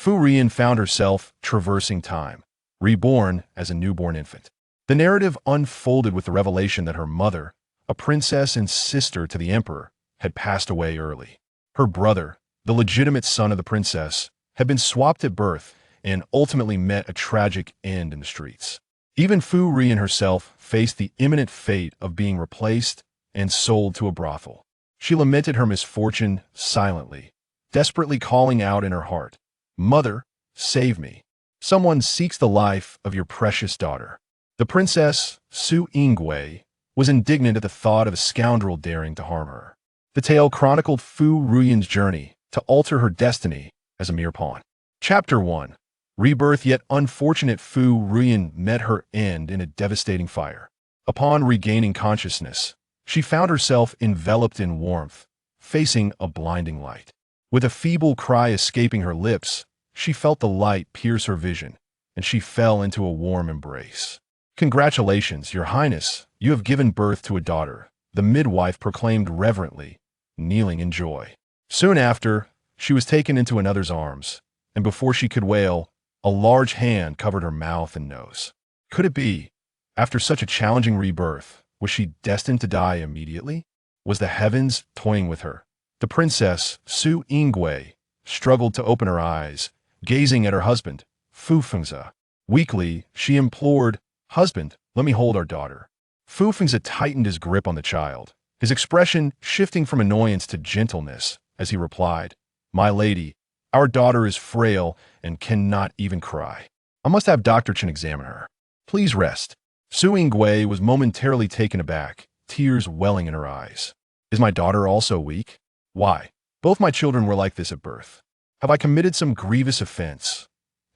Fu Ruyan found herself traversing time, reborn as a newborn infant. The narrative unfolded with the revelation that her mother, a princess and sister to the emperor, had passed away early. Her brother, the legitimate son of the princess, had been swapped at birth and ultimately met a tragic end in the streets. Even Fu Ruyan herself faced the imminent fate of being replaced and sold to a brothel. She lamented her misfortune silently, desperately calling out in her heart, "Mother, save me. Someone seeks the life of your precious daughter." The princess, Su Yingwei, was indignant at the thought of a scoundrel daring to harm her. The tale chronicled Fu Ruyan's journey to alter her destiny as a mere pawn. Chapter 1. Rebirth. Yet unfortunate Fu Ruyan met her end in a devastating fire. Upon regaining consciousness, she found herself enveloped in warmth, facing a blinding light. With a feeble cry escaping her lips, she felt the light pierce her vision, and she fell into a warm embrace. "Congratulations, Your Highness, you have given birth to a daughter," the midwife proclaimed reverently, kneeling in joy. Soon after, she was taken into another's arms, and before she could wail, a large hand covered her mouth and nose. Could it be? After such a challenging rebirth, was she destined to die immediately? Was the heavens toying with her? The princess, Su Yingwei, struggled to open her eyes, gazing at her husband, Fu Fengzi. Weakly, she implored, "Husband, let me hold our daughter." Fu Fengzi tightened his grip on the child, his expression shifting from annoyance to gentleness as he replied, "My lady, our daughter is frail and cannot even cry. I must have Dr. Chen examine her. Please rest." Su Yingwei was momentarily taken aback, tears welling in her eyes. "Is my daughter also weak? Why? Both my children were like this at birth. Have I committed some grievous offense?"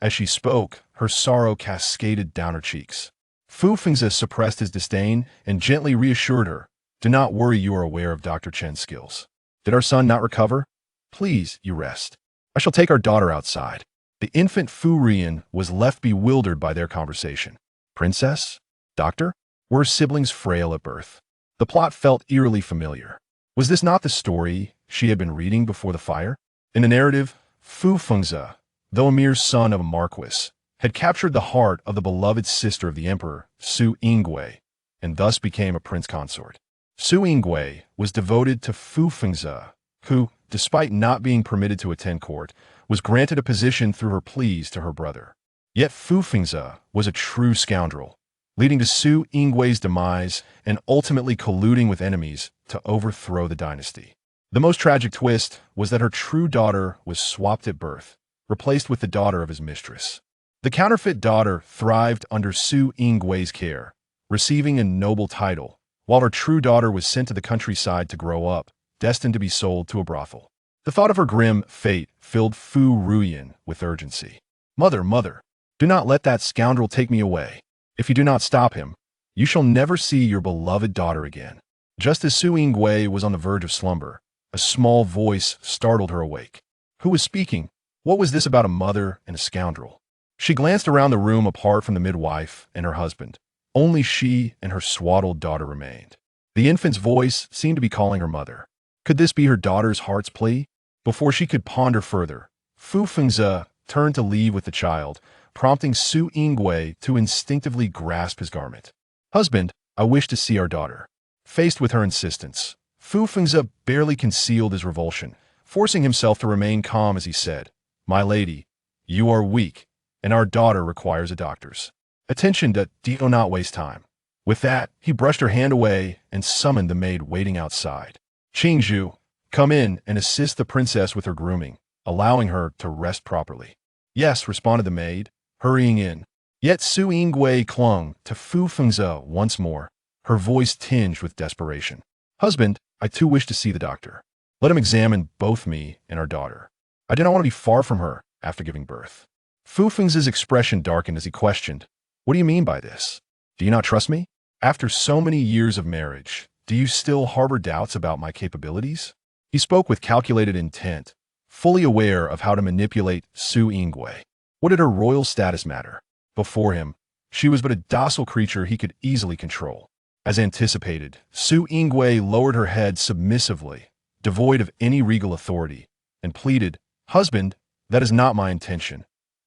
As she spoke, her sorrow cascaded down her cheeks. Fu Fengzi suppressed his disdain and gently reassured her, "Do not worry, you are aware of Dr. Chen's skills. Did our son not recover? Please, you rest. I shall take our daughter outside." The infant Fu Ruyan was left bewildered by their conversation. Princess? Doctor? Were her siblings frail at birth? The plot felt eerily familiar. Was this not the story she had been reading before the fire? In the narrative, Fu Fengzi, though a mere son of a marquis, had captured the heart of the beloved sister of the emperor, Su Yingwei, and thus became a prince consort. Su Yingwei was devoted to Fu Fengzi, who, despite not being permitted to attend court, was granted a position through her pleas to her brother. Yet Fu Fengzi was a true scoundrel, leading to Su Yingwei's demise and ultimately colluding with enemies to overthrow the dynasty. The most tragic twist was that her true daughter was swapped at birth, replaced with the daughter of his mistress. The counterfeit daughter thrived under Su Yingwei's care, receiving a noble title, while her true daughter was sent to the countryside to grow up, destined to be sold to a brothel. The thought of her grim fate filled Fu Ruyan with urgency. "Mother, mother, do not let that scoundrel take me away. If you do not stop him, you shall never see your beloved daughter again." Just as Su Yingwei was on the verge of slumber, a small voice startled her awake. Who was speaking? What was this about a mother and a scoundrel? She glanced around the room apart from the midwife and her husband. Only she and her swaddled daughter remained. The infant's voice seemed to be calling her mother. Could this be her daughter's heart's plea? Before she could ponder further, Fu Fengzi turned to leave with the child, prompting Su Yingwei to instinctively grasp his garment. "Husband, I wish to see our daughter." Faced with her insistence, Fu Fengzi barely concealed his revulsion, forcing himself to remain calm as he said, "My lady, you are weak, and our daughter requires a doctor's attention. Do not waste time." With that, he brushed her hand away and summoned the maid waiting outside. "Qingzhu, come in and assist the princess with her grooming, allowing her to rest properly." "Yes," responded the maid, hurrying in. Yet Su Yingwei clung to Fu Fengzi once more, her voice tinged with desperation. "Husband, I too wish to see the doctor. Let him examine both me and our daughter. I do not want to be far from her after giving birth." Fu Fengzi's expression darkened as he questioned, "What do you mean by this? Do you not trust me? After so many years of marriage, do you still harbor doubts about my capabilities?" He spoke with calculated intent, fully aware of how to manipulate Su Yingwei. What did her royal status matter? Before him, she was but a docile creature he could easily control. As anticipated, Su Yingwei lowered her head submissively, devoid of any regal authority, and pleaded, "Husband, That is not my intention.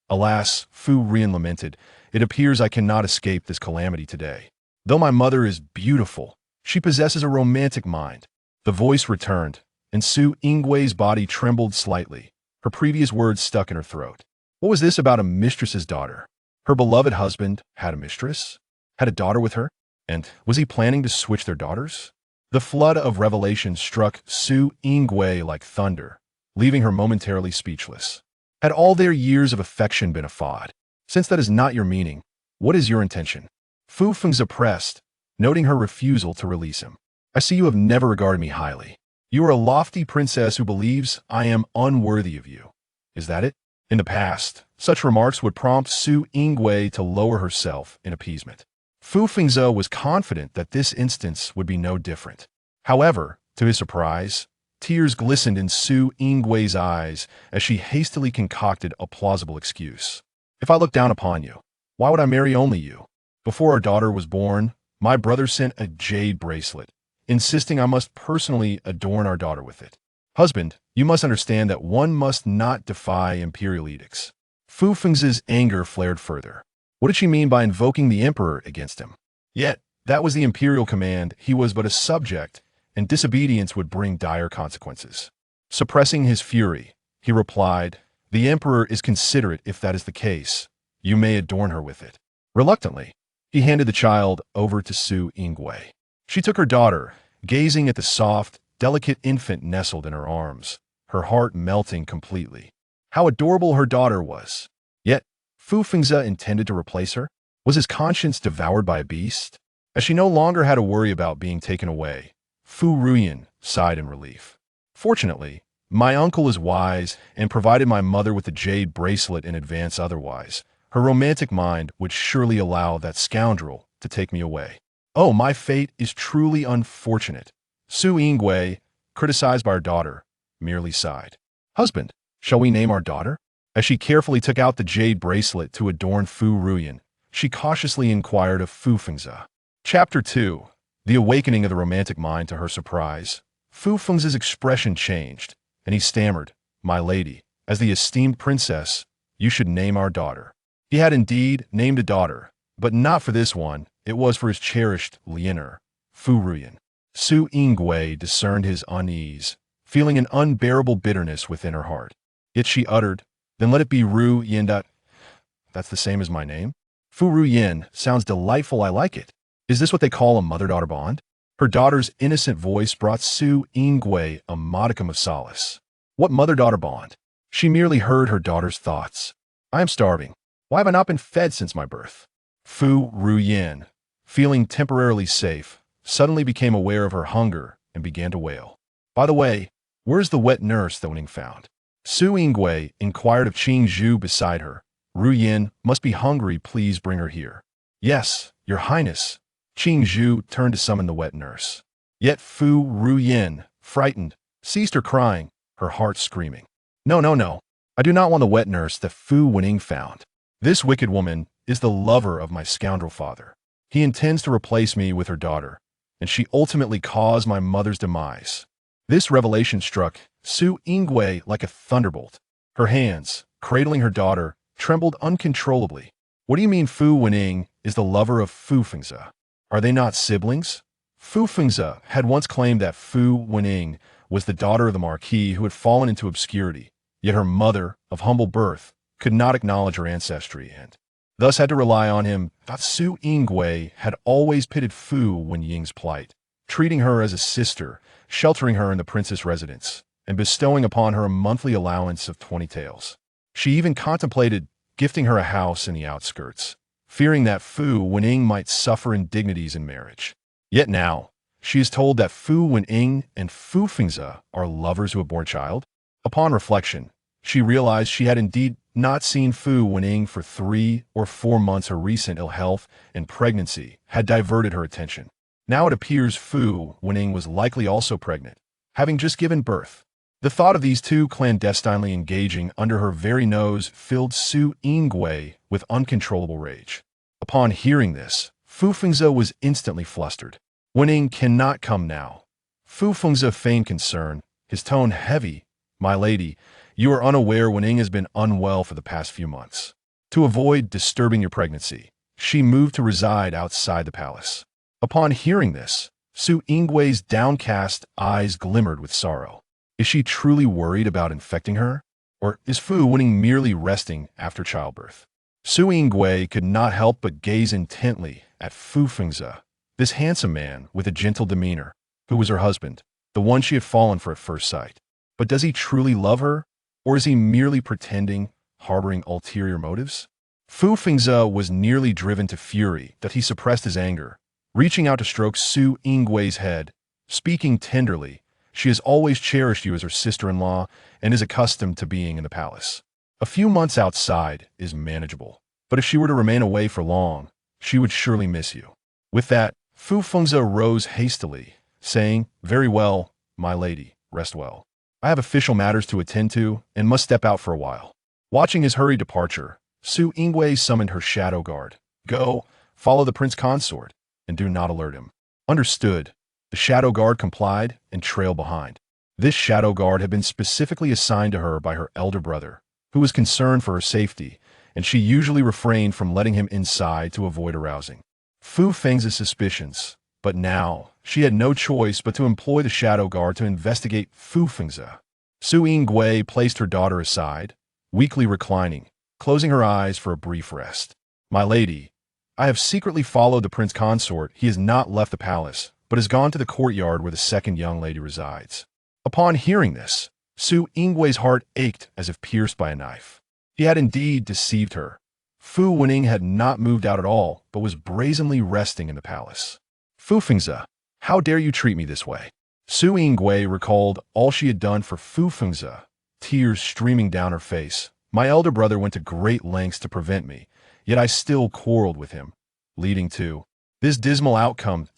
Alas, Fu Ruyan lamented, it appears I cannot escape this calamity today. Though my mother is beautiful, she possesses a romantic mind. The voice returned, and Su Yingwei's body trembled slightly. Her previous words stuck in her throat. What was this about a mistress's daughter? Her beloved husband had a mistress? Had a daughter with her? And was he planning to switch their daughters? The flood of revelation struck Su Yingwei like thunder, leaving her momentarily speechless. Had all their years of affection been a fraud? Since that is not your meaning, what is your intention? Fu Feng's oppressed, noting her refusal to release him. I see you have never regarded me highly. You are a lofty princess who believes I am unworthy of you. Is that it? In the past, such remarks would prompt Su Yingwei to lower herself in appeasement. Fu Fengzhe was confident that this instance would be no different. However, to his surprise, tears glistened in Su Yingwei's eyes as she hastily concocted a plausible excuse. If I look down upon you, why would I marry only you? Before our daughter was born, my brother sent a jade bracelet, insisting I must personally adorn our daughter with it. Husband, you must understand that one must not defy Imperial edicts. Fu Fengzhe's anger flared further. What did she mean by invoking the Emperor against him? Yet, that was the Imperial command. He was but a subject, and disobedience would bring dire consequences. Suppressing his fury, he replied, the Emperor is considerate if that is the case. You may adorn her with it. Reluctantly, he handed the child over to Su Yingwei. She took her daughter, gazing at the soft, delicate infant nestled in her arms, her heart melting completely. How adorable her daughter was. Yet, Fu Fengzhe intended to replace her? Was his conscience devoured by a beast? As she no longer had to worry about being taken away, Fu Ruyan sighed in relief. Fortunately, my uncle is wise and provided my mother with the jade bracelet in advance. Otherwise, her romantic mind would surely allow that scoundrel to take me away. Oh, my fate is truly unfortunate. Su Yingwei, criticized by her daughter, merely sighed. Husband, shall we name our daughter? As she carefully took out the jade bracelet to adorn Fu Ruyan, she cautiously inquired of Fu Fengzhe. Chapter 2. The Awakening of the Romantic Mind. To her surprise, Fu Fengzhe's expression changed, and he stammered, My lady, as the esteemed princess, you should name our daughter. He had indeed named a daughter, but not for this one. It was for his cherished lianer, Fu Ruyan. Su Yingwei discerned his unease, feeling an unbearable bitterness within her heart. Yet she uttered, Then let it be Ru Yin. That's the same as my name? Fu Ruyan sounds delightful. I like it. Is this what they call a mother-daughter bond? Her daughter's innocent voice brought Su Yingwei a modicum of solace. What mother-daughter bond? She merely heard her daughter's thoughts. I am starving. Why have I not been fed since my birth? Fu Ruyan, feeling temporarily safe, suddenly became aware of her hunger and began to wail. By the way, where's the wet nurse that Wenying found? Su Yingwei inquired of Qing Zhu beside her. Ruyan must be hungry. Please bring her here. Yes, your highness. Qing Zhu turned to summon the wet nurse. Yet Fu Ruyan, frightened, ceased her crying, her heart screaming. No, no, no. I do not want the wet nurse that Fu Wenying found. This wicked woman is the lover of my scoundrel father. He intends to replace me with her daughter, and she ultimately caused my mother's demise. This revelation struck Su Yingwei like a thunderbolt. Her hands, cradling her daughter, trembled uncontrollably. What do you mean Fu Wenying is the lover of Fu Fengzhe? Are they not siblings? Fu Fengzhe had once claimed that Fu Wenying was the daughter of the Marquis who had fallen into obscurity, yet her mother, of humble birth, could not acknowledge her ancestry and thus had to rely on him. Su Yingwei had always pitied Fu Wenying's plight, treating her as a sister, sheltering her in the princess residence, and bestowing upon her a monthly allowance of 20 taels. She even contemplated gifting her a house in the outskirts, fearing that Fu Wenying might suffer indignities in marriage. Yet now, she is told that Fu Wenying and Fu Fengzhe are lovers who have borne a child. Upon reflection, she realized she had indeed not seen Fu Wenying for 3 or 4 months. Her recent ill health and pregnancy had diverted her attention. Now it appears Fu Wenying was likely also pregnant, having just given birth. The thought of these two clandestinely engaging under her very nose filled Su Yingwei with uncontrollable rage. Upon hearing this, Fu Fengzhe was instantly flustered. Wenying cannot come now. Fu Fengzhe feigned concern, his tone heavy. My lady, You are unaware Wenying has been unwell for the past few months. To avoid disturbing your pregnancy, she moved to reside outside the palace. Upon hearing this, Su Yinggui's downcast eyes glimmered with sorrow. Is she truly worried about infecting her? Or is Fu Wenying merely resting after childbirth? Su Yingui could not help but gaze intently at Fu Fengzi, this handsome man with a gentle demeanor, who was her husband, the one she had fallen for at first sight. But does he truly love her? Or is he merely pretending, harboring ulterior motives? Fu Fengzi was nearly driven to fury that he suppressed his anger. Reaching out to stroke Su Yinggui's head, speaking tenderly, she has always cherished you as her sister-in-law and is accustomed to being in the palace. A few months outside is manageable, but if she were to remain away for long, she would surely miss you. With that, Fu Fengzi rose hastily, saying, "Very well, my lady, rest well. I have official matters to attend to and must step out for a while." Watching his hurried departure, Su Yingui summoned her shadow guard. "Go, follow the prince consort, and do not alert him." Understood. The shadow guard complied and trailed behind. This shadow guard had been specifically assigned to her by her elder brother, who was concerned for her safety, and she usually refrained from letting him inside to avoid arousing Fu Fengzi's suspicions. But now, she had no choice but to employ the shadow guard to investigate Fu Fengzi. Su Yingui placed her daughter aside, weakly reclining, closing her eyes for a brief rest. "My lady, I have secretly followed the prince consort. He has not left the palace, but has gone to the courtyard where the second young lady resides." Upon hearing this, Su Yinggui's heart ached as if pierced by a knife. He had indeed deceived her. Fu Wenying had not moved out at all, but was brazenly resting in the palace. "Fu Fengzi, how dare you treat me this way?" Su Yingui recalled all she had done for Fu Fengzi, tears streaming down her face. "My elder brother went to great lengths to prevent me, yet I still quarreled with him, leading to this dismal outcome.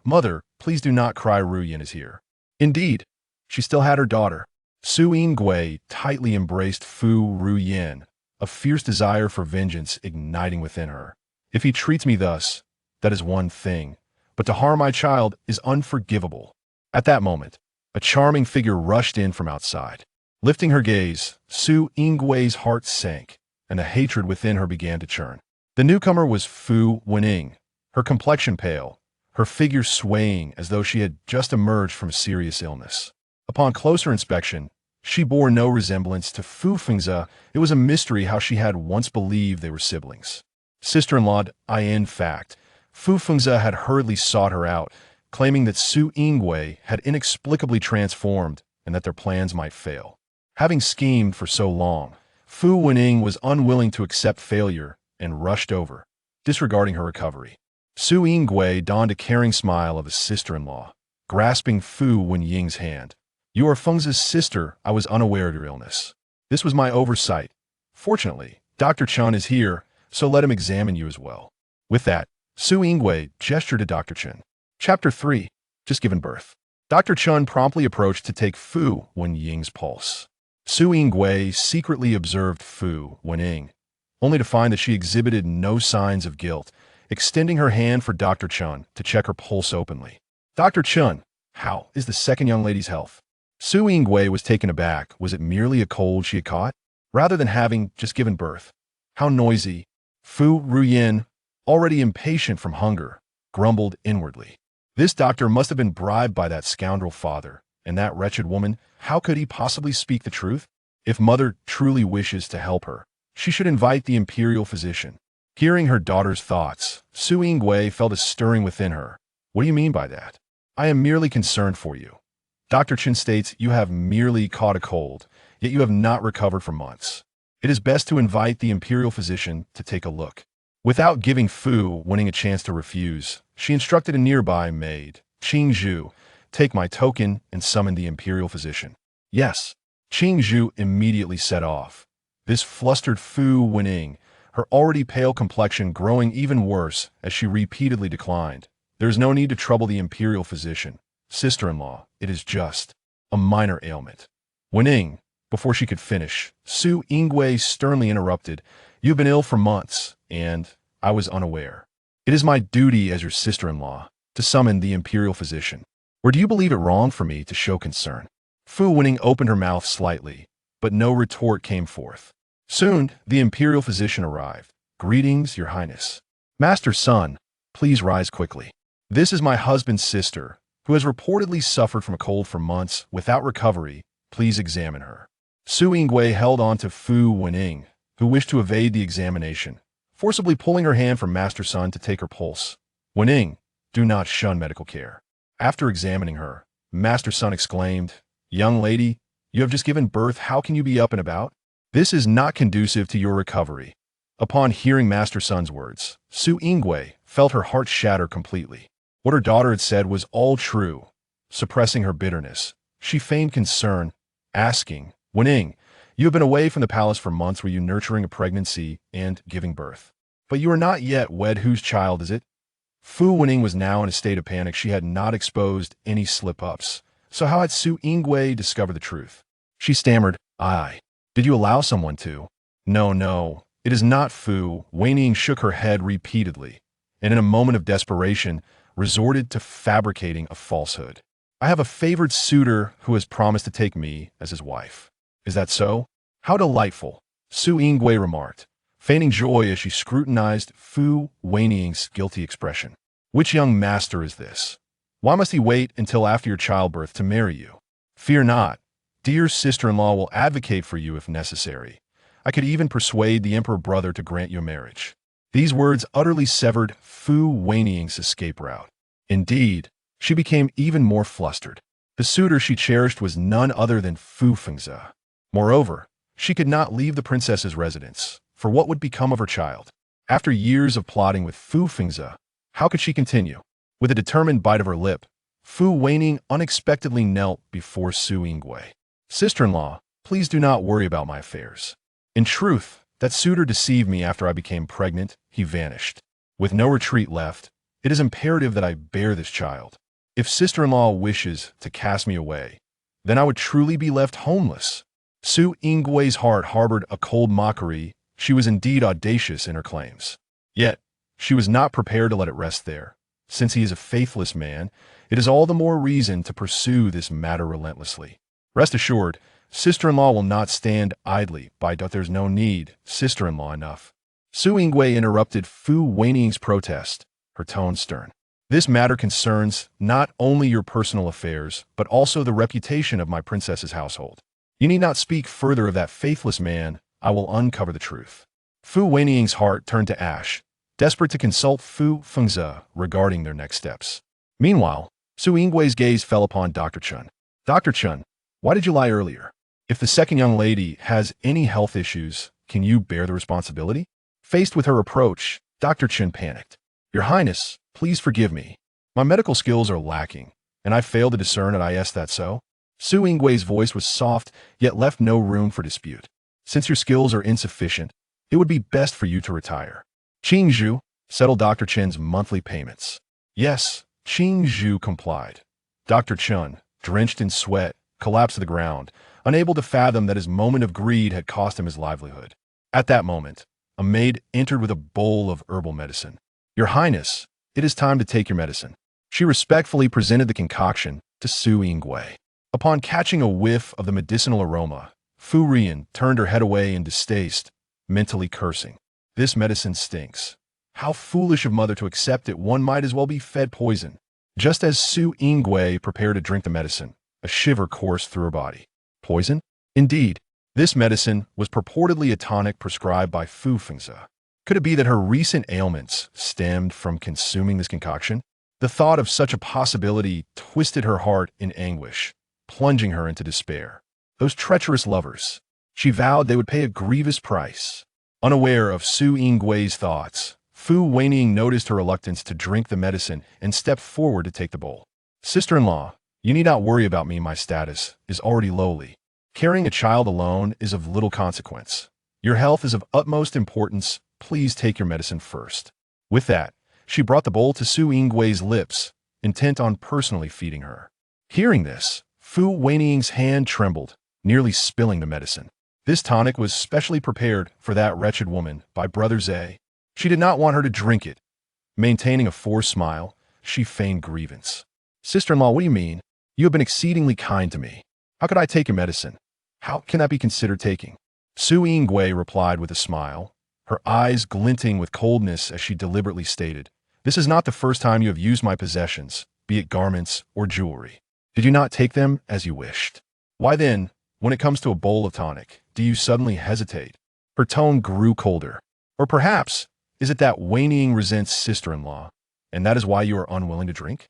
Mother, please do not cry. Ruyan is here." Indeed, she still had her daughter. Su Yingui tightly embraced Fu Ruyan, a fierce desire for vengeance igniting within her. "If he treats me thus, that is one thing, but to harm my child is unforgivable." At that moment, a charming figure rushed in from outside. Lifting her gaze, Su Yinggui's heart sank, and the hatred within her began to churn. The newcomer was Fu Wenying, her complexion pale, her figure swaying as though she had just emerged from a serious illness. Upon closer inspection, she bore no resemblance to Fu Fengzi. It was a mystery how she had once believed they were siblings. Sister-in-law, in fact, Fu Fengzi had hurriedly sought her out, claiming that Su Yingui had inexplicably transformed and that their plans might fail. Having schemed for so long, Fu Wenying was unwilling to accept failure and rushed over, disregarding her recovery. Su Yingui donned a caring smile of a sister-in-law, grasping Fu Wenying's hand. "You are Fengzi's sister. I was unaware of your illness. This was my oversight. Fortunately, Dr. Chun is here, so let him examine you as well." With that, Su Yingui gestured to Dr. Chun. Chapter 3. Just given birth. Dr. Chun promptly approached to take Fu Wenying's pulse. Su Yingui secretly observed Fu Wenying, only to find that she exhibited no signs of guilt, extending her hand for Dr. Chun to check her pulse openly. "Dr. Chun, how is the second young lady's health?" Su Yingui was taken aback. Was it merely a cold she had caught, rather than having just given birth? How noisy! Fu Ruyan, already impatient from hunger, grumbled inwardly. This doctor must have been bribed by that scoundrel father, and that wretched woman. How could he possibly speak the truth? If mother truly wishes to help her, she should invite the imperial physician. Hearing her daughter's thoughts, Su Yingui felt a stirring within her. "What do you mean by that?" "I am merely concerned for you. Dr. Chin states you have merely caught a cold, yet you have not recovered for months. It is best to invite the imperial physician to take a look." Without giving Fu Wenying a chance to refuse, she instructed a nearby maid, Qing Zhu, "Take my token and summon the imperial physician." "Yes." Qing Zhu immediately set off. This flustered Fu Wenying, her already pale complexion growing even worse as she repeatedly declined. "There is no need to trouble the imperial physician. Sister-in-law, it is just a minor ailment." Wenying, before she could finish, Su Yingui sternly interrupted. "You've been ill for months, and I was unaware. It is my duty as your sister-in-law to summon the imperial physician. Or do you believe it wrong for me to show concern?" Fu Wenying opened her mouth slightly, but no retort came forth. Soon, the Imperial physician arrived. "Greetings, Your Highness." "Master Sun, please rise quickly. This is my husband's sister, who has reportedly suffered from a cold for months without recovery. Please examine her." Su Yingwei held on to Fu Wenying, who wished to evade the examination, forcibly pulling her hand from Master Sun to take her pulse. "Wenying, do not shun medical care." After examining her, Master Sun exclaimed, "Young lady, you have just given birth. How can you be up and about? This is not conducive to your recovery." Upon hearing Master Sun's words, Su Yingwei felt her heart shatter completely. What her daughter had said was all true. Suppressing her bitterness, she feigned concern, asking, "Wenying, you have been away from the palace for months. Were you nurturing a pregnancy and giving birth? But you are not yet wed. Whose child is it?" Fu Wenying was now in a state of panic. She had not exposed any slip-ups. So how had Su Yingwei discovered the truth? She stammered, "I. Did you allow someone to?" No, it is not." Fu Wenying shook her head repeatedly, and in a moment of desperation, resorted to fabricating a falsehood. "I have a favored suitor who has promised to take me as his wife." "Is that so? How delightful," Su Yingwei remarked, feigning joy as she scrutinized Fu Wenying's guilty expression. "Which young master is this? Why must he wait until after your childbirth to marry you?" "Fear not. Dear sister-in-law will advocate for you if necessary. I could even persuade the emperor brother to grant you a marriage." These words utterly severed Fu Wenying's escape route. Indeed, she became even more flustered. The suitor she cherished was none other than Fu Fengzi. Moreover, she could not leave the princess's residence, for what would become of her child? After years of plotting with Fu Fengzi, how could she continue? With a determined bite of her lip, Fu Wenying unexpectedly knelt before Su Yingwei. "Sister-in-law, please do not worry about my affairs. In truth, that suitor deceived me after I became pregnant. He vanished. With no retreat left, it is imperative that I bear this child. If sister-in-law wishes to cast me away, then I would truly be left homeless." Su Yingwei's heart harbored a cold mockery. She was indeed audacious in her claims. Yet, she was not prepared to let it rest there. Since he is a faithless man, it is all the more reason to pursue this matter relentlessly. Rest assured, sister-in-law will not stand idly by. "There's no need, sister-in-law, enough." Su Yingwei interrupted Fu Wenying's protest, her tone stern. "This matter concerns not only your personal affairs, but also the reputation of my princess's household. You need not speak further of that faithless man. I will uncover the truth." Fu Wenying's heart turned to ash, desperate to consult Fu Fengzi regarding their next steps. Meanwhile, Su Yingwei's gaze fell upon Dr. Chun. "Dr. Chun, why did you lie earlier? If the second young lady has any health issues, can you bear the responsibility?" Faced with her reproach, Dr. Chun panicked. "Your Highness, please forgive me. My medical skills are lacking, and I failed to discern it. Is that so?" Su Yingwei's voice was soft, yet left no room for dispute. "Since your skills are insufficient, it would be best for you to retire. Qing Zhu, settle Dr. Chen's monthly payments." "Yes," Qing Zhu complied. Dr. Chun, drenched in sweat, collapsed to the ground, unable to fathom that his moment of greed had cost him his livelihood. At that moment, a maid entered with a bowl of herbal medicine. "Your Highness, it is time to take your medicine." She respectfully presented the concoction to Su Yingwei. Upon catching a whiff of the medicinal aroma, Fu Ruyan turned her head away in distaste, mentally cursing. "This medicine stinks. How foolish of mother to accept it. One might as well be fed poison." Just as Su Yingwei prepared to drink the medicine, a shiver coursed through her body. Poison? Indeed, this medicine was purportedly a tonic prescribed by Fu Fengzi. Could it be that her recent ailments stemmed from consuming this concoction? The thought of such a possibility twisted her heart in anguish, plunging her into despair. Those treacherous lovers. She vowed they would pay a grievous price. Unaware of Su Yingwei's thoughts, Fu Wenying noticed her reluctance to drink the medicine and stepped forward to take the bowl. "Sister-in-law, you need not worry about me. My status is already lowly. Carrying a child alone is of little consequence. Your health is of utmost importance. Please take your medicine first." With that, she brought the bowl to Su Yingwei's lips, intent on personally feeding her. Hearing this, Fu Wenying's hand trembled, nearly spilling the medicine. This tonic was specially prepared for that wretched woman by Brother Zhe. She did not want her to drink it. Maintaining a forced smile, she feigned grievance. "Sister-in-law, what do you mean? You have been exceedingly kind to me. How could I take your medicine? How can that be considered taking? Su Yingwei replied with a smile, her eyes glinting with coldness as she deliberately stated, "This is not the first time you have used my possessions, be it garments or jewelry. Did you not take them as you wished? Why then, when it comes to a bowl of tonic, do you suddenly hesitate?" Her tone grew colder. Or perhaps, is it that Wenying resents sister-in-law, and that is why you are unwilling to drink?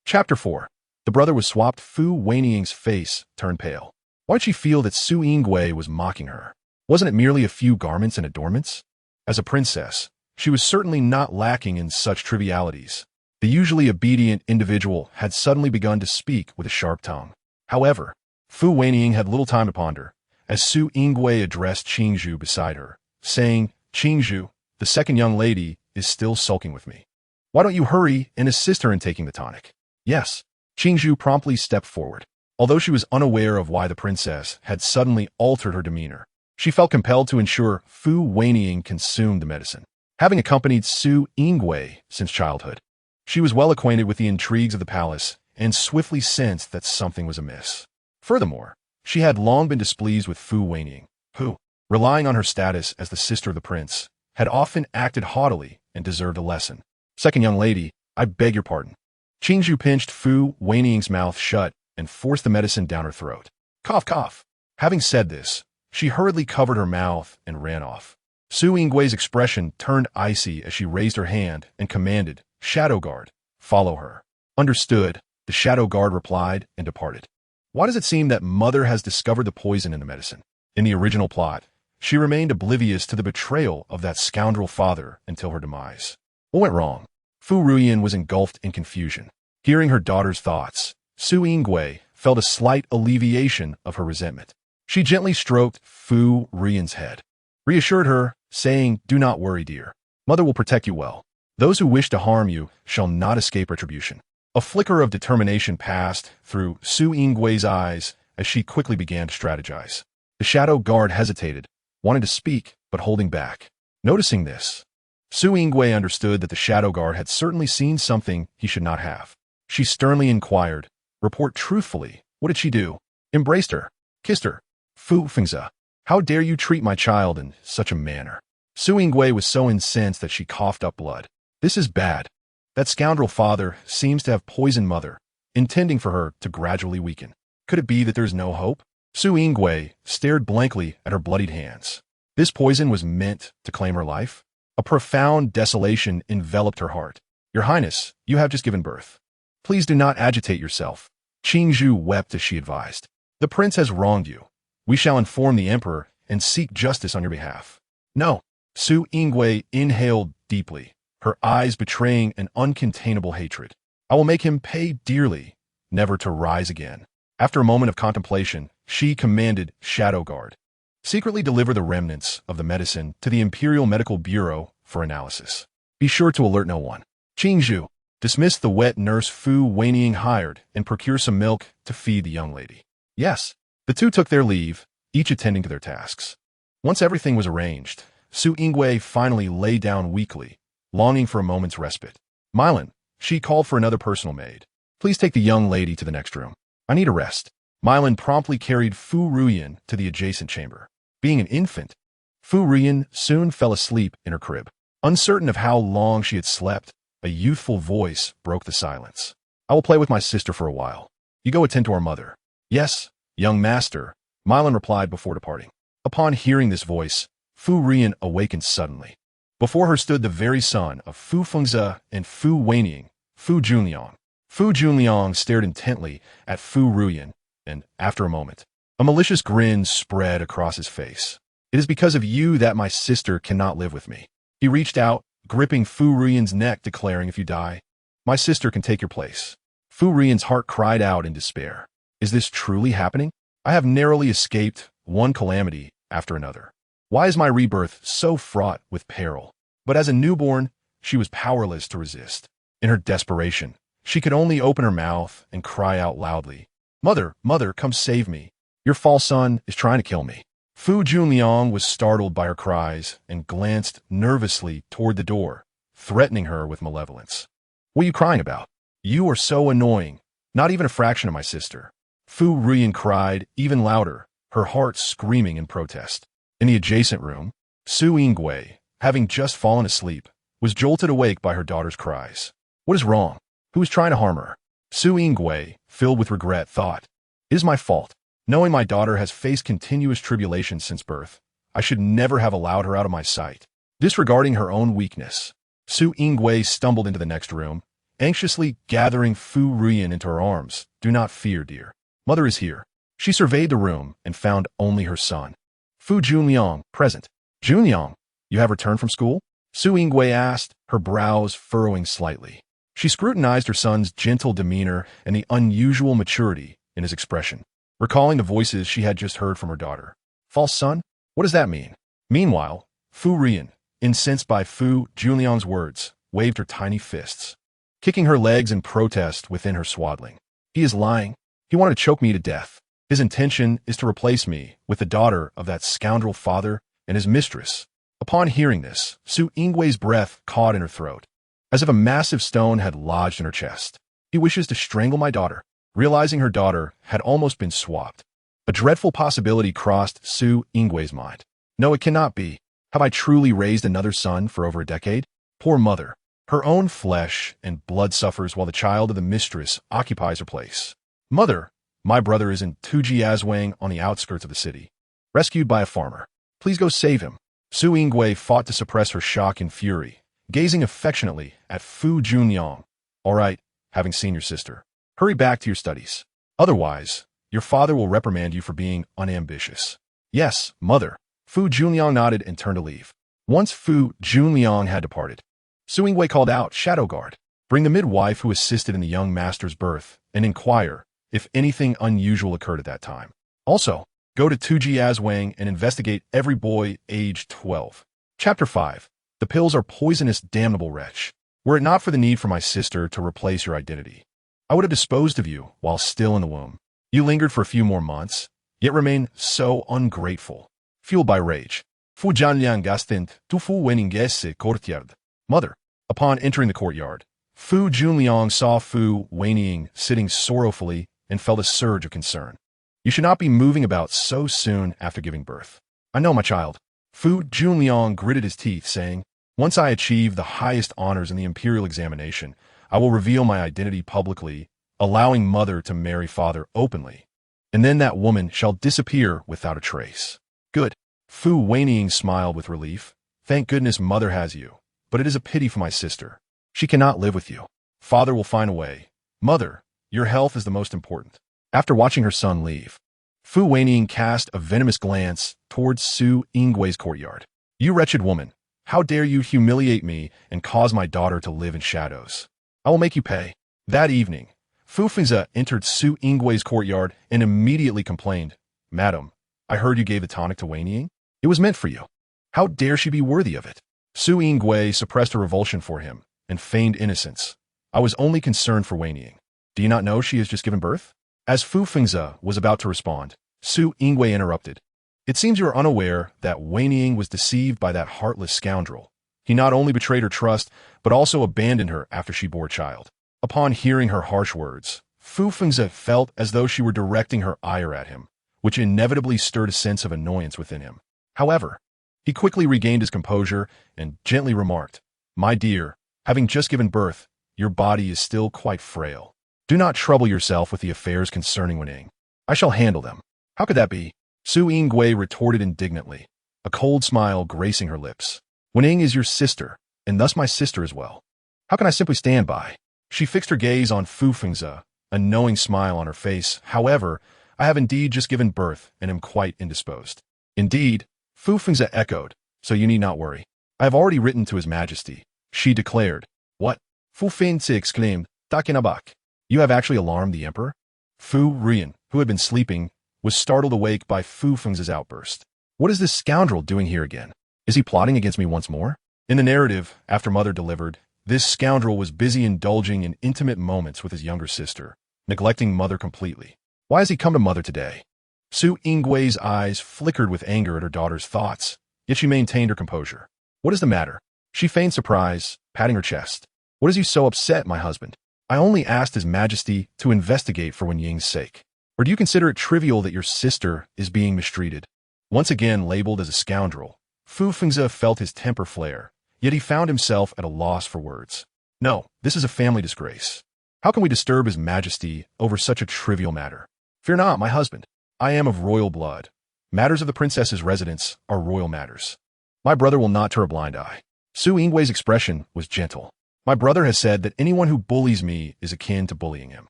Chapter 4. The brother was swapped. Fu Wenying's face turned pale. Why did she feel that Su Yingwei was mocking her? Wasn't it merely a few garments and adornments? As a princess, she was certainly not lacking in such trivialities. The usually obedient individual had suddenly begun to speak with a sharp tongue. However, Fu Wenying had little time to ponder, as Su Yingwei addressed Qingzhu beside her, saying, "Qingzhu, the second young lady is still sulking with me. Why don't you hurry and assist her in taking the tonic?" "Yes." Qingzhu promptly stepped forward. Although she was unaware of why the princess had suddenly altered her demeanor, she felt compelled to ensure Fu Wenying consumed the medicine. Having accompanied Su Yingwei since childhood, she was well acquainted with the intrigues of the palace and swiftly sensed that something was amiss. Furthermore, she had long been displeased with Fu Wenying, who, relying on her status as the sister of the prince, had often acted haughtily and deserved a lesson. "Second young lady, I beg your pardon." Qingzhu pinched Fu Wenying's mouth shut and forced the medicine down her throat. Cough, cough. Having said this, she hurriedly covered her mouth and ran off. Su Yingwei's expression turned icy as she raised her hand and commanded, "Shadow Guard, follow her." "Understood," the Shadow Guard replied and departed. Why does it seem that Mother has discovered the poison in the medicine? In the original plot, she remained oblivious to the betrayal of that scoundrel father until her demise. What went wrong? Fu Ruyan was engulfed in confusion. Hearing her daughter's thoughts, Su Yingwei felt a slight alleviation of her resentment. She gently stroked Fu Ruyan's head, reassured her, saying, "Do not worry, dear. Mother will protect you well. Those who wish to harm you shall not escape retribution." A flicker of determination passed through Su Yingwei's eyes as she quickly began to strategize. The Shadow Guard hesitated, wanting to speak, but holding back. Noticing this, Su Yingwei understood that the Shadow Guard had certainly seen something he should not have. She sternly inquired, "Report truthfully. What did she do?" "Embraced her. Kissed her." "Fu Fengzi, how dare you treat my child in such a manner?" Su Yingwei was so incensed that she coughed up blood. "This is bad. That scoundrel father seems to have poisoned Mother, intending for her to gradually weaken. Could it be that there's no hope?" Su Yingwei stared blankly at her bloodied hands. This poison was meant to claim her life? A profound desolation enveloped her heart. "Your Highness, you have just given birth. Please do not agitate yourself." Qingzhu wept as she advised. "The prince has wronged you. We shall inform the emperor and seek justice on your behalf." "No." Su Yingwei inhaled deeply, her eyes betraying an uncontainable hatred. "I will make him pay dearly, never to rise again." After a moment of contemplation, she commanded Shadow Guard, "Secretly deliver the remnants of the medicine to the Imperial Medical Bureau for analysis. Be sure to alert no one." Qingzhu, dismiss the wet nurse Fu Wenying hired and procure some milk to feed the young lady. "Yes." The two took their leave, each attending to their tasks. Once everything was arranged, Su Yingwei finally lay down weakly, longing for a moment's respite. "Milan," she called for another personal maid. "Please take the young lady to the next room. I need a rest." Milan promptly carried Fu Ruyan to the adjacent chamber. Being an infant, Fu Ruyan soon fell asleep in her crib. Uncertain of how long she had slept, a youthful voice broke the silence. "I will play with my sister for a while. You go attend to our mother." "Yes, young master," Milan replied before departing. Upon hearing this voice, Fu Ruyan awakened suddenly. Before her stood the very son of Fu Fengzi and Fu Wenying, Fu Junliang. Fu Junliang stared intently at Fu Ruyan, and, after a moment, a malicious grin spread across his face. "It is because of you that my sister cannot live with me." He reached out, gripping Fu Ruyan's neck, declaring, "If you die, my sister can take your place." Fu Ruyan's heart cried out in despair. Is this truly happening? I have narrowly escaped one calamity after another. Why is my rebirth so fraught with peril? But as a newborn, she was powerless to resist. In her desperation, she could only open her mouth and cry out loudly, "Mother, mother, come save me. Your false son is trying to kill me." Fu Junliang was startled by her cries and glanced nervously toward the door, threatening her with malevolence. "What are you crying about? You are so annoying, not even a fraction of my sister." Fu Ruyan cried even louder, her heart screaming in protest. In the adjacent room, Su Yingwei, having just fallen asleep, was jolted awake by her daughter's cries. What is wrong? Who is trying to harm her? Su Yingwei, filled with regret, thought, it is my fault. Knowing my daughter has faced continuous tribulation since birth, I should never have allowed her out of my sight. Disregarding her own weakness, Su Yingwei stumbled into the next room, anxiously gathering Fu Ruyan into her arms. Do not fear, dear. Mother is here. She surveyed the room and found only her son. Fu Junliang, present. Junliang, you have returned from school? Su Yingwei asked, her brows furrowing slightly. She scrutinized her son's gentle demeanor and the unusual maturity in his expression, recalling the voices she had just heard from her daughter. False son? What does that mean? Meanwhile, Fu Ruyan, incensed by Fu Junliang's words, waved her tiny fists, kicking her legs in protest within her swaddling. He is lying. He wanted to choke me to death. His intention is to replace me with the daughter of that scoundrel father and his mistress. Upon hearing this, Su Yingwei's breath caught in her throat, as if a massive stone had lodged in her chest. He wishes to strangle my daughter. Realizing her daughter had almost been swapped, a dreadful possibility crossed Su Yingwei's mind. No, it cannot be. Have I truly raised another son for over a decade? Poor mother. Her own flesh and blood suffers while the child of the mistress occupies her place. Mother, my brother is in Tujiazwang on the outskirts of the city, rescued by a farmer. Please go save him. Su Yingwei fought to suppress her shock and fury, gazing affectionately at Fu Junliang. All right, having seen your sister, hurry back to your studies. Otherwise, your father will reprimand you for being unambitious. Yes, mother. Fu Junliang nodded and turned to leave. Once Fu Junliang had departed, Su Yingwei called out, Shadow Guard, bring the midwife who assisted in the young master's birth and inquire if anything unusual occurred at that time. Also, go to Tujiazwang and investigate every boy aged 12. Chapter 5. The pills are poisonous, damnable wretch. Were it not for the need for my sister to replace your identity, I would have disposed of you while still in the womb. You lingered for a few more months, yet remain so ungrateful. Fueled by rage, Fu Junliang gastent tu Fu Wenying courtyard. Mother. Upon entering the courtyard, Fu Junliang saw Fu Wenying sitting sorrowfully and felt a surge of concern. You should not be moving about so soon after giving birth. I know, my child. Fu Junliang gritted his teeth, saying, once I achieve the highest honors in the Imperial examination, I will reveal my identity publicly, allowing mother to marry father openly, and then that woman shall disappear without a trace. Good. Fu Wenying smiled with relief. Thank goodness mother has you, but it is a pity for my sister. She cannot live with you. Father will find a way. Mother, your health is the most important. After watching her son leave, Fu Wenying cast a venomous glance towards Su Yingwei's courtyard. You wretched woman, how dare you humiliate me and cause my daughter to live in shadows? I will make you pay. That evening, Fu Fengze entered Su Yingwei's courtyard and immediately complained, Madam, I heard you gave the tonic to Wenying. It was meant for you. How dare she be worthy of it? Su Yingwei suppressed a revulsion for him and feigned innocence. I was only concerned for Wenying. Do you not know she has just given birth? As Fu Fengze was about to respond, Su Yingwei interrupted. It seems you are unaware that Wenying was deceived by that heartless scoundrel. He not only betrayed her trust, but also abandoned her after she bore a child. Upon hearing her harsh words, Fu Fengze felt as though she were directing her ire at him, which inevitably stirred a sense of annoyance within him. However, he quickly regained his composure and gently remarked, My dear, having just given birth, your body is still quite frail. Do not trouble yourself with the affairs concerning Wenying. I shall handle them. How could that be? Su Yingwei retorted indignantly, a cold smile gracing her lips. Wenying is your sister, and thus my sister as well. How can I simply stand by? She fixed her gaze on Fu Fengze, a knowing smile on her face. However, I have indeed just given birth and am quite indisposed. Indeed, Fu Fengze echoed, so you need not worry. I have already written to His Majesty. She declared. What? Fu Fengze exclaimed, taken aback. You have actually alarmed the emperor? Fu Ruyan, who had been sleeping, was startled awake by Fu Fengze's outburst. What is this scoundrel doing here again? Is he plotting against me once more? In the narrative, after mother delivered, this scoundrel was busy indulging in intimate moments with his younger sister, neglecting mother completely. Why has he come to mother today? Su Yingwei's eyes flickered with anger at her daughter's thoughts, yet she maintained her composure. What is the matter? She feigned surprise, patting her chest. What is you so upset, my husband? I only asked His Majesty to investigate for Wenying's sake. Or do you consider it trivial that your sister is being mistreated? Once again labeled as a scoundrel, Fu Fengzi felt his temper flare, yet he found himself at a loss for words. No, this is a family disgrace. How can we disturb His Majesty over such a trivial matter? Fear not, my husband. I am of royal blood. Matters of the princess's residence are royal matters. My brother will not turn a blind eye. Su Yingwei's expression was gentle. My brother has said that anyone who bullies me is akin to bullying him.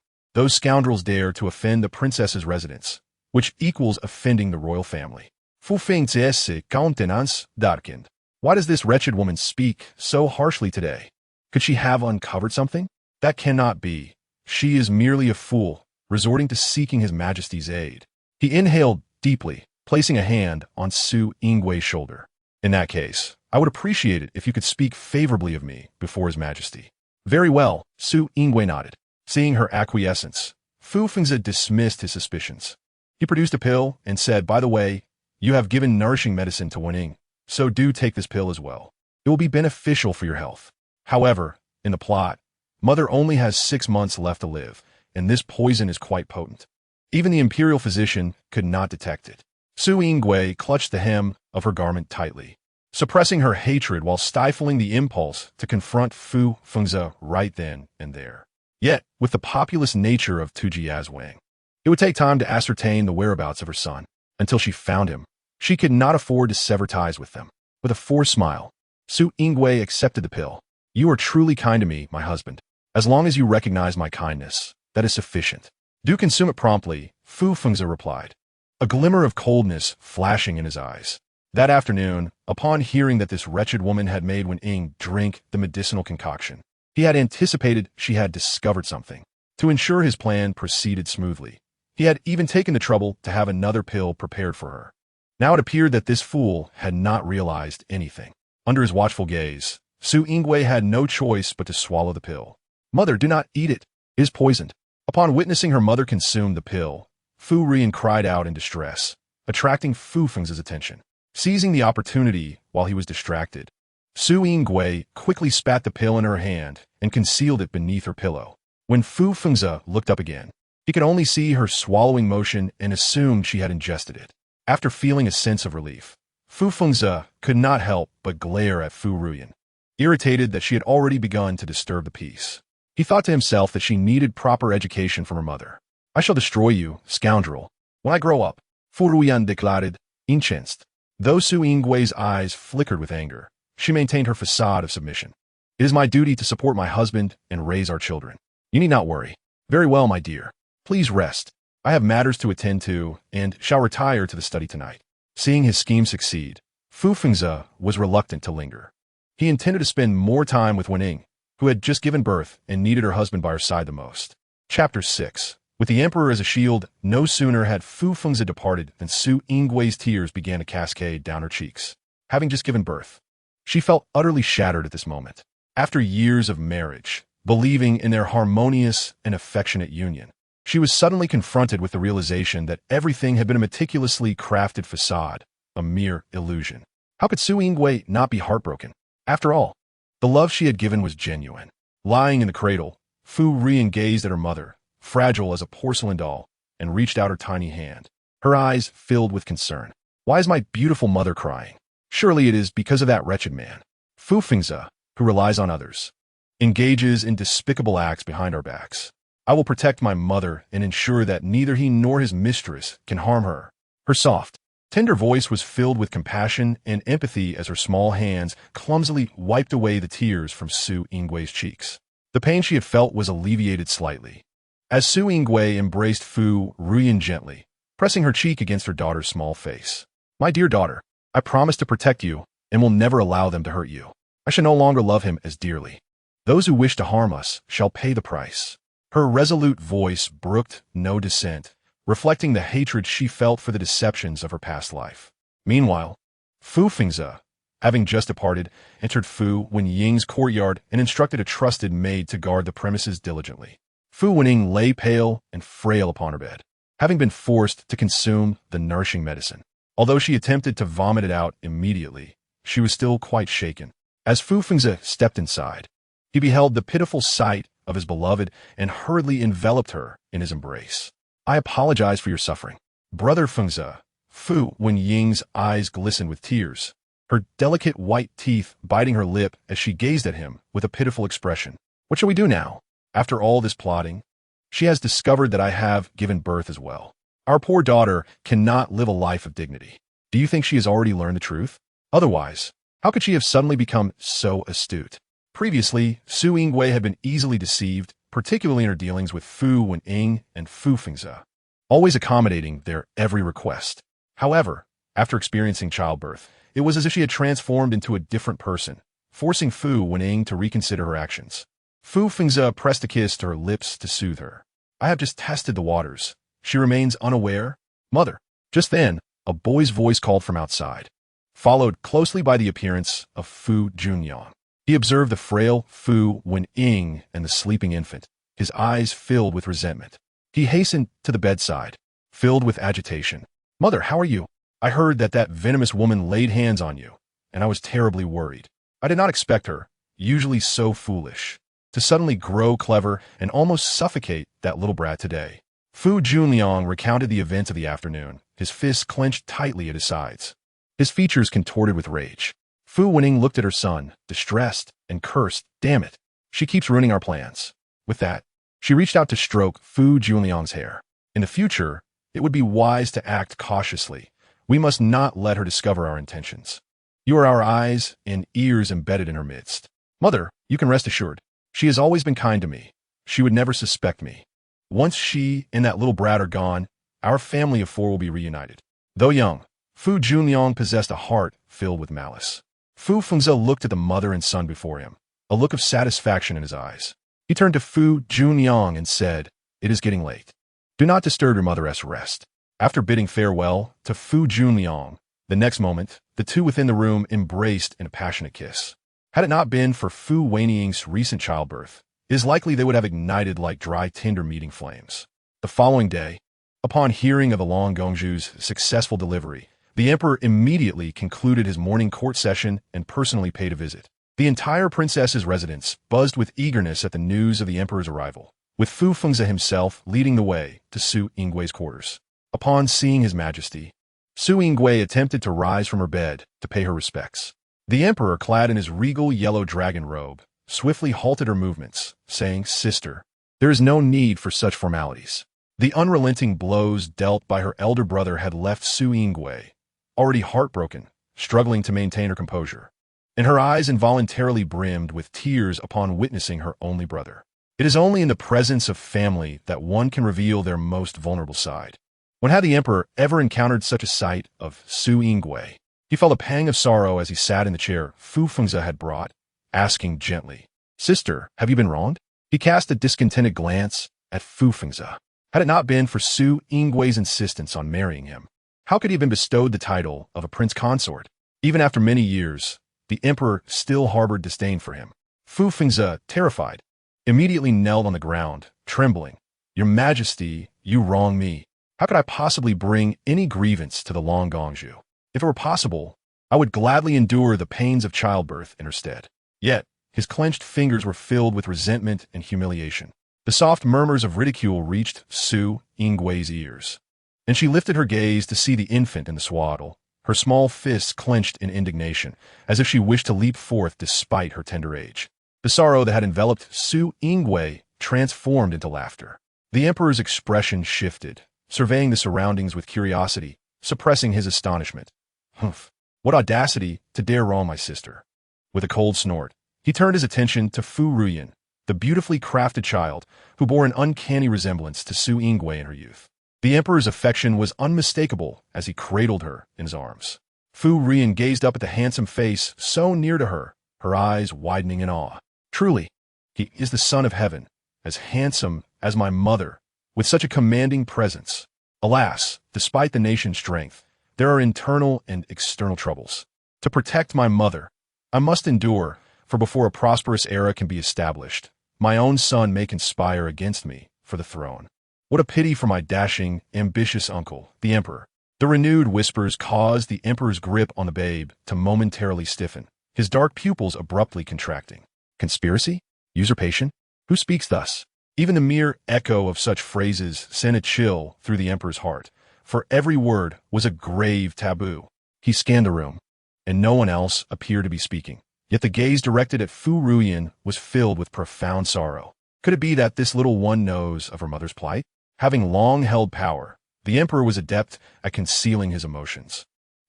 Those scoundrels dare to offend the princess's residence, which equals offending the royal family. Fu Fengzi's countenance darkened. Why does this wretched woman speak so harshly today? Could she have uncovered something? That cannot be. She is merely a fool, resorting to seeking His Majesty's aid. He inhaled deeply, placing a hand on Su Yingwei's shoulder. In that case, I would appreciate it if you could speak favorably of me before His Majesty. Very well, Su Yingwei nodded. Seeing her acquiescence, Fu Fengzi dismissed his suspicions. He produced a pill and said, by the way, you have given nourishing medicine to Wenying, so do take this pill as well. It will be beneficial for your health. However, in the plot, Mother only has 6 months left to live, and this poison is quite potent. Even the Imperial physician could not detect it. Su Yingwei clutched the hem of her garment tightly, suppressing her hatred while stifling the impulse to confront Fu Fengzi right then and there. Yet, with the populous nature of Tuji Yazwang, it would take time to ascertain the whereabouts of her son. Until she found him, she could not afford to sever ties with them. With a forced smile, Su Yingwei accepted the pill. You are truly kind to me, my husband. As long as you recognize my kindness, that is sufficient. Do consume it promptly, Fu Fengzi replied, a glimmer of coldness flashing in his eyes. That afternoon, upon hearing that this wretched woman had made Wenying drink the medicinal concoction, he had anticipated she had discovered something. To ensure his plan proceeded smoothly, he had even taken the trouble to have another pill prepared for her. Now it appeared that this fool had not realized anything. Under his watchful gaze, Su Yingwei had no choice but to swallow the pill. Mother, do not eat it. It is poisoned. Upon witnessing her mother consume the pill, Fu Ruyan cried out in distress, attracting Fu Fengzi's attention. Seizing the opportunity while he was distracted, Su Yingwei quickly spat the pill in her hand and concealed it beneath her pillow. When Fu Fengzi looked up again, he could only see her swallowing motion and assumed she had ingested it. After feeling a sense of relief, Fu Fengzi could not help but glare at Fu Ruyan, irritated that she had already begun to disturb the peace. He thought to himself that she needed proper education from her mother. I shall destroy you, scoundrel, when I grow up, Fu Ruyan declared, incensed. Though Su Yingwei's eyes flickered with anger, she maintained her facade of submission. It is my duty to support my husband and raise our children. You need not worry. Very well, my dear. Please rest. I have matters to attend to and shall retire to the study tonight. Seeing his scheme succeed, Fu Fengzi was reluctant to linger. He intended to spend more time with Wenying, who had just given birth and needed her husband by her side the most. Chapter 6. With the emperor as a shield, no sooner had Fu Fengzi departed than Su Yingwei's tears began to cascade down her cheeks. Having just given birth, she felt utterly shattered at this moment. After years of marriage, believing in their harmonious and affectionate union, she was suddenly confronted with the realization that everything had been a meticulously crafted facade, a mere illusion. How could Su Yingwei not be heartbroken? After all, the love she had given was genuine. Lying in the cradle, Fu Ruyan gazed at her mother, fragile as a porcelain doll, and reached out her tiny hand. Her eyes filled with concern. Why is my beautiful mother crying? Surely it is because of that wretched man. Fu Fengzi, who relies on others, engages in despicable acts behind our backs. I will protect my mother and ensure that neither he nor his mistress can harm her. Her soft, tender voice was filled with compassion and empathy as her small hands clumsily wiped away the tears from Su Yingwei's cheeks. The pain she had felt was alleviated slightly, as Su Yingwei embraced Fu Ruyan gently, pressing her cheek against her daughter's small face. My dear daughter, I promise to protect you and will never allow them to hurt you. I shall no longer love him as dearly. Those who wish to harm us shall pay the price. Her resolute voice brooked no dissent, reflecting the hatred she felt for the deceptions of her past life. Meanwhile, Fu Fengzi, having just departed, entered Fu Wenying's courtyard and instructed a trusted maid to guard the premises diligently. Fu Wenying lay pale and frail upon her bed, having been forced to consume the nourishing medicine. Although she attempted to vomit it out immediately, she was still quite shaken. As Fu Fengzi stepped inside, he beheld the pitiful sight of his beloved and hurriedly enveloped her in his embrace. I apologize for your suffering. Brother Fengze, Fu Wenying's eyes glistened with tears, her delicate white teeth biting her lip as she gazed at him with a pitiful expression. What shall we do now? After all this plotting, she has discovered that I have given birth as well. Our poor daughter cannot live a life of dignity. Do you think she has already learned the truth? Otherwise, how could she have suddenly become so astute? Previously, Su Yingwei had been easily deceived, particularly in her dealings with Fu Wenying and Fu Fengze, always accommodating their every request. However, after experiencing childbirth, it was as if she had transformed into a different person, forcing Fu Wenying to reconsider her actions. Fu Fengze pressed a kiss to her lips to soothe her. I have just tested the waters. She remains unaware. Mother. Just then, a boy's voice called from outside, followed closely by the appearance of Fu Junliang. He observed the frail Fu Wenying and the sleeping infant, his eyes filled with resentment. He hastened to the bedside, filled with agitation. Mother, how are you? I heard that venomous woman laid hands on you, and I was terribly worried. I did not expect her, usually so foolish, to suddenly grow clever and almost suffocate that little brat today. Fu Junliang recounted the events of the afternoon, his fists clenched tightly at his sides, his features contorted with rage. Fu Wenying looked at her son, distressed, and cursed. Damn it. She keeps ruining our plans. With that, she reached out to stroke Fu Junliang's hair. In the future, it would be wise to act cautiously. We must not let her discover our intentions. You are our eyes and ears embedded in her midst. Mother, you can rest assured. She has always been kind to me. She would never suspect me. Once she and that little brat are gone, our family of four will be reunited. Though young, Fu Junliang possessed a heart filled with malice. Fu Fengze looked at the mother and son before him, a look of satisfaction in his eyes. He turned to Fu Junliang and said, It is getting late. Do not disturb your mother's rest. After bidding farewell to Fu Junliang, the next moment, the two within the room embraced in a passionate kiss. Had it not been for Fu Wenying's recent childbirth, it is likely they would have ignited like dry tinder meeting flames. The following day, upon hearing of the Long Gongju's successful delivery, the emperor immediately concluded his morning court session and personally paid a visit. The entire princess's residence buzzed with eagerness at the news of the emperor's arrival, with Fu Fengze himself leading the way to Su Yingwei's quarters. Upon seeing his majesty, Su Yingwei attempted to rise from her bed to pay her respects. The emperor, clad in his regal yellow dragon robe, swiftly halted her movements, saying, Sister, there is no need for such formalities. The unrelenting blows dealt by her elder brother had left Su Yingwei, already heartbroken, struggling to maintain her composure, and her eyes involuntarily brimmed with tears upon witnessing her only brother. It is only in the presence of family that one can reveal their most vulnerable side. When had the emperor ever encountered such a sight of Su Yingwei? He felt a pang of sorrow as he sat in the chair Fu Fengze had brought, asking gently, Sister, have you been wronged? He cast a discontented glance at Fu Fengze. Had it not been for Su Yingwei's insistence on marrying him, how could he have been bestowed the title of a prince consort? Even after many years, the emperor still harbored disdain for him. Fu Fengze, terrified, immediately knelt on the ground, trembling. Your Majesty, you wrong me. How could I possibly bring any grievance to the Long Gongju? If it were possible, I would gladly endure the pains of childbirth in her stead. Yet, his clenched fingers were filled with resentment and humiliation. The soft murmurs of ridicule reached Su Yingwei's ears, and she lifted her gaze to see the infant in the swaddle, her small fists clenched in indignation, as if she wished to leap forth despite her tender age. The sorrow that had enveloped Su Yingwei transformed into laughter. The emperor's expression shifted, surveying the surroundings with curiosity, suppressing his astonishment. Humph! What audacity to dare wrong my sister. With a cold snort, he turned his attention to Fu Ruyan, the beautifully crafted child who bore an uncanny resemblance to Su Yingwei in her youth. The emperor's affection was unmistakable as he cradled her in his arms. Fu Ruyan gazed up at the handsome face so near to her, her eyes widening in awe. Truly, he is the son of heaven, as handsome as my mother, with such a commanding presence. Alas, despite the nation's strength, there are internal and external troubles. To protect my mother, I must endure, for before a prosperous era can be established, my own son may conspire against me for the throne. What a pity for my dashing, ambitious uncle, the emperor. The renewed whispers caused the emperor's grip on the babe to momentarily stiffen, his dark pupils abruptly contracting. Conspiracy? Usurpation? Who speaks thus? Even the mere echo of such phrases sent a chill through the emperor's heart, for every word was a grave taboo. He scanned the room, and no one else appeared to be speaking. Yet the gaze directed at Fu Ruyan was filled with profound sorrow. Could it be that this little one knows of her mother's plight? Having long held power, the emperor was adept at concealing his emotions,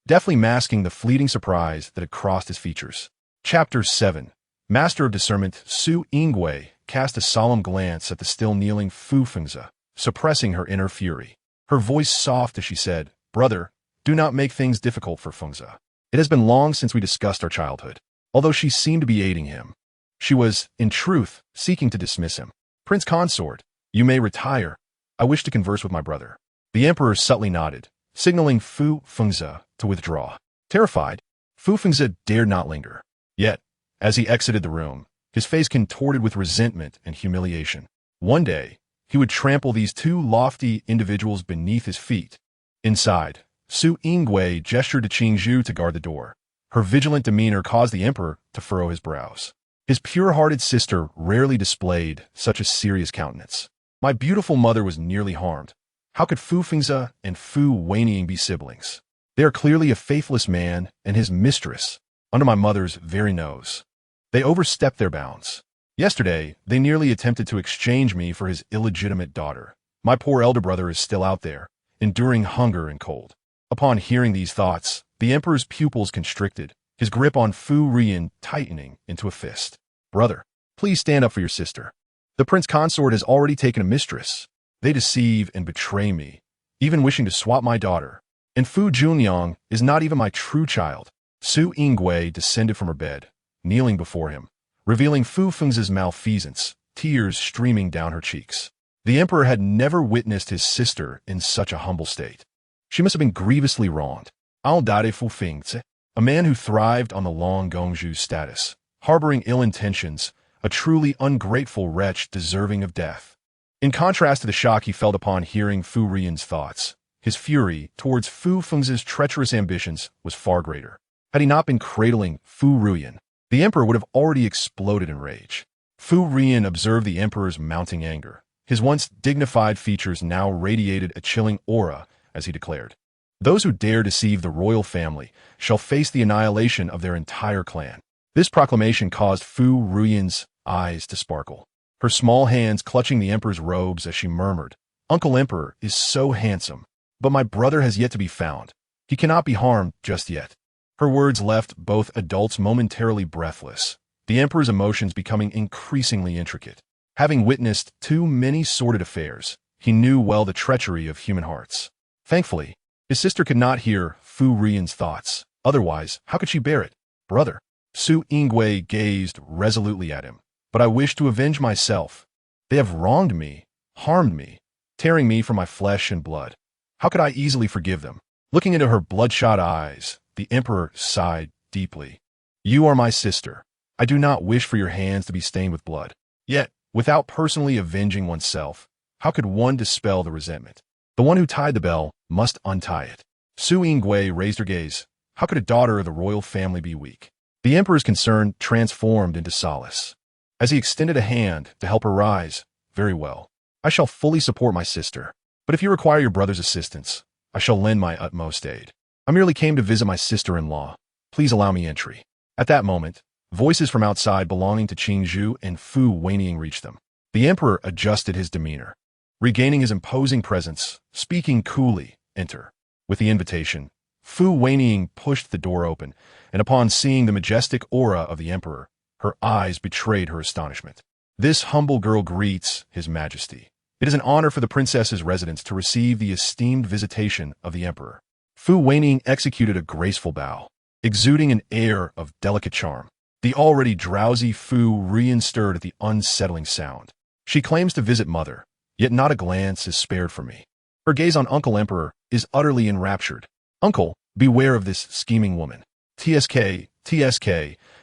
deftly masking the fleeting surprise that had crossed his features. Chapter 7. Master of Discernment Su Yingwei cast a solemn glance at the still kneeling Fu Fengzi, suppressing her inner fury. Her voice soft as she said, "Brother, do not make things difficult for Fengzi. It has been long since we discussed our childhood." Although she seemed to be aiding him, she was, in truth, seeking to dismiss him. "Prince Consort, you may retire. I wish to converse with my brother." The emperor subtly nodded, signaling Fu Fengzi to withdraw. Terrified, Fu Fengzi dared not linger. Yet, as he exited the room, his face contorted with resentment and humiliation. One day, he would trample these two lofty individuals beneath his feet. Inside, Su Yingwei gestured to Qingzhu to guard the door. Her vigilant demeanor caused the emperor to furrow his brows. His pure-hearted sister rarely displayed such a serious countenance. "My beautiful mother was nearly harmed. How could Fu Fengzi and Fu Wenying be siblings? They are clearly a faithless man and his mistress, under my mother's very nose. They overstepped their bounds. Yesterday, they nearly attempted to exchange me for his illegitimate daughter. My poor elder brother is still out there, enduring hunger and cold." Upon hearing these thoughts, the emperor's pupils constricted, his grip on Fu Ruyan tightening into a fist. "Brother, please stand up for your sister. The prince consort has already taken a mistress. They deceive and betray me, even wishing to swap my daughter. And Fu Junliang is not even my true child." Su Yingwei descended from her bed, kneeling before him, revealing Fu Fengzi's malfeasance, tears streaming down her cheeks. The emperor had never witnessed his sister in such a humble state. She must have been grievously wronged. Al Dade Fu Fengzi, a man who thrived on the long Gongzhu's status, harboring ill intentions, a truly ungrateful wretch deserving of death. In contrast to the shock he felt upon hearing Fu Ruyan's thoughts, his fury towards Fu Fengzi's treacherous ambitions was far greater. Had he not been cradling Fu Ruyan, the emperor would have already exploded in rage. Fu Ruyan observed the emperor's mounting anger. His once dignified features now radiated a chilling aura as he declared, "Those who dare deceive the royal family shall face the annihilation of their entire clan." This proclamation caused Fu Ruyan's eyes to sparkle, her small hands clutching the emperor's robes as she murmured, "Uncle Emperor is so handsome, but my brother has yet to be found. He cannot be harmed just yet." Her words left both adults momentarily breathless, the emperor's emotions becoming increasingly intricate. Having witnessed too many sordid affairs, he knew well the treachery of human hearts. Thankfully, his sister could not hear Fu Ruyan's thoughts. Otherwise, how could she bear it? "Brother." Su Yingwei gazed resolutely at him. "But I wish to avenge myself. They have wronged me, harmed me, tearing me from my flesh and blood. How could I easily forgive them?" Looking into her bloodshot eyes, the emperor sighed deeply. "You are my sister. I do not wish for your hands to be stained with blood. Yet, without personally avenging oneself, how could one dispel the resentment? The one who tied the bell must untie it." Su Yingwei raised her gaze. How could a daughter of the royal family be weak? The emperor's concern transformed into solace. As he extended a hand to help her rise, "Very well. I shall fully support my sister. But if you require your brother's assistance, I shall lend my utmost aid. I merely came to visit my sister-in-law. Please allow me entry." At that moment, voices from outside belonging to Qingzhu and Fu Wenying reached them. The emperor adjusted his demeanor. Regaining his imposing presence, speaking coolly, "Enter." With the invitation, Fu Wenying pushed the door open, and upon seeing the majestic aura of the emperor, her eyes betrayed her astonishment. "This humble girl greets His Majesty. It is an honor for the princess's residence to receive the esteemed visitation of the emperor." Fu Wenying executed a graceful bow, exuding an air of delicate charm. The already drowsy Fu Ruyan stirred at the unsettling sound. "She claims to visit mother, yet not a glance is spared for me. Her gaze on Uncle Emperor is utterly enraptured. Uncle, beware of this scheming woman. TSK,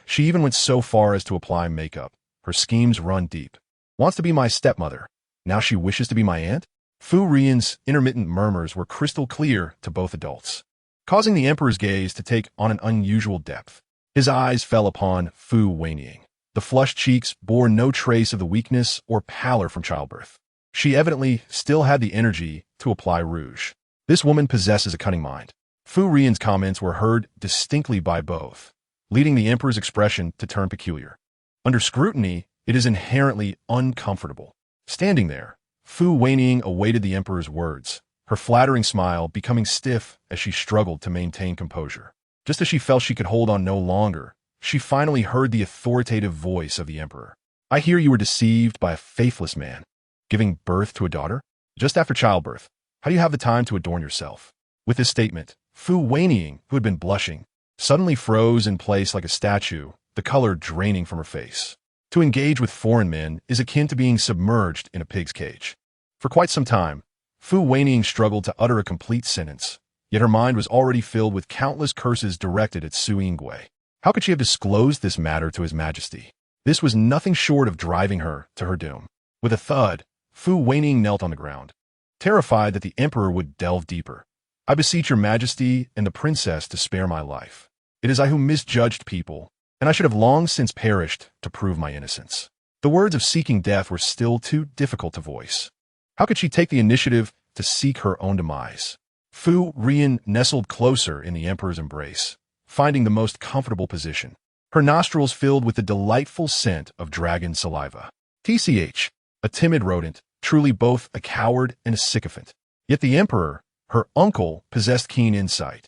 she even went so far as to apply makeup. Her schemes run deep. Wants to be my stepmother. Now she wishes to be my aunt?" Fu Ruyan's intermittent murmurs were crystal clear to both adults, causing the emperor's gaze to take on an unusual depth. His eyes fell upon Fu Wenying. The flushed cheeks bore no trace of the weakness or pallor from childbirth. She evidently still had the energy to apply rouge. This woman possesses a cunning mind. Fu Ruyan's comments were heard distinctly by both, leading the emperor's expression to turn peculiar. Under scrutiny, it is inherently uncomfortable. Standing there, Fu Wenying awaited the emperor's words, her flattering smile becoming stiff as she struggled to maintain composure. Just as she felt she could hold on no longer, she finally heard the authoritative voice of the emperor. I hear you were deceived by a faithless man, giving birth to a daughter? Just after childbirth, how do you have the time to adorn yourself? With this statement, Fu Wenying, who had been blushing, suddenly froze in place like a statue, the color draining from her face. To engage with foreign men is akin to being submerged in a pig's cage. For quite some time, Fu Wenying struggled to utter a complete sentence, yet her mind was already filled with countless curses directed at Su Yingwei. How could she have disclosed this matter to His Majesty? This was nothing short of driving her to her doom. With a thud, Fu Wenying knelt on the ground, terrified that the emperor would delve deeper. I beseech your majesty and the princess to spare my life. It is I who misjudged people, and I should have long since perished to prove my innocence. The words of seeking death were still too difficult to voice. How could she take the initiative to seek her own demise? Fu Ruyan nestled closer in the emperor's embrace, finding the most comfortable position. Her nostrils filled with the delightful scent of dragon saliva. TCH, a timid rodent, truly both a coward and a sycophant. Yet the emperor, her uncle, possessed keen insight.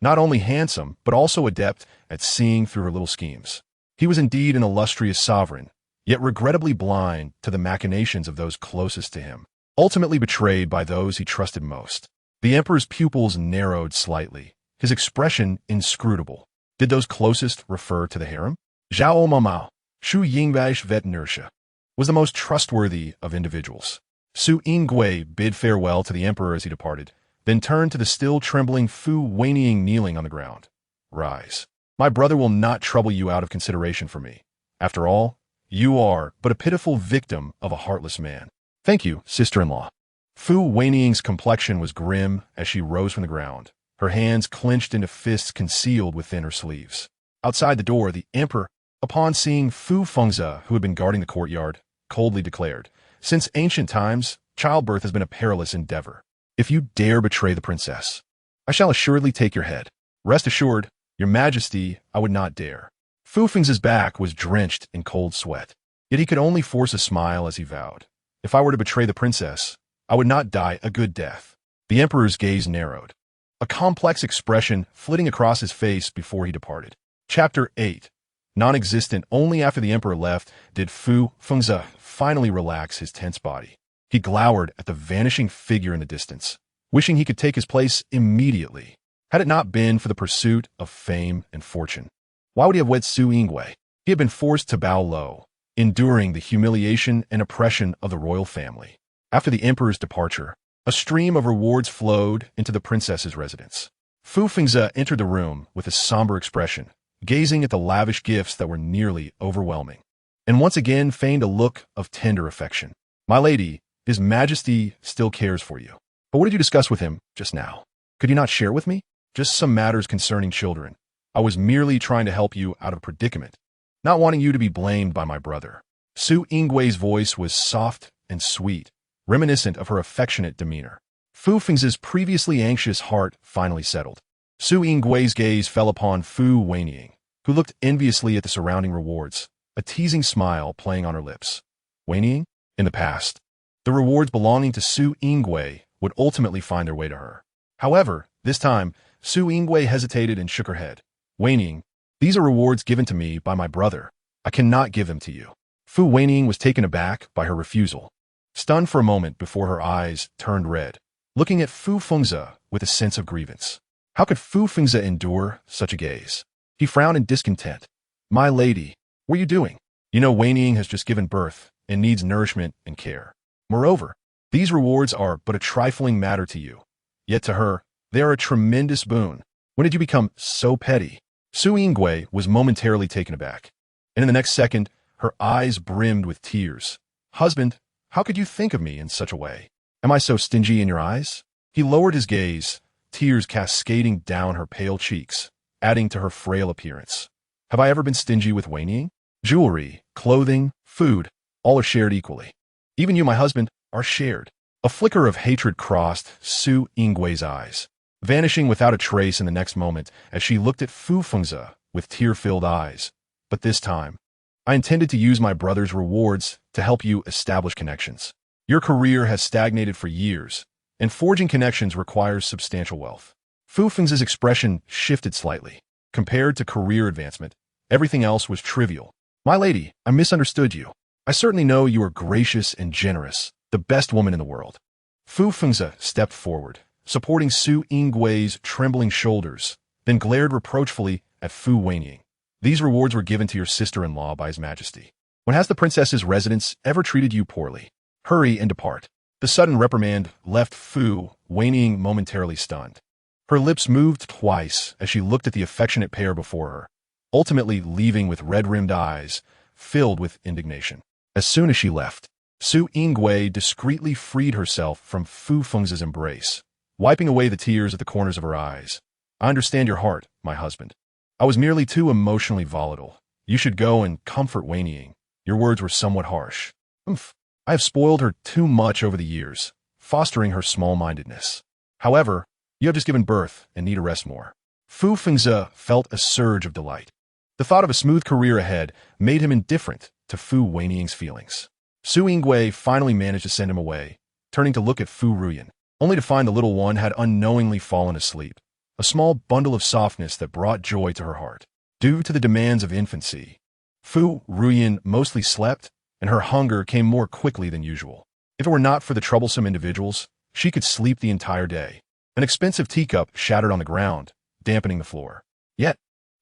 Not only handsome, but also adept at seeing through her little schemes. He was indeed an illustrious sovereign, yet regrettably blind to the machinations of those closest to him, ultimately betrayed by those he trusted most. The emperor's pupils narrowed slightly, his expression inscrutable. Did those closest refer to the harem? Zhao Mamao, Shu Yingwei's vet inertia, was the most trustworthy of individuals. Su Yingwei bid farewell to the emperor as he departed, then turned to the still trembling Fu Wenying kneeling on the ground. Rise. My brother will not trouble you out of consideration for me. After all, you are but a pitiful victim of a heartless man. Thank you, sister-in-law. Fu Wenying's complexion was grim as she rose from the ground, her hands clenched into fists concealed within her sleeves. Outside the door, the emperor, upon seeing Fu Fengzi, who had been guarding the courtyard, coldly declared, since ancient times, childbirth has been a perilous endeavor. If you dare betray the princess, I shall assuredly take your head. Rest assured, your majesty, I would not dare. Fu Fengzi's back was drenched in cold sweat, yet he could only force a smile as he vowed. If I were to betray the princess, I would not die a good death. The emperor's gaze narrowed, a complex expression flitting across his face before he departed. Chapter 8. Non-existent only after the emperor left did Fu Fengzi finally relax his tense body. He glowered at the vanishing figure in the distance, wishing he could take his place immediately, had it not been for the pursuit of fame and fortune. Why would he have wed Su Yingwei? He had been forced to bow low, enduring the humiliation and oppression of the royal family. After the emperor's departure, a stream of rewards flowed into the princess's residence. Fu Fengzi entered the room with a somber expression, gazing at the lavish gifts that were nearly overwhelming, and once again feigned a look of tender affection. My lady, His Majesty still cares for you. But what did you discuss with him just now? Could you not share with me? Just some matters concerning children. I was merely trying to help you out of a predicament, not wanting you to be blamed by my brother. Su Yingwei's voice was soft and sweet, reminiscent of her affectionate demeanor. Fu Fengzi's previously anxious heart finally settled. Su Yingwei's gaze fell upon Fu Wenying, who looked enviously at the surrounding rewards, a teasing smile playing on her lips. Wenying? In the past, the rewards belonging to Su Yingwei would ultimately find their way to her. However, this time, Su Yingwei hesitated and shook her head. Wenying, these are rewards given to me by my brother. I cannot give them to you. Fu Wenying was taken aback by her refusal, stunned for a moment before her eyes turned red, looking at Fu Fengzi with a sense of grievance. How could Fu Fengzi endure such a gaze? He frowned in discontent. My lady, what are you doing? You know Wenying has just given birth and needs nourishment and care. Moreover, these rewards are but a trifling matter to you. Yet to her, they are a tremendous boon. When did you become so petty? Su Yingwei was momentarily taken aback, and in the next second, her eyes brimmed with tears. Husband, how could you think of me in such a way? Am I so stingy in your eyes? He lowered his gaze, tears cascading down her pale cheeks, adding to her frail appearance. Have I ever been stingy with Wenying? Jewelry, clothing, food, all are shared equally. Even you, my husband, are shared. A flicker of hatred crossed Su Yinggui's eyes, vanishing without a trace in the next moment as she looked at Fu Fengzi with tear-filled eyes. But this time, I intended to use my brother's rewards to help you establish connections. Your career has stagnated for years, and forging connections requires substantial wealth. Fu Fengzi's expression shifted slightly. Compared to career advancement, everything else was trivial. My lady, I misunderstood you. I certainly know you are gracious and generous, the best woman in the world. Fu Fengzi stepped forward, supporting Su Yinggui's trembling shoulders, then glared reproachfully at Fu Wenying. These rewards were given to your sister-in-law by His Majesty. When has the princess's residence ever treated you poorly? Hurry and depart. The sudden reprimand left Fu Wenying momentarily stunned. Her lips moved twice as she looked at the affectionate pair before her, ultimately leaving with red-rimmed eyes, filled with indignation. As soon as she left, Su Yingui discreetly freed herself from Fu Fengzi's embrace, wiping away the tears at the corners of her eyes. I understand your heart, my husband. I was merely too emotionally volatile. You should go and comfort Wenying. Your words were somewhat harsh. I have spoiled her too much over the years, fostering her small-mindedness. However, you have just given birth and need to rest more. Fu Fengzi felt a surge of delight. The thought of a smooth career ahead made him indifferent to Fu Wenying's feelings. Su Yingui finally managed to send him away, turning to look at Fu Ruyan, only to find the little one had unknowingly fallen asleep, a small bundle of softness that brought joy to her heart. Due to the demands of infancy, Fu Ruyan mostly slept, and her hunger came more quickly than usual. If it were not for the troublesome individuals, she could sleep the entire day. An expensive teacup shattered on the ground, dampening the floor. Yet,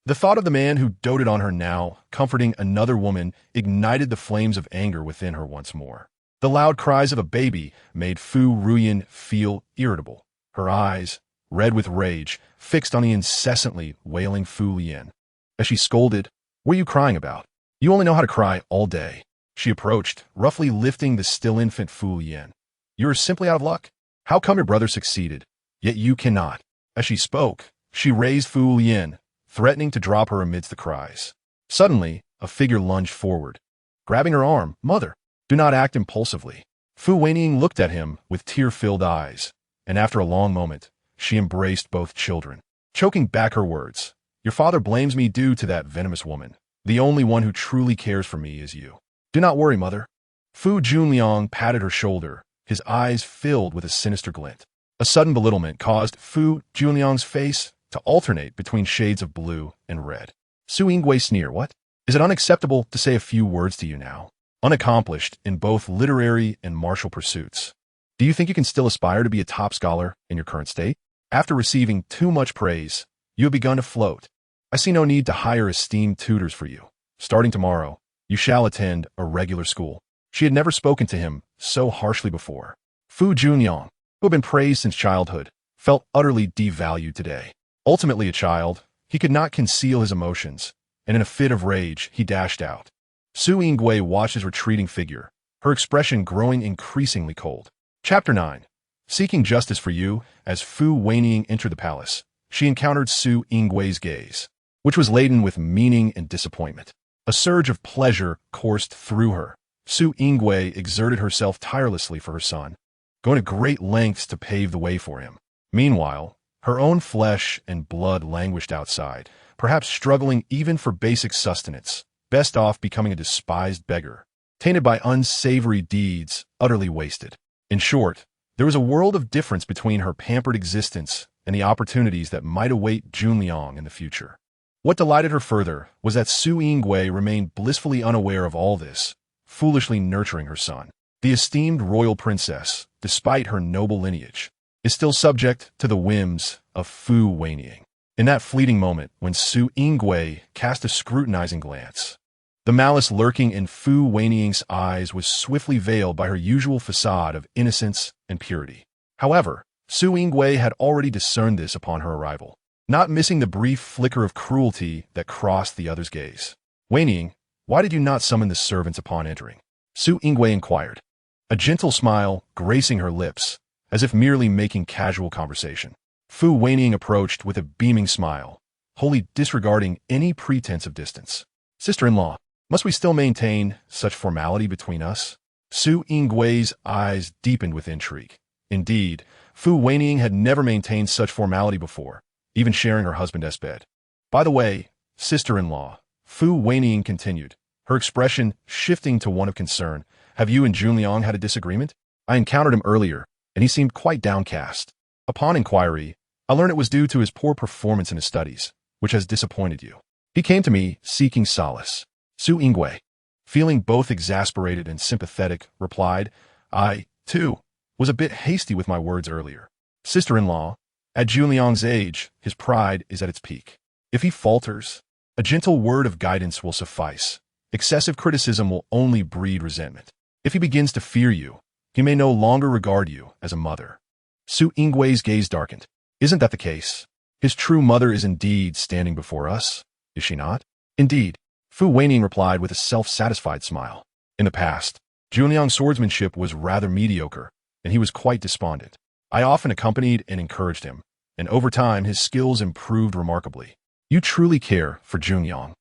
the thought of the man who doted on her now, comforting another woman, ignited the flames of anger within her once more. The loud cries of a baby made Fu Ruyan feel irritable, her eyes, red with rage, fixed on the incessantly wailing Fu Lian. As she scolded, "What are you crying about? You only know how to cry all day." She approached, roughly lifting the still infant Fu Lian. "You are simply out of luck. How come your brother succeeded, yet you cannot?" As she spoke, she raised Fu Lian, threatening to drop her amidst the cries. Suddenly, a figure lunged forward, grabbing her arm. "Mother, do not act impulsively." Fu Wenying looked at him with tear-filled eyes, and after a long moment, she embraced both children, choking back her words. "Your father blames me due to that venomous woman. The only one who truly cares for me is you. Do not worry, mother." Fu Junliang patted her shoulder, his eyes filled with a sinister glint. A sudden belittlement caused Fu Junliang's face to alternate between shades of blue and red. Su Yingui sneered, "What? Is it unacceptable to say a few words to you now? Unaccomplished in both literary and martial pursuits. Do you think you can still aspire to be a top scholar in your current state? After receiving too much praise, you have begun to float. I see no need to hire esteemed tutors for you. Starting tomorrow, you shall attend a regular school." She had never spoken to him so harshly before. Fu Junliang, who had been praised since childhood, felt utterly devalued today. Ultimately a child, he could not conceal his emotions, and in a fit of rage, he dashed out. Su Yingui watched his retreating figure, her expression growing increasingly cold. Chapter 9. Seeking justice for you, as Fu Wenying entered the palace, she encountered Su Yinggui's gaze, which was laden with meaning and disappointment. A surge of pleasure coursed through her. Su Yingui exerted herself tirelessly for her son, going to great lengths to pave the way for him. Meanwhile, her own flesh and blood languished outside, perhaps struggling even for basic sustenance, best off becoming a despised beggar, tainted by unsavory deeds, utterly wasted. In short, there was a world of difference between her pampered existence and the opportunities that might await Junliang in the future. What delighted her further was that Su Yingui remained blissfully unaware of all this, foolishly nurturing her son. The esteemed royal princess, despite her noble lineage, is still subject to the whims of Fu Wenying. In that fleeting moment when Su Yingui cast a scrutinizing glance, the malice lurking in Fu Wenying's eyes was swiftly veiled by her usual facade of innocence and purity. However, Su Yingui had already discerned this upon her arrival, not missing the brief flicker of cruelty that crossed the other's gaze. "Wenying, why did you not summon the servants upon entering?" Su Yingui inquired, a gentle smile gracing her lips, as if merely making casual conversation. Fu Wenying approached with a beaming smile, wholly disregarding any pretense of distance. "Sister-in-law, Must we still maintain such formality between us? Su Yinggui's eyes deepened with intrigue. Indeed, Fu Wenying had never maintained such formality before, even sharing her husband's bed. By the way, sister-in-law, Fu Wenying continued, her expression shifting to one of concern. Have you and Junliang had a disagreement? I encountered him earlier, and he seemed quite downcast. Upon inquiry, I learned it was due to his poor performance in his studies, which has disappointed you. He came to me, seeking solace. Su Yingwei, feeling both exasperated and sympathetic, replied, I, too, was a bit hasty with my words earlier. Sister-in-law, at Junliang's age, his pride is at its peak. If he falters, a gentle word of guidance will suffice. Excessive criticism will only breed resentment. If he begins to fear you, he may no longer regard you as a mother. Su Yinggui's gaze darkened. Isn't that the case? His true mother is indeed standing before us, is she not? Indeed, Fu Wenying replied with a self-satisfied smile. In the past, Junliang's swordsmanship was rather mediocre, and he was quite despondent. I often accompanied and encouraged him, and over time his skills improved remarkably. You truly care for Junliang.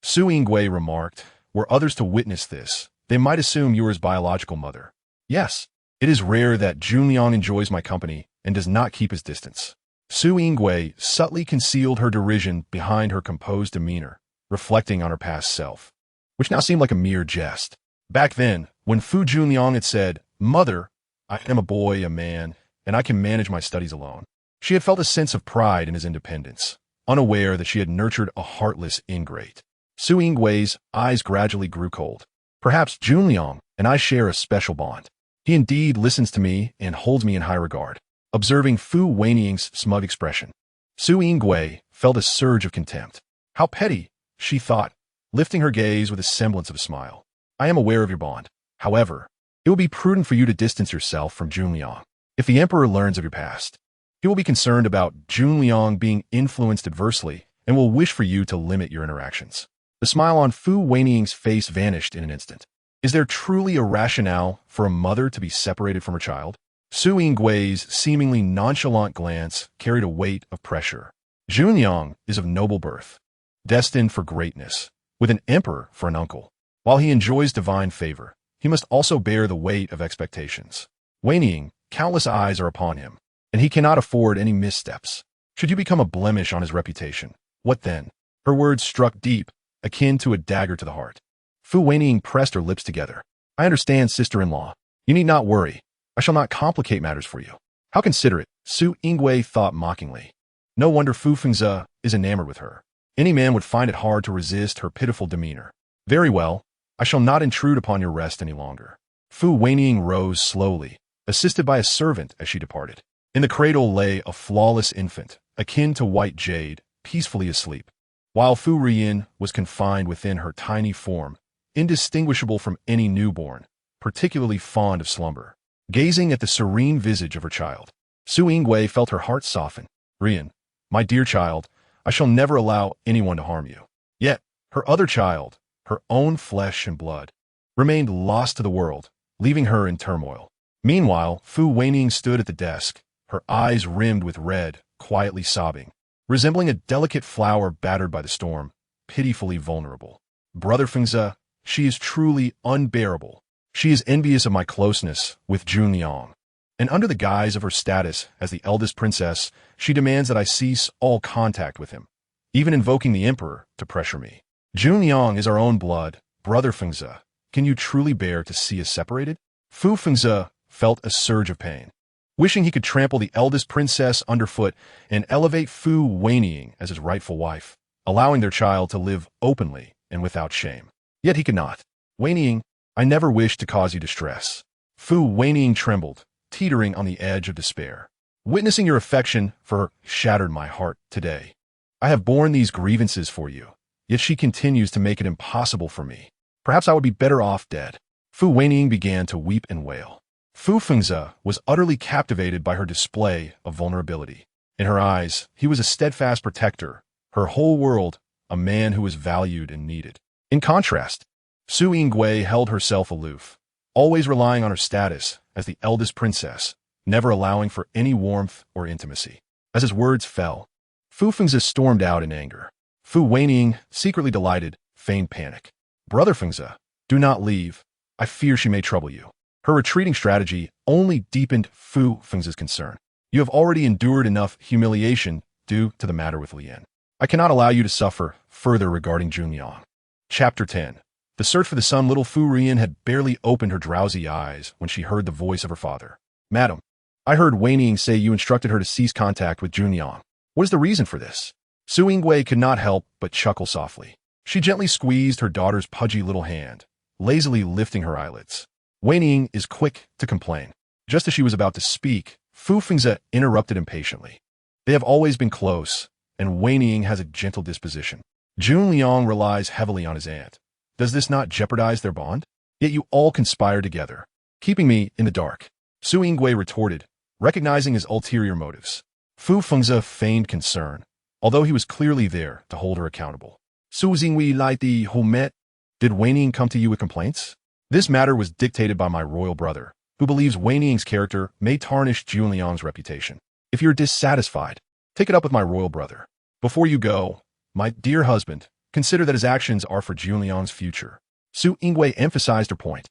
Su Yingwei remarked, were others to witness this, they might assume you are his biological mother. Yes, it is rare that Junliang enjoys my company and does not keep his distance. Su Yingwei subtly concealed her derision behind her composed demeanor, reflecting on her past self, which now seemed like a mere jest. Back then, when Fu Junliang had said, Mother, I am a boy, a man, and I can manage my studies alone, she had felt a sense of pride in his independence, unaware that she had nurtured a heartless ingrate. Su Yingwei's eyes gradually grew cold. Perhaps Junliang and I share a special bond. He indeed listens to me and holds me in high regard. Observing Fu Wenying's smug expression, Su Yingwei felt a surge of contempt. How petty, she thought, lifting her gaze with a semblance of a smile. I am aware of your bond. However, it will be prudent for you to distance yourself from Junliang. If the Emperor learns of your past, he will be concerned about Junliang being influenced adversely and will wish for you to limit your interactions. The smile on Fu Wenying's face vanished in an instant. Is there truly a rationale for a mother to be separated from her child? Su Yinggui's seemingly nonchalant glance carried a weight of pressure. Junliang is of noble birth, destined for greatness, with an emperor for an uncle. While he enjoys divine favor, he must also bear the weight of expectations. Wenying, countless eyes are upon him, and he cannot afford any missteps. Should you become a blemish on his reputation, what then? Her words struck deep, akin to a dagger to the heart. Fu Wenying pressed her lips together. I understand, sister-in-law. You need not worry. I shall not complicate matters for you. How considerate, Su Yingwei thought mockingly. No wonder Fu Fengzi is enamored with her. Any man would find it hard to resist her pitiful demeanor. Very well, I shall not intrude upon your rest any longer. Fu Wenying rose slowly, assisted by a servant as she departed. In the cradle lay a flawless infant, akin to white jade, peacefully asleep, while Fu Ruyan was confined within her tiny form, indistinguishable from any newborn, particularly fond of slumber. Gazing at the serene visage of her child, Su Yingwei felt her heart soften. Ruyan, my dear child, I shall never allow anyone to harm you. Yet, her other child, her own flesh and blood, remained lost to the world, leaving her in turmoil. Meanwhile, Fu Wenying stood at the desk, her eyes rimmed with red, quietly sobbing, resembling a delicate flower battered by the storm, pitifully vulnerable. Brother Fengzi, she is truly unbearable. She is envious of my closeness with Junliang, and under the guise of her status as the eldest princess, she demands that I cease all contact with him, even invoking the emperor to pressure me. Junliang is our own blood, Brother Fengzi. Can you truly bear to see us separated? Fu Fengzi felt a surge of pain, wishing he could trample the eldest princess underfoot and elevate Fu Wenying as his rightful wife, allowing their child to live openly and without shame. Yet he could not. Wenying, I never wished to cause you distress. Fu Wenying trembled, teetering on the edge of despair. Witnessing your affection for her shattered my heart today. I have borne these grievances for you, yet she continues to make it impossible for me. Perhaps I would be better off dead. Fu Wenying began to weep and wail. Fu Fengzi was utterly captivated by her display of vulnerability. In her eyes, he was a steadfast protector, her whole world, a man who was valued and needed. In contrast, Su Yingwei held herself aloof, always relying on her status as the eldest princess, never allowing for any warmth or intimacy. As his words fell, Fu Fengzi stormed out in anger. Fu Wenying, secretly delighted, feigned panic. Brother Fengze, do not leave. I fear she may trouble you. Her retreating strategy only deepened Fu Fengze's concern. You have already endured enough humiliation due to the matter with Lian. I cannot allow you to suffer further regarding Junliang. Chapter 10. The search for the sun. Little Fu Ruyan had barely opened her drowsy eyes when she heard the voice of her father. Madam, I heard Wenying say you instructed her to cease contact with Junliang. What is the reason for this? Su Yingwei could not help but chuckle softly. She gently squeezed her daughter's pudgy little hand, lazily lifting her eyelids. Wenying is quick to complain. Just as she was about to speak, Fu Fengze interrupted impatiently. They have always been close, and Wenying has a gentle disposition. Junliang relies heavily on his aunt. Does this not jeopardize their bond? Yet you all conspire together, keeping me in the dark. Su Yingwei retorted, recognizing his ulterior motives. Fu Fengze feigned concern, although he was clearly there to hold her accountable. Su Yingwei like the Homet. Did Wenying come to you with complaints? This matter was dictated by my royal brother, who believes Wenying's character may tarnish Junliang's reputation. If you're dissatisfied, take it up with my royal brother. Before you go, my dear husband, consider that his actions are for Junliang's future. Su Yingwei emphasized her point.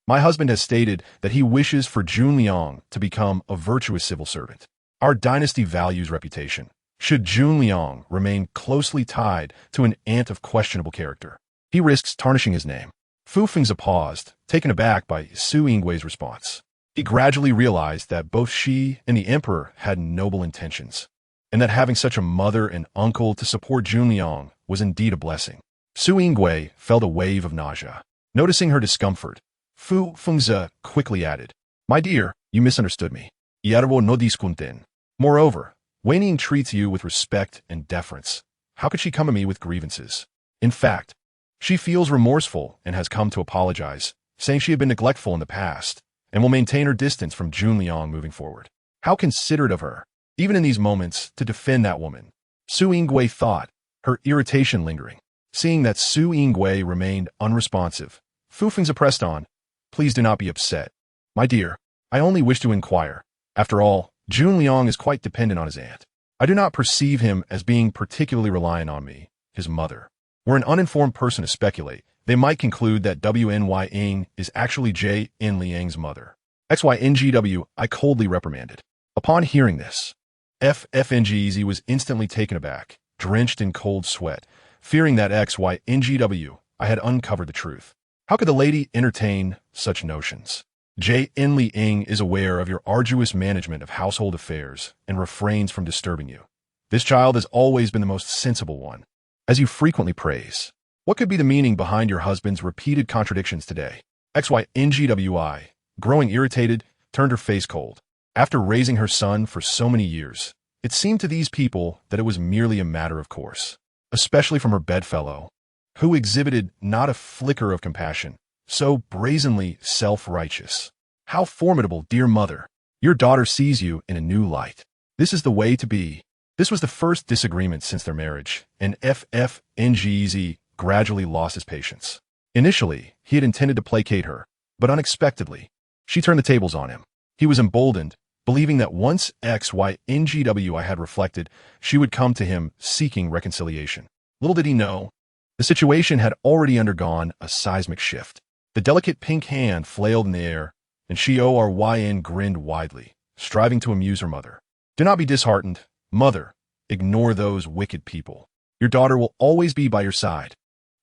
My husband has stated that he wishes for Junliang to become a virtuous civil servant. Our dynasty values reputation. Should Junliang remain closely tied to an aunt of questionable character, he risks tarnishing his name. Fu Fengze paused, taken aback by Su Yingwei's response. He gradually realized that both she and the emperor had noble intentions, and that having such a mother and uncle to support Junliang was indeed a blessing. Su Yingwei felt a wave of nausea. Noticing her discomfort, Fu Fengze quickly added, My dear, you misunderstood me. Yerbo no discuten. Moreover, Wenying treats you with respect and deference. How could she come to me with grievances? In fact, she feels remorseful and has come to apologize, saying she had been neglectful in the past and will maintain her distance from Junliang moving forward. How considerate of her, even in these moments, to defend that woman. Su Yingwei thought, her irritation lingering. Seeing that Su Yingwei remained unresponsive, Fu Fengze pressed on, Please do not be upset. My dear, I only wish to inquire. After all, Junliang is quite dependent on his aunt. I do not perceive him as being particularly reliant on me, his mother. Were an uninformed person to speculate, they might conclude that Wenying is actually Junliang's mother. XYNGW, I coldly reprimanded. Upon hearing this, FFNGZ was instantly taken aback, drenched in cold sweat, fearing that XYNGW, I had uncovered the truth. How could the lady entertain such notions? Junliang is aware of your arduous management of household affairs and refrains from disturbing you. This child has always been the most sensible one, as you frequently praise. What could be the meaning behind your husband's repeated contradictions today? XYNGWI, growing irritated, turned her face cold. After raising her son for so many years, it seemed to these people that it was merely a matter of course, especially from her bedfellow, who exhibited not a flicker of compassion, so brazenly self-righteous. How formidable, dear mother. Your daughter sees you in a new light. This is the way to be. This was the first disagreement since their marriage, and FFNGZ gradually lost his patience. Initially, he had intended to placate her, but unexpectedly, she turned the tables on him. He was emboldened, believing that once XYNGWI had reflected, she would come to him seeking reconciliation. Little did he know, the situation had already undergone a seismic shift. The delicate pink hand flailed in the air, and Shoryn grinned widely, striving to amuse her mother. Do not be disheartened, mother. Ignore those wicked people. Your daughter will always be by your side.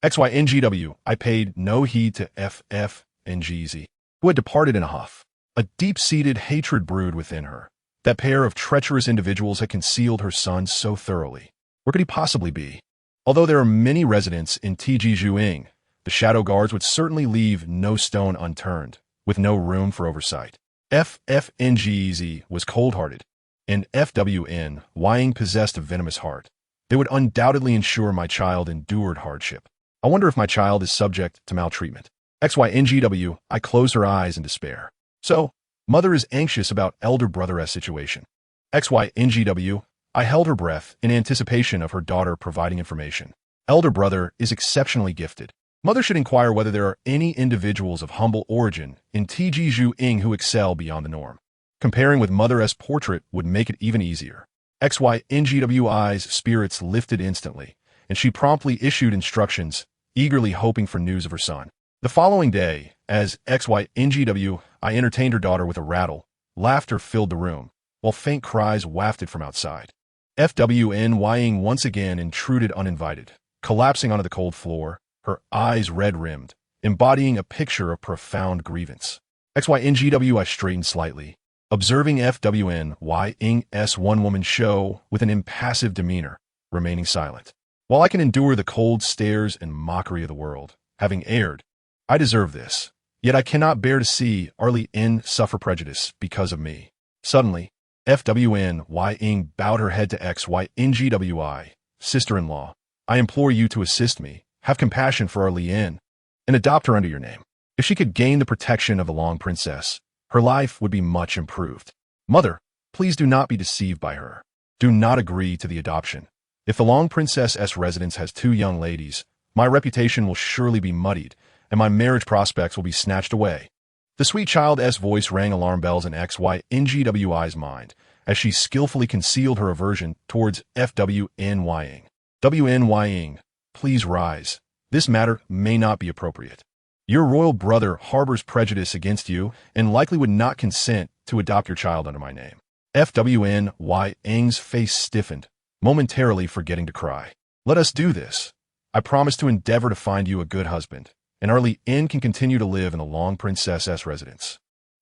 XYNGW, I paid no heed to FFNGZ, who had departed in a huff. A deep-seated hatred brewed within her. That pair of treacherous individuals had concealed her son so thoroughly. Where could he possibly be? Although there are many residents in Tjijuing, the shadow guards would certainly leave no stone unturned, with no room for oversight. FFNGZ was cold-hearted, and FWN, Wying possessed a venomous heart. They would undoubtedly ensure my child endured hardship. I wonder if my child is subject to maltreatment. XYNGW, I closed her eyes in despair. So, mother is anxious about elder brother's situation. XYNGW, I held her breath in anticipation of her daughter providing information. Elder brother is exceptionally gifted. Mother should inquire whether there are any individuals of humble origin in Tjijuing who excel beyond the norm. Comparing with Mother's portrait would make it even easier. XYNGWI's spirits lifted instantly, and she promptly issued instructions eagerly hoping for news of her son. The following day, as XYNGW, I entertained her daughter with a rattle. Laughter filled the room, while faint cries wafted from outside. FWNYing once again intruded uninvited, collapsing onto the cold floor, her eyes red-rimmed, embodying a picture of profound grievance. XYNGW, I straightened slightly, observing FWNYing's one-woman show with an impassive demeanor, remaining silent. While I can endure the cold stares and mockery of the world, having erred, I deserve this. Yet I cannot bear to see Arlie N suffer prejudice because of me. Suddenly, FWNYing bowed her head to XYNGWI, sister-in-law. I implore you to assist me, have compassion for Arlie N, and adopt her under your name. If she could gain the protection of the Long Princess, her life would be much improved. Mother, please do not be deceived by her. Do not agree to the adoption. If the Long Princess's residence has 2 young ladies, my reputation will surely be muddied, and my marriage prospects will be snatched away. The sweet child's voice rang alarm bells in XYNGWI's mind, as she skillfully concealed her aversion towards FWNYing. WNYing, please rise. This matter may not be appropriate. Your royal brother harbors prejudice against you and likely would not consent to adopt your child under my name. FWNYing's face stiffened, momentarily forgetting to cry. Let us do this. I promise to endeavor to find you a good husband, and Arlie N can continue to live in the Long Princess's residence.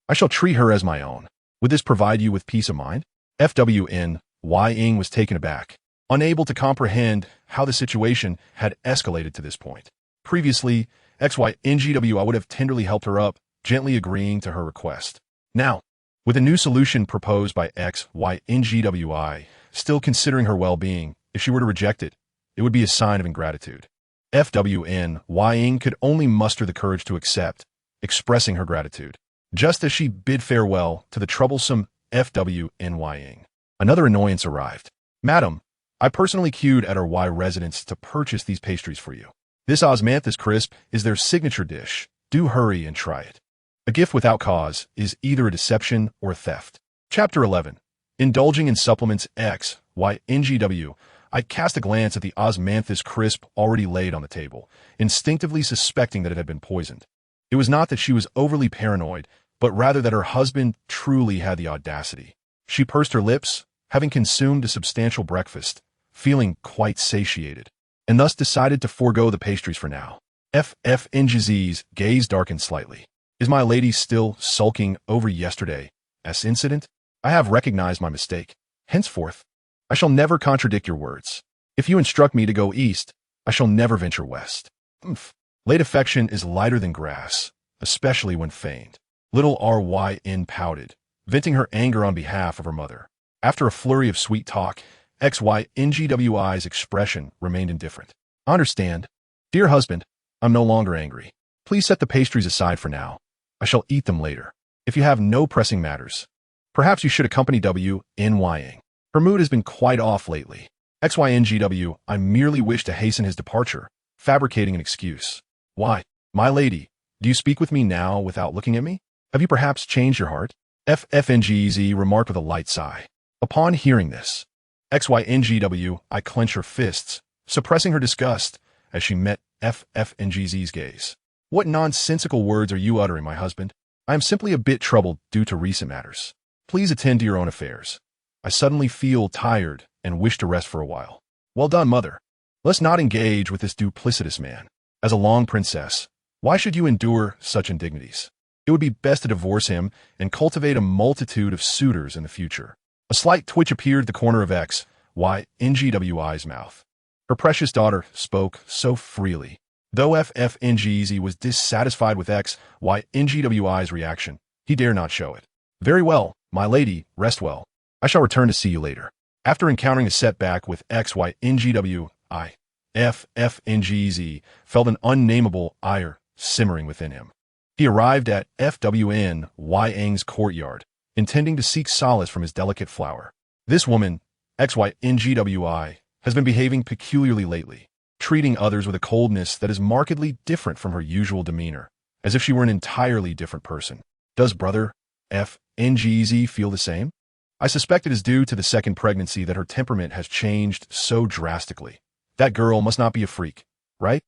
I shall treat her as my own. Would this provide you with peace of mind? FWNYing was taken aback, unable to comprehend how the situation had escalated to this point. Previously, XYNGW would have tenderly helped her up, gently agreeing to her request. Now, with a new solution proposed by XYNGWI, still considering her well-being, if she were to reject it, it would be a sign of ingratitude. FWNYing could only muster the courage to accept, expressing her gratitude, just as she bid farewell to the troublesome FWNYing. Another annoyance arrived. Madam, I personally queued at our Y residence to purchase these pastries for you. This osmanthus crisp is their signature dish. Do hurry and try it. A gift without cause is either a deception or a theft. Chapter 11. Indulging in supplements XYNGW. I cast a glance at the osmanthus crisp already laid on the table, instinctively suspecting that it had been poisoned. It was not that she was overly paranoid, but rather that her husband truly had the audacity. She pursed her lips, having consumed a substantial breakfast, feeling quite satiated, and thus decided to forego the pastries for now. FFNGZ's gaze darkened slightly. Is my lady still sulking over yesterday's incident? I have recognized my mistake. Henceforth, I shall never contradict your words. If you instruct me to go east, I shall never venture west. Late affection is lighter than grass, especially when feigned. Little RYN pouted, venting her anger on behalf of her mother. After a flurry of sweet talk, XYNGWI's expression remained indifferent. I understand. Dear husband, I'm no longer angry. Please set the pastries aside for now. I shall eat them later. If you have no pressing matters, perhaps you should accompany WNYing. Her mood has been quite off lately. XYNGW, I merely wish to hasten his departure, fabricating an excuse. Why, my lady, do you speak with me now without looking at me? Have you perhaps changed your heart? FFNGZ remarked with a light sigh. Upon hearing this, XYNGW, I clench her fists, suppressing her disgust as she met FFNGZ's gaze. What nonsensical words are you uttering, my husband? I am simply a bit troubled due to recent matters. Please attend to your own affairs. I suddenly feel tired and wish to rest for a while. Well done, mother. Let's not engage with this duplicitous man. As a Long Princess, why should you endure such indignities? It would be best to divorce him and cultivate a multitude of suitors in the future. A slight twitch appeared at the corner of XYNGWI's mouth. Her precious daughter spoke so freely. Though FFNGZ was dissatisfied with XYNGWI's reaction, he dare not show it. Very well, my lady, rest well. I shall return to see you later. After encountering a setback with XYNGWI, FFNGZ felt an unnameable ire simmering within him. He arrived at FWNYing's courtyard, intending to seek solace from his delicate flower. This woman, XYNGWI, has been behaving peculiarly lately, treating others with a coldness that is markedly different from her usual demeanor, as if she were an entirely different person. Does brother FNGZ feel the same? I suspect it is due to the second pregnancy that her temperament has changed so drastically. That girl must not be a freak, right?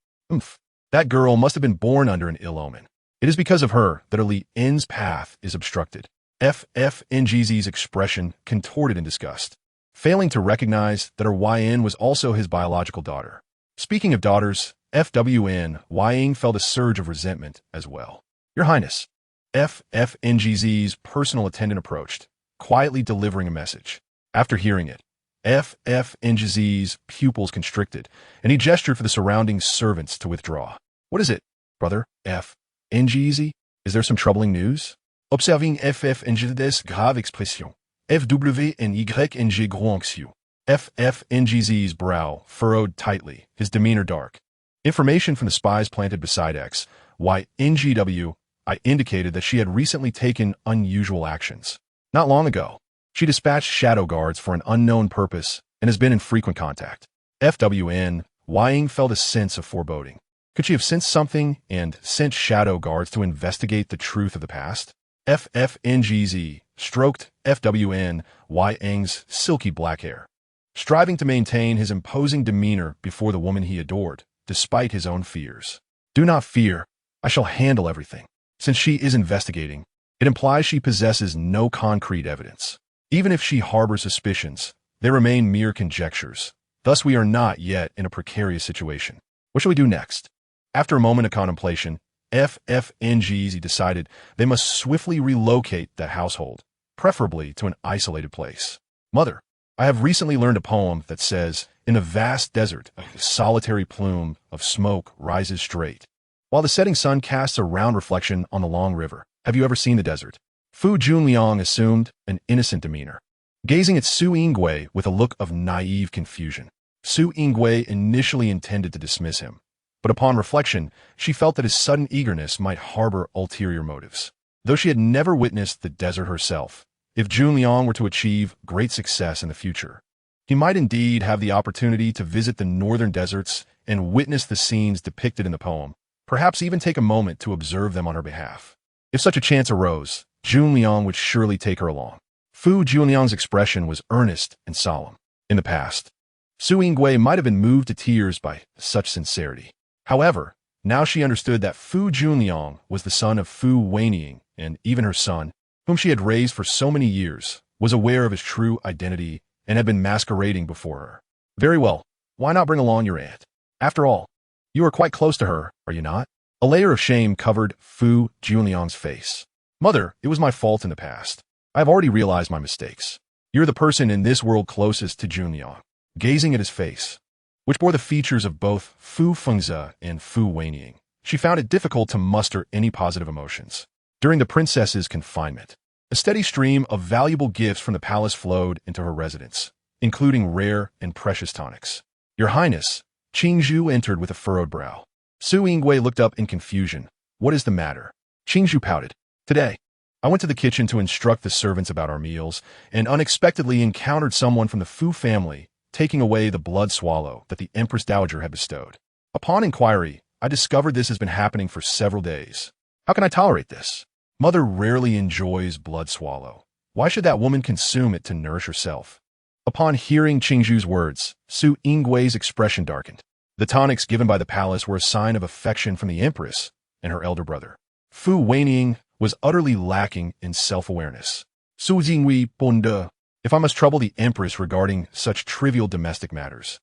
That girl must have been born under an ill omen. It is because of her that Li N's path is obstructed. FFNGZ's expression contorted in disgust, failing to recognize that her YN was also his biological daughter. Speaking of daughters, FWN Wenying felt a surge of resentment as well. Your Highness, FFNGZ's personal attendant approached, quietly delivering a message. After hearing it, FFNGZ's pupils constricted, and he gestured for the surrounding servants to withdraw. What is it, brother? FNGZ? Is there some troubling news? Observing FFNGZ's grave expression. FWNYNG gros anxieux. FFNGZ's brow furrowed tightly, his demeanor dark. Information from the spies planted beside X, YNGW, I indicated that she had recently taken unusual actions. Not long ago, she dispatched shadow guards for an unknown purpose and has been in frequent contact. FWN, Wenying felt a sense of foreboding. Could she have sensed something and sent shadow guards to investigate the truth of the past? FFNGZ stroked FWN, Wenying's silky black hair, striving to maintain his imposing demeanor before the woman he adored, despite his own fears. Do not fear. I shall handle everything. Since she is investigating, it implies she possesses no concrete evidence. Even if she harbors suspicions, they remain mere conjectures. Thus, we are not yet in a precarious situation. What shall we do next? After a moment of contemplation, FFNGZ decided they must swiftly relocate that household, preferably to an isolated place. Mother, I have recently learned a poem that says, in a vast desert, a solitary plume of smoke rises straight, while the setting sun casts a round reflection on the long river. Have you ever seen the desert? Fu Junliang assumed an innocent demeanor, gazing at Su Yingwei with a look of naive confusion. Su Yingwei initially intended to dismiss him, but upon reflection, she felt that his sudden eagerness might harbor ulterior motives. Though she had never witnessed the desert herself, if Junliang were to achieve great success in the future, he might indeed have the opportunity to visit the northern deserts and witness the scenes depicted in the poem, perhaps even take a moment to observe them on her behalf. If such a chance arose, Junliang would surely take her along. Fu Junliang's expression was earnest and solemn. In the past, Su Yingwei might have been moved to tears by such sincerity. However, now she understood that Fu Junliang was the son of Fu Wenying, and even her son, whom she had raised for so many years, was aware of his true identity and had been masquerading before her. Very well, why not bring along your aunt? After all, you are quite close to her, are you not? A layer of shame covered Fu Junliang's face. Mother, it was my fault in the past. I have already realized my mistakes. You're the person in this world closest to Junliang. Gazing at his face, which bore the features of both Fu Fengzi and Fu Wenying, she found it difficult to muster any positive emotions. During the princess's confinement, a steady stream of valuable gifts from the palace flowed into her residence, including rare and precious tonics. Your Highness, Qingzhu entered with a furrowed brow. Su Yingwei looked up in confusion. What is the matter? Qingzhu pouted. Today, I went to the kitchen to instruct the servants about our meals and unexpectedly encountered someone from the Fu family taking away the blood swallow that the Empress Dowager had bestowed. Upon inquiry, I discovered this has been happening for several days. How can I tolerate this? Mother rarely enjoys blood swallow. Why should that woman consume it to nourish herself? Upon hearing Qingzhu's words, Su Yingwei's expression darkened. The tonics given by the palace were a sign of affection from the Empress and her elder brother. Fu Wenying was utterly lacking in self-awareness. Su Jingwei Bonde. If I must trouble the Empress regarding such trivial domestic matters,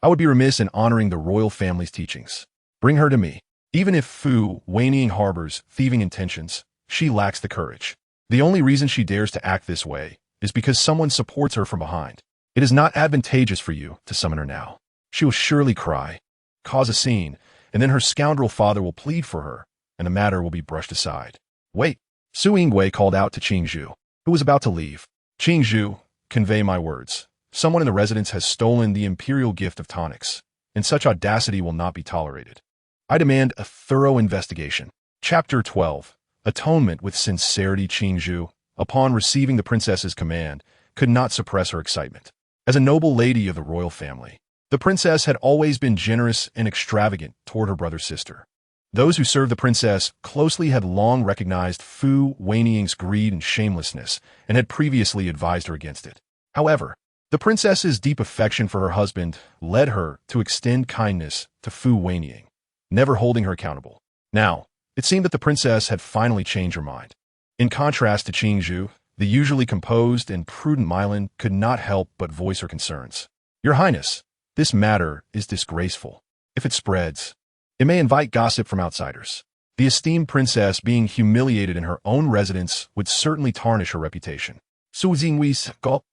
I would be remiss in honoring the royal family's teachings. Bring her to me. Even if Fu Wenying harbors thieving intentions, she lacks the courage. The only reason she dares to act this way is because someone supports her from behind. It is not advantageous for you to summon her now. She will surely cry, cause a scene, and then her scoundrel father will plead for her, and the matter will be brushed aside. Wait, Su Yingwei called out to Qingzhu, who was about to leave. Qingzhu, convey my words. Someone in the residence has stolen the Imperial gift of tonics, and such audacity will not be tolerated. I demand a thorough investigation. Chapter 12. Atonement with sincerity. Qingzhu, upon receiving the princess's command, could not suppress her excitement. As a noble lady of the royal family, the princess had always been generous and extravagant toward her brother's sister. Those who served the princess closely had long recognized Fu Wenying's greed and shamelessness and had previously advised her against it. However, the princess's deep affection for her husband led her to extend kindness to Fu Wenying. never holding her accountable. Now, it seemed that the princess had finally changed her mind. In contrast to Qingzhu, the usually composed and prudent Milan could not help but voice her concerns. Your Highness, this matter is disgraceful. If it spreads, it may invite gossip from outsiders. The esteemed princess being humiliated in her own residence would certainly tarnish her reputation. Su Jinghui's gulp.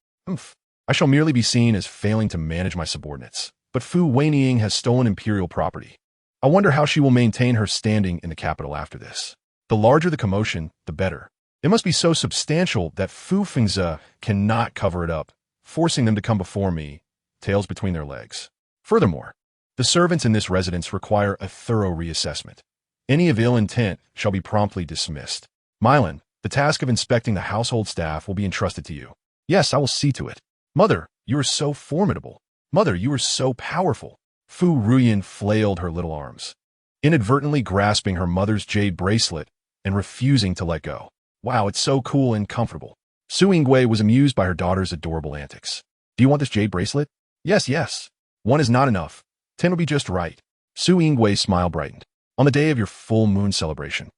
I shall merely be seen as failing to manage my subordinates. But Fu Wenying has stolen imperial property. I wonder how she will maintain her standing in the capital after this. The larger the commotion, the better. It must be so substantial that Fu Fengzi cannot cover it up, forcing them to come before me, tails between their legs. Furthermore, the servants in this residence require a thorough reassessment. Any of ill intent shall be promptly dismissed. Milan, the task of inspecting the household staff will be entrusted to you. Yes, I will see to it. Mother, you are so formidable. Mother, you are so powerful. Fu Ruyan flailed her little arms, inadvertently grasping her mother's jade bracelet and refusing to let go. Wow, it's so cool and comfortable. Su Yingwei was amused by her daughter's adorable antics. Do you want this jade bracelet? Yes, yes. One is not enough. 10 will be just right. Su Yingwei's smile brightened. On the day of your full moon celebration,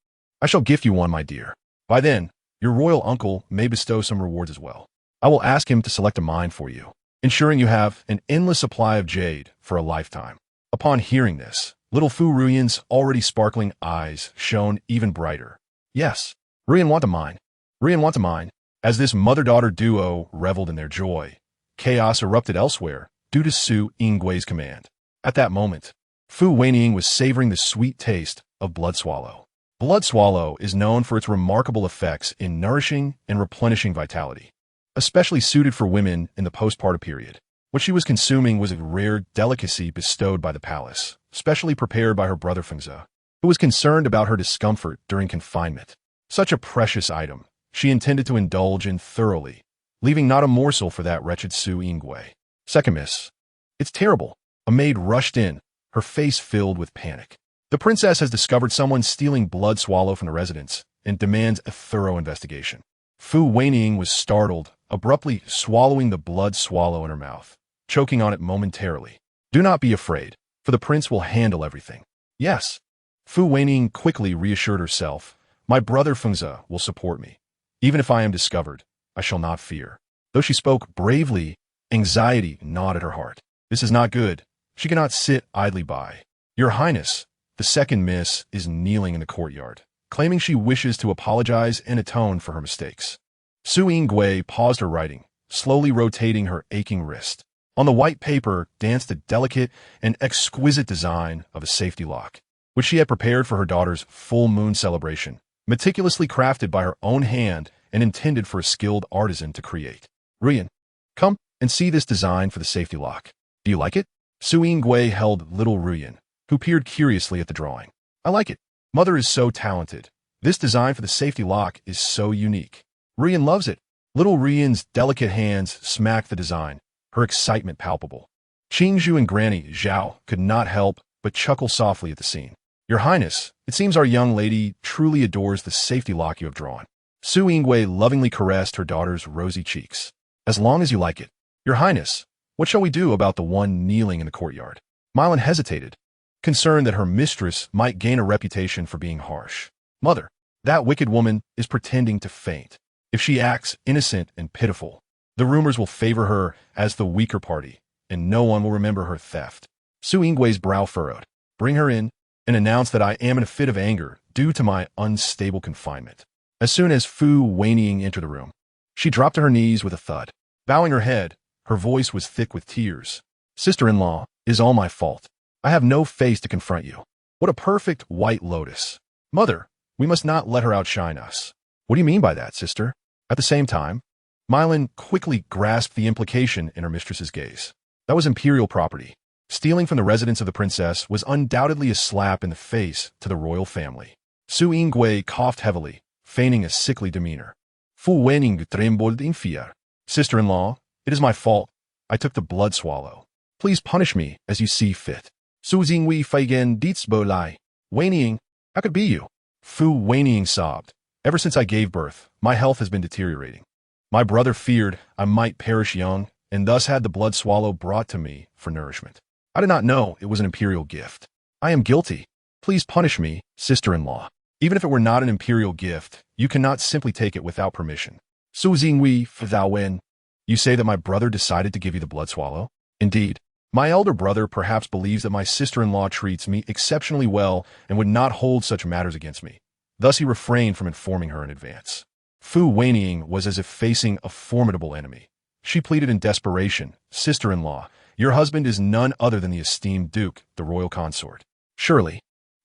I shall gift you one, my dear. By then, your royal uncle may bestow some rewards as well. I will ask him to select a mine for you, ensuring you have an endless supply of jade for a lifetime. Upon hearing this, little Fu Ruyan's already sparkling eyes shone even brighter. Yes, Ruyan want a mine. Ruyan want a mine. As this mother-daughter duo reveled in their joy, chaos erupted elsewhere due to Su Yingwei's command. At that moment, Fu Wenying was savoring the sweet taste of blood swallow. Blood swallow is known for its remarkable effects in nourishing and replenishing vitality, especially suited for women in the postpartum period. What she was consuming was a rare delicacy bestowed by the palace, specially prepared by her brother Fengzi, who was concerned about her discomfort during confinement. Such a precious item, she intended to indulge in thoroughly, leaving not a morsel for that wretched Su Yingwei. Second miss. It's terrible. A maid rushed in, her face filled with panic. The princess has discovered someone stealing blood swallow from the residence and demands a thorough investigation. Fu Wenying was startled, abruptly swallowing the blood swallow in her mouth, choking on it momentarily. Do not be afraid, for the prince will handle everything. Yes. Fu Wenying quickly reassured herself. My brother Fengzi will support me. Even if I am discovered, I shall not fear. Though she spoke bravely, anxiety gnawed at her heart. This is not good. She cannot sit idly by. Your Highness, the second miss is kneeling in the courtyard, claiming she wishes to apologize and atone for her mistakes. Su Yingwei paused her writing, slowly rotating her aching wrist. On the white paper danced a delicate and exquisite design of a safety lock, which she had prepared for her daughter's full moon celebration, meticulously crafted by her own hand and intended for a skilled artisan to create. Ruyan, come and see this design for the safety lock. Do you like it? Su Yingwei held little Ruyan, who peered curiously at the drawing. I like it. Mother is so talented. This design for the safety lock is so unique. Ruyan loves it. Little Ruyan's delicate hands smacked the design, her excitement palpable. Qingzhu and Granny Zhao could not help but chuckle softly at the scene. Your Highness, it seems our young lady truly adores the safety lock you have drawn. Su Yingwei lovingly caressed her daughter's rosy cheeks. As long as you like it. Your Highness, what shall we do about the one kneeling in the courtyard? Milan hesitated, concerned that her mistress might gain a reputation for being harsh. Mother, that wicked woman is pretending to faint. If she acts innocent and pitiful, the rumors will favor her as the weaker party, and no one will remember her theft. Su Yingwei's brow furrowed. Bring her in and announce that I am in a fit of anger due to my unstable confinement. As soon as Fu Wenying entered the room, she dropped to her knees with a thud. Bowing her head, her voice was thick with tears. Sister-in-law, it is all my fault. I have no face to confront you. What a perfect white lotus. Mother, we must not let her outshine us. What do you mean by that, sister? At the same time, Milan quickly grasped the implication in her mistress's gaze. That was imperial property. Stealing from the residence of the princess was undoubtedly a slap in the face to the royal family. Su Yingwei coughed heavily, feigning a sickly demeanor. Fu Wenying trembled in fear. Sister-in-law, it is my fault. I took the blood swallow. Please punish me as you see fit. Su Jingwei feigen dietz bo lai. Wenying, how could it be you? Fu Wenying sobbed. Ever since I gave birth, my health has been deteriorating. My brother feared I might perish young, and thus had the blood swallow brought to me for nourishment. I did not know it was an imperial gift. I am guilty. Please punish me, sister-in-law. Even if it were not an imperial gift, you cannot simply take it without permission. Su Jingwei Thou Wen. You say that my brother decided to give you the blood swallow? Indeed. My elder brother perhaps believes that my sister-in-law treats me exceptionally well and would not hold such matters against me. Thus he refrained from informing her in advance. Fu Wenying was as if facing a formidable enemy. She pleaded in desperation, "Sister-in-law, your husband is none other than the esteemed duke, the royal consort. Surely,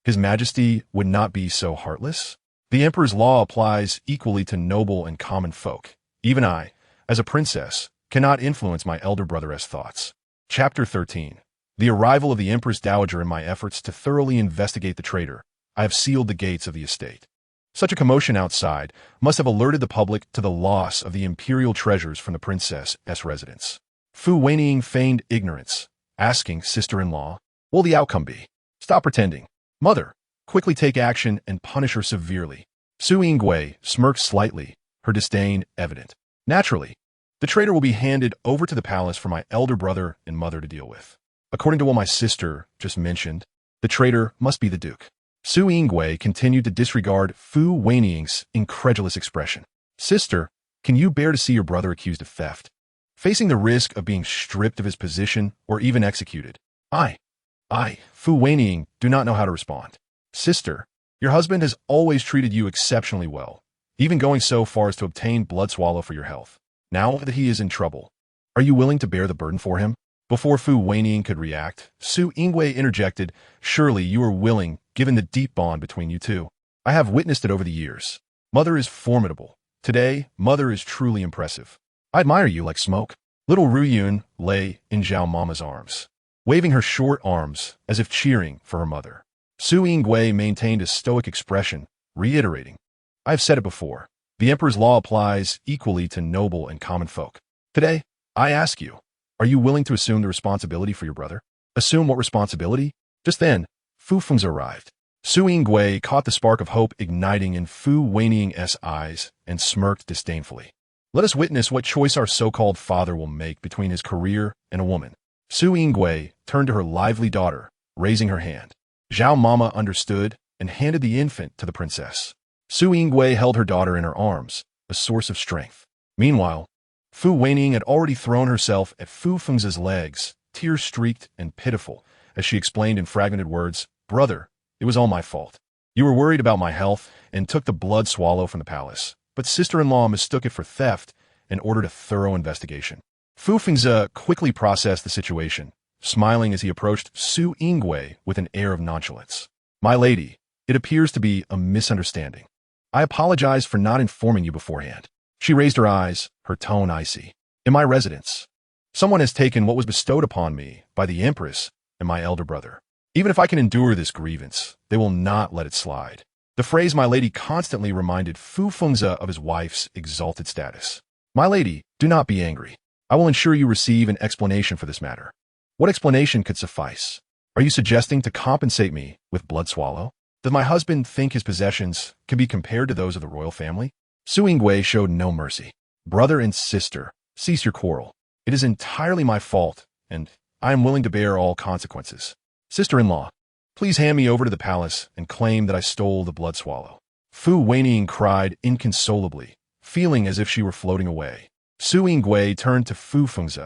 His Majesty would not be so heartless? The Emperor's law applies equally to noble and common folk. Even I, as a princess, cannot influence my elder brother's thoughts." Chapter 13. The arrival of the Empress Dowager. In my efforts to thoroughly investigate the traitor, I have sealed the gates of the estate. Such a commotion outside must have alerted the public to the loss of the imperial treasures from the princess's residence. Fu Wenying feigned ignorance, asking sister-in-law, "What will the outcome be?" "Stop pretending. Mother, quickly take action and punish her severely." Su Yingwei smirked slightly, her disdain evident. "Naturally, the traitor will be handed over to the palace for my elder brother and mother to deal with. According to what my sister just mentioned, the traitor must be the duke." Su Yingwei continued to disregard Fu Wenying's incredulous expression. "Sister, can you bear to see your brother accused of theft, facing the risk of being stripped of his position or even executed?" I, Fu Wenying, do not know how to respond. "Sister, your husband has always treated you exceptionally well, even going so far as to obtain blood swallow for your health. Now that he is in trouble, are you willing to bear the burden for him?" Before Fu Wenying could react, Su Yingwei interjected, "Surely you are willing, given the deep bond between you two. I have witnessed it over the years. Mother is formidable. Today, Mother is truly impressive. I admire you like smoke." Little Ruyan lay in Zhao Mama's arms, waving her short arms as if cheering for her mother. Su Yingwei maintained a stoic expression, reiterating, "I have said it before. The Emperor's law applies equally to noble and common folk. Today, I ask you, are you willing to assume the responsibility for your brother?" "Assume what responsibility?" Just then, Fu Feng's arrived. Su Yingwei caught the spark of hope igniting in Fu Wenying's eyes and smirked disdainfully. "Let us witness what choice our so-called father will make between his career and a woman." Su Yingwei turned to her lively daughter, raising her hand. Zhao Mama understood and handed the infant to the princess. Su Yingwei held her daughter in her arms, a source of strength. Meanwhile, Fu Wenying had already thrown herself at Fu Feng's legs, tear-streaked and pitiful, as she explained in fragmented words, "Brother, it was all my fault. You were worried about my health and took the blood swallow from the palace, but sister-in-law mistook it for theft and ordered a thorough investigation." Fu Feng's quickly processed the situation, smiling as he approached Su Yingwei with an air of nonchalance. "My lady, it appears to be a misunderstanding. I apologize for not informing you beforehand." She raised her eyes, her tone icy. "In my residence, someone has taken what was bestowed upon me by the Empress and my elder brother. Even if I can endure this grievance, they will not let it slide." The phrase "my lady" constantly reminded Fu Feng's of his wife's exalted status. "My lady, do not be angry. I will ensure you receive an explanation for this matter." "What explanation could suffice? Are you suggesting to compensate me with blood swallow? Does my husband think his possessions can be compared to those of the royal family?" Su Yingwei showed no mercy. "Brother and sister, cease your quarrel. It is entirely my fault, and I am willing to bear all consequences. Sister-in-law, please hand me over to the palace and claim that I stole the blood swallow." Fu Wenying cried inconsolably, feeling as if she were floating away. Su Yingwei turned to Fu Feng's,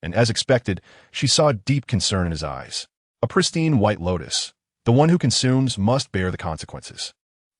and as expected, she saw deep concern in his eyes. A pristine white lotus. The one who consumes must bear the consequences.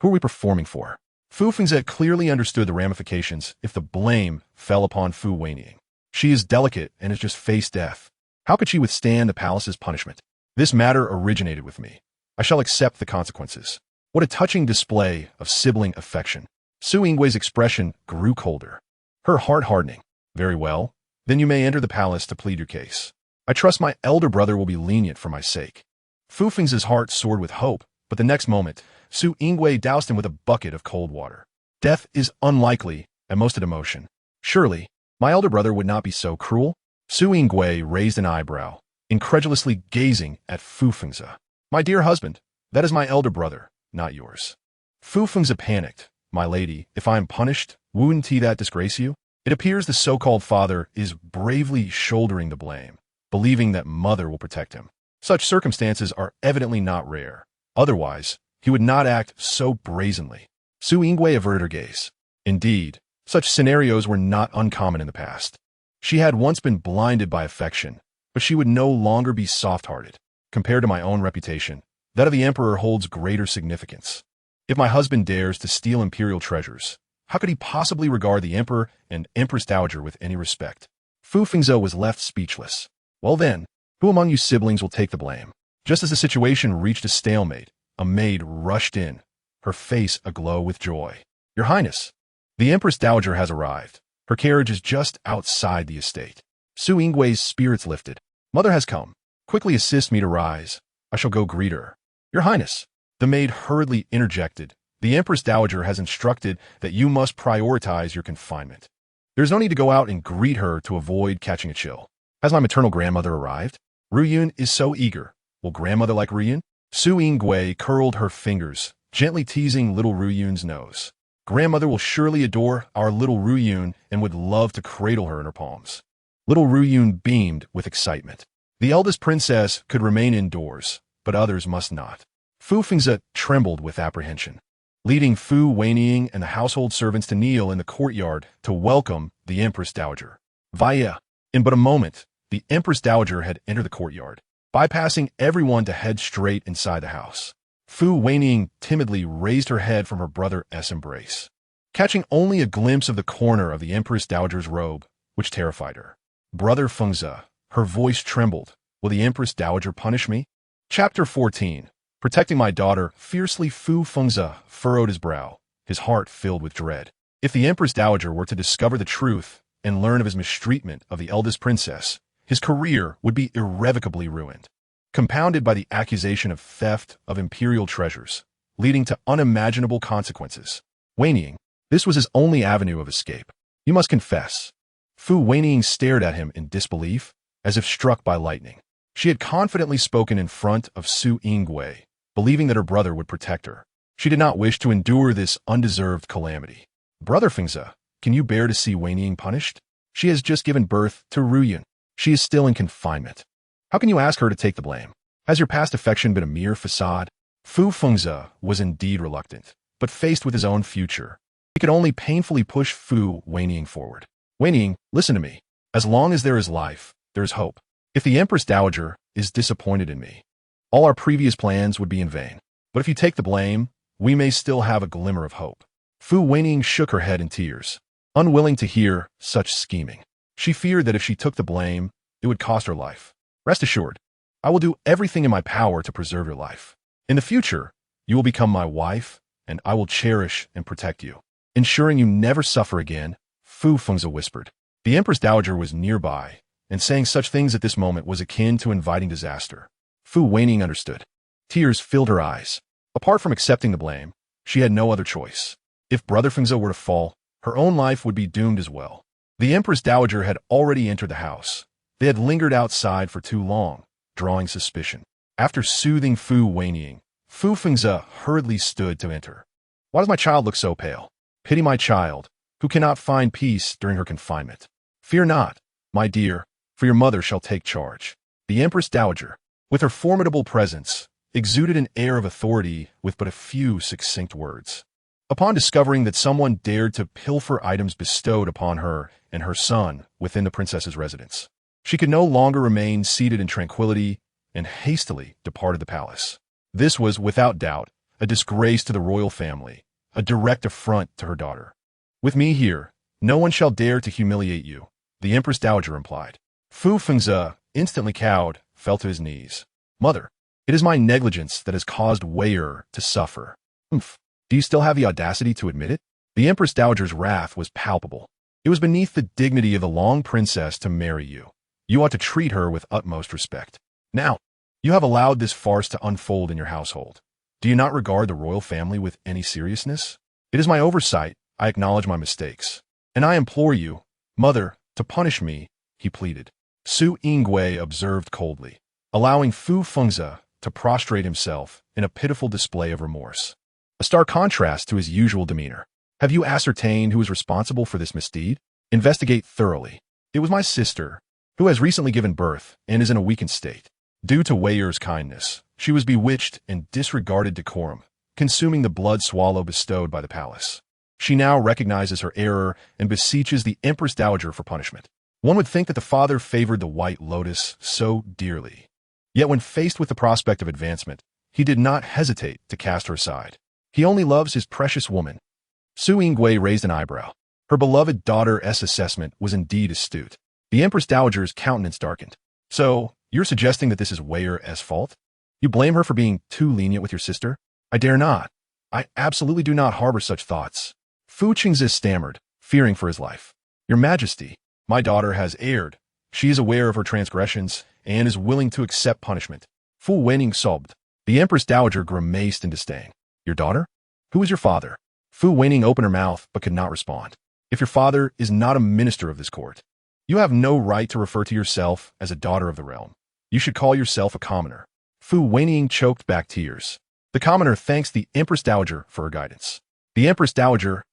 Who are we performing for? Fu Feng's clearly understood the ramifications if the blame fell upon Fu Wenying. She is delicate and has just faced death. How could she withstand the palace's punishment? This matter originated with me. I shall accept the consequences. What a touching display of sibling affection. Su Yingwei's expression grew colder, her heart hardening. "Very well, then you may enter the palace to plead your case. I trust my elder brother will be lenient for my sake." Fu Feng's heart soared with hope, but the next moment, Su Yingwei doused him with a bucket of cold water. "Death is unlikely at most at emotion. Surely, my elder brother would not be so cruel?" Su Yingwei raised an eyebrow, incredulously gazing at Fu Feng's. "My dear husband, that is my elder brother, not yours." Fu Feng's panicked. "My lady, if I am punished, wouldn't that disgrace you?" It appears the so-called father is bravely shouldering the blame, believing that mother will protect him. Such circumstances are evidently not rare. Otherwise, he would not act so brazenly. Su Yingwei averted her gaze. Indeed, such scenarios were not uncommon in the past. She had once been blinded by affection, but she would no longer be soft-hearted. Compared to my own reputation, that of the emperor holds greater significance. If my husband dares to steal imperial treasures, how could he possibly regard the emperor and empress dowager with any respect? Fu Fengzhe was left speechless. Well then, who among you siblings will take the blame? Just as the situation reached a stalemate, a maid rushed in, her face aglow with joy. Your Highness, the empress dowager has arrived. Her carriage is just outside the estate. Su Yingwei's spirits lifted. Mother has come. Quickly assist me to rise. I shall go greet her. Your Highness, the maid hurriedly interjected. The empress dowager has instructed that you must prioritize your confinement. There's no need to go out and greet her to avoid catching a chill. Has my maternal grandmother arrived? Ruyan is so eager. Will grandmother like Ruyan? Su Yingwei curled her fingers, gently teasing little Ruyan's nose. Grandmother will surely adore our little Ruyan and would love to cradle her in her palms. Little Ruyan beamed with excitement. The eldest princess could remain indoors, but others must not. Fu Fengzhe trembled with apprehension, leading Fu Wenying and the household servants to kneel in the courtyard to welcome the Empress Dowager. Via, in but a moment, the Empress Dowager had entered the courtyard, bypassing everyone to head straight inside the house. Fu Wenying timidly raised her head from her brother's embrace, catching only a glimpse of the corner of the Empress Dowager's robe, which terrified her. Brother Fengzhe, her voice trembled. Will the Empress Dowager punish me? Chapter 14. Protecting my daughter, fiercely Fu Fengzhe furrowed his brow, his heart filled with dread. If the Empress Dowager were to discover the truth and learn of his mistreatment of the eldest princess, his career would be irrevocably ruined, compounded by the accusation of theft of imperial treasures, leading to unimaginable consequences. Wenying, this was his only avenue of escape. You must confess. Fu Wenying stared at him in disbelief, as if struck by lightning. She had confidently spoken in front of Su Yingwei, believing that her brother would protect her. She did not wish to endure this undeserved calamity. Brother Fengzhe, can you bear to see Wenying punished? She has just given birth to Ruyan. She is still in confinement. How can you ask her to take the blame? Has your past affection been a mere facade? Fu Fengzhe was indeed reluctant, but faced with his own future, he could only painfully push Fu Wenying forward. Wenying, listen to me. As long as there is life, there is hope. If the Empress Dowager is disappointed in me, all our previous plans would be in vain. But if you take the blame, we may still have a glimmer of hope. Fu Wenying shook her head in tears, unwilling to hear such scheming. She feared that if she took the blame, it would cost her life. Rest assured, I will do everything in my power to preserve your life. In the future, you will become my wife, and I will cherish and protect you, ensuring you never suffer again, Fu Fengzhe whispered. The Empress Dowager was nearby, and saying such things at this moment was akin to inviting disaster. Fu Wenying understood. Tears filled her eyes. Apart from accepting the blame, she had no other choice. If Brother Fengzhe were to fall, her own life would be doomed as well. The Empress Dowager had already entered the house. They had lingered outside for too long, drawing suspicion. After soothing Fu Wenying, Fu Fengzhe hurriedly stood to enter. Why does my child look so pale? Pity my child, who cannot find peace during her confinement. Fear not, my dear, for your mother shall take charge. The Empress Dowager, with her formidable presence, exuded an air of authority with but a few succinct words. Upon discovering that someone dared to pilfer items bestowed upon her and her son within the princess's residence, she could no longer remain seated in tranquility and hastily departed the palace. This was, without doubt, a disgrace to the royal family, a direct affront to her daughter. With me here, no one shall dare to humiliate you, the Empress Dowager implied. Fu Fengzhe, instantly cowed, fell to his knees. Mother, it is my negligence that has caused Wei'er to suffer. Humph. Do you still have the audacity to admit it? The Empress Dowager's wrath was palpable. It was beneath the dignity of the Long Princess to marry you. You ought to treat her with utmost respect. Now, you have allowed this farce to unfold in your household. Do you not regard the royal family with any seriousness? It is my oversight. I acknowledge my mistakes. And I implore you, Mother, to punish me, he pleaded. Su Yingwei observed coldly, allowing Fu Fengzhe to prostrate himself in a pitiful display of remorse. A stark contrast to his usual demeanor. Have you ascertained who is responsible for this misdeed? Investigate thoroughly. It was my sister, who has recently given birth and is in a weakened state. Due to Weiyer's kindness, she was bewitched and disregarded decorum, consuming the blood swallow bestowed by the palace. She now recognizes her error and beseeches the Empress Dowager for punishment. One would think that the father favored the White Lotus so dearly. Yet when faced with the prospect of advancement, he did not hesitate to cast her aside. He only loves his precious woman. Su Yingwei raised an eyebrow. Her beloved daughter's assessment was indeed astute. The Empress Dowager's countenance darkened. So, you're suggesting that this is Weiyer's fault? You blame her for being too lenient with your sister? I dare not. I absolutely do not harbor such thoughts. Fu Qingzi stammered, fearing for his life. Your Majesty, my daughter has erred. She is aware of her transgressions and is willing to accept punishment. Fu Wenying sobbed. The Empress Dowager grimaced in disdain. Your daughter? Who is your father? Fu Wenying opened her mouth but could not respond. If your father is not a minister of this court, you have no right to refer to yourself as a daughter of the realm. You should call yourself a commoner. Fu Wenying choked back tears. The commoner thanks the Empress Dowager for her guidance. The Empress Dowager's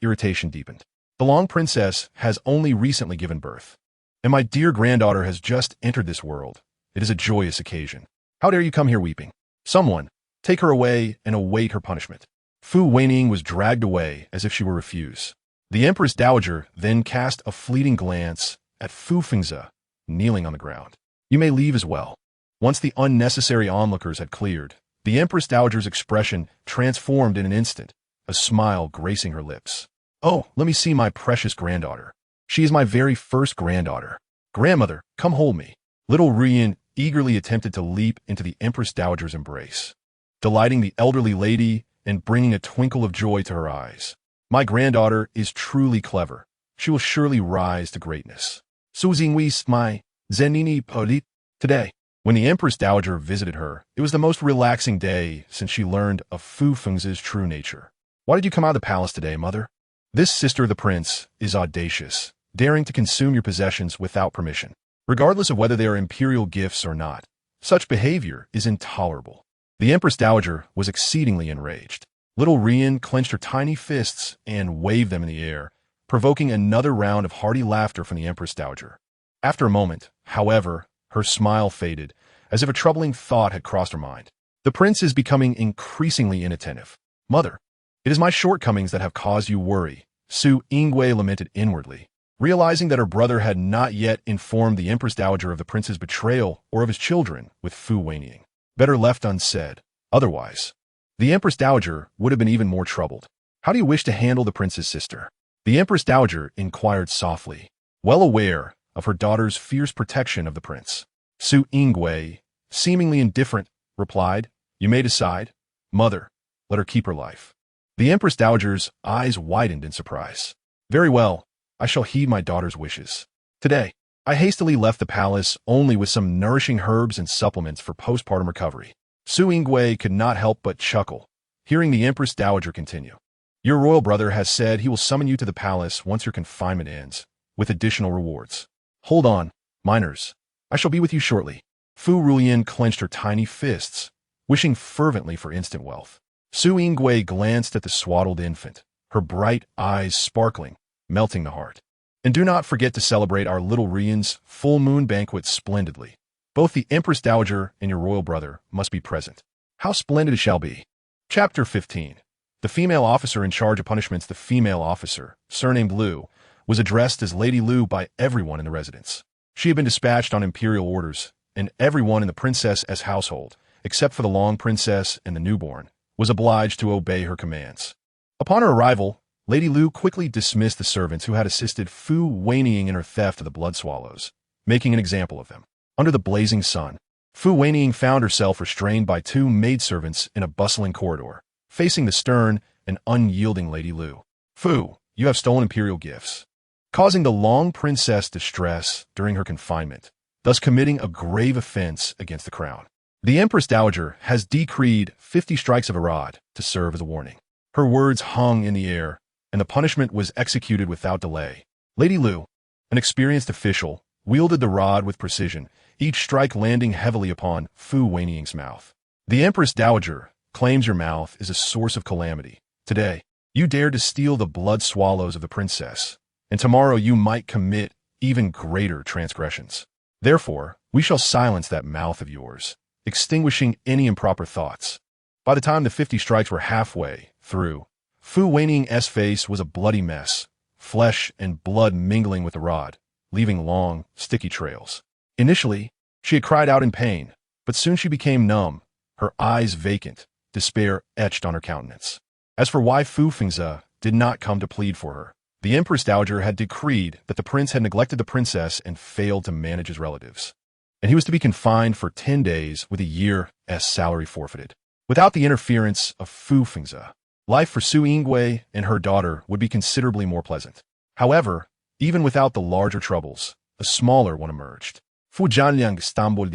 irritation deepened. The Long Princess has only recently given birth, and my dear granddaughter has just entered this world. It is a joyous occasion. How dare you come here weeping? Someone, take her away and await her punishment. Fu Wenying was dragged away as if she were refused. The Empress Dowager then cast a fleeting glance at Fu Fengzi, kneeling on the ground. You may leave as well. Once the unnecessary onlookers had cleared, the Empress Dowager's expression transformed in an instant, a smile gracing her lips. Oh, let me see my precious granddaughter. She is my very first granddaughter. Grandmother, come hold me. Little Ruyan eagerly attempted to leap into the Empress Dowager's embrace, delighting the elderly lady and bringing a twinkle of joy to her eyes. My granddaughter is truly clever. She will surely rise to greatness. Su Jingwei, my Zenini Podit. Today, when the Empress Dowager visited her, it was the most relaxing day since she learned of Fu Fengzi's true nature. Why did you come out of the palace today, mother? This sister of the prince is audacious, daring to consume your possessions without permission, regardless of whether they are imperial gifts or not. Such behavior is intolerable. The Empress Dowager was exceedingly enraged. Little Ruyan clenched her tiny fists and waved them in the air, provoking another round of hearty laughter from the Empress Dowager. After a moment, however, her smile faded, as if a troubling thought had crossed her mind. The prince is becoming increasingly inattentive. Mother, it is my shortcomings that have caused you worry, Su Yingwei lamented inwardly, realizing that her brother had not yet informed the Empress Dowager of the prince's betrayal or of his children with Fu Wenying. Better left unsaid. Otherwise, the Empress Dowager would have been even more troubled. How do you wish to handle the prince's sister? The Empress Dowager inquired softly, well aware of her daughter's fierce protection of the prince. Su Yingwei, seemingly indifferent, replied, You may decide. Mother, let her keep her life. The Empress Dowager's eyes widened in surprise. Very well, I shall heed my daughter's wishes. Today, I hastily left the palace only with some nourishing herbs and supplements for postpartum recovery. Su Yingwei could not help but chuckle, hearing the Empress Dowager continue. Your royal brother has said he will summon you to the palace once your confinement ends, with additional rewards. Hold on, minors. I shall be with you shortly. Fu Ruyan clenched her tiny fists, wishing fervently for instant wealth. Su Yingwei glanced at the swaddled infant, her bright eyes sparkling, melting the heart. And do not forget to celebrate our little Ruyan's full moon banquet splendidly. Both the Empress Dowager and your royal brother must be present. How splendid it shall be. Chapter 15. The female officer in charge of punishments. The female officer, surnamed Lu, was addressed as Lady Lu by everyone in the residence. She had been dispatched on imperial orders, and everyone in the princess's household, except for the Long Princess and the newborn, was obliged to obey her commands. Upon her arrival, Lady Lu quickly dismissed the servants who had assisted Fu Wenying in her theft of the blood swallows, making an example of them. Under the blazing sun, Fu Wenying found herself restrained by two maidservants in a bustling corridor, facing the stern and unyielding Lady Lu. Fu, you have stolen imperial gifts, causing the Long Princess distress during her confinement, thus committing a grave offense against the crown. The Empress Dowager has decreed 50 strikes of a rod to serve as a warning. Her words hung in the air, and the punishment was executed without delay. Lady Lu, an experienced official, wielded the rod with precision, each strike landing heavily upon Fu Wenying's mouth. The Empress Dowager claims your mouth is a source of calamity. Today, you dared to steal the blood swallows of the princess, and tomorrow you might commit even greater transgressions. Therefore, We shall silence that mouth of yours, extinguishing any improper thoughts. By the time the 50 strikes were halfway through, Fu Wenying's face was a bloody mess, flesh and blood mingling with the rod, leaving long, sticky trails. Initially, she had cried out in pain, but soon she became numb, her eyes vacant, despair etched on her countenance. As for why Fu Fengzi did not come to plead for her, the Empress Dowager had decreed that the prince had neglected the princess and failed to manage his relatives, and he was to be confined for 10 days with a year's salary forfeited. Without the interference of Fu Fengzi, life for Su Yingwei and her daughter would be considerably more pleasant. However, even without the larger troubles, a smaller one emerged. Fu Junliang stumbled,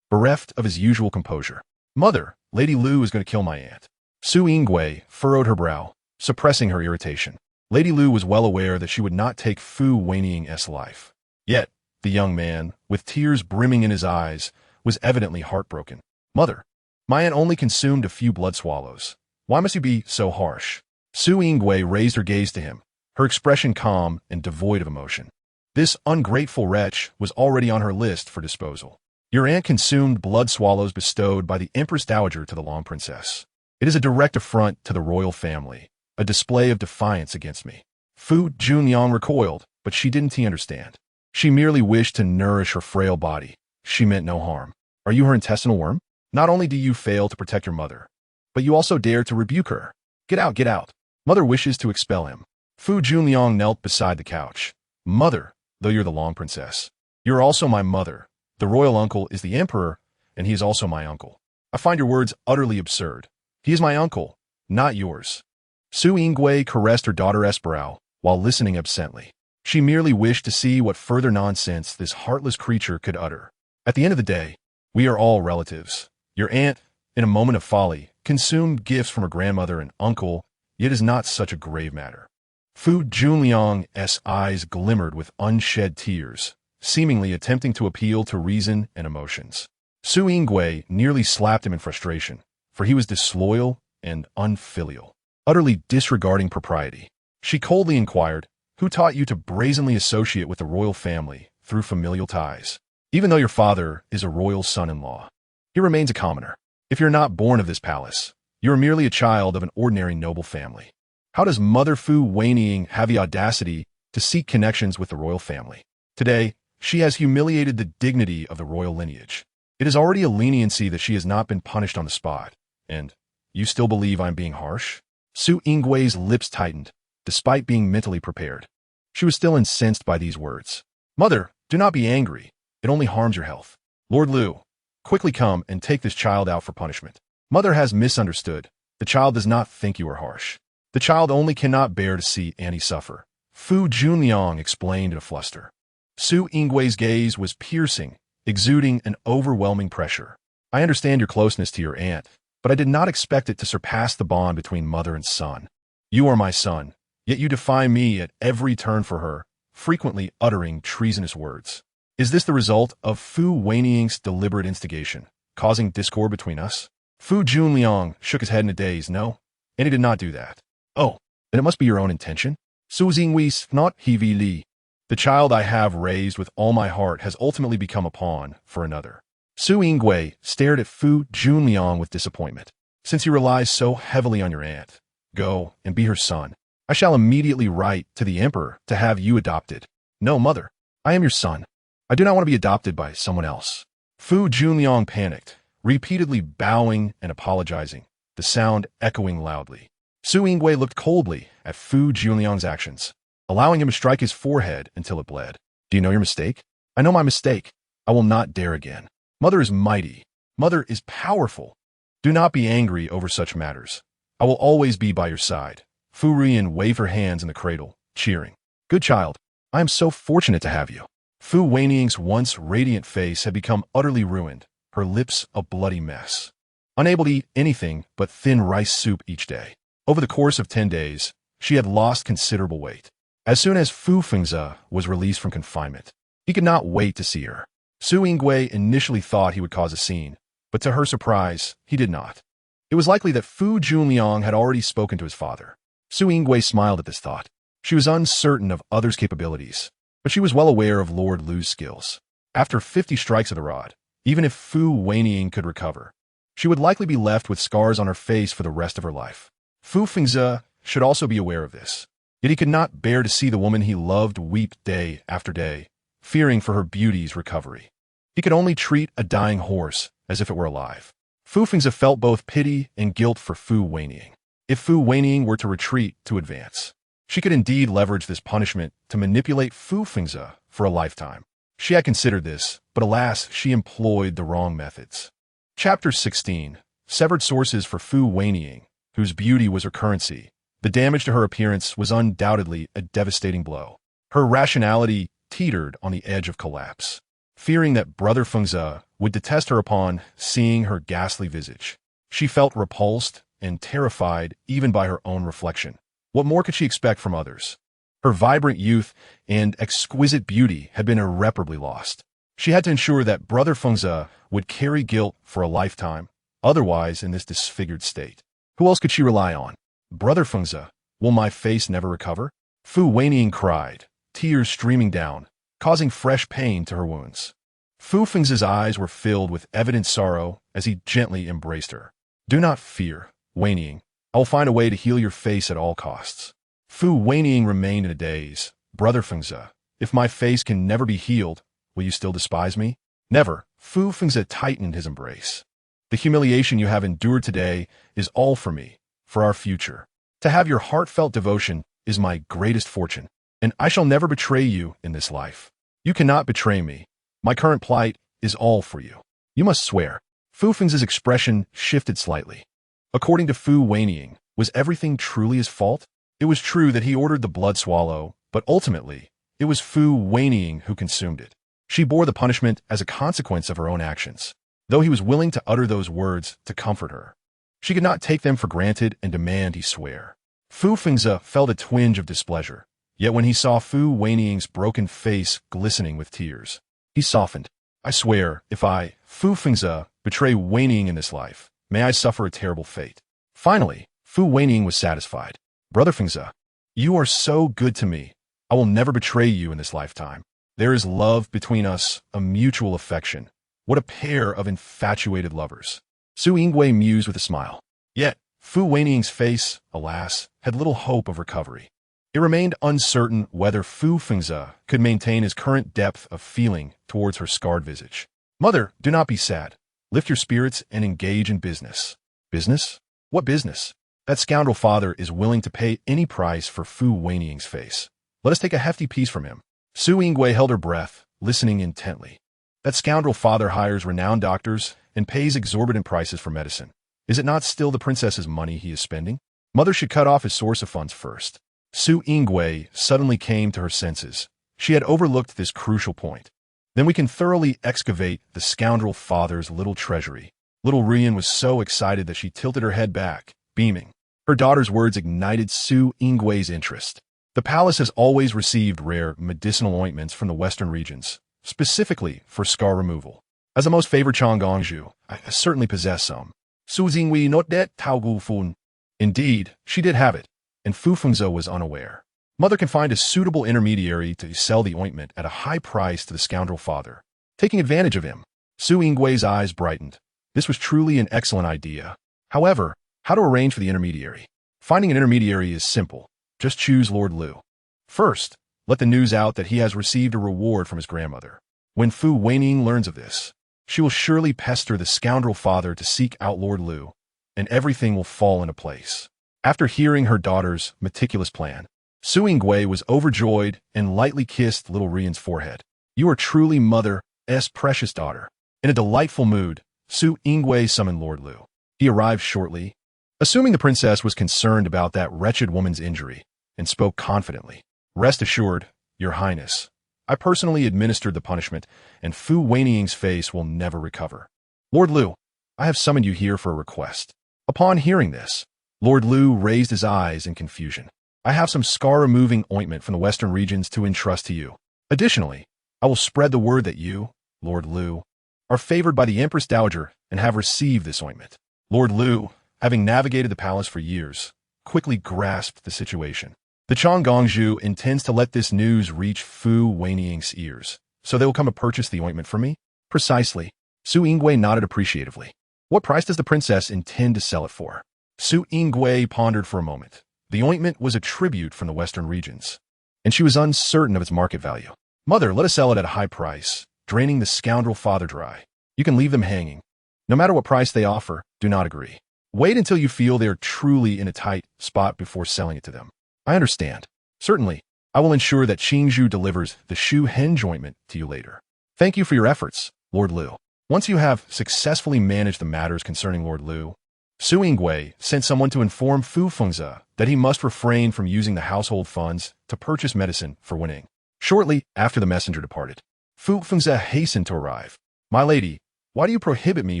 bereft of his usual composure. "Mother, Lady Lu is going to kill my aunt." Su Yingwei furrowed her brow, suppressing her irritation. Lady Lu was well aware that she would not take Fu Wenying's life. Yet, the young man, with tears brimming in his eyes, was evidently heartbroken. "Mother, my aunt only consumed a few blood swallows. Why must you be so harsh?" Su Yingwei raised her gaze to him, her expression calm and devoid of emotion. This ungrateful wretch was already on her list for disposal. "Your aunt consumed blood swallows bestowed by the Empress Dowager to the Long Princess. It is a direct affront to the royal family, a display of defiance against me." Fu Junliang recoiled, but she didn't understand. She merely wished to nourish her frail body. She meant no harm. "Are you her intestinal worm? Not only do you fail to protect your mother, but you also dare to rebuke her. Get out, get out. Mother wishes to expel him." Fu Junliang knelt beside the couch. "Mother, though you're the Long Princess, you're also my mother. The royal uncle is the emperor, and he is also my uncle. I find your words utterly absurd. He is my uncle, not yours." Su Yingwei caressed her daughter's brow while listening absently. She merely wished to see what further nonsense this heartless creature could utter. "At the end of the day, we are all relatives. Your aunt, in a moment of folly, consumed gifts from her grandmother and uncle, yet is not such a grave matter." Fu Junliang's eyes glimmered with unshed tears, seemingly attempting to appeal to reason and emotions. Su Yingwei nearly slapped him in frustration, for he was disloyal and unfilial, utterly disregarding propriety. She coldly inquired, "Who taught you to brazenly associate with the royal family through familial ties? Even though your father is a royal son-in-law, he remains a commoner. If you're not born of this palace, you are merely a child of an ordinary noble family. How does Mother Fu Wenying have the audacity to seek connections with the royal family? Today, she has humiliated the dignity of the royal lineage. It is already a leniency that she has not been punished on the spot. And you still believe I'm being harsh?" Su Yingwei's lips tightened, despite being mentally prepared. She was still incensed by these words. "Mother, do not be angry. It only harms your health. Lord Lu, quickly come and take this child out for punishment. Mother has misunderstood. The child does not think you are harsh. The child only cannot bear to see Annie suffer." Fu Junliang explained in a fluster. Su Yingwei's gaze was piercing, exuding an overwhelming pressure. "I understand your closeness to your aunt, but I did not expect it to surpass the bond between mother and son. You are my son, yet you defy me at every turn for her, frequently uttering treasonous words. Is this the result of Fu Wenying's deliberate instigation, causing discord between us?" Fu Junliang shook his head in a daze. "No, and he did not do that." "Oh, then it must be your own intention?" Su Yingwei not heavy li. "The child I have raised with all my heart has ultimately become a pawn for another." Su Yingwei stared at Fu Junliang with disappointment. "Since he relies so heavily on your aunt, go and be her son. I shall immediately write to the emperor to have you adopted." "No, mother, I am your son. I do not want to be adopted by someone else." Fu Junliang panicked, repeatedly bowing and apologizing, the sound echoing loudly. Su Yingwei looked coldly at Fu Junliang's actions, allowing him to strike his forehead until it bled. "Do you know your mistake?" "I know my mistake. I will not dare again. Mother is mighty. Mother is powerful. Do not be angry over such matters. I will always be by your side." Fu Ruyan waved her hands in the cradle, cheering. "Good child, I am so fortunate to have you." Fu Wenying's once radiant face had become utterly ruined, her lips a bloody mess. Unable to eat anything but thin rice soup each day. Over the course of 10 days, she had lost considerable weight. As soon as Fu Fengzi was released from confinement, he could not wait to see her. Su Yingwei initially thought he would cause a scene, but to her surprise, he did not. It was likely that Fu Junliang had already spoken to his father. Su Yingwei smiled at this thought. She was uncertain of others' capabilities, but she was well aware of Lord Lu's skills. After 50 strikes of the rod, even if Fu Wenying could recover, she would likely be left with scars on her face for the rest of her life. Fu Fengzi should also be aware of this. Yet he could not bear to see the woman he loved weep day after day, fearing for her beauty's recovery. He could only treat a dying horse as if it were alive. Fu Fengzi felt both pity and guilt for Fu Wenying. If Fu Wenying were to retreat to advance, she could indeed leverage this punishment to manipulate Fu Fengzi for a lifetime. She had considered this, but alas, she employed the wrong methods. Chapter 16. Severed sources for Fu Wenying, whose beauty was her currency. The damage to her appearance was undoubtedly a devastating blow. Her rationality teetered on the edge of collapse. Fearing that Brother Fengzi would detest her upon seeing her ghastly visage, she felt repulsed and terrified even by her own reflection. What more could she expect from others? Her vibrant youth and exquisite beauty had been irreparably lost. She had to ensure that Brother Fengzi would carry guilt for a lifetime, otherwise in this disfigured state. Who else could she rely on? Brother Fengzi, will my face never recover? Fu Wenying cried, tears streaming down, causing fresh pain to her wounds. Fu Fengzi's eyes were filled with evident sorrow as he gently embraced her. Do not fear, Wenying. I will find a way to heal your face at all costs. Fu Wenying remained in a daze. Brother Fengzi, if my face can never be healed, will you still despise me? Never. Fu Fengzi tightened his embrace. The humiliation you have endured today is all for me, for our future. To have your heartfelt devotion is my greatest fortune, and I shall never betray you in this life. You cannot betray me. My current plight is all for you. You must swear. Fu Fengzi's expression shifted slightly. According to Fu Wenying, was everything truly his fault? It was true that he ordered the blood swallow, but ultimately, it was Fu Wenying who consumed it. She bore the punishment as a consequence of her own actions, though he was willing to utter those words to comfort her. She could not take them for granted and demand he swear. Fu Fengzi felt a twinge of displeasure, yet when he saw Fu Wenying's broken face glistening with tears, he softened. I swear, if I, Fu Fengzi, betray Wenying in this life, may I suffer a terrible fate. Finally, Fu Wenying was satisfied. Brother Fengzi, you are so good to me. I will never betray you in this lifetime. There is love between us, a mutual affection. What a pair of infatuated lovers. Su Yingwei mused with a smile. Yet, Fu Wenying's face, alas, had little hope of recovery. It remained uncertain whether Fu Fengzi could maintain his current depth of feeling towards her scarred visage. Mother, do not be sad. Lift your spirits and engage in business. Business? What business? That scoundrel father is willing to pay any price for Fu Wenying's face. Let us take a hefty piece from him. Su Yingwei held her breath, listening intently. That scoundrel father hires renowned doctors and pays exorbitant prices for medicine. Is it not still the princess's money he is spending? Mother should cut off his source of funds first. Su Yingwei suddenly came to her senses. She had overlooked this crucial point. Then we can thoroughly excavate the scoundrel father's little treasury. Little Ruyan was so excited that she tilted her head back, beaming. Her daughter's words ignited Su Yingwei's interest. The palace has always received rare medicinal ointments from the western regions, specifically for scar removal. As a most favored Changongju, I certainly possess some. Su Yingwei not that Tao Gu Fun. Indeed, she did have it, and Fu Fengzi was unaware. Mother can find a suitable intermediary to sell the ointment at a high price to the scoundrel father, taking advantage of him. Su Yingwei's eyes brightened. This was truly an excellent idea. However, how to arrange for the intermediary? Finding an intermediary is simple. Just choose Lord Lu. First, let the news out that he has received a reward from his grandmother. When Fu Wenying learns of this, she will surely pester the scoundrel father to seek out Lord Lu, and everything will fall into place. After hearing her daughter's meticulous plan, Su Yingwei was overjoyed and lightly kissed little Ruyan's forehead. You are truly Mother's precious daughter. In a delightful mood, Su Yingwei summoned Lord Lu. He arrived shortly, assuming the princess was concerned about that wretched woman's injury, and spoke confidently. Rest assured, Your Highness, I personally administered the punishment, and Fu Wenying's face will never recover. Lord Lu, I have summoned you here for a request. Upon hearing this, Lord Lu raised his eyes in confusion. I have some scar-removing ointment from the western regions to entrust to you. Additionally, I will spread the word that you, Lord Lu, are favored by the Empress Dowager and have received this ointment. Lord Lu, having navigated the palace for years, quickly grasped the situation. The Changongju intends to let this news reach Fu Wenying's ears, So they will come to purchase the ointment for me? Precisely. Su Yingwei nodded appreciatively. What price does the princess intend to sell it for? Su Yingwei pondered for a moment. The ointment was a tribute from the western regions, and she was uncertain of its market value. Mother, let us sell it at a high price, draining the scoundrel father dry. You can leave them hanging. No matter what price they offer, do not agree. Wait until you feel they are truly in a tight spot before selling it to them. I understand. Certainly, I will ensure that Qingzhu delivers the Shu Henge ointment to you later. Thank you for your efforts, Lord Liu. Once you have successfully managed the matters concerning Lord Liu, Su Yingwei sent someone to inform Fu Fengze that he must refrain from using the household funds to purchase medicine for Wenying. Shortly after the messenger departed, Fu Fengze hastened to arrive. My lady, why do you prohibit me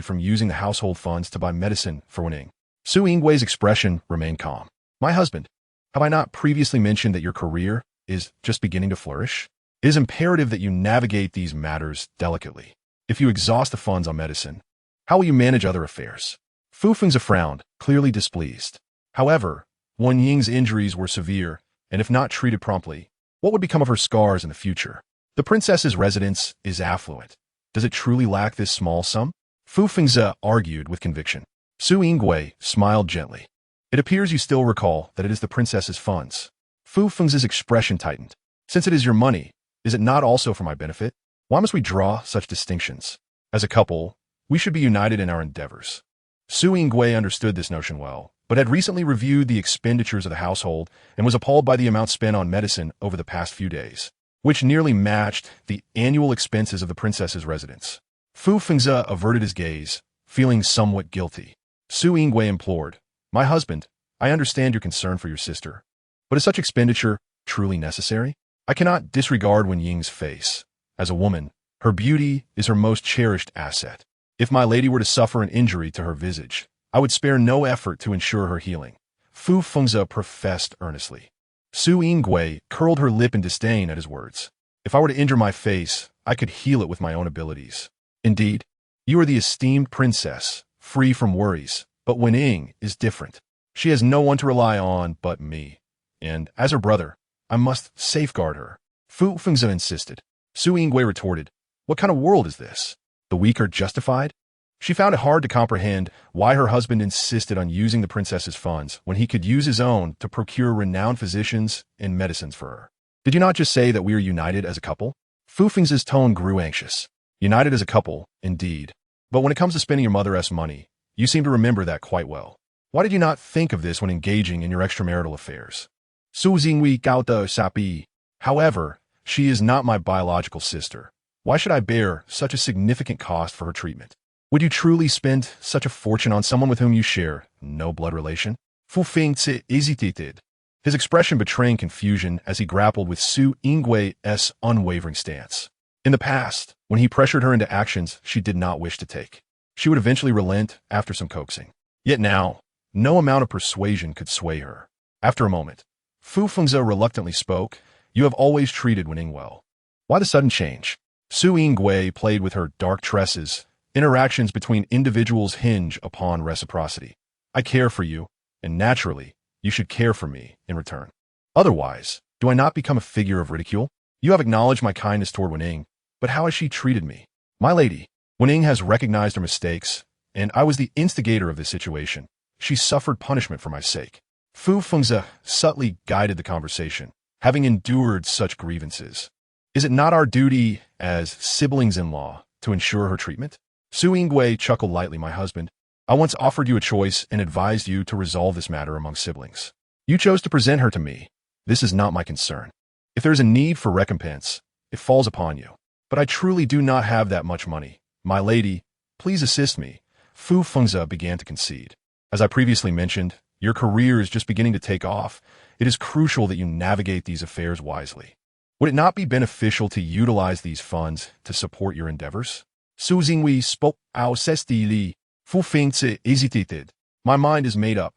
from using the household funds to buy medicine for Wenying? Su Yingwei's expression remained calm. My husband, have I not previously mentioned that your career is just beginning to flourish? It is imperative that you navigate these matters delicately. If you exhaust the funds on medicine, how will you manage other affairs? Fu Fengze frowned, clearly displeased. However, Wenying's injuries were severe, and if not treated promptly, what would become of her scars in the future? The princess's residence is affluent. Does it truly lack this small sum? Fu Fengze argued with conviction. Su Yingwei smiled gently. It appears you still recall that it is the princess's funds. Fu Fengze's expression tightened. Since it is your money, is it not also for my benefit? Why must we draw such distinctions? As a couple, we should be united in our endeavors. Su Yingwei understood this notion well, but had recently reviewed the expenditures of the household and was appalled by the amount spent on medicine over the past few days, which nearly matched the annual expenses of the princess's residence. Fu Fengze averted his gaze, feeling somewhat guilty. Su Yingwei implored, My husband, I understand your concern for your sister, but is such expenditure truly necessary? I cannot disregard Wenying's face. As a woman, her beauty is her most cherished asset. If my lady were to suffer an injury to her visage, I would spare no effort to ensure her healing. Fu Fengze professed earnestly. Su Yingwei curled her lip in disdain at his words. If I were to injure my face, I could heal it with my own abilities. Indeed, you are the esteemed princess, free from worries, but Wenying is different. She has no one to rely on but me, and as her brother, I must safeguard her. Fu Fengze insisted. Su Yingwei retorted, What kind of world is this? The weak are justified? She found it hard to comprehend why her husband insisted on using the princess's funds when he could use his own to procure renowned physicians and medicines for her. Did you not just say that we are united as a couple? Fu Fengze's tone grew anxious. United as a couple, indeed. But when it comes to spending your mother's money, you seem to remember that quite well. Why did you not think of this when engaging in your extramarital affairs? Su Yingwei gao de sapi. However, she is not my biological sister. Why should I bear such a significant cost for her treatment? Would you truly spend such a fortune on someone with whom you share no blood relation? Fu Fengze hesitated, his expression betraying confusion as he grappled with Su Yingwei's unwavering stance. In the past, when he pressured her into actions she did not wish to take, she would eventually relent after some coaxing. Yet now, no amount of persuasion could sway her. After a moment, Fu Fengze reluctantly spoke, You have always treated Wenying well. Why the sudden change? Su Yingwei played with her dark tresses. Interactions between individuals hinge upon reciprocity. I care for you, and naturally, you should care for me in return. Otherwise, do I not become a figure of ridicule? You have acknowledged my kindness toward Wenying, but how has she treated me? My lady, Wenying has recognized her mistakes, and I was the instigator of this situation. She suffered punishment for my sake. Fu Fengze subtly guided the conversation, having endured such grievances. Is it not our duty as siblings-in-law to ensure her treatment? Su Yingwei chuckled lightly, My husband, I once offered you a choice and advised you to resolve this matter among siblings. You chose to present her to me. This is not my concern. If there is a need for recompense, it falls upon you. But I truly do not have that much money. My lady, please assist me. Fu Fengze began to concede. As I previously mentioned, your career is just beginning to take off. It is crucial that you navigate these affairs wisely. Would it not be beneficial to utilize these funds to support your endeavors? Su Yingwei spoke austerely. Fu Fengze hesitated. My mind is made up.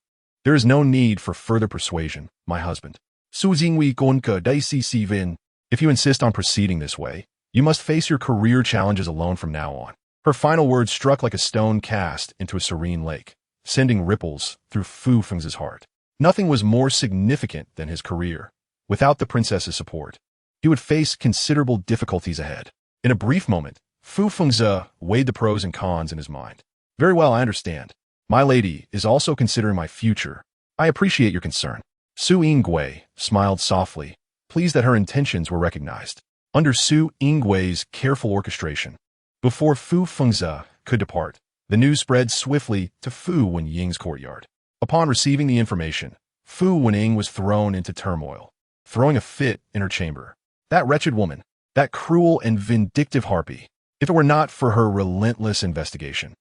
There is no need for further persuasion, my husband. Su Yingwei gonke daisi si vin. If you insist on proceeding this way, you must face your career challenges alone from now on. Her final words struck like a stone cast into a serene lake, sending ripples through Fu Fengze's heart. Nothing was more significant than his career. Without the princess's support, he would face considerable difficulties ahead. In a brief moment, Fu Fengze weighed the pros and cons in his mind. Very well, I understand. My lady is also considering my future. I appreciate your concern. Su Yingwei smiled softly, pleased that her intentions were recognized. Under Su Yingwei's careful orchestration, before Fu Fengze could depart, the news spread swiftly to Fu Wenying's courtyard. Upon receiving the information, Fu Wenying was thrown into turmoil, throwing a fit in her chamber. That wretched woman, that cruel and vindictive harpy. If it were not for her relentless investigation,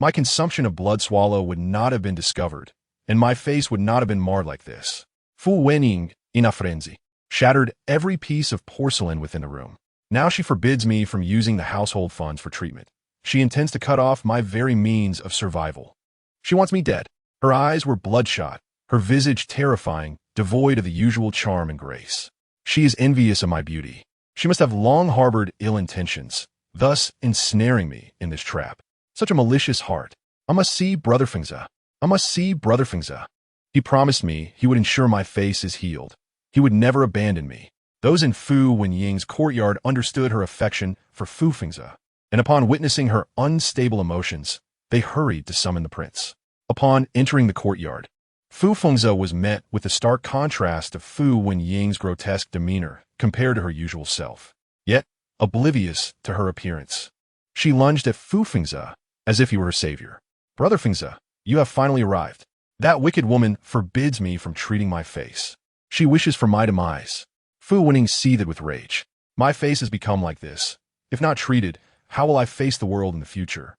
my consumption of blood swallow would not have been discovered, and my face would not have been marred like this. Fu Wenying, in a frenzy, shattered every piece of porcelain within the room. Now she forbids me from using the household funds for treatment. She intends to cut off my very means of survival. She wants me dead. Her eyes were bloodshot, her visage terrifying, devoid of the usual charm and grace. She is envious of my beauty. She must have long harbored ill intentions, thus ensnaring me in this trap. Such a malicious heart. I must see Brother Fengze. I must see Brother Fengze. He promised me he would ensure my face is healed. He would never abandon me. Those in Fu Wenying's courtyard understood her affection for Fu Fengze, and upon witnessing her unstable emotions, they hurried to summon the prince. Upon entering the courtyard, Fu Fengze was met with the stark contrast of Fu Wenying's grotesque demeanor compared to her usual self. Yet, oblivious to her appearance, she lunged at Fu Fengze as if he were her savior. Brother Fengze, you have finally arrived. That wicked woman forbids me from treating my face. She wishes for my demise. Fu Wenying seethed with rage. My face has become like this. If not treated, how will I face the world in the future?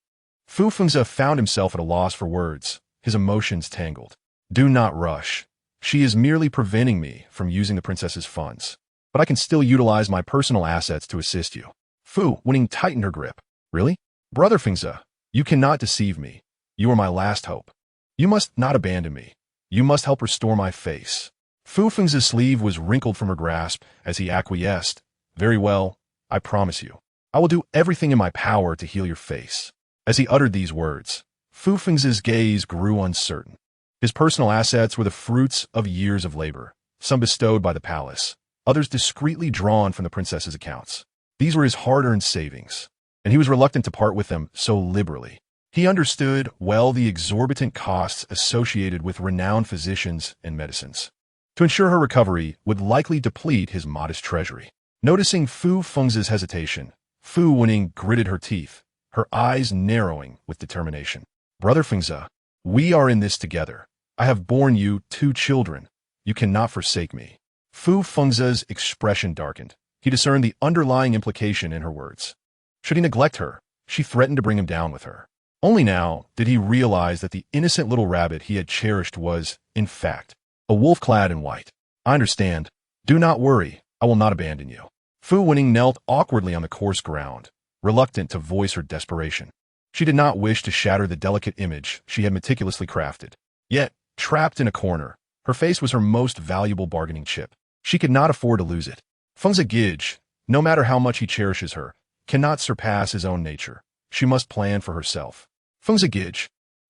Fu Fengze found himself at a loss for words, his emotions tangled. Do not rush. She is merely preventing me from using the princess's funds. But I can still utilize my personal assets to assist you. Fu Wenying tightened her grip. Really? Brother Fengze, you cannot deceive me. You are my last hope. You must not abandon me. You must help restore my face. Fu Fengze's sleeve was wrinkled from her grasp as he acquiesced. Very well, I promise you. I will do everything in my power to heal your face. As he uttered these words, Fu Fengze's gaze grew uncertain. His personal assets were the fruits of years of labor, some bestowed by the palace, others discreetly drawn from the princess's accounts. These were his hard-earned savings, and he was reluctant to part with them so liberally. He understood well the exorbitant costs associated with renowned physicians and medicines. To ensure her recovery would likely deplete his modest treasury. Noticing Fu Fengze's hesitation, Fu Wenying gritted her teeth, her eyes narrowing with determination. Brother Fengze, we are in this together. I have borne you 2 children. You cannot forsake me. Fu Fengze's expression darkened. He discerned the underlying implication in her words. Should he neglect her, she threatened to bring him down with her. Only now did he realize that the innocent little rabbit he had cherished was, in fact, a wolf clad in white. I understand. Do not worry. I will not abandon you. Fu Wenying knelt awkwardly on the coarse ground, reluctant to voice her desperation. She did not wish to shatter the delicate image she had meticulously crafted. Yet, trapped in a corner, her face was her most valuable bargaining chip. She could not afford to lose it. Fengze Gij, no matter how much he cherishes her, cannot surpass his own nature. She must plan for herself. Fengze Gij,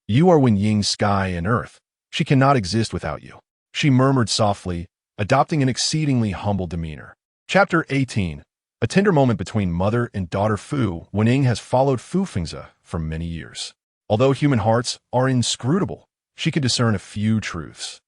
you are Wenying's sky and earth. She cannot exist without you. She murmured softly, adopting an exceedingly humble demeanor. Chapter 18. A tender moment between mother and daughter. Fu Wenying has followed Fu Fengze for many years. Although human hearts are inscrutable, she can discern a few truths.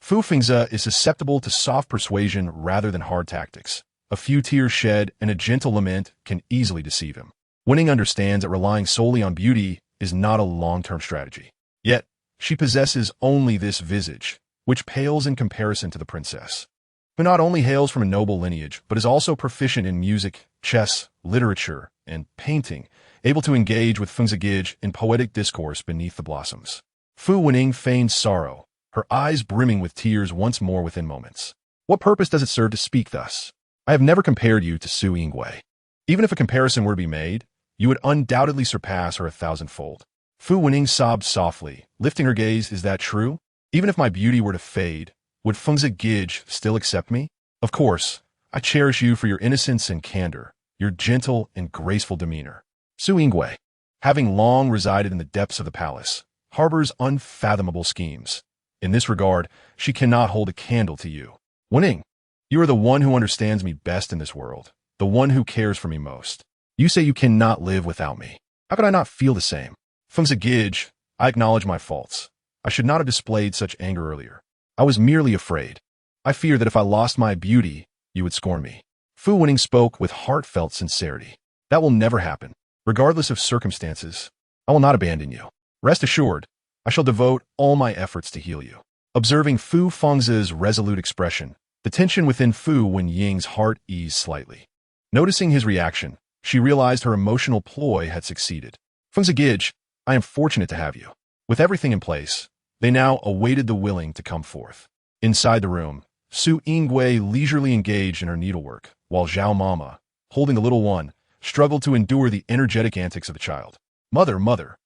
Fu Fengze is susceptible to soft persuasion rather than hard tactics. A few tears shed and a gentle lament can easily deceive him. Wenying understands that relying solely on beauty is not a long-term strategy. Yet, she possesses only this visage, which pales in comparison to the princess, who not only hails from a noble lineage, but is also proficient in music, chess, literature, and painting, able to engage with Fengze Gij in poetic discourse beneath the blossoms. Fu Wenying feigned sorrow, her eyes brimming with tears once more within moments. What purpose does it serve to speak thus? I have never compared you to Su Yingwei. Even if a comparison were to be made, you would undoubtedly surpass her 1,000-fold. Fu Wenying sobbed softly, lifting her gaze. Is that true? Even if my beauty were to fade, would Fengze Gij still accept me? Of course, I cherish you for your innocence and candor, your gentle and graceful demeanor. Su Yingwei, having long resided in the depths of the palace, harbors unfathomable schemes. In this regard, she cannot hold a candle to you. Wenying, you are the one who understands me best in this world, the one who cares for me most. You say you cannot live without me. How could I not feel the same? Fengzigij, I acknowledge my faults. I should not have displayed such anger earlier. I was merely afraid. I fear that if I lost my beauty, you would scorn me. Fu Wenying spoke with heartfelt sincerity. That will never happen. Regardless of circumstances, I will not abandon you. Rest assured, I shall devote all my efforts to heal you. Observing Fu Fengzi's resolute expression, the tension within Fu Wenying's heart eased slightly. Noticing his reaction, she realized her emotional ploy had succeeded. Fengzigij, I am fortunate to have you. With everything in place, they now awaited the willing to come forth. Inside the room, Su Yingwei leisurely engaged in her needlework, while Zhao Mama, holding the little one, struggled to endure the energetic antics of the child. Mother,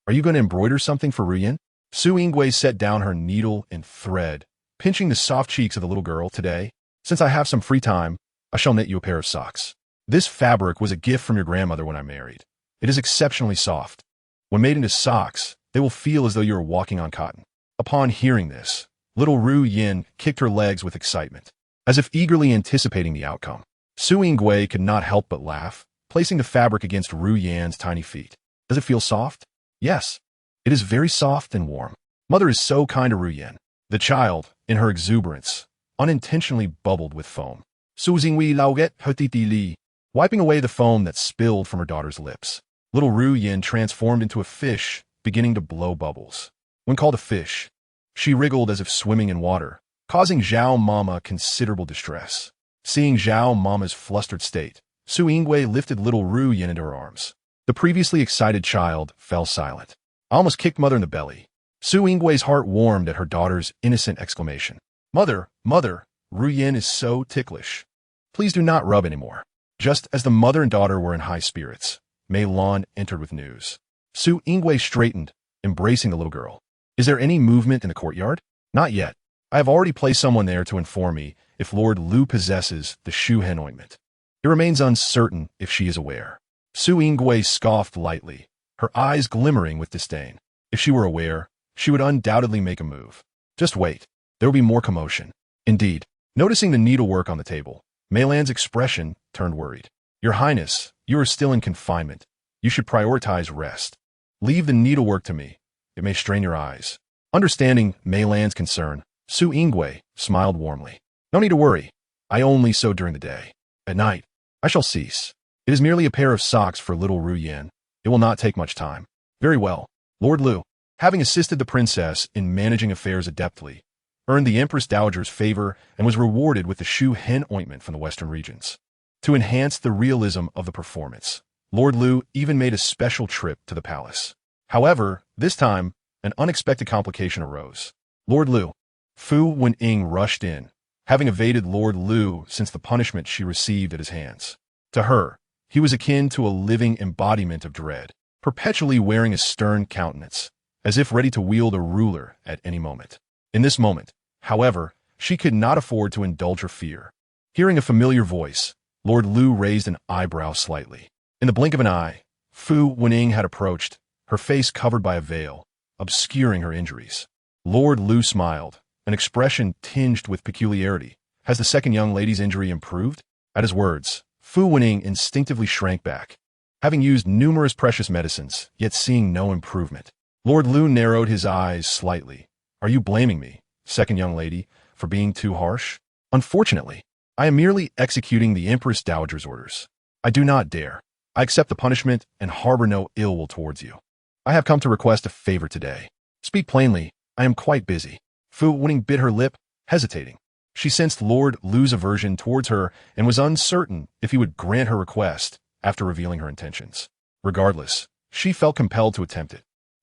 are you going to embroider something for Ruyan? Su Yingwei set down her needle and thread, pinching the soft cheeks of the little girl. Today, since I have some free time, I shall knit you a pair of socks. This fabric was a gift from your grandmother when I married. It is exceptionally soft. When made into socks, they will feel as though you are walking on cotton. Upon hearing this, little Ruyan kicked her legs with excitement, as if eagerly anticipating the outcome. Su Yingwei could not help but laugh, placing the fabric against Ruyan's tiny feet. Does it feel soft? Yes. It is very soft and warm. Mother is so kind to Ruyan. The child, in her exuberance, unintentionally bubbled with foam. Su Yingwei lauget hotiti li, wiping away the foam that spilled from her daughter's lips. Little Ruyan transformed into a fish, beginning to blow bubbles. When called a fish, she wriggled as if swimming in water, causing Zhao Mama considerable distress. Seeing Zhao Mama's flustered state, Su Yingwei lifted little Ruyan into her arms. The previously excited child fell silent. I almost kicked Mother in the belly. Su Yingwei's heart warmed at her daughter's innocent exclamation. Mother, Ruyan is so ticklish. Please do not rub anymore. Just as the mother and daughter were in high spirits, Mei Lan entered with news. Su Yingwei straightened, embracing the little girl. Is there any movement in the courtyard? Not yet. I have already placed someone there to inform me if Lord Lu possesses the Shu Hen ointment. It remains uncertain if she is aware. Su Yingwei scoffed lightly, her eyes glimmering with disdain. If she were aware, she would undoubtedly make a move. Just wait. There will be more commotion. Indeed. Noticing the needlework on the table, Mei Lan's expression turned worried. Your Highness, you are still in confinement. You should prioritize rest. Leave the needlework to me. It may strain your eyes. Understanding Mei Lan's concern, Su Yingwei smiled warmly. No need to worry. I only sew during the day. At night, I shall cease. It is merely a pair of socks for little Ruyan. It will not take much time. Very well. Lord Lu, having assisted the princess in managing affairs adeptly, earned the Empress Dowager's favor and was rewarded with the Shu Hen ointment from the western regions. To enhance the realism of the performance, Lord Lu even made a special trip to the palace. However, this time, an unexpected complication arose. Lord Lu, Fu Wenying rushed in, having evaded Lord Lu since the punishment she received at his hands. To her, he was akin to a living embodiment of dread, perpetually wearing a stern countenance, as if ready to wield a ruler at any moment. In this moment, however, she could not afford to indulge her fear. Hearing a familiar voice, Lord Lu raised an eyebrow slightly. In the blink of an eye, Fu Wenying had approached, her face covered by a veil, obscuring her injuries. Lord Lu smiled, an expression tinged with peculiarity. Has the second young lady's injury improved? At his words, Fu Wenying instinctively shrank back, having used numerous precious medicines, yet seeing no improvement. Lord Lu narrowed his eyes slightly. Are you blaming me, second young lady, for being too harsh? Unfortunately, I am merely executing the Empress Dowager's orders. I do not dare. I accept the punishment and harbor no ill will towards you. I have come to request a favor today. Speak plainly, I am quite busy. Fu Wenying bit her lip, hesitating. She sensed Lord Lu's aversion towards her and was uncertain if he would grant her request after revealing her intentions. Regardless, she felt compelled to attempt it.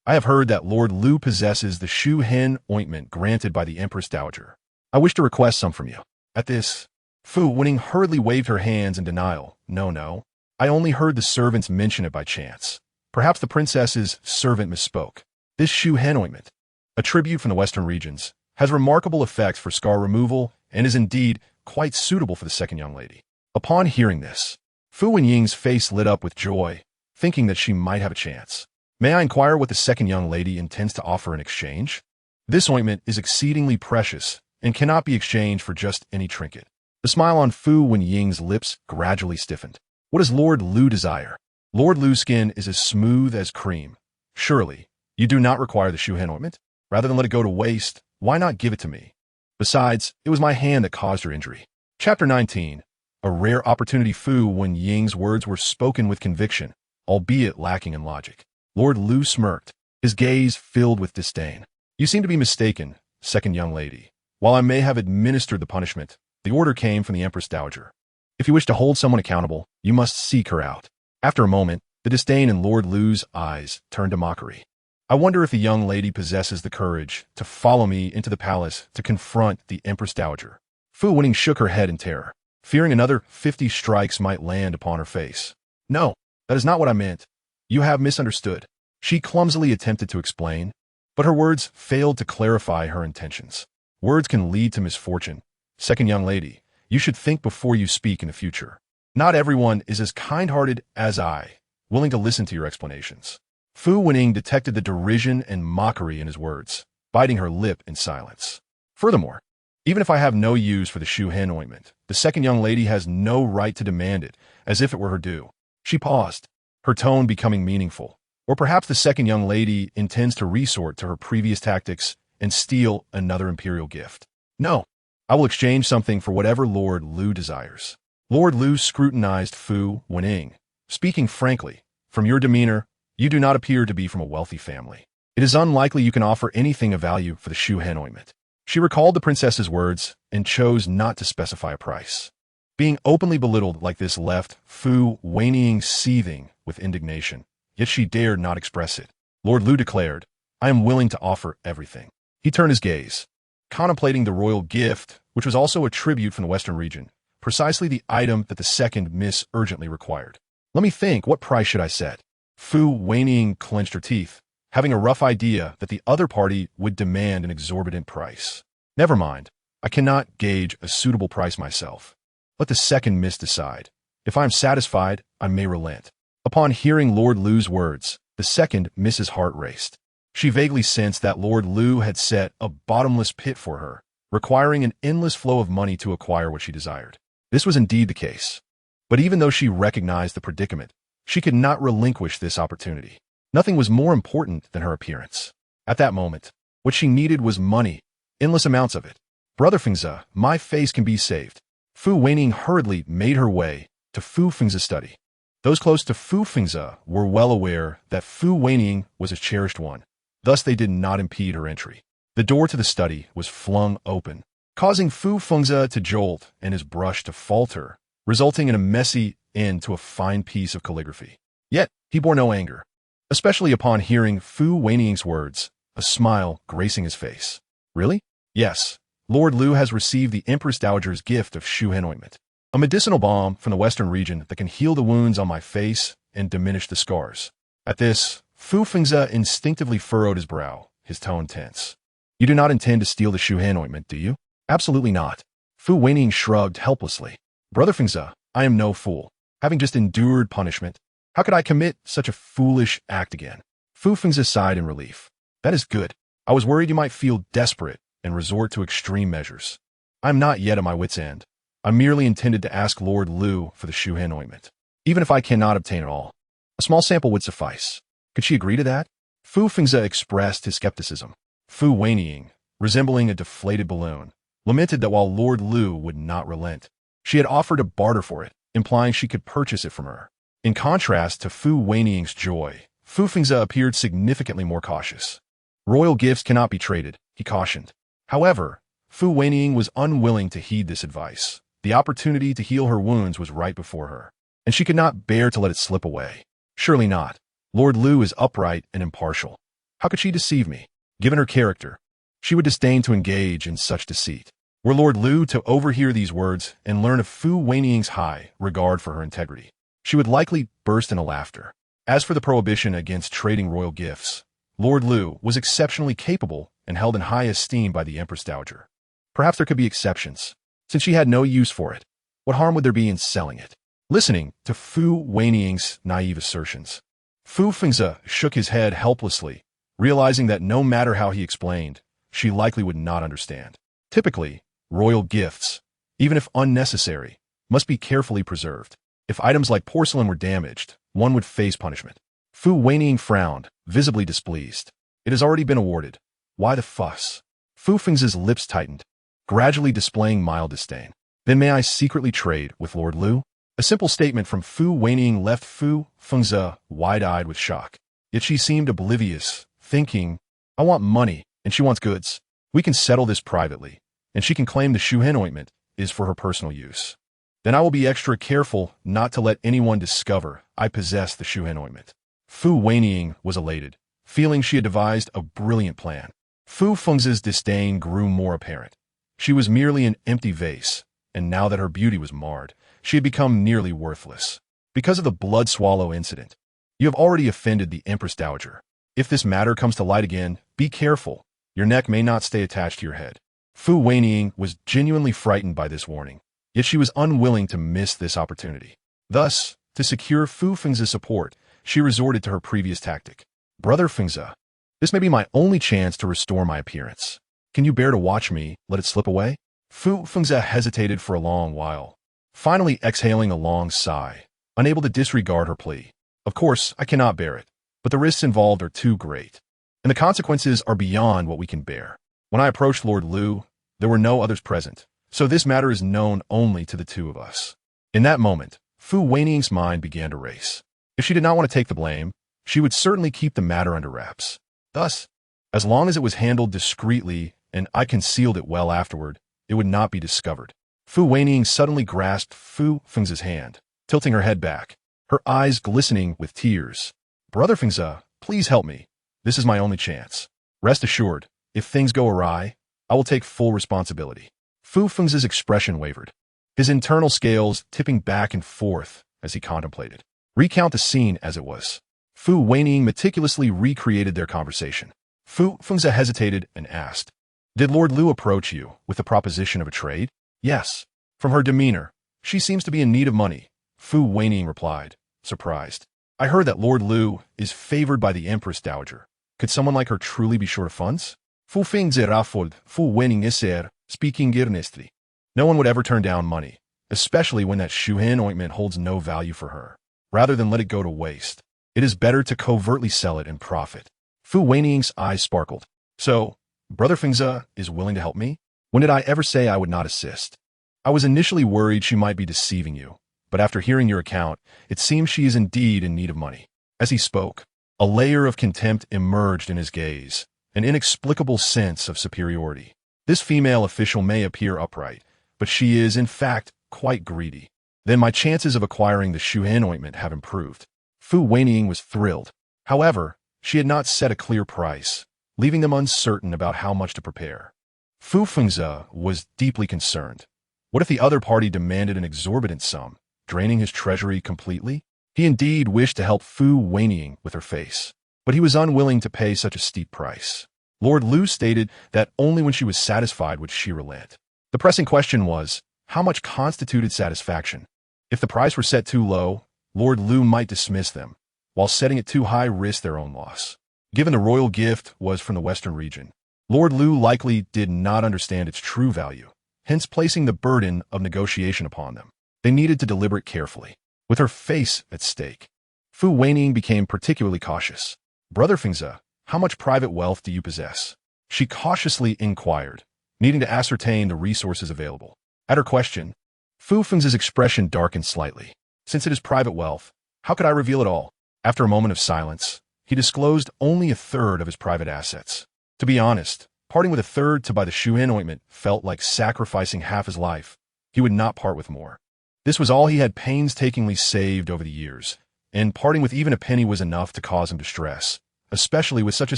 I have heard that Lord Lu possesses the Shu Hen ointment granted by the Empress Dowager. I wish to request some from you. At this, Fu Wenying hurriedly waved her hands in denial. No. I only heard the servants mention it by chance. Perhaps the princess's servant misspoke. This Shu Hen ointment, a tribute from the western regions, has remarkable effects for scar removal and is indeed quite suitable for the second young lady. Upon hearing this, Fu Wenying's face lit up with joy, thinking that she might have a chance. May I inquire what the second young lady intends to offer in exchange? This ointment is exceedingly precious and cannot be exchanged for just any trinket. The smile on Fu Wenying's lips gradually stiffened. What does Lord Lu desire? Lord Lu's skin is as smooth as cream. Surely, you do not require the Shu ointment? Rather than let it go to waste, why not give it to me? Besides, it was my hand that caused your injury. Chapter 19. A rare opportunity. Fu Wenying's words were spoken with conviction, albeit lacking in logic. Lord Lu smirked, his gaze filled with disdain. You seem to be mistaken, second young lady. While I may have administered the punishment, the order came from the Empress Dowager. If you wish to hold someone accountable, you must seek her out. After a moment, the disdain in Lord Lu's eyes turned to mockery. I wonder if the young lady possesses the courage to follow me into the palace to confront the Empress Dowager. Fu Wenying shook her head in terror, fearing another 50 strikes might land upon her face. No, that is not what I meant. You have misunderstood. She clumsily attempted to explain, but her words failed to clarify her intentions. Words can lead to misfortune. Second young lady, you should think before you speak in the future. Not everyone is as kind-hearted as I, willing to listen to your explanations. Fu Wenying detected the derision and mockery in his words, biting her lip in silence. Furthermore, even if I have no use for the Shu ointment, the second young lady has no right to demand it, as if it were her due. She paused, her tone becoming meaningful. Or perhaps the second young lady intends to resort to her previous tactics and steal another Imperial gift. No, I will exchange something for whatever Lord Lu desires. Lord Lu scrutinized Fu Wenying. Speaking frankly, from your demeanor, you do not appear to be from a wealthy family. It is unlikely you can offer anything of value for the Shu ointment. She recalled the princess's words and chose not to specify a price. Being openly belittled like this left Fu Wenying seething with indignation, yet she dared not express it. Lord Lu declared, I am willing to offer everything. He turned his gaze, contemplating the royal gift, which was also a tribute from the western region, precisely the item that the second miss urgently required. Let me think, what price should I set? Fu Wenying clenched her teeth, having a rough idea that the other party would demand an exorbitant price. Never mind, I cannot gauge a suitable price myself. Let the second miss decide. If I am satisfied, I may relent. Upon hearing Lord Lu's words, the second miss's heart raced. She vaguely sensed that Lord Lu had set a bottomless pit for her, requiring an endless flow of money to acquire what she desired. This was indeed the case. But even though she recognized the predicament, she could not relinquish this opportunity. Nothing was more important than her appearance. At that moment, what she needed was money, endless amounts of it. Brother Fengzi, my face can be saved. Fu Wenying hurriedly made her way to Fu Fengzi's study. Those close to Fu Fengzi were well aware that Fu Wenying was a cherished one. Thus, they did not impede her entry. The door to the study was flung open, causing Fu Fengzi to jolt and his brush to falter, resulting in a messy end to a fine piece of calligraphy. Yet, he bore no anger, especially upon hearing Fu Wenying's words, a smile gracing his face. Really? Yes. Lord Lu has received the Empress Dowager's gift of Shu ointment, a medicinal balm from the western region that can heal the wounds on my face and diminish the scars. At this, Fu Fengzi instinctively furrowed his brow, his tone tense. You do not intend to steal the Shu ointment, do you? Absolutely not. Fu Wenying shrugged helplessly. Brother Fengzi, I am no fool. Having just endured punishment, how could I commit such a foolish act again? Fu Fengzi sighed in relief. That is good. I was worried you might feel desperate and resort to extreme measures. I am not yet at my wit's end. I merely intended to ask Lord Lu for the Shu ointment. Even if I cannot obtain it all, a small sample would suffice. Could she agree to that? Fu Fengzi expressed his skepticism. Fu Wenying, resembling a deflated balloon, lamented that while Lord Lu would not relent, she had offered to barter for it, implying she could purchase it from her. In contrast to Fu Wenying's joy, Fu Fengzi appeared significantly more cautious. Royal gifts cannot be traded, he cautioned. However, Fu Wenying was unwilling to heed this advice. The opportunity to heal her wounds was right before her, and she could not bear to let it slip away. Surely not. Lord Lu is upright and impartial. How could she deceive me? Given her character, she would disdain to engage in such deceit. Were Lord Lu to overhear these words and learn of Fu Wenying's high regard for her integrity, she would likely burst into laughter. As for the prohibition against trading royal gifts, Lord Lu was exceptionally capable and held in high esteem by the Empress Dowager. Perhaps there could be exceptions. Since she had no use for it, what harm would there be in selling it? Listening to Fu Wenying's naive assertions, Fu Fengzi shook his head helplessly, realizing that no matter how he explained, she likely would not understand. Typically, royal gifts, even if unnecessary, must be carefully preserved. If items like porcelain were damaged, one would face punishment. Fu Wenying frowned, visibly displeased. It has already been awarded. Why the fuss? Fu Feng's lips tightened, gradually displaying mild disdain. Then may I secretly trade with Lord Lu? A simple statement from Fu Wenying left Fu Fengzi wide-eyed with shock. Yet she seemed oblivious, thinking, I want money, and she wants goods. We can settle this privately, and she can claim the Shu Hen ointment is for her personal use. Then I will be extra careful not to let anyone discover I possess the Shu Hen ointment. Fu Wenying was elated, feeling she had devised a brilliant plan. Fu Fengzi's disdain grew more apparent. She was merely an empty vase, and now that her beauty was marred, she had become nearly worthless. Because of the blood swallow incident, you have already offended the Empress Dowager. If this matter comes to light again, be careful. Your neck may not stay attached to your head. Fu Wenying was genuinely frightened by this warning, yet she was unwilling to miss this opportunity. Thus, to secure Fu Fengzi's support, she resorted to her previous tactic. Brother Fengzi, this may be my only chance to restore my appearance. Can you bear to watch me let it slip away? Fu Fengzi hesitated for a long while, finally exhaling a long sigh, unable to disregard her plea. Of course, I cannot bear it, but the risks involved are too great, and the consequences are beyond what we can bear. When I approached Lord Lu, there were no others present, so this matter is known only to the two of us. In that moment, Fu Wenying's mind began to race. If she did not want to take the blame, she would certainly keep the matter under wraps. Thus, as long as it was handled discreetly and I concealed it well afterward, it would not be discovered. Fu Wenying suddenly grasped Fu Fengzi's hand, tilting her head back, her eyes glistening with tears. Brother Fengzi, please help me. This is my only chance. Rest assured, if things go awry, I will take full responsibility. Fu Fengzi's expression wavered, his internal scales tipping back and forth as he contemplated. Recount the scene as it was. Fu Wenying meticulously recreated their conversation. Fu Fengzi hesitated and asked, Did Lord Lu approach you with the proposition of a trade? Yes. From her demeanor, she seems to be in need of money. Fu Wenying replied, surprised. I heard that Lord Lu is favored by the Empress Dowager. Could someone like her truly be short of funds? Fu Fengzi raffled, Fu Wenying iser, speaking earnestly. No one would ever turn down money, especially when that Shu Hen ointment holds no value for her. Rather than let it go to waste, it is better to covertly sell it and profit. Fu Wenying's eyes sparkled. So, Brother Fengzi is willing to help me? When did I ever say I would not assist? I was initially worried she might be deceiving you, but after hearing your account, it seems she is indeed in need of money. As he spoke, a layer of contempt emerged in his gaze, an inexplicable sense of superiority. This female official may appear upright, but she is, in fact, quite greedy. Then my chances of acquiring the Shu Hen ointment have improved. Fu Wenying was thrilled. However, she had not set a clear price, leaving them uncertain about how much to prepare. Fu Fengzi was deeply concerned. What if the other party demanded an exorbitant sum, draining his treasury completely? He indeed wished to help Fu Wenying with her face, but he was unwilling to pay such a steep price. Lord Lu stated that only when she was satisfied would she relent. The pressing question was, how much constituted satisfaction? If the price were set too low, Lord Lu might dismiss them, while setting it too high risk their own loss. Given the royal gift was from the western region, Lord Lu likely did not understand its true value, hence placing the burden of negotiation upon them. They needed to deliberate carefully. With her face at stake, Fu Wenying became particularly cautious. Brother Fengzi, how much private wealth do you possess? She cautiously inquired, needing to ascertain the resources available. At her question, Fu Fengzi's expression darkened slightly. Since it is private wealth, how could I reveal it all? After a moment of silence, he disclosed only a third of his private assets. To be honest, parting with a third to buy the Shu Hen ointment felt like sacrificing half his life. He would not part with more. This was all he had painstakingly saved over the years, and parting with even a penny was enough to cause him distress, especially with such a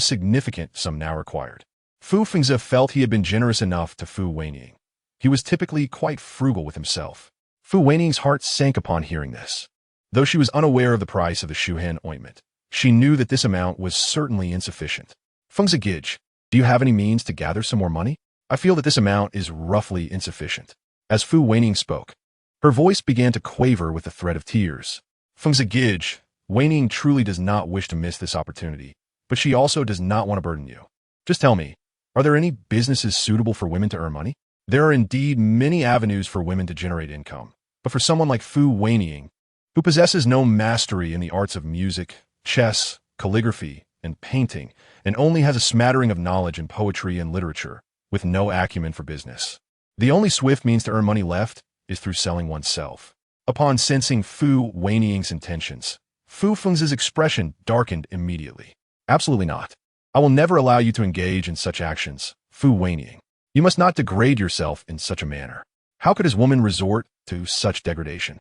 significant sum now required. Fu Fengzi felt he had been generous enough to Fu Wenying. He was typically quite frugal with himself. Fu Wenying's heart sank upon hearing this. Though she was unaware of the price of the Shu Hen ointment, she knew that this amount was certainly insufficient. Fengzi Gij, do you have any means to gather some more money? I feel that this amount is roughly insufficient. As Fu Wenying spoke, her voice began to quaver with the threat of tears. Fengzi Gij, Wenying truly does not wish to miss this opportunity, but she also does not want to burden you. Just tell me, are there any businesses suitable for women to earn money? There are indeed many avenues for women to generate income, but for someone like Fu Wenying, who possesses no mastery in the arts of music, chess, calligraphy, and painting, and only has a smattering of knowledge in poetry and literature, with no acumen for business. The only swift means to earn money left is through selling oneself. Upon sensing Fu Wenying's intentions, Fu Feng's expression darkened immediately. Absolutely not. I will never allow you to engage in such actions, Fu Wenying. You must not degrade yourself in such a manner. How could his woman resort to such degradation?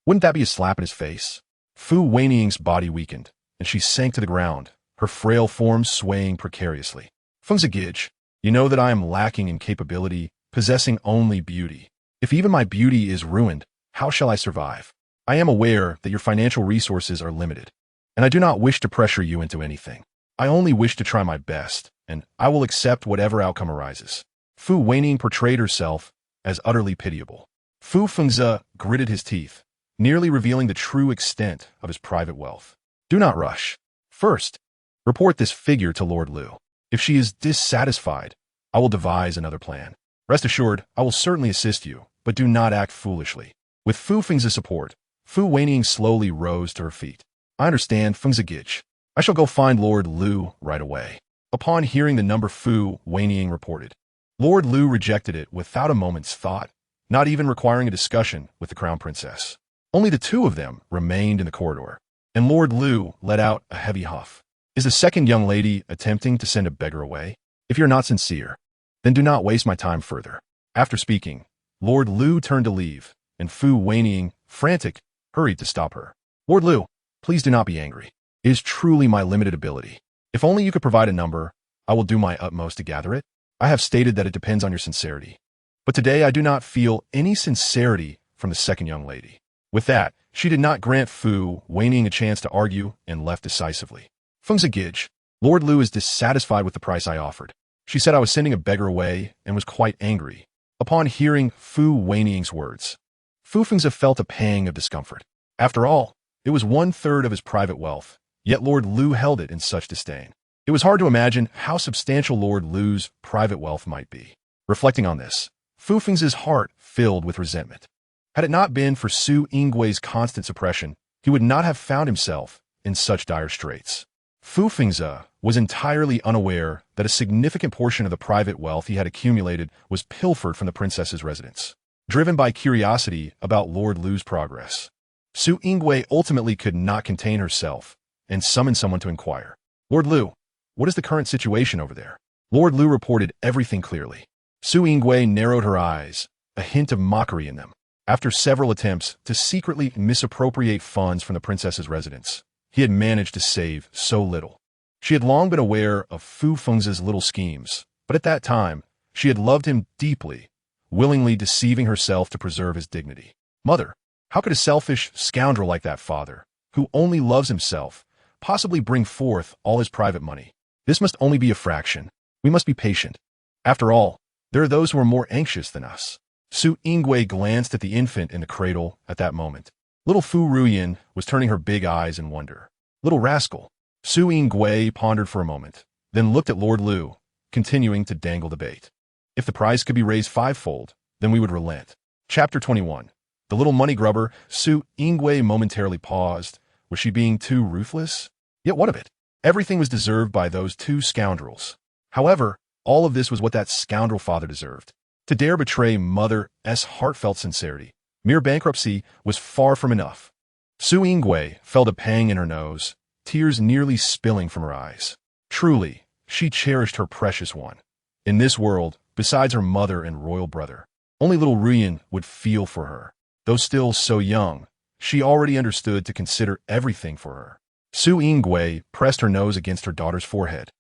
Wouldn't that be a slap in his face? Fu Wenying's body weakened, and she sank to the ground, her frail form swaying precariously. Fengzagij, you know that I am lacking in capability, possessing only beauty. If even my beauty is ruined, how shall I survive? I am aware that your financial resources are limited, and I do not wish to pressure you into anything. I only wish to try my best, and I will accept whatever outcome arises. Fu Wenying portrayed herself as utterly pitiable. Fu Fengzi gritted his teeth, nearly revealing the true extent of his private wealth. Do not rush. First, report this figure to Lord Lu. If she is dissatisfied, I will devise another plan. Rest assured, I will certainly assist you, but do not act foolishly. With Fu Fengzi's support, Fu Wenying slowly rose to her feet. I understand, Fengzagij. I shall go find Lord Lu right away. Upon hearing the number Fu Wenying reported, Lord Lu rejected it without a moment's thought, not even requiring a discussion with the crown princess. Only the two of them remained in the corridor, and Lord Lu let out a heavy huff. Is the second young lady attempting to send a beggar away? If you're not sincere, then do not waste my time further. After speaking, Lord Lu turned to leave, and Fu Wenying, frantic, hurried to stop her. Lord Lu, please do not be angry. It is truly my limited ability. If only you could provide a number, I will do my utmost to gather it. I have stated that it depends on your sincerity. But today I do not feel any sincerity from the second young lady. With that, she did not grant Fu Wenying a chance to argue and left decisively. Fengzagij, Lord Lu is dissatisfied with the price I offered. She said I was sending a beggar away and was quite angry. Upon hearing Fu Wenying's words, Fu Fengzi felt a pang of discomfort. After all, it was 1/3 of his private wealth, yet Lord Lu held it in such disdain. It was hard to imagine how substantial Lord Lu's private wealth might be. Reflecting on this, Fu Fengzi's heart filled with resentment. Had it not been for Su Yinggui's constant suppression, he would not have found himself in such dire straits. Fu Fengzi was entirely unaware that a significant portion of the private wealth he had accumulated was pilfered from the princess's residence. Driven by curiosity about Lord Lu's progress, Su Yingui ultimately could not contain herself and summoned someone to inquire. Lord Lu, what is the current situation over there? Lord Lu reported everything clearly. Su Yingui narrowed her eyes, a hint of mockery in them. After several attempts to secretly misappropriate funds from the princess's residence, he had managed to save so little. She had long been aware of Fu Fengzi's little schemes, but at that time, she had loved him deeply, willingly deceiving herself to preserve his dignity. Mother, how could a selfish scoundrel like that father, who only loves himself, possibly bring forth all his private money? This must only be a fraction. We must be patient. After all, there are those who are more anxious than us. Su Yingui glanced at the infant in the cradle at that moment. Little Fu Ruyan was turning her big eyes in wonder. Little rascal. Su Yingui pondered for a moment, then looked at Lord Lu, continuing to dangle the bait. If the price could be raised 5-fold, then we would relent. Chapter 21. The little money grubber. Su Yingui momentarily paused. Was she being too ruthless? Yet what of it? Everything was deserved by those two scoundrels. However, all of this was what that scoundrel father deserved. To dare betray Mother's heartfelt sincerity, mere bankruptcy was far from enough. Su Yingui felt a pang in her nose, tears nearly spilling from her eyes. Truly, she cherished her precious one. In this world, besides her mother and royal brother, only little Ruyan would feel for her. Though still so young, she already understood to consider everything for her. Su Yingui pressed her nose against her daughter's forehead.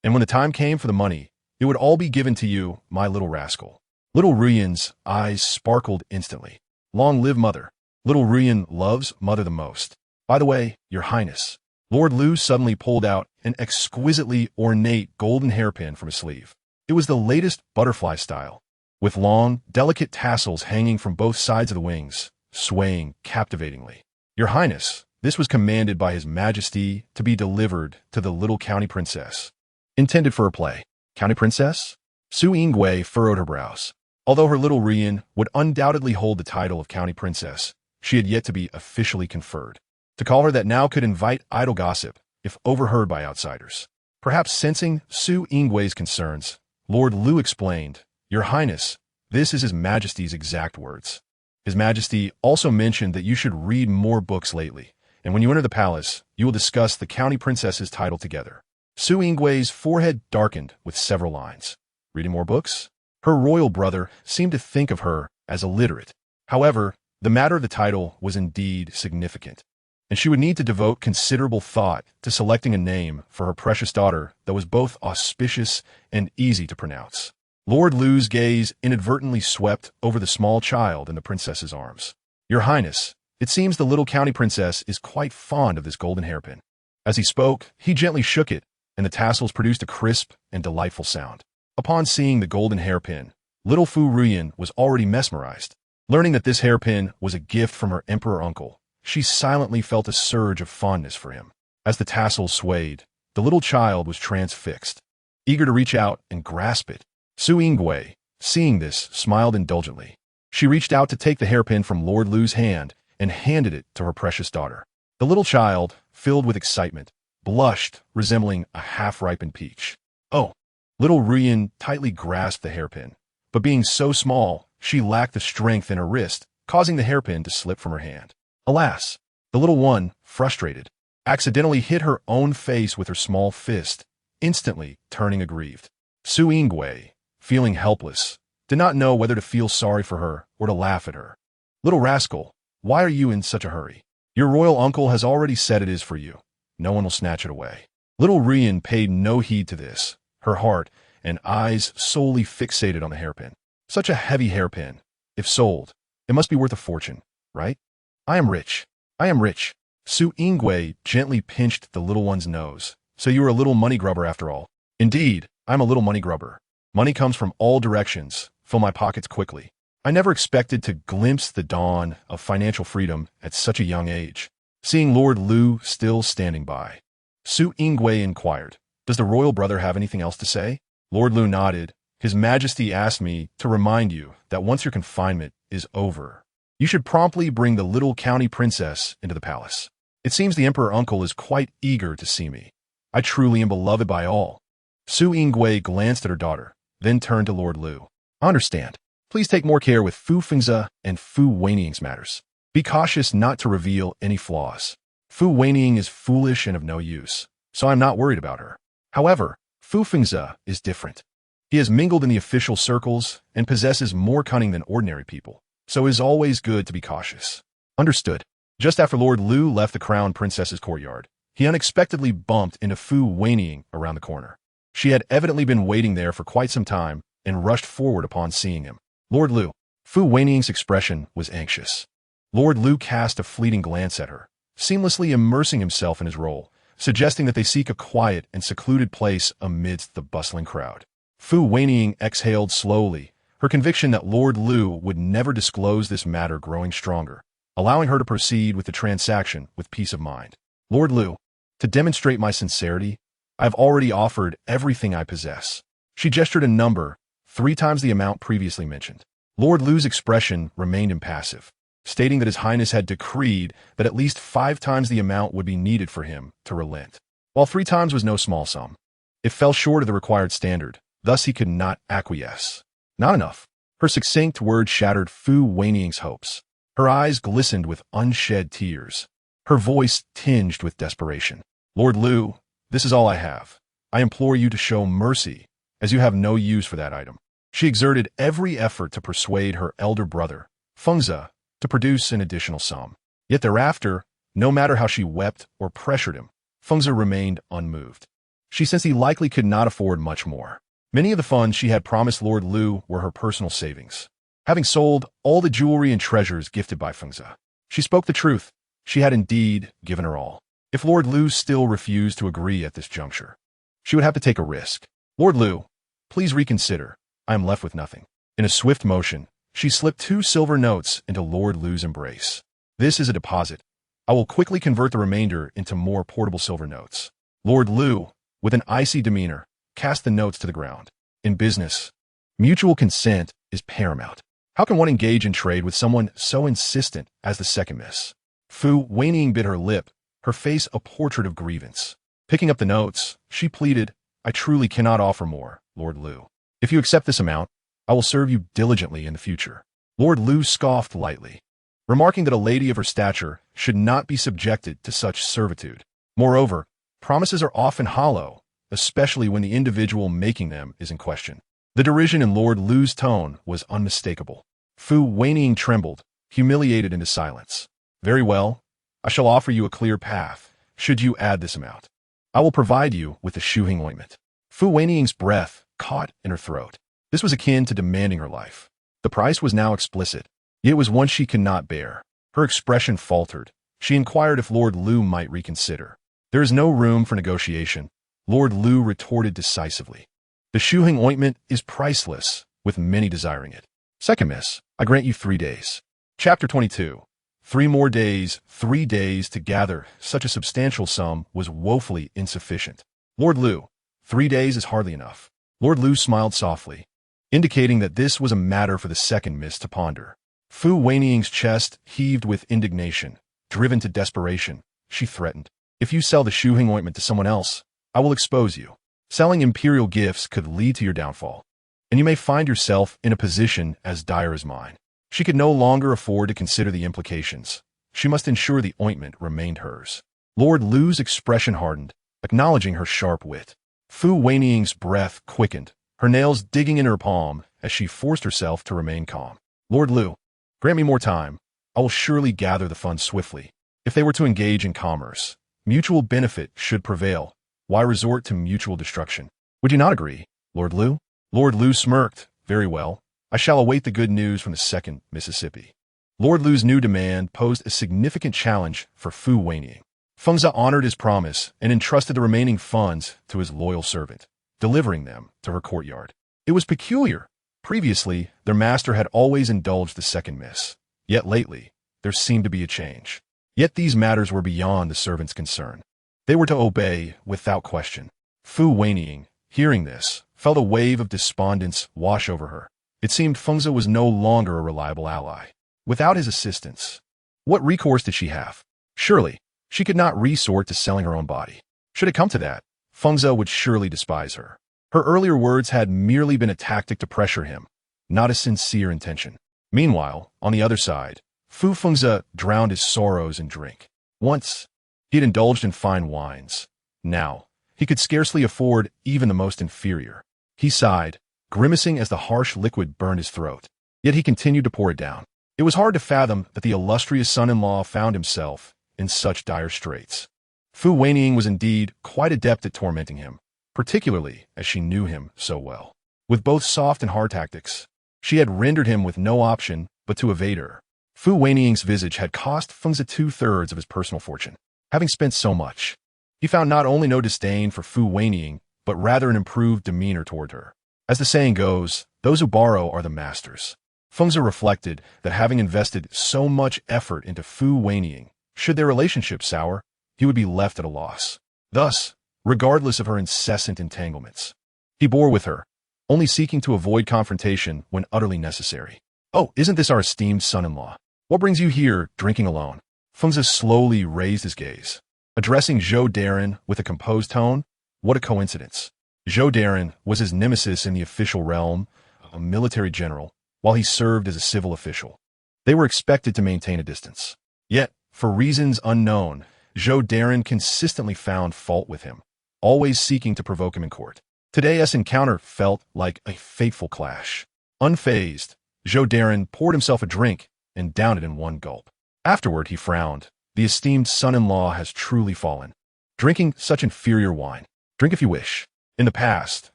And when the time came for the money, it would all be given to you, my little rascal. Little Ruyan's eyes sparkled instantly. Long live Mother. Little Ruyan loves Mother the most. By the way, Your Highness. Lord Lu suddenly pulled out an exquisitely ornate golden hairpin from his sleeve. It was the latest butterfly style, with long, delicate tassels hanging from both sides of the wings, swaying captivatingly. Your Highness, this was commanded by His Majesty to be delivered to the little county princess. Intended for a play. County princess? Su Yingui furrowed her brows. Although her little Ruyan would undoubtedly hold the title of county princess, she had yet to be officially conferred. To call her that now could invite idle gossip, if overheard by outsiders. Perhaps sensing Su Yingwei's concerns, Lord Lu explained, "Your Highness, this is His Majesty's exact words. His Majesty also mentioned that you should read more books lately, and when you enter the palace, you will discuss the county princess's title together." Su Yingwei's forehead darkened with several lines. Reading more books? Her royal brother seemed to think of her as illiterate. However, the matter of the title was indeed significant, and she would need to devote considerable thought to selecting a name for her precious daughter that was both auspicious and easy to pronounce. Lord Lu's gaze inadvertently swept over the small child in the princess's arms. "Your Highness, it seems the little county princess is quite fond of this golden hairpin." As he spoke, he gently shook it, and the tassels produced a crisp and delightful sound. Upon seeing the golden hairpin, little Fu Ruyan was already mesmerized. Learning that this hairpin was a gift from her emperor uncle, she silently felt a surge of fondness for him. As the tassels swayed, the little child was transfixed, eager to reach out and grasp it. Su Yingwei, seeing this, smiled indulgently. She reached out to take the hairpin from Lord Lu's hand and handed it to her precious daughter. The little child, filled with excitement, blushed, resembling a half-ripened peach. "Oh!" Little Ruyan tightly grasped the hairpin, but being so small, she lacked the strength in her wrist, causing the hairpin to slip from her hand. Alas! The little one, frustrated, accidentally hit her own face with her small fist, instantly turning aggrieved. Su Yingwei, feeling helpless, did not know whether to feel sorry for her or to laugh at her. "Little rascal, why are you in such a hurry? Your royal uncle has already said it is for you. No one will snatch it away." Little Ruyan paid no heed to this, her heart and eyes solely fixated on the hairpin. Such a heavy hairpin. If sold, it must be worth a fortune, right? "I am rich. I am rich." Su Yingwei gently pinched the little one's nose. "So you are a little money grubber after all." "Indeed, I'm a little money grubber. Money comes from all directions. Fill my pockets quickly." I never expected to glimpse the dawn of financial freedom at such a young age. Seeing Lord Lu still standing by, Su Yingwei inquired, "Does the royal brother have anything else to say?" Lord Lu nodded. "His Majesty asked me to remind you that once your confinement is over, you should promptly bring the little county princess into the palace. It seems the emperor uncle is quite eager to see me. I truly am beloved by all." Su Yingwei glanced at her daughter, then turned to Lord Lu. "I understand. Please take more care with Fu Fengza and Fu Wenying's matters. Be cautious not to reveal any flaws. Fu Wenying is foolish and of no use, so I'm not worried about her. However, Fu Fengza is different. He has mingled in the official circles and possesses more cunning than ordinary people, so it is always good to be cautious." "Understood." Just after Lord Lu left the crown princess's courtyard, he unexpectedly bumped into Fu Wenying around the corner. She had evidently been waiting there for quite some time and rushed forward upon seeing him. "Lord Lu." Fu Wenying's expression was anxious. Lord Lu cast a fleeting glance at her, seamlessly immersing himself in his role, suggesting that they seek a quiet and secluded place amidst the bustling crowd. Fu Wenying exhaled slowly, her conviction that Lord Lu would never disclose this matter growing stronger, allowing her to proceed with the transaction with peace of mind. "Lord Lu, to demonstrate my sincerity, I have already offered everything I possess." She gestured a number, 3 times the amount previously mentioned. Lord Lu's expression remained impassive, stating that His Highness had decreed that at least 5 times the amount would be needed for him to relent. While 3 times was no small sum, it fell short of the required standard, thus he could not acquiesce. "Not enough." Her succinct words shattered Fu Wenying's hopes. Her eyes glistened with unshed tears, her voice tinged with desperation. "Lord Lu, this is all I have. I implore you to show mercy, as you have no use for that item." She exerted every effort to persuade her elder brother, Fengza, to produce an additional sum. Yet thereafter, no matter how she wept or pressured him, Fengza remained unmoved. She sensed he likely could not afford much more. Many of the funds she had promised Lord Lu were her personal savings, having sold all the jewelry and treasures gifted by Fengza. She spoke the truth. She had indeed given her all. If Lord Lu still refused to agree at this juncture, she would have to take a risk. "Lord Lu, please reconsider. I am left with nothing." In a swift motion, she slipped 2 silver notes into Lord Lu's embrace. "This is a deposit. I will quickly convert the remainder into more portable silver notes." Lord Lu, with an icy demeanor, cast the notes to the ground. In business, mutual consent is paramount. How can one engage in trade with someone so insistent as the second miss? Fu Wenying bit her lip, her face a portrait of grievance. Picking up the notes, she pleaded, I truly cannot offer more, Lord Lu. If you accept this amount, I will serve you diligently in the future. Lord Lu scoffed lightly, remarking that a lady of her stature should not be subjected to such servitude. Moreover, promises are often hollow, especially when the individual making them is in question. The derision in Lord Lu's tone was unmistakable. Fu Wenying trembled, humiliated into silence. Very well, I shall offer you a clear path, should you add this amount. I will provide you with the Shuhing ointment. Fu Wenying's breath caught in her throat. This was akin to demanding her life. The price was now explicit, yet it was one she could not bear. Her expression faltered. She inquired if Lord Lu might reconsider. There is no room for negotiation, Lord Lu retorted decisively. The Shuhing ointment is priceless, with many desiring it. Second miss, I grant you 3 days. Chapter 22. 3 more days, 3 days to gather such a substantial sum was woefully insufficient. Lord Lu, 3 days is hardly enough. Lord Lu smiled softly, indicating that this was a matter for the second miss to ponder. Fu Wenying's chest heaved with indignation. Driven to desperation, she threatened, if you sell the Shuhing ointment to someone else, I will expose you. Selling Imperial gifts could lead to your downfall, and you may find yourself in a position as dire as mine. She could no longer afford to consider the implications. She must ensure the ointment remained hers. Lord Lu's expression hardened, acknowledging her sharp wit. Fu Wenying's breath quickened, her nails digging in her palm as she forced herself to remain calm. Lord Lu, grant me more time. I will surely gather the funds swiftly. If they were to engage in commerce, mutual benefit should prevail. Why resort to mutual destruction? Would you not agree, Lord Lu? Lord Lu smirked. Very well. I shall await the good news from the second Mississippi. Lord Lu's new demand posed a significant challenge for Fu Wenying. Fengze honored his promise and entrusted the remaining funds to his loyal servant, delivering them to her courtyard. It was peculiar. Previously, their master had always indulged the second miss. Yet lately, there seemed to be a change. Yet these matters were beyond the servant's concern. They were to obey without question. Fu Wenying, hearing this, felt a wave of despondence wash over her. It seemed Fengze was no longer a reliable ally. Without his assistance, what recourse did she have? Surely, she could not resort to selling her own body. Should it come to that, Fengze would surely despise her. Her earlier words had merely been a tactic to pressure him, not a sincere intention. Meanwhile, on the other side, Fu Fengze drowned his sorrows in drink. Once, he had indulged in fine wines. Now, he could scarcely afford even the most inferior. He sighed, grimacing as the harsh liquid burned his throat. Yet he continued to pour it down. It was hard to fathom that the illustrious son-in-law found himself in such dire straits. Fu Wenying was indeed quite adept at tormenting him, particularly as she knew him so well. With both soft and hard tactics, she had rendered him with no option but to evade her. Fu Wenying's visage had cost Fengze 2/3 of his personal fortune. Having spent so much, he found not only no disdain for Fu Wenying, but rather an improved demeanor toward her. As the saying goes, those who borrow are the masters. Fengze reflected that having invested so much effort into Fu Wenying, should their relationship sour, he would be left at a loss. Thus, regardless of her incessant entanglements, he bore with her, only seeking to avoid confrontation when utterly necessary. Oh, isn't this our esteemed son-in-law? What brings you here, drinking alone? Fengze slowly raised his gaze. Addressing Zhou Daren with a composed tone, what a coincidence. Zhou Daren was his nemesis in the official realm, a military general, while he served as a civil official. They were expected to maintain a distance. Yet, for reasons unknown, Zhou Daren consistently found fault with him, always seeking to provoke him in court. Today's encounter felt like a fateful clash. Unfazed, Zhou Daren poured himself a drink and downed it in one gulp. Afterward, he frowned. The esteemed son-in-law has truly fallen. Drinking such inferior wine. Drink if you wish. In the past,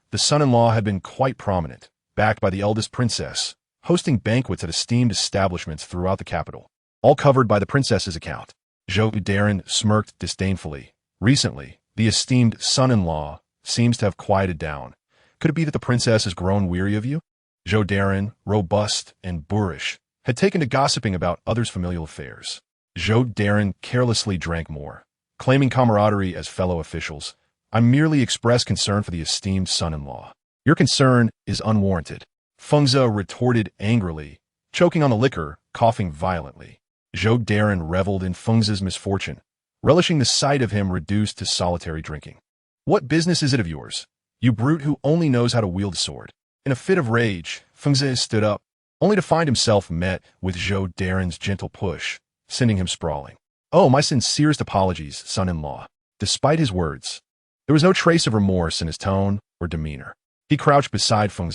the son-in-law had been quite prominent, backed by the eldest princess, hosting banquets at esteemed establishments throughout the capital, all covered by the princess's account. Zhou Daren smirked disdainfully. Recently, the esteemed son-in-law seems to have quieted down. Could it be that the princess has grown weary of you? Zhou Daren, robust and boorish, had taken to gossiping about others' familial affairs. Zhou Daren carelessly drank more, claiming camaraderie as fellow officials. I merely express concern for the esteemed son-in-law. Your concern is unwarranted. Fengze retorted angrily, choking on the liquor, coughing violently. Zhou Daren reveled in Feng's misfortune, relishing the sight of him reduced to solitary drinking. "What business is it of yours, you brute who only knows how to wield a sword?" In a fit of rage, Feng stood up, only to find himself met with Zhou Daren's gentle push, sending him sprawling. "Oh, my sincerest apologies, son-in-law." Despite his words, there was no trace of remorse in his tone or demeanor. He crouched beside Feng,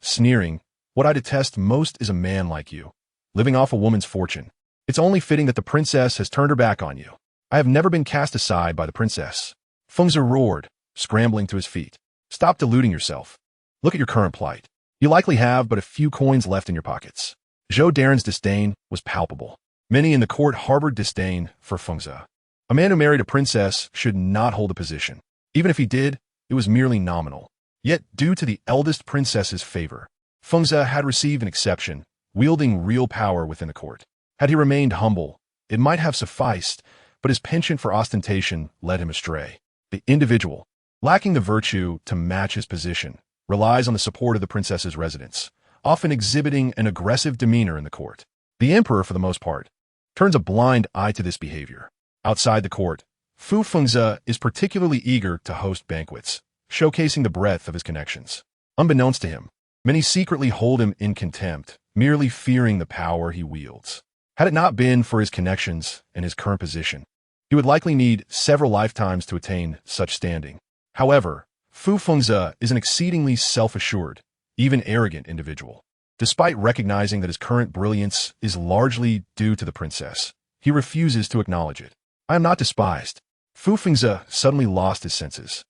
sneering, "What I detest most is a man like you, living off a woman's fortune. It's only fitting that the princess has turned her back on you." "I have never been cast aside by the princess," Feng roared, scrambling to his feet. "Stop deluding yourself. Look at your current plight. You likely have but a few coins left in your pockets." Zhou Daren's disdain was palpable. Many in the court harbored disdain for Feng. A man who married a princess should not hold a position. Even if he did, it was merely nominal. Yet, due to the eldest princess's favor, Feng had received an exception, wielding real power within the court. Had he remained humble, it might have sufficed, but his penchant for ostentation led him astray. The individual, lacking the virtue to match his position, relies on the support of the princess's residence, often exhibiting an aggressive demeanor in the court. The emperor, for the most part, turns a blind eye to this behavior. Outside the court, Fu Fengze is particularly eager to host banquets, showcasing the breadth of his connections. Unbeknownst to him, many secretly hold him in contempt, merely fearing the power he wields. Had it not been for his connections and his current position, he would likely need several lifetimes to attain such standing. However, Fu Fengze is an exceedingly self-assured, even arrogant individual. Despite recognizing that his current brilliance is largely due to the princess, he refuses to acknowledge it. "I am not despised." Fu Fengze suddenly lost his senses.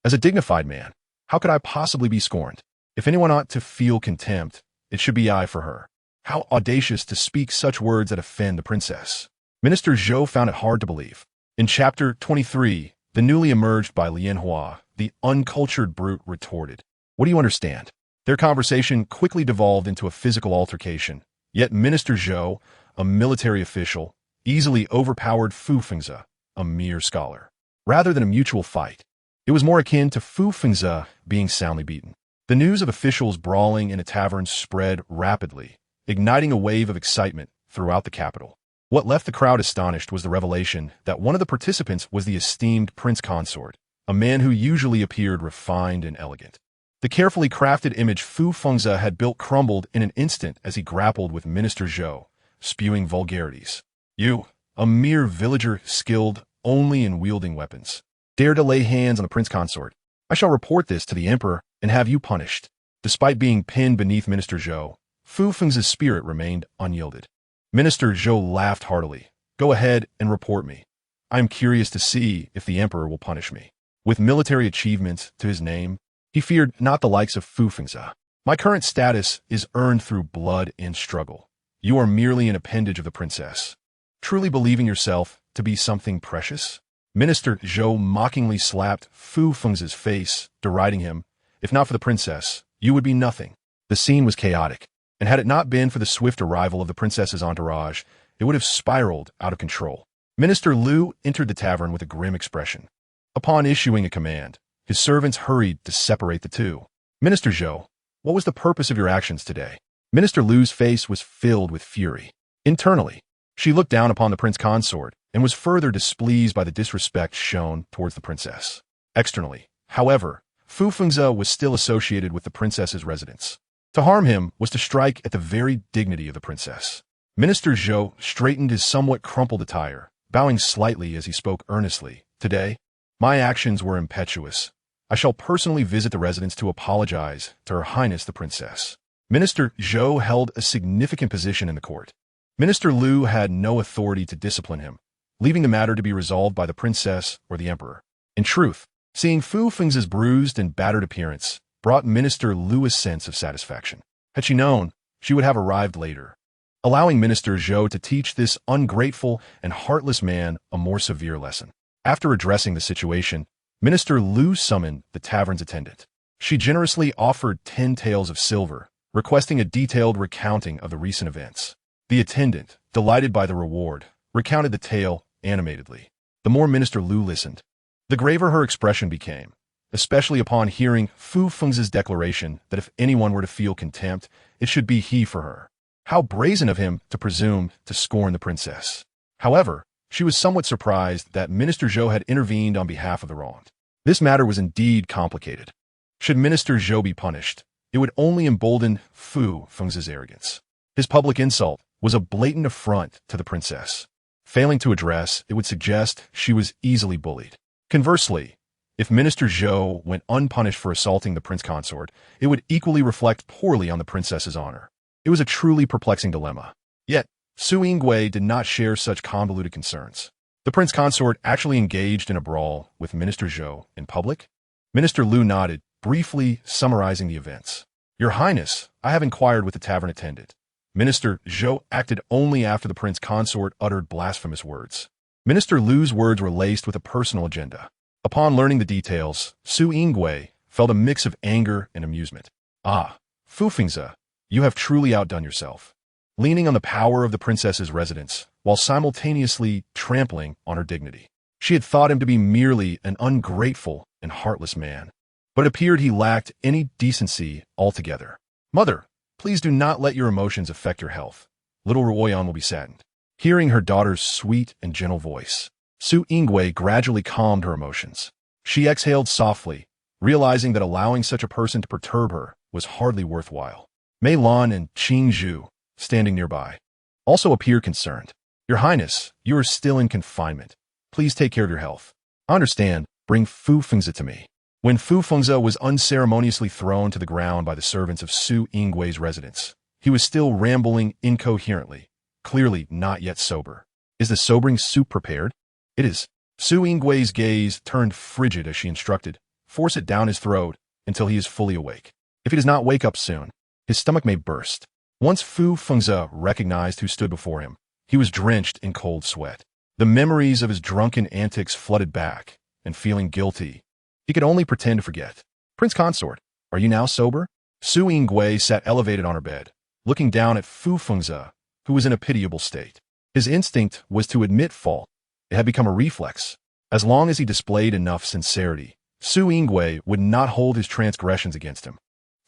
As a dignified man, how could I possibly be scorned? If anyone ought to feel contempt, it should be I for her. How audacious to speak such words that offend the princess. Minister Zhou found it hard to believe. In chapter 23, the newly emerged by Lian Hua, the uncultured brute retorted, "What do you understand?" Their conversation quickly devolved into a physical altercation, yet Minister Zhou, a military official, easily overpowered Fu Fengze, a mere scholar. Rather than a mutual fight, it was more akin to Fu Fengze being soundly beaten. The news of officials brawling in a tavern spread rapidly, igniting a wave of excitement throughout the capital. What left the crowd astonished was the revelation that one of the participants was the esteemed prince consort, a man who usually appeared refined and elegant. The carefully crafted image Fu Fengze had built crumbled in an instant as he grappled with Minister Zhou, spewing vulgarities. "You, a mere villager skilled only in wielding weapons, dare to lay hands on the prince consort. I shall report this to the emperor and have you punished." Despite being pinned beneath Minister Zhou, Fu Fengze's spirit remained unyielded. Minister Zhou laughed heartily. "Go ahead and report me. I am curious to see if the emperor will punish me." With military achievements to his name, he feared not the likes of Fu Fengze. "My current status is earned through blood and struggle. You are merely an appendage of the princess. Truly believing yourself to be something precious?" Minister Zhou mockingly slapped Fu Fengze's face, deriding him. "If not for the princess, you would be nothing." The scene was chaotic, and had it not been for the swift arrival of the princess's entourage, it would have spiraled out of control. Minister Liu entered the tavern with a grim expression. Upon issuing a command, his servants hurried to separate the two. "Minister Zhou, what was the purpose of your actions today?" Minister Liu's face was filled with fury. Internally, she looked down upon the prince consort and was further displeased by the disrespect shown towards the princess. Externally, however, Fu Fengze was still associated with the princess's residence. To harm him was to strike at the very dignity of the princess. Minister Zhou straightened his somewhat crumpled attire, bowing slightly as he spoke earnestly. "Today, my actions were impetuous. I shall personally visit the residence to apologize to Her Highness the Princess." Minister Zhou held a significant position in the court. Minister Liu had no authority to discipline him, leaving the matter to be resolved by the princess or the emperor. In truth, seeing Fu Fengze's bruised and battered appearance brought Minister Liu a sense of satisfaction. Had she known, she would have arrived later, allowing Minister Zhou to teach this ungrateful and heartless man a more severe lesson. After addressing the situation, Minister Liu summoned the tavern's attendant. She generously offered 10 taels of silver, requesting a detailed recounting of the recent events. The attendant, delighted by the reward, recounted the tale animatedly. The more Minister Liu listened, the graver her expression became, especially upon hearing Fu Fengze's declaration that if anyone were to feel contempt, it should be he for her. How brazen of him to presume to scorn the princess. However, she was somewhat surprised that Minister Zhou had intervened on behalf of the wronged. This matter was indeed complicated. Should Minister Zhou be punished, it would only embolden Fu Feng's arrogance. His public insult was a blatant affront to the princess. Failing to address, it would suggest she was easily bullied. Conversely, if Minister Zhou went unpunished for assaulting the prince consort, it would equally reflect poorly on the princess's honor. It was a truly perplexing dilemma. Yet, Su Yingwei did not share such convoluted concerns. The prince consort actually engaged in a brawl with Minister Zhou in public. Minister Lu nodded, briefly summarizing the events. Your Highness, I have inquired with the tavern attendant. Minister Zhou acted only after the prince consort uttered blasphemous words. Minister Lu's words were laced with a personal agenda. Upon learning the details, Su Yingwei felt a mix of anger and amusement. Ah, Fu Fengzi, you have truly outdone yourself. Leaning on the power of the princess's residence, while simultaneously trampling on her dignity. She had thought him to be merely an ungrateful and heartless man, but it appeared he lacked any decency altogether. Mother, please do not let your emotions affect your health. Little Ruyan will be saddened. Hearing her daughter's sweet and gentle voice, Su Yingwei gradually calmed her emotions. She exhaled softly, realizing that allowing such a person to perturb her was hardly worthwhile. Mei Lan and Qing Zhu, standing nearby, also appeared concerned. Your Highness, you are still in confinement. Please take care of your health. I understand. Bring Fu Fengzi to me. When Fu Fengzi was unceremoniously thrown to the ground by the servants of Su Yingwei's residence, he was still rambling incoherently, clearly not yet sober. Is the sobering soup prepared? It is. Su Yingwei's gaze turned frigid as she instructed. Force it down his throat until he is fully awake. If he does not wake up soon, his stomach may burst. Once Fu Fengzi recognized who stood before him, he was drenched in cold sweat. The memories of his drunken antics flooded back, and feeling guilty, he could only pretend to forget. Prince Consort, are you now sober? Su Yingwei sat elevated on her bed, looking down at Fu Fengzi, who was in a pitiable state. His instinct was to admit fault. It had become a reflex. As long as he displayed enough sincerity, Su Yingwei would not hold his transgressions against him.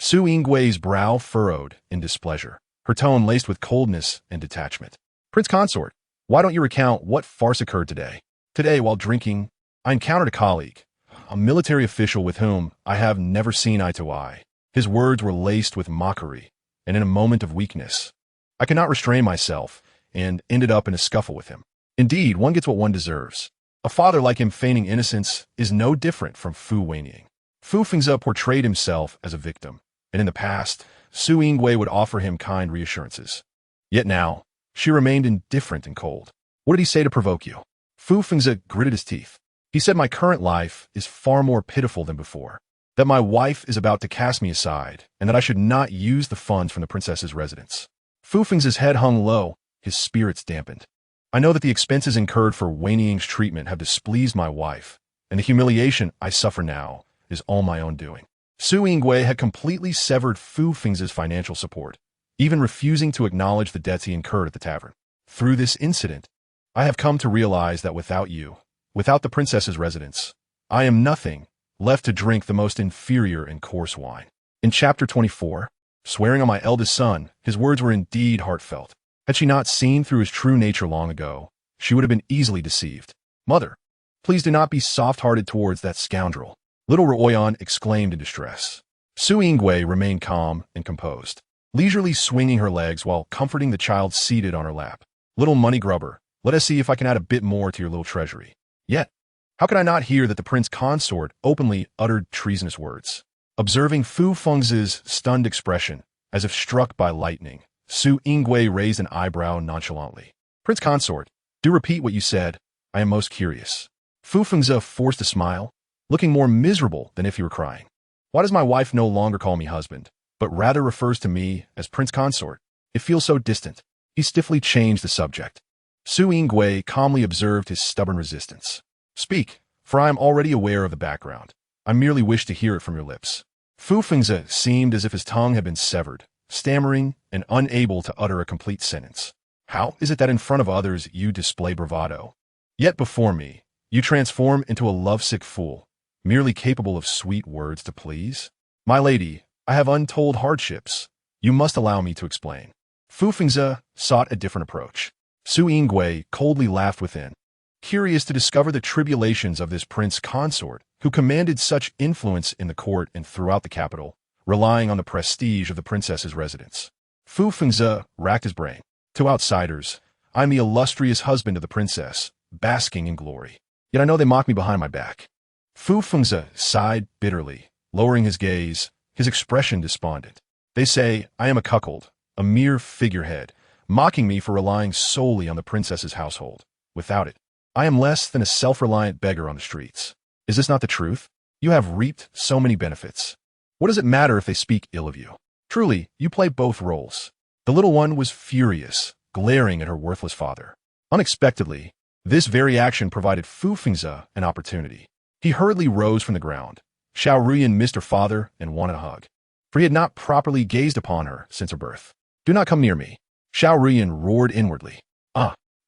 Su Yingwei's brow furrowed in displeasure, her tone laced with coldness and detachment. Prince Consort, why don't you recount what farce occurred today? Today, while drinking, I encountered a colleague, a military official with whom I have never seen eye to eye. His words were laced with mockery, and in a moment of weakness, I could not restrain myself and ended up in a scuffle with him. Indeed, one gets what one deserves. A father like him feigning innocence is no different from Fu Wenying. Fu Fengzi portrayed himself as a victim, and in the past, Su Yingwei would offer him kind reassurances. Yet now, she remained indifferent and cold. What did he say to provoke you? Fu Fengzi gritted his teeth. He said my current life is far more pitiful than before, that my wife is about to cast me aside, and that I should not use the funds from the princess's residence. Fu Fengzi's head hung low, his spirits dampened. I know that the expenses incurred for Wenying's treatment have displeased my wife, and the humiliation I suffer now is all my own doing. Su Yingwei had completely severed Fu Fengzi's financial support, even refusing to acknowledge the debts he incurred at the tavern. Through this incident, I have come to realize that without you, without the princess's residence, I am nothing left to drink the most inferior and coarse wine. In chapter 24, swearing on my eldest son, his words were indeed heartfelt. Had she not seen through his true nature long ago, she would have been easily deceived. Mother, please do not be soft-hearted towards that scoundrel. Little Ruyan exclaimed in distress. Su Yingwei remained calm and composed, leisurely swinging her legs while comforting the child seated on her lap. Little money grubber, let us see if I can add a bit more to your little treasury. Yet, how could I not hear that the prince consort openly uttered treasonous words? Observing Fu Fengzi's stunned expression, as if struck by lightning, Su Yingwei raised an eyebrow nonchalantly. Prince consort, do repeat what you said. I am most curious. Fu Fengzi forced a smile, looking more miserable than if he were crying. Why does my wife no longer call me husband, but rather refers to me as prince consort? It feels so distant. He stiffly changed the subject. Su Yingwei calmly observed his stubborn resistance. Speak, for I am already aware of the background. I merely wish to hear it from your lips. Fu Fengzi seemed as if his tongue had been severed, stammering and unable to utter a complete sentence. How is it that in front of others you display bravado, yet before me you transform into a lovesick fool, merely capable of sweet words to please? My lady, I have untold hardships. You must allow me to explain. Fu Fengzi sought a different approach. Su Yingui coldly laughed within, curious to discover the tribulations of this prince consort who commanded such influence in the court and throughout the capital, relying on the prestige of the princess's residence. Fu Fengzi racked his brain. To outsiders, I am the illustrious husband of the princess, basking in glory. Yet I know they mock me behind my back. Fu Fengzi sighed bitterly, lowering his gaze, his expression despondent. They say I am a cuckold, a mere figurehead, mocking me for relying solely on the princess's household. Without it, I am less than a self-reliant beggar on the streets. Is this not the truth? You have reaped so many benefits. What does it matter if they speak ill of you? Truly, you play both roles. The little one was furious, glaring at her worthless father. Unexpectedly, this very action provided Fu Fengzi an opportunity. He hurriedly rose from the ground. Fu Ruyan missed her father and wanted a hug, for he had not properly gazed upon her since her birth. Do not come near me. Fu Ruyan roared inwardly.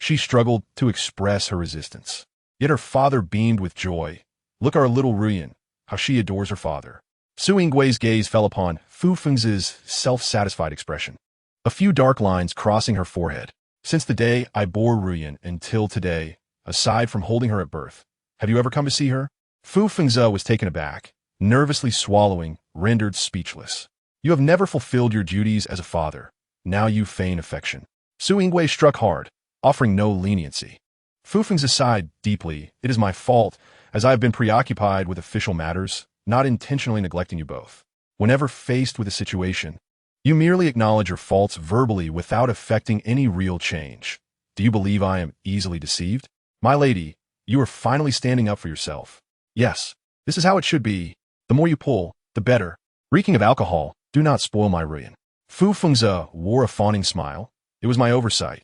She struggled to express her resistance. Yet her father beamed with joy. Look our little Ruyan, how she adores her father. Su Yinggui's gaze fell upon Fu Fengzi's self-satisfied expression. A few dark lines crossing her forehead. Since the day I bore Ruyan until today, aside from holding her at birth, have you ever come to see her? Fu Fengzi was taken aback, nervously swallowing, rendered speechless. You have never fulfilled your duties as a father. Now you feign affection. Su Yingui struck hard, offering no leniency. Fu Fengzi sighed deeply. It is my fault, as I have been preoccupied with official matters, not intentionally neglecting you both. Whenever faced with a situation, you merely acknowledge your faults verbally without affecting any real change. Do you believe I am easily deceived? My lady, you are finally standing up for yourself. Yes, this is how it should be. The more you pull, the better. Reeking of alcohol, do not spoil my Ruyan. Fu Fengzi wore a fawning smile. It was my oversight.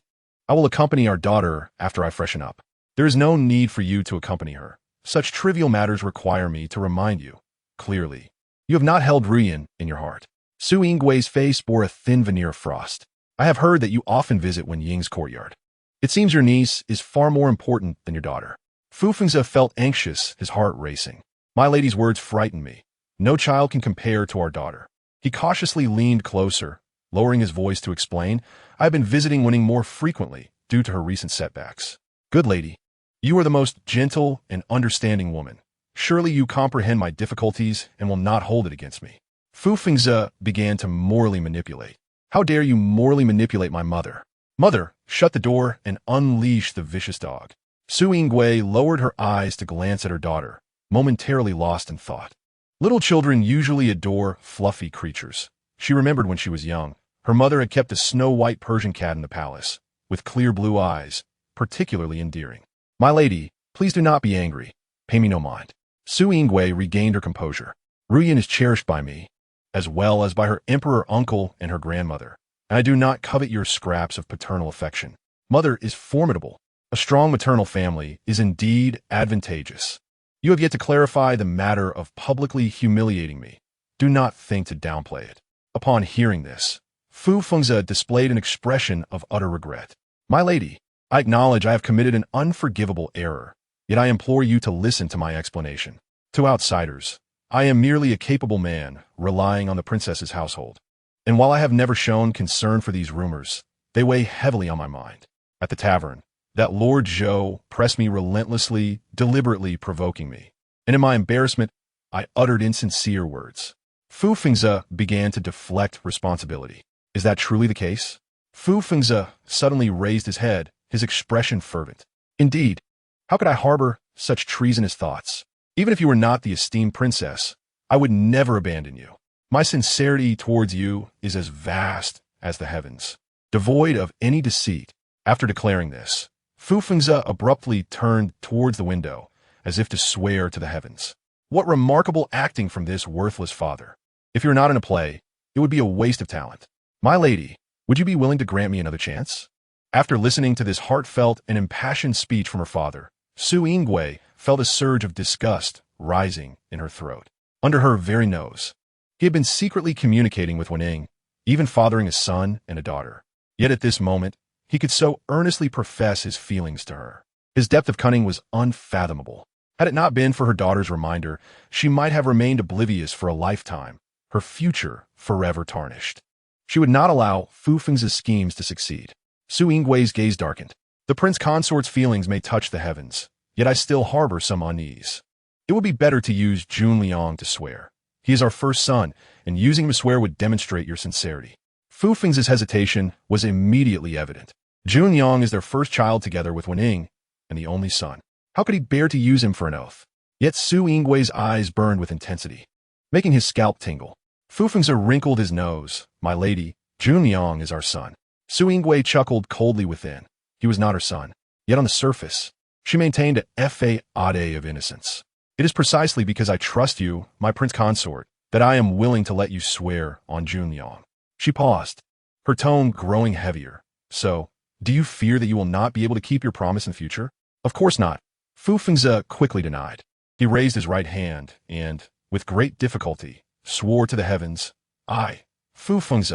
I will accompany our daughter after I freshen up. There is no need for you to accompany her. Such trivial matters require me to remind you. Clearly, you have not held Ruyan in your heart. Su Yinggui's face bore a thin veneer of frost. I have heard that you often visit Wenying's courtyard. It seems your niece is far more important than your daughter. Fu Fengzi felt anxious, his heart racing. My lady's words frightened me. No child can compare to our daughter. He cautiously leaned closer, lowering his voice to explain, I have been visiting Wenying more frequently due to her recent setbacks. Good lady, you are the most gentle and understanding woman. Surely you comprehend my difficulties and will not hold it against me. Fu Fengzi began to morally manipulate. How dare you morally manipulate my mother? Mother, shut the door and unleash the vicious dog. Su Yingui lowered her eyes to glance at her daughter, momentarily lost in thought. Little children usually adore fluffy creatures. She remembered when she was young, her mother had kept a snow-white Persian cat in the palace, with clear blue eyes, particularly endearing. My lady, please do not be angry. Pay me no mind. Su Yingui regained her composure. Ruyan is cherished by me, as well as by her emperor uncle and her grandmother, and I do not covet your scraps of paternal affection. Mother is formidable. A strong maternal family is indeed advantageous. You have yet to clarify the matter of publicly humiliating me. Do not think to downplay it. Upon hearing this, Fu Fengzi displayed an expression of utter regret. My lady, I acknowledge I have committed an unforgivable error, yet I implore you to listen to my explanation. To outsiders, I am merely a capable man, relying on the princess's household. And while I have never shown concern for these rumors, they weigh heavily on my mind. At the tavern, that Lord Zhou pressed me relentlessly, deliberately provoking me. And in my embarrassment, I uttered insincere words. Fu Fengzi began to deflect responsibility. Is that truly the case? Fu Fengzi suddenly raised his head, his expression fervent. Indeed, how could I harbor such treasonous thoughts? Even if you were not the esteemed princess, I would never abandon you. My sincerity towards you is as vast as the heavens, devoid of any deceit. After declaring this, Fu Fengzi abruptly turned towards the window, as if to swear to the heavens. What remarkable acting from this worthless father. If you're not in a play, it would be a waste of talent. My lady, would you be willing to grant me another chance? After listening to this heartfelt and impassioned speech from her father, Su Yingui felt a surge of disgust rising in her throat. Under her very nose, he had been secretly communicating with Wenying, even fathering a son and a daughter. Yet at this moment, he could so earnestly profess his feelings to her. His depth of cunning was unfathomable. Had it not been for her daughter's reminder, she might have remained oblivious for a lifetime, her future forever tarnished. She would not allow Fu Feng's schemes to succeed. Su Yinggui's gaze darkened. The prince consort's feelings may touch the heavens, yet I still harbor some unease. It would be better to use Junliang to swear. He is our first son, and using him to swear would demonstrate your sincerity. Fu Feng's hesitation was immediately evident. Junliang is their first child together with Wenying, and the only son. How could he bear to use him for an oath? Yet Su Yinggui's eyes burned with intensity, making his scalp tingle. Fu Feng's wrinkled his nose. My lady, Junliang is our son. Su Yingui chuckled coldly within. He was not her son. Yet on the surface, she maintained a facade of innocence. It is precisely because I trust you, my prince consort, that I am willing to let you swear on Junliang. She paused, her tone growing heavier. So, do you fear that you will not be able to keep your promise in the future? Of course not. Fu Feng's quickly denied. He raised his right hand and, with great difficulty, swore to the heavens, I, Fu Feng's,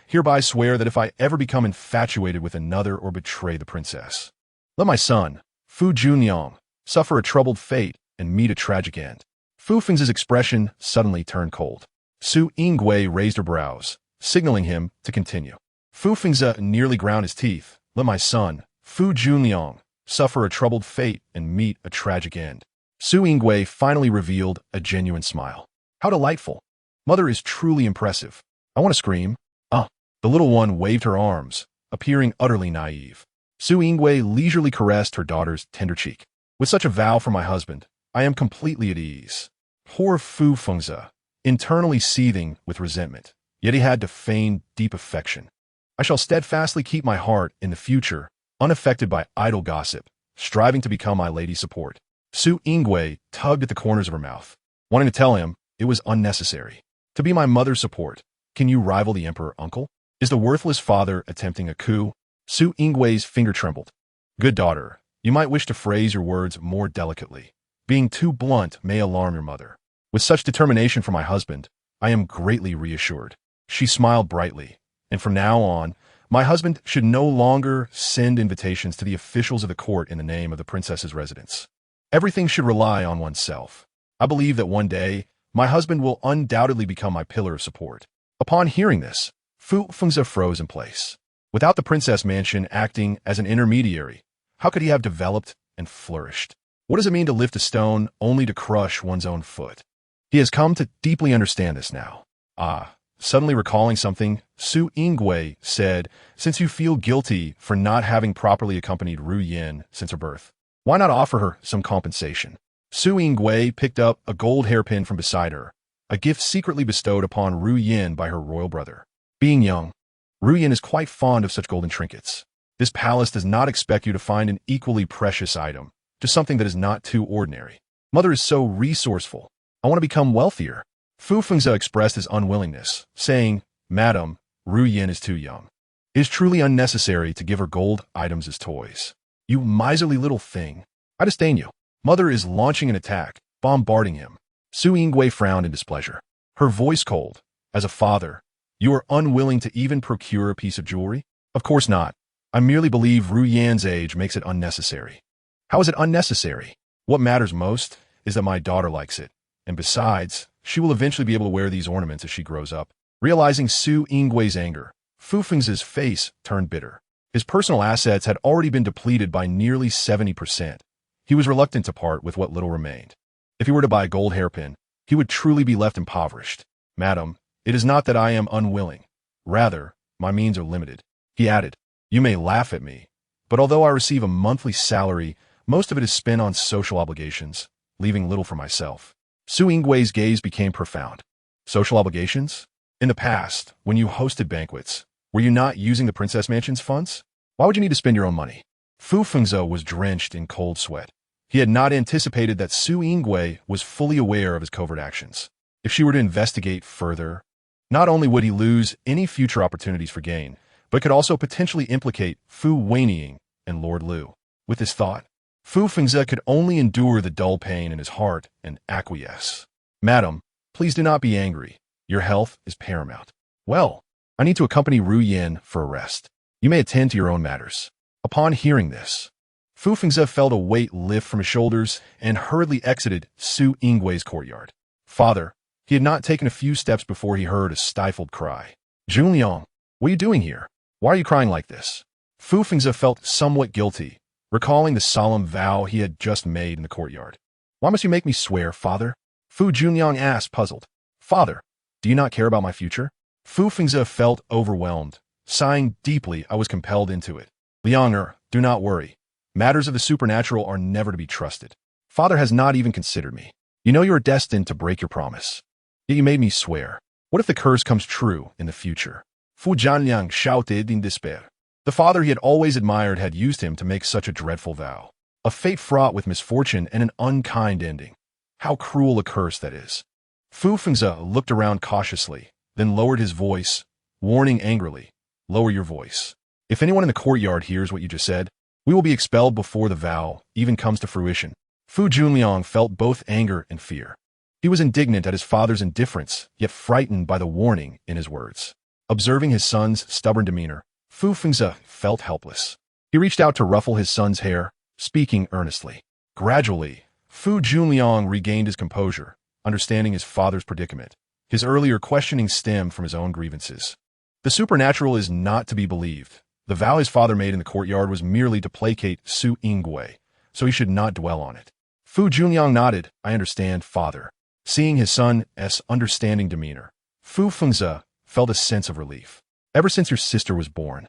hereby swear that if I ever become infatuated with another or betray the princess, let my son, Fu Junliang, suffer a troubled fate and meet a tragic end. Fu Feng's expression suddenly turned cold. Su Yingui raised her brows, signaling him to continue. Fu Feng's nearly ground his teeth. Let my son, Fu Junliang, suffer a troubled fate and meet a tragic end. Su Yingui finally revealed a genuine smile. How delightful. Mother is truly impressive. I want to scream. The little one waved her arms, appearing utterly naive. Su Yingui leisurely caressed her daughter's tender cheek. With such a vow for my husband, I am completely at ease. Poor Fu Feng's, internally seething with resentment, yet he had to feign deep affection. I shall steadfastly keep my heart in the future, unaffected by idle gossip, striving to become my lady's support. Su Yingui tugged at the corners of her mouth, wanting to tell him it was unnecessary. To be my mother's support, can you rival the emperor, uncle? Is the worthless father attempting a coup? Su Yinggui's finger trembled. Good daughter, you might wish to phrase your words more delicately. Being too blunt may alarm your mother. With such determination for my husband, I am greatly reassured. She smiled brightly, and from now on, my husband should no longer send invitations to the officials of the court in the name of the princess's residence. Everything should rely on oneself. I believe that one day, my husband will undoubtedly become my pillar of support. Upon hearing this, Fu Feng's froze in place. Without the princess mansion acting as an intermediary, how could he have developed and flourished? What does it mean to lift a stone only to crush one's own foot? He has come to deeply understand this now. Suddenly recalling something, Su Yingui said, since you feel guilty for not having properly accompanied Ruyan since her birth, why not offer her some compensation? Su Yingui picked up a gold hairpin from beside her, a gift secretly bestowed upon Ruyan by her royal brother. Being young, Ruyan is quite fond of such golden trinkets. This palace does not expect you to find an equally precious item, just something that is not too ordinary. Mother is so resourceful. I want to become wealthier. Fu Feng's expressed his unwillingness, saying, Madam, Ruyan is too young. It is truly unnecessary to give her gold items as toys. You miserly little thing. I disdain you. Mother is launching an attack, bombarding him. Su Yingui frowned in displeasure, her voice cold. As a father, you are unwilling to even procure a piece of jewelry? Of course not. I merely believe Ruyan's age makes it unnecessary. How is it unnecessary? What matters most is that my daughter likes it. And besides, she will eventually be able to wear these ornaments as she grows up. Realizing Su Yinggui's anger, Fu Feng's face turned bitter. His personal assets had already been depleted by nearly 70%. He was reluctant to part with what little remained. If he were to buy a gold hairpin, he would truly be left impoverished. Madam, it is not that I am unwilling. Rather, my means are limited. He added, you may laugh at me, but although I receive a monthly salary, most of it is spent on social obligations, leaving little for myself. Su Yinggui's gaze became profound. Social obligations? In the past, when you hosted banquets, were you not using the princess mansion's funds? Why would you need to spend your own money? Fu Feng's was drenched in cold sweat. He had not anticipated that Su Yingui was fully aware of his covert actions. If she were to investigate further, not only would he lose any future opportunities for gain, but could also potentially implicate Fu Wenying and Lord Liu. With this thought, Fu Feng's could only endure the dull pain in his heart and acquiesce. Madam, please do not be angry. Your health is paramount. Well, I need to accompany Ruyan for a rest. You may attend to your own matters. Upon hearing this, Fu Feng's felt a weight lift from his shoulders and hurriedly exited Su Yinggui's courtyard. Father, he had not taken a few steps before he heard a stifled cry. Junliang, What are you doing here? Why are you crying like this? Fu Fengzi felt somewhat guilty, recalling the solemn vow he had just made in the courtyard. Why must you make me swear, father? Fu Junliang asked, puzzled. Father, do you not care about my future? Fu Fengzi felt overwhelmed. Sighing deeply, I was compelled into it. Liang, do not worry. Matters of the supernatural are never to be trusted. Father has not even considered me. You know you are destined to break your promise. Yet you made me swear. What if the curse comes true in the future? Fu Junliang shouted in despair. The father he had always admired had used him to make such a dreadful vow. A fate fraught with misfortune and an unkind ending. How cruel a curse that is. Fu Fengzi looked around cautiously, then lowered his voice, warning angrily, "Lower your voice. If anyone in the courtyard hears what you just said, we will be expelled before the vow even comes to fruition." Fu Junliang felt both anger and fear. He was indignant at his father's indifference, yet frightened by the warning in his words. Observing his son's stubborn demeanor, Fu Fengzi felt helpless. He reached out to ruffle his son's hair, speaking earnestly. Gradually, Fu Junliang regained his composure, understanding his father's predicament. His earlier questioning stemmed from his own grievances. The supernatural is not to be believed. The vow his father made in the courtyard was merely to placate Su Yingwei, so he should not dwell on it. Fu Junliang nodded, "I understand, father." Seeing his son's understanding demeanor, Fu Fengzi felt a sense of relief. Ever since your sister was born,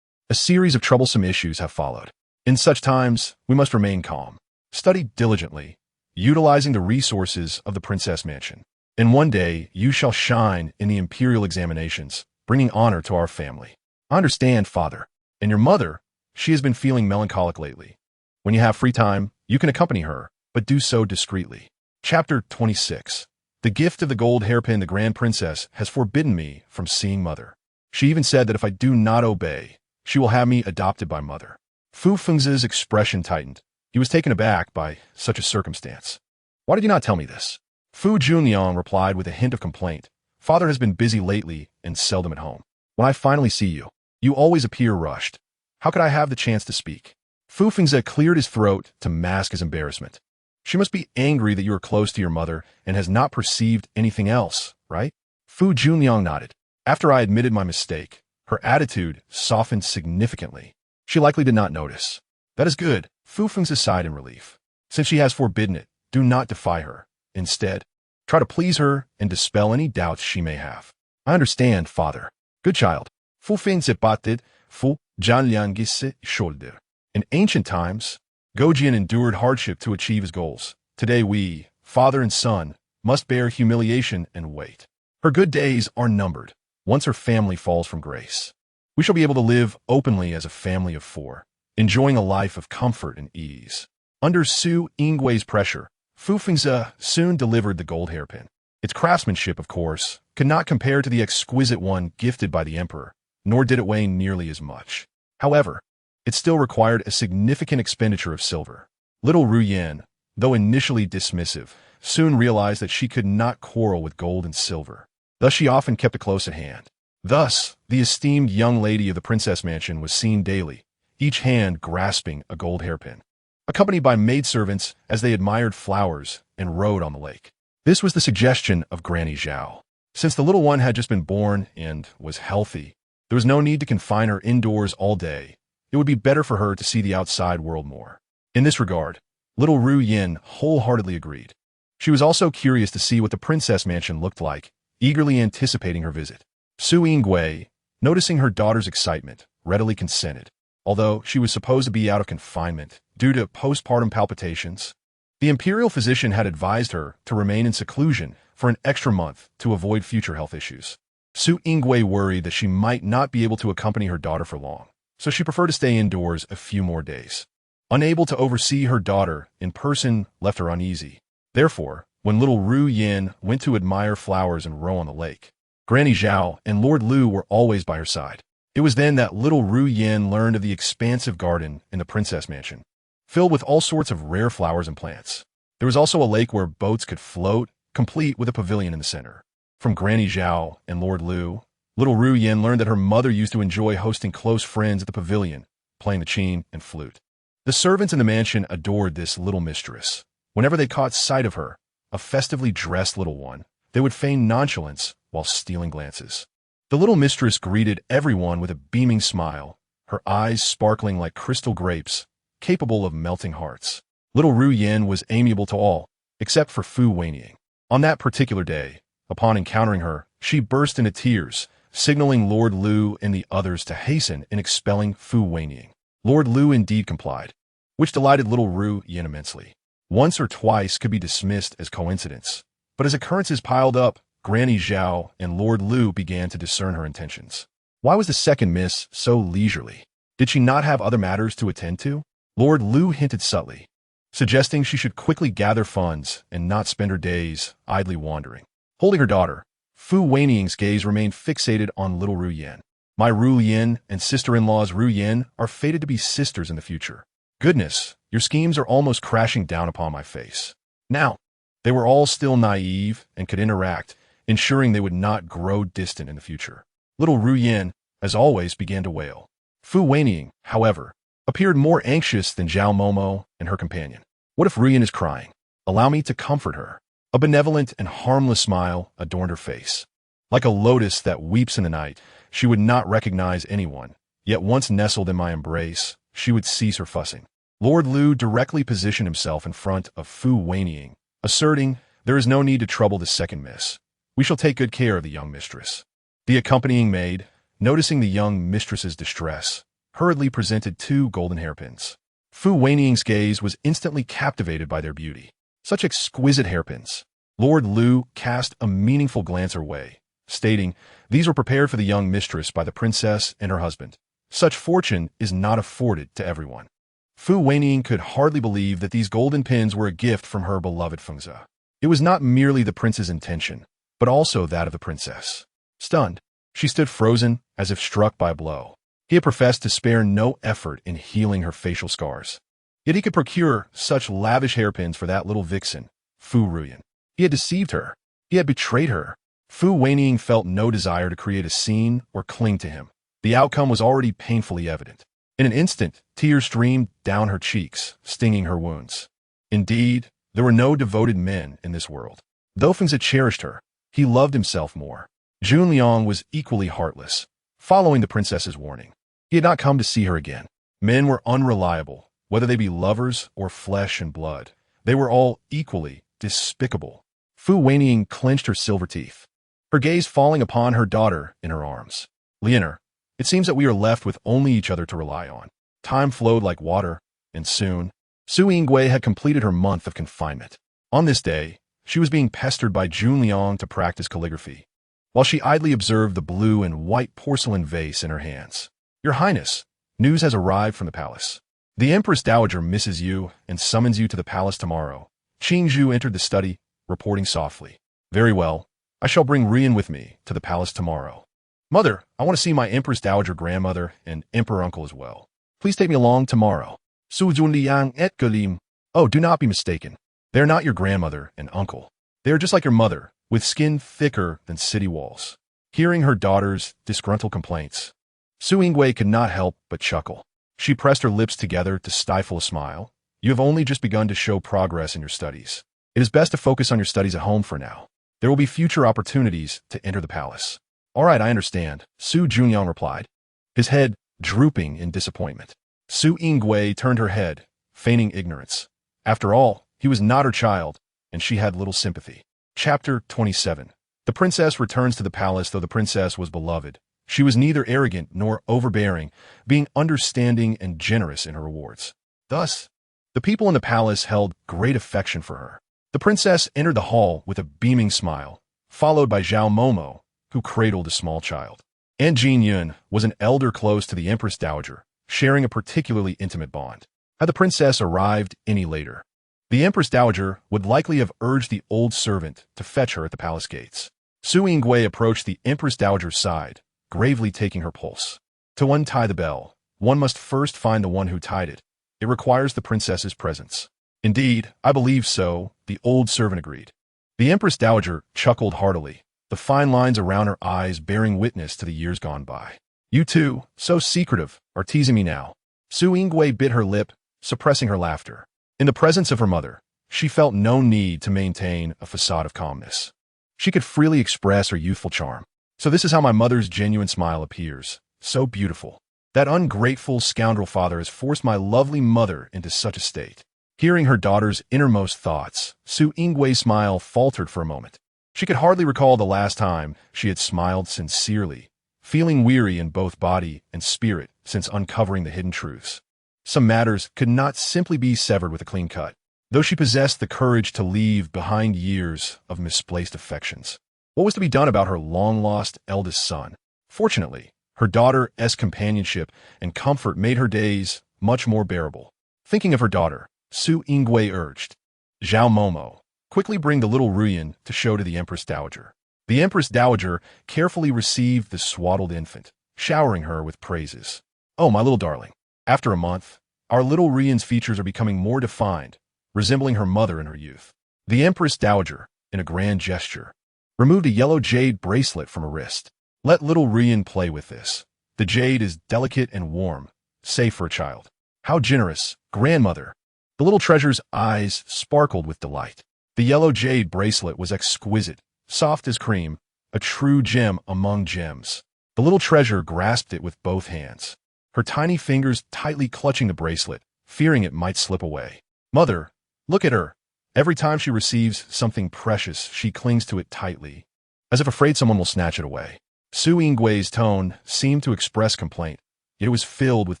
a series of troublesome issues have followed. In such times, we must remain calm, study diligently, utilizing the resources of the Princess Mansion. And one day, you shall shine in the Imperial examinations, bringing honor to our family. I understand, father. And your mother, she has been feeling melancholic lately. When you have free time, you can accompany her, but do so discreetly. Chapter 26. The gift of the gold hairpin. The Grand Princess has forbidden me from seeing mother. She even said that if I do not obey, she will have me adopted by mother. Fu Fengzi's expression tightened. He was taken aback by such a circumstance. Why did you not tell me this? Fu Junliang replied with a hint of complaint. Father has been busy lately and seldom at home. When I finally see you, you always appear rushed. How could I have the chance to speak? Fu Fengzi cleared his throat to mask his embarrassment. She must be angry that you are close to your mother and has not perceived anything else, right? Fu Junliang nodded. After I admitted my mistake, her attitude softened significantly. She likely did not notice. That is good. Fu Fengzi sighed in relief. Since she has forbidden it, do not defy her. Instead, try to please her and dispel any doubts she may have. I understand, father. Good child. Fu Fengzi batted Fu Junliang's shoulder. In ancient times, Gojian endured hardship to achieve his goals. Today we, father and son, must bear humiliation and wait. Her good days are numbered. Once her family falls from grace, we shall be able to live openly as a family of four, enjoying a life of comfort and ease. Under Su Yingwei's pressure, Fu Fengzi soon delivered the gold hairpin. Its craftsmanship, of course, could not compare to the exquisite one gifted by the emperor, nor did it weigh nearly as much. However, it still required a significant expenditure of silver. Little Ruyan, though initially dismissive, soon realized that she could not quarrel with gold and silver. Thus she often kept it close at hand. Thus, the esteemed young lady of the Princess Mansion was seen daily, each hand grasping a gold hairpin, accompanied by maidservants as they admired flowers and rode on the lake. This was the suggestion of Granny Zhao. Since the little one had just been born and was healthy, there was no need to confine her indoors all day. It would be better for her to see the outside world more. In this regard, little Ruyan wholeheartedly agreed. She was also curious to see what the Princess Mansion looked like, eagerly anticipating her visit. Su Yingwei, noticing her daughter's excitement, readily consented. Although she was supposed to be out of confinement due to postpartum palpitations, the Imperial physician had advised her to remain in seclusion for an extra month to avoid future health issues. Su Yingwei worried that she might not be able to accompany her daughter for long, so she preferred to stay indoors a few more days. Unable to oversee her daughter in person left her uneasy. Therefore, when little Ruyan went to admire flowers and row on the lake, Granny Zhao and Lord Lu were always by her side. It was then that little Ruyan learned of the expansive garden in the Princess Mansion, filled with all sorts of rare flowers and plants. There was also a lake where boats could float, complete with a pavilion in the center. From Granny Zhao and Lord Lu, little Ruyan learned that her mother used to enjoy hosting close friends at the pavilion, playing the qin and flute. The servants in the mansion adored this little mistress. Whenever they caught sight of her, a festively dressed little one, they would feign nonchalance while stealing glances. The little mistress greeted everyone with a beaming smile, her eyes sparkling like crystal grapes, capable of melting hearts. Little Ruyan was amiable to all, except for Fu Wenying. On that particular day, upon encountering her, she burst into tears, signaling Lord Lu and the others to hasten in expelling Fu Wenying. Lord Lu indeed complied, which delighted little Ruyan immensely. Once or twice could be dismissed as coincidence, but as occurrences piled up, Granny Zhao and Lord Lu began to discern her intentions. Why was the second miss so leisurely? Did she not have other matters to attend to? Lord Lu hinted subtly, suggesting she should quickly gather funds and not spend her days idly wandering. Holding her daughter, Fu Wenying's gaze remained fixated on little Ruyan. My Ruyan and sister-in-law's Ruyan are fated to be sisters in the future. Goodness, your schemes are almost crashing down upon my face. Now, they were all still naive and could interact, ensuring they would not grow distant in the future. Little Ruyan, as always, began to wail. Fu Wenying, however, appeared more anxious than Zhao Momo and her companion. What if Ruyan is crying? Allow me to comfort her. A benevolent and harmless smile adorned her face. Like a lotus that weeps in the night, she would not recognize anyone, yet once nestled in my embrace, she would cease her fussing. Lord Lu directly positioned himself in front of Fu Wenying, asserting, there is no need to trouble the second miss. We shall take good care of the young mistress. The accompanying maid, noticing the young mistress's distress, hurriedly presented 2 golden hairpins. Fu Wenying's gaze was instantly captivated by their beauty. Such exquisite hairpins. Lord Lu cast a meaningful glance her way, stating, these were prepared for the young mistress by the princess and her husband. Such fortune is not afforded to everyone. Fu Wenying could hardly believe that these golden pins were a gift from her beloved Fengzi. It was not merely the prince's intention, but also that of the princess. Stunned, she stood frozen as if struck by a blow. He had professed to spare no effort in healing her facial scars. Yet he could procure such lavish hairpins for that little vixen, Fu Ruyan. He had deceived her. He had betrayed her. Fu Wenying felt no desire to create a scene or cling to him. The outcome was already painfully evident. In an instant, tears streamed down her cheeks, stinging her wounds. Indeed, there were no devoted men in this world. Though Fengzi cherished her, he loved himself more. Junliang was equally heartless, following the princess's warning. He had not come to see her again. Men were unreliable, whether they be lovers or flesh and blood. They were all equally despicable. Fu Wenying clenched her silver teeth, her gaze falling upon her daughter in her arms. Leonor, it seems that we are left with only each other to rely on. Time flowed like water, and soon, Su Yingwei had completed her month of confinement. On this day, she was being pestered by Junliang to practice calligraphy, while she idly observed the blue and white porcelain vase in her hands. Your Highness, news has arrived from the palace. The Empress Dowager misses you and summons you to the palace tomorrow. Qingzhu entered the study, reporting softly. Very well, I shall bring Ruyan with me to the palace tomorrow. Mother, I want to see my Empress Dowager grandmother and Emperor uncle as well. Please take me along tomorrow. Su Junliang et Galim. Oh, do not be mistaken. They are not your grandmother and uncle. They are just like your mother, with skin thicker than city walls. Hearing her daughter's disgruntled complaints, Su Yingwei could not help but chuckle. She pressed her lips together to stifle a smile. You have only just begun to show progress in your studies. It is best to focus on your studies at home for now. There will be future opportunities to enter the palace. All right, I understand, Su Junliang replied, his head drooping in disappointment. Su Yingwei turned her head, feigning ignorance. After all, he was not her child, and she had little sympathy. Chapter 27. The princess returns to the palace. Though the princess was beloved, she was neither arrogant nor overbearing, being understanding and generous in her rewards. Thus, the people in the palace held great affection for her. The princess entered the hall with a beaming smile, followed by Zhao Momo, who cradled a small child. And Jin Yun was an elder close to the Empress Dowager, sharing a particularly intimate bond. Had the princess arrived any later, the Empress Dowager would likely have urged the old servant to fetch her at the palace gates. Su Yingwei approached the Empress Dowager's side, gravely taking her pulse. To untie the bell, one must first find the one who tied it. It requires the princess's presence. Indeed, I believe so, the old servant agreed. The Empress Dowager chuckled heartily, the fine lines around her eyes bearing witness to the years gone by. You two, so secretive, are teasing me now. Su Yingwei bit her lip, suppressing her laughter. In the presence of her mother, she felt no need to maintain a facade of calmness. She could freely express her youthful charm. So this is how my mother's genuine smile appears. So beautiful. That ungrateful scoundrel father has forced my lovely mother into such a state. Hearing her daughter's innermost thoughts, Su Yingwei's smile faltered for a moment. She could hardly recall the last time she had smiled sincerely, feeling weary in both body and spirit since uncovering the hidden truths. Some matters could not simply be severed with a clean cut, though she possessed the courage to leave behind years of misplaced affections. What was to be done about her long-lost eldest son? Fortunately, her daughter's companionship and comfort made her days much more bearable. Thinking of her daughter, Su Yingwei urged, "Zhao Momo, quickly bring the little Ruyan to show to the Empress Dowager." The Empress Dowager carefully received the swaddled infant, showering her with praises. "Oh, my little darling. After a month, our little Ruyan's features are becoming more defined, resembling her mother in her youth." The Empress Dowager, in a grand gesture, removed a yellow jade bracelet from her wrist. "Let little Ruyan play with this. The jade is delicate and warm, safe for a child." "How generous, grandmother!" The little treasure's eyes sparkled with delight. The yellow jade bracelet was exquisite, soft as cream, a true gem among gems. The little treasure grasped it with both hands, her tiny fingers tightly clutching the bracelet, fearing it might slip away. "Mother, look at her. Every time she receives something precious, she clings to it tightly, as if afraid someone will snatch it away." Su Yingwei's tone seemed to express complaint, yet it was filled with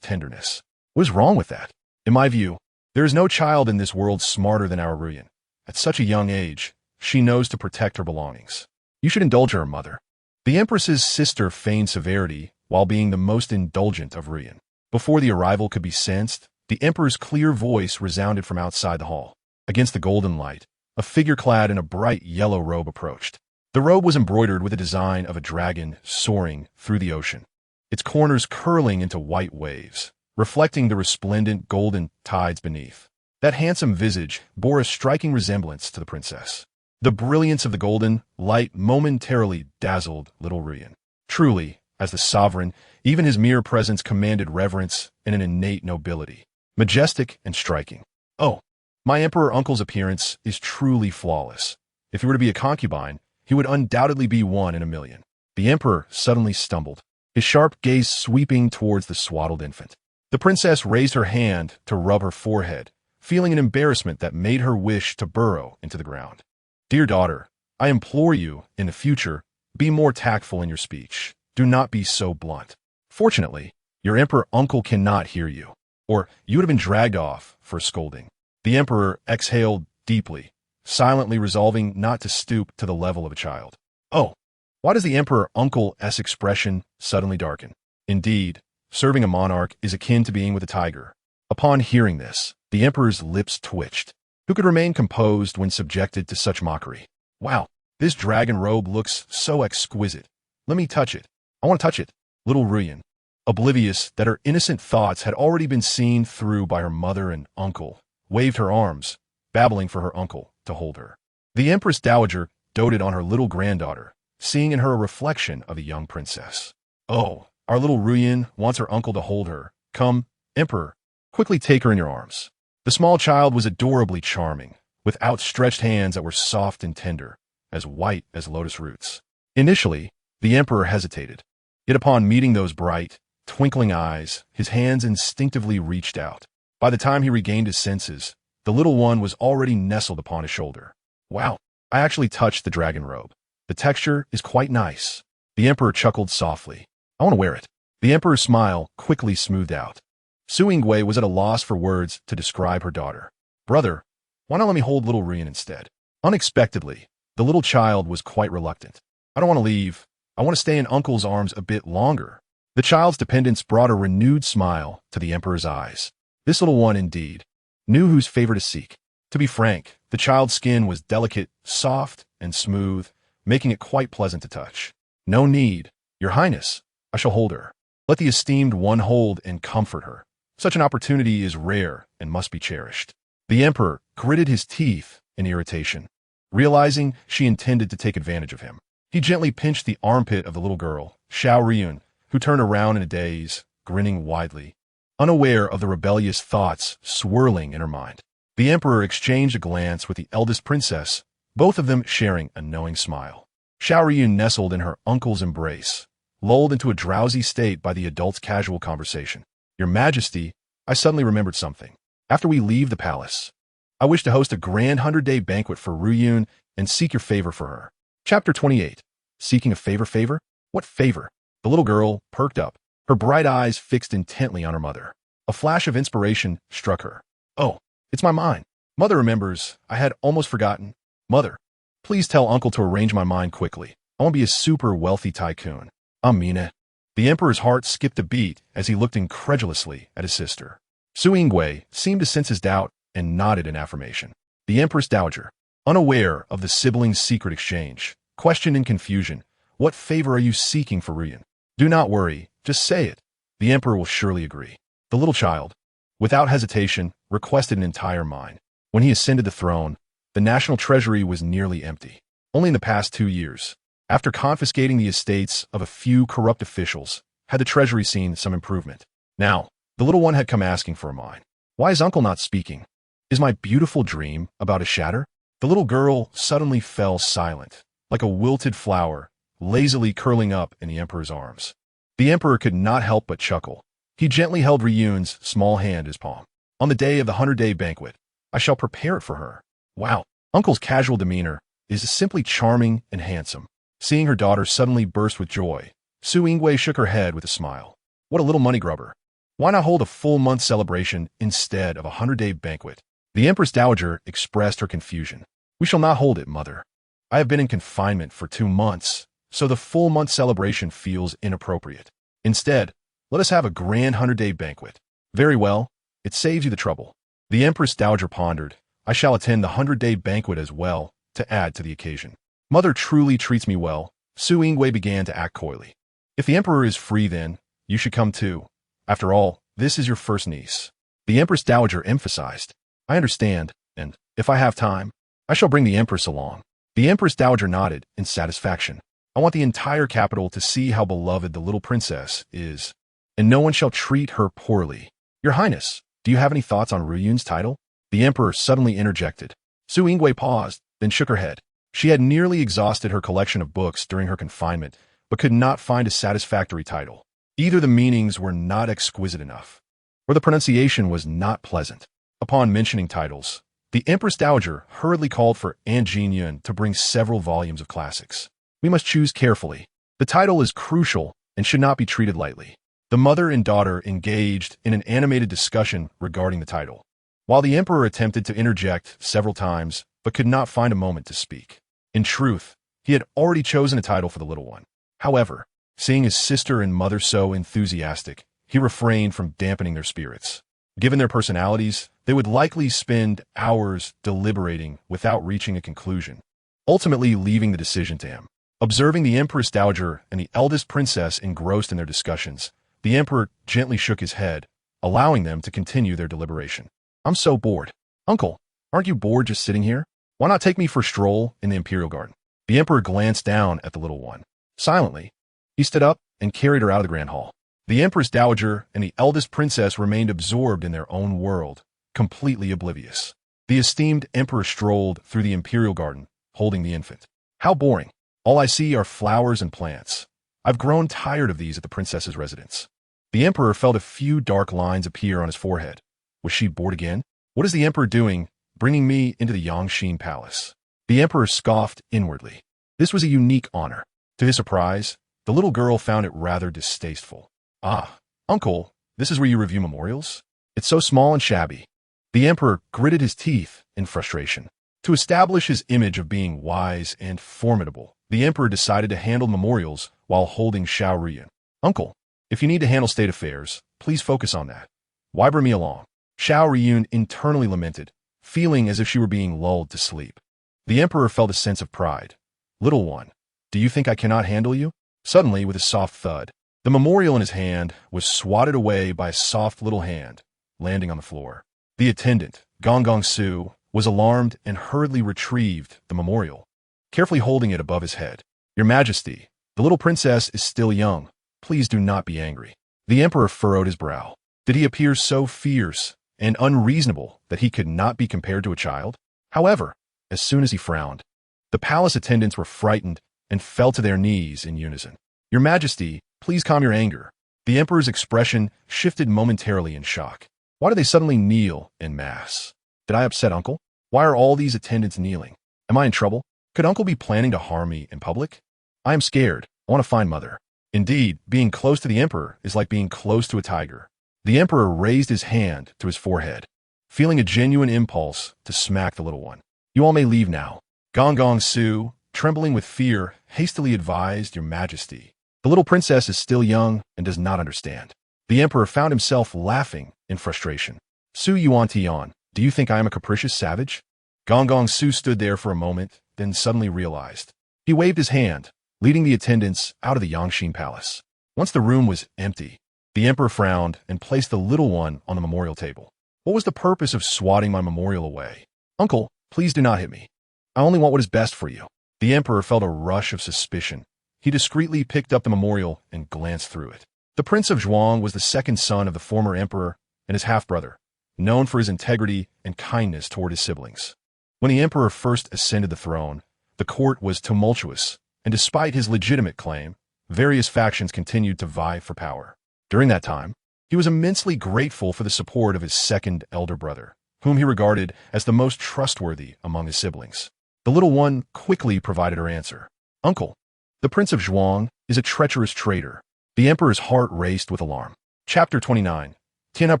tenderness. What is wrong with that? In my view, there is no child in this world smarter than our Ruyan. At such a young age, she knows to protect her belongings. You should indulge her, mother. The Empress's sister feigned severity while being the most indulgent of Ruyan. Before the arrival could be sensed, the Emperor's clear voice resounded from outside the hall. Against the golden light, a figure clad in a bright yellow robe approached. The robe was embroidered with a design of a dragon soaring through the ocean, its corners curling into white waves, reflecting the resplendent golden tides beneath. That handsome visage bore a striking resemblance to the princess. The brilliance of the golden light momentarily dazzled little Ruyan. Truly, as the sovereign, even his mere presence commanded reverence and an innate nobility. Majestic and striking. "Oh, my emperor uncle's appearance is truly flawless. If he were to be a concubine, he would undoubtedly be one in a million." The emperor suddenly stumbled, his sharp gaze sweeping towards the swaddled infant. The princess raised her hand to rub her forehead, feeling an embarrassment that made her wish to burrow into the ground. "Dear daughter, I implore you, in the future, be more tactful in your speech. Do not be so blunt. Fortunately, your emperor uncle cannot hear you, or you would have been dragged off for scolding." The emperor exhaled deeply, silently resolving not to stoop to the level of a child. "Oh, why does the emperor uncle's expression suddenly darken? Indeed, serving a monarch is akin to being with a tiger." Upon hearing this, the emperor's lips twitched. Who could remain composed when subjected to such mockery? "Wow, this dragon robe looks so exquisite. Let me touch it. I want to touch it." Little Ruyan, oblivious that her innocent thoughts had already been seen through by her mother and uncle, waved her arms, babbling for her uncle to hold her. The Empress Dowager doted on her little granddaughter, seeing in her a reflection of a young princess. "Oh, our little Ruyan wants her uncle to hold her. Come, Emperor, quickly take her in your arms." The small child was adorably charming, with outstretched hands that were soft and tender, as white as lotus roots. Initially, the emperor hesitated, yet upon meeting those bright, twinkling eyes, his hands instinctively reached out. By the time he regained his senses, the little one was already nestled upon his shoulder. "Wow, I actually touched the dragon robe. The texture is quite nice." The emperor chuckled softly. "I want to wear it." The emperor's smile quickly smoothed out. Su Yingwei was at a loss for words to describe her daughter. "Brother, why not let me hold little Ruyan instead?" Unexpectedly, the little child was quite reluctant. "I don't want to leave. I want to stay in uncle's arms a bit longer." The child's dependence brought a renewed smile to the emperor's eyes. This little one, indeed, knew whose favor to seek. To be frank, the child's skin was delicate, soft, and smooth, making it quite pleasant to touch. "No need, your highness. I shall hold her. Let the esteemed one hold and comfort her. Such an opportunity is rare and must be cherished." The emperor gritted his teeth in irritation, realizing she intended to take advantage of him. He gently pinched the armpit of the little girl, Fu Ruyan, who turned around in a daze, grinning widely, unaware of the rebellious thoughts swirling in her mind. The emperor exchanged a glance with the eldest princess, both of them sharing a knowing smile. Xiao Ruyan nestled in her uncle's embrace, lulled into a drowsy state by the adult's casual conversation. Your Majesty, I suddenly remembered something. After we leave the palace, I wish to host a grand 100-day banquet for Ruyan and seek your favor for her. Chapter 28. Seeking a favor? What favor? The little girl perked up, her bright eyes fixed intently on her mother. A flash of inspiration struck her. Oh, it's my mind. Mother remembers. I had almost forgotten. Mother, please tell Uncle to arrange my mind quickly. I want to be a super wealthy tycoon. Amina. The Emperor's heart skipped a beat as he looked incredulously at his sister. Su Yingwei seemed to sense his doubt and nodded in affirmation. The Empress Dowager, unaware of the siblings' secret exchange, questioned in confusion, what favor are you seeking for Ruyan? Do not worry, just say it. The Emperor will surely agree. The little child, without hesitation, requested an entire mine. When he ascended the throne, the national treasury was nearly empty. Only in the past 2 years, after confiscating the estates of a few corrupt officials, had the treasury seen some improvement. Now, the little one had come asking for a mine. Why is Uncle not speaking? Is my beautiful dream about to shatter? The little girl suddenly fell silent, like a wilted flower, lazily curling up in the Emperor's arms. The Emperor could not help but chuckle. He gently held Ruyan's small hand in his palm. On the day of the 100-day banquet, I shall prepare it for her. Wow, Uncle's casual demeanor is simply charming and handsome. Seeing her daughter suddenly burst with joy, Su Yingwei shook her head with a smile. What a little money grubber. Why not hold a full month celebration instead of a 100-day banquet? The Empress Dowager expressed her confusion. We shall not hold it, Mother. I have been in confinement for 2 months, so the full month celebration feels inappropriate. Instead, let us have a grand 100-day banquet. Very well, it saves you the trouble. The Empress Dowager pondered. I shall attend the 100-day banquet as well, to add to the occasion. Mother truly treats me well. Su Yingwei began to act coyly. If the Emperor is free then, you should come too. After all, this is your first niece. The Empress Dowager emphasized. I understand, and, if I have time, I shall bring the Empress along. The Empress Dowager nodded in satisfaction. I want the entire capital to see how beloved the little princess is, and no one shall treat her poorly. Your Highness, do you have any thoughts on Ruyan's title? The Emperor suddenly interjected. Su Yingwei paused, then shook her head. She had nearly exhausted her collection of books during her confinement, but could not find a satisfactory title. Either the meanings were not exquisite enough, or the pronunciation was not pleasant. Upon mentioning titles, the Empress Dowager hurriedly called for Aunt Jingyun to bring several volumes of classics. We must choose carefully. The title is crucial and should not be treated lightly. The mother and daughter engaged in an animated discussion regarding the title, while the Emperor attempted to interject several times but could not find a moment to speak. In truth, he had already chosen a title for the little one. However, seeing his sister and mother so enthusiastic, he refrained from dampening their spirits. Given their personalities, they would likely spend hours deliberating without reaching a conclusion, ultimately leaving the decision to him. Observing the Empress Dowager and the eldest princess engrossed in their discussions, the Emperor gently shook his head, allowing them to continue their deliberation. I'm so bored. Uncle, aren't you bored just sitting here? Why not take me for a stroll in the Imperial garden? The Emperor glanced down at the little one. Silently, he stood up and carried her out of the Grand Hall. The Empress Dowager and the eldest princess remained absorbed in their own world, completely oblivious. The esteemed Emperor strolled through the Imperial garden, holding the infant. How boring. All I see are flowers and plants. I've grown tired of these at the princess's residence. The Emperor felt a few dark lines appear on his forehead. Was she bored again? What is the Emperor doing, bringing me into the Yangxin Palace? The Emperor scoffed inwardly. This was a unique honor. To his surprise, the little girl found it rather distasteful. Ah, Uncle, this is where you review memorials? It's so small and shabby. The Emperor gritted his teeth in frustration. To establish his image of being wise and formidable, the Emperor decided to handle memorials while holding Xiao Ruyan. Uncle, if you need to handle state affairs, please focus on that. Why bring me along? Xiao Ruyan internally lamented, feeling as if she were being lulled to sleep. The Emperor felt a sense of pride. Little one, do you think I cannot handle you? Suddenly, with a soft thud, the memorial in his hand was swatted away by a soft little hand, landing on the floor. The attendant, Gong Su, was alarmed and hurriedly retrieved the memorial, carefully holding it above his head. Your Majesty, the little princess is still young. Please do not be angry. The Emperor furrowed his brow. Did he appear so fierce and unreasonable that he could not be compared to a child? However, as soon as he frowned, the palace attendants were frightened and fell to their knees in unison. "Your Majesty, please calm your anger." The emperor's expression shifted momentarily in shock. Why do they suddenly kneel en masse? Did I upset uncle? Why are all these attendants kneeling? Am I in trouble? Could uncle be planning to harm me in public? I am scared. I want to find mother. Indeed, being close to the emperor is like being close to a tiger. The emperor raised his hand to his forehead, feeling a genuine impulse to smack the little one. "You all may leave now." Gong Gong Su, trembling with fear, hastily advised, "Your Majesty. The little princess is still young and does not understand." The emperor found himself laughing in frustration. "Su Yuan Tian, do you think I am a capricious savage?" Gong Gong Su stood there for a moment, then suddenly realized. He waved his hand, leading the attendants out of the Yangxin Palace. Once the room was empty, the emperor frowned and placed the little one on the memorial table. "What was the purpose of swatting my memorial away? Uncle, please do not hit me. I only want what is best for you." The emperor felt a rush of suspicion. He discreetly picked up the memorial and glanced through it. The Prince of Zhuang was the second son of the former emperor and his half-brother, known for his integrity and kindness toward his siblings. When the emperor first ascended the throne, the court was tumultuous, and despite his legitimate claim, various factions continued to vie for power. During that time, he was immensely grateful for the support of his second elder brother, whom he regarded as the most trustworthy among his siblings. The little one quickly provided her answer. "Uncle, the Prince of Zhuang is a treacherous traitor." The emperor's heart raced with alarm. Chapter 29. Tianhe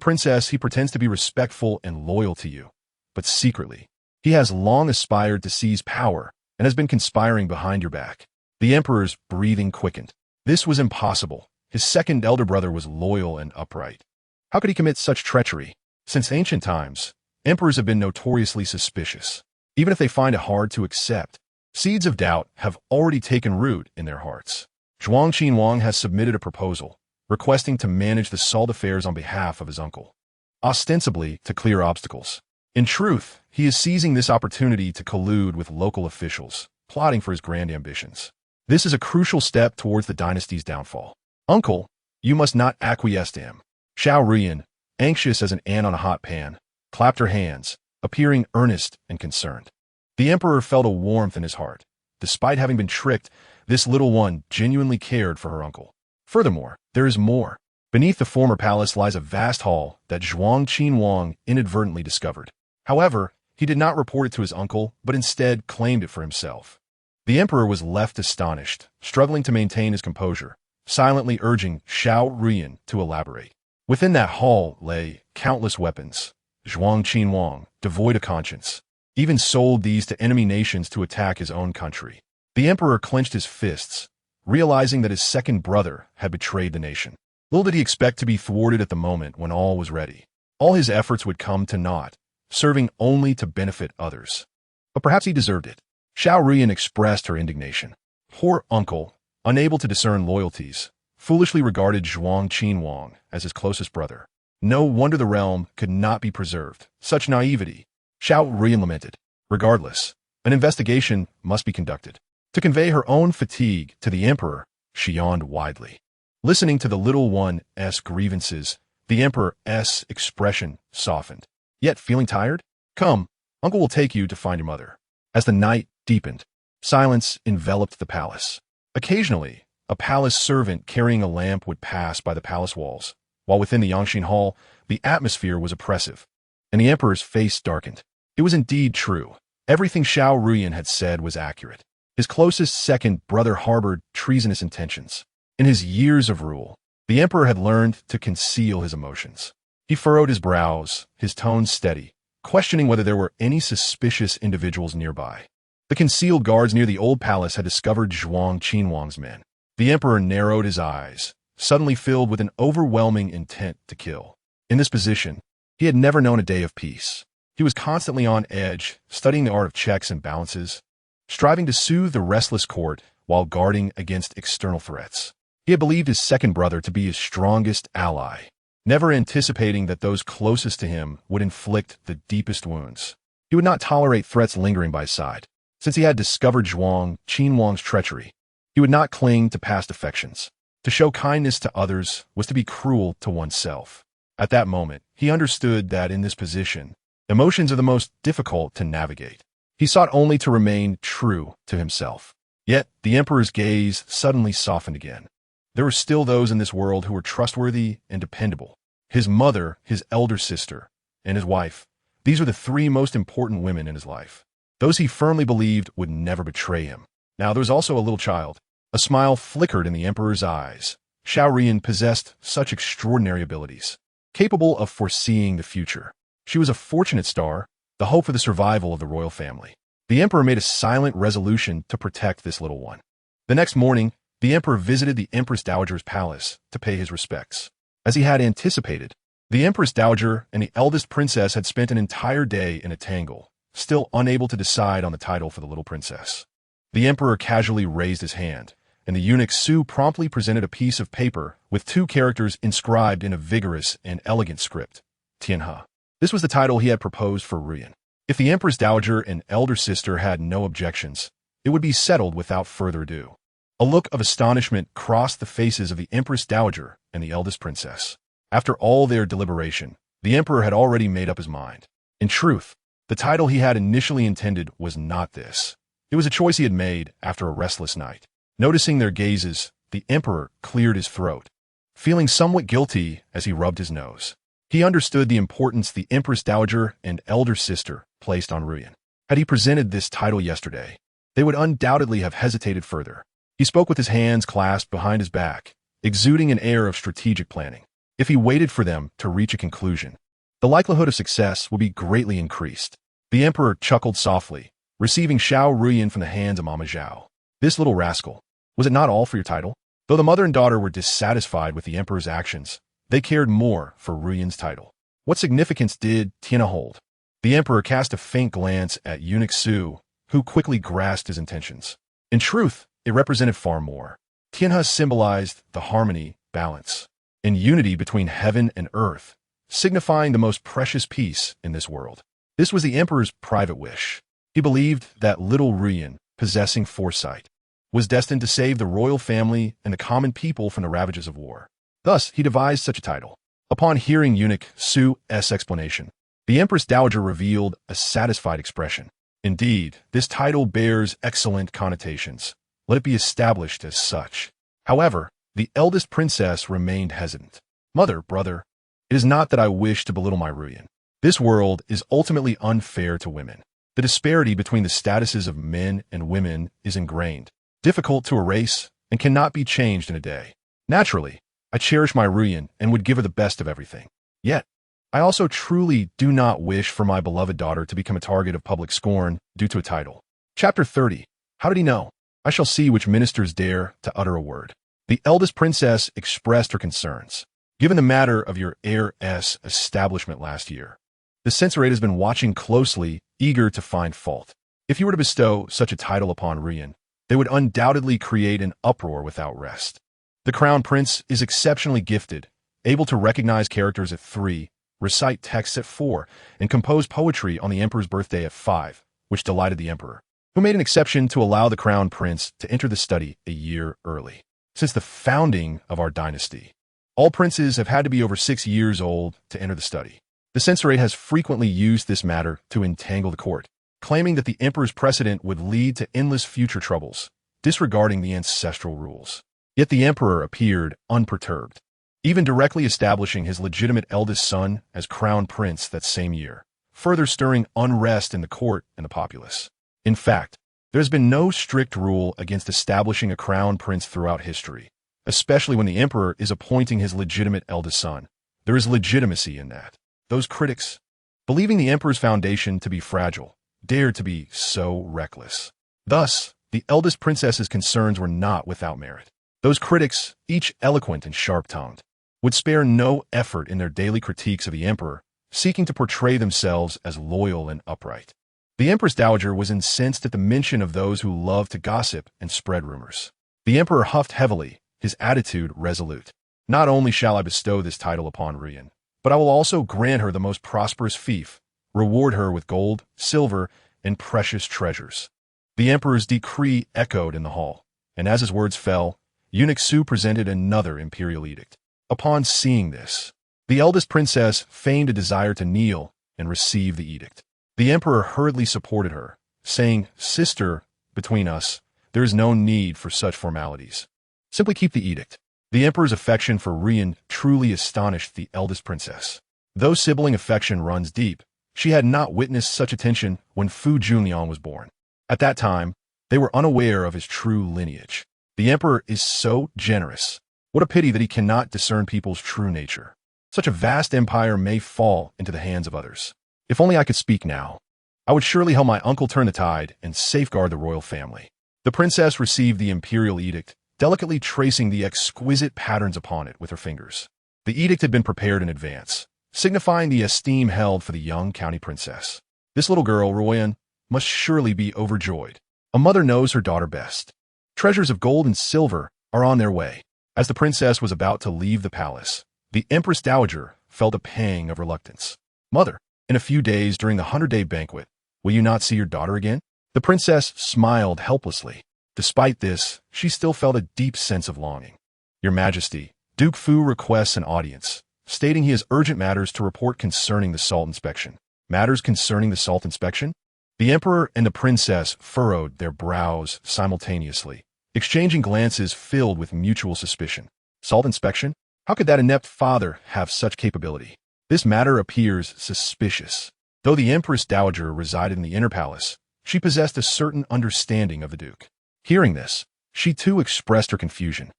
Princess, he pretends to be respectful and loyal to you, but secretly, he has long aspired to seize power and has been conspiring behind your back. The emperor's breathing quickened. This was impossible. His second elder brother was loyal and upright. How could he commit such treachery? Since ancient times, emperors have been notoriously suspicious, even if they find it hard to accept. Seeds of doubt have already taken root in their hearts. Zhuang Qinhuang has submitted a proposal, requesting to manage the salt affairs on behalf of his uncle, ostensibly to clear obstacles. In truth, he is seizing this opportunity to collude with local officials, plotting for his grand ambitions. This is a crucial step towards the dynasty's downfall. "Uncle, you must not acquiesce to him." Fu Ruyan, anxious as an ant on a hot pan, clapped her hands, appearing earnest and concerned. The emperor felt a warmth in his heart. Despite having been tricked, this little one genuinely cared for her uncle. Furthermore, there is more. Beneath the former palace lies a vast hall that Zhuang Qinhuang inadvertently discovered. However, he did not report it to his uncle, but instead claimed it for himself. The emperor was left astonished, struggling to maintain his composure, silently urging Fu Ruyan to elaborate. Within that hall lay countless weapons. Zhuang Qinhuang, devoid of conscience, even sold these to enemy nations to attack his own country. The emperor clenched his fists, realizing that his second brother had betrayed the nation. Little did he expect to be thwarted at the moment when all was ready. All his efforts would come to naught, serving only to benefit others. But perhaps he deserved it. Fu Ruyan expressed her indignation. Poor uncle, unable to discern loyalties, foolishly regarded Zhuang Qinhuang as his closest brother. No wonder the realm could not be preserved. Such naivety. Fu Ruyan lamented. Regardless, an investigation must be conducted. To convey her own fatigue to the emperor, she yawned widely. Listening to the little one's grievances, the emperor's expression softened. Yet feeling tired? "Come, uncle will take you to find your mother." As the night deepened, silence enveloped the palace. Occasionally, a palace servant carrying a lamp would pass by the palace walls, while within the Yangxin Hall, the atmosphere was oppressive, and the emperor's face darkened. It was indeed true. Everything Fu Ruyan had said was accurate. His closest second brother harbored treasonous intentions. In his years of rule, the emperor had learned to conceal his emotions. He furrowed his brows, his tone steady, questioning whether there were any suspicious individuals nearby. The concealed guards near the old palace had discovered Zhuang Qinhuang's men. The emperor narrowed his eyes, suddenly filled with an overwhelming intent to kill. In this position, he had never known a day of peace. He was constantly on edge, studying the art of checks and balances, striving to soothe the restless court while guarding against external threats. He had believed his second brother to be his strongest ally, never anticipating that those closest to him would inflict the deepest wounds. He would not tolerate threats lingering by his side. Since he had discovered Zhuang Qinhuang's treachery, he would not cling to past affections. To show kindness to others was to be cruel to oneself. At that moment, he understood that in this position, emotions are the most difficult to navigate. He sought only to remain true to himself. Yet, the emperor's gaze suddenly softened again. There were still those in this world who were trustworthy and dependable. His mother, his elder sister, and his wife. These were the three most important women in his life. Those he firmly believed would never betray him. Now there was also a little child. A smile flickered in the emperor's eyes. Fu Ruyan possessed such extraordinary abilities, capable of foreseeing the future. She was a fortunate star, the hope for the survival of the royal family. The emperor made a silent resolution to protect this little one. The next morning, the emperor visited the Empress Dowager's palace to pay his respects. As he had anticipated, the Empress Dowager and the eldest princess had spent an entire day in a tangle, still unable to decide on the title for the little princess. The emperor casually raised his hand, and the eunuch Su promptly presented a piece of paper with two characters inscribed in a vigorous and elegant script, Tianhe. This was the title he had proposed for Ruyan. If the Empress Dowager and elder sister had no objections, it would be settled without further ado. A look of astonishment crossed the faces of the Empress Dowager and the eldest princess. After all their deliberation, the emperor had already made up his mind. In truth, the title he had initially intended was not this. It was a choice he had made after a restless night. Noticing their gazes, the emperor cleared his throat, feeling somewhat guilty as he rubbed his nose. He understood the importance the Empress Dowager and elder sister placed on Ruyan. Had he presented this title yesterday, they would undoubtedly have hesitated further. He spoke with his hands clasped behind his back, exuding an air of strategic planning. If he waited for them to reach a conclusion, the likelihood of success would be greatly increased. The emperor chuckled softly, receiving Fu Ruyan from the hands of Mama Zhao. This little rascal, was it not all for your title? Though the mother and daughter were dissatisfied with the emperor's actions, they cared more for Ruyan's title. What significance did Tianhe hold? The emperor cast a faint glance at eunuch Su, who quickly grasped his intentions. In truth, it represented far more. Tianhe symbolized the harmony, balance, and unity between heaven and earth, signifying the most precious peace in this world. This was the emperor's private wish. He believed that little Ruyan, possessing foresight, was destined to save the royal family and the common people from the ravages of war. Thus, he devised such a title. Upon hearing eunuch Su's explanation, the Empress Dowager revealed a satisfied expression. Indeed, this title bears excellent connotations. Let it be established as such. However, the eldest princess remained hesitant. Mother, brother, it is not that I wish to belittle my Ruyan. This world is ultimately unfair to women. The disparity between the statuses of men and women is ingrained, difficult to erase, and cannot be changed in a day. Naturally, I cherish my Ruyan and would give her the best of everything. Yet, I also truly do not wish for my beloved daughter to become a target of public scorn due to a title. Chapter 30. How did he know? I shall see which ministers dare to utter a word. The eldest princess expressed her concerns. Given the matter of your heiress establishment last year, the censorate has been watching closely, eager to find fault. If you were to bestow such a title upon Ruyan, they would undoubtedly create an uproar without rest. The crown prince is exceptionally gifted, able to recognize characters at 3, recite texts at 4, and compose poetry on the emperor's birthday at 5, which delighted the emperor, who made an exception to allow the crown prince to enter the study a year early. Since the founding of our dynasty, all princes have had to be over 6 years old to enter the study. The censorate has frequently used this matter to entangle the court, claiming that the emperor's precedent would lead to endless future troubles, disregarding the ancestral rules. Yet the emperor appeared unperturbed, even directly establishing his legitimate eldest son as crown prince that same year, further stirring unrest in the court and the populace. In fact, there has been no strict rule against establishing a crown prince throughout history, especially when the emperor is appointing his legitimate eldest son. There is legitimacy in that. Those critics, believing the emperor's foundation to be fragile, dared to be so reckless. Thus, the eldest princess's concerns were not without merit. Those critics, each eloquent and sharp-tongued, would spare no effort in their daily critiques of the emperor, seeking to portray themselves as loyal and upright. The Empress Dowager was incensed at the mention of those who loved to gossip and spread rumors. The emperor huffed heavily, his attitude resolute. Not only shall I bestow this title upon Ruyan, but I will also grant her the most prosperous fief, reward her with gold, silver, and precious treasures. The emperor's decree echoed in the hall, and as his words fell, eunuch Su presented another imperial edict. Upon seeing this, the eldest princess feigned a desire to kneel and receive the edict. The emperor hurriedly supported her, saying, "Sister, between us, there is no need for such formalities. Simply keep the edict. The emperor's affection for Ruyan truly astonished the eldest princess. Though sibling affection runs deep, she had not witnessed such attention when Fu Junliang was born. At that time, they were unaware of his true lineage. The emperor is so generous. What a pity that he cannot discern people's true nature. Such a vast empire may fall into the hands of others. If only I could speak now. I would surely help my uncle turn the tide and safeguard the royal family. The princess received the imperial edict, delicately tracing the exquisite patterns upon it with her fingers. The edict had been prepared in advance, signifying the esteem held for the young county princess. This little girl, Ruyan, must surely be overjoyed. A mother knows her daughter best. Treasures of gold and silver are on their way. As the princess was about to leave the palace, the Empress Dowager felt a pang of reluctance. Mother, in a few days during the 100-day banquet, will you not see your daughter again? The princess smiled helplessly. Despite this, she still felt a deep sense of longing. Your Majesty, Duke Fu requests an audience, stating he has urgent matters to report concerning the salt inspection. Matters concerning the salt inspection? The emperor and the princess furrowed their brows simultaneously, exchanging glances filled with mutual suspicion. Salt inspection? How could that inept father have such capability? This matter appears suspicious. Though the Empress Dowager resided in the inner palace, she possessed a certain understanding of the Duke. Hearing this, she too expressed her confusion.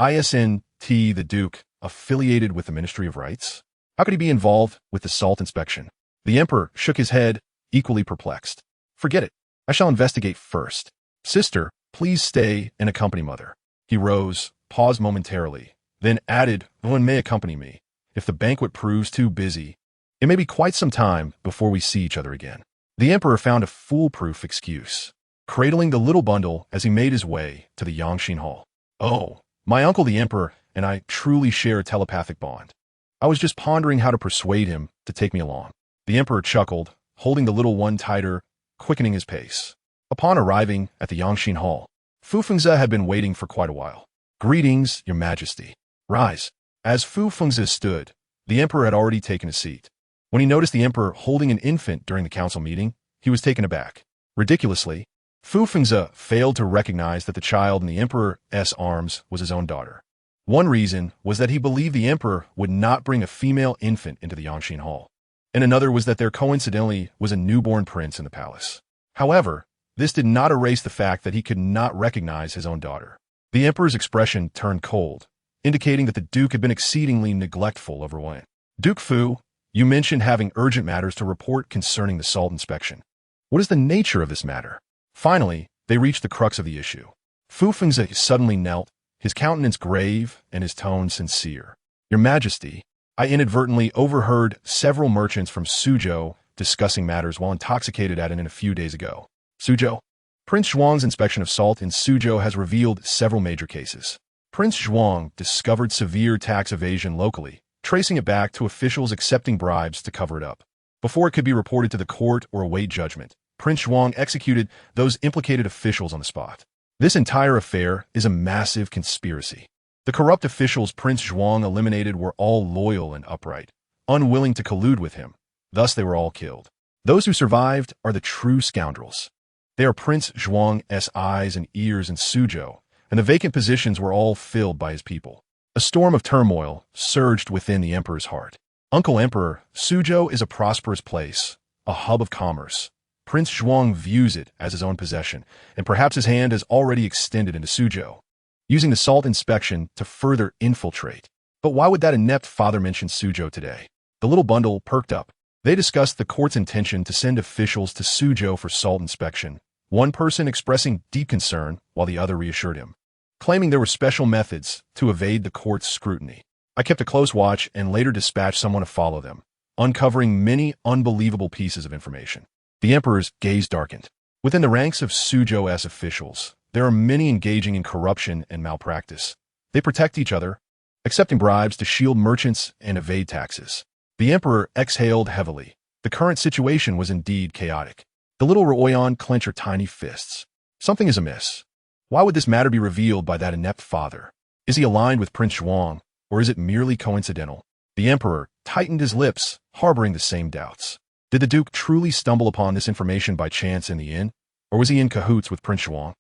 Isn't the Duke affiliated with the Ministry of Rights? How could he be involved with the salt inspection? The emperor shook his head, equally perplexed. Forget it. I shall investigate first. Sister, please stay and accompany mother. He rose, paused momentarily, then added, one may accompany me. If the banquet proves too busy, it may be quite some time before we see each other again. The emperor found a foolproof excuse, cradling the little bundle as he made his way to the Yangxin Hall. Oh, my uncle the emperor and I truly share a telepathic bond. I was just pondering how to persuade him to take me along. The emperor chuckled, holding the little one tighter, quickening his pace. Upon arriving at the Yangxin Hall, Fu Fengzi had been waiting for quite a while. Greetings, your majesty. Rise. As Fu Fengzi stood, the emperor had already taken a seat. When he noticed the emperor holding an infant during the council meeting, he was taken aback. Ridiculously, Fu Fengzi failed to recognize that the child in the emperor's arms was his own daughter. One reason was that he believed the emperor would not bring a female infant into the Yangxin Hall, and another was that there coincidentally was a newborn prince in the palace. However, this did not erase the fact that he could not recognize his own daughter. The emperor's expression turned cold, indicating that the duke had been exceedingly neglectful of Ruyan. Duke Fu, you mentioned having urgent matters to report concerning the salt inspection. What is the nature of this matter? Finally, they reached the crux of the issue. Fu Fengzi suddenly knelt, his countenance grave and his tone sincere. Your Majesty, I inadvertently overheard several merchants from Suzhou discussing matters while intoxicated at an inn a few days ago. Suzhou? Prince Zhuang's inspection of salt in Suzhou has revealed several major cases. Prince Zhuang discovered severe tax evasion locally, tracing it back to officials accepting bribes to cover it up. Before it could be reported to the court or await judgment, Prince Zhuang executed those implicated officials on the spot. This entire affair is a massive conspiracy. The corrupt officials Prince Zhuang eliminated were all loyal and upright, unwilling to collude with him. Thus they were all killed. Those who survived are the true scoundrels. They are Prince Zhuang's eyes and ears in Suzhou, and the vacant positions were all filled by his people. A storm of turmoil surged within the emperor's heart. Uncle Emperor, Suzhou is a prosperous place, a hub of commerce. Prince Zhuang views it as his own possession, and perhaps his hand has already extended into Suzhou, using the salt inspection to further infiltrate. But why would that inept father mention Suzhou today? The little bundle perked up. They discussed the court's intention to send officials to Suzhou for salt inspection, one person expressing deep concern while the other reassured him, claiming there were special methods to evade the court's scrutiny. I kept a close watch and later dispatched someone to follow them, uncovering many unbelievable pieces of information. The emperor's gaze darkened. Within the ranks of Suzhou's officials, there are many engaging in corruption and malpractice. They protect each other, accepting bribes to shield merchants and evade taxes. The emperor exhaled heavily. The current situation was indeed chaotic. The little Ruyan clenched her tiny fists. Something is amiss. Why would this matter be revealed by that inept father? Is he aligned with Prince Zhuang, or is it merely coincidental? The emperor tightened his lips, harboring the same doubts. Did the duke truly stumble upon this information by chance in the inn, or was he in cahoots with Prince Zhuang?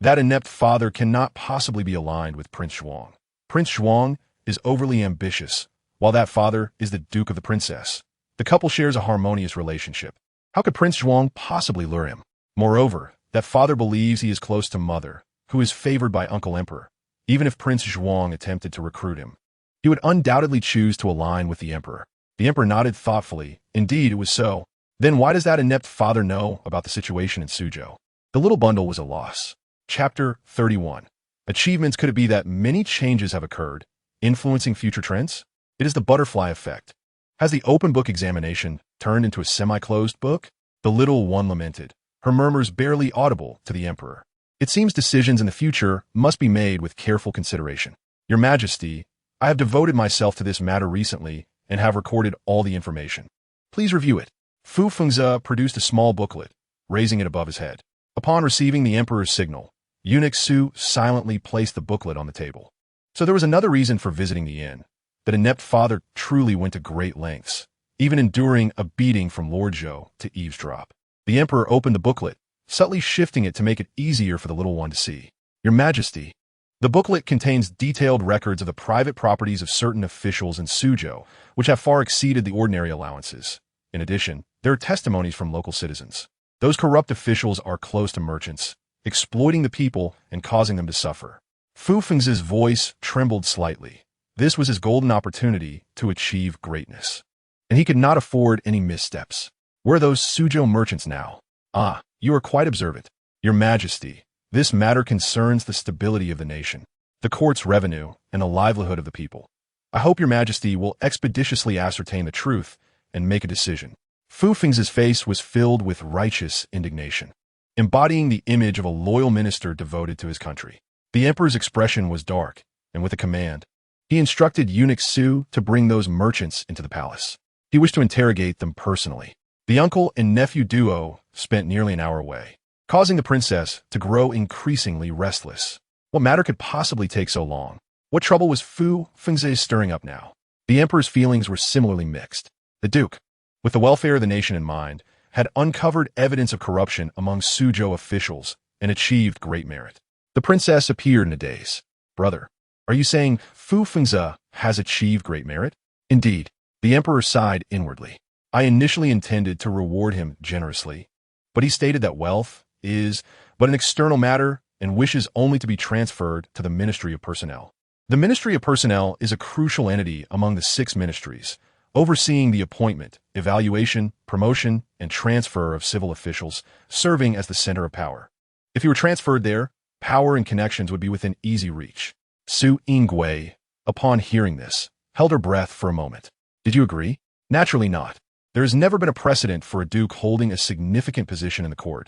That inept father cannot possibly be aligned with Prince Zhuang. Prince Zhuang is overly ambitious, while that father is the Duke of the Princess. The couple shares a harmonious relationship. How could Prince Zhuang possibly lure him? Moreover, that father believes he is close to Mother, who is favored by Uncle Emperor. Even if Prince Zhuang attempted to recruit him, he would undoubtedly choose to align with the Emperor. The Emperor nodded thoughtfully. Indeed, it was so. Then why does that inept father know about the situation in Suzhou? The little bundle was a loss. Chapter 31. Achievements. Could it be that many changes have occurred, influencing future trends? It is the butterfly effect. Has the open book examination turned into a semi-closed book? The little one lamented, her murmurs barely audible to the Emperor. It seems decisions in the future must be made with careful consideration. Your Majesty, I have devoted myself to this matter recently and have recorded all the information. Please review it. Fu Fengzi produced a small booklet, raising it above his head. Upon receiving the Emperor's signal, Eunuch Su silently placed the booklet on the table. So there was another reason for visiting the inn. That inept father truly went to great lengths, even enduring a beating from Lord Zhou to eavesdrop. The Emperor opened the booklet, subtly shifting it to make it easier for the little one to see. Your Majesty, the booklet contains detailed records of the private properties of certain officials in Suzhou, which have far exceeded the ordinary allowances. In addition, there are testimonies from local citizens. Those corrupt officials are close to merchants, exploiting the people and causing them to suffer. Fu Fengzi's voice trembled slightly. This was his golden opportunity to achieve greatness, and he could not afford any missteps. Where are those Suzhou merchants now? Ah, you are quite observant. Your Majesty, this matter concerns the stability of the nation, the court's revenue, and the livelihood of the people. I hope your Majesty will expeditiously ascertain the truth and make a decision. Fu Fengzi's face was filled with righteous indignation, embodying the image of a loyal minister devoted to his country. The Emperor's expression was dark, and with a command, he instructed Eunuch Su to bring those merchants into the palace. He wished to interrogate them personally. The uncle and nephew duo spent nearly an hour away, causing the princess to grow increasingly restless. What matter could possibly take so long? What trouble was Fu Fengzi stirring up now? The Emperor's feelings were similarly mixed. The Duke, with the welfare of the nation in mind, had uncovered evidence of corruption among Suzhou officials and achieved great merit. The princess appeared in a daze. Brother, are you saying Fu Fengzi has achieved great merit? Indeed, the Emperor sighed inwardly. I initially intended to reward him generously, but he stated that wealth is but an external matter and wishes only to be transferred to the Ministry of Personnel. The Ministry of Personnel is a crucial entity among the 6 ministries, overseeing the appointment, evaluation, promotion, and transfer of civil officials, serving as the center of power. If you were transferred there, power and connections would be within easy reach. Su Yingwei, upon hearing this, held her breath for a moment. Did you agree? Naturally not. There has never been a precedent for a duke holding a significant position in the court.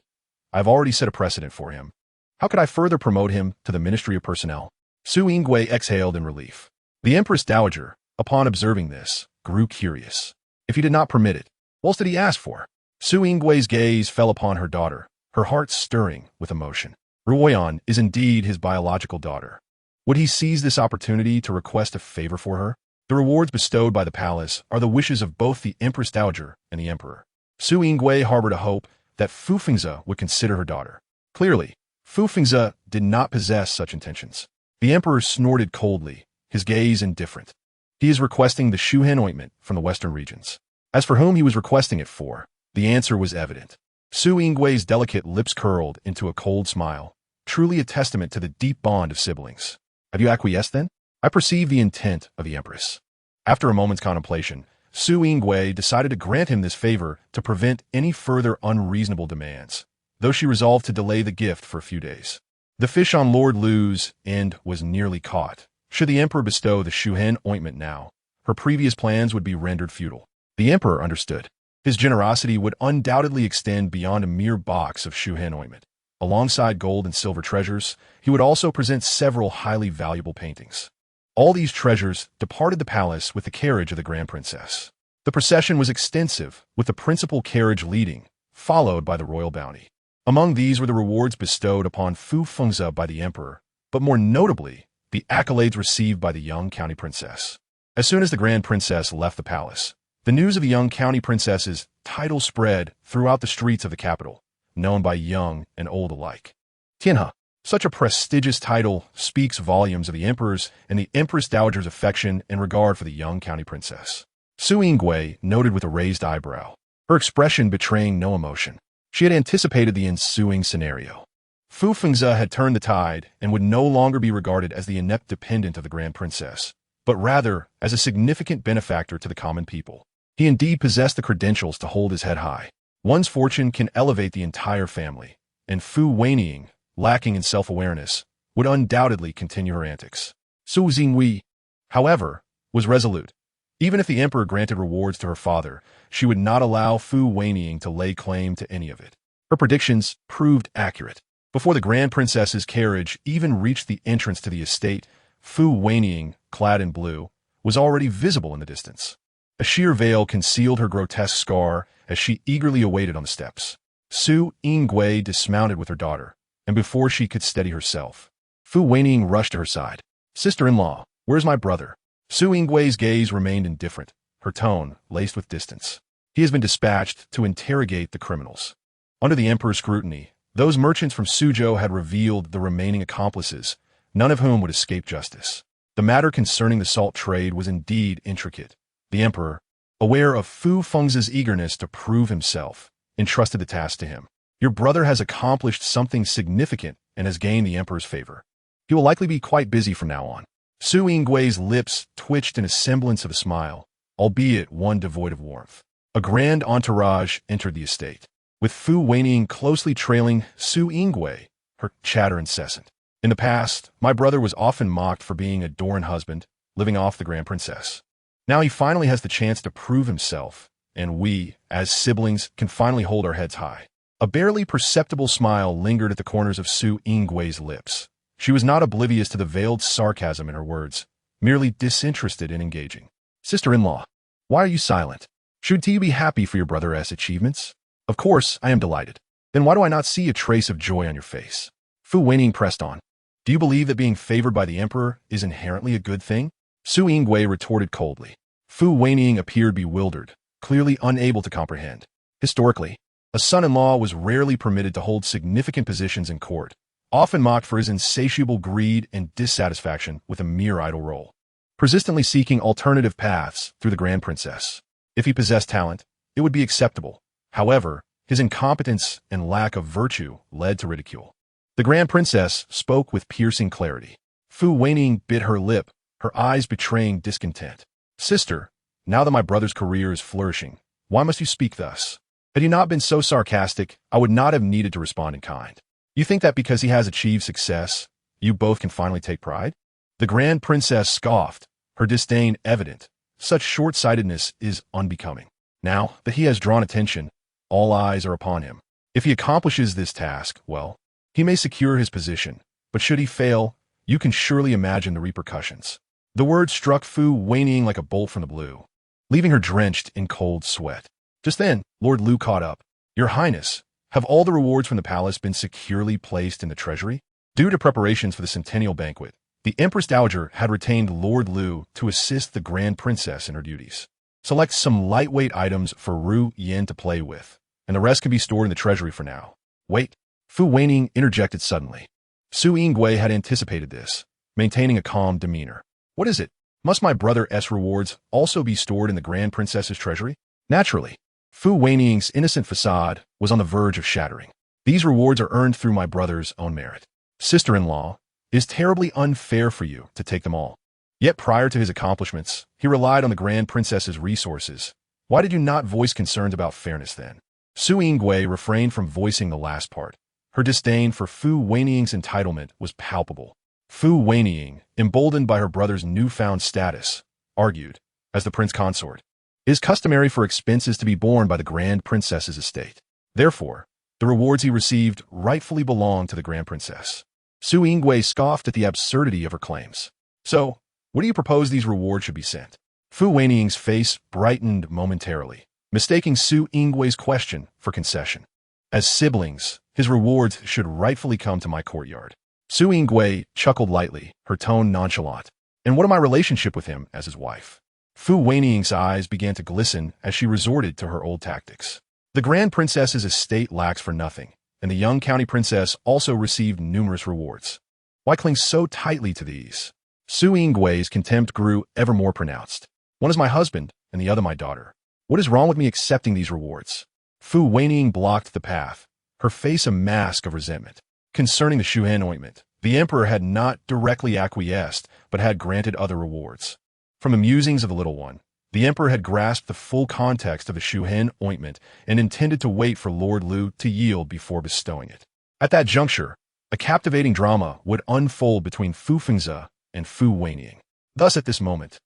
I've already set a precedent for him. How could I further promote him to the Ministry of Personnel? Su Yingwei exhaled in relief. The Empress Dowager, upon observing this, grew curious. If he did not permit it, what else did he ask for? Su Yingwei's gaze fell upon her daughter, her heart stirring with emotion. Ruyan is indeed his biological daughter. Would he seize this opportunity to request a favor for her? The rewards bestowed by the palace are the wishes of both the Empress Dowager and the Emperor. Su Yingwei harbored a hope that Fu Fengzi would consider her daughter. Clearly, Fu Fengzi did not possess such intentions. The Emperor snorted coldly, his gaze indifferent. He is requesting the Shuhen ointment from the western regions. As for whom he was requesting it for, the answer was evident. Su Yingwei's delicate lips curled into a cold smile, truly a testament to the deep bond of siblings. Have you acquiesced then? I perceive the intent of the Empress. After a moment's contemplation, Su Yingwei decided to grant him this favor to prevent any further unreasonable demands, though she resolved to delay the gift for a few days. The fish on Lord Lu's end was nearly caught. Should the Emperor bestow the Shuhen ointment now, her previous plans would be rendered futile. The Emperor understood. His generosity would undoubtedly extend beyond a mere box of Shuhen ointment. Alongside gold and silver treasures, he would also present several highly valuable paintings. All these treasures departed the palace with the carriage of the Grand Princess. The procession was extensive, with the principal carriage leading, followed by the royal bounty. Among these were the rewards bestowed upon Fu Fengzi by the Emperor, but more notably, the accolades received by the young county princess. As soon as the Grand Princess left the palace, the news of the young county princess's title spread throughout the streets of the capital, known by young and old alike. Tianhe, Such a prestigious title speaks volumes of the emperor's and the empress dowager's affection and regard for the young county princess. Su Yingwei noted with a raised eyebrow, her expression betraying no emotion. She had anticipated the ensuing scenario. Fu Fengze had turned the tide and would no longer be regarded as the inept dependent of the grand princess, but rather as a significant benefactor to the common people. He indeed possessed the credentials to hold his head high. One's fortune can elevate the entire family, and Fu Wenying, lacking in self-awareness, would undoubtedly continue her antics. Su Xinghui, however, was resolute. Even if the emperor granted rewards to her father, she would not allow Fu Wenying to lay claim to any of it. Her predictions proved accurate. Before the grand princess's carriage even reached the entrance to the estate, Fu Wenying, clad in blue, was already visible in the distance. A sheer veil concealed her grotesque scar as she eagerly awaited on the steps. Su Yingwei dismounted with her daughter, and before she could steady herself, Fu Wenying rushed to her side. "Sister-in-law, where's my brother?" Su Yingwei's gaze remained indifferent, her tone laced with distance. "He has been dispatched to interrogate the criminals." Under the emperor's scrutiny, those merchants from Suzhou had revealed the remaining accomplices, none of whom would escape justice. The matter concerning the salt trade was indeed intricate. The emperor, aware of Fu Fengze's eagerness to prove himself, entrusted the task to him. "Your brother has accomplished something significant and has gained the emperor's favor. He will likely be quite busy from now on." Su Yingwei's lips twitched in a semblance of a smile, albeit one devoid of warmth. A grand entourage entered the estate, with Fu Wenying closely trailing Su Yingwei, her chatter incessant. "In the past, my brother was often mocked for being a Doran husband, living off the grand princess. Now he finally has the chance to prove himself, and we, as siblings, can finally hold our heads high." A barely perceptible smile lingered at the corners of Su Yingwei's lips. She was not oblivious to the veiled sarcasm in her words, merely disinterested in engaging. "Sister-in-law, why are you silent? Should you be happy for your brother's achievements?" "Of course, I am delighted. Then why do I not see a trace of joy on your face?" Fu Wenying pressed on. "Do you believe that being favored by the emperor is inherently a good thing?" Su Yingwei retorted coldly. Fu Wenying appeared bewildered, clearly unable to comprehend. Historically, a son-in-law was rarely permitted to hold significant positions in court, often mocked for his insatiable greed and dissatisfaction with a mere idle role, persistently seeking alternative paths through the grand princess. If he possessed talent, it would be acceptable. However, his incompetence and lack of virtue led to ridicule. The grand princess spoke with piercing clarity. Fu Wenying bit her lip, her eyes betraying discontent. "Sister, now that my brother's career is flourishing, why must you speak thus? Had you not been so sarcastic, I would not have needed to respond in kind. You think that because he has achieved success, you both can finally take pride?" The grand princess scoffed, her disdain evident. Such short-sightedness is unbecoming. Now that he has drawn attention, all eyes are upon him. If he accomplishes this task, well, he may secure his position, but should he fail, you can surely imagine the repercussions. The word struck Fu Wenying like a bolt from the blue, leaving her drenched in cold sweat. Just then, Lord Lu caught up. "Your Highness, have all the rewards from the palace been securely placed in the treasury?" Due to preparations for the centennial banquet, the Empress Dowager had retained Lord Lu to assist the Grand Princess in her duties. "Select some lightweight items for Ru Yin to play with, and the rest can be stored in the treasury for now." "Wait," Fu Wenying interjected suddenly. Su Yingwei had anticipated this, maintaining a calm demeanor. "What is it? Must my brother's rewards also be stored in the Grand Princess's treasury?" "Naturally." Fu Wenying's innocent facade was on the verge of shattering. "These rewards are earned through my brother's own merit. Sister-in-law, it is terribly unfair for you to take them all. Yet prior to his accomplishments, he relied on the Grand Princess's resources. Why did you not voice concerns about fairness then?" Su Yingwei refrained from voicing the last part. Her disdain for Fu Wenying's entitlement was palpable. Fu Wenying, emboldened by her brother's newfound status, argued, as the prince consort, "It is customary for expenses to be borne by the Grand Princess's estate. Therefore, the rewards he received rightfully belong to the Grand Princess." Su Yingwei scoffed at the absurdity of her claims. "So, where do you propose these rewards should be sent?" Fu Wenying's face brightened momentarily, mistaking Su Yingwei's question for concession. "As siblings, his rewards should rightfully come to my courtyard." Su Yingwei chuckled lightly, her tone nonchalant. "And what of my relationship with him as his wife?" Fu Wenying's eyes began to glisten as she resorted to her old tactics. "The Grand Princess's estate lacks for nothing, and the young county princess also received numerous rewards. Why cling so tightly to these? Su Yinggui's contempt grew ever more pronounced. One is my husband, and the other my daughter. What is wrong with me accepting these rewards? Fu Wenying blocked the path, her face a mask of resentment. Concerning the Shuhen ointment, the emperor had not directly acquiesced, but had granted other rewards. From the musings of the little one, the emperor had grasped the full context of the Shuhen ointment and intended to wait for Lord Lu to yield before bestowing it. At that juncture, a captivating drama would unfold between Fu Fengzi and Fu Wenying. Thus at this moment,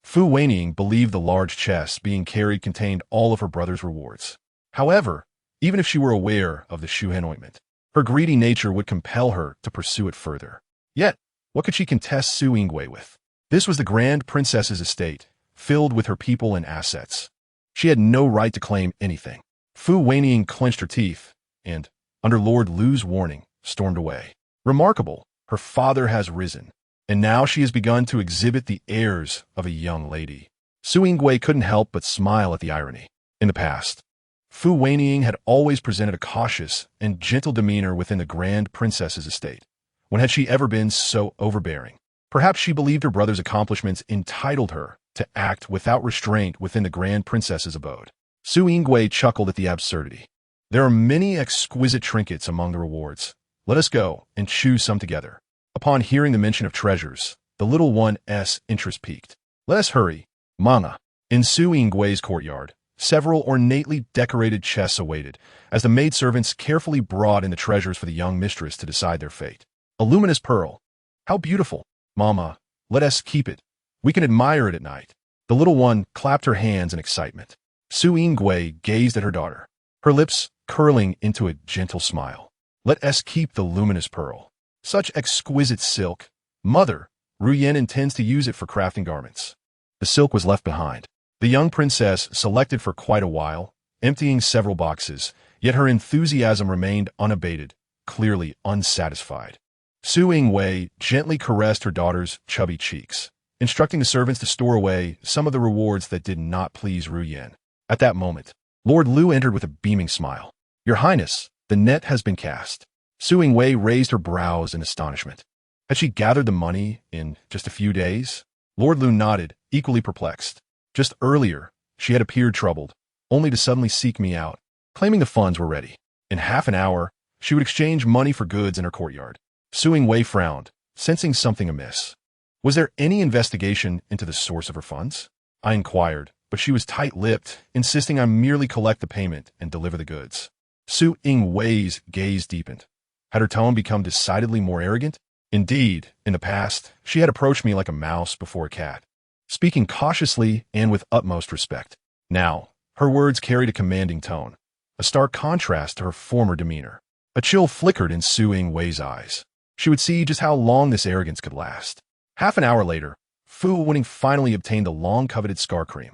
Fu Wenying believed the large chest being carried contained all of her brother's rewards. However, even if she were aware of the Shuhen ointment, her greedy nature would compel her to pursue it further. Yet, what could she contest Su Yingui with? This was the Grand Princess's estate, filled with her people and assets. She had no right to claim anything. Fu Wenying clenched her teeth and, under Lord Lu's warning, stormed away. Remarkable, her father has risen, and now she has begun to exhibit the airs of a young lady. Su Yingui couldn't help but smile at the irony. In the past, Fu Wenying had always presented a cautious and gentle demeanor within the Grand Princess's estate. When had she ever been so overbearing? Perhaps she believed her brother's accomplishments entitled her to act without restraint within the Grand Princess's abode. Su Yingui chuckled at the absurdity. There are many exquisite trinkets among the rewards. Let us go and choose some together. Upon hearing the mention of treasures, the little one's interest piqued. Let us hurry, Mama. In Su Yinggui's courtyard, several ornately decorated chests awaited, as the maidservants carefully brought in the treasures for the young mistress to decide their fate. A luminous pearl. How beautiful. Mama, let us keep it. We can admire it at night. The little one clapped her hands in excitement. Su Yingui gazed at her daughter, her lips curling into a gentle smile. Let us keep the luminous pearl. Such exquisite silk. Mother, Ruyan intends to use it for crafting garments. The silk was left behind. The young princess selected for quite a while, emptying several boxes, yet her enthusiasm remained unabated, clearly unsatisfied. Su Yingui gently caressed her daughter's chubby cheeks, instructing the servants to store away some of the rewards that did not please Ruyan. At that moment, Lord Lu entered with a beaming smile. Your Highness, the net has been cast. Su Yingui raised her brows in astonishment. Had she gathered the money in just a few days? Lord Lu nodded, equally perplexed. Just earlier, she had appeared troubled, only to suddenly seek me out, claiming the funds were ready. In half an hour, she would exchange money for goods in her courtyard. Su Yingui frowned, sensing something amiss. Was there any investigation into the source of her funds? I inquired, but she was tight-lipped, insisting I merely collect the payment and deliver the goods. Su Yinggui's gaze deepened. Had her tone become decidedly more arrogant? Indeed, in the past, she had approached me like a mouse before a cat, speaking cautiously and with utmost respect. Now, her words carried a commanding tone, a stark contrast to her former demeanor. A chill flickered in Su Yinggui's eyes. She would see just how long this arrogance could last. Half an hour later, Fu Wenying finally obtained the long-coveted scar cream.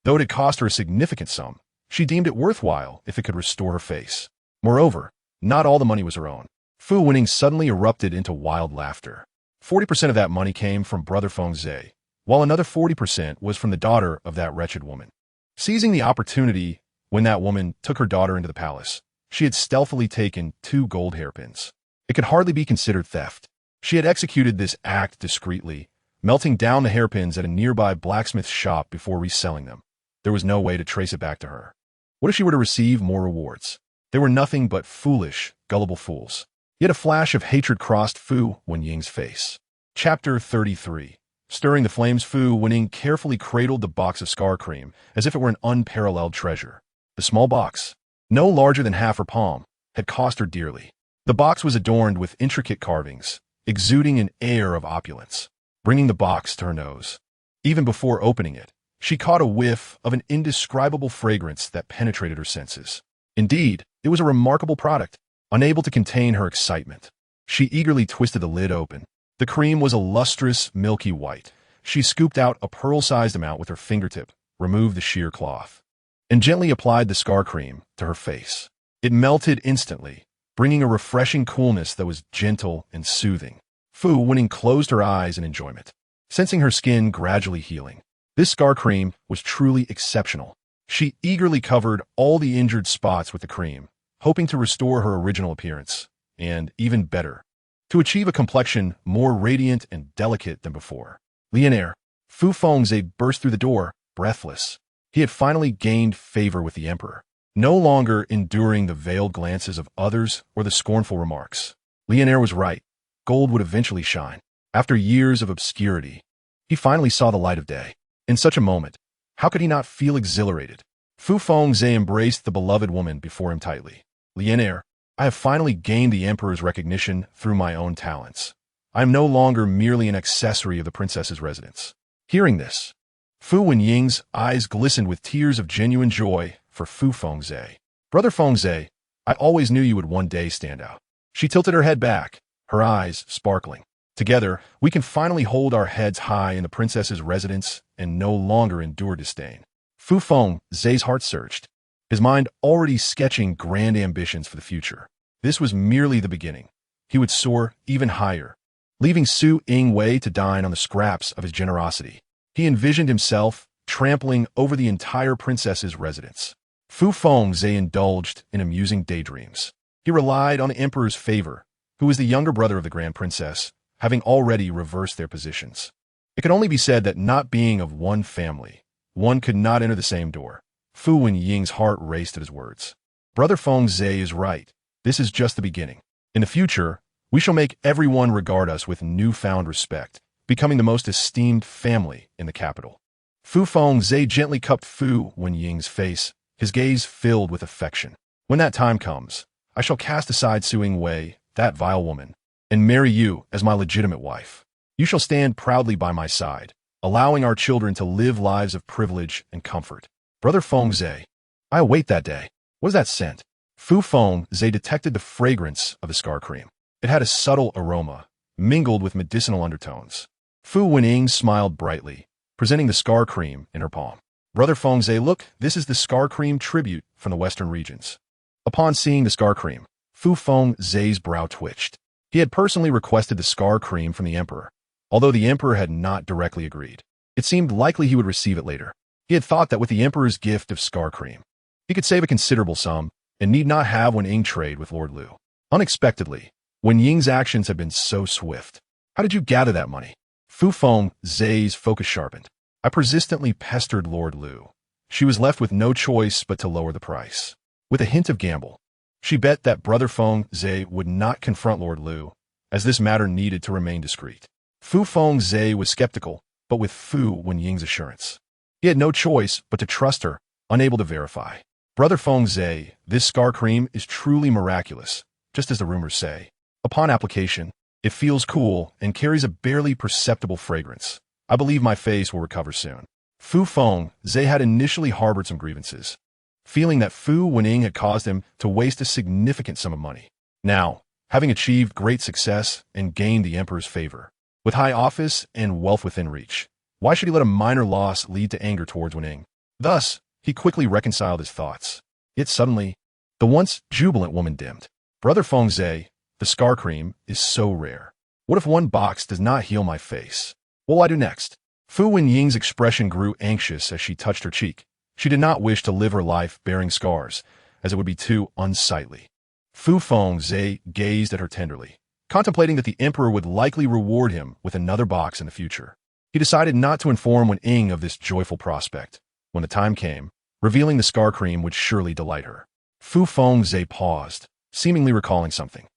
Though it had cost her a significant sum, she deemed it worthwhile if it could restore her face. Moreover, not all the money was her own. Fu Wenying suddenly erupted into wild laughter. 40% of that money came from Brother Fengzi, while another 40% was from the daughter of that wretched woman. Seizing the opportunity when that woman took her daughter into the palace, she had stealthily taken 2 gold hairpins. It could hardly be considered theft. She had executed this act discreetly, melting down the hairpins at a nearby blacksmith's shop before reselling them. There was no way to trace it back to her. What if she were to receive more rewards? They were nothing but foolish, gullible fools. Yet a flash of hatred crossed Fu Wenying's face. Chapter 33. Stirring the flames, Fu Wenying carefully cradled the box of scar cream as if it were an unparalleled treasure. The small box, no larger than half her palm, had cost her dearly. The box was adorned with intricate carvings, exuding an air of opulence. Bringing the box to her nose, even before opening it, she caught a whiff of an indescribable fragrance that penetrated her senses. Indeed, it was a remarkable product. Unable to contain her excitement, she eagerly twisted the lid open. The cream was a lustrous, milky white. She scooped out a pearl-sized amount with her fingertip, removed the sheer cloth, and gently applied the scar cream to her face. It melted instantly, bringing a refreshing coolness that was gentle and soothing. Fu Wenying closed her eyes in enjoyment, sensing her skin gradually healing. This scar cream was truly exceptional. She eagerly covered all the injured spots with the cream, hoping to restore her original appearance, and, even better, to achieve a complexion more radiant and delicate than before. Lianaire, Fu Fengze burst through the door, breathless. He had finally gained favor with the emperor, no longer enduring the veiled glances of others or the scornful remarks. Lianaire was right. Gold would eventually shine. After years of obscurity, he finally saw the light of day. In such a moment, how could he not feel exhilarated? Fu Fengze embraced the beloved woman before him tightly. Lianaire, I have finally gained the emperor's recognition through my own talents. I am no longer merely an accessory of the princess's residence. Hearing this, Fu Wenying's eyes glistened with tears of genuine joy for Fu Fengze. Brother Fengze, I always knew you would one day stand out. She tilted her head back, her eyes sparkling. Together, we can finally hold our heads high in the princess's residence and no longer endure disdain. Fu Fengze's heart surged, his mind already sketching grand ambitions for the future. This was merely the beginning. He would soar even higher, leaving Su Yingwei to dine on the scraps of his generosity. He envisioned himself trampling over the entire princess's residence. Fu Fengze indulged in amusing daydreams. He relied on the emperor's favor, who was the younger brother of the grand princess, having already reversed their positions. It could only be said that not being of one family, one could not enter the same door. Fu Wenying's heart raced at his words. Brother Fengze is right. This is just the beginning. In the future, we shall make everyone regard us with newfound respect, becoming the most esteemed family in the capital. Fu Fengze gently cupped Fu Wenying's face, his gaze filled with affection. When that time comes, I shall cast aside Su Yingwei, that vile woman, and marry you as my legitimate wife. You shall stand proudly by my side, allowing our children to live lives of privilege and comfort. Brother Fengze, I await that day. What is that scent? Fu Fengze detected the fragrance of the scar cream. It had a subtle aroma, mingled with medicinal undertones. Fu Wenying smiled brightly, presenting the scar cream in her palm. Brother Fengze, look, this is the scar cream tribute from the western regions. Upon seeing the scar cream, Fu Fengze's brow twitched. He had personally requested the scar cream from the emperor, although the emperor had not directly agreed. It seemed likely he would receive it later. He had thought that with the emperor's gift of scar cream, he could save a considerable sum and need not have Wenying trade with Lord Lu. Unexpectedly, Wenying's actions had been so swift. How did you gather that money? Fu Fengze's focus sharpened. I persistently pestered Lord Lu. She was left with no choice but to lower the price. With a hint of gamble, she bet that Brother Fengze would not confront Lord Lu, as this matter needed to remain discreet. Fu Fengze was skeptical, but with Fu Wenying's assurance, he had no choice but to trust her, unable to verify. Brother Fengze, this scar cream is truly miraculous, just as the rumors say. Upon application, it feels cool and carries a barely perceptible fragrance. I believe my face will recover soon. Fu Fengze had initially harbored some grievances, feeling that Fu Wenying had caused him to waste a significant sum of money. Now, having achieved great success and gained the emperor's favor, with high office and wealth within reach, why should he let a minor loss lead to anger towards Wenying? Thus, he quickly reconciled his thoughts. Yet suddenly, the once jubilant woman dimmed. Brother Fengze, the scar cream is so rare. What if one box does not heal my face? What will I do next? Fu Wenying's expression grew anxious as she touched her cheek. She did not wish to live her life bearing scars, as it would be too unsightly. Fu Fengze gazed at her tenderly, contemplating that the emperor would likely reward him with another box in the future. He decided not to inform Wenying of this joyful prospect. When the time came, revealing the scar cream would surely delight her. Fu Fengze paused, seemingly recalling something.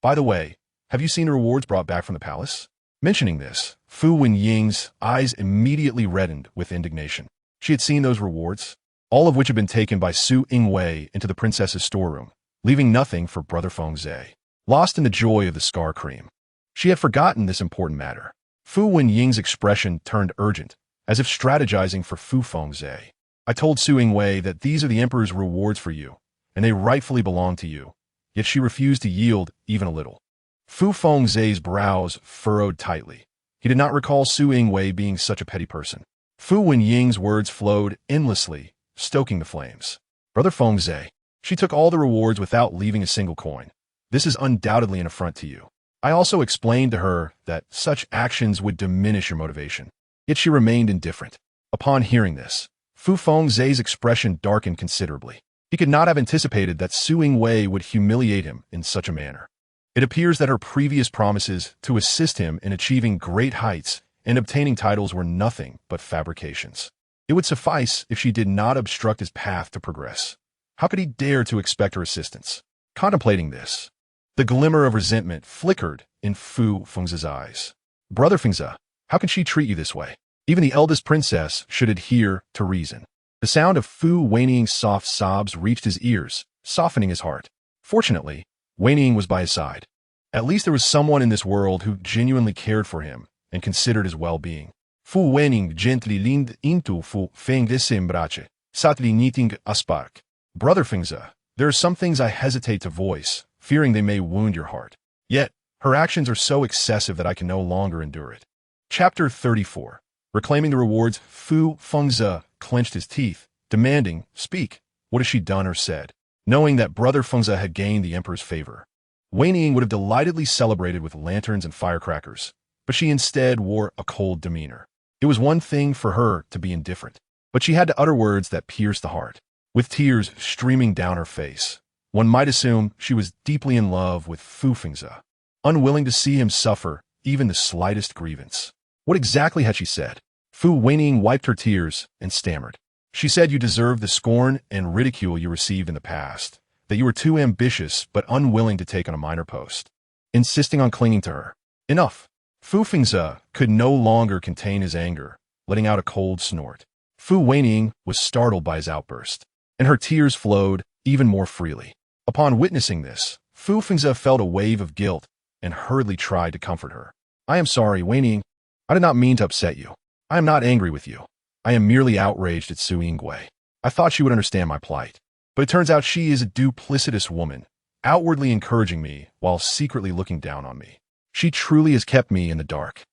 By the way, have you seen the rewards brought back from the palace? Mentioning this, Fu Wenying's eyes immediately reddened with indignation. She had seen those rewards, all of which had been taken by Su Yingwei into the princess's storeroom, leaving nothing for Brother Fengze. Lost in the joy of the scar cream, she had forgotten this important matter. Fu Wenying's expression turned urgent, as if strategizing for Fu Fengze. I told Su Yingwei that these are the emperor's rewards for you, and they rightfully belong to you, yet she refused to yield even a little. Fu Fengze's brows furrowed tightly. He did not recall Su Yingwei being such a petty person. Fu Wenying's words flowed endlessly, stoking the flames. Brother Fengze, she took all the rewards without leaving a single coin. This is undoubtedly an affront to you. I also explained to her that such actions would diminish your motivation. Yet she remained indifferent. Upon hearing this, Fu Fengze's expression darkened considerably. He could not have anticipated that Su Yingwei would humiliate him in such a manner. It appears that her previous promises to assist him in achieving great heights and obtaining titles were nothing but fabrications. It would suffice if she did not obstruct his path to progress. How could he dare to expect her assistance? Contemplating this, the glimmer of resentment flickered in Fu Fengza's eyes. Brother Fengza, how can she treat you this way? Even the eldest princess should adhere to reason. The sound of Fu Wenying's soft sobs reached his ears, softening his heart. Fortunately, Wenying was by his side. At least there was someone in this world who genuinely cared for him and considered his well-being. Fu Wenying gently leaned into Fu Fengza's embrace, subtly knitting a spark. Brother Fengza, there are some things I hesitate to voice, fearing they may wound your heart. Yet, her actions are so excessive that I can no longer endure it. Chapter 34. Reclaiming the rewards, Fu Fengza clenched his teeth, demanding, "Speak, what has she done or said?" Knowing that Brother Fengza had gained the emperor's favor, Wenying would have delightedly celebrated with lanterns and firecrackers, but she instead wore a cold demeanor. It was one thing for her to be indifferent, but she had to utter words that pierced the heart. With tears streaming down her face, one might assume she was deeply in love with Fu Fengza, unwilling to see him suffer even the slightest grievance. What exactly had she said? Fu Wenying wiped her tears and stammered. She said you deserved the scorn and ridicule you received in the past, that you were too ambitious but unwilling to take on a minor post, insisting on clinging to her. Enough. Fu Fengza could no longer contain his anger, letting out a cold snort. Fu Wenying was startled by his outburst, and her tears flowed even more freely. Upon witnessing this, Fu Fengza felt a wave of guilt and hurriedly tried to comfort her. I am sorry, Wenying. I did not mean to upset you. I am not angry with you. I am merely outraged at Su Yingwei. I thought she would understand my plight. But it turns out she is a duplicitous woman, outwardly encouraging me while secretly looking down on me. She truly has kept me in the dark.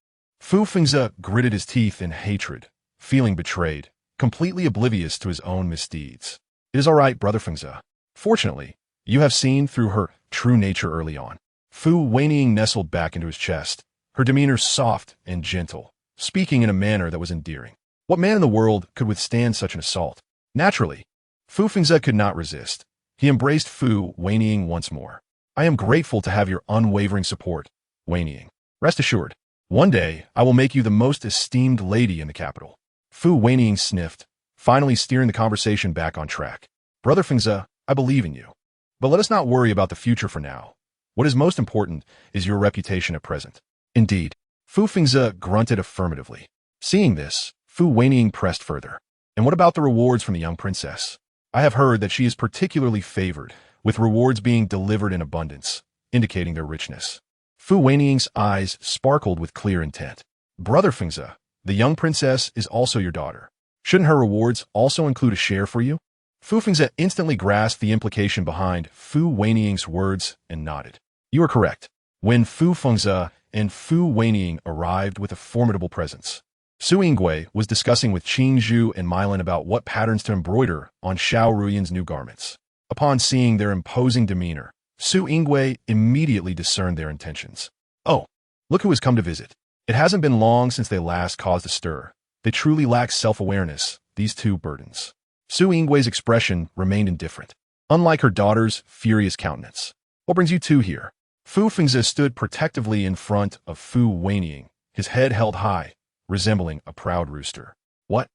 Fu Fengza gritted his teeth in hatred, feeling betrayed, completely oblivious to his own misdeeds. It is all right, Brother Fengza. Fortunately, you have seen through her true nature early on. Fu Wenying nestled back into his chest, her demeanor soft and gentle, speaking in a manner that was endearing. What man in the world could withstand such an assault? Naturally, Fu Fengza could not resist. He embraced Fu Wenying once more. I am grateful to have your unwavering support, Wenying. Rest assured, one day I will make you the most esteemed lady in the capital. Fu Wenying sniffed, finally steering the conversation back on track. Brother Fengza, I believe in you. But let us not worry about the future for now. What is most important is your reputation at present. Indeed. Fu Fengza grunted affirmatively. Seeing this, Fu Wenying pressed further. And what about the rewards from the young princess? I have heard that she is particularly favored, with rewards being delivered in abundance, indicating their richness. Fu Wenying's eyes sparkled with clear intent. Brother Fengza, the young princess is also your daughter. Shouldn't her rewards also include a share for you? Fu Fengza instantly grasped the implication behind Fu Wenying's words and nodded. You are correct. When Fu Fengza and Fu Wenying arrived with a formidable presence, Su Yingwei was discussing with Qing Zhu and Milin about what patterns to embroider on Fu Ruyan's new garments. Upon seeing their imposing demeanor, Su Yingwei immediately discerned their intentions. Oh, look who has come to visit. It hasn't been long since they last caused a stir. They truly lack self-awareness, these two burdens. Su Yingwei's expression remained indifferent, unlike her daughter's furious countenance. What brings you two here? Fu Fengza stood protectively in front of Fu Wenying, his head held high, resembling a proud rooster. What?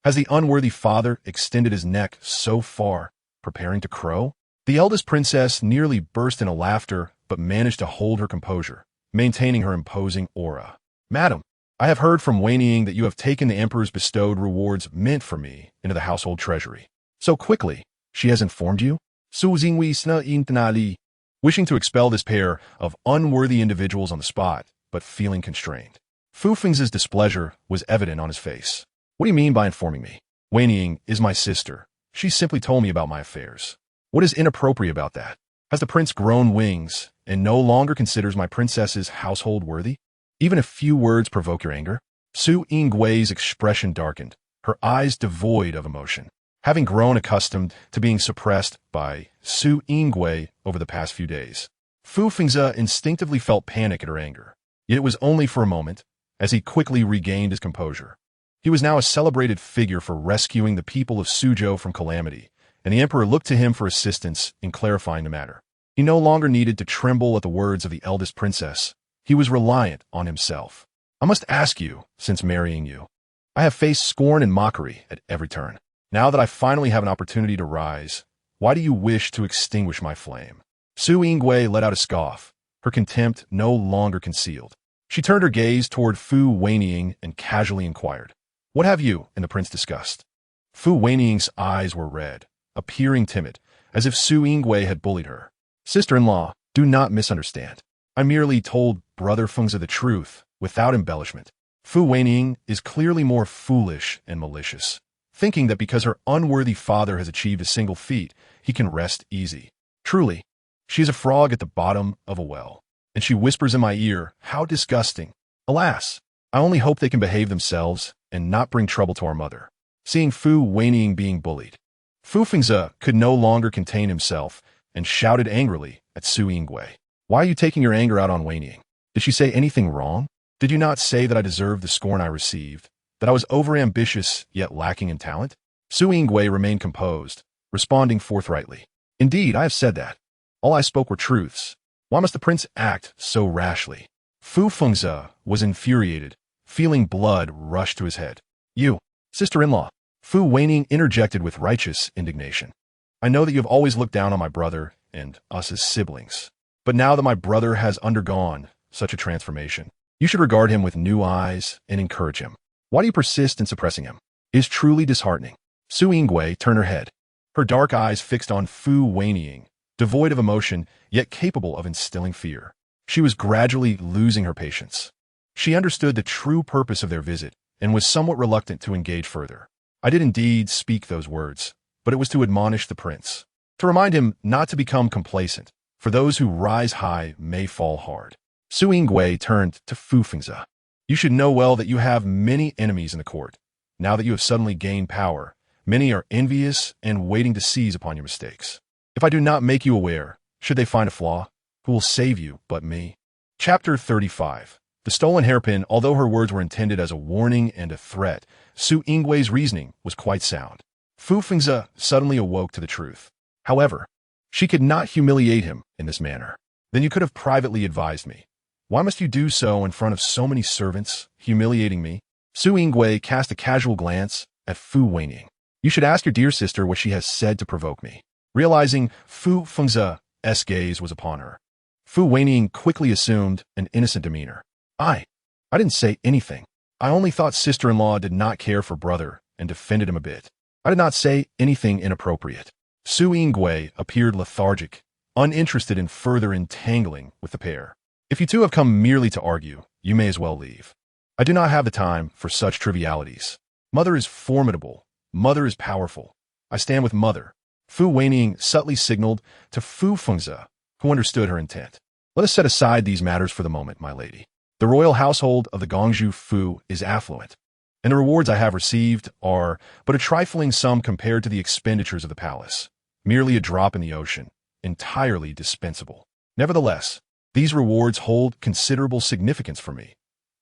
Has the unworthy father extended his neck so far, preparing to crow? The eldest princess nearly burst into laughter, but managed to hold her composure, maintaining her imposing aura. Madam, I have heard from Wenying that you have taken the emperor's bestowed rewards meant for me into the household treasury. So quickly, she has informed you? Su Yingwei sna intnali. Wishing to expel this pair of unworthy individuals on the spot, but feeling constrained. Fu Fengza's displeasure was evident on his face. What do you mean by informing me? Wenying is my sister. She simply told me about my affairs. What is inappropriate about that? Has the prince grown wings and no longer considers my princess's household worthy? Even if few words provoke your anger? Su Yingwei's expression darkened, her eyes devoid of emotion. Having grown accustomed to being suppressed by Su Yingwei over the past few days, Fu Fengza instinctively felt panic at her anger. Yet it was only for a moment, as he quickly regained his composure. He was now a celebrated figure for rescuing the people of Suzhou from calamity, and the emperor looked to him for assistance in clarifying the matter. He no longer needed to tremble at the words of the eldest princess. He was reliant on himself. I must ask you, since marrying you, I have faced scorn and mockery at every turn. Now that I finally have an opportunity to rise, why do you wish to extinguish my flame? Su Yingwei let out a scoff, her contempt no longer concealed. She turned her gaze toward Fu Wenying and casually inquired, "What have you and the prince discussed?" Fu Wenying's eyes were red, appearing timid, as if Su Yingwei had bullied her. "Sister-in-law, do not misunderstand. I merely told Brother Fengzi the truth, without embellishment. Fu Wenying is clearly more foolish and malicious, thinking that because her unworthy father has achieved a single feat, he can rest easy. Truly, she is a frog at the bottom of a well. And she whispers in my ear, how disgusting. Alas, I only hope they can behave themselves and not bring trouble to our mother." Seeing Fu Wenying being bullied, Fu Fengzi could no longer contain himself and shouted angrily at Su Yingwei. "Why are you taking your anger out on Wenying? Did she say anything wrong? Did you not say that I deserved the scorn I received, that I was overambitious yet lacking in talent?" Su Yingwei remained composed, responding forthrightly. "Indeed, I have said that. All I spoke were truths. Why must the prince act so rashly?" Fu Fengzi was infuriated, feeling blood rush to his head. "You, sister-in-law," Fu Wenying interjected with righteous indignation. "I know that you have always looked down on my brother and us as siblings. But now that my brother has undergone such a transformation, you should regard him with new eyes and encourage him. Why do you persist in suppressing him? It is truly disheartening." Su Yingwei turned her head, her dark eyes fixed on Fu Wenying, devoid of emotion, yet capable of instilling fear. She was gradually losing her patience. She understood the true purpose of their visit and was somewhat reluctant to engage further. "I did indeed speak those words, but it was to admonish the prince, to remind him not to become complacent, for those who rise high may fall hard." Su Yingwei turned to Fu Fengzi. "You should know well that you have many enemies in the court. Now that you have suddenly gained power, many are envious and waiting to seize upon your mistakes. If I do not make you aware, should they find a flaw, who will save you but me?" Chapter 35. The stolen hairpin. Although her words were intended as a warning and a threat, Su Yingwei's reasoning was quite sound. Fu Fengzi suddenly awoke to the truth. However, she could not humiliate him in this manner. "Then you could have privately advised me. Why must you do so in front of so many servants, humiliating me?" Su Yingwei cast a casual glance at Fu Wenying. "You should ask your dear sister what she has said to provoke me." Realizing Fu Fengzi's gaze was upon her, Fu Wenying quickly assumed an innocent demeanor. I didn't say anything. I only thought sister-in-law did not care for brother and defended him a bit. I did not say anything inappropriate." Su Yingwei appeared lethargic, uninterested in further entangling with the pair. "If you two have come merely to argue, you may as well leave. I do not have the time for such trivialities. Mother is formidable. Mother is powerful. I stand with mother." Fu Wenying subtly signaled to Fu Fengzi, who understood her intent. "Let us set aside these matters for the moment, my lady. The royal household of the Gongju Fu is affluent, and the rewards I have received are but a trifling sum compared to the expenditures of the palace, merely a drop in the ocean, entirely dispensable. Nevertheless, these rewards hold considerable significance for me.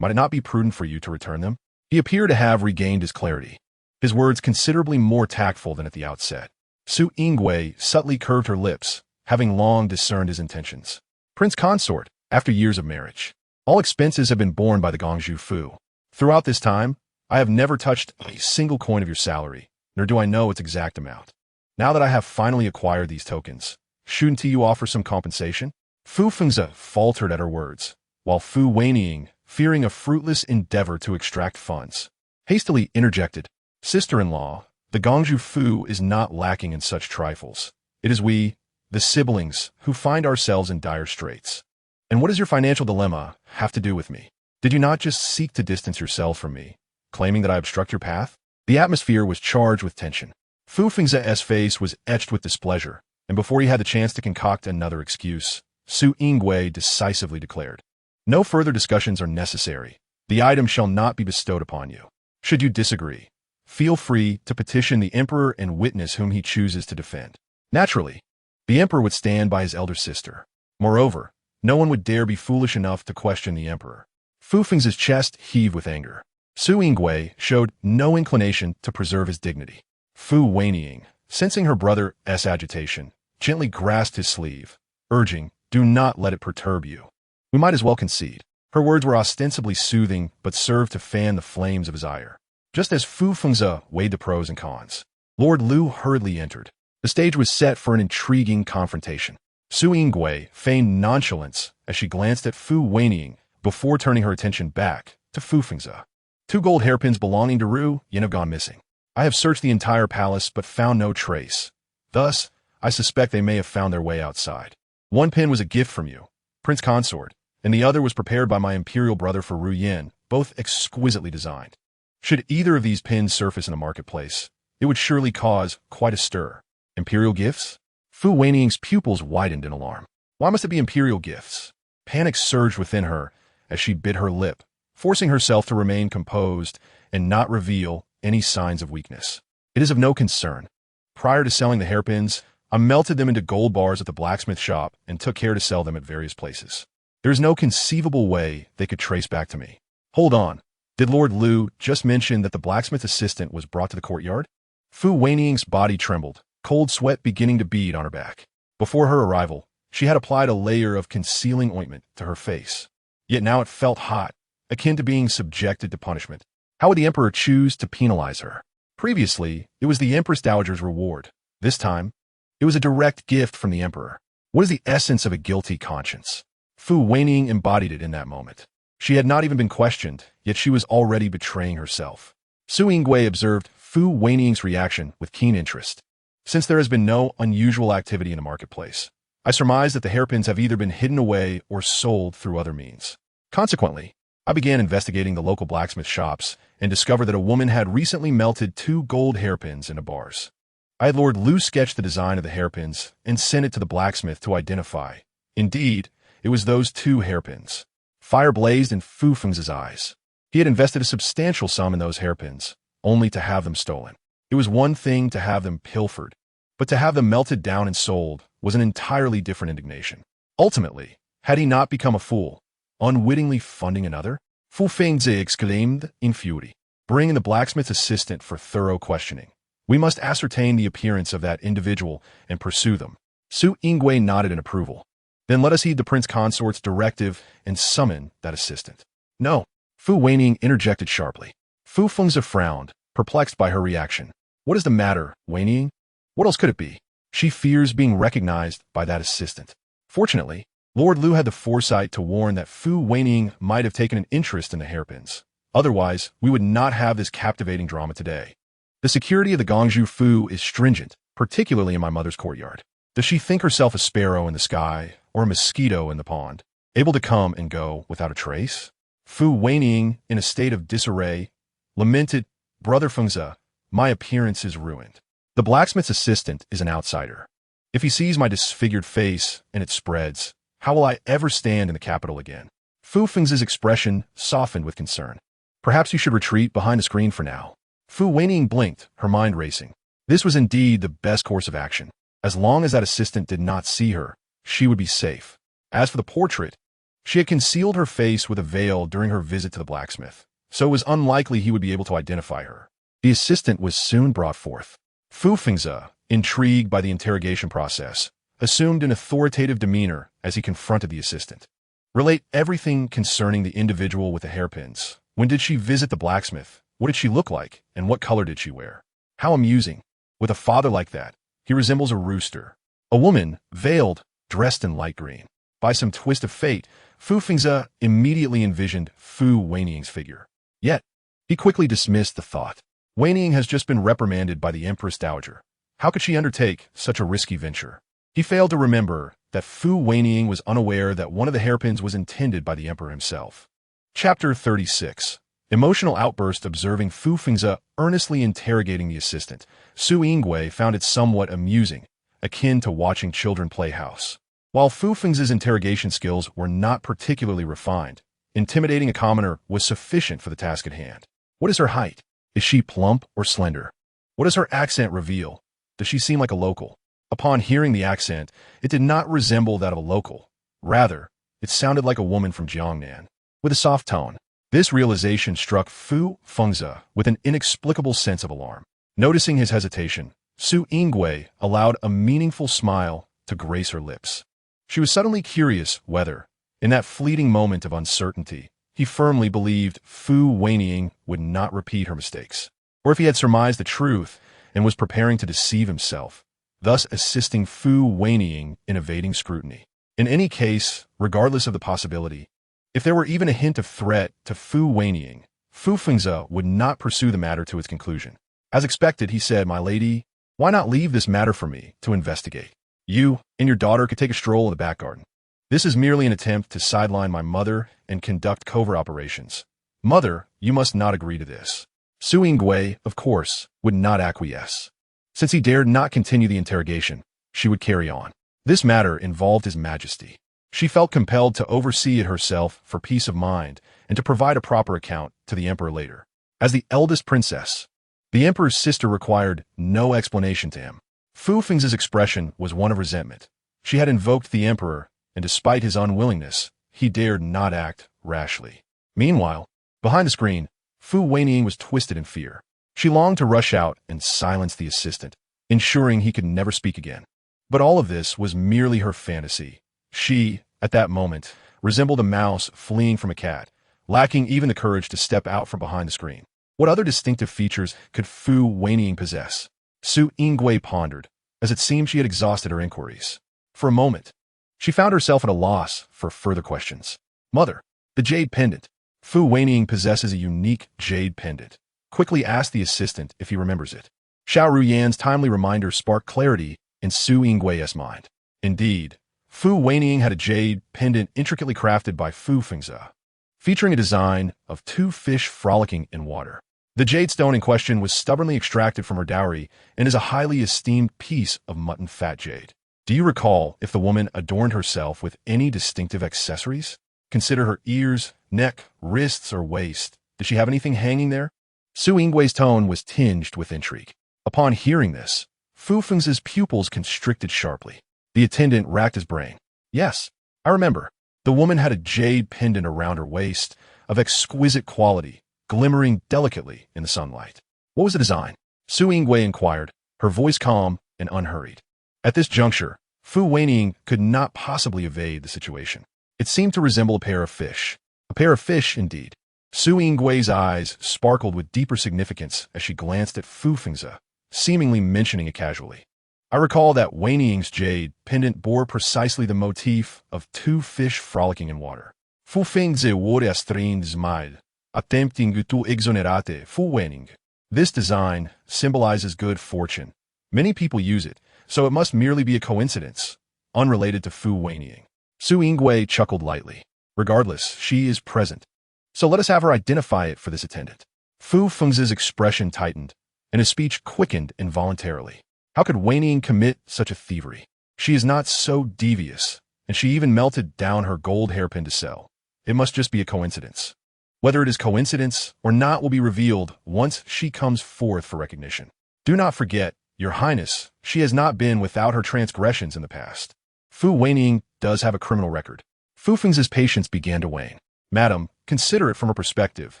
Might it not be prudent for you to return them?" He appeared to have regained his clarity, his words considerably more tactful than at the outset. Su Yingwei subtly curved her lips, having long discerned his intentions. "Prince consort, after years of marriage, all expenses have been borne by the Gongju Fu. Throughout this time, I have never touched a single coin of your salary, nor do I know its exact amount. Now that I have finally acquired these tokens, shouldn't you offer some compensation?" Fu Fengzi faltered at her words, while Fu Wenying, fearing a fruitless endeavor to extract funds, hastily interjected, "Sister-in-law, the Gongju Fu is not lacking in such trifles. It is we, the siblings, who find ourselves in dire straits. And what does your financial dilemma have to do with me? Did you not just seek to distance yourself from me, claiming that I obstruct your path?" The atmosphere was charged with tension. Fu Fengzi's face was etched with displeasure, and before he had the chance to concoct another excuse, Su Yingwei decisively declared, "No further discussions are necessary. The item shall not be bestowed upon you. Should you disagree, feel free to petition the emperor and witness whom he chooses to defend. Naturally, the emperor would stand by his elder sister. Moreover, no one would dare be foolish enough to question the emperor." Fu Fengzi's chest heaved with anger. Su Yingwei showed no inclination to preserve his dignity. Fu Wenying, sensing her brother's agitation, gently grasped his sleeve, urging, "Do not let it perturb you. We might as well concede." Her words were ostensibly soothing, but served to fan the flames of his ire. Just as Fu Fengzi weighed the pros and cons, Lord Lu hurriedly entered. The stage was set for an intriguing confrontation. Su Yingwei feigned nonchalance as she glanced at Fu Wenying before turning her attention back to Fu Fengzi. "Two gold hairpins belonging to Ru Yan have gone missing. I have searched the entire palace but found no trace. Thus, I suspect they may have found their way outside. One pin was a gift from you, Prince Consort, and the other was prepared by my Imperial brother Fu Ruyan, both exquisitely designed. Should either of these pins surface in a marketplace, it would surely cause quite a stir. Imperial gifts?" Fu Wenying's pupils widened in alarm. Why must it be Imperial gifts? Panic surged within her as she bit her lip, forcing herself to remain composed and not reveal any signs of weakness. "It is of no concern. Prior to selling the hairpins, I melted them into gold bars at the blacksmith shop and took care to sell them at various places. There is no conceivable way they could trace back to me." "Hold on. Did Lord Lu just mention that the blacksmith assistant was brought to the courtyard?" Fu Wenying's body trembled, cold sweat beginning to bead on her back. Before her arrival, she had applied a layer of concealing ointment to her face. Yet now it felt hot, akin to being subjected to punishment. How would the emperor choose to penalize her? Previously, it was the Empress Dowager's reward. This time, it was a direct gift from the emperor. What is the essence of a guilty conscience? Fu Wenying embodied it in that moment. She had not even been questioned, yet she was already betraying herself. Su Yingwei observed Fu Wenying's reaction with keen interest. "Since there has been no unusual activity in the marketplace, I surmise that the hairpins have either been hidden away or sold through other means. Consequently, I began investigating the local blacksmith shops and discovered that a woman had recently melted 2 gold hairpins into bars. I had Lord Lu sketch the design of the hairpins and sent it to the blacksmith to identify. Indeed, it was those 2 hairpins." Fire blazed in Fu Fengzi's eyes. He had invested a substantial sum in those hairpins, only to have them stolen. It was one thing to have them pilfered, but to have them melted down and sold was an entirely different indignation. Ultimately, had he not become a fool, unwittingly funding another? Fu Fengzi exclaimed in fury. "Bring in the blacksmith's assistant for thorough questioning. We must ascertain the appearance of that individual and pursue them." Su Yingwei nodded in approval. "Then let us heed the Prince Consort's directive and summon that assistant." "No," Fu Wenying interjected sharply. Fu Fengzi frowned, perplexed by her reaction. "What is the matter, Wenying? What else could it be?" "She fears being recognized by that assistant." Fortunately, Lord Lu had the foresight to warn that Fu Wenying might have taken an interest in the hairpins. Otherwise, we would not have this captivating drama today. "The security of the Gongju Fu is stringent, particularly in my mother's courtyard. Does she think herself a sparrow in the sky or a mosquito in the pond, able to come and go without a trace?" Fu Wenying, in a state of disarray, lamented, "Brother Fengzi, my appearance is ruined. The blacksmith's assistant is an outsider. If he sees my disfigured face and it spreads, how will I ever stand in the capital again?" Fu Fengzi's expression softened with concern. "Perhaps you should retreat behind the screen for now." Fu Wenying blinked, her mind racing. This was indeed the best course of action. As long as that assistant did not see her, she would be safe. As for the portrait, she had concealed her face with a veil during her visit to the blacksmith, so it was unlikely he would be able to identify her. The assistant was soon brought forth. Fu Fengzi, intrigued by the interrogation process, assumed an authoritative demeanor as he confronted the assistant. "Relate everything concerning the individual with the hairpins. When did she visit the blacksmith? What did she look like? And what color did she wear? How amusing. With a father like that, he resembles a rooster." A woman, veiled, dressed in light green. By some twist of fate, Fu Fengzi immediately envisioned Fu Wenying's figure. Yet, he quickly dismissed the thought. Wenying has just been reprimanded by the Empress Dowager. How could she undertake such a risky venture? He failed to remember that Fu Wenying was unaware that one of the hairpins was intended by the emperor himself. Chapter 36. Emotional outburst. Observing Fu Fengzi earnestly interrogating the assistant, Su Yingwei found it somewhat amusing, akin to watching children play house. While Fu Fengzi's interrogation skills were not particularly refined, intimidating a commoner was sufficient for the task at hand. What is her height? Is she plump or slender? What does her accent reveal? Does she seem like a local? Upon hearing the accent, it did not resemble that of a local. Rather, it sounded like a woman from Junliang, with a soft tone. This realization struck Fu Fengzi with an inexplicable sense of alarm. Noticing his hesitation, Su Yingwei allowed a meaningful smile to grace her lips. She was suddenly curious whether, in that fleeting moment of uncertainty, he firmly believed Fu Wenying would not repeat her mistakes, or if he had surmised the truth and was preparing to deceive himself, thus assisting Fu Wenying in evading scrutiny. In any case, regardless of the possibility, if there were even a hint of threat to Fu Wenying, Fu Fengzi would not pursue the matter to its conclusion. As expected, he said, "My lady, why not leave this matter for me to investigate? You and your daughter could take a stroll in the back garden. This is merely an attempt to sideline my mother and conduct covert operations. Mother, you must not agree to this." Su Yingwei, of course, would not acquiesce. Since he dared not continue the interrogation, she would carry on. This matter involved His Majesty. She felt compelled to oversee it herself for peace of mind and to provide a proper account to the Emperor later. As the eldest princess, the Emperor's sister required no explanation to him. Fu Fengzi's expression was one of resentment. She had invoked the Emperor, and despite his unwillingness, he dared not act rashly. Meanwhile, behind the screen, Fu Wenying was twisted in fear. She longed to rush out and silence the assistant, ensuring he could never speak again. But all of this was merely her fantasy. She, at that moment, resembled a mouse fleeing from a cat, lacking even the courage to step out from behind the screen. What other distinctive features could Fu Wenying possess? Su Yingwei pondered, as it seemed she had exhausted her inquiries. For a moment, she found herself at a loss for further questions. "Mother, the jade pendant. Fu Wenying possesses a unique jade pendant. Quickly ask the assistant if he remembers it." Fu Ruyan's timely reminder sparked clarity in Su Yingwei's mind. Indeed, Fu Wenying had a jade pendant intricately crafted by Fu Fengzi, featuring a design of two fish frolicking in water. The jade stone in question was stubbornly extracted from her dowry and is a highly esteemed piece of mutton fat jade. Do you recall if the woman adorned herself with any distinctive accessories? Consider her ears, neck, wrists, or waist. Did she have anything hanging there? Su Yingwei's tone was tinged with intrigue. Upon hearing this, Fu Fengzi's pupils constricted sharply. The attendant racked his brain. "Yes, I remember. The woman had a jade pendant around her waist, of exquisite quality, glimmering delicately in the sunlight." "What was the design?" Su Yingwei inquired, her voice calm and unhurried. At this juncture, Fu Wenying could not possibly evade the situation. It seemed to resemble a pair of fish. A pair of fish, indeed. Su Yingwei's eyes sparkled with deeper significance as she glanced at Fu Fengzi, seemingly mentioning it casually. "I recall that Wenying's jade pendant bore precisely the motif of two fish frolicking in water. Fu Fengzi wurde astrein smiled, attempting to exonerate Fu Wenying. This design symbolizes good fortune. Many people use it, so it must merely be a coincidence, unrelated to Fu Wenying." Su Yingwei chuckled lightly. "Regardless, she is present. So let us have her identify it for this attendant." Fu Fengzi's expression tightened, and his speech quickened involuntarily. How could Wenying commit such a thievery? She is not so devious, and she even melted down her gold hairpin to sell. It must just be a coincidence. Whether it is coincidence or not will be revealed once she comes forth for recognition. "Do not forget, Your Highness, she has not been without her transgressions in the past. Fu Wenying does have a criminal record." Fu Fengzi's patience began to wane. "Madam, consider it from a perspective.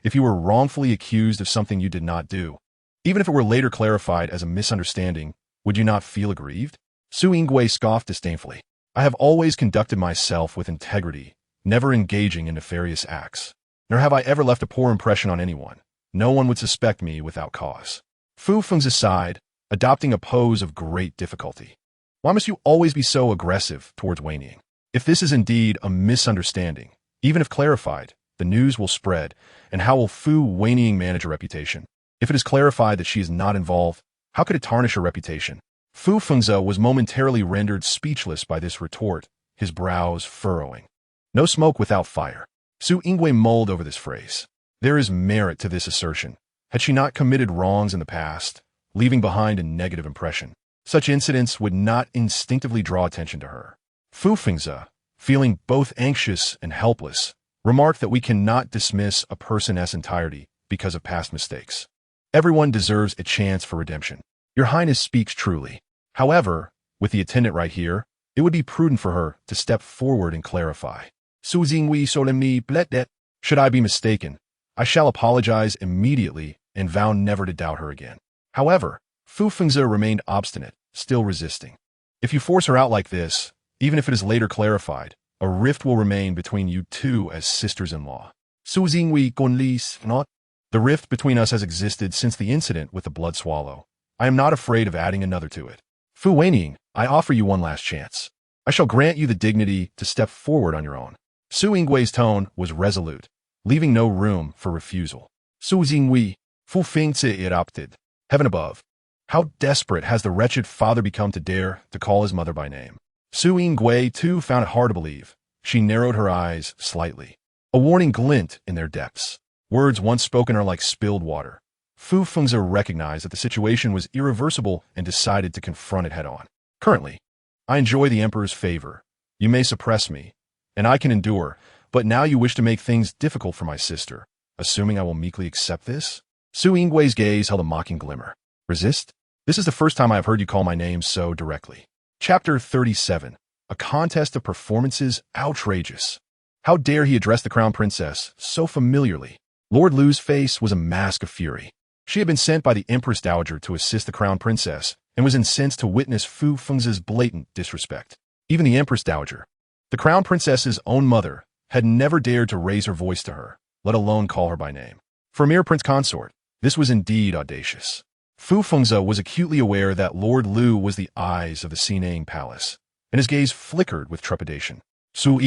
If you were wrongfully accused of something you did not do, even if it were later clarified as a misunderstanding, would you not feel aggrieved?" Su Yingwei scoffed disdainfully. "I have always conducted myself with integrity, never engaging in nefarious acts. Nor have I ever left a poor impression on anyone. No one would suspect me without cause." Fu Fengzi sighed, adopting a pose of great difficulty. "Why must you always be so aggressive towards Wenying? If this is indeed a misunderstanding, even if clarified, the news will spread, and how will Fu Wenying manage her reputation? If it is clarified that she is not involved, how could it tarnish her reputation?" Fu Fengzi was momentarily rendered speechless by this retort, his brows furrowing. "No smoke without fire." Su Yingwei mulled over this phrase. There is merit to this assertion. Had she not committed wrongs in the past, leaving behind a negative impression, such incidents would not instinctively draw attention to her. Fu Fengzi, feeling both anxious and helpless, remarked that we cannot dismiss a person's entirety because of past mistakes. Everyone deserves a chance for redemption. Your Highness speaks truly. However, with the attendant right here, it would be prudent for her to step forward and clarify. Su Yingwei solemnly pleaded. Should I be mistaken, I shall apologize immediately and vow never to doubt her again. However, Fu Fengzi remained obstinate, still resisting. If you force her out like this, even if it is later clarified, a rift will remain between you two as sisters-in-law. Not. The rift between us has existed since the incident with the blood swallow. I am not afraid of adding another to it. Fu Wenying, I offer you one last chance. I shall grant you the dignity to step forward on your own. Su Yingwei's tone was resolute, leaving no room for refusal. Su Yingwei, Fu Fengzi erupted. Heaven above. How desperate has the wretched father become to dare to call his mother by name? Su Yingwei, too, found it hard to believe. She narrowed her eyes slightly. A warning glint in their depths. Words once spoken are like spilled water. Fu Fengzi recognized that the situation was irreversible and decided to confront it head-on. Currently, I enjoy the Emperor's favor. You may suppress me, and I can endure, but now you wish to make things difficult for my sister, assuming I will meekly accept this? Su Yingwei's gaze held a mocking glimmer. Resist? This is the first time I have heard you call my name so directly. Chapter 37. A contest of performances outrageous. How dare he address the crown princess so familiarly? Lord Lu's face was a mask of fury. She had been sent by the Empress Dowager to assist the crown princess and was incensed to witness Fu Fengzi's blatant disrespect. Even the Empress Dowager, the crown princess's own mother, had never dared to raise her voice to her, let alone call her by name. For a mere prince consort, this was indeed audacious. Fu Fengzi was acutely aware that Lord Lu was the eyes of the Xinang palace, and his gaze flickered with trepidation. Su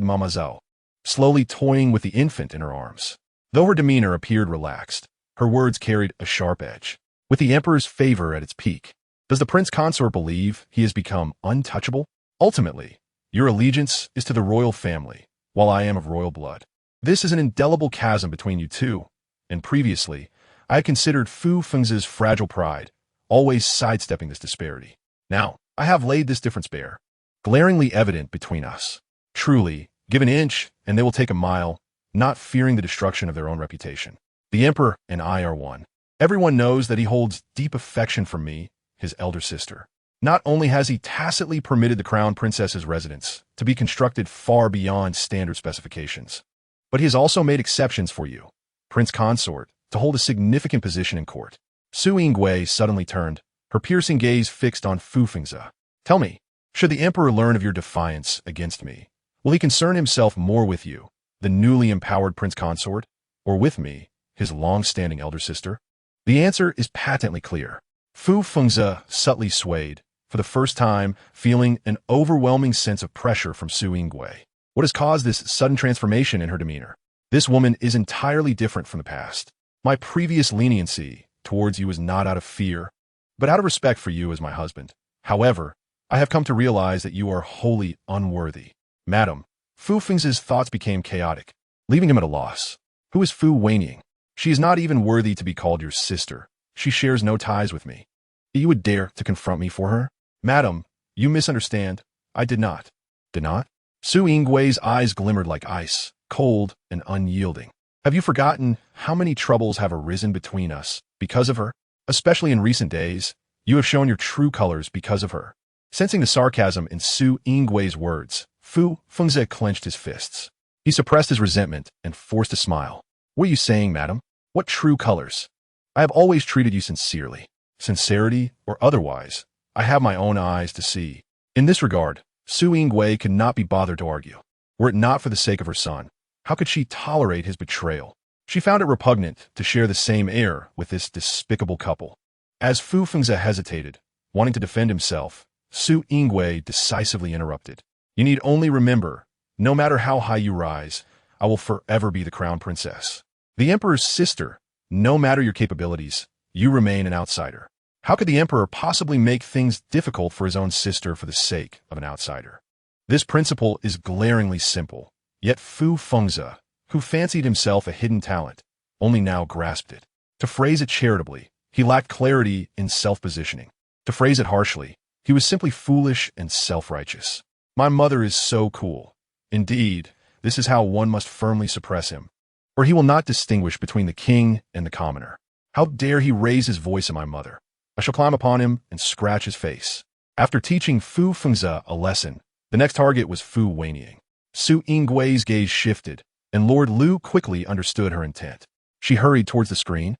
mamazao, slowly toying with the infant in her arms. Though her demeanor appeared relaxed, her words carried a sharp edge. With the emperor's favor at its peak, does the prince consort believe he has become untouchable? Ultimately, your allegiance is to the royal family, while I am of royal blood. This is an indelible chasm between you two, and previously, I had considered Fu Fengzi's fragile pride, always sidestepping this disparity. Now, I have laid this difference bare, glaringly evident between us. Truly, give an inch, and they will take a mile, not fearing the destruction of their own reputation. The emperor and I are one. Everyone knows that he holds deep affection for me, his elder sister. Not only has he tacitly permitted the crown princess's residence to be constructed far beyond standard specifications, but he has also made exceptions for you, prince consort, to hold a significant position in court. Su Yingwei suddenly turned, her piercing gaze fixed on Fu Fengzi. Tell me, should the emperor learn of your defiance against me, will he concern himself more with you, the newly empowered prince consort, or with me, his long-standing elder sister? The answer is patently clear. Fu Fengzi subtly swayed, for the first time feeling an overwhelming sense of pressure from Su Yingwei. What has caused this sudden transformation in her demeanor? This woman is entirely different from the past. My previous leniency towards you is not out of fear, but out of respect for you as my husband. However, I have come to realize that you are wholly unworthy. Madam, Fu Fengzi's thoughts became chaotic, leaving him at a loss. Who is Fu Wenying? She is not even worthy to be called your sister. She shares no ties with me. You would dare to confront me for her? Madam, you misunderstand. I did not. Did not? Su Yingwei's eyes glimmered like ice, cold and unyielding. Have you forgotten how many troubles have arisen between us because of her? Especially in recent days, you have shown your true colors because of her. Sensing the sarcasm in Su Yingwei's words, Fu Fengzi clenched his fists. He suppressed his resentment and forced a smile. What are you saying, madam? What true colors? I have always treated you sincerely. Sincerity or otherwise, I have my own eyes to see. In this regard, Su Yingwei could not be bothered to argue. Were it not for the sake of her son, how could she tolerate his betrayal? She found it repugnant to share the same air with this despicable couple. As Fu Fengzi hesitated, wanting to defend himself, Su Yingwei decisively interrupted. You need only remember, no matter how high you rise, I will forever be the crown princess. The emperor's sister, no matter your capabilities, you remain an outsider. How could the emperor possibly make things difficult for his own sister for the sake of an outsider? This principle is glaringly simple, yet Fu Fengzi, who fancied himself a hidden talent, only now grasped it. To phrase it charitably, he lacked clarity in self-positioning. To phrase it harshly, he was simply foolish and self-righteous. My mother is so cool. Indeed, this is how one must firmly suppress him, or he will not distinguish between the king and the commoner. How dare he raise his voice at my mother? I shall climb upon him and scratch his face. After teaching Fu Fengzi a lesson, the next target was Fu Wenying. Su Yingwei's gaze shifted, and Lord Lu quickly understood her intent. She hurried towards the screen,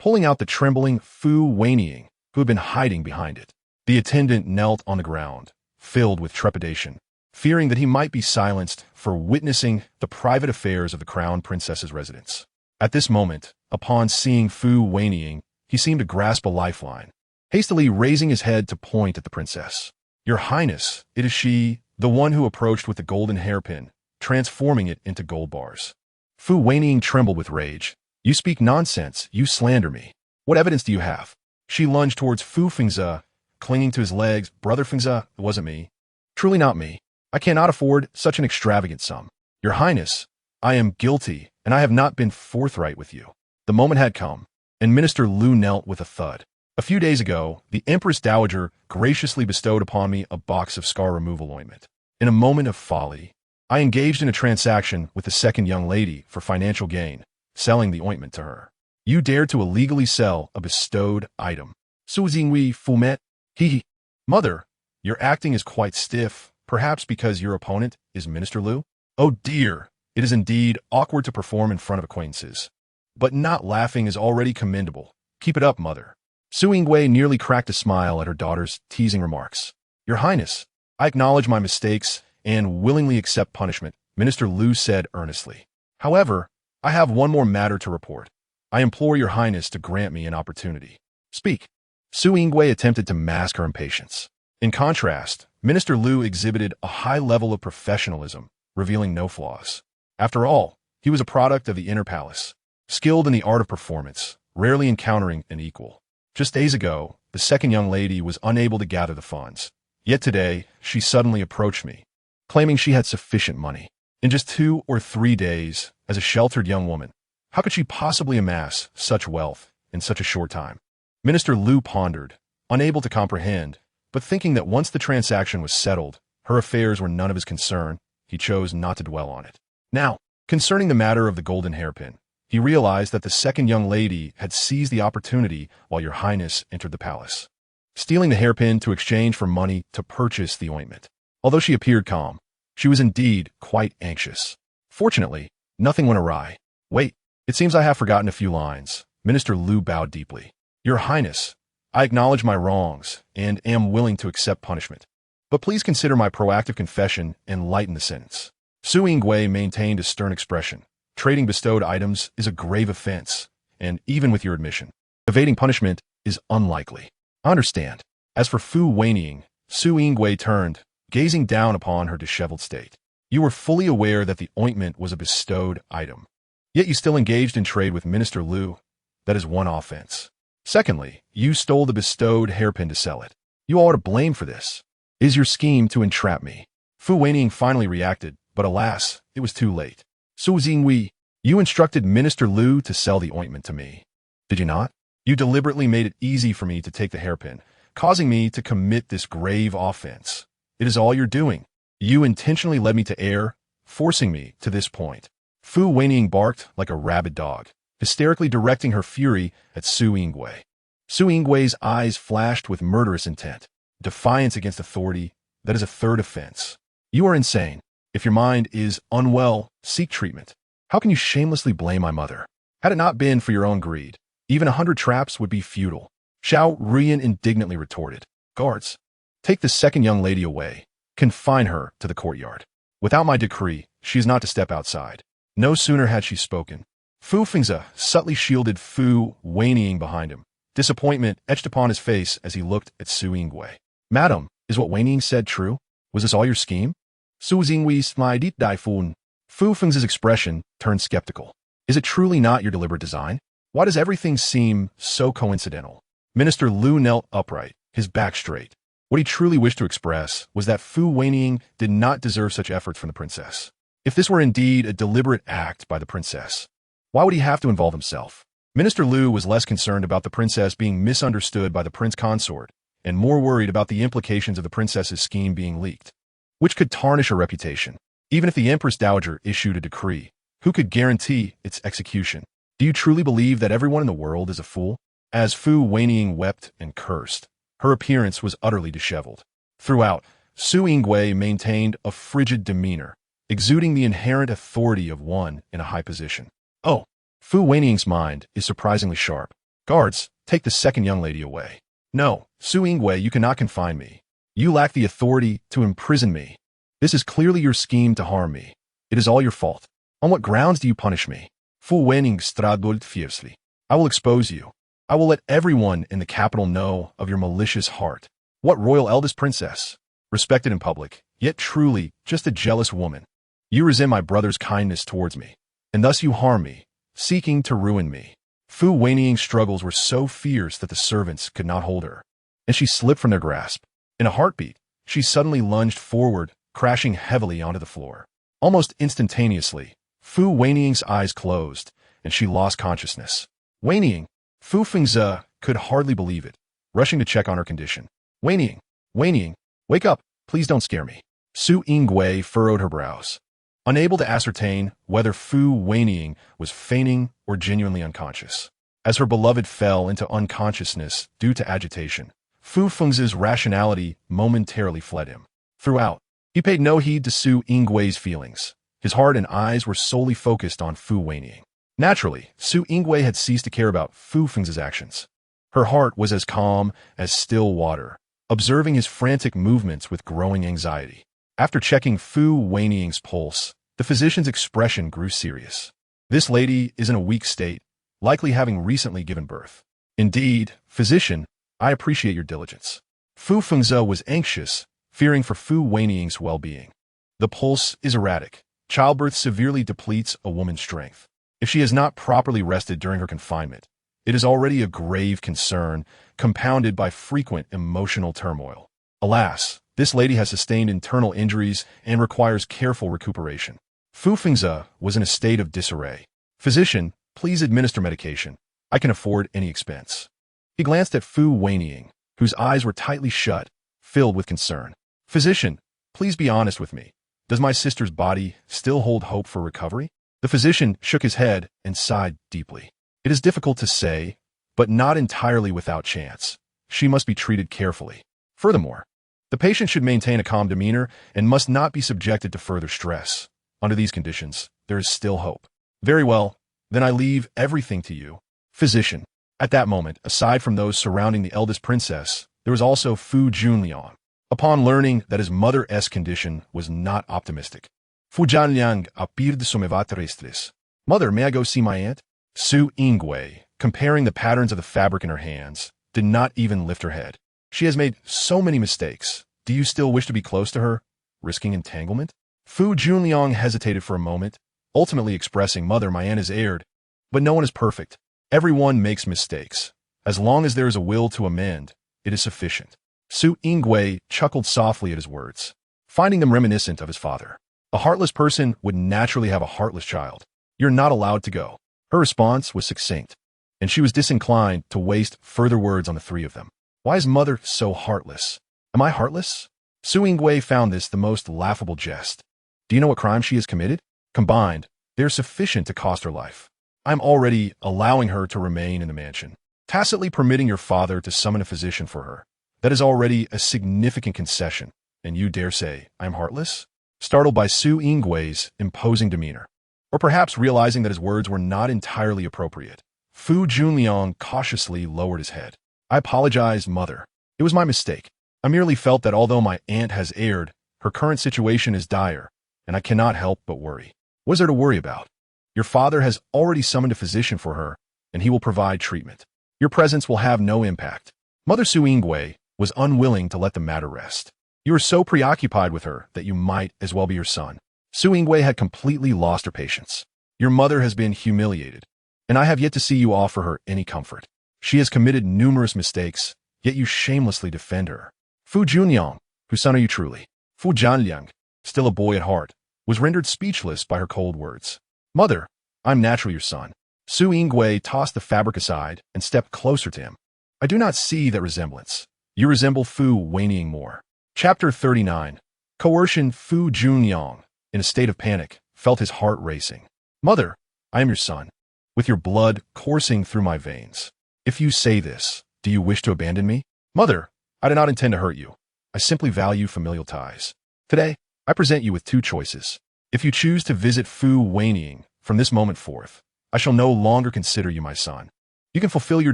pulling out the trembling Fu Wenying, who had been hiding behind it. The attendant knelt on the ground, filled with trepidation, fearing that he might be silenced for witnessing the private affairs of the crown princess's residence. At this moment, upon seeing Fu Wenying, he seemed to grasp a lifeline, hastily raising his head to point at the princess. "Your Highness, it is she, the one who approached with the golden hairpin, transforming it into gold bars." Fu Wenying trembled with rage. "You speak nonsense, you slander me. What evidence do you have?" She lunged towards Fu Fengzi, clinging to his legs. "Brother Fengzi, it wasn't me. Truly not me. I cannot afford such an extravagant sum. Your Highness, I am guilty, and I have not been forthright with you." The moment had come, and Minister Lu knelt with a thud. "A few days ago, the Empress Dowager graciously bestowed upon me a box of scar removal ointment. In a moment of folly, I engaged in a transaction with the second young lady for financial gain, selling the ointment to her. You dared to illegally sell a bestowed item. Su Jingwei Fumet? He. Mother, your acting is quite stiff, perhaps because your opponent is Minister Lu? Oh dear, it is indeed awkward to perform in front of acquaintances. But not laughing is already commendable. Keep it up, mother." Su Yingwei nearly cracked a smile at her daughter's teasing remarks. "Your Highness, I acknowledge my mistakes and willingly accept punishment," Minister Lu said earnestly. "However, I have one more matter to report. I implore your Highness to grant me an opportunity." "Speak." Su Yingwei attempted to mask her impatience. In contrast, Minister Lu exhibited a high level of professionalism, revealing no flaws. After all, he was a product of the inner palace, skilled in the art of performance, rarely encountering an equal. Just days ago, the second young lady was unable to gather the funds. Yet today, she suddenly approached me, claiming she had sufficient money. In just 2 or 3 days, as a sheltered young woman, how could she possibly amass such wealth in such a short time? Minister Lu pondered, unable to comprehend, but thinking that once the transaction was settled, her affairs were none of his concern, he chose not to dwell on it. Now, concerning the matter of the golden hairpin, he realized that the second young lady had seized the opportunity while your Highness entered the palace, stealing the hairpin to exchange for money to purchase the ointment. Although she appeared calm, she was indeed quite anxious. Fortunately, nothing went awry. "Wait, it seems I have forgotten a few lines." Minister Lu bowed deeply. "Your Highness, I acknowledge my wrongs and am willing to accept punishment. But please consider my proactive confession and lighten the sentence." Su Yingwei maintained a stern expression. "Trading bestowed items is a grave offense, and even with your admission, evading punishment is unlikely. I understand." As for Fu Wenying, Su Yingwei turned, gazing down upon her disheveled state. "You were fully aware that the ointment was a bestowed item. Yet you still engaged in trade with Minister Lu. That is one offense. Secondly, you stole the bestowed hairpin to sell it. You are to blame for this. It is your scheme to entrap me." Fu Wenying finally reacted, but alas, it was too late. "Su Jingwei, you instructed Minister Lu to sell the ointment to me. Did you not? You deliberately made it easy for me to take the hairpin, causing me to commit this grave offense. It is all your doing. You intentionally led me to err, forcing me to this point." Fu Wenying barked like a rabid dog, hysterically directing her fury at Su Yingwei. Su Yingwei's eyes flashed with murderous intent. "Defiance against authority, that is a third offense. You are insane. If your mind is unwell, seek treatment. How can you shamelessly blame my mother? Had it not been for your own greed, even 100 traps would be futile." Fu Ruyan indignantly retorted. "Guards, take the second young lady away. Confine her to the courtyard. Without my decree, she is not to step outside." No sooner had she spoken, Fu Fengzi subtly shielded Fu Wenying behind him. Disappointment etched upon his face as he looked at Su Yingwei. "Madam, is what Wenying said true? Was this all your scheme?" Su Jingwei smiled Daifun. Fu Fengzi's expression turned skeptical. "Is it truly not your deliberate design? Why does everything seem so coincidental?" Minister Lu knelt upright, his back straight. What he truly wished to express was that Fu Wenying did not deserve such efforts from the princess. If this were indeed a deliberate act by the princess, why would he have to involve himself? Minister Lu was less concerned about the princess being misunderstood by the prince consort, and more worried about the implications of the princess's scheme being leaked, which could tarnish her reputation. Even if the Empress Dowager issued a decree, who could guarantee its execution? "Do you truly believe that everyone in the world is a fool?" As Fu Wenying wept and cursed, her appearance was utterly disheveled. Throughout, Su Yingwei maintained a frigid demeanor, exuding the inherent authority of one in a high position. "Oh, Fu Wenying's mind is surprisingly sharp. Guards, take the second young lady away. No, Su Yingwei, you cannot confine me. You lack the authority to imprison me. This is clearly your scheme to harm me. It is all your fault. On what grounds do you punish me? Fu Wenying struggled fiercely. I will expose you. I will let everyone in the capital know of your malicious heart. What royal eldest princess? Respected in public, yet truly just a jealous woman. You resent my brother's kindness towards me, and thus you harm me, seeking to ruin me. Fu Wenying's struggles were so fierce that the servants could not hold her, and she slipped from their grasp. In a heartbeat, she suddenly lunged forward, crashing heavily onto the floor. Almost instantaneously, Fu Wenying's eyes closed, and she lost consciousness. Wenying, Fu Fengze could hardly believe it, rushing to check on her condition. Wenying, Wenying, wake up, please don't scare me. Su Yingwei furrowed her brows, unable to ascertain whether Fu Wenying was feigning or genuinely unconscious. As her beloved fell into unconsciousness due to agitation, Fu Fengze's rationality momentarily fled him. Throughout, he paid no heed to Su Yingwei's feelings. His heart and eyes were solely focused on Fu Wenying. Naturally, Su Yingwei had ceased to care about Fu Fengze's actions. Her heart was as calm as still water, observing his frantic movements with growing anxiety. After checking Fu Wenying's pulse, the physician's expression grew serious. This lady is in a weak state, likely having recently given birth. Indeed, physician, I appreciate your diligence. Fu Fengze was anxious, fearing for Fu Wenying's well-being. The pulse is erratic. Childbirth severely depletes a woman's strength. If she has not properly rested during her confinement, it is already a grave concern, compounded by frequent emotional turmoil. Alas, this lady has sustained internal injuries and requires careful recuperation. Fu Fengze was in a state of disarray. Physician, please administer medication. I can afford any expense. He glanced at Fu Wenying, whose eyes were tightly shut, filled with concern. Physician, please be honest with me. Does my sister's body still hold hope for recovery? The physician shook his head and sighed deeply. It is difficult to say, but not entirely without chance. She must be treated carefully. Furthermore, the patient should maintain a calm demeanor and must not be subjected to further stress. Under these conditions, there is still hope. Very well, then I leave everything to you. Physician. At that moment, aside from those surrounding the eldest princess, there was also Fu Junliang. Upon learning that his mother's condition was not optimistic, Fu Junliang appeared to somevat restless. Mother, may I go see my aunt? Su Yingwei, comparing the patterns of the fabric in her hands, did not even lift her head. She has made so many mistakes. Do you still wish to be close to her, risking entanglement? Fu Junliang hesitated for a moment, ultimately expressing, Mother, my aunt is erred, but no one is perfect. Everyone makes mistakes. As long as there is a will to amend, it is sufficient. Su Yingwei chuckled softly at his words, finding them reminiscent of his father. A heartless person would naturally have a heartless child. You're not allowed to go. Her response was succinct, and she was disinclined to waste further words on the three of them. Why is Mother so heartless? Am I heartless? Su Yingwei found this the most laughable jest. Do you know what crime she has committed? Combined, they are sufficient to cost her life. I'm already allowing her to remain in the mansion, tacitly permitting your father to summon a physician for her. That is already a significant concession, and you dare say I'm heartless? Startled by Su Yingwei's imposing demeanor, or perhaps realizing that his words were not entirely appropriate, Fu Junliang cautiously lowered his head. I apologize, Mother. It was my mistake. I merely felt that although my aunt has erred, her current situation is dire, and I cannot help but worry. What is there to worry about? Your father has already summoned a physician for her, and he will provide treatment. Your presence will have no impact. Mother Su Yingwei was unwilling to let the matter rest. You are so preoccupied with her that you might as well be your son. Su Yingwei had completely lost her patience. Your mother has been humiliated, and I have yet to see you offer her any comfort. She has committed numerous mistakes, yet you shamelessly defend her. Fu Junliang, whose son are you truly? Fu Junliang, still a boy at heart, was rendered speechless by her cold words. Mother, I'm naturally your son. Su Yingwei tossed the fabric aside and stepped closer to him. I do not see that resemblance. You resemble Fu Wenying more. Chapter 39. Coercion. Fu Junliang, in a state of panic, felt his heart racing. Mother, I am your son, with your blood coursing through my veins. If you say this, do you wish to abandon me? Mother, I do not intend to hurt you. I simply value familial ties. Today, I present you with two choices. If you choose to visit Fu Wenying from this moment forth, I shall no longer consider you my son. You can fulfill your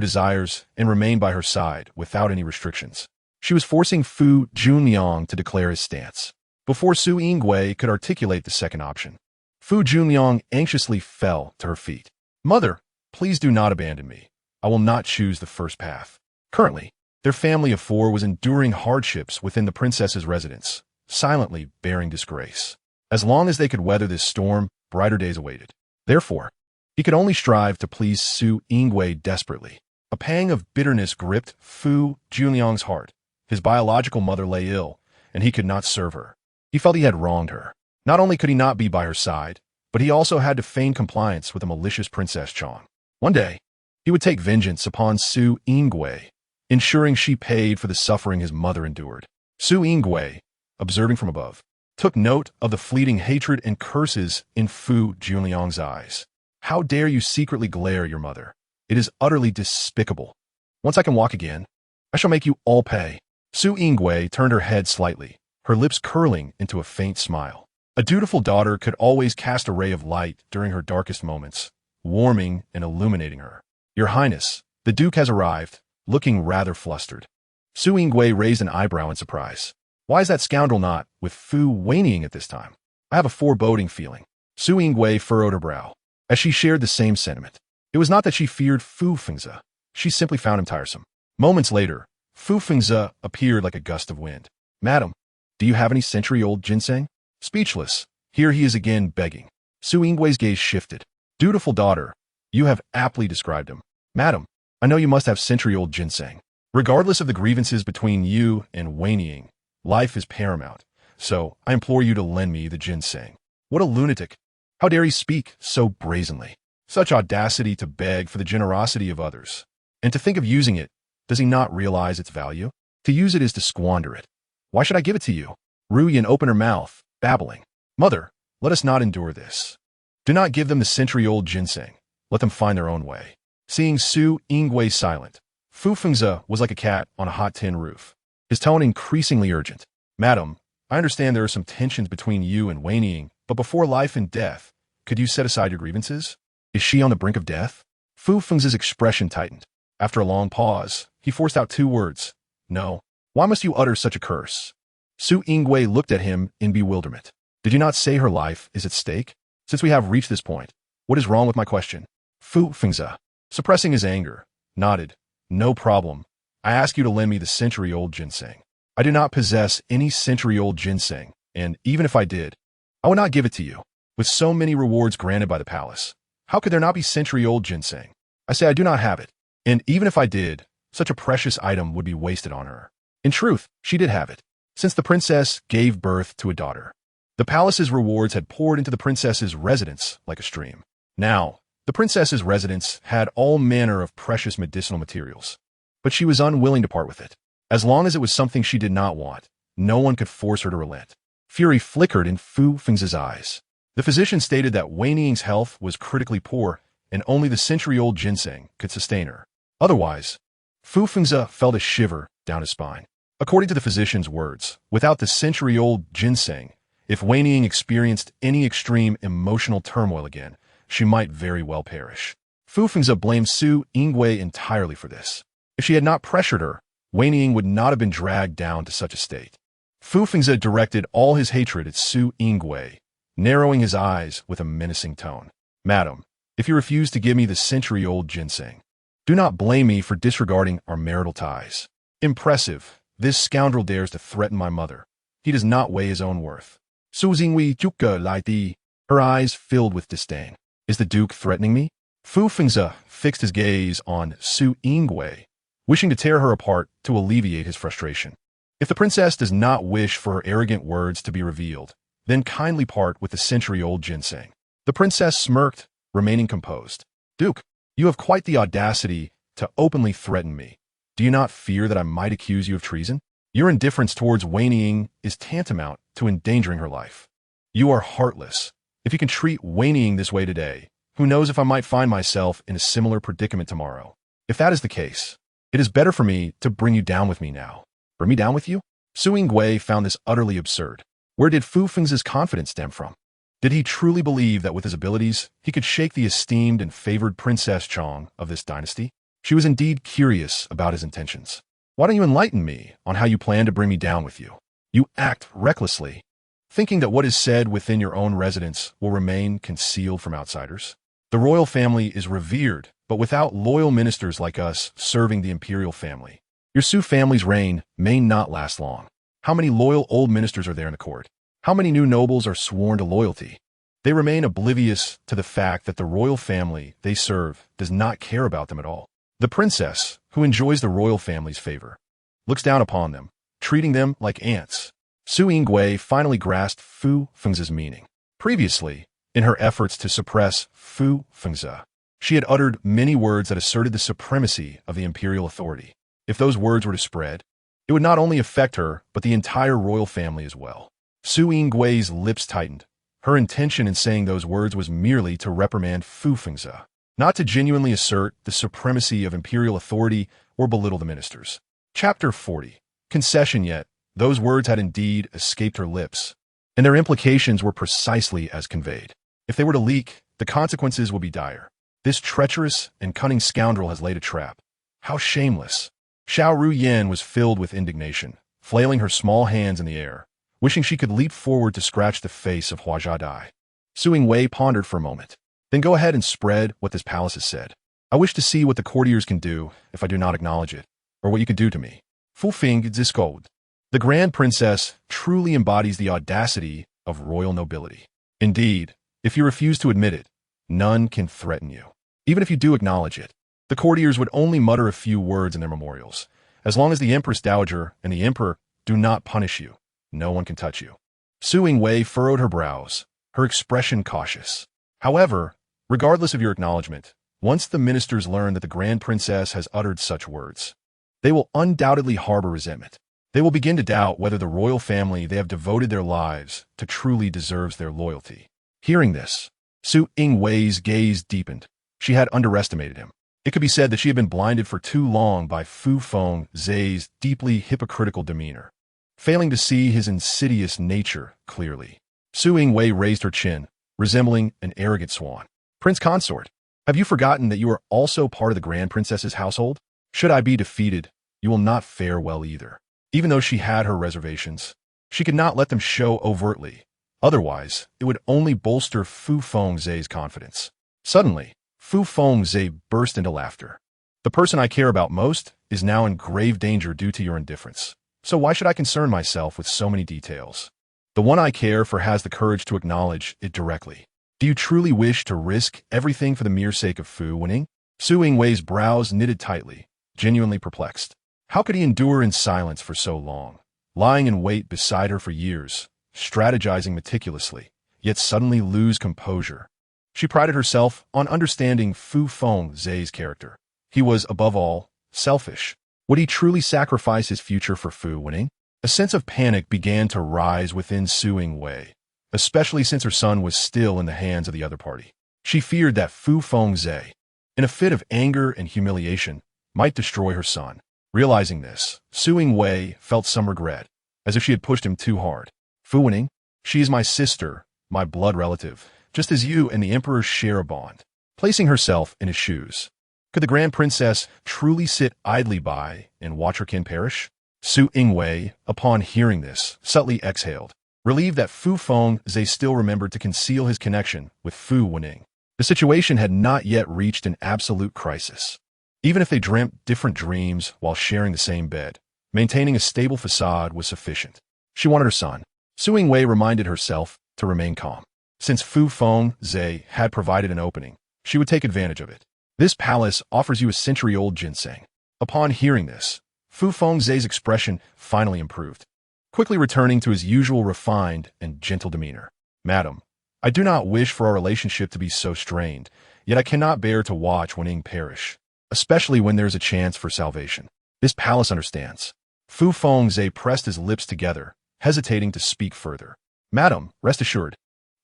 desires and remain by her side without any restrictions. She was forcing Fu Junliang to declare his stance. Before Su Yingwei could articulate the second option, Fu Junliang anxiously fell to her feet. Mother, please do not abandon me. I will not choose the first path. Currently, their family of four was enduring hardships within the princess's residence, silently bearing disgrace. As long as they could weather this storm, brighter days awaited. Therefore, he could only strive to please Su Yingwei desperately. A pang of bitterness gripped Fu Junliang's heart. His biological mother lay ill, and he could not serve her. He felt he had wronged her. Not only could he not be by her side, but he also had to feign compliance with a malicious Princess Chong. One day, he would take vengeance upon Su Yingwei, ensuring she paid for the suffering his mother endured. Su Yingwei, observing from above, took note of the fleeting hatred and curses in Fu Junliang's eyes. How dare you secretly glare at your mother? It is utterly despicable. Once I can walk again, I shall make you all pay. Su Yingwei turned her head slightly, her lips curling into a faint smile. A dutiful daughter could always cast a ray of light during her darkest moments, warming and illuminating her. Your Highness, the Duke has arrived, looking rather flustered. Su Yingwei raised an eyebrow in surprise. Why is that scoundrel not with Fu Wenying at this time? I have a foreboding feeling. Su Yingwei furrowed her brow, as she shared the same sentiment. It was not that she feared Fu Fengzi. She simply found him tiresome. Moments later, Fu Fengzi appeared like a gust of wind. Madam, do you have any century-old ginseng? Speechless, here he is again begging. Su Yingwei's gaze shifted. Dutiful daughter, you have aptly described him. Madam, I know you must have century-old ginseng. Regardless of the grievances between you and Wenying, life is paramount, so I implore you to lend me the ginseng. What a lunatic! How dare he speak so brazenly? Such audacity to beg for the generosity of others. And to think of using it, does he not realize its value? To use it is to squander it. Why should I give it to you? Ruyan opened her mouth, babbling. Mother, let us not endure this. Do not give them the century-old ginseng. Let them find their own way. Seeing Su Yingwei silent, Fu Fengzi was like a cat on a hot tin roof, his tone increasingly urgent. Madam, I understand there are some tensions between you and Wenying, but before life and death, could you set aside your grievances? Is she on the brink of death? Fu Fengzi's expression tightened. After a long pause, he forced out two words. No. Why must you utter such a curse? Su Yingwei looked at him in bewilderment. Did you not say her life is at stake? Since we have reached this point, what is wrong with my question? Fu Fengzi, suppressing his anger, nodded. No problem. I ask you to lend me the century-old ginseng. I do not possess any century-old ginseng, and even if I did, I would not give it to you. With so many rewards granted by the palace, how could there not be century-old ginseng? I say I do not have it, and even if I did, such a precious item would be wasted on her. In truth, she did have it, since the princess gave birth to a daughter. The palace's rewards had poured into the princess's residence like a stream. Now, the princess's residence had all manner of precious medicinal materials, but she was unwilling to part with it. As long as it was something she did not want, no one could force her to relent. Fury flickered in Fu Fengzi's eyes. The physician stated that Wenying's health was critically poor, and only the century-old ginseng could sustain her. Otherwise, Fu Fengzi felt a shiver down his spine. According to the physician's words, without the century-old ginseng, if Wenying experienced any extreme emotional turmoil again, she might very well perish. Fu Fengzi blamed Su Yingwei entirely for this. If she had not pressured her, Wenying would not have been dragged down to such a state. Fu Fengzi directed all his hatred at Su Yingwei, narrowing his eyes with a menacing tone. Madam, if you refuse to give me the century-old ginseng, do not blame me for disregarding our marital ties. Impressive, this scoundrel dares to threaten my mother. He does not weigh his own worth. Su Yingwei juke lai di, her eyes filled with disdain. Is the Duke threatening me? Fu Fengzi fixed his gaze on Su Yingwei, wishing to tear her apart to alleviate his frustration. If the princess does not wish for her arrogant words to be revealed, then kindly part with the century-old ginseng. The princess smirked, remaining composed. Duke, you have quite the audacity to openly threaten me. Do you not fear that I might accuse you of treason? Your indifference towards Wenying is tantamount to endangering her life. You are heartless. If you can treat Wenying this way today, who knows if I might find myself in a similar predicament tomorrow. If that is the case, it is better for me to bring you down with me now. Bring me down with you? Su Yingwei found this utterly absurd. Where did Fu Fengzi's confidence stem from? Did he truly believe that with his abilities, he could shake the esteemed and favored Princess Chong of this dynasty? She was indeed curious about his intentions. Why don't you enlighten me on how you plan to bring me down with you? You act recklessly, thinking that what is said within your own residence will remain concealed from outsiders. The royal family is revered, but without loyal ministers like us serving the imperial family, your Su family's reign may not last long. How many loyal old ministers are there in the court? How many new nobles are sworn to loyalty? They remain oblivious to the fact that the royal family they serve does not care about them at all. The princess, who enjoys the royal family's favor, looks down upon them, treating them like ants. Su Yingui finally grasped Fu Fengzi's meaning. Previously, in her efforts to suppress Fu Fengzi, she had uttered many words that asserted the supremacy of the imperial authority. If those words were to spread, it would not only affect her, but the entire royal family as well. Su Yinggui's lips tightened. Her intention in saying those words was merely to reprimand Fu Fengzi, not to genuinely assert the supremacy of imperial authority or belittle the ministers. Chapter 40. Concession. Yet, those words had indeed escaped her lips, and their implications were precisely as conveyed. If they were to leak, the consequences will be dire. This treacherous and cunning scoundrel has laid a trap. How shameless! Fu Ruyan was filled with indignation, flailing her small hands in the air, wishing she could leap forward to scratch the face of Hua Jiadai. Su Yingwei pondered for a moment. Then go ahead and spread what this palace has said. I wish to see what the courtiers can do if I do not acknowledge it, or what you can do to me. Fu Feng Ziscode. The Grand Princess truly embodies the audacity of royal nobility. Indeed, if you refuse to admit it, none can threaten you. Even if you do acknowledge it, the courtiers would only mutter a few words in their memorials. As long as the Empress Dowager and the Emperor do not punish you, no one can touch you. Su Yingwei furrowed her brows, her expression cautious. However, regardless of your acknowledgement, once the ministers learn that the Grand Princess has uttered such words, they will undoubtedly harbor resentment. They will begin to doubt whether the royal family they have devoted their lives to truly deserves their loyalty. Hearing this, Su Yingwei's gaze deepened. She had underestimated him. It could be said that she had been blinded for too long by Fu Fengzi's deeply hypocritical demeanor, failing to see his insidious nature clearly. Su Yingwei raised her chin, resembling an arrogant swan. Prince Consort, have you forgotten that you are also part of the Grand Princess's household? Should I be defeated, you will not fare well either. Even though she had her reservations, she could not let them show overtly. Otherwise, it would only bolster Fu Fengzi's confidence. Suddenly, Fu Fengzi burst into laughter. The person I care about most is now in grave danger due to your indifference. So why should I concern myself with so many details? The one I care for has the courage to acknowledge it directly. Do you truly wish to risk everything for the mere sake of Fu Wenying? Su Yingwei's brows knitted tightly, genuinely perplexed. How could he endure in silence for so long, lying in wait beside her for years, strategizing meticulously, yet suddenly lose composure? She prided herself on understanding Fu Fengzi's character. He was, above all, selfish. Would he truly sacrifice his future for Fu Wenying? A sense of panic began to rise within Su Yingwei, especially since her son was still in the hands of the other party. She feared that Fu Fengzi, in a fit of anger and humiliation, might destroy her son. Realizing this, Su Yingwei felt some regret, as if she had pushed him too hard. Fu Wenying, she is my sister, my blood relative, just as you and the Emperor share a bond. Placing herself in his shoes, could the Grand Princess truly sit idly by and watch her kin perish? Su Yingwei, upon hearing this, subtly exhaled, relieved that Fu Fengzi still remembered to conceal his connection with Fu Wenying. The situation had not yet reached an absolute crisis. Even if they dreamt different dreams while sharing the same bed, maintaining a stable facade was sufficient. She wanted her son. Su Yingwei reminded herself to remain calm. Since Fu Fengzi had provided an opening, she would take advantage of it. This palace offers you a century-old ginseng. Upon hearing this, Fu Fengzi's expression finally improved, quickly returning to his usual refined and gentle demeanor. Madam, I do not wish for our relationship to be so strained, yet I cannot bear to watch Wenying perish, especially when there is a chance for salvation. This palace understands. Fu Fengzi pressed his lips together, hesitating to speak further. Madam, rest assured,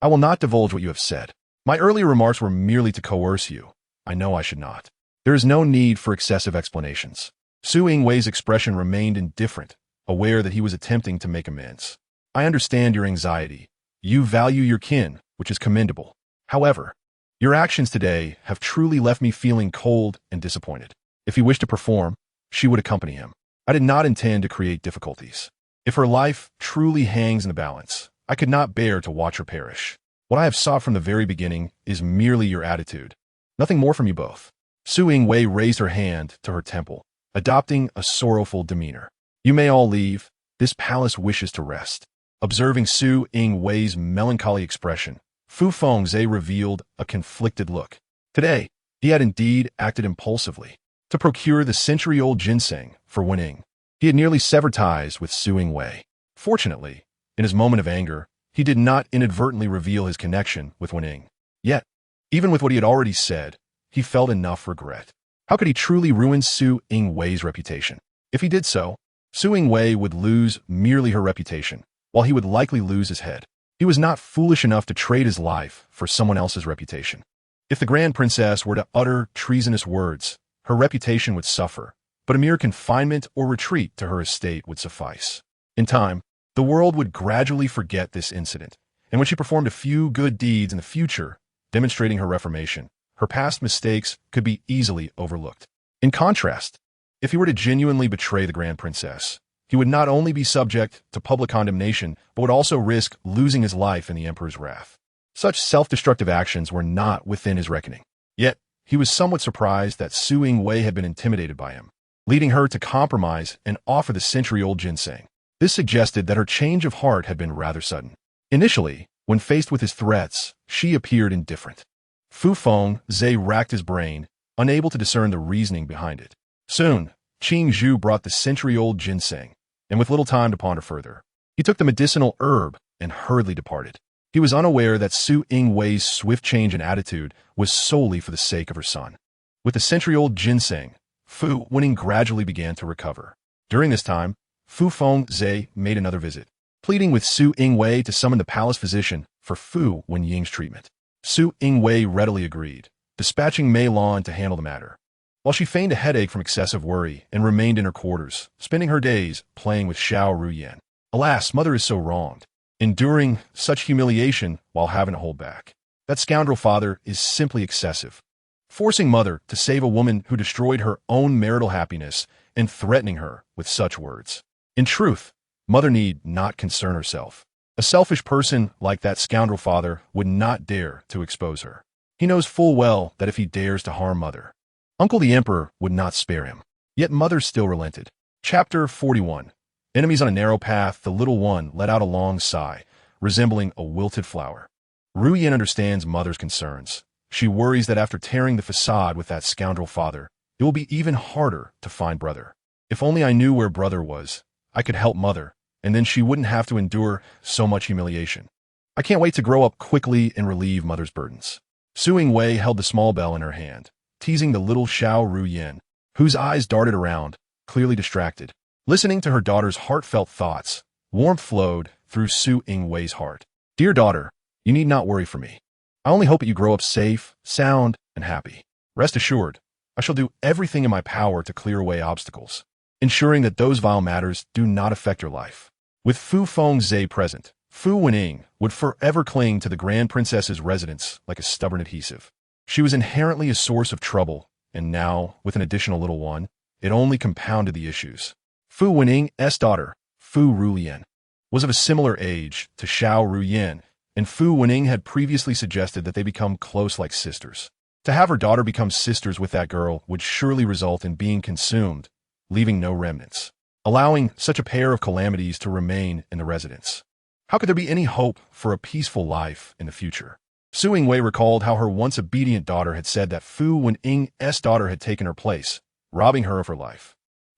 I will not divulge what you have said. My earlier remarks were merely to coerce you. I know I should not. There is no need for excessive explanations. Su Yingwei's expression remained indifferent, aware that he was attempting to make amends. I understand your anxiety. You value your kin, which is commendable. However, your actions today have truly left me feeling cold and disappointed. If he wished to perform, she would accompany him. I did not intend to create difficulties. If her life truly hangs in the balance, I could not bear to watch her perish. What I have sought from the very beginning is merely your attitude. Nothing more from you both. Su Yingwei raised her hand to her temple, adopting a sorrowful demeanor. You may all leave. This palace wishes to rest. Observing Su Yingwei's melancholy expression, Fu Fengzhe revealed a conflicted look. Today, he had indeed acted impulsively to procure the century-old ginseng for Wenying. He had nearly severed ties with Su Yingwei. Fortunately, in his moment of anger, he did not inadvertently reveal his connection with Wenying. Yet, even with what he had already said, he felt enough regret. How could he truly ruin Su Yingwei's reputation? If he did so, Su Yingwei would lose merely her reputation, while he would likely lose his head. He was not foolish enough to trade his life for someone else's reputation. If the Grand Princess were to utter treasonous words, her reputation would suffer, but a mere confinement or retreat to her estate would suffice. In time, the world would gradually forget this incident, and when she performed a few good deeds in the future, demonstrating her reformation, her past mistakes could be easily overlooked. In contrast, if he were to genuinely betray the Grand Princess, he would not only be subject to public condemnation, but would also risk losing his life in the Emperor's wrath. Such self-destructive actions were not within his reckoning. Yet, he was somewhat surprised that Su Yingwei had been intimidated by him, leading her to compromise and offer the century-old ginseng. This suggested that her change of heart had been rather sudden. Initially, when faced with his threats, she appeared indifferent. Fu Fengzhe racked his brain, unable to discern the reasoning behind it. Soon, Qing Zhu brought the century-old ginseng, and with little time to ponder further, he took the medicinal herb and hurriedly departed. He was unaware that Su Yingwei's swift change in attitude was solely for the sake of her son. With the century-old ginseng, Fu Wenying gradually began to recover. During this time, Fu Fengzhe made another visit, pleading with Su Yingwei to summon the palace physician for Fu Wenying's treatment. Su Yingwei readily agreed, dispatching Mei Lan to handle the matter. While she feigned a headache from excessive worry and remained in her quarters, spending her days playing with Fu Ruyan. Alas, mother is so wronged, enduring such humiliation while having to hold back. That scoundrel father is simply excessive, forcing mother to save a woman who destroyed her own marital happiness and threatening her with such words. In truth, mother need not concern herself. A selfish person like that scoundrel father would not dare to expose her. He knows full well that if he dares to harm mother, Uncle the Emperor would not spare him. Yet mother still relented. Chapter 41. Enemies on a narrow path, the little one let out a long sigh, resembling a wilted flower. Ruyan understands mother's concerns. She worries that after tearing the facade with that scoundrel father, it will be even harder to find brother. If only I knew where brother was, I could help mother, and then she wouldn't have to endure so much humiliation. I can't wait to grow up quickly and relieve mother's burdens. Su Yingwei held the small bell in her hand, teasing the little Fu Ruyan, whose eyes darted around, clearly distracted. Listening to her daughter's heartfelt thoughts, warmth flowed through Su Yingwei's heart. Dear daughter, you need not worry for me. I only hope that you grow up safe, sound, and happy. Rest assured, I shall do everything in my power to clear away obstacles, ensuring that those vile matters do not affect your life. With Fu Fengzhe present, Fu Wenying would forever cling to the Grand Princess's residence like a stubborn adhesive. She was inherently a source of trouble, and now, with an additional little one, it only compounded the issues. Fu Wenying's daughter, Fu Ruyan, was of a similar age to Fu Ruyan, and Fu Wenying had previously suggested that they become close like sisters. To have her daughter become sisters with that girl would surely result in being consumed, leaving no remnants, allowing such a pair of calamities to remain in the residence. How could there be any hope for a peaceful life in the future? Su Yingwei recalled how her once obedient daughter had said that Fu Wenying's daughter had taken her place, robbing her of her life.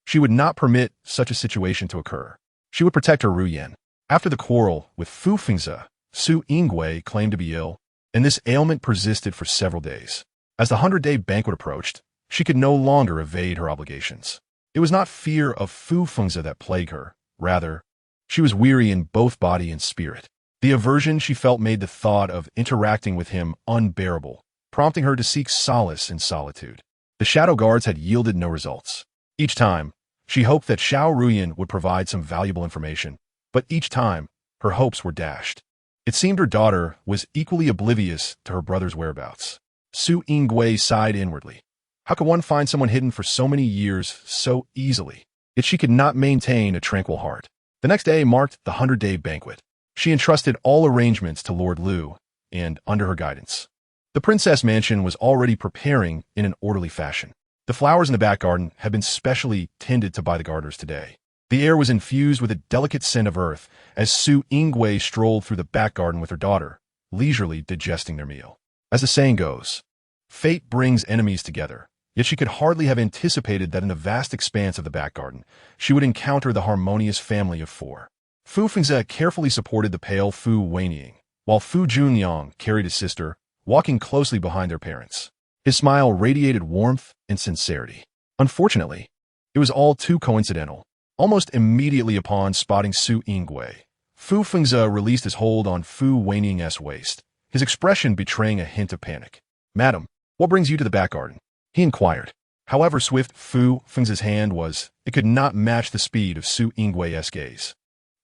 She would not permit such a situation to occur. She would protect her Ruyan. After the quarrel with Fu Fengzhe, Su Yingwei claimed to be ill, and this ailment persisted for several days. As the 100-day banquet approached, she could no longer evade her obligations. It was not fear of Fu Fengzhe that plagued her. Rather, she was weary in both body and spirit. The aversion she felt made the thought of interacting with him unbearable, prompting her to seek solace in solitude. The shadow guards had yielded no results. Each time, she hoped that Fu Ruyan would provide some valuable information, but each time, her hopes were dashed. It seemed her daughter was equally oblivious to her brother's whereabouts. Su Yingwei sighed inwardly. How could one find someone hidden for so many years so easily? Yet she could not maintain a tranquil heart. The next day marked the 100-day banquet. She entrusted all arrangements to Lord Liu, and under her guidance, the princess mansion was already preparing in an orderly fashion. The flowers in the back garden had been specially tended to by the gardeners today. The air was infused with a delicate scent of earth as Su Yingwei strolled through the back garden with her daughter, leisurely digesting their meal. As the saying goes, fate brings enemies together, yet she could hardly have anticipated that in the vast expanse of the back garden, she would encounter the harmonious family of four. Fu Fengze carefully supported the pale Fu Wenying, while Fu Junliang carried his sister, walking closely behind their parents. His smile radiated warmth and sincerity. Unfortunately, it was all too coincidental. Almost immediately upon spotting Su Yingwei, Fu Fengze released his hold on Fu Wenying's waist, his expression betraying a hint of panic. "Madam, what brings you to the back garden?" he inquired. However swift Fu Fengze's hand was, it could not match the speed of Su Yingwei's gaze.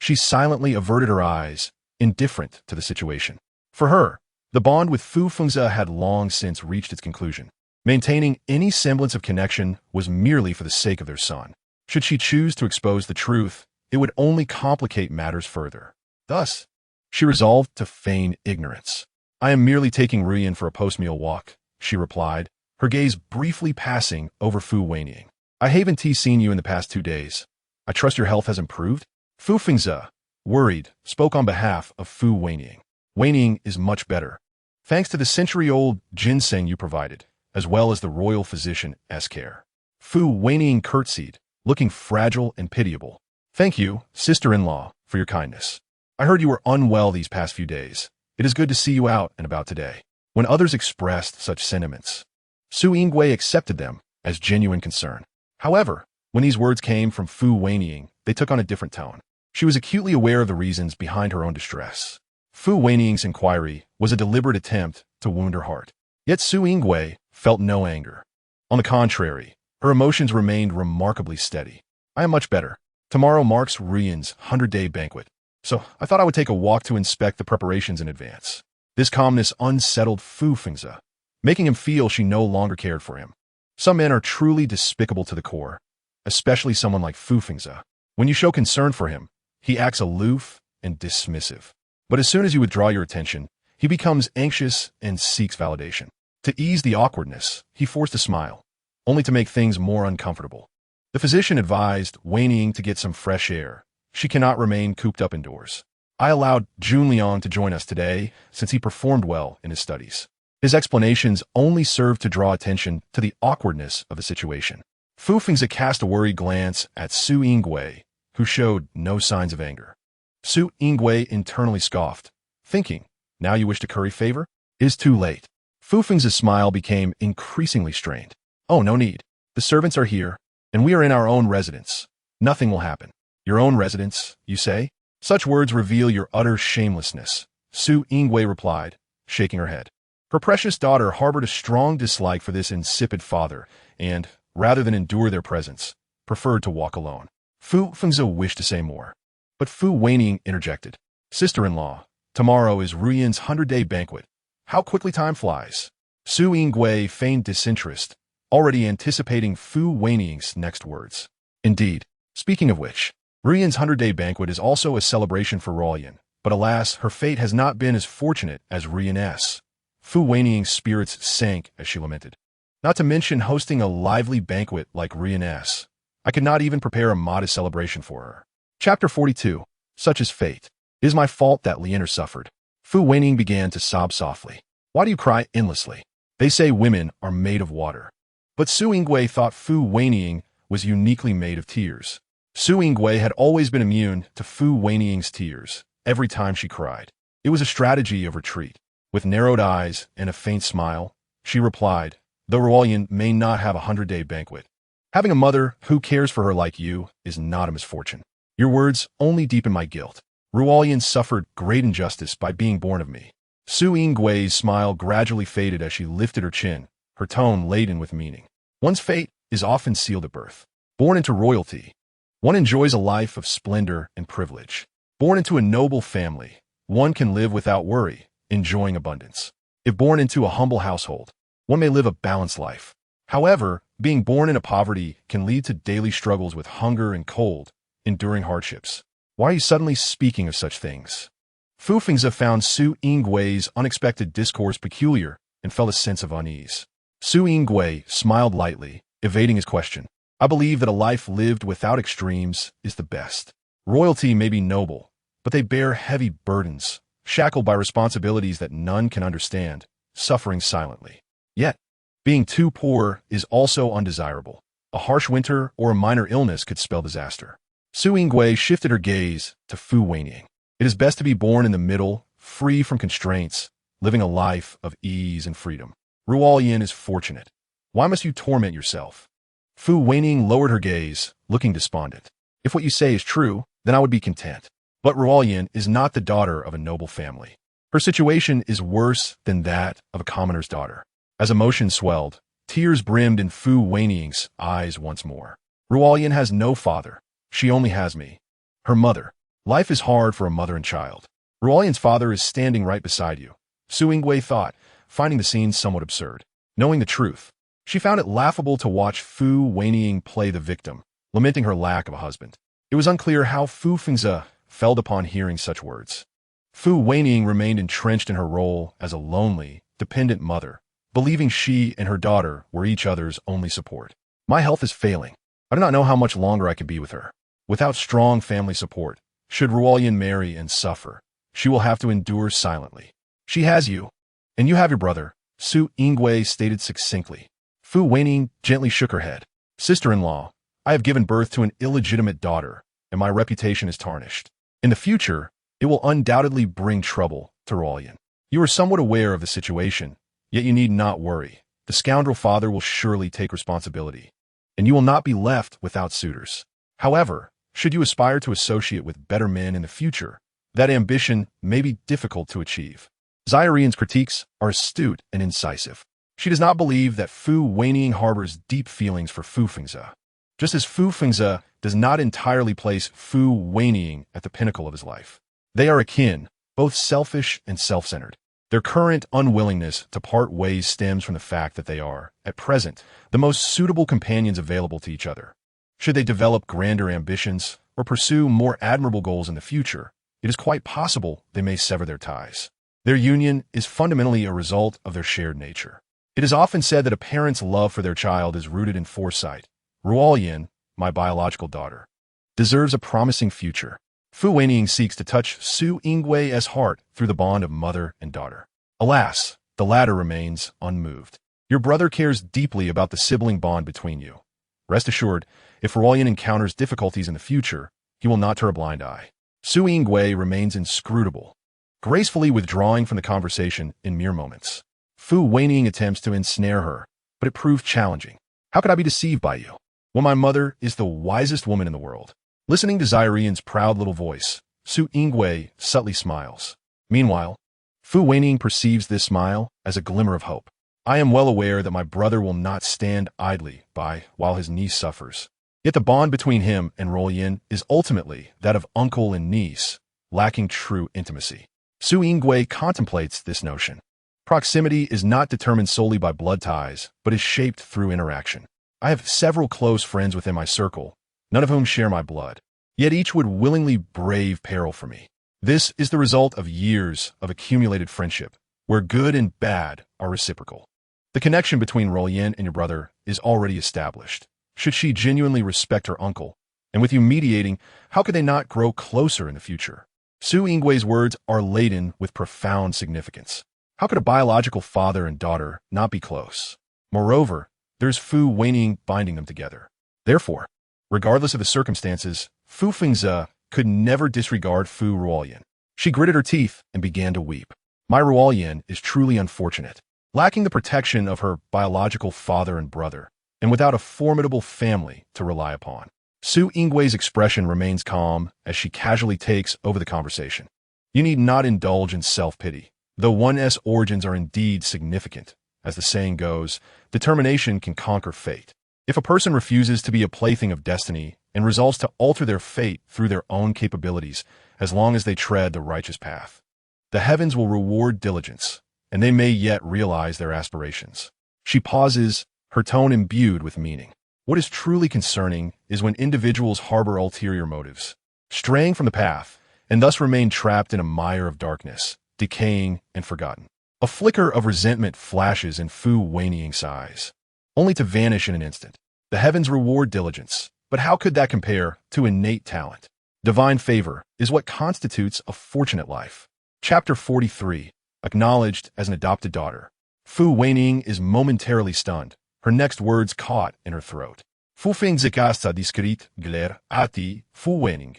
She silently averted her eyes, indifferent to the situation. For her, the bond with Fu Fengze had long since reached its conclusion. Maintaining any semblance of connection was merely for the sake of their son. Should she choose to expose the truth, it would only complicate matters further. Thus, she resolved to feign ignorance. "I am merely taking Ruyan for a post-meal walk," she replied, her gaze briefly passing over Fu Wenying. "I haven't seen you in the past 2 days. I trust your health has improved?" Fu Fengze, worried, spoke on behalf of Fu Wenying. "Wenying is much better, thanks to the century-old ginseng you provided, as well as the royal physician's care." Fu Wenying curtsied, looking fragile and pitiable. "Thank you, sister-in-law, for your kindness. I heard you were unwell these past few days. It is good to see you out and about today." When others expressed such sentiments, Su Yingwei accepted them as genuine concern. However, when these words came from Fu Wenying, they took on a different tone. She was acutely aware of the reasons behind her own distress. Fu Wenying's inquiry was a deliberate attempt to wound her heart. Yet Su Yingwei felt no anger. On the contrary, her emotions remained remarkably steady. "I am much better. Tomorrow marks Ruyan's 100-day banquet, so I thought I would take a walk to inspect the preparations in advance." This calmness unsettled Fu Fengze, making him feel she no longer cared for him. Some men are truly despicable to the core, especially someone like Fu Fengze. When you show concern for him, he acts aloof and dismissive. But as soon as you withdraw your attention, he becomes anxious and seeks validation. To ease the awkwardness, he forced a smile, only to make things more uncomfortable. The physician advised Wenying to get some fresh air. She cannot remain cooped up indoors. "I allowed Junliang to join us today since he performed well in his studies." His explanations only served to draw attention to the awkwardness of the situation. Fu Fengze cast a worried glance at Su Yingwei, who showed no signs of anger. Su Yingwei internally scoffed, thinking, "Now you wish to curry favor? It is too late." Fu Fengze's smile became increasingly strained. "Oh, no need. The servants are here, and we are in our own residence. Nothing will happen." "Your own residence, you say?" "Such words reveal your utter shamelessness," Su Yingwei replied, shaking her head. Her precious daughter harbored a strong dislike for this insipid father, and, rather than endure their presence, preferred to walk alone. Fu Fengze wished to say more, but Fu Wenying interjected. "Sister-in-law, tomorrow is Ruyan's 100-day banquet. How quickly time flies." Su Yingwei feigned disinterest, already anticipating Fu Wenying's next words. "Indeed. Speaking of which, Ruyan's 100-day banquet is also a celebration for Ruyan, but alas, her fate has not been as fortunate as Ruyan's." Fu Wenying's spirits sank as she lamented. "Not to mention hosting a lively banquet like Ruyan's. I could not even prepare a modest celebration for her." Chapter 42. Such is fate. "It is my fault that Leander suffered." Fu Wenying began to sob softly. "Why do you cry endlessly? They say women are made of water." But Su Yingwei thought Fu Wenying was uniquely made of tears. Su Yingwei had always been immune to Fu Wenying's tears every time she cried. It was a strategy of retreat. With narrowed eyes and a faint smile, she replied, "Though Ruyan may not have a 100-day banquet, having a mother who cares for her like you is not a misfortune. Your words only deepen my guilt. Ruyan suffered great injustice by being born of me." Su Yingwei's smile gradually faded as she lifted her chin, her tone laden with meaning. "One's fate is often sealed at birth. Born into royalty, one enjoys a life of splendor and privilege. Born into a noble family, one can live without worry, enjoying abundance. If born into a humble household, one may live a balanced life. However, being born into poverty can lead to daily struggles with hunger and cold, enduring hardships. Why are you suddenly speaking of such things? Fu Fengzi found Su Yinggui's unexpected discourse peculiar and felt a sense of unease. Su Yingui smiled lightly, evading his question. I believe that a life lived without extremes is the best. Royalty may be noble, but they bear heavy burdens, shackled by responsibilities that none can understand, suffering silently. Yet, being too poor is also undesirable. A harsh winter or a minor illness could spell disaster. Su Yingui shifted her gaze to Fu Wenying. It is best to be born in the middle, free from constraints, living a life of ease and freedom. Ruyan is fortunate. Why must you torment yourself? Fu Wenying lowered her gaze, looking despondent. If what you say is true, then I would be content. But Ruyan is not the daughter of a noble family. Her situation is worse than that of a commoner's daughter. As emotion swelled, tears brimmed in Fu Wenying's eyes once more. Ruyan has no father. She only has me. Her mother. Life is hard for a mother and child. Ruyan's father is standing right beside you. Su Yingui thought, finding the scene somewhat absurd. Knowing the truth, she found it laughable to watch Fu Wenying play the victim, lamenting her lack of a husband. It was unclear how Fu Fengzi felt upon hearing such words. Fu Wenying remained entrenched in her role as a lonely, dependent mother, believing she and her daughter were each other's only support. My health is failing. I do not know how much longer I could be with her. Without strong family support, should Ruyan marry and suffer, she will have to endure silently. She has you, and you have your brother, Su Yingui stated succinctly. Fu Wenying gently shook her head. Sister-in-law, I have given birth to an illegitimate daughter, and my reputation is tarnished. In the future, it will undoubtedly bring trouble to Ruyan. You are somewhat aware of the situation, yet you need not worry. The scoundrel father will surely take responsibility, and you will not be left without suitors. However, should you aspire to associate with better men in the future, that ambition may be difficult to achieve. Zairean's critiques are astute and incisive. She does not believe that Fu Wenying harbors deep feelings for Fu Fengzi, just as Fu Fengzi does not entirely place Fu Wenying at the pinnacle of his life. They are akin, both selfish and self-centered. Their current unwillingness to part ways stems from the fact that they are, at present, the most suitable companions available to each other. Should they develop grander ambitions or pursue more admirable goals in the future, it is quite possible they may sever their ties. Their union is fundamentally a result of their shared nature. It is often said that a parent's love for their child is rooted in foresight. Ruyan, my biological daughter, deserves a promising future. Fu Wenying seeks to touch Su Yinggui's heart through the bond of mother and daughter. Alas, the latter remains unmoved. Your brother cares deeply about the sibling bond between you. Rest assured, if Ruyan encounters difficulties in the future, he will not turn a blind eye. Su Yingui remains inscrutable, gracefully withdrawing from the conversation in mere moments. Fu Wenying attempts to ensnare her, but it proved challenging. How could I be deceived by you, when my mother is the wisest woman in the world? Listening to Zairean's proud little voice, Su Yingui subtly smiles. Meanwhile, Fu Wenying perceives this smile as a glimmer of hope. I am well aware that my brother will not stand idly by while his niece suffers. Yet the bond between him and Ruyan is ultimately that of uncle and niece, lacking true intimacy. Su Yingui contemplates this notion. Proximity is not determined solely by blood ties, but is shaped through interaction. I have several close friends within my circle, none of whom share my blood, yet each would willingly brave peril for me. This is the result of years of accumulated friendship, where good and bad are reciprocal. The connection between Ruyan and your brother is already established. Should she genuinely respect her uncle, and with you mediating, how could they not grow closer in the future? Su Yinggui's words are laden with profound significance. How could a biological father and daughter not be close? Moreover, there's Fu Wenying binding them together. Therefore, regardless of the circumstances, Fu Fengzi could never disregard Fu Ruyan. She gritted her teeth and began to weep. My Ruyan is truly unfortunate, lacking the protection of her biological father and brother, and without a formidable family to rely upon. Su Yinggui's expression remains calm as she casually takes over the conversation. You need not indulge in self-pity. Though one's origins are indeed significant, as the saying goes, determination can conquer fate. If a person refuses to be a plaything of destiny and resolves to alter their fate through their own capabilities, as long as they tread the righteous path, the heavens will reward diligence, and they may yet realize their aspirations. She pauses, her tone imbued with meaning. What is truly concerning is when individuals harbor ulterior motives, straying from the path, and thus remain trapped in a mire of darkness, decaying and forgotten. A flicker of resentment flashes in Fu Wenying's eyes, only to vanish in an instant. The heavens reward diligence, but how could that compare to innate talent? Divine favor is what constitutes a fortunate life. Chapter 43, Acknowledged as an Adopted Daughter. Fu Wenying is momentarily stunned, her next words caught in her throat. Fu Feng zikasta discret gler ati Fu Wenying.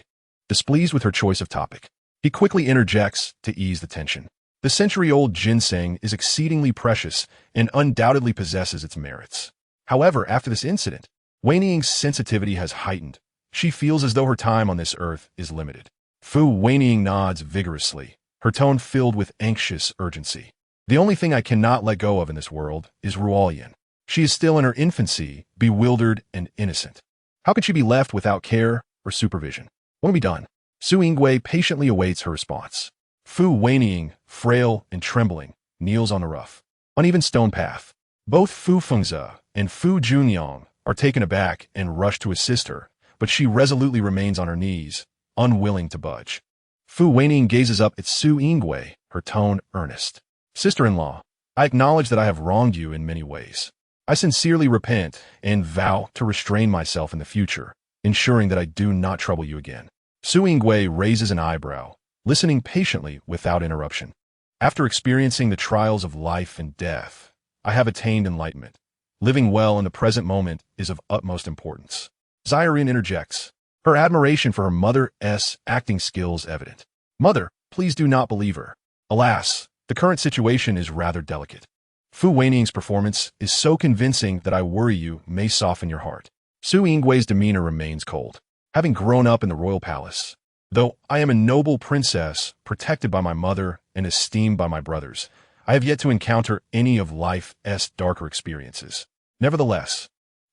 Displeased with her choice of topic, he quickly interjects to ease the tension. The century-old ginseng is exceedingly precious and undoubtedly possesses its merits. However, after this incident, Wenying's sensitivity has heightened. She feels as though her time on this earth is limited. Fu Wenying nods vigorously, her tone filled with anxious urgency. The only thing I cannot let go of in this world is Ruyan. She is still in her infancy, bewildered and innocent. How can she be left without care or supervision? What can be done? Su Yingwei patiently awaits her response. Fu Wenying, frail and trembling, kneels on the rough, uneven stone path. Both Fu Fengze and Fu Junliang are taken aback and rush to assist her, but she resolutely remains on her knees, unwilling to budge. Fu Wenying gazes up at Su Yingwei, her tone earnest. Sister-in-law, I acknowledge that I have wronged you in many ways. I sincerely repent and vow to restrain myself in the future, ensuring that I do not trouble you again. Su Yingwei raises an eyebrow, listening patiently without interruption. After experiencing the trials of life and death, I have attained enlightenment. Living well in the present moment is of utmost importance. Zyrene interjects, her admiration for her mother's acting skills evident. Mother, please do not believe her. Alas, the current situation is rather delicate. Fu Wenying's performance is so convincing that I worry you may soften your heart. Su Yingwei's demeanor remains cold. Having grown up in the royal palace, though I am a noble princess protected by my mother and esteemed by my brothers, I have yet to encounter any of life's darker experiences. Nevertheless,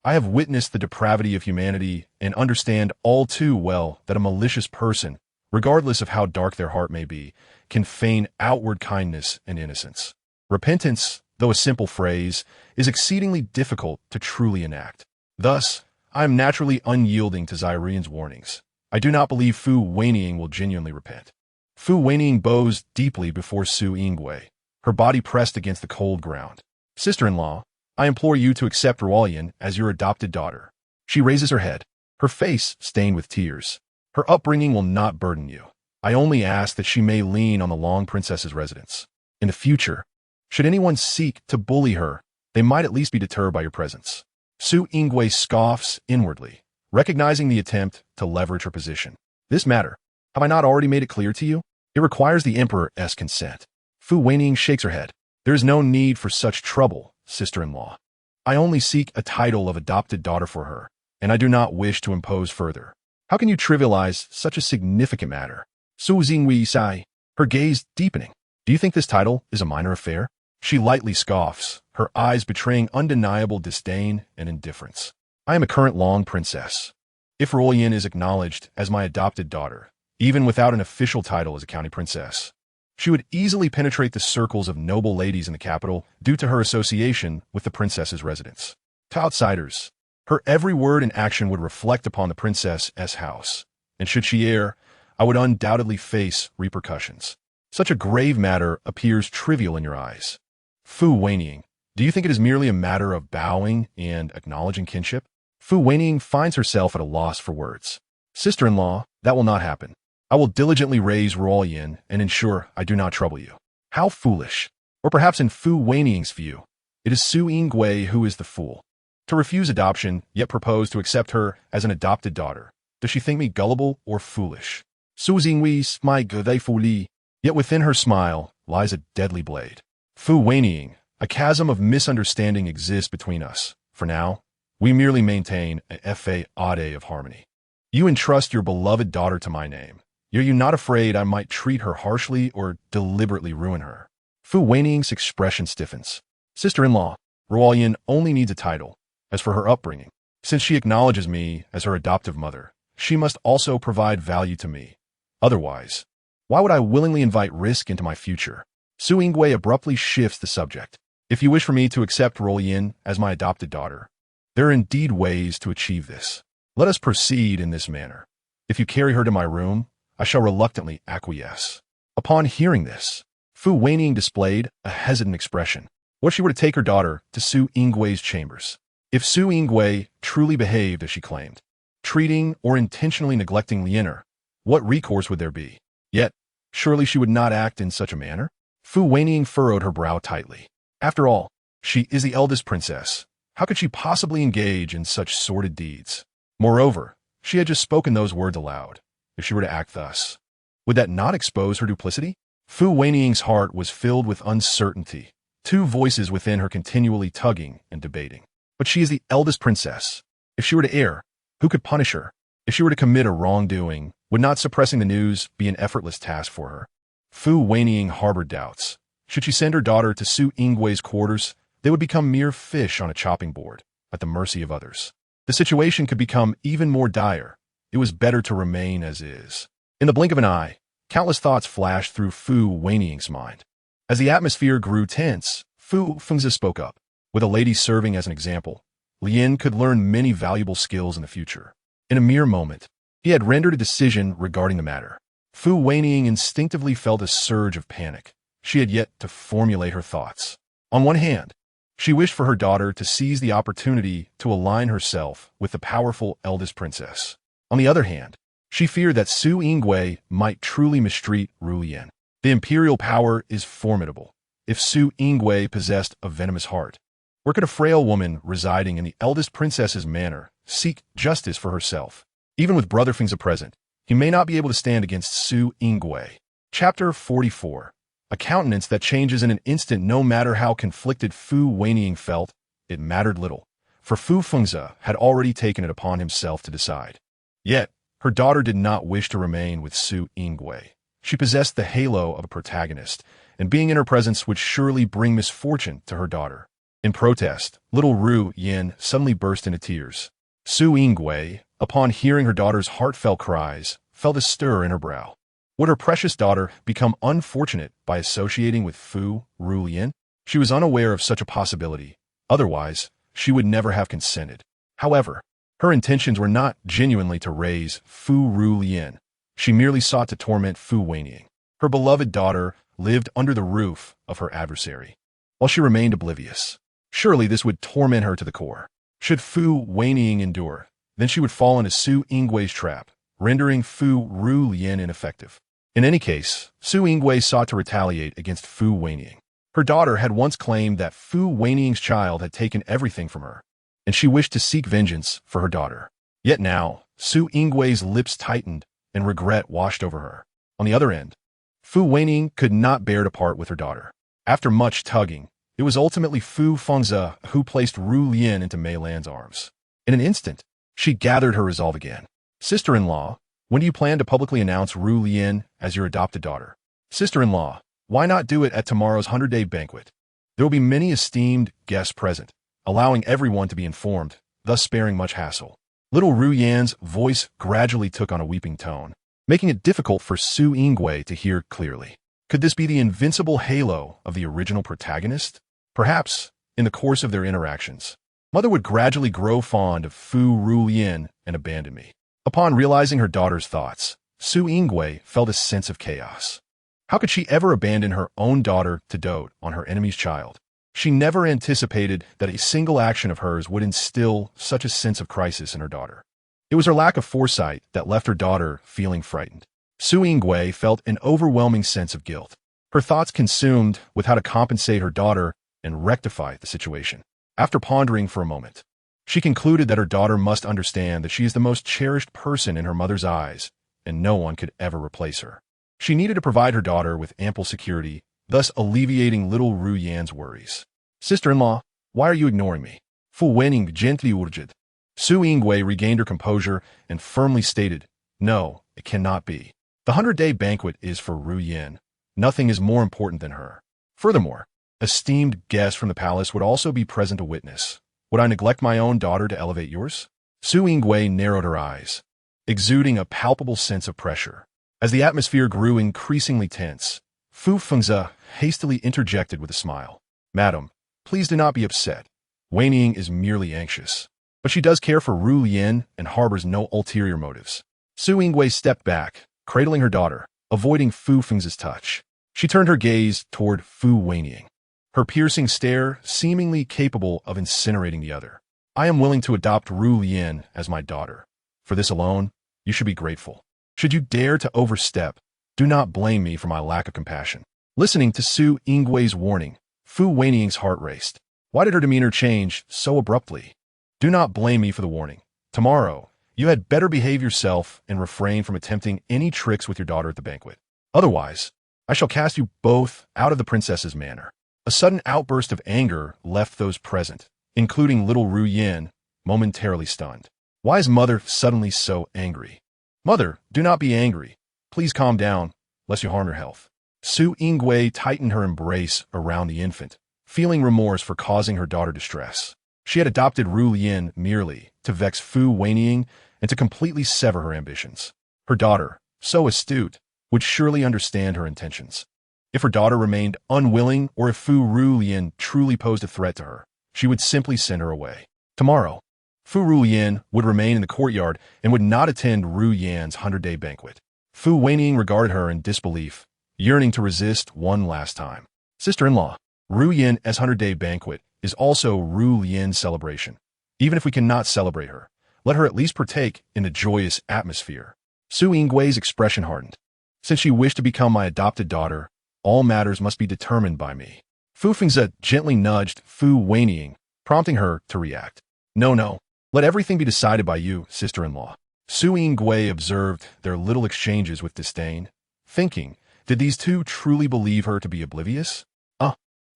I have witnessed the depravity of humanity and understand all too well that a malicious person, regardless of how dark their heart may be, can feign outward kindness and innocence. Repentance, though a simple phrase, is exceedingly difficult to truly enact. Thus, I am naturally unyielding to Zyrene's warnings. I do not believe Fu Wenying will genuinely repent. Fu Wenying bows deeply before Su Yingwei, her body pressed against the cold ground. Sister-in-law, I implore you to accept Ruyan as your adopted daughter. She raises her head, her face stained with tears. Her upbringing will not burden you. I only ask that she may lean on the Long Princess's residence. In the future, should anyone seek to bully her, they might at least be deterred by your presence. Su Yingwei scoffs inwardly, recognizing the attempt to leverage her position. This matter, have I not already made it clear to you? It requires the Emperor's consent. Fu Wenying shakes her head. There is no need for such trouble, sister-in-law. I only seek a title of adopted daughter for her, and I do not wish to impose further. How can you trivialize such a significant matter? Su Yingwei sigh, her gaze deepening. Do you think this title is a minor affair? She lightly scoffs, her eyes betraying undeniable disdain and indifference. I am a current Long Princess. If Ruyan is acknowledged as my adopted daughter, even without an official title as a county princess, she would easily penetrate the circles of noble ladies in the capital due to her association with the princess's residence. To outsiders, her every word and action would reflect upon the princess's house, and should she err, I would undoubtedly face repercussions. Such a grave matter appears trivial in your eyes. Fu Wenying, do you think it is merely a matter of bowing and acknowledging kinship? Fu Wenying finds herself at a loss for words. Sister-in-law, that will not happen. I will diligently raise Ruyan and ensure I do not trouble you. How foolish. Or perhaps in Fu Wenying's view, it is Su Yingwei who is the fool. To refuse adoption, yet propose to accept her as an adopted daughter. Does she think me gullible or foolish? Su Yingwei's my good folie. Yet within her smile lies a deadly blade. Fu Wenying, a chasm of misunderstanding exists between us. For now, we merely maintain a fade of harmony. You entrust your beloved daughter to my name. Are you not afraid I might treat her harshly or deliberately ruin her? Fu Wenying's expression stiffens. Sister-in-law, Ruyan only needs a title. As for her upbringing, since she acknowledges me as her adoptive mother, she must also provide value to me. Otherwise, why would I willingly invite risk into my future? Su Yingwei abruptly shifts the subject. If you wish for me to accept Ruyan as my adopted daughter, there are indeed ways to achieve this. Let us proceed in this manner. If you carry her to my room, I shall reluctantly acquiesce." Upon hearing this, Fu Wenying displayed a hesitant expression. What if she were to take her daughter to Su Yinggui's chambers? If Su Yingui truly behaved as she claimed, treating or intentionally neglecting Lianer, what recourse would there be? Yet, surely she would not act in such a manner? Fu Wenying furrowed her brow tightly. After all, she is the eldest princess. How could she possibly engage in such sordid deeds? Moreover, she had just spoken those words aloud. If she were to act thus, would that not expose her duplicity? Fu Wenying's heart was filled with uncertainty, two voices within her continually tugging and debating. But she is the eldest princess. If she were to err, who could punish her? If she were to commit a wrongdoing, would not suppressing the news be an effortless task for her? Fu Wenying harbored doubts. Should she send her daughter to Su Yinggui's quarters, they would become mere fish on a chopping board, at the mercy of others. The situation could become even more dire. It was better to remain as is. In the blink of an eye, countless thoughts flashed through Fu Wenying's mind. As the atmosphere grew tense, Fu Fengzi spoke up. With a lady serving as an example, Lian could learn many valuable skills in the future. In a mere moment, he had rendered a decision regarding the matter. Fu Wenying instinctively felt a surge of panic. She had yet to formulate her thoughts. On one hand, she wished for her daughter to seize the opportunity to align herself with the powerful eldest princess. On the other hand, she feared that Su Yingui might truly mistreat Ruyan. The imperial power is formidable. If Su Yingui possessed a venomous heart, where could a frail woman residing in the eldest princess's manor seek justice for herself? Even with Brother Fengzi present, he may not be able to stand against Su Yingui. Chapter 44. A countenance that changes in an instant. No matter how conflicted Fu Wenying felt, it mattered little, for Fu Fengzi had already taken it upon himself to decide. Yet, her daughter did not wish to remain with Su Yingui. She possessed the halo of a protagonist, and being in her presence would surely bring misfortune to her daughter. In protest, little Ruyan suddenly burst into tears. Su Yingui, upon hearing her daughter's heartfelt cries, felt a stir in her brow. Would her precious daughter become unfortunate by associating with Fu Ruyan? She was unaware of such a possibility. Otherwise, she would never have consented. However, her intentions were not genuinely to raise Fu Ruyan. She merely sought to torment Fu Wenying. Her beloved daughter lived under the roof of her adversary, while she remained oblivious. Surely this would torment her to the core. Should Fu Wenying endure, then she would fall into Su Yinggui's trap, rendering Fu Ruyan ineffective. In any case, Su Yingui sought to retaliate against Fu Wenying. Her daughter had once claimed that Fu Wenying's child had taken everything from her, and she wished to seek vengeance for her daughter. Yet now, Su Yinggui's lips tightened, and regret washed over her. On the other end, Fu Wenying could not bear to part with her daughter. After much tugging, it was ultimately Fu Fengzi who placed Ruyan into Mei Lan's arms. In an instant, she gathered her resolve again. "Sister-in-law, when do you plan to publicly announce Ruyan as your adopted daughter?" "Sister-in-law, why not do it at tomorrow's 100-day banquet? There will be many esteemed guests present, allowing everyone to be informed, thus sparing much hassle." Little Ruyan's voice gradually took on a weeping tone, making it difficult for Su Yingui to hear clearly. Could this be the invincible halo of the original protagonist? Perhaps, in the course of their interactions, Mother would gradually grow fond of Fu Ruyan and abandon me. Upon realizing her daughter's thoughts, Su Yingui felt a sense of chaos. How could she ever abandon her own daughter to dote on her enemy's child? She never anticipated that a single action of hers would instill such a sense of crisis in her daughter. It was her lack of foresight that left her daughter feeling frightened. Su Yingui felt an overwhelming sense of guilt. Her thoughts consumed with how to compensate her daughter and rectify the situation. After pondering for a moment, she concluded that her daughter must understand that she is the most cherished person in her mother's eyes, and no one could ever replace her. She needed to provide her daughter with ample security, thus alleviating little Ruyan's worries. "Sister-in-law, why are you ignoring me?" Fu Wenying gently urged. Su Yingui regained her composure and firmly stated, "No, it cannot be. The 100-day banquet is for Ruyan. Nothing is more important than her. Furthermore, esteemed guests from the palace would also be present to witness. Would I neglect my own daughter to elevate yours?" Su Yingui narrowed her eyes, exuding a palpable sense of pressure. As the atmosphere grew increasingly tense, Fu Fengzi hastily interjected with a smile. "Madam, Please do not be upset. Wenying is merely anxious. But she does care for Ru Yan and harbors no ulterior motives. Su Yingwei stepped back, cradling her daughter, avoiding Fu Feng's touch. She turned her gaze toward Fu Wenying, her piercing stare seemingly capable of incinerating the other. I am willing to adopt Ru Yan as my daughter. For this alone, you should be grateful. Should you dare to overstep, do not blame me for my lack of compassion. Listening to Su Yingwei's warning, Fu Wenying's heart raced. Why did her demeanor change so abruptly? Do not blame me for the warning. Tomorrow, you had better behave yourself and refrain from attempting any tricks with your daughter at the banquet. Otherwise, I shall cast you both out of the princess's manor. A sudden outburst of anger left those present, including little Ru Yan, momentarily stunned. Why is Mother suddenly so angry? Mother, do not be angry. Please calm down, lest you harm your health. Su Yingwei tightened her embrace around the infant, feeling remorse for causing her daughter distress. She had adopted Ru Yan merely to vex Fu Wenying and to completely sever her ambitions. Her daughter, so astute, would surely understand her intentions. If her daughter remained unwilling or if Fu Ruyan truly posed a threat to her, she would simply send her away. Tomorrow, Fu Ruyan would remain in the courtyard and would not attend Ru Yan's 100-day banquet. Fu Wenying regarded her in disbelief, yearning to resist one last time. Sister-in-law, Ru Yan's 100-day banquet is also Ru Yan's celebration. Even if we cannot celebrate her, let her at least partake in the joyous atmosphere. Su Yingwei's expression hardened. Since she wished to become my adopted daughter, all matters must be determined by me. Fu Fengzi gently nudged Fu Wenying, prompting her to react. No, let everything be decided by you, sister-in-law. Su Yingwei observed their little exchanges with disdain, thinking, did these two truly believe her to be oblivious?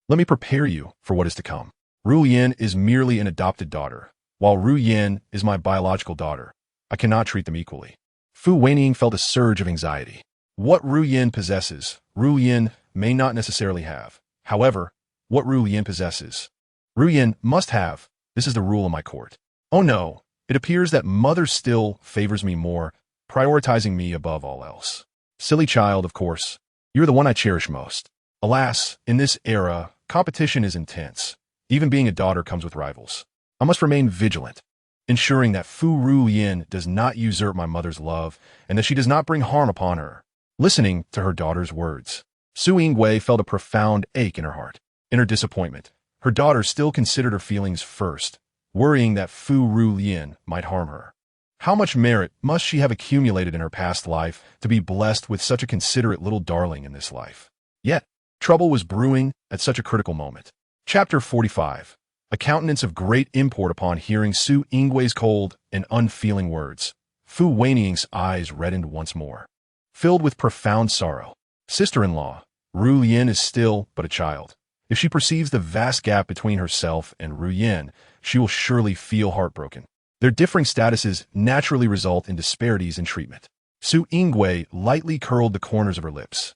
Let me prepare you for what is to come. Ru Yan is merely an adopted daughter, while Ru Yan is my biological daughter. I cannot treat them equally. Fu Wenying felt a surge of anxiety. What Ru Yan possesses, Ru Yan may not necessarily have. However, what Ru Yan possesses, Ru Yan must have. This is the rule in my court. Oh no, it appears that Mother still favors me more, prioritizing me above all else. Silly child, of course. You're the one I cherish most. Alas, in this era, competition is intense. Even being a daughter comes with rivals. I must remain vigilant, ensuring that Fu Ruyan does not usurp my mother's love and that she does not bring harm upon her. Listening to her daughter's words, Su Yingwei felt a profound ache in her heart. In her disappointment, her daughter still considered her feelings first, worrying that Fu Ruyan might harm her. How much merit must she have accumulated in her past life to be blessed with such a considerate little darling in this life? Yet, trouble was brewing at such a critical moment. Chapter 45. A countenance of great import upon hearing Su Yingwei's cold and unfeeling words. Fu Wenying's eyes reddened once more, filled with profound sorrow. Sister-in-law, Ru Yan is still but a child. If she perceives the vast gap between herself and Ru Yan, she will surely feel heartbroken. Their differing statuses naturally result in disparities in treatment. Su Yingwei lightly curled the corners of her lips.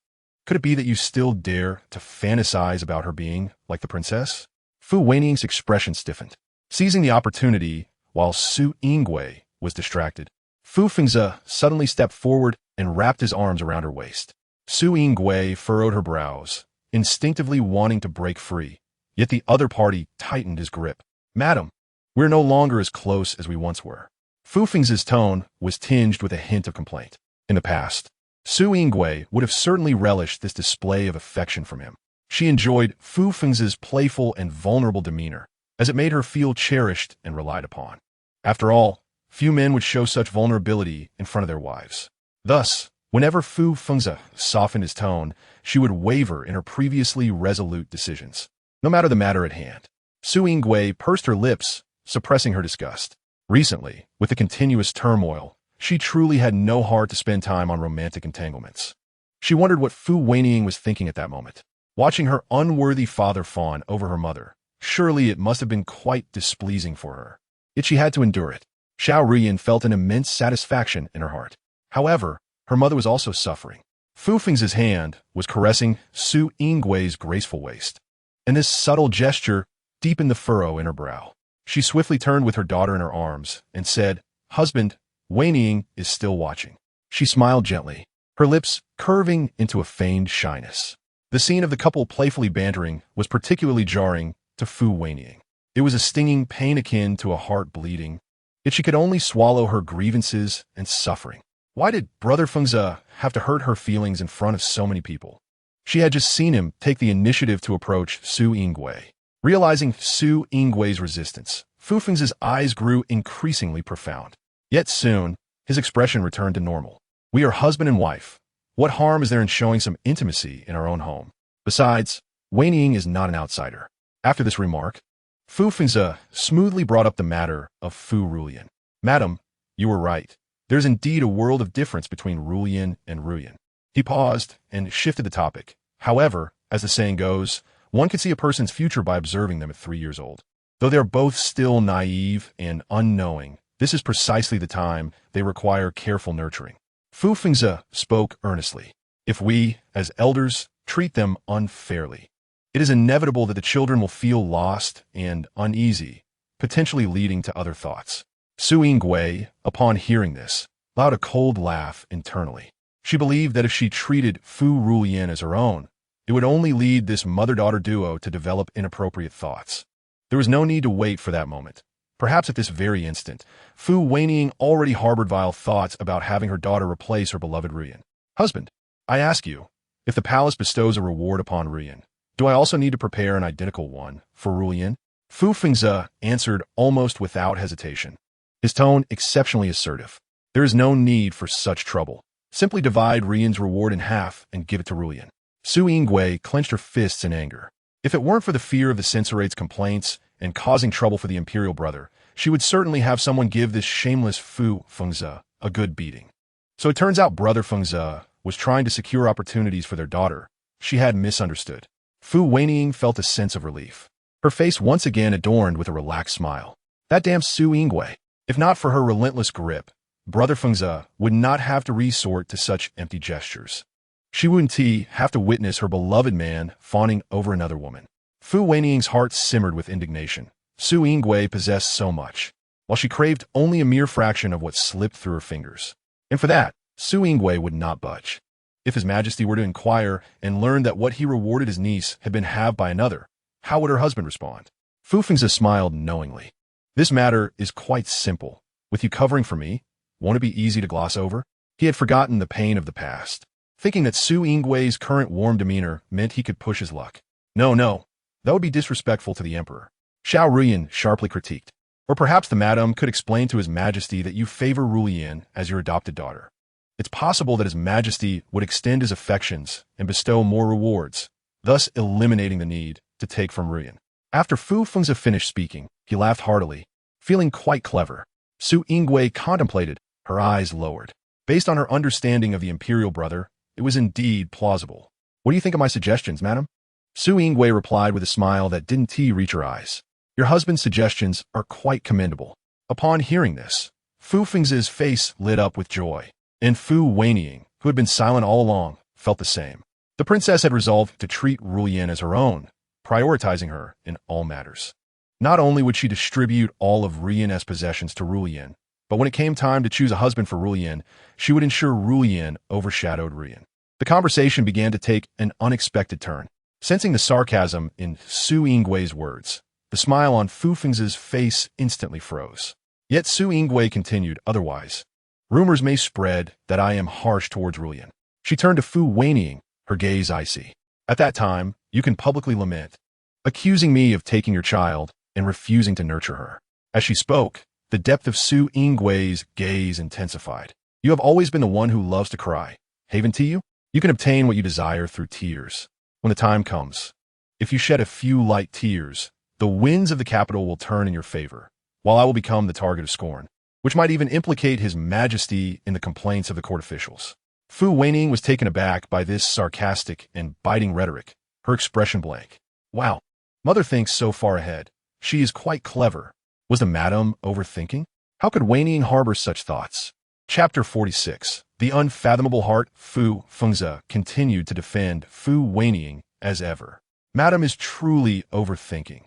Could it be that you still dare to fantasize about her being like the princess? Fu Wenying's expression stiffened. Seizing the opportunity, while Su Yingwei was distracted, Fu Fengzi suddenly stepped forward and wrapped his arms around her waist. Su Yingwei furrowed her brows, instinctively wanting to break free, yet the other party tightened his grip. Madam, we're no longer as close as we once were. Fu Fengzi's tone was tinged with a hint of complaint. In the past, Su Yingwei would have certainly relished this display of affection from him. She enjoyed Fu Fengzi's playful and vulnerable demeanor, as it made her feel cherished and relied upon. After all, few men would show such vulnerability in front of their wives. Thus, whenever Fu Fengzi softened his tone, she would waver in her previously resolute decisions, no matter the matter at hand. Su Yingwei pursed her lips, suppressing her disgust. Recently, with the continuous turmoil, she truly had no heart to spend time on romantic entanglements. She wondered what Fu Wenying was thinking at that moment. Watching her unworthy father fawn over her mother, surely it must have been quite displeasing for her. Yet she had to endure it. Xiao Ruyan felt an immense satisfaction in her heart. However, her mother was also suffering. Fu Fengzi's hand was caressing Su Yingwei's graceful waist, and this subtle gesture deepened the furrow in her brow. She swiftly turned with her daughter in her arms and said, "Husband, Wenying is still watching." She smiled gently, her lips curving into a feigned shyness. The scene of the couple playfully bantering was particularly jarring to Fu Wenying. It was a stinging pain akin to a heart bleeding, yet she could only swallow her grievances and suffering. Why did Brother Fengze have to hurt her feelings in front of so many people? She had just seen him take the initiative to approach Su Yingwei. Realizing Su Yingwei's resistance, Fu Fengze's eyes grew increasingly profound. Yet soon, his expression returned to normal. We are husband and wife. What harm is there in showing some intimacy in our own home? Besides, Wenying is not an outsider. After this remark, Fu Fengze smoothly brought up the matter of Fu Ruyan. Madam, you were right. There's indeed a world of difference between Ruyan and Ruyan. He paused and shifted the topic. However, as the saying goes, one can see a person's future by observing them at 3 years old. Though they are both still naive and unknowing, this is precisely the time they require careful nurturing. Fu Fengze spoke earnestly. If we, as elders, treat them unfairly, it is inevitable that the children will feel lost and uneasy, potentially leading to other thoughts. Su Yingwei, upon hearing this, allowed a cold laugh internally. She believed that if she treated Fu Ruyan as her own, it would only lead this mother-daughter duo to develop inappropriate thoughts. There was no need to wait for that moment. Perhaps at this very instant, Fu Wenying already harbored vile thoughts about having her daughter replace her beloved Ruyan. Husband, I ask you, if the palace bestows a reward upon Ruyan, do I also need to prepare an identical one for Ruyan? Fu Fengze answered almost without hesitation, his tone exceptionally assertive. There is no need for such trouble. Simply divide Ruyan's reward in half and give it to Ruyan. Su Yingwei clenched her fists in anger. If it weren't for the fear of the censorate's complaints and causing trouble for the Imperial brother, she would certainly have someone give this shameless Fu Fengze a good beating. So it turns out Brother Fengze was trying to secure opportunities for their daughter. She had misunderstood. Fu Wenying felt a sense of relief, her face once again adorned with a relaxed smile. That damn Su Yingwei. If not for her relentless grip, Brother Fengze would not have to resort to such empty gestures. She wouldn't have to witness her beloved man fawning over another woman. Fu Wenying's heart simmered with indignation. Su Yingwei possessed so much, while she craved only a mere fraction of what slipped through her fingers. And for that, Su Yingwei would not budge. If His Majesty were to inquire and learn that what he rewarded his niece had been halved by another, how would her husband respond? Fu Fengze smiled knowingly. This matter is quite simple. With you covering for me, won't it be easy to gloss over? He had forgotten the pain of the past, thinking that Su Yingwei's current warm demeanor meant he could push his luck. No, that would be disrespectful to the Emperor. Xiao Ruyan sharply critiqued. Or perhaps the madam could explain to His Majesty that you favor Ruyan as your adopted daughter. It's possible that His Majesty would extend his affections and bestow more rewards, thus eliminating the need to take from Ruyan. After Fu Fengze finished speaking, he laughed heartily, feeling quite clever. Su Yingwei contemplated, her eyes lowered. Based on her understanding of the Imperial brother, it was indeed plausible. What do you think of my suggestions, madam? Su Yingwei replied with a smile that didn't reach her eyes. Your husband's suggestions are quite commendable. Upon hearing this, Fu Fengze's face lit up with joy, and Fu Wenying, who had been silent all along, felt the same. The princess had resolved to treat Ruyan as her own, prioritizing her in all matters. Not only would she distribute all of Ruyan's possessions to Ruyan, but when it came time to choose a husband for Ruyan, she would ensure Ruyan overshadowed Ruyan. The conversation began to take an unexpected turn. Sensing the sarcasm in Su Yingwei's words, the smile on Fu Fengze's face instantly froze. Yet Su Yingwei continued, otherwise, rumors may spread that I am harsh towards Ruyan. She turned to Fu Wenying, her gaze icy. At that time, you can publicly lament, accusing me of taking your child and refusing to nurture her. As she spoke, the depth of Su Yingwei's gaze intensified. You have always been the one who loves to cry. Haven to you? You can obtain what you desire through tears. When the time comes, if you shed a few light tears, the winds of the capital will turn in your favor, while I will become the target of scorn, which might even implicate His Majesty in the complaints of the court officials. Fu Wenying was taken aback by this sarcastic and biting rhetoric, her expression blank. Wow, mother thinks so far ahead. She is quite clever. Was the madam overthinking? How could Wenying harbor such thoughts? Chapter 46. The Unfathomable Heart. Fu Fengze continued to defend Fu Wenying as ever. Madam is truly overthinking.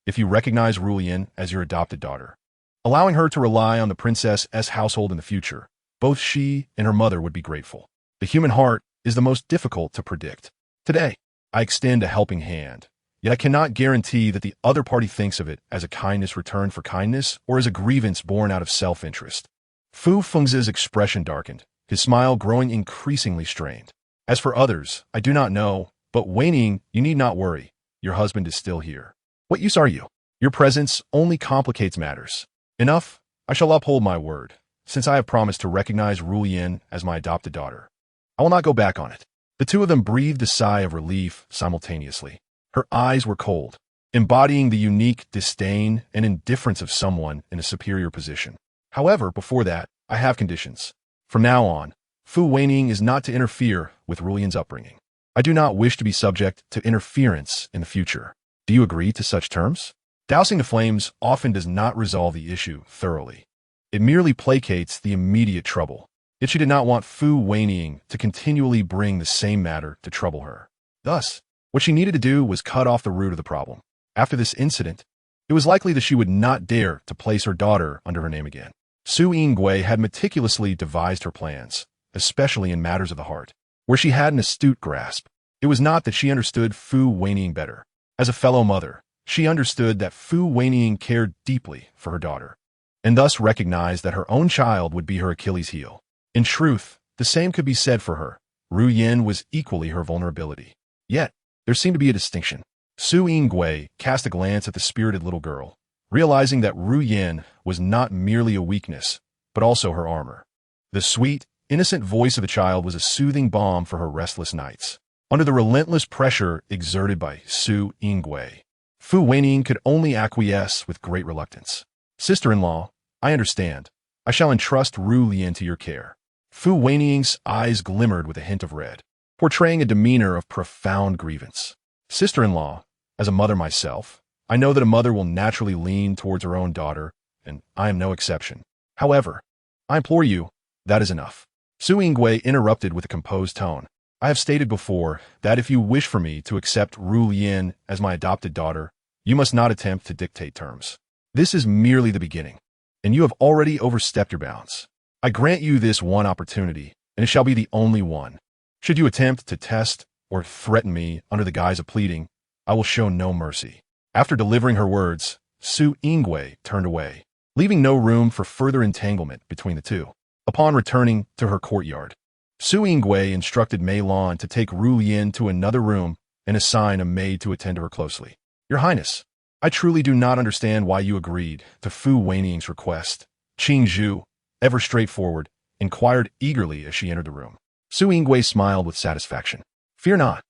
If you recognize Ruyan as your adopted daughter, allowing her to rely on the princess's household in the future, both she and her mother would be grateful. The human heart is the most difficult to predict. Today, I extend a helping hand. Yet I cannot guarantee that the other party thinks of it as a kindness returned for kindness or as a grievance born out of self-interest. Fu Fengzi's expression darkened, his smile growing increasingly strained. As for others, I do not know, but Wenying, you need not worry. Your husband is still here. What use are you? Your presence only complicates matters. Enough, I shall uphold my word, since I have promised to recognize Ruyan as my adopted daughter. I will not go back on it. The two of them breathed a sigh of relief simultaneously. Her eyes were cold, embodying the unique disdain and indifference of someone in a superior position. However, before that, I have conditions. From now on, Fu Wenying is not to interfere with Ruyan's upbringing. I do not wish to be subject to interference in the future. Do you agree to such terms? Dousing the flames often does not resolve the issue thoroughly. It merely placates the immediate trouble. Yet she did not want Fu Wenying to continually bring the same matter to trouble her. Thus, what she needed to do was cut off the root of the problem. After this incident, it was likely that she would not dare to place her daughter under her name again. Su Yingwei had meticulously devised her plans, especially in matters of the heart, where she had an astute grasp. It was not that she understood Fu Wenying better. As a fellow mother, she understood that Fu Wenying cared deeply for her daughter, and thus recognized that her own child would be her Achilles heel. In truth, the same could be said for her. Ruyan was equally her vulnerability. Yet, there seemed to be a distinction. Su Yingwei cast a glance at the spirited little girl, realizing that Ruyan was not merely a weakness, but also her armor. The sweet, innocent voice of the child was a soothing balm for her restless nights. Under the relentless pressure exerted by Su Yingwei, Fu Wenying could only acquiesce with great reluctance. Sister-in-law, I understand. I shall entrust Ruyan to your care. Fu Wenying's eyes glimmered with a hint of red, portraying a demeanor of profound grievance. Sister-in-law, as a mother myself, I know that a mother will naturally lean towards her own daughter, and I am no exception. However, I implore you, that is enough. Su Yingwei interrupted with a composed tone. I have stated before that if you wish for me to accept Ruyan as my adopted daughter, you must not attempt to dictate terms. This is merely the beginning, and you have already overstepped your bounds. I grant you this one opportunity, and it shall be the only one. Should you attempt to test or threaten me under the guise of pleading, I will show no mercy. After delivering her words, Su Yingwei turned away, leaving no room for further entanglement between the two. Upon returning to her courtyard, Su Yingwei instructed Mei Lan to take Ruyan to another room and assign a maid to attend to her closely. Your Highness, I truly do not understand why you agreed to Fu Wenying's request. Qing Zhu, ever straightforward, inquired eagerly as she entered the room. Su Yingwei smiled with satisfaction. Fear not.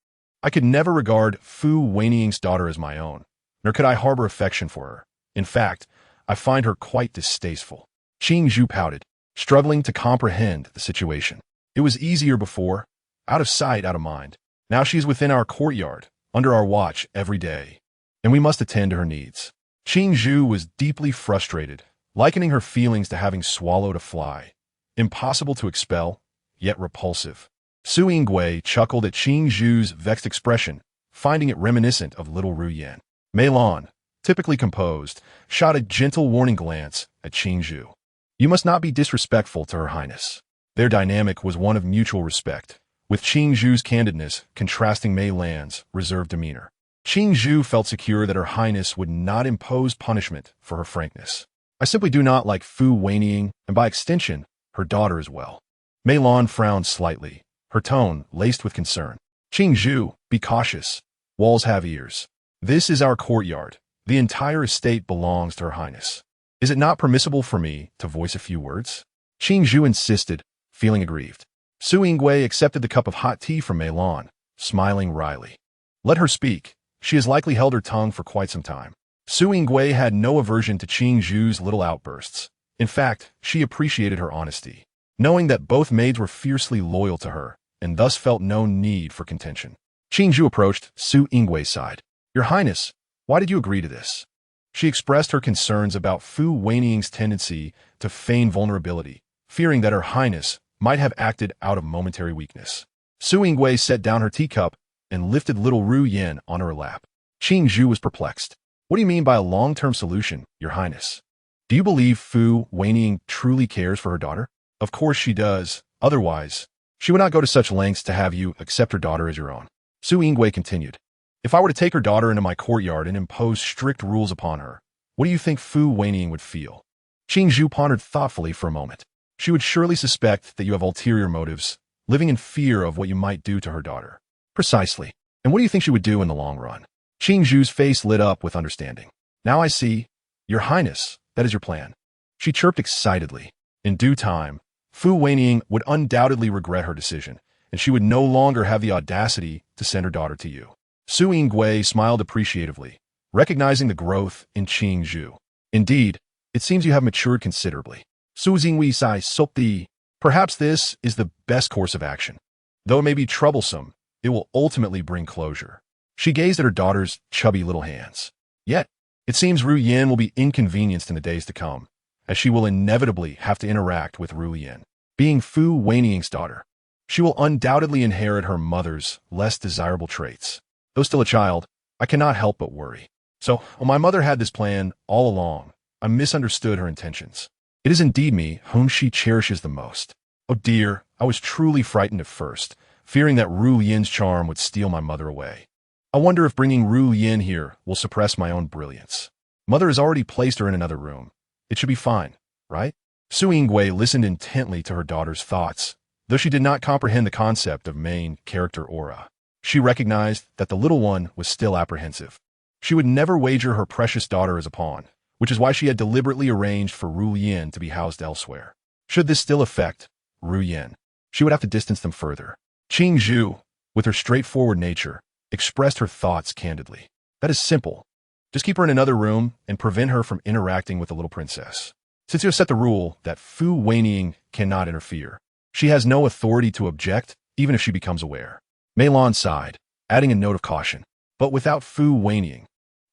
I could never regard Fu Wenying's daughter as my own, nor could I harbor affection for her. In fact, I find her quite distasteful. Qing Zhu pouted, struggling to comprehend the situation. It was easier before, out of sight, out of mind. Now she is within our courtyard, under our watch every day, and we must attend to her needs. Qing Zhu was deeply frustrated, likening her feelings to having swallowed a fly. Impossible to expel, yet repulsive. Su Yingwei chuckled at Qing Zhu's vexed expression, finding it reminiscent of little Ruyan. Mei Lan, typically composed, shot a gentle warning glance at Qing Zhu. You must not be disrespectful to Her Highness. Their dynamic was one of mutual respect, with Qing Zhu's candidness contrasting Mei Lan's reserved demeanor. Qing Zhu felt secure that Her Highness would not impose punishment for her frankness. I simply do not like Fu Wenying, and by extension, her daughter as well. Mei Lan frowned slightly, her tone laced with concern. Qing Zhu, be cautious. Walls have ears. This is our courtyard. The entire estate belongs to Her Highness. Is it not permissible for me to voice a few words? Qing Zhu insisted, feeling aggrieved. Su Yingwei accepted the cup of hot tea from Mei Lan, smiling wryly. Let her speak. She has likely held her tongue for quite some time. Su Yingwei had no aversion to Qing Zhu's little outbursts. In fact, she appreciated her honesty, knowing that both maids were fiercely loyal to her, and thus felt no need for contention. Qing Zhu approached Su Yingwei's side. Your Highness, why did you agree to this? She expressed her concerns about Fu Wenying's tendency to feign vulnerability, fearing that Her Highness might have acted out of momentary weakness. Su Yingwei set down her teacup and lifted little Ruyan on her lap. Qing Zhu was perplexed. What do you mean by a long-term solution, Your Highness? Do you believe Fu Wenying truly cares for her daughter? Of course she does. Otherwise, she would not go to such lengths to have you accept her daughter as your own. Su Yingwei continued. If I were to take her daughter into my courtyard and impose strict rules upon her, what do you think Fu Wenying would feel? Qing Zhu pondered thoughtfully for a moment. She would surely suspect that you have ulterior motives, living in fear of what you might do to her daughter. Precisely. And what do you think she would do in the long run? Qing Zhu's face lit up with understanding. Now I see. Your Highness, that is your plan. She chirped excitedly. In due time, Fu Wenying would undoubtedly regret her decision, and she would no longer have the audacity to send her daughter to you. Su Yingui smiled appreciatively, recognizing the growth in Qing Zhu. Indeed, it seems you have matured considerably. Su Yingui sai sopti. Perhaps this is the best course of action. Though it may be troublesome, it will ultimately bring closure. She gazed at her daughter's chubby little hands. Yet, it seems Ruyan will be inconvenienced in the days to come, as she will inevitably have to interact with Ruyan. Being Fu Wenying's daughter, she will undoubtedly inherit her mother's less desirable traits. Though still a child, I cannot help but worry. So, while my mother had this plan all along, I misunderstood her intentions. It is indeed me whom she cherishes the most. Oh dear, I was truly frightened at first, fearing that Ruyan's charm would steal my mother away. I wonder if bringing Ruyan here will suppress my own brilliance. Mother has already placed her in another room. It should be fine, right? Su Yingui listened intently to her daughter's thoughts, though she did not comprehend the concept of main character aura. She recognized that the little one was still apprehensive. She would never wager her precious daughter as a pawn, which is why she had deliberately arranged for Ruyan to be housed elsewhere. Should this still affect Ruyan, she would have to distance them further. Qing Zhu, with her straightforward nature, expressed her thoughts candidly. That is simple. Just keep her in another room and prevent her from interacting with the little princess. Since you have set the rule that Fu Wenying cannot interfere, she has no authority to object, even if she becomes aware. Mei Lan sighed, adding a note of caution. But without Fu Wenying,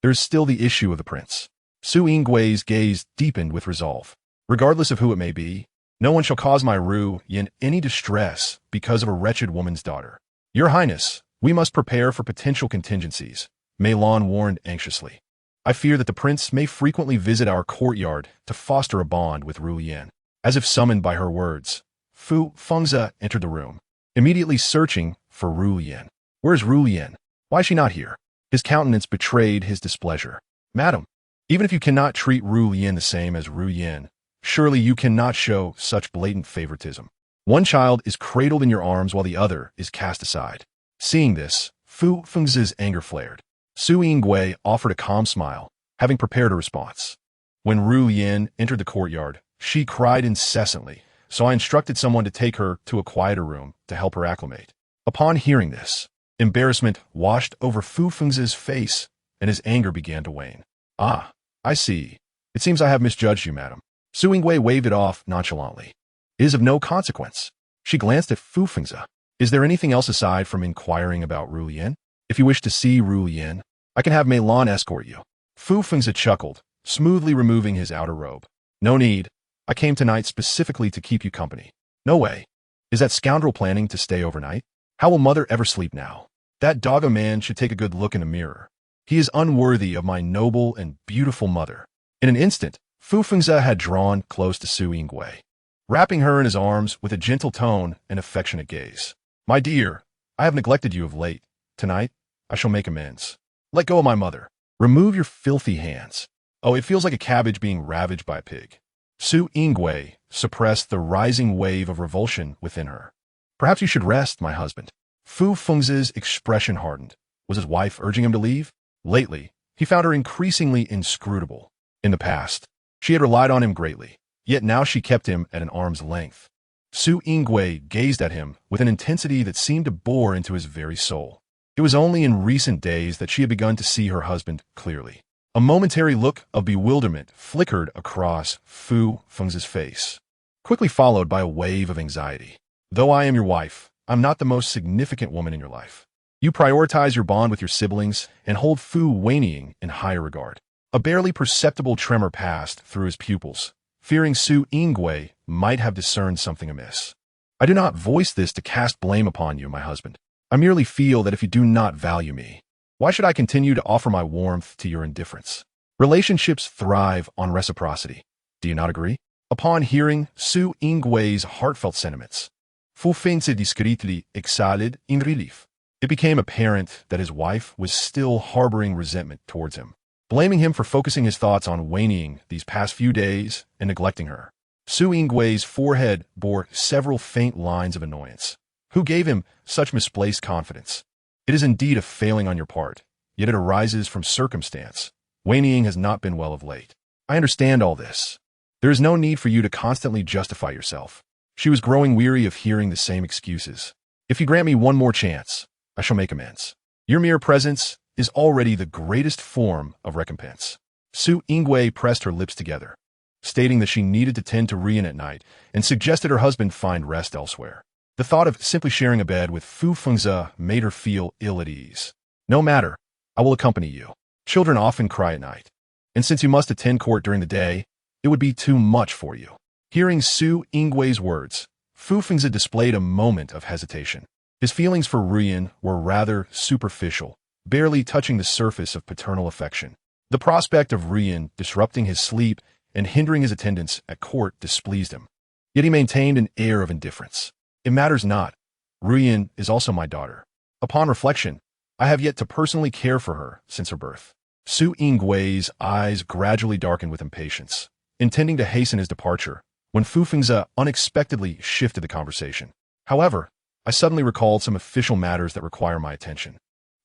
there is still the issue of the prince. Su Yinggui's gaze deepened with resolve. Regardless of who it may be, no one shall cause my Ruyan any distress because of a wretched woman's daughter. Your Highness, we must prepare for potential contingencies, Mei Lan warned anxiously. I fear that the prince may frequently visit our courtyard to foster a bond with Ruyan. As if summoned by her words, Fu Fengzi entered the room, immediately searching for Ruyan. Where's Ruyan? Why is she not here? His countenance betrayed his displeasure. Madam, even if you cannot treat Ruyan the same as Ruyan, surely you cannot show such blatant favoritism. One child is cradled in your arms while the other is cast aside. Seeing this, Fu Fengzi's anger flared. Su Yingui offered a calm smile, having prepared a response. When Ruyan entered the courtyard, she cried incessantly, so I instructed someone to take her to a quieter room to help her acclimate. Upon hearing this, embarrassment washed over Fu Fengzi's face, and his anger began to wane. Ah, I see. It seems I have misjudged you, madam. Su Yingui waved it off nonchalantly. It is of no consequence. She glanced at Fu Fengzi. Is there anything else aside from inquiring about Ruyan? If you wish to see Ruyan, I can have Mei Lan escort you. Fu Fengzi chuckled, smoothly removing his outer robe. No need. I came tonight specifically to keep you company. No way. Is that scoundrel planning to stay overnight? How will mother ever sleep now? That doggo man should take a good look in the mirror. He is unworthy of my noble and beautiful mother. In an instant, Fu Fengzi had drawn close to Su Yingui, wrapping her in his arms with a gentle tone and affectionate gaze. My dear, I have neglected you of late. Tonight, I shall make amends. Let go of my mother. Remove your filthy hands. Oh, it feels like a cabbage being ravaged by a pig. Su Yingui suppressed the rising wave of revulsion within her. Perhaps you should rest, my husband. Fu Fengzi's expression hardened. Was his wife urging him to leave? Lately, he found her increasingly inscrutable. In the past, she had relied on him greatly, yet now she kept him at an arm's length. Su Yingui gazed at him with an intensity that seemed to bore into his very soul. It was only in recent days that she had begun to see her husband clearly. A momentary look of bewilderment flickered across Fu Fengzi's face, quickly followed by a wave of anxiety. Though I am your wife, I'm not the most significant woman in your life. You prioritize your bond with your siblings and hold Fu Wenying in higher regard. A barely perceptible tremor passed through his pupils, fearing Su Yingui might have discerned something amiss. I do not voice this to cast blame upon you, my husband. I merely feel that if you do not value me, why should I continue to offer my warmth to your indifference? Relationships thrive on reciprocity. Do you not agree? Upon hearing Su Yingui's heartfelt sentiments, Fu Fengzi discreetly exhaled in relief. It became apparent that his wife was still harboring resentment towards him, blaming him for focusing his thoughts on Wenying these past few days and neglecting her. Su Yingwei's forehead bore several faint lines of annoyance. Who gave him such misplaced confidence? It is indeed a failing on your part, yet it arises from circumstance. Wenying has not been well of late. I understand all this. There is no need for you to constantly justify yourself. She was growing weary of hearing the same excuses. If you grant me one more chance, I shall make amends. Your mere presence is already the greatest form of recompense. Su Yingwei pressed her lips together, stating that she needed to tend to Ruyan at night and suggested her husband find rest elsewhere. The thought of simply sharing a bed with Fu Fengzi made her feel ill at ease. No matter, I will accompany you. Children often cry at night, and since you must attend court during the day, it would be too much for you. Hearing Su Yingwei's words, Fu Fengzi displayed a moment of hesitation. His feelings for Ruyan were rather superficial, barely touching the surface of paternal affection. The prospect of Ruyan disrupting his sleep and hindering his attendance at court displeased him. Yet he maintained an air of indifference. It matters not. Ruyan is also my daughter. Upon reflection, I have yet to personally care for her since her birth. Su Yingwei's eyes gradually darkened with impatience, intending to hasten his departure, when Fu Fengzi unexpectedly shifted the conversation. However, I suddenly recalled some official matters that require my attention.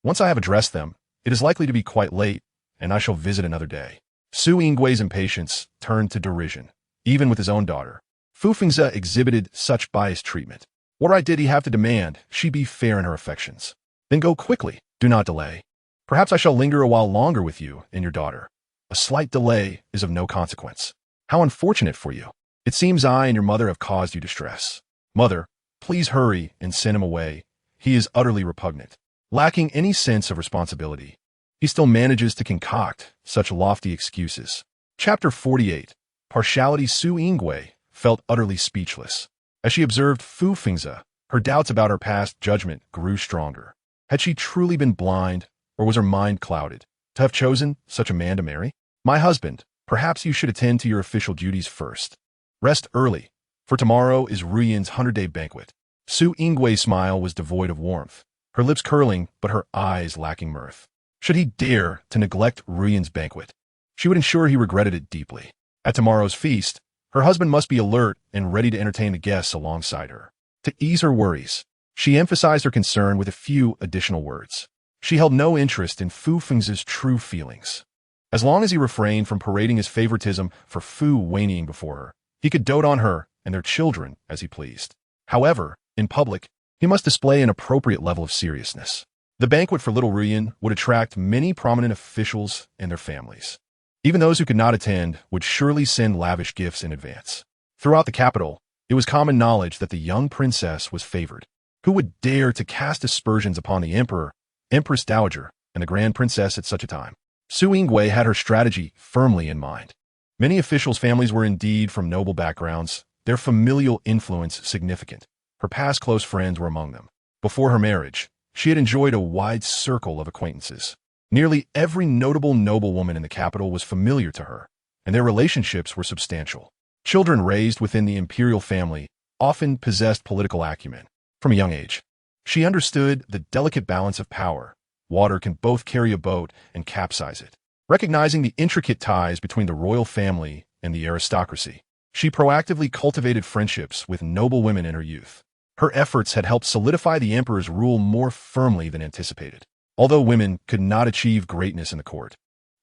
Once I have addressed them, it is likely to be quite late, and I shall visit another day. Su Yingwei's impatience turned to derision, even with his own daughter. Fu Fengzi exhibited such biased treatment. What right did he have to demand she be fair in her affections? Then go quickly, do not delay. Perhaps I shall linger a while longer with you and your daughter. A slight delay is of no consequence. How unfortunate for you. It seems I and your mother have caused you distress. Mother, please hurry and send him away. He is utterly repugnant. Lacking any sense of responsibility, he still manages to concoct such lofty excuses. Chapter 48. Partiality. Su Yingwei felt utterly speechless. As she observed Fu Fengzi, her doubts about her past judgment grew stronger. Had she truly been blind, or was her mind clouded, to have chosen such a man to marry? My husband, perhaps you should attend to your official duties first. Rest early, for tomorrow is Ruyan's 100-day banquet. Su Yingwei's smile was devoid of warmth, her lips curling but her eyes lacking mirth. Should he dare to neglect Ruyan's banquet, she would ensure he regretted it deeply. At tomorrow's feast, her husband must be alert and ready to entertain the guests alongside her. To ease her worries, she emphasized her concern with a few additional words. She held no interest in Fu Fengzi's true feelings. As long as he refrained from parading his favoritism for Fu Wenying before her, he could dote on her and their children as he pleased. However, in public, he must display an appropriate level of seriousness. The banquet for little Ruyan would attract many prominent officials and their families. Even those who could not attend would surely send lavish gifts in advance. Throughout the capital, it was common knowledge that the young princess was favored. Who would dare to cast aspersions upon the emperor, empress dowager, and the grand princess at such a time? Su Yingwei had her strategy firmly in mind. Many officials' families were indeed from noble backgrounds, their familial influence significant. Her past close friends were among them. Before her marriage, she had enjoyed a wide circle of acquaintances. Nearly every notable noblewoman in the capital was familiar to her, and their relationships were substantial. Children raised within the imperial family often possessed political acumen. From a young age, she understood the delicate balance of power. Water can both carry a boat and capsize it. Recognizing the intricate ties between the royal family and the aristocracy, she proactively cultivated friendships with noble women in her youth. Her efforts had helped solidify the emperor's rule more firmly than anticipated. Although women could not achieve greatness in the court,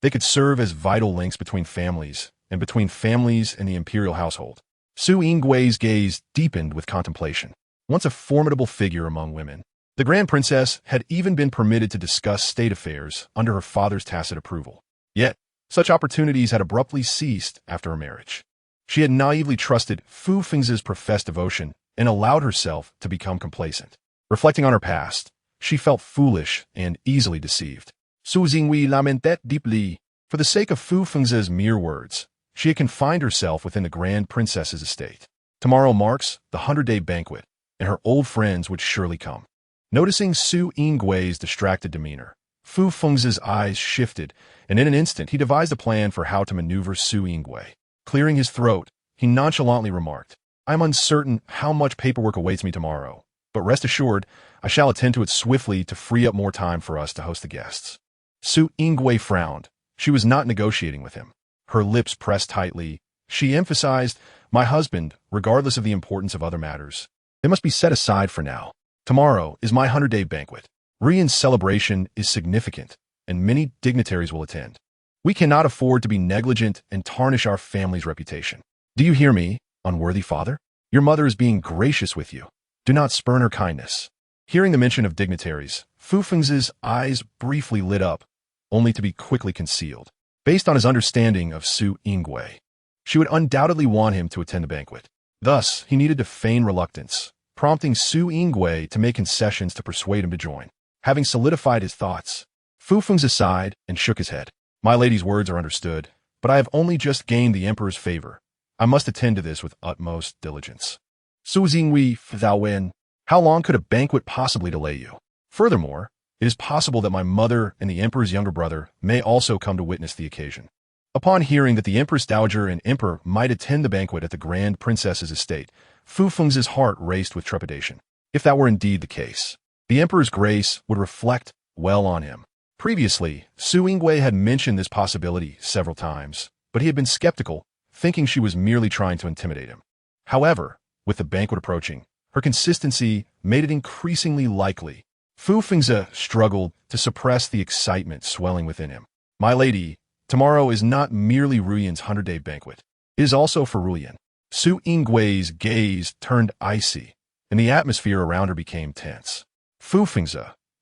they could serve as vital links between families and between families and the imperial household. Su Yingwei's gaze deepened with contemplation. Once a formidable figure among women, the Grand Princess had even been permitted to discuss state affairs under her father's tacit approval. Yet, such opportunities had abruptly ceased after her marriage. She had naively trusted Fu Fengzi's professed devotion and allowed herself to become complacent. Reflecting on her past, she felt foolish and easily deceived. Su Yingwei lamented deeply. For the sake of Fu Fengzi's mere words, she had confined herself within the Grand Princess's estate. Tomorrow marks the 100-day banquet, and her old friends would surely come. Noticing Su Yingwei's distracted demeanor, Fu Fengzi's eyes shifted, and in an instant he devised a plan for how to maneuver Su Yingwei. Clearing his throat, he nonchalantly remarked, "I am uncertain how much paperwork awaits me tomorrow. but rest assured, I shall attend to it swiftly to free up more time for us to host the guests. Su Yingwei frowned. She was not negotiating with him. Her lips pressed tightly. She emphasized, "My husband, regardless of the importance of other matters. They must be set aside for now. Tomorrow is my 100-day banquet. Ruyan's celebration is significant, and many dignitaries will attend. We cannot afford to be negligent and tarnish our family's reputation. Do you hear me, unworthy father? Your mother is being gracious with you. Do not spurn her kindness." Hearing the mention of dignitaries, Fu Feng's eyes briefly lit up, only to be quickly concealed. Based on his understanding of Su Yingwei, she would undoubtedly want him to attend the banquet. Thus, he needed to feign reluctance, prompting Su Yingwei to make concessions to persuade him to join. Having solidified his thoughts, Fu Feng sighed and shook his head. "My lady's words are understood, but I have only just gained the emperor's favor. I must attend to this with utmost diligence." Su Jingwei Thou Wen, how long could a banquet possibly delay you? Furthermore, it is possible that my mother and the emperor's younger brother may also come to witness the occasion. Upon hearing that the empress dowager and emperor might attend the banquet at the grand princess's estate, Fu Feng's heart raced with trepidation. If that were indeed the case, the emperor's grace would reflect well on him. Previously, Su Yingwei had mentioned this possibility several times, but he had been skeptical, thinking she was merely trying to intimidate him. However, with the banquet approaching, her consistency made it increasingly likely. Fu Feng's struggled to suppress the excitement swelling within him. "My lady, tomorrow is not merely Ruyan's 100-day banquet. It is also for Ruyan." Su Yingwei's gaze turned icy, and the atmosphere around her became tense. Fu Feng's,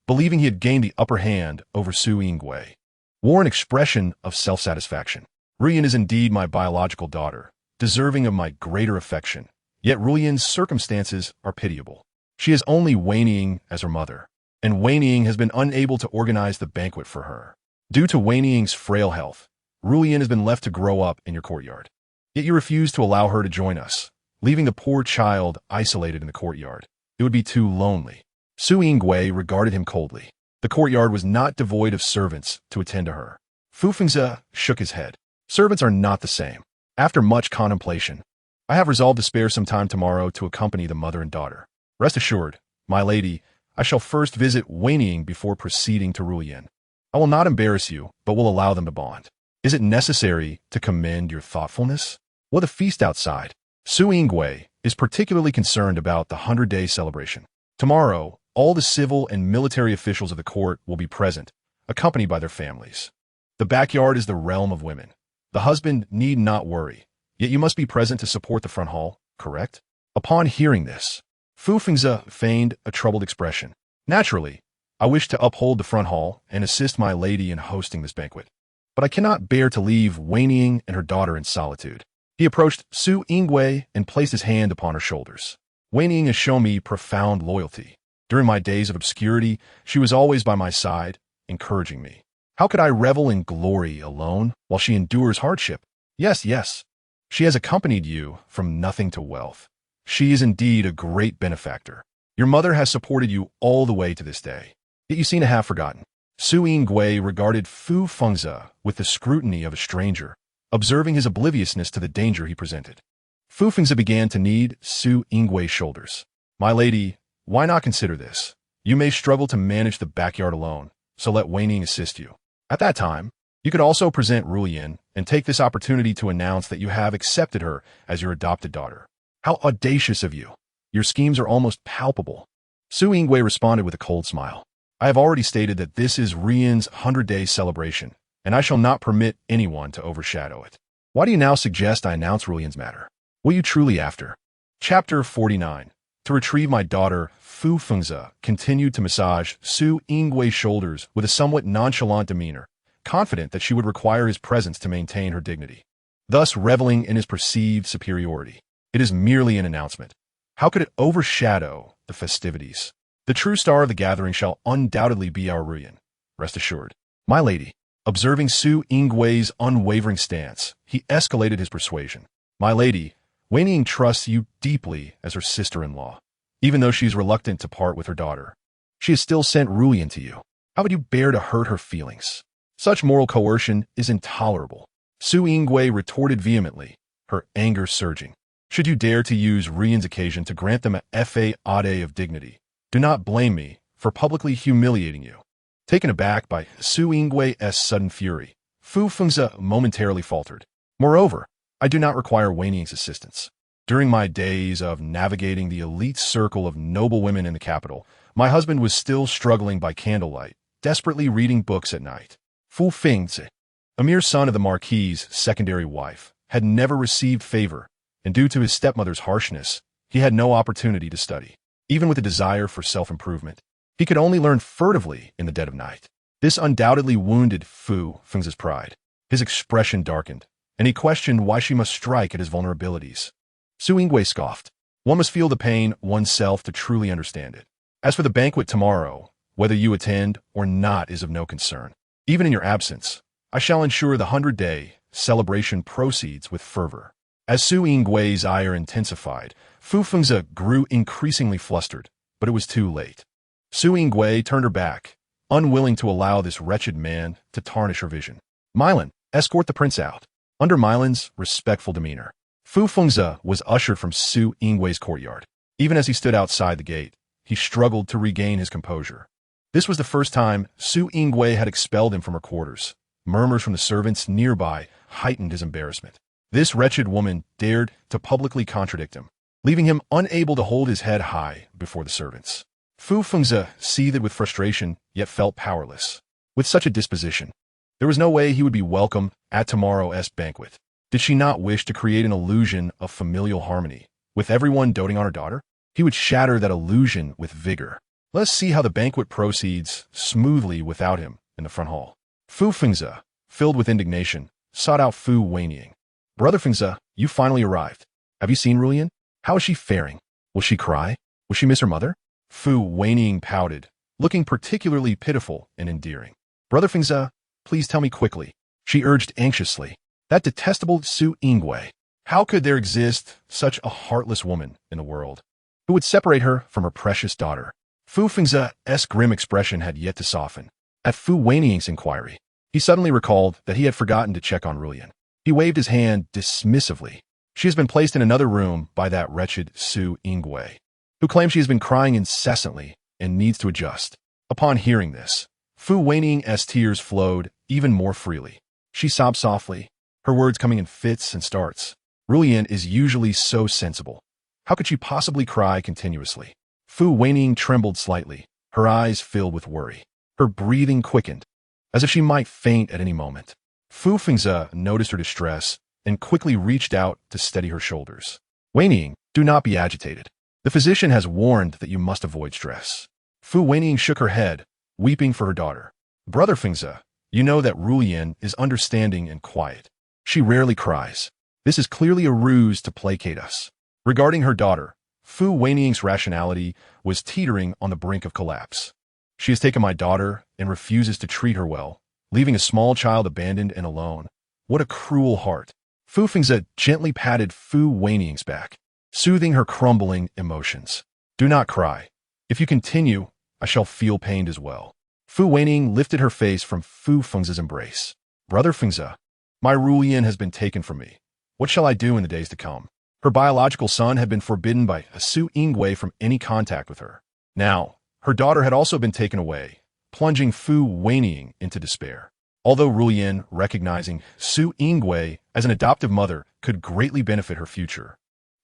believing he had gained the upper hand over Su Yingwei, wore an expression of self-satisfaction. "Ruyan is indeed my biological daughter, deserving of my greater affection. Yet Ruyan's circumstances are pitiable. She has only Wenying as her mother, and Wenying has been unable to organize the banquet for her. Due to Wenying's frail health, Ruyan has been left to grow up in your courtyard. Yet you refuse to allow her to join us, leaving the poor child isolated in the courtyard. It would be too lonely." Su Yingwei regarded him coldly. The courtyard was not devoid of servants to attend to her. Fu Feng's shook his head. "Servants are not the same. After much contemplation, I have resolved to spare some time tomorrow to accompany the mother and daughter. Rest assured, my lady, I shall first visit Wenying before proceeding to Ruyan. I will not embarrass you, but will allow them to bond. Is it necessary to commend your thoughtfulness? What a feast outside." Su Yingwei is particularly concerned about the 100-day celebration. Tomorrow, all the civil and military officials of the court will be present, accompanied by their families. The backyard is the realm of women. The husband need not worry, yet you must be present to support the front hall, correct? Upon hearing this, Fu Feng's feigned a troubled expression. "Naturally, I wish to uphold the front hall and assist my lady in hosting this banquet, but I cannot bear to leave Wenying and her daughter in solitude." He approached Su Yingwei and placed his hand upon her shoulders. "Wenying has shown me profound loyalty. During my days of obscurity, she was always by my side, encouraging me. How could I revel in glory alone while she endures hardship? Yes, yes. She has accompanied you from nothing to wealth. She is indeed a great benefactor. Your mother has supported you all the way to this day. Yet you seem to have forgotten." Su Yingwei regarded Fu Feng's with the scrutiny of a stranger, observing his obliviousness to the danger he presented. Fu Feng's began to knead Su Yingwei's shoulders. "My lady, why not consider this? You may struggle to manage the backyard alone, so let Wenying assist you. At that time, you could also present Ruyan and take this opportunity to announce that you have accepted her as your adopted daughter. How audacious of you! Your schemes are almost palpable." Su Yingwei responded with a cold smile. "I have already stated that this is Ruyan's 100-day celebration, and I shall not permit anyone to overshadow it. Why do you now suggest I announce Ruyan's matter? Will you truly after?" Chapter 49. To retrieve my daughter, Fu Feng's continued to massage Su Yingwei's shoulders with a somewhat nonchalant demeanor, confident that she would require his presence to maintain her dignity, thus reveling in his perceived superiority. It is merely an announcement. How could it overshadow the festivities? The true star of the gathering shall undoubtedly be our Ruyan. Rest assured. My lady, observing Su Yingwei's unwavering stance, he escalated his persuasion. "My lady, Wenying trusts you deeply as her sister-in-law. Even though she is reluctant to part with her daughter, she has still sent Ruyan to you. How would you bear to hurt her feelings? Such moral coercion is intolerable." Su Yingwei retorted vehemently, her anger surging. "Should you dare to use Ruyan's occasion to grant them a fa ade of dignity, Do not blame me for publicly humiliating you. Taken aback by Su Yingwei's sudden fury, Fu Fengzi momentarily faltered. Moreover, I do not require Wenying's assistance. During my days of navigating the elite circle of noble women in the capital, my husband was still struggling by candlelight, desperately reading books at night. Fu Fengzi, a mere son of the Marquis's secondary wife, had never received favor, and due to his stepmother's harshness, he had no opportunity to study. Even with a desire for self-improvement, he could only learn furtively in the dead of night. This undoubtedly wounded Fu Fengzi's pride. His expression darkened, and he questioned why she must strike at his vulnerabilities. Su Yingwei scoffed. One must feel the pain oneself to truly understand it. As for the banquet tomorrow, whether you attend or not is of no concern. Even in your absence, I shall ensure the 100-day celebration proceeds with fervor. As Su Yingwei's ire intensified, Fu Fengzi grew increasingly flustered, but it was too late. Su Yingwei turned her back, unwilling to allow this wretched man to tarnish her vision. Milan, escort the prince out. Under Milan's respectful demeanor, Fu Fengzi was ushered from Su Yingwei's courtyard. Even as he stood outside the gate, he struggled to regain his composure. This was the first time Su Yingwei had expelled him from her quarters. Murmurs from the servants nearby heightened his embarrassment. This wretched woman dared to publicly contradict him, leaving him unable to hold his head high before the servants. Fu Fengzi seethed with frustration, yet felt powerless. With such a disposition, there was no way he would be welcome at tomorrow's banquet. Did she not wish to create an illusion of familial harmony, with everyone doting on her daughter? He would shatter that illusion with vigor. Let us see how the banquet proceeds smoothly without him in the front hall. Fu Fengzi, filled with indignation, sought out Fu Wenying. Brother Fengzi, you finally arrived. Have you seen Ruyan? How is she faring? Will she cry? Will she miss her mother? Fu Wenying pouted, looking particularly pitiful and endearing. Brother Fengzi, please tell me quickly, she urged anxiously. That detestable Su Yingwei. How could there exist such a heartless woman in the world? Who would separate her from her precious daughter? Fu Fengzi's grim expression had yet to soften. At Fu Wenying's inquiry, he suddenly recalled that he had forgotten to check on Ruyan. He waved his hand dismissively. She has been placed in another room by that wretched Su Yingwei, who claims she has been crying incessantly and needs to adjust. Upon hearing this, Fu Wenying's tears flowed even more freely. She sobbed softly, her words coming in fits and starts. Ruyan is usually so sensible. How could she possibly cry continuously? Fu Wenying trembled slightly, her eyes filled with worry. Her breathing quickened, as if she might faint at any moment. Fu Fengzi noticed her distress and quickly reached out to steady her shoulders. Wenying, do not be agitated. The physician has warned that you must avoid stress. Fu Wenying shook her head, weeping for her daughter. Brother Fengzi, you know that Ruyan is understanding and quiet. She rarely cries. This is clearly a ruse to placate us. Regarding her daughter, Fu Wenying's rationality was teetering on the brink of collapse. She has taken my daughter and refuses to treat her well, leaving a small child abandoned and alone. What a cruel heart. Fu Fengzi gently patted Fu Wenying's back, soothing her crumbling emotions. Do not cry. If you continue, I shall feel pained as well. Fu Wenying lifted her face from Fu Fengzi's embrace. Brother Fengzi, my Ruyan has been taken from me. What shall I do in the days to come? Her biological son had been forbidden by Su Yingwei from any contact with her. Now, her daughter had also been taken away, plunging Fu Wenying into despair. Although Ruyan, recognizing Su Yingwei as an adoptive mother, could greatly benefit her future,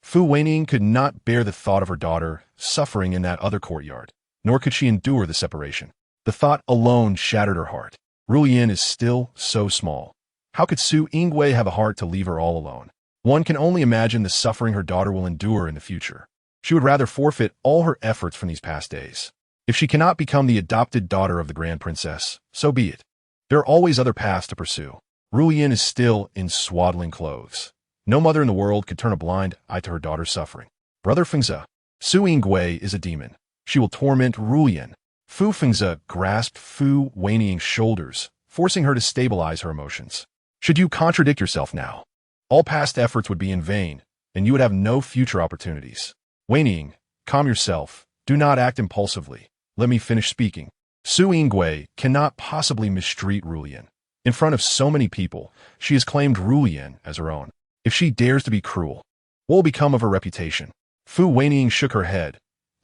Fu Wenying could not bear the thought of her daughter suffering in that other courtyard, nor could she endure the separation. The thought alone shattered her heart. Ruyan is still so small. How could Su Yingwei have a heart to leave her all alone? One can only imagine the suffering her daughter will endure in the future. She would rather forfeit all her efforts from these past days. If she cannot become the adopted daughter of the Grand Princess, so be it. There are always other paths to pursue. Ruyan is still in swaddling clothes. No mother in the world could turn a blind eye to her daughter's suffering. Brother Fengzi, Su Yingwei is a demon. She will torment Ruyan. Fu Fengzi grasped Fu Wenying's shoulders, forcing her to stabilize her emotions. Should you contradict yourself now, all past efforts would be in vain, and you would have no future opportunities. Wenying, calm yourself. Do not act impulsively. Let me finish speaking. Su Yingwei cannot possibly mistreat Ruyan. In front of so many people, she has claimed Ruyan as her own. If she dares to be cruel, what will become of her reputation? Fu Wenying shook her head,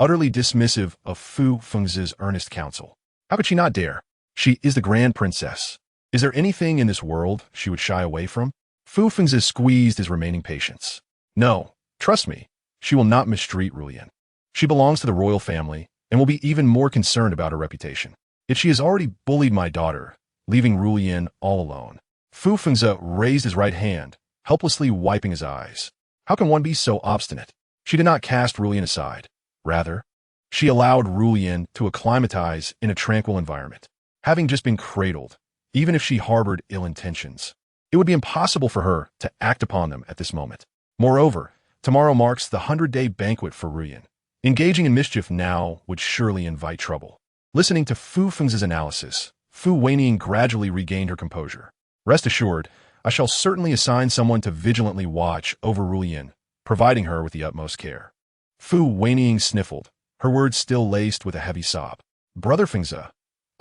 utterly dismissive of Fu Fengzi's earnest counsel. How could she not dare? She is the grand princess. Is there anything in this world she would shy away from? Fu Fengzi squeezed his remaining patience. No, trust me, she will not mistreat Ruyan. She belongs to the royal family and will be even more concerned about her reputation. Yet she has already bullied my daughter, leaving Ruyan all alone. Fu Fengzi raised his right hand, helplessly wiping his eyes. How can one be so obstinate? She did not cast Ruyan aside. Rather, she allowed Ruyan to acclimatize in a tranquil environment. Having just been cradled, even if she harbored ill intentions, it would be impossible for her to act upon them at this moment. Moreover, tomorrow marks the 100-day banquet for Ruyan. Engaging in mischief now would surely invite trouble. Listening to Fu Fengzi's analysis, Fu Wenying gradually regained her composure. Rest assured, I shall certainly assign someone to vigilantly watch over Ruyan, providing her with the utmost care. Fu Wenying sniffled, her words still laced with a heavy sob. Brother Fengzi,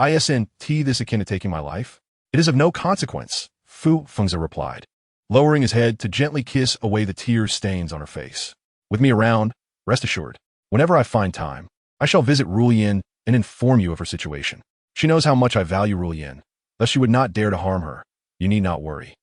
isn't this akin to taking my life? It is of no consequence, Fu Fengzi replied, lowering his head to gently kiss away the tear stains on her face. With me around, rest assured, whenever I find time, I shall visit Ruyan and inform you of her situation. She knows how much I value Ruyan, thus she would not dare to harm her. You need not worry.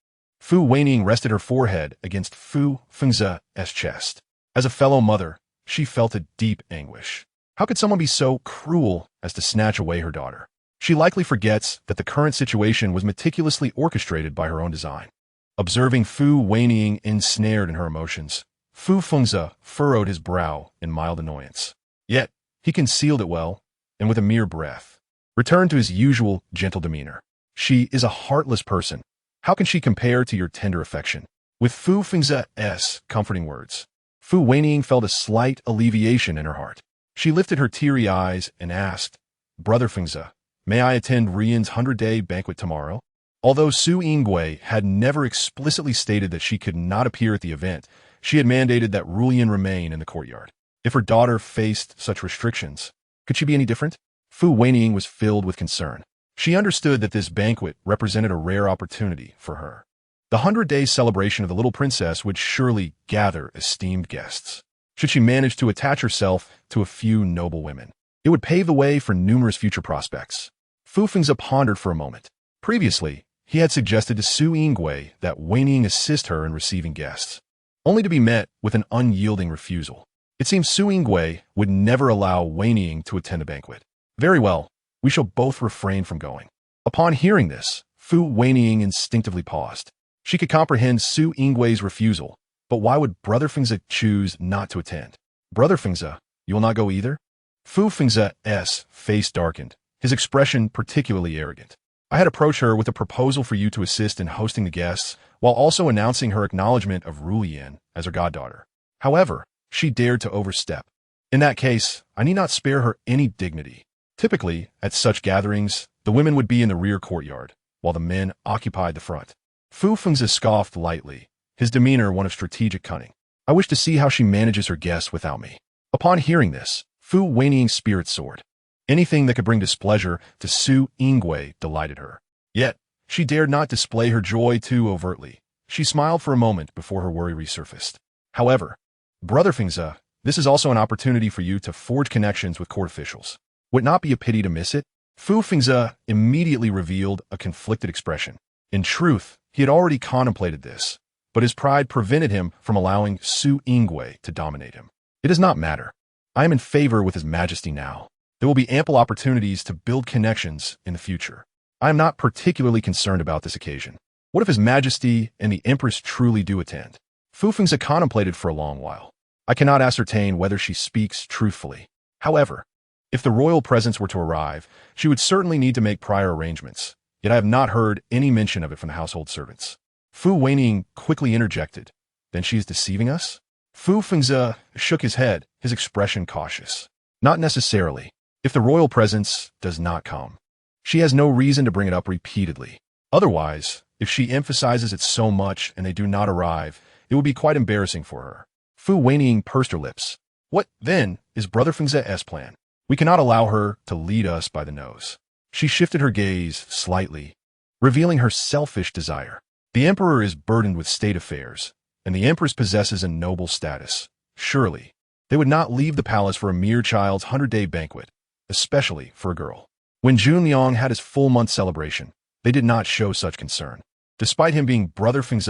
Fu Wenying rested her forehead against Fu Fengzi's chest. As a fellow mother, she felt a deep anguish. How could someone be so cruel as to snatch away her daughter? She likely forgets that the current situation was meticulously orchestrated by her own design. Observing Fu Wenying ensnared in her emotions, Fu Fengzi furrowed his brow in mild annoyance. Yet, he concealed it well, and with a mere breath, returned to his usual gentle demeanor. She is a heartless person. How can she compare to your tender affection? With Fu Fengzi's comforting words, Fu Wenying felt a slight alleviation in her heart. She lifted her teary eyes and asked, Brother Fengzi, may I attend Ruyan's 100-day banquet tomorrow? Although Su Yingwei had never explicitly stated that she could not appear at the event, she had mandated that Ruyan remain in the courtyard. If her daughter faced such restrictions, could she be any different? Fu Wenying was filled with concern. She understood that this banquet represented a rare opportunity for her. The 100-day celebration of the little princess would surely gather esteemed guests. Should she manage to attach herself to a few noble women, it would pave the way for numerous future prospects. Fu Fengzi pondered for a moment. Previously, he had suggested to Su Yingwei that Wenying assist her in receiving guests, only to be met with an unyielding refusal. It seems Su Yingwei would never allow Wenying to attend the banquet. Very well, we shall both refrain from going. Upon hearing this, Fu Wenying instinctively paused. She could comprehend Su Yingwei's refusal, but why would Brother Fengzi choose not to attend? Brother Fengzi, you will not go either? Fu Fengzi's face darkened, his expression particularly arrogant. I had approached her with a proposal for you to assist in hosting the guests, while also announcing her acknowledgement of Ruyan as her goddaughter. However, she dared to overstep. In that case, I need not spare her any dignity. Typically, at such gatherings, the women would be in the rear courtyard, while the men occupied the front. Fu Fengzi scoffed lightly, his demeanor one of strategic cunning. I wish to see how she manages her guests without me. Upon hearing this, Fu Wenying's spirit soared. Anything that could bring displeasure to Su Yingwei delighted her. Yet, she dared not display her joy too overtly. She smiled for a moment before her worry resurfaced. However, Brother Fengzi, this is also an opportunity for you to forge connections with court officials. Would it not be a pity to miss it? Fu Fengzi immediately revealed a conflicted expression. In truth, he had already contemplated this, but his pride prevented him from allowing Su Yingwei to dominate him. It does not matter. I am in favor with His Majesty now. There will be ample opportunities to build connections in the future. I am not particularly concerned about this occasion. What if His Majesty and the Empress truly do attend? Fu Fengzi contemplated for a long while. I cannot ascertain whether she speaks truthfully. However, if the royal presence were to arrive, she would certainly need to make prior arrangements, yet I have not heard any mention of it from the household servants. Fu Wenying quickly interjected. Then she is deceiving us? Fu Fengzi shook his head, his expression cautious. Not necessarily. If the royal presence does not come, she has no reason to bring it up repeatedly. Otherwise, if she emphasizes it so much and they do not arrive, it would be quite embarrassing for her. Fu Wenying pursed her lips. What, then, is Brother Fengzi's plan? We cannot allow her to lead us by the nose. She shifted her gaze slightly, revealing her selfish desire. The emperor is burdened with state affairs, and the empress possesses a noble status. Surely, They would not leave the palace for a mere child's 100-day banquet, especially for a girl. When Junliang had his full-month celebration, they did not show such concern. Despite him being Brother Feng's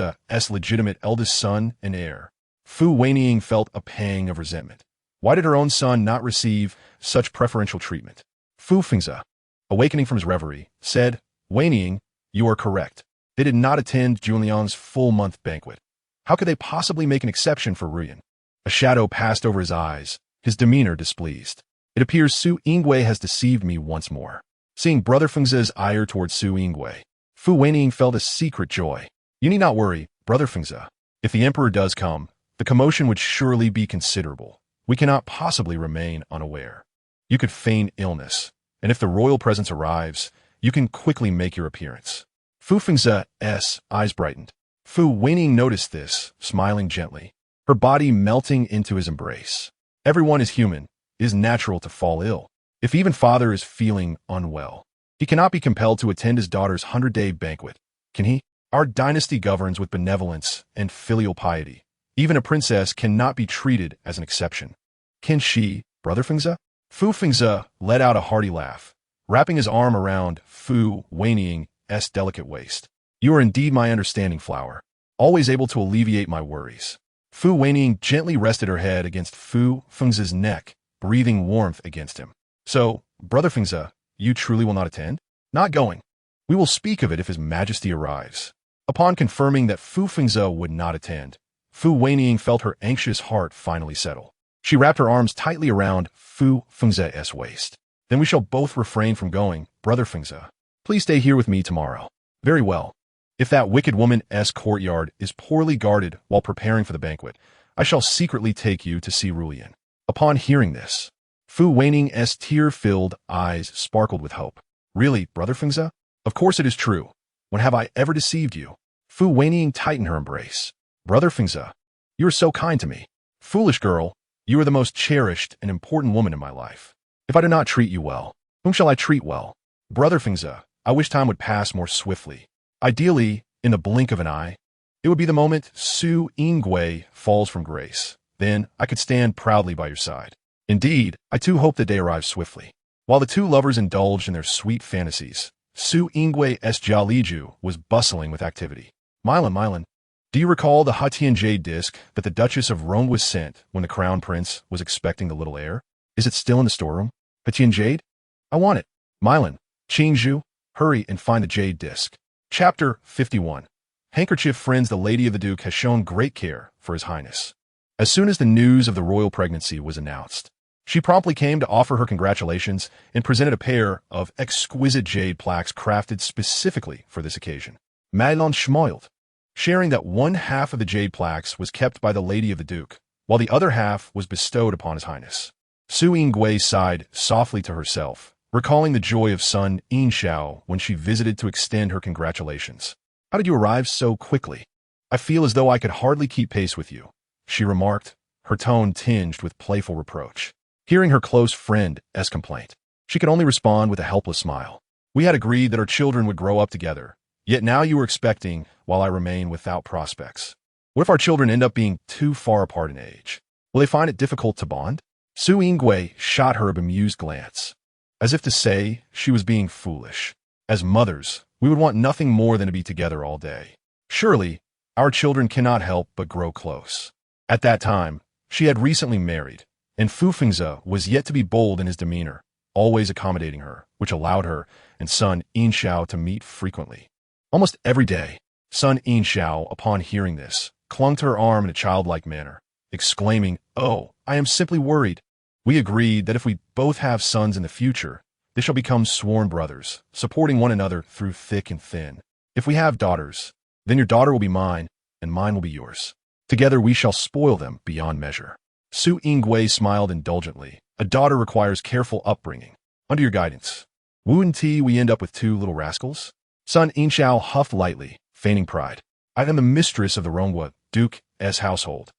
legitimate eldest son and heir, Fu Wenying felt a pang of resentment. Why did her own son not receive such preferential treatment? Fu Fengze, awakening from his reverie, said, "Wenying, you are correct. They did not attend Junliang's full-month banquet. How could they possibly make an exception for Ruyan?" A shadow passed over his eyes, his demeanor displeased. It appears Su Yingwei has deceived me once more. Seeing Brother Fengze's ire towards Su Yingwei, Fu Wenying felt a secret joy. You need not worry, Brother Fengze. If the Emperor does come, the commotion would surely be considerable. We cannot possibly remain unaware. You could feign illness, and if the royal presence arrives, you can quickly make your appearance. Fu Fengze's eyes brightened. Fu Wenying noticed this, smiling gently, her body melting into his embrace. Everyone is human. It is natural to fall ill. If even father is feeling unwell, he cannot be compelled to attend his daughter's 100-day banquet, can he? Our dynasty governs with benevolence and filial piety. Even a princess cannot be treated as an exception. Can she, Brother Fengze? Fu Fengze let out a hearty laugh, wrapping his arm around Fu Wenying's delicate waist. You are indeed my understanding flower, always able to alleviate my worries. Fu Wenying gently rested her head against Fu Fengze's neck, breathing warmth against him. So, Brother Fengze, you truly will not attend? Not going. We will speak of it if His Majesty arrives. Upon confirming that Fu Fengze would not attend, Fu Wenying felt her anxious heart finally settle. She wrapped her arms tightly around Fu Fengze's waist. Then we shall both refrain from going, Brother Fengze. Please stay here with me tomorrow. Very well. If that wicked woman's courtyard is poorly guarded while preparing for the banquet, I shall secretly take you to see Ruyan. Upon hearing this, Fu Wenying's tear-filled eyes sparkled with hope. Really, Brother Fengze? Of course it is true. When have I ever deceived you? Fu Wenying tightened her embrace. Brother Fengze, you are so kind to me. Foolish girl, you are the most cherished and important woman in my life. If I do not treat you well, whom shall I treat well? Brother Fengze, I wish time would pass more swiftly. Ideally, in the blink of an eye. It would be the moment Su Yingwei falls from grace. Then I could stand proudly by your side. Indeed, I too hope the day arrives swiftly. While the two lovers indulged in their sweet fantasies, Su Yingwei's Jialiju was bustling with activity. Milan, do you recall the Hatian jade disc that the Duchess of Rome was sent when the Crown Prince was expecting the little heir? Is it still in the storeroom? Hatian jade? I want it. Milan, Qingzhu, hurry and find the jade disc. Chapter 51. Handkerchief Friends. The Lady of the Duke has shown great care for His Highness. As soon as the news of the royal pregnancy was announced, she promptly came to offer her congratulations and presented a pair of exquisite jade plaques crafted specifically for this occasion. Madelon smiled, sharing that one half of the jade plaques was kept by the Lady of the Duke, while the other half was bestowed upon His Highness. Su Yingwei sighed softly to herself, recalling the joy of son Yinxiao when she visited to extend her congratulations. How did you arrive so quickly? I feel as though I could hardly keep pace with you, she remarked, her tone tinged with playful reproach. Hearing her close friend's complaint, she could only respond with a helpless smile. We had agreed that our children would grow up together, yet now you are expecting while I remain without prospects. What if our children end up being too far apart in age? Will they find it difficult to bond? Su Yingwei shot her a bemused glance, as if to say she was being foolish. As mothers, we would want nothing more than to be together all day. Surely, our children cannot help but grow close. At that time, she had recently married, and Fu Fengze was yet to be bold in his demeanor, always accommodating her, which allowed her and son Yinxiao to meet frequently. Almost every day, son Yinxiao, upon hearing this, clung to her arm in a childlike manner, exclaiming, "Oh, I am simply worried." We agreed that if we both have sons in the future, they shall become sworn brothers, supporting one another through thick and thin. If we have daughters, then your daughter will be mine, and mine will be yours. Together we shall spoil them beyond measure. Su Yingwei smiled indulgently. A daughter requires careful upbringing. Under your guidance, wouldn't we end up with two little rascals? Son Yinxiao huffed lightly, feigning pride. I am the mistress of the Rongwa Duke's household,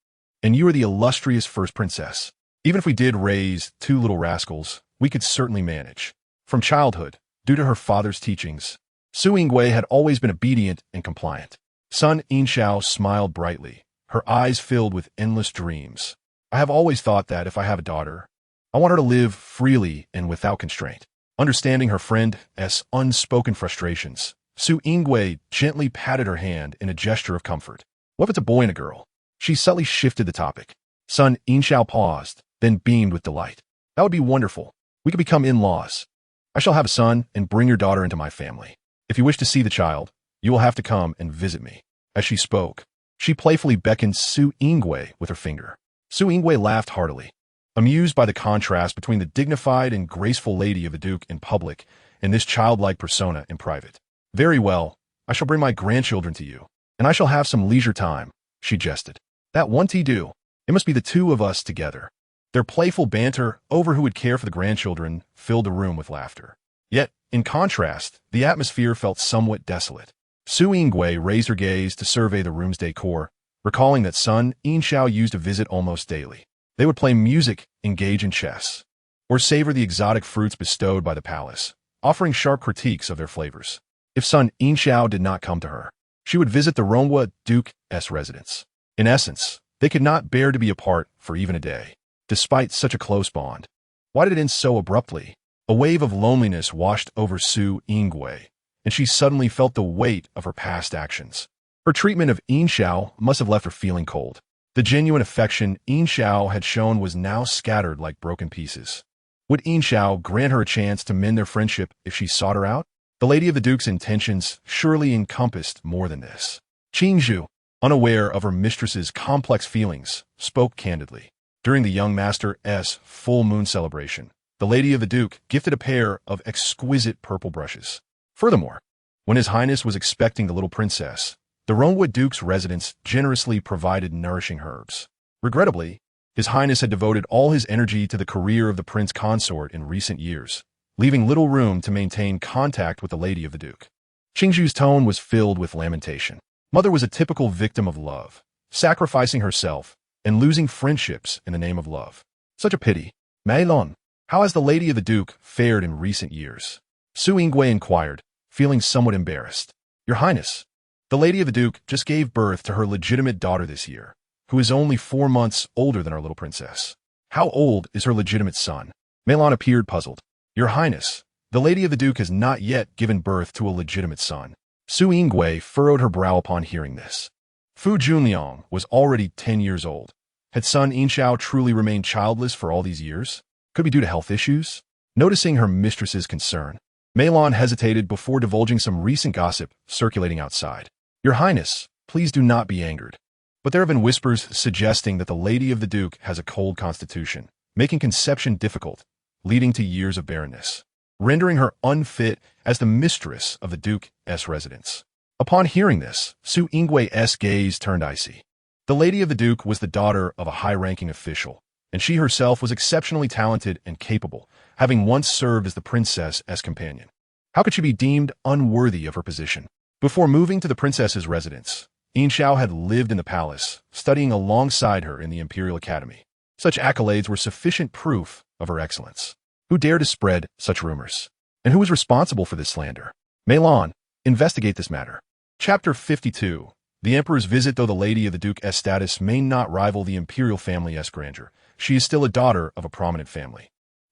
and you are the illustrious first princess. Even if we did raise two little rascals, we could certainly manage. From childhood, due to her father's teachings, Su Yingwei had always been obedient and compliant. Son Yinxiao smiled brightly, her eyes filled with endless dreams. I have always thought that if I have a daughter, I want her to live freely and without constraint. Understanding her friend's unspoken frustrations, Su Yingwei gently patted her hand in a gesture of comfort. What if it's a boy and a girl? She subtly shifted the topic. Sun Yinxiao paused, then beamed with delight. That would be wonderful. We could become in-laws. I shall have a son and bring your daughter into my family. If you wish to see the child, you will have to come and visit me. As she spoke, she playfully beckoned Su Yingwei with her finger. Su Yingwei laughed heartily, amused by the contrast between the dignified and graceful lady of the Duke in public and this childlike persona in private. Very well, I shall bring my grandchildren to you, and I shall have some leisure time, she jested. That won't do. It must be the two of us together. Their playful banter over who would care for the grandchildren filled the room with laughter. Yet, in contrast, the atmosphere felt somewhat desolate. Su Yingwei raised her gaze to survey the room's decor, recalling that Sun Yinxiao used to visit almost daily. They would play music, engage in chess, or savor the exotic fruits bestowed by the palace, offering sharp critiques of their flavors. If Sun Yinxiao did not come to her, she would visit the Ronghua Duke's residence. In essence, they could not bear to be apart for even a day, despite such a close bond. Why did it end so abruptly? A wave of loneliness washed over Su Yingwei, and she suddenly felt the weight of her past actions. Her treatment of Yinxiao must have left her feeling cold. The genuine affection Yinxiao had shown was now scattered like broken pieces. Would Yinxiao grant her a chance to mend their friendship if she sought her out? The lady of the Duke's intentions surely encompassed more than this. Qingzhu, unaware of her mistress's complex feelings, spoke candidly. During the young master's full moon celebration, the lady of the Duke gifted a pair of exquisite purple brushes. Furthermore, when His Highness was expecting the little princess, the Ronghua Duke's residence generously provided nourishing herbs. Regrettably, His Highness had devoted all his energy to the career of the prince consort in recent years, leaving little room to maintain contact with the lady of the Duke. Qingzhu's tone was filled with lamentation. Mother was a typical victim of love, sacrificing herself and losing friendships in the name of love. Such a pity. Mei Long, how has the lady of the Duke fared in recent years? Su Yingwei inquired, feeling somewhat embarrassed. Your Highness, the lady of the Duke just gave birth to her legitimate daughter this year, who is only 4 months older than our little princess. How old is her legitimate son? Mei Long appeared puzzled. Your Highness, the lady of the Duke has not yet given birth to a legitimate son. Su Yingwei furrowed her brow upon hearing this. Fu Junliang was already 10 years old. Had Sun Yinxiao truly remained childless for all these years? Could it be due to health issues? Noticing her mistress's concern, Mei Long hesitated before divulging some recent gossip circulating outside. Your Highness, please do not be angered, but there have been whispers suggesting that the lady of the Duke has a cold constitution, making conception difficult, leading to years of barrenness, rendering her unfit as the mistress of the Duke's residence. Upon hearing this, Su Yingwei's gaze turned icy. The lady of the Duke was the daughter of a high-ranking official, and she herself was exceptionally talented and capable, having once served as the princess's companion. How could she be deemed unworthy of her position? Before moving to the princess's residence, Yinxiao had lived in the palace, studying alongside her in the Imperial Academy. Such accolades were sufficient proof of her excellence. Who dared to spread such rumors? And who was responsible for this slander? Mei Long, investigate this matter. Chapter 52. The Emperor's visit. Though the lady of the Duke's status may not rival the Imperial family's grandeur, she is still a daughter of a prominent family.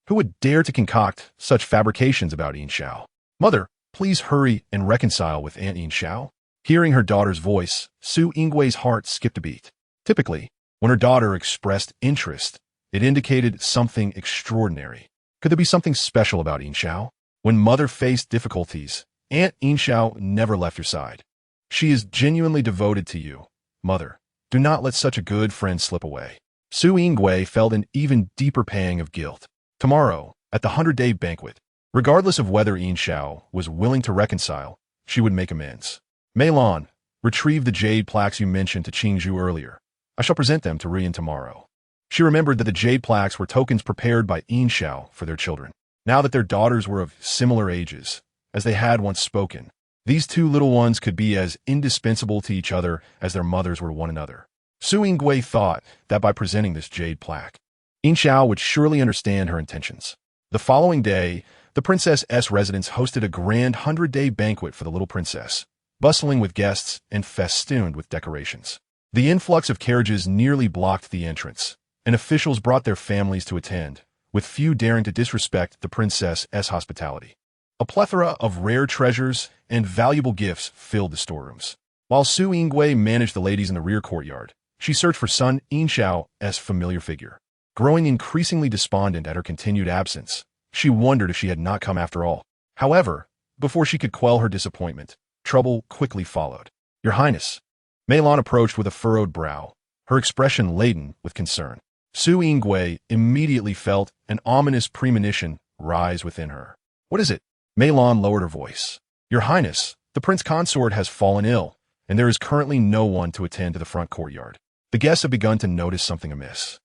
Who would dare to concoct such fabrications about Yinxiao? Mother, please hurry and reconcile with Aunt Yinxiao. Hearing her daughter's voice, Su Yingwei's heart skipped a beat. Typically, when her daughter expressed interest, it indicated something extraordinary. Could there be something special about Yinxiao? When mother faced difficulties, Aunt Yinxiao never left her side. She is genuinely devoted to you, mother. Do not let such a good friend slip away. Su Yingwei felt an even deeper pang of guilt. Tomorrow, at the 100-day banquet, regardless of whether Yinxiao was willing to reconcile, she would make amends. Mei Long, retrieve the jade plaques you mentioned to Qingzhu earlier. I shall present them to Ruyan tomorrow. She remembered that the jade plaques were tokens prepared by Yinxiao for their children. Now that their daughters were of similar ages, as they had once spoken, these two little ones could be as indispensable to each other as their mothers were to one another. Su Yingwei thought that by presenting this jade plaque, Yinxiao would surely understand her intentions. The following day, the princess's residence hosted a grand 100-day banquet for the little princess, bustling with guests and festooned with decorations. The influx of carriages nearly blocked the entrance, and officials brought their families to attend, with few daring to disrespect the princess's hospitality. A plethora of rare treasures and valuable gifts filled the storerooms. While Su Yingwei managed the ladies in the rear courtyard, she searched for Sun Yinshao's familiar figure. Growing increasingly despondent at her continued absence, she wondered if she had not come after all. However, before she could quell her disappointment, trouble quickly followed. "Your Highness." Mei Lan approached with a furrowed brow, her expression laden with concern. Su Yingwei immediately felt an ominous premonition rise within her. "What is it?" Mei Lan lowered her voice. "Your Highness, the prince consort has fallen ill, and there is currently no one to attend to the front courtyard. The guests have begun to notice something amiss."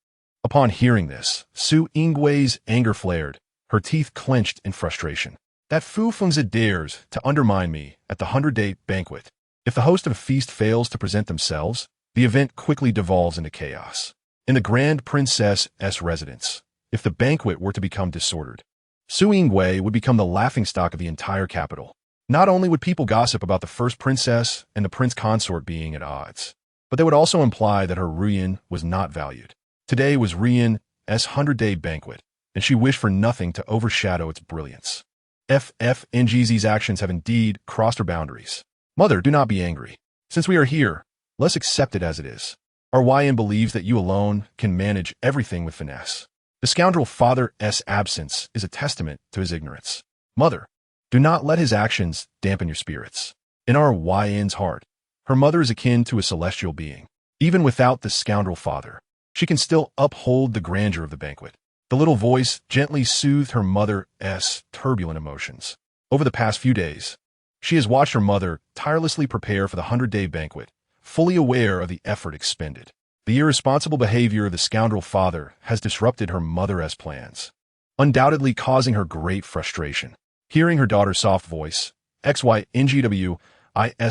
Upon hearing this, Su Yingwei's anger flared, her teeth clenched in frustration. "That Fu Fengzi dares to undermine me at the 100-day banquet. If the host of a feast fails to present themselves, the event quickly devolves into chaos. In the Grand Princess's residence, if the banquet were to become disordered, Su Yingwei would become the laughingstock of the entire capital. Not only would people gossip about the first princess and the prince consort being at odds, but they would also imply that her Ruyan was not valued. Today was Ruyan's 100-day banquet, and she wished for nothing to overshadow its brilliance. FFNGZ's actions have indeed crossed her boundaries. Mother, do not be angry. Since we are here, let's accept it as it is. Our YN believes that you alone can manage everything with finesse. The scoundrel father's absence is a testament to his ignorance. Mother, do not let his actions dampen your spirits. In our YN's heart, her mother is akin to a celestial being. Even without the scoundrel father, she can still uphold the grandeur of the banquet. The little voice gently soothed her mother's turbulent emotions. Over the past few days, she has watched her mother tirelessly prepare for the 100-day banquet, fully aware of the effort expended. The irresponsible behavior of the scoundrel father has disrupted her mother's plans, undoubtedly causing her great frustration. Hearing her daughter's soft voice, XYNGWI's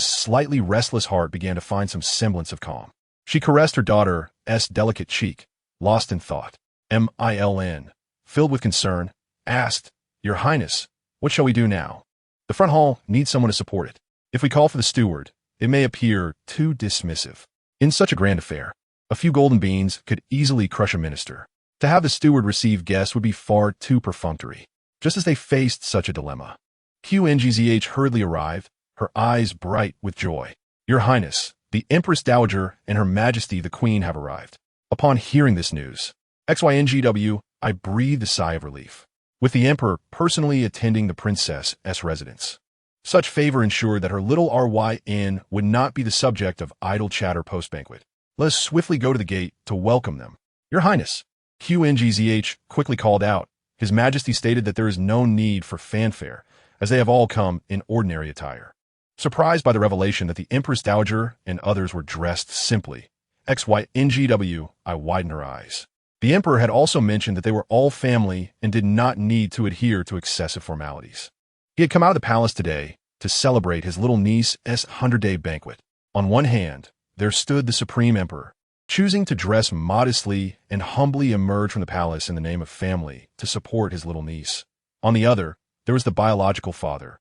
slightly restless heart began to find some semblance of calm. She caressed her daughter's delicate cheek, lost in thought. MILN, filled with concern, asked, "Your Highness, what shall we do now? The front hall needs someone to support it. If we call for the steward, it may appear too dismissive. In such a grand affair, a few golden beans could easily crush a minister. To have the steward receive guests would be far too perfunctory." Just as they faced such a dilemma, QNGZH hurriedly arrived, her eyes bright with joy. "Your Highness, the Empress Dowager and Her Majesty the Queen have arrived." Upon hearing this news, XYNGW, I breathed a sigh of relief. With the Emperor personally attending the princess's residence, such favor ensured that her little RYN would not be the subject of idle chatter post-banquet. Let us swiftly go to the gate to welcome them. "Your Highness," QNGZH quickly called out. His Majesty stated that there is no need for fanfare, as they have all come in ordinary attire. Surprised by the revelation that the Empress Dowager and others were dressed simply, XYNGW, I widened her eyes. The Emperor had also mentioned that they were all family and did not need to adhere to excessive formalities. He had come out of the palace today to celebrate his little niece's 100-day banquet. On one hand, there stood the Supreme Emperor, choosing to dress modestly and humbly emerge from the palace in the name of family to support his little niece. On the other, there was the biological father.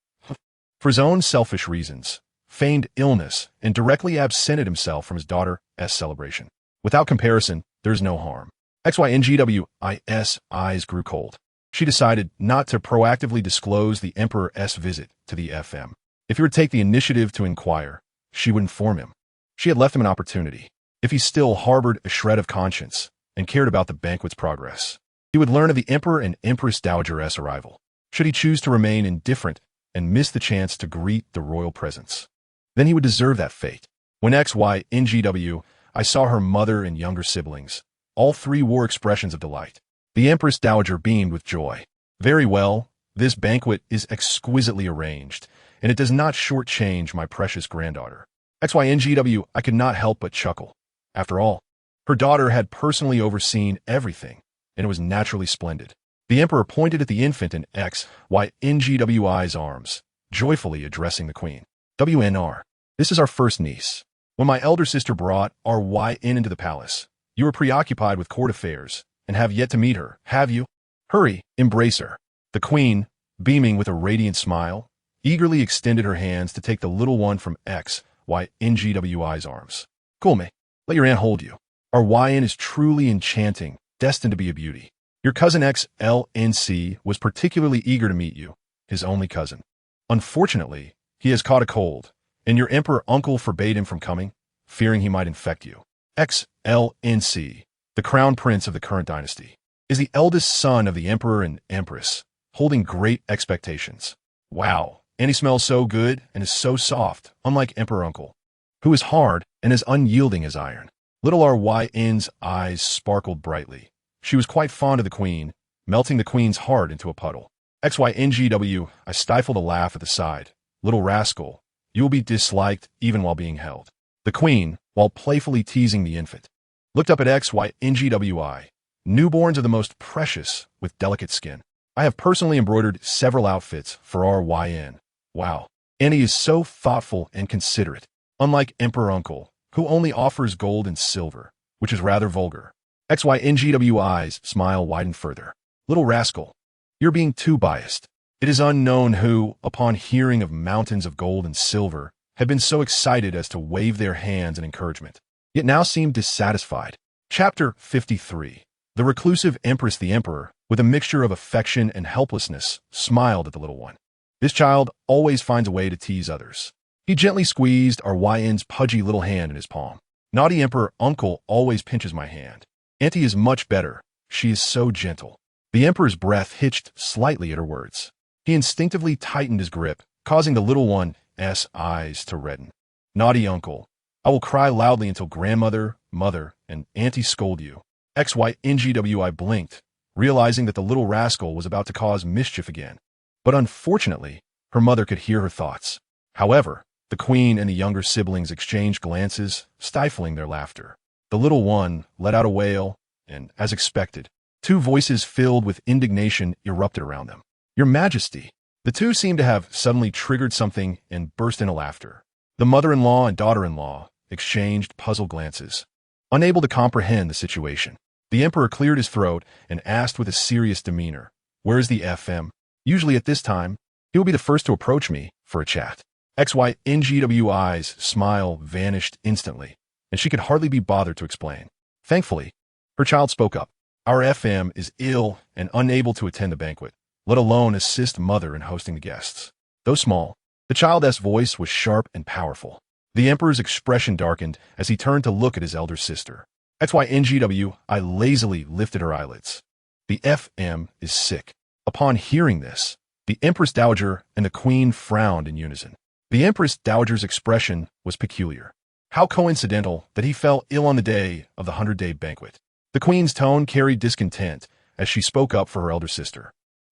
For his own selfish reasons, feigned illness and directly absented himself from his daughter's celebration. Without comparison, there is no harm. XYNGWI's eyes grew cold. She decided not to proactively disclose the Emperor's visit to the FM. If he would take the initiative to inquire, she would inform him. She had left him an opportunity. If he still harbored a shred of conscience and cared about the banquet's progress, he would learn of the Emperor and Empress Dowager's arrival. Should he choose to remain indifferent and miss the chance to greet the royal presence, then he would deserve that fate. When XYNGW, I saw her mother and younger siblings. All three wore expressions of delight. The Empress Dowager beamed with joy. "Very well, this banquet is exquisitely arranged, and it does not shortchange my precious granddaughter." XYNGW, I could not help but chuckle. After all, her daughter had personally overseen everything, and it was naturally splendid. The Emperor pointed at the infant in XYNGWI's arms, joyfully addressing the Queen. "WNR, this is our first niece. When my elder sister brought our YN into the palace, you were preoccupied with court affairs and have yet to meet her, have you? Hurry, embrace her." The Queen, beaming with a radiant smile, eagerly extended her hands to take the little one from XYNGWI's arms. "Cool me. Let your aunt hold you. Our YN is truly enchanting destined to be a beauty. Your cousin XLNC was particularly eager to meet you, his only cousin. Unfortunately, he has caught a cold, and your emperor uncle forbade him from coming, fearing he might infect you. XLNC, the crown prince of the current dynasty, is the eldest son of the emperor and empress, holding great expectations. Wow, and he smells so good and is so soft, unlike emperor uncle, who is hard and as unyielding as iron. Little Ryn's eyes sparkled brightly. She was quite fond of the queen, melting the queen's heart into a puddle. XYNGW, I stifled a laugh at the side. Little rascal, you will be disliked even while being held. The queen, while playfully teasing the infant, looked up at XYNGWI. Newborns are the most precious, with delicate skin. I have personally embroidered several outfits for RYN. Wow. Annie is so thoughtful and considerate, unlike Emperor Uncle, who only offers gold and silver, which is rather vulgar. XYNGWI's smile widened further. Little rascal, you're being too biased. It is unknown who, upon hearing of mountains of gold and silver, had been so excited as to wave their hands in encouragement, yet now seemed dissatisfied. Chapter 53. The reclusive Empress the Emperor, with a mixture of affection and helplessness, smiled at the little one. This child always finds a way to tease others. He gently squeezed RYN's pudgy little hand in his palm. Naughty Emperor Uncle always pinches my hand. Auntie is much better. She is so gentle. The Emperor's breath hitched slightly at her words. He instinctively tightened his grip, causing the little one's eyes to redden. Naughty Uncle, I will cry loudly until grandmother, mother, and auntie scold you. XYNGWI blinked, realizing that the little rascal was about to cause mischief again. But unfortunately, her mother could hear her thoughts. However, the queen and the younger siblings exchanged glances, stifling their laughter. The little one let out a wail, and, as expected, two voices filled with indignation erupted around them. Your Majesty! The two seemed to have suddenly triggered something and burst into laughter. The mother-in-law and daughter-in-law exchanged puzzled glances, unable to comprehend the situation. The Emperor cleared his throat and asked with a serious demeanor, "Where's the FM? Usually at this time, he will be the first to approach me for a chat." XYNGWI's smile vanished instantly, and she could hardly be bothered to explain. Thankfully, her child spoke up. Our FM is ill and unable to attend the banquet, let alone assist mother in hosting the guests. Though small, the child's voice was sharp and powerful. The Emperor's expression darkened as he turned to look at his elder sister. XYNGWI lazily lifted her eyelids. The FM is sick. Upon hearing this, the Empress Dowager and the Queen frowned in unison. The Empress Dowager's expression was peculiar. How coincidental that he fell ill on the day of the 100-day banquet. The Queen's tone carried discontent as she spoke up for her elder sister.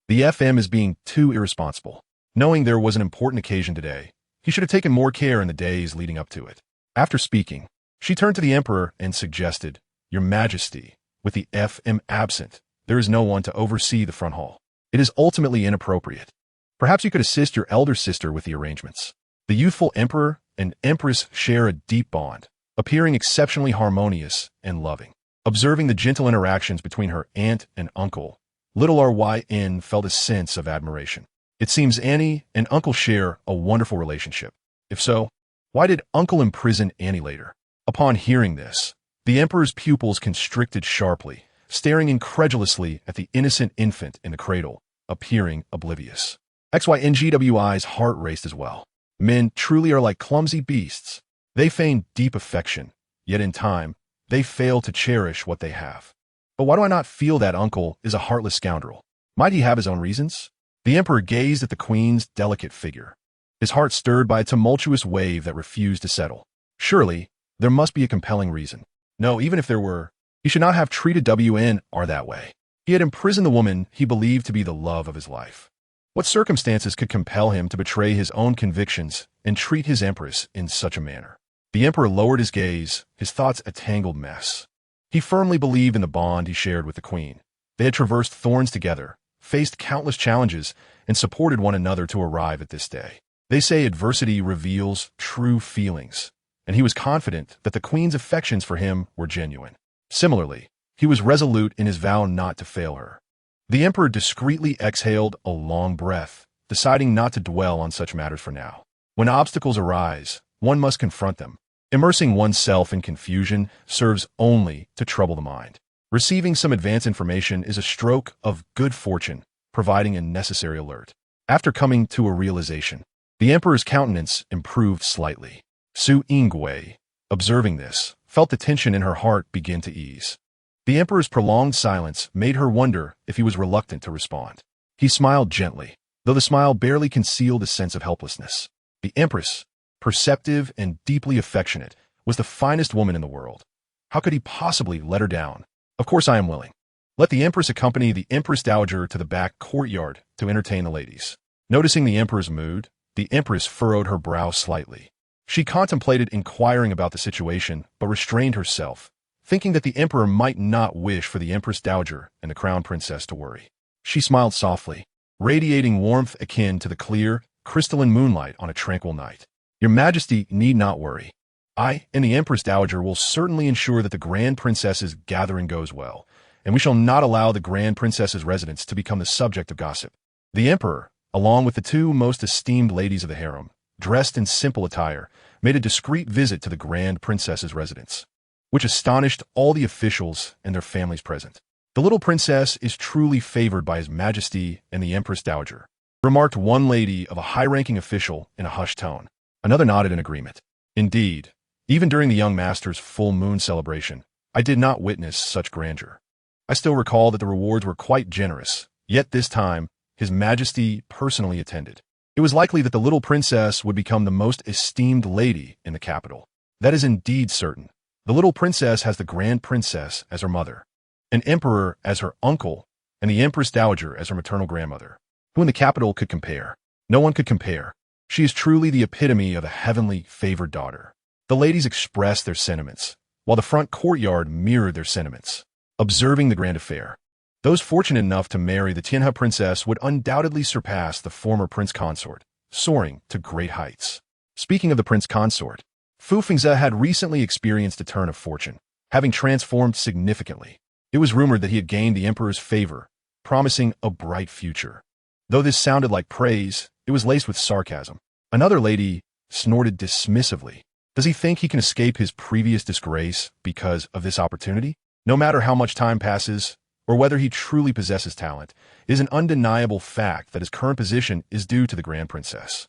The FM is being too irresponsible. Knowing there was an important occasion today, he should have taken more care in the days leading up to it. After speaking, she turned to the Emperor and suggested, Your Majesty, with the FM absent, there is no one to oversee the front hall. It is ultimately inappropriate. Perhaps you could assist your elder sister with the arrangements. The youthful Emperor and Empress share a deep bond, appearing exceptionally harmonious and loving. Observing the gentle interactions between her aunt and uncle, little RYN felt a sense of admiration. It seems Annie and Uncle share a wonderful relationship. If so, why did Uncle imprison Annie later? Upon hearing this, the Emperor's pupils constricted sharply, staring incredulously at the innocent infant in the cradle, appearing oblivious. XYNGWI's heart raced as well. Men truly are like clumsy beasts. They feign deep affection, yet in time, they fail to cherish what they have. But why do I not feel that Uncle is a heartless scoundrel? Might he have his own reasons? The Emperor gazed at the Queen's delicate figure, his heart stirred by a tumultuous wave that refused to settle. Surely, there must be a compelling reason. No, even if there were, he should not have treated WNR that way. He had imprisoned the woman he believed to be the love of his life. What circumstances could compel him to betray his own convictions and treat his Empress in such a manner? The Emperor lowered his gaze, his thoughts a tangled mess. He firmly believed in the bond he shared with the Queen. They had traversed thorns together, faced countless challenges, and supported one another to arrive at this day. They say adversity reveals true feelings, and he was confident that the Queen's affections for him were genuine. Similarly, he was resolute in his vow not to fail her. The Emperor discreetly exhaled a long breath, deciding not to dwell on such matters for now. When obstacles arise, one must confront them. Immersing oneself in confusion serves only to trouble the mind. Receiving some advance information is a stroke of good fortune, providing a necessary alert. After coming to a realization, the emperor's countenance improved slightly. Su Yingwei, observing this, felt the tension in her heart begin to ease. The emperor's prolonged silence made her wonder if he was reluctant to respond. He smiled gently, though the smile barely concealed a sense of helplessness. The empress, perceptive and deeply affectionate, was the finest woman in the world. How could he possibly let her down? Of course I am willing. Let the empress accompany the empress dowager to the back courtyard to entertain the ladies. Noticing the emperor's mood, the empress furrowed her brow slightly. She contemplated inquiring about the situation, but restrained herself, thinking that the emperor might not wish for the empress dowager and the crown princess to worry. She smiled softly, radiating warmth akin to the clear, crystalline moonlight on a tranquil night. Your Majesty need not worry. I and the empress dowager will certainly ensure that the grand princess's gathering goes well, and we shall not allow the grand princess's residence to become the subject of gossip. The emperor, along with the two most esteemed ladies of the harem, dressed in simple attire, made a discreet visit to the grand princess's residence, which astonished all the officials and their families present. The little princess is truly favored by His Majesty and the empress dowager, remarked one lady of a high-ranking official in a hushed tone. Another nodded in agreement. Indeed, even during the young master's full moon celebration, I did not witness such grandeur. I still recall that the rewards were quite generous, yet this time, His Majesty personally attended. It was likely that the little princess would become the most esteemed lady in the capital. That is indeed certain. The little princess has the grand princess as her mother, an emperor as her uncle, and the empress dowager as her maternal grandmother. Who in the capital could compare? No one could compare. She is truly the epitome of a heavenly favored daughter. The ladies expressed their sentiments, while the front courtyard mirrored their sentiments. Observing the grand affair, those fortunate enough to marry the Tianhe princess would undoubtedly surpass the former prince consort, soaring to great heights. Speaking of the prince consort, Fu Fengze had recently experienced a turn of fortune, having transformed significantly. It was rumored that he had gained the emperor's favor, promising a bright future. Though this sounded like praise, it was laced with sarcasm. Another lady snorted dismissively. Does he think he can escape his previous disgrace because of this opportunity? No matter how much time passes, or whether he truly possesses talent, it is an undeniable fact that his current position is due to the grand princess.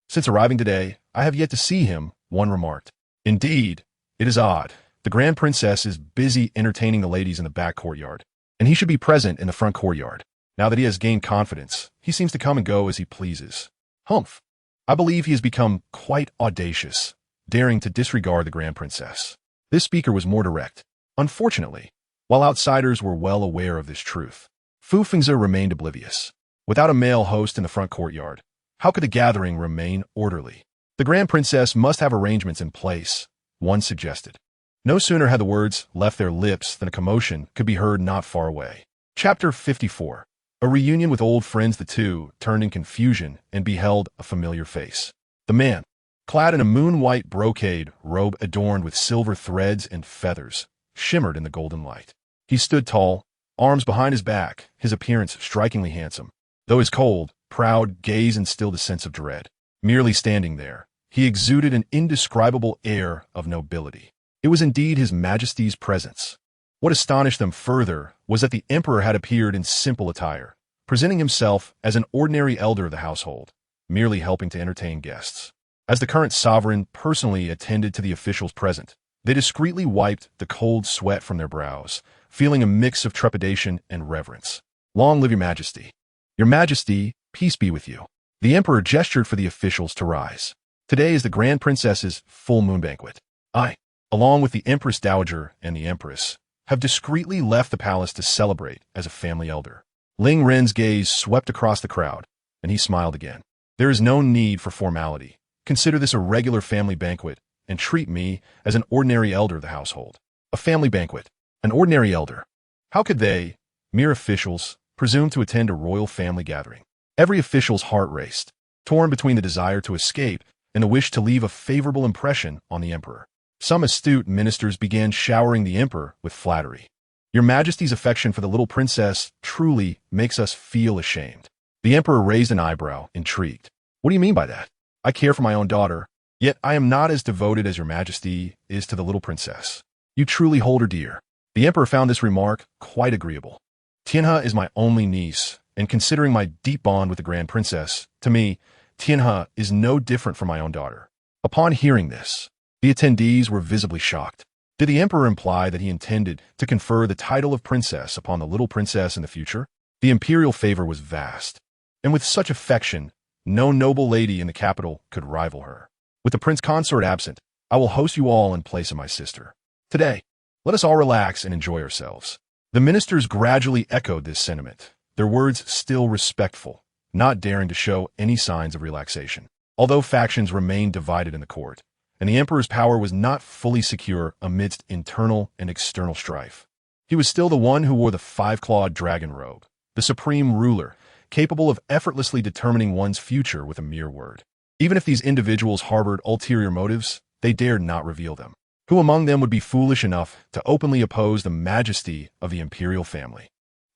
Since arriving today, I have yet to see him, one remarked. Indeed, it is odd. The grand princess is busy entertaining the ladies in the back courtyard, and he should be present in the front courtyard. Now that he has gained confidence, he seems to come and go as he pleases. Humph. I believe he has become quite audacious, daring to disregard the grand princess. This speaker was more direct. Unfortunately, while outsiders were well aware of this truth, Fu Fengze remained oblivious. Without a male host in the front courtyard, how could the gathering remain orderly? The grand princess must have arrangements in place, one suggested. No sooner had the words left their lips than a commotion could be heard not far away. Chapter 54. A reunion with old friends. The two turned in confusion and beheld a familiar face. The man, clad in a moon-white brocade robe adorned with silver threads and feathers, shimmered in the golden light. He stood tall, arms behind his back, his appearance strikingly handsome, though his cold, proud gaze instilled a sense of dread. Merely standing there, he exuded an indescribable air of nobility. It was indeed His Majesty's presence. What astonished them further was that the emperor had appeared in simple attire, presenting himself as an ordinary elder of the household, merely helping to entertain guests. As the current sovereign personally attended to the officials present, they discreetly wiped the cold sweat from their brows, feeling a mix of trepidation and reverence. Long live your Majesty. Your Majesty, peace be with you. The emperor gestured for the officials to rise. Today is the grand princess's full moon banquet. I, along with the empress dowager and the empress, have discreetly left the palace to celebrate as a family elder. Ling Ren's gaze swept across the crowd, and he smiled again. There is no need for formality. Consider this a regular family banquet, and treat me as an ordinary elder of the household. A family banquet. An ordinary elder. How could they, mere officials, presume to attend a royal family gathering? Every official's heart raced, torn between the desire to escape and the wish to leave a favorable impression on the emperor. Some astute ministers began showering the emperor with flattery. Your Majesty's affection for the little princess truly makes us feel ashamed. The emperor raised an eyebrow, intrigued. What do you mean by that? I care for my own daughter, yet I am not as devoted as your Majesty is to the little princess. You truly hold her dear. The emperor found this remark quite agreeable. Tianhe is my only niece, and considering my deep bond with the grand princess, to me, Tianhe is no different from my own daughter. Upon hearing this, the attendees were visibly shocked. Did the emperor imply that he intended to confer the title of princess upon the little princess in the future? The imperial favor was vast, and with such affection, no noble lady in the capital could rival her. With the prince consort absent, I will host you all in place of my sister. Today, let us all relax and enjoy ourselves. The ministers gradually echoed this sentiment, their words still respectful, not daring to show any signs of relaxation. Although factions remained divided in the court, and the emperor's power was not fully secure amidst internal and external strife, he was still the one who wore the five-clawed dragon robe, the supreme ruler, capable of effortlessly determining one's future with a mere word. Even if these individuals harbored ulterior motives, they dared not reveal them. Who among them would be foolish enough to openly oppose the majesty of the imperial family?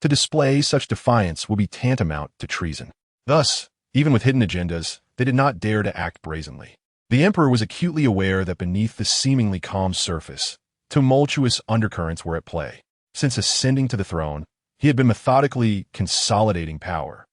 To display such defiance would be tantamount to treason. Thus, even with hidden agendas, they did not dare to act brazenly. The emperor was acutely aware that beneath the seemingly calm surface, tumultuous undercurrents were at play. Since ascending to the throne, he had been methodically consolidating power,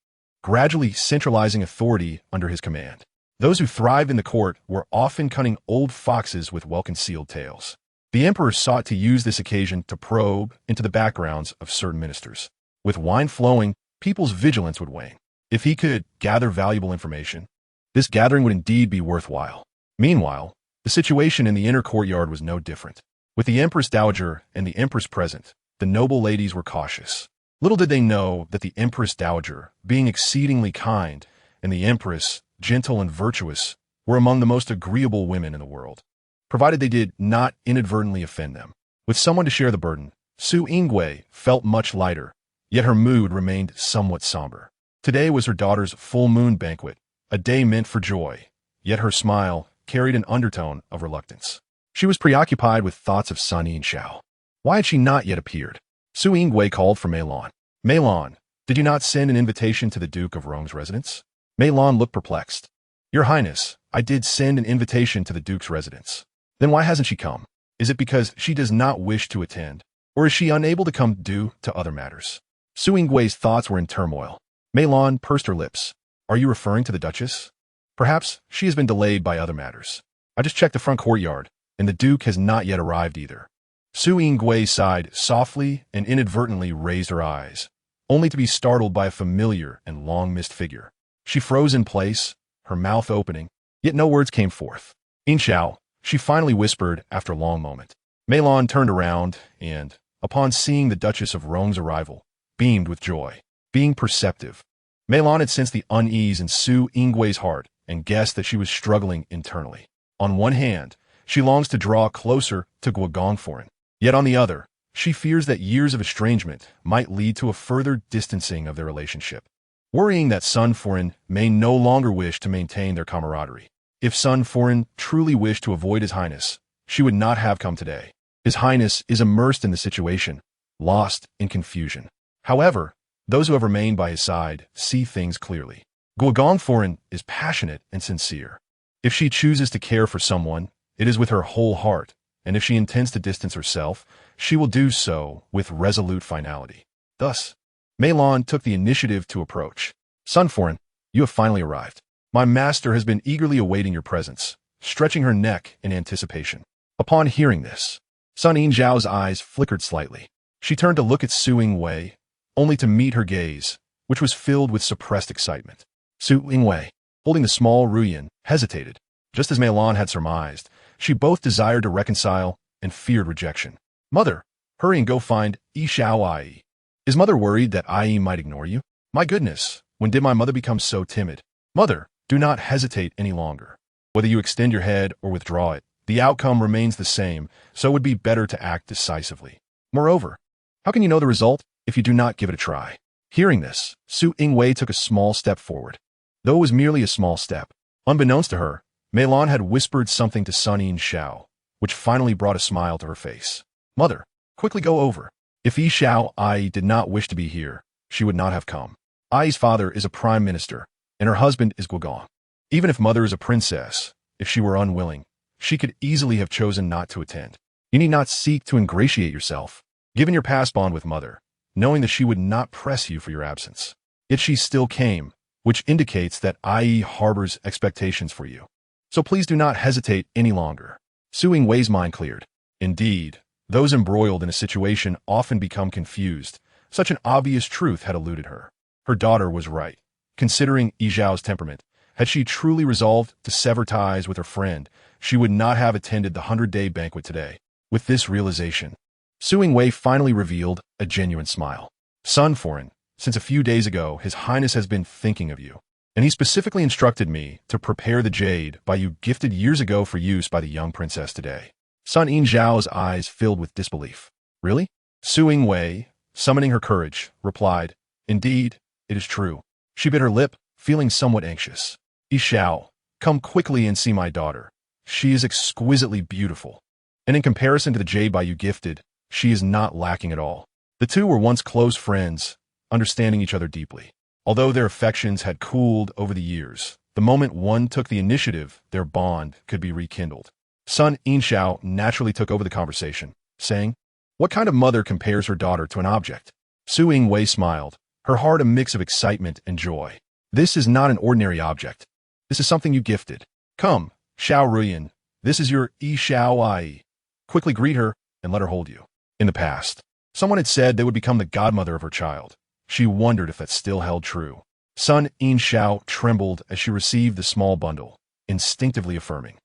gradually centralizing authority under his command. Those who thrived in the court were often cunning old foxes with well-concealed tails. The emperor sought to use this occasion to probe into the backgrounds of certain ministers. With wine flowing, people's vigilance would wane. If he could gather valuable information, this gathering would indeed be worthwhile. Meanwhile, the situation in the inner courtyard was no different. With the Empress Dowager and the Empress present, the noble ladies were cautious. Little did they know that the Empress Dowager, being exceedingly kind, and the Empress, gentle and virtuous, were among the most agreeable women in the world, provided they did not inadvertently offend them. With someone to share the burden, Su Yingwei felt much lighter, yet her mood remained somewhat somber. Today was her daughter's full moon banquet, a day meant for joy, yet her smile carried an undertone of reluctance. She was preoccupied with thoughts of Sun Yinxiao. Why had she not yet appeared? Su Yingwei called for Meilong. Meilong, did you not send an invitation to the Duke of Rong's residence? Meilong looked perplexed. Your Highness, I did send an invitation to the Duke's residence. Then why hasn't she come? Is it because she does not wish to attend, or is she unable to come due to other matters? Su Yingwei's thoughts were in turmoil. Meilong pursed her lips. Are you referring to the Duchess? Perhaps she has been delayed by other matters. I just checked the front courtyard, and the Duke has not yet arrived either. Su Yingwei sighed softly and inadvertently raised her eyes, only to be startled by a familiar and long-missed figure. She froze in place, her mouth opening, yet no words came forth. Yinxiao, she finally whispered after a long moment. Meilong turned around and, upon seeing the Duchess of Rong's arrival, beamed with joy. Being perceptive, Meilong had sensed the unease in Su Yingwei's heart and guessed that she was struggling internally. On one hand, she longs to draw closer to Guogongforen, yet on the other, she fears that years of estrangement might lead to a further distancing of their relationship, worrying that Sun Foren may no longer wish to maintain their camaraderie. If Sun Foren truly wished to avoid His Highness, she would not have come today. His Highness is immersed in the situation, lost in confusion. However, those who have remained by his side see things clearly. Guogongforen is passionate and sincere. If she chooses to care for someone, it is with her whole heart, and if she intends to distance herself, she will do so with resolute finality. Thus, Meilong took the initiative to approach. Sun Foren, you have finally arrived. My master has been eagerly awaiting your presence, stretching her neck in anticipation. Upon hearing this, Sun Yinxiao's eyes flickered slightly. She turned to look at Su Yingwei, only to meet her gaze, which was filled with suppressed excitement. Su Yingwei, holding the small Ruyan, hesitated. Just as Meilong had surmised, she both desired to reconcile and feared rejection. Mother, hurry and go find Yixiao Ai. Is mother worried that Ai might ignore you? My goodness, when did my mother become so timid? Mother, do not hesitate any longer. Whether you extend your head or withdraw it, the outcome remains the same, so it would be better to act decisively. Moreover, how can you know the result if you do not give it a try? Hearing this, Su Yingwei took a small step forward. Though it was merely a small step, unbeknownst to her, Meilong had whispered something to Sun Yinxiao, which finally brought a smile to her face. Mother, quickly go over. If Yixiao Ai did not wish to be here, she would not have come. Ai's father is a prime minister, and her husband is Guogong. Even if mother is a princess, if she were unwilling, she could easily have chosen not to attend. You need not seek to ingratiate yourself. given your past bond with mother, knowing that she would not press you for your absence. Yet she still came, which indicates that IE harbors expectations for you. So please do not hesitate any longer. Su Wei's mind cleared. Indeed, those embroiled in a situation often become confused. Such an obvious truth had eluded her. Her daughter was right. Considering Yi Zhao's temperament, had she truly resolved to sever ties with her friend, she would not have attended the 100-day banquet today. With this realization, Su Wei finally revealed a genuine smile. Son Foreign, since a few days ago, His Highness has been thinking of you, and he specifically instructed me to prepare the jade by you gifted years ago for use by the young princess today. Sun Yin Zhao's eyes filled with disbelief. Really? Su Wei, summoning her courage, replied, Indeed, it is true. She bit her lip, feeling somewhat anxious. Yi Xiao, come quickly and see my daughter. She is exquisitely beautiful. And in comparison to the jade by you gifted, she is not lacking at all. The two were once close friends, understanding each other deeply. Although their affections had cooled over the years, the moment one took the initiative, their bond could be rekindled. Sun Yixiao naturally took over the conversation, saying, What kind of mother compares her daughter to an object? Su Wei smiled, her heart a mix of excitement and joy. This is not an ordinary object. This is something you gifted. Come, Fu Ruyan, this is your Yi Xiao Ai. Quickly greet her and let her hold you. In the past, someone had said they would become the godmother of her child. She wondered if that still held true. Sun Yixiao trembled as she received the small bundle, instinctively affirming,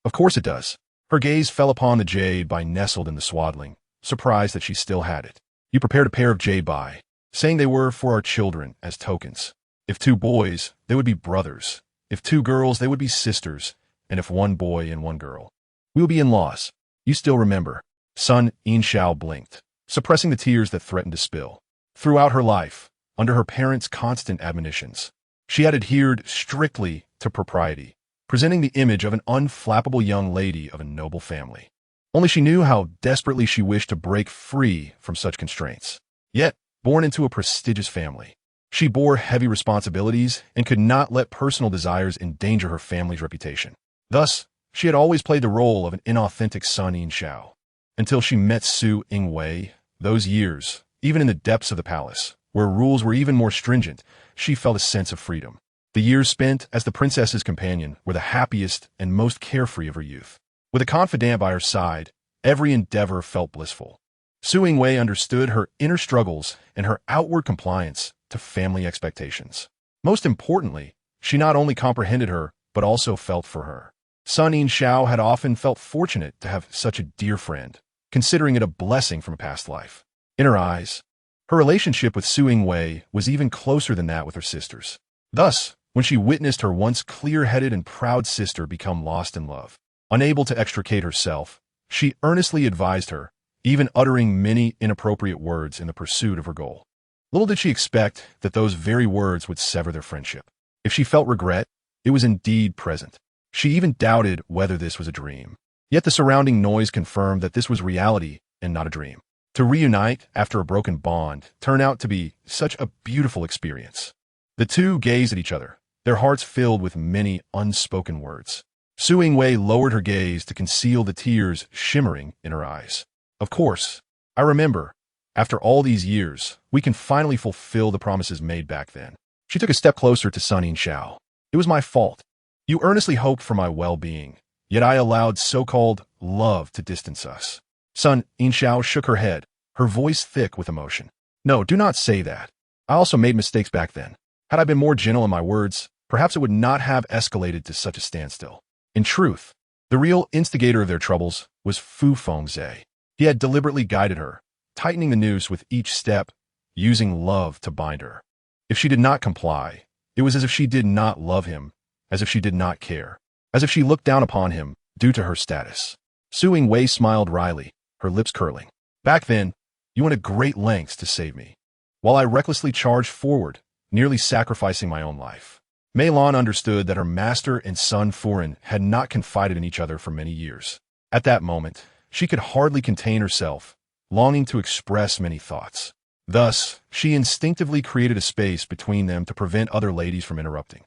Of course it does. Her gaze fell upon the jade by nestled in the swaddling, surprised that she still had it. You prepared a pair of jade by, saying they were for our children as tokens. If 2 boys, they would be brothers. If 2 girls, they would be sisters. And if 1 boy and 1 girl, we will be in-laws. You still remember. Sun Yixiao blinked, suppressing the tears that threatened to spill. Throughout her life, under her parents' constant admonitions, she had adhered strictly to propriety, presenting the image of an unflappable young lady of a noble family. Only she knew how desperately she wished to break free from such constraints. Yet, born into a prestigious family, she bore heavy responsibilities and could not let personal desires endanger her family's reputation. Thus, she had always played the role of an inauthentic Sun Yixiao. Until she met Su Wei, those years, even in the depths of the palace, where rules were even more stringent, she felt a sense of freedom. The years spent as the princess's companion were the happiest and most carefree of her youth. With a confidant by her side, every endeavor felt blissful. Su Wei understood her inner struggles and her outward compliance to family expectations. Most importantly, she not only comprehended her, but also felt for her. Sun Yixiao had often felt fortunate to have such a dear friend, considering it a blessing from a past life. In her eyes, her relationship with Su Wei was even closer than that with her sisters. Thus, when she witnessed her once clear-headed and proud sister become lost in love, unable to extricate herself, she earnestly advised her, even uttering many inappropriate words in the pursuit of her goal. Little did she expect that those very words would sever their friendship. If she felt regret, it was indeed present. She even doubted whether this was a dream. Yet the surrounding noise confirmed that this was reality and not a dream. To reunite after a broken bond turned out to be such a beautiful experience. The two gazed at each other, their hearts filled with many unspoken words. Su Wei lowered her gaze to conceal the tears shimmering in her eyes. Of course, I remember. After all these years, we can finally fulfill the promises made back then. She took a step closer to Sun Yixiao. It was my fault. You earnestly hoped for my well-being, yet I allowed so-called love to distance us. Sun Yixiao shook her head, her voice thick with emotion. No, do not say that. I also made mistakes back then. Had I been more gentle in my words, perhaps it would not have escalated to such a standstill. In truth, the real instigator of their troubles was Fu Fengze. He had deliberately guided her, tightening the noose with each step, using love to bind her. If she did not comply, it was as if she did not love him, as if she did not care, as if she looked down upon him due to her status. Su Wei smiled wryly, her lips curling. Back then, you went to great lengths to save me, while I recklessly charged forward, nearly sacrificing my own life. Mei Lan understood that her master and son Furin had not confided in each other for many years. At that moment, she could hardly contain herself, longing to express many thoughts. Thus, she instinctively created a space between them to prevent other ladies from interrupting.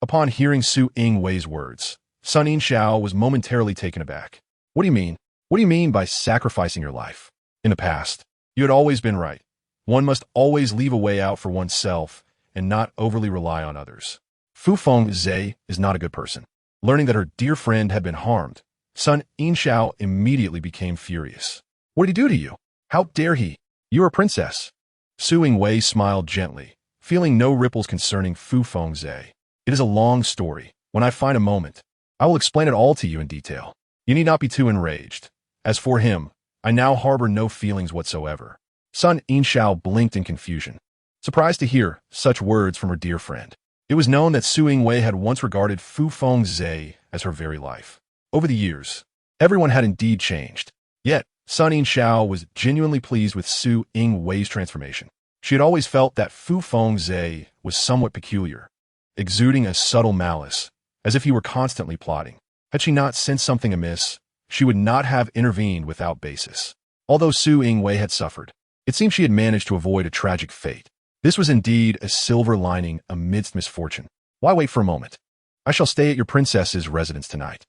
Upon hearing Su Wei's words, Sun Yixiao was momentarily taken aback. What do you mean? What do you mean by sacrificing your life? In the past, You had always been right. One must always leave a way out for oneself and not overly rely on others. Fu Wenying is not a good person. Learning that her dear friend had been harmed, Sun Yinxiao immediately became furious. What did he do to you? How dare he? You are a princess. Su Yingwei smiled gently, feeling no ripples concerning Fu Wenying. It is a long story. When I find a moment, I will explain it all to you in detail. You need not be too enraged. As for him, I now harbor no feelings whatsoever. Sun Yinxiao blinked in confusion, surprised to hear such words from her dear friend. It was known that Su Yingwei had once regarded Fu Wenying as her very life. Over the years, everyone had indeed changed. Yet, Sun Yinxiao was genuinely pleased with Su Yingwei's transformation. She had always felt that Fu Wenying was somewhat peculiar, exuding a subtle malice, as if he were constantly plotting. Had she not sensed something amiss, she would not have intervened without basis. Although Su Yingwei had suffered, it seemed she had managed to avoid a tragic fate. This was indeed a silver lining amidst misfortune. Why wait for a moment? I shall stay at your princess's residence tonight.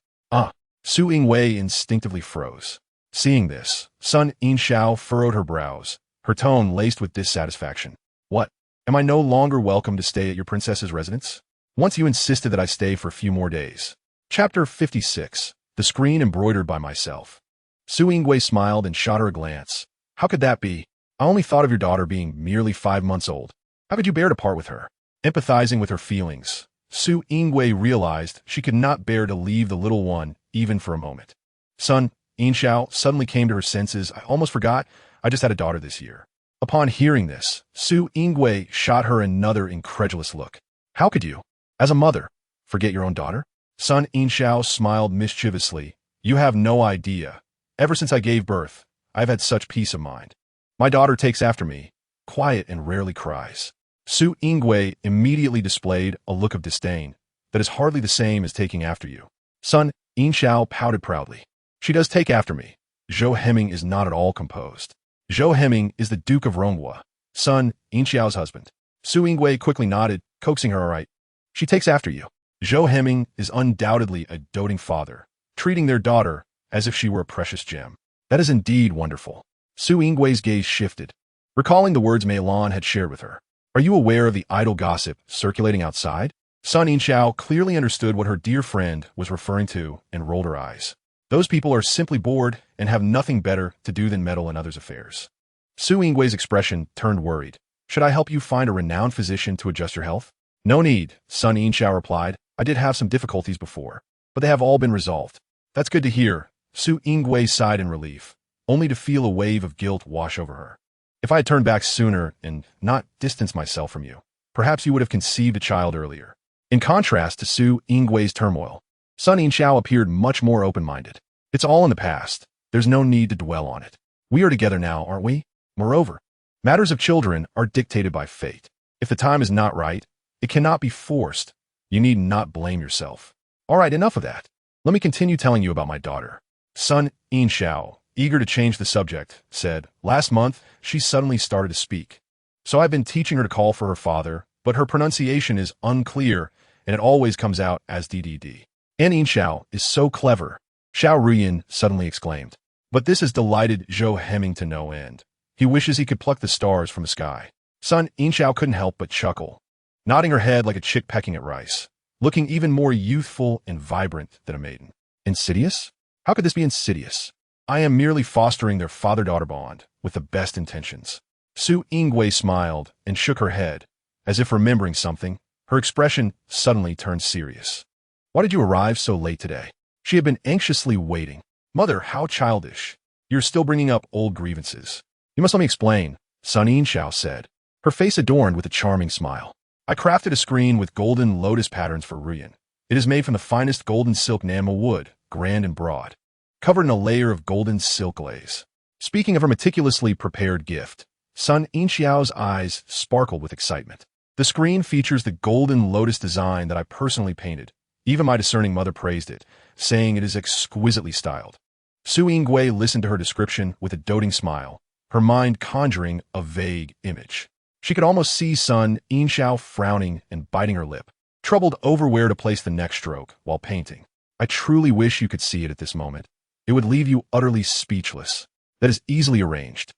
Su Yingwei instinctively froze. Seeing this, Sun Yinxiao furrowed her brows, her tone laced with dissatisfaction. What? Am I no longer welcome to stay at your princess's residence? Once you insisted that I stay for a few more days. Chapter 56. The Screen Embroidered by Myself. Su Yingwei smiled and shot her a glance. How could that be? I only thought of your daughter being merely 5 months old. How could you bear to part with her? Empathizing with her feelings, Su Yingwei realized she could not bear to leave the little one even for a moment. Sun Yinxiao suddenly came to her senses. I almost forgot I just had a daughter this year. Upon hearing this, Su Yingwei shot her another incredulous look. How could you, as a mother, forget your own daughter? Sun Yinxiao smiled mischievously. You have no idea. Ever since I gave birth, I've had such peace of mind. My daughter takes after me, quiet and rarely cries. Su Yingwei immediately displayed a look of disdain that is hardly the same as taking after you. Sun Yinxiao pouted proudly. She does take after me. Zhou Heming is not at all composed. Zhou Heming is the Duke of Ronghua, Sun Yinxiao's husband. Su Yingwei quickly nodded, coaxing her all right. She takes after you. Zhou Heming is undoubtedly a doting father, treating their daughter as if she were a precious gem. That is indeed wonderful. Su Yingwei's gaze shifted, recalling the words Mei Lan had shared with her. Are you aware of the idle gossip circulating outside? Sun Yinxiao clearly understood what her dear friend was referring to and rolled her eyes. Those people are simply bored and have nothing better to do than meddle in others' affairs. Su Yingwei's expression turned worried. Should I help you find a renowned physician to adjust your health? No need, Sun Yinxiao replied. I did have some difficulties before, but they have all been resolved. That's good to hear. Su Yingwei sighed in relief, only to feel a wave of guilt wash over her. If I had turned back sooner and not distanced myself from you, perhaps you would have conceived a child earlier. In contrast to Su Yingwei's turmoil, Sun Yinxiao appeared much more open-minded. It's all in the past. There's no need to dwell on it. We are together now, aren't we? Moreover, matters of children are dictated by fate. If the time is not right, it cannot be forced. You need not blame yourself. All right, enough of that. Let me continue telling you about my daughter. Sun Yinxiao, eager to change the subject, said, last month, she suddenly started to speak. So I've been teaching her to call for her father, but her pronunciation is unclear, and it always comes out as DDD. And Yinxiao is so clever, Fu Ruyan suddenly exclaimed. But this has delighted Zhou Heming to no end. He wishes he could pluck the stars from the sky. Sun Yinxiao couldn't help but chuckle, nodding her head like a chick pecking at rice, looking even more youthful and vibrant than a maiden. Insidious? How could this be insidious? I am merely fostering their father-daughter bond with the best intentions. Su Yingwei smiled and shook her head, as if remembering something. Her expression suddenly turned serious. Why did you arrive so late today? She had been anxiously waiting. Mother, how childish. You're still bringing up old grievances. You must let me explain, Sun Yinxiao said, her face adorned with a charming smile. I crafted a screen with golden lotus patterns for Ruyan. It is made from the finest golden silk Nanma wood, grand and broad, covered in a layer of golden silk glaze. Speaking of her meticulously prepared gift, Sun Yinxiao's eyes sparkled with excitement. The screen features the golden lotus design that I personally painted. Even my discerning mother praised it, saying it is exquisitely styled. Su Yingwei listened to her description with a doting smile, her mind conjuring a vague image. She could almost see Sun Yinxiao frowning and biting her lip, troubled over where to place the next stroke while painting. I truly wish you could see it at this moment. It would leave you utterly speechless. That is easily arranged.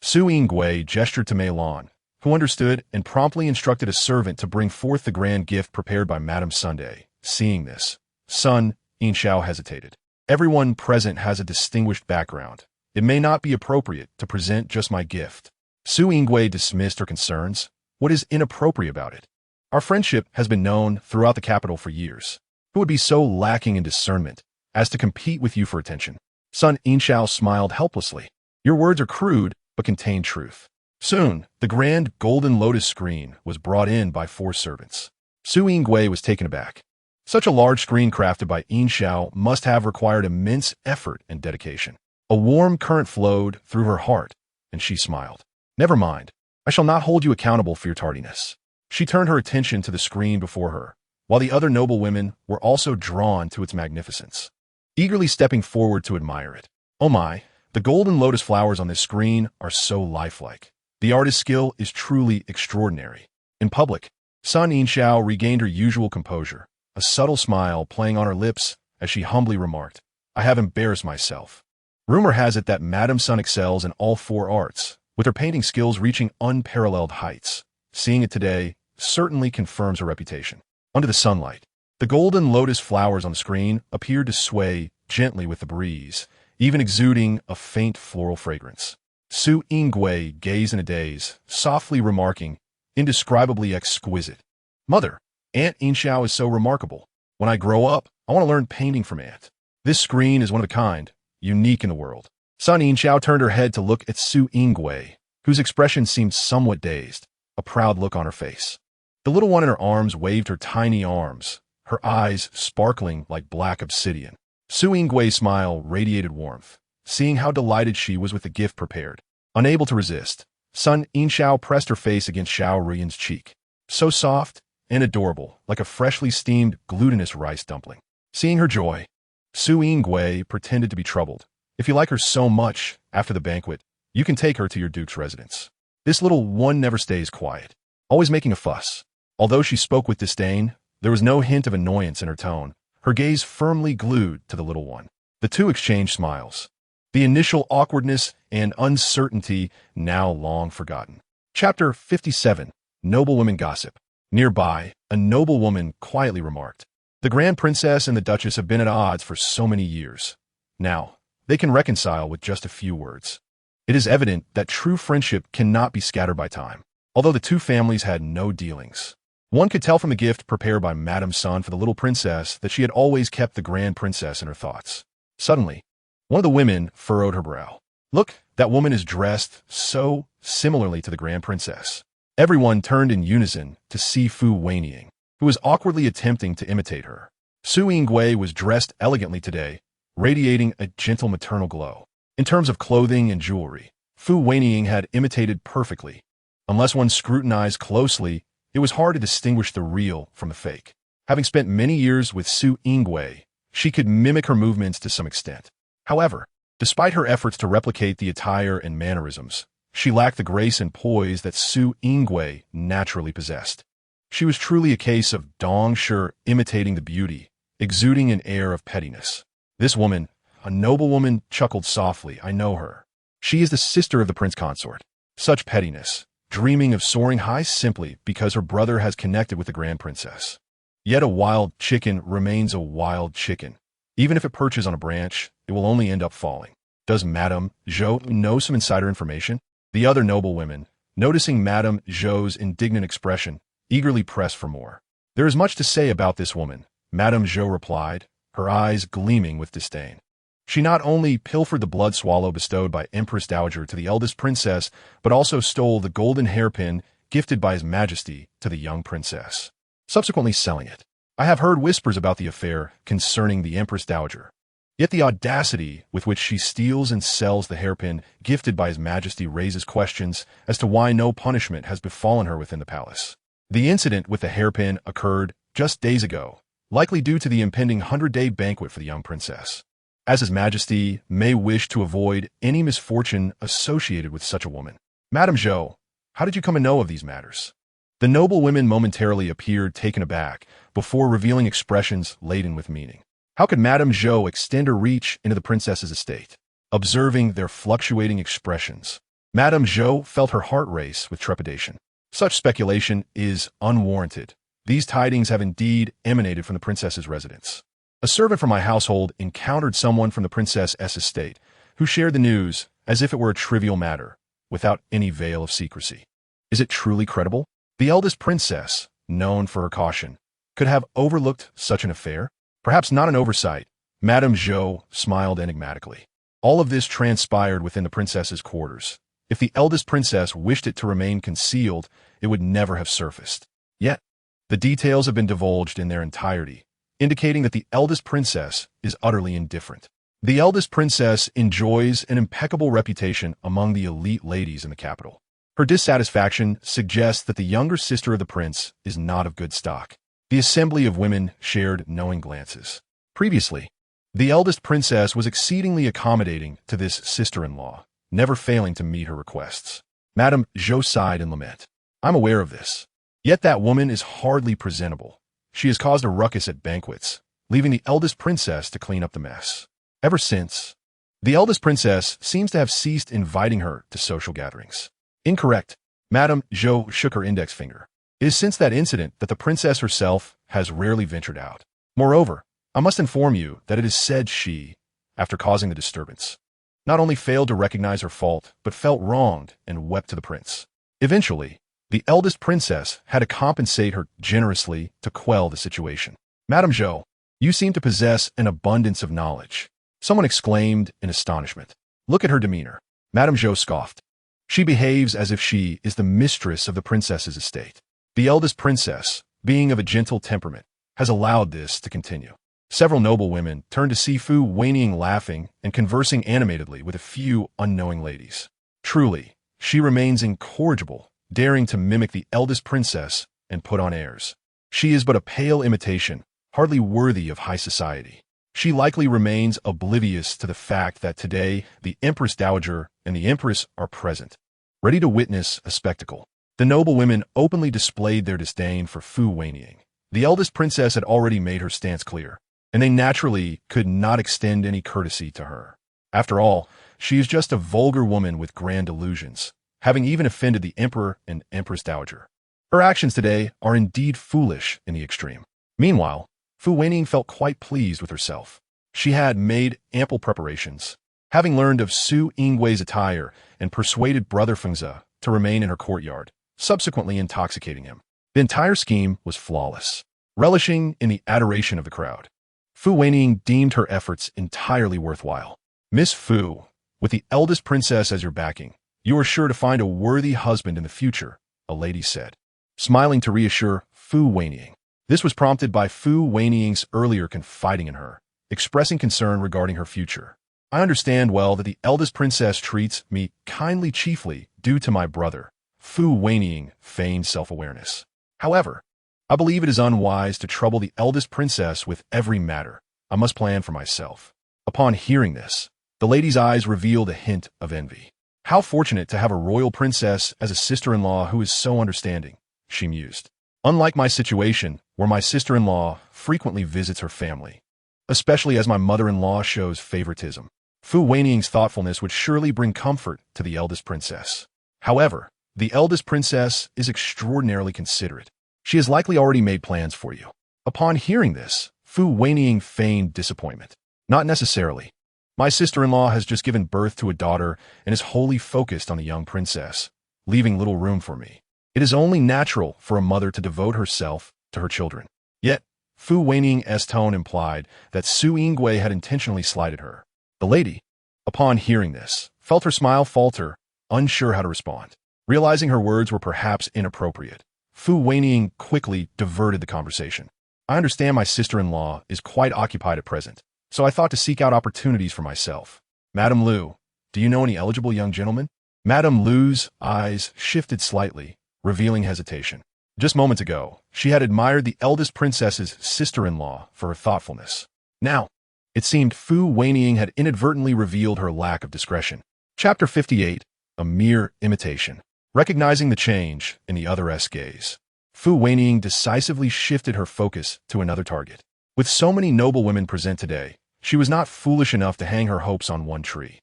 Su Yingui gestured to Mei Lan, who understood and promptly instructed a servant to bring forth the grand gift prepared by Madame Sunday. Seeing this, Sun Yinxiao hesitated. Everyone present has a distinguished background. It may not be appropriate to present just my gift. Su Yingui dismissed her concerns. What is inappropriate about it? Our friendship has been known throughout the capital for years. Who would be so lacking in discernment as to compete with you for attention? Sun Yinxiao smiled helplessly. Your words are crude, but contain truth. Soon, the grand golden lotus screen was brought in by 4 servants. Su Yingui was taken aback. Such a large screen crafted by Yinxiao must have required immense effort and dedication. A warm current flowed through her heart, and she smiled. Never mind. I shall not hold you accountable for your tardiness. She turned her attention to the screen before her, while the other noble women were also drawn to its magnificence, eagerly stepping forward to admire it. Oh my, the golden lotus flowers on this screen are so lifelike. The artist's skill is truly extraordinary. In public, Sun Yinxiao regained her usual composure, a subtle smile playing on her lips as she humbly remarked, I have embarrassed myself. Rumor has it that Madame Sun excels in all 4 arts, with her painting skills reaching unparalleled heights. Seeing it today certainly confirms her reputation. Under the sunlight, the golden lotus flowers on the screen appeared to sway gently with the breeze, even exuding a faint floral fragrance. Su Yingui gazed in a daze, softly remarking, indescribably exquisite. Mother, Aunt Yinxiao is so remarkable. When I grow up, I want to learn painting from Aunt. This screen is one of a kind, unique in the world. Sun Yinxiao turned her head to look at Su Yingui, whose expression seemed somewhat dazed, a proud look on her face. The little one in her arms waved her tiny arms, her eyes sparkling like black obsidian. Su Yingui's smile radiated warmth, seeing how delighted she was with the gift prepared. Unable to resist, Sun Yinxiao pressed her face against Fu Ruyan's cheek. So soft and adorable, like a freshly steamed glutinous rice dumpling. Seeing her joy, Su Yingui pretended to be troubled. If you like her so much, after the banquet, you can take her to your duke's residence. This little one never stays quiet, always making a fuss. Although she spoke with disdain, there was no hint of annoyance in her tone, her gaze firmly glued to the little one. The two exchanged smiles. The initial awkwardness and uncertainty now long forgotten. Chapter 57. Noblewomen Gossip. Nearby, a noblewoman quietly remarked, the Grand Princess and the Duchess have been at odds for so many years. Now, they can reconcile with just a few words. It is evident that true friendship cannot be scattered by time, although the two families had no dealings. One could tell from the gift prepared by Madame Sun for the little princess that she had always kept the Grand Princess in her thoughts. Suddenly, one of the women furrowed her brow. Look, that woman is dressed so similarly to the Grand Princess. Everyone turned in unison to see Fu Wenying, who was awkwardly attempting to imitate her. Su Yingui was dressed elegantly today, radiating a gentle maternal glow. In terms of clothing and jewelry, Fu Wenying had imitated perfectly. Unless one scrutinized closely, it was hard to distinguish the real from the fake. Having spent many years with Su Yingui, she could mimic her movements to some extent. However, despite her efforts to replicate the attire and mannerisms, she lacked the grace and poise that Su Yingui naturally possessed. She was truly a case of Dong Shi imitating the beauty, exuding an air of pettiness. This woman, a noblewoman, chuckled softly. I know her. She is the sister of the prince consort. Such pettiness, dreaming of soaring high simply because her brother has connected with the Grand Princess. Yet a wild chicken remains a wild chicken. Even if it perches on a branch, it will only end up falling. Does Madame Zhou know some insider information? The other noblewomen, noticing Madame Zhou's indignant expression, eagerly pressed for more. There is much to say about this woman, Madame Zhou replied, her eyes gleaming with disdain. She not only pilfered the blood swallow bestowed by Empress Dowager to the eldest princess, but also stole the golden hairpin gifted by His Majesty to the young princess, subsequently selling it. I have heard whispers about the affair concerning the Empress Dowager. Yet the audacity with which she steals and sells the hairpin gifted by His Majesty raises questions as to why no punishment has befallen her within the palace. The incident with the hairpin occurred just days ago, likely due to the impending 100-day banquet for the young princess. As His Majesty may wish to avoid any misfortune associated with such a woman. Madame Zhou, how did you come to know of these matters? The noble women momentarily appeared taken aback before revealing expressions laden with meaning. How could Madame Zhou extend her reach into the princess's estate? Observing their fluctuating expressions, Madame Zhou felt her heart race with trepidation. Such speculation is unwarranted. These tidings have indeed emanated from the princess's residence. A servant from my household encountered someone from the princess's estate, who shared the news as if it were a trivial matter, without any veil of secrecy. Is it truly credible? The eldest princess, known for her caution, could have overlooked such an affair? Perhaps not an oversight. Madame Zhou smiled enigmatically. All of this transpired within the princess's quarters. If the eldest princess wished it to remain concealed, it would never have surfaced. Yet, the details have been divulged in their entirety, indicating that the eldest princess is utterly indifferent. The eldest princess enjoys an impeccable reputation among the elite ladies in the capital. Her dissatisfaction suggests that the younger sister of the prince is not of good stock. The assembly of women shared knowing glances. Previously, the eldest princess was exceedingly accommodating to this sister-in-law, never failing to meet her requests. Madame Zhou sighed in lament. I'm aware of this. Yet that woman is hardly presentable. She has caused a ruckus at banquets, leaving the eldest princess to clean up the mess. Ever since, the eldest princess seems to have ceased inviting her to social gatherings. Incorrect. Madame Zhou shook her index finger. It is since that incident that the princess herself has rarely ventured out. Moreover, I must inform you that it is said she, after causing the disturbance, not only failed to recognize her fault, but felt wronged and wept to the prince. Eventually, the eldest princess had to compensate her generously to quell the situation. Madame Zhou, you seem to possess an abundance of knowledge. Someone exclaimed in astonishment. Look at her demeanor. Madame Zhou scoffed. She behaves as if she is the mistress of the princess's estate. The eldest princess, being of a gentle temperament, has allowed this to continue. Several noble women turned to see Fu Wenying laughing and conversing animatedly with a few unknowing ladies. Truly, she remains incorrigible, daring to mimic the eldest princess and put on airs. She is but a pale imitation, hardly worthy of high society. She likely remains oblivious to the fact that today the Empress Dowager and the Empress are present, ready to witness a spectacle. The noble women openly displayed their disdain for Fu Wenying. The eldest princess had already made her stance clear, and they naturally could not extend any courtesy to her. After all, she is just a vulgar woman with grand illusions, having even offended the Emperor and Empress Dowager. Her actions today are indeed foolish in the extreme. Meanwhile, Fu Wenying felt quite pleased with herself. She had made ample preparations, having learned of Su Yinggui's attire and persuaded Brother Fengzi to remain in her courtyard, subsequently intoxicating him. The entire scheme was flawless. Relishing in the adoration of the crowd, Fu Wenying deemed her efforts entirely worthwhile. Miss Fu, with the eldest princess as your backing, you are sure to find a worthy husband in the future, a lady said, smiling to reassure Fu Wenying. This was prompted by Fu Wenying's earlier confiding in her, expressing concern regarding her future. I understand well that the eldest princess treats me kindly chiefly due to my brother. Fu Wenying feigned self-awareness. However, I believe it is unwise to trouble the eldest princess with every matter. I must plan for myself. Upon hearing this, the lady's eyes revealed a hint of envy. How fortunate to have a royal princess as a sister-in-law who is so understanding, she mused. Unlike my situation, where my sister-in-law frequently visits her family, especially as my mother-in-law shows favoritism. Fu Wenying's thoughtfulness would surely bring comfort to the eldest princess. However, the eldest princess is extraordinarily considerate. She has likely already made plans for you. Upon hearing this, Fu Wenying feigned disappointment. Not necessarily. My sister-in-law has just given birth to a daughter and is wholly focused on the young princess, leaving little room for me. It is only natural for a mother to devote herself to her children. Yet, Fu Wenying's tone implied that Su Yingui had intentionally slighted her. The lady, upon hearing this, felt her smile falter, unsure how to respond. Realizing her words were perhaps inappropriate, Fu Wenying quickly diverted the conversation. I understand my sister-in-law is quite occupied at present, so I thought to seek out opportunities for myself. Madame Lu, do you know any eligible young gentlemen? Madame Lu's eyes shifted slightly, revealing hesitation. Just moments ago, she had admired the eldest princess's sister-in-law for her thoughtfulness. Now, it seemed Fu Wenying had inadvertently revealed her lack of discretion. Chapter 58, A Mere Imitation. Recognizing the change in the other's gaze, Fu Wenying decisively shifted her focus to another target. With so many noble women present today, she was not foolish enough to hang her hopes on one tree.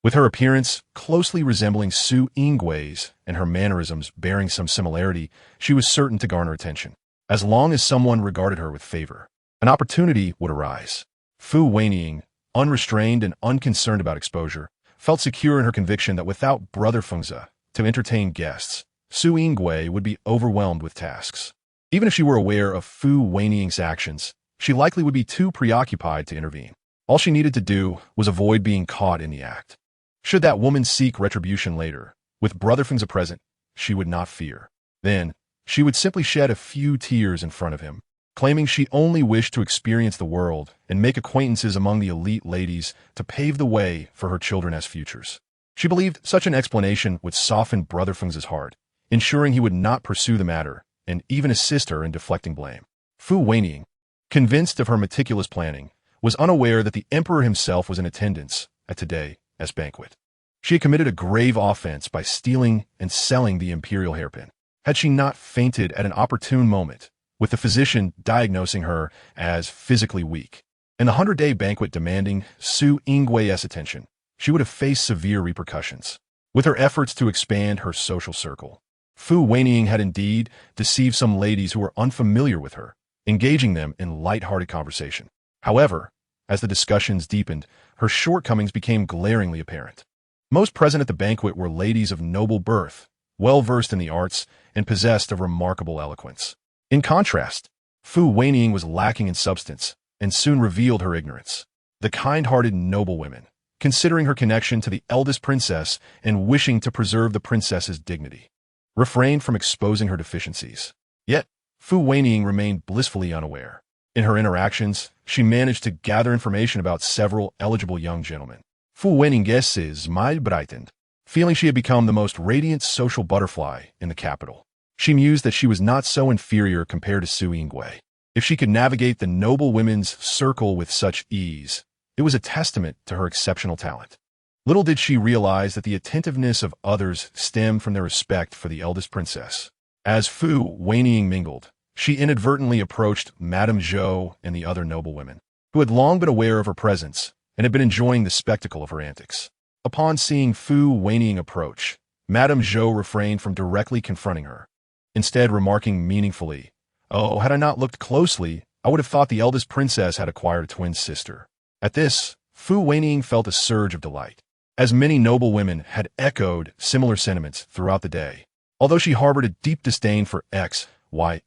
With her appearance closely resembling Su Yinggui's and her mannerisms bearing some similarity, she was certain to garner attention. As long as someone regarded her with favor, an opportunity would arise. Fu Wenying, unrestrained and unconcerned about exposure, felt secure in her conviction that without Brother Fengzi to entertain guests, Su Yingui would be overwhelmed with tasks. Even if she were aware of Fu Wenying's actions, she likely would be too preoccupied to intervene. All she needed to do was avoid being caught in the act. Should that woman seek retribution later, with Brother Fengzi present, she would not fear. Then, she would simply shed a few tears in front of him, claiming she only wished to experience the world and make acquaintances among the elite ladies to pave the way for her children as futures. She believed such an explanation would soften Brother Fengzi's heart, ensuring he would not pursue the matter and even assist her in deflecting blame. Fu Wenying, convinced of her meticulous planning, was unaware that the emperor himself was in attendance at today's banquet. She had committed a grave offense by stealing and selling the Imperial hairpin. Had she not fainted at an opportune moment, with the physician diagnosing her as physically weak, and the 100-day banquet demanding Su Yinggui's attention, she would have faced severe repercussions. With her efforts to expand her social circle, Fu Wenying had indeed deceived some ladies who were unfamiliar with her, engaging them in light-hearted conversation. However, as the discussions deepened, her shortcomings became glaringly apparent. Most present at the banquet were ladies of noble birth, well-versed in the arts, and possessed of remarkable eloquence. In contrast, Fu Wenying was lacking in substance, and soon revealed her ignorance. The kind-hearted noblewomen, considering her connection to the eldest princess and wishing to preserve the princess's dignity, refrained from exposing her deficiencies. Yet, Fu Wenying remained blissfully unaware. In her interactions, she managed to gather information about several eligible young gentlemen. Fu Wenying is brightened, feeling she had become the most radiant social butterfly in the capital. She mused that she was not so inferior compared to Su Yingui. If she could navigate the noble women's circle with such ease, it was a testament to her exceptional talent. Little did she realize that the attentiveness of others stemmed from their respect for the eldest princess. As Fu Wenying mingled, she inadvertently approached Madame Zhou and the other noblewomen, who had long been aware of her presence and had been enjoying the spectacle of her antics. Upon seeing Fu Wenying approach, Madame Zhou refrained from directly confronting her, instead remarking meaningfully, "Oh, had I not looked closely, I would have thought the eldest princess had acquired a twin sister." At this, Fu Wenying felt a surge of delight, as many noblewomen had echoed similar sentiments throughout the day. Although she harbored a deep disdain for Xyngwi,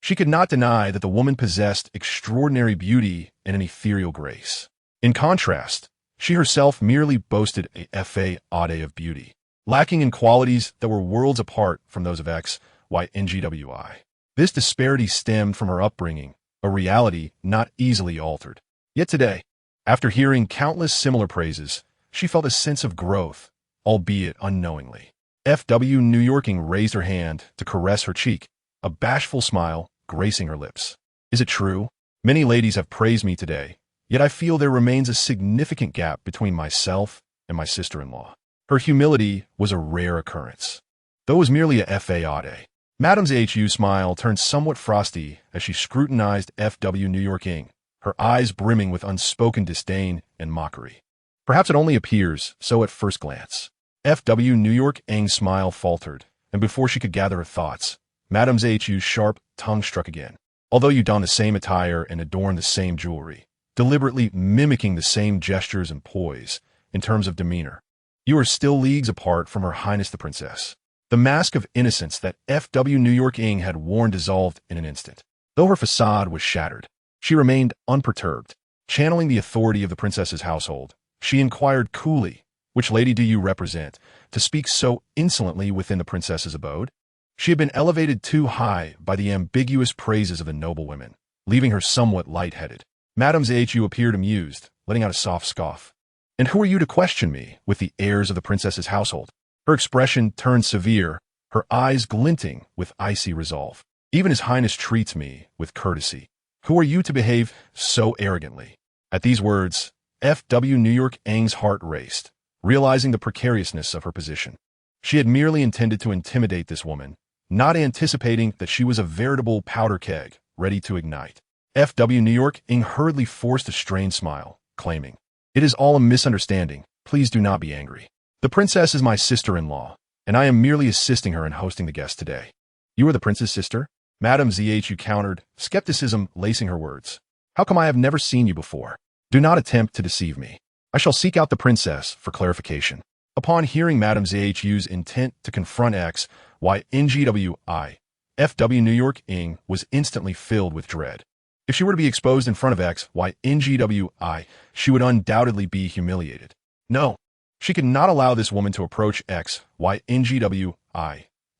she could not deny that the woman possessed extraordinary beauty and an ethereal grace. In contrast, she herself merely boasted a fade of beauty, lacking in qualities that were worlds apart from those of Xyngwi. This disparity stemmed from her upbringing, a reality not easily altered. Yet today, after hearing countless similar praises, she felt a sense of growth, albeit unknowingly. F.W. Newyorking raised her hand to caress her cheek, a bashful smile gracing her lips. "Is it true? Many ladies have praised me today, yet I feel there remains a significant gap between myself and my sister-in-law." Her humility was a rare occurrence, though it was merely a fade. Madame's HU smile turned somewhat frosty as she scrutinized F.W. Newyorking, her eyes brimming with unspoken disdain and mockery. Perhaps it only appears so at first glance. F.W. Newyorking's smile faltered, and before she could gather her thoughts, Madame's HU's sharp tongue struck again. "Although you don the same attire and adorn the same jewelry, deliberately mimicking the same gestures and poise in terms of demeanor, you are still leagues apart from Her Highness the Princess." The mask of innocence that F.W. Newyorking had worn dissolved in an instant. Though her facade was shattered, she remained unperturbed. Channeling the authority of the princess's household, she inquired coolly, "Which lady do you represent, to speak so insolently within the princess's abode?" She had been elevated too high by the ambiguous praises of the noblewomen, leaving her somewhat lightheaded. Madame's HU appeared amused, letting out a soft scoff. "And who are you to question me with the heirs of the princess's household?" Her expression turned severe, her eyes glinting with icy resolve. "Even His Highness treats me with courtesy. Who are you to behave so arrogantly?" At these words, F.W. Newyorking's heart raced, realizing the precariousness of her position. She had merely intended to intimidate this woman, not anticipating that she was a veritable powder keg, ready to ignite. F.W. Newyorking hurriedly forced a strained smile, claiming, "It is all a misunderstanding. Please do not be angry. The princess is my sister-in-law, and I am merely assisting her in hosting the guests today. You are the prince's sister? Madame Zhu countered, skepticism lacing her words. How come I have never seen you before? Do not attempt to deceive me. I shall seek out the princess for clarification. Upon hearing Madame Zhu's intent to confront XYNGWI, FW New York Ing was instantly filled with dread. If she were to be exposed in front of XYNGWI, she would undoubtedly be humiliated. No, she could not allow this woman to approach XYNGWI.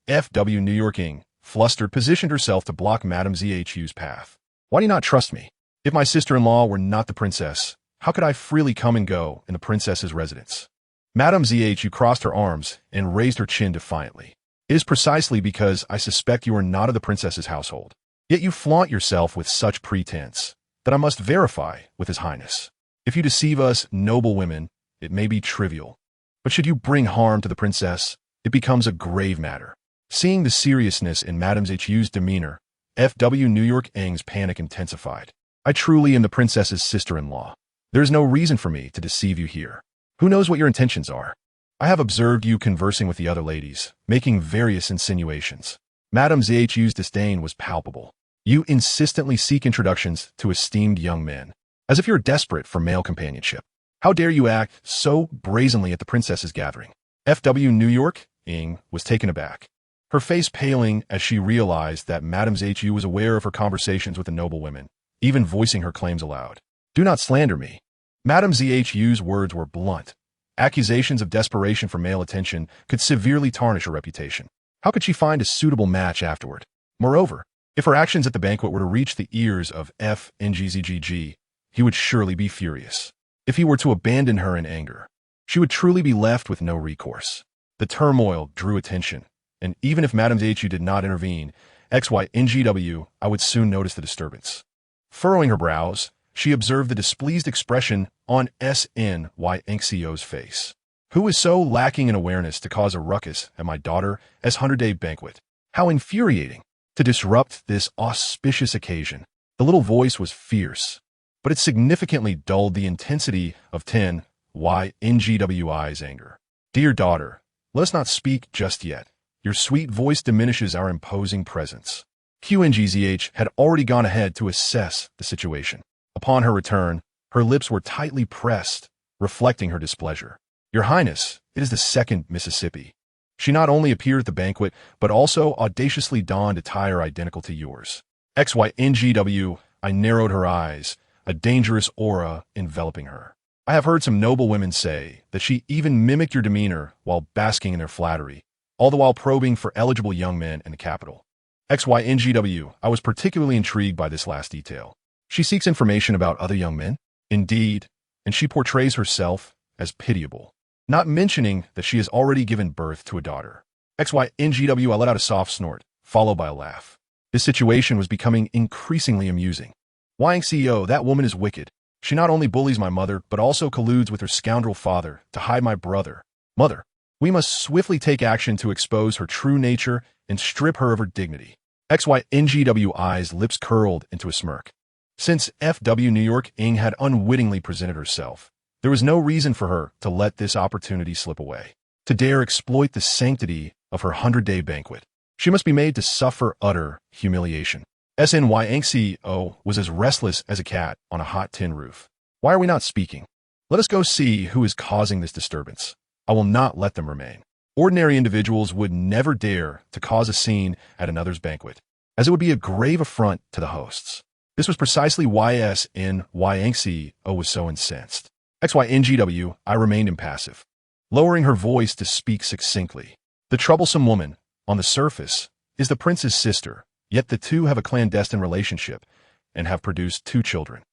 FW New York Ing, flustered, positioned herself to block Madame Zhu's path. Why do you not trust me? If my sister-in-law were not the princess, how could I freely come and go in the princess's residence? Madame Zhu crossed her arms and raised her chin defiantly. It is precisely because I suspect you are not of the princess's household. Yet you flaunt yourself with such pretense that I must verify with His Highness. If you deceive us, noble women, it may be trivial. But should you bring harm to the princess, it becomes a grave matter. Seeing the seriousness in Madame Zhu's demeanor, FW New York Ing's panic intensified. I truly am the princess's sister-in-law. There is no reason for me to deceive you here. Who knows what your intentions are? I have observed you conversing with the other ladies, making various insinuations. Madame Zhu's disdain was palpable. You insistently seek introductions to esteemed young men, as if you're desperate for male companionship. How dare you act so brazenly at the princess's gathering? FW New York Ing was taken aback, her face paling as she realized that Madame Zhu was aware of her conversations with the noble women, even voicing her claims aloud. Do not slander me. Madame Zhu's words were blunt. Accusations of desperation for male attention could severely tarnish her reputation. How could she find a suitable match afterward? Moreover, if her actions at the banquet were to reach the ears of FNGZGG, he would surely be furious. If he were to abandon her in anger, she would truly be left with no recourse. The turmoil drew attention, and even if Madame Zhu did not intervene, XYNGW, I would soon notice the disturbance. Furrowing her brows, she observed the displeased expression on SNYNCO's face. Who is so lacking in awareness to cause a ruckus at my daughter's 100-day banquet? How infuriating! To disrupt this auspicious occasion. The little voice was fierce, but it significantly dulled the intensity of 10YNGWI's anger. Dear daughter, let us not speak just yet. Your sweet voice diminishes our imposing presence. QNGZH had already gone ahead to assess the situation. Upon her return, her lips were tightly pressed, reflecting her displeasure. Your Highness, it is the second Mississippi. She not only appeared at the banquet, but also audaciously donned attire identical to yours. XYNGW, I narrowed her eyes, a dangerous aura enveloping her. I have heard some noble women say that she even mimicked your demeanor while basking in their flattery, all the while probing for eligible young men in the capital. XYNGW, I was particularly intrigued by this last detail. She seeks information about other young men? Indeed, and she portrays herself as pitiable, not mentioning that she has already given birth to a daughter. XYNGW, I let out a soft snort, followed by a laugh. This situation was becoming increasingly amusing. Wying CEO, that woman is wicked. She not only bullies my mother, but also colludes with her scoundrel father to hide my brother. Mother, we must swiftly take action to expose her true nature and strip her of her dignity. XYNGWI's lips curled into a smirk. Since FW New York Ing had unwittingly presented herself, there was no reason for her to let this opportunity slip away. To dare exploit the sanctity of her 100-day banquet, she must be made to suffer utter humiliation. SNYNCO was as restless as a cat on a hot tin roof. Why are we not speaking? Let us go see who is causing this disturbance. I will not let them remain. Ordinary individuals would never dare to cause a scene at another's banquet, as it would be a grave affront to the hosts. This was precisely why SNYNCO was so incensed. XYNGW, I remained impassive, lowering her voice to speak succinctly. The troublesome woman, on the surface, is the prince's sister, yet the two have a clandestine relationship and have produced 2 children.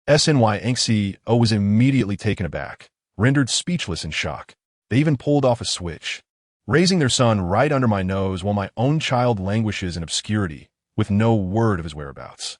SNYNCO was immediately taken aback, rendered speechless in shock. They even pulled off a switch, raising their son right under my nose while my own child languishes in obscurity, with no word of his whereabouts.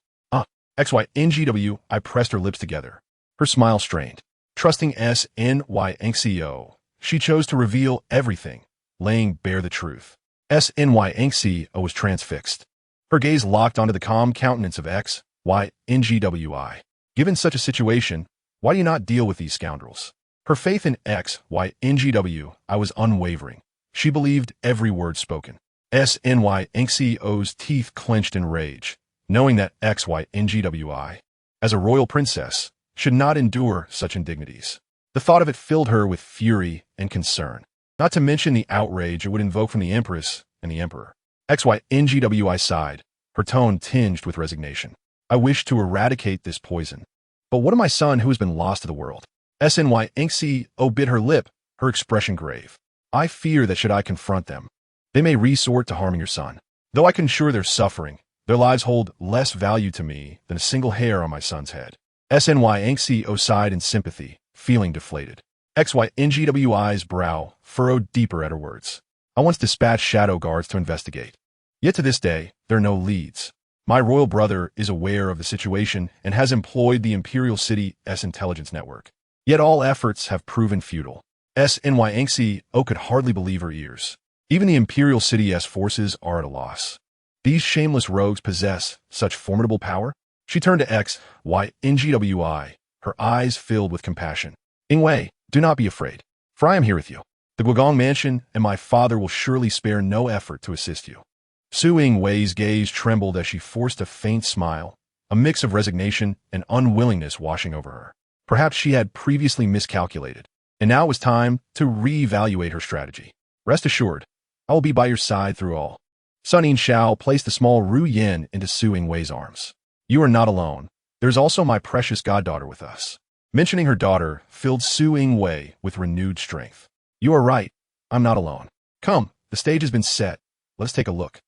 XYNGW, I pressed her lips together, her smile strained. Trusting SNYNCO, she chose to reveal everything, laying bare the truth. SNYNCO was transfixed. Her gaze locked onto the calm countenance of XYNGWI. Given such a situation, why do you not deal with these scoundrels? Her faith in XYNGW I was unwavering. She believed every word spoken. SNYNCO's teeth clenched in rage, knowing that XYNGWI, as a royal princess, should not endure such indignities. The thought of it filled her with fury and concern, not to mention the outrage it would invoke from the Empress and the Emperor. XYNGWI sighed, her tone tinged with resignation. I wish to eradicate this poison. But what of my son who has been lost to the world? SNYNCO bit her lip, her expression grave. I fear that should I confront them, they may resort to harming your son. Though I can ensure their suffering, their lives hold less value to me than a single hair on my son's head. SNYNCO sighed in sympathy, feeling deflated. XYNGWI's brow furrowed deeper at her words. I once dispatched shadow guards to investigate. Yet to this day, there are no leads. My royal brother is aware of the situation and has employed the Imperial City's intelligence network. Yet all efforts have proven futile. SNYNCO could hardly believe her ears. Even the Imperial City's forces are at a loss. These shameless rogues possess such formidable power? She turned to XYNGWI, her eyes filled with compassion. Ingwei, do not be afraid, for I am here with you. The Guogong Mansion and my father will surely spare no effort to assist you. Su Ingwei's gaze trembled as she forced a faint smile, a mix of resignation and unwillingness washing over her. Perhaps she had previously miscalculated, and now it was time to reevaluate her strategy. Rest assured, I will be by your side through all. Sun Yinxiao placed the small Ruyan into Su Ingwei's arms. You are not alone. There's also my precious goddaughter with us. Mentioning her daughter filled Su Ingwei with renewed strength. You are right. I'm not alone. Come, the stage has been set. Let's take a look.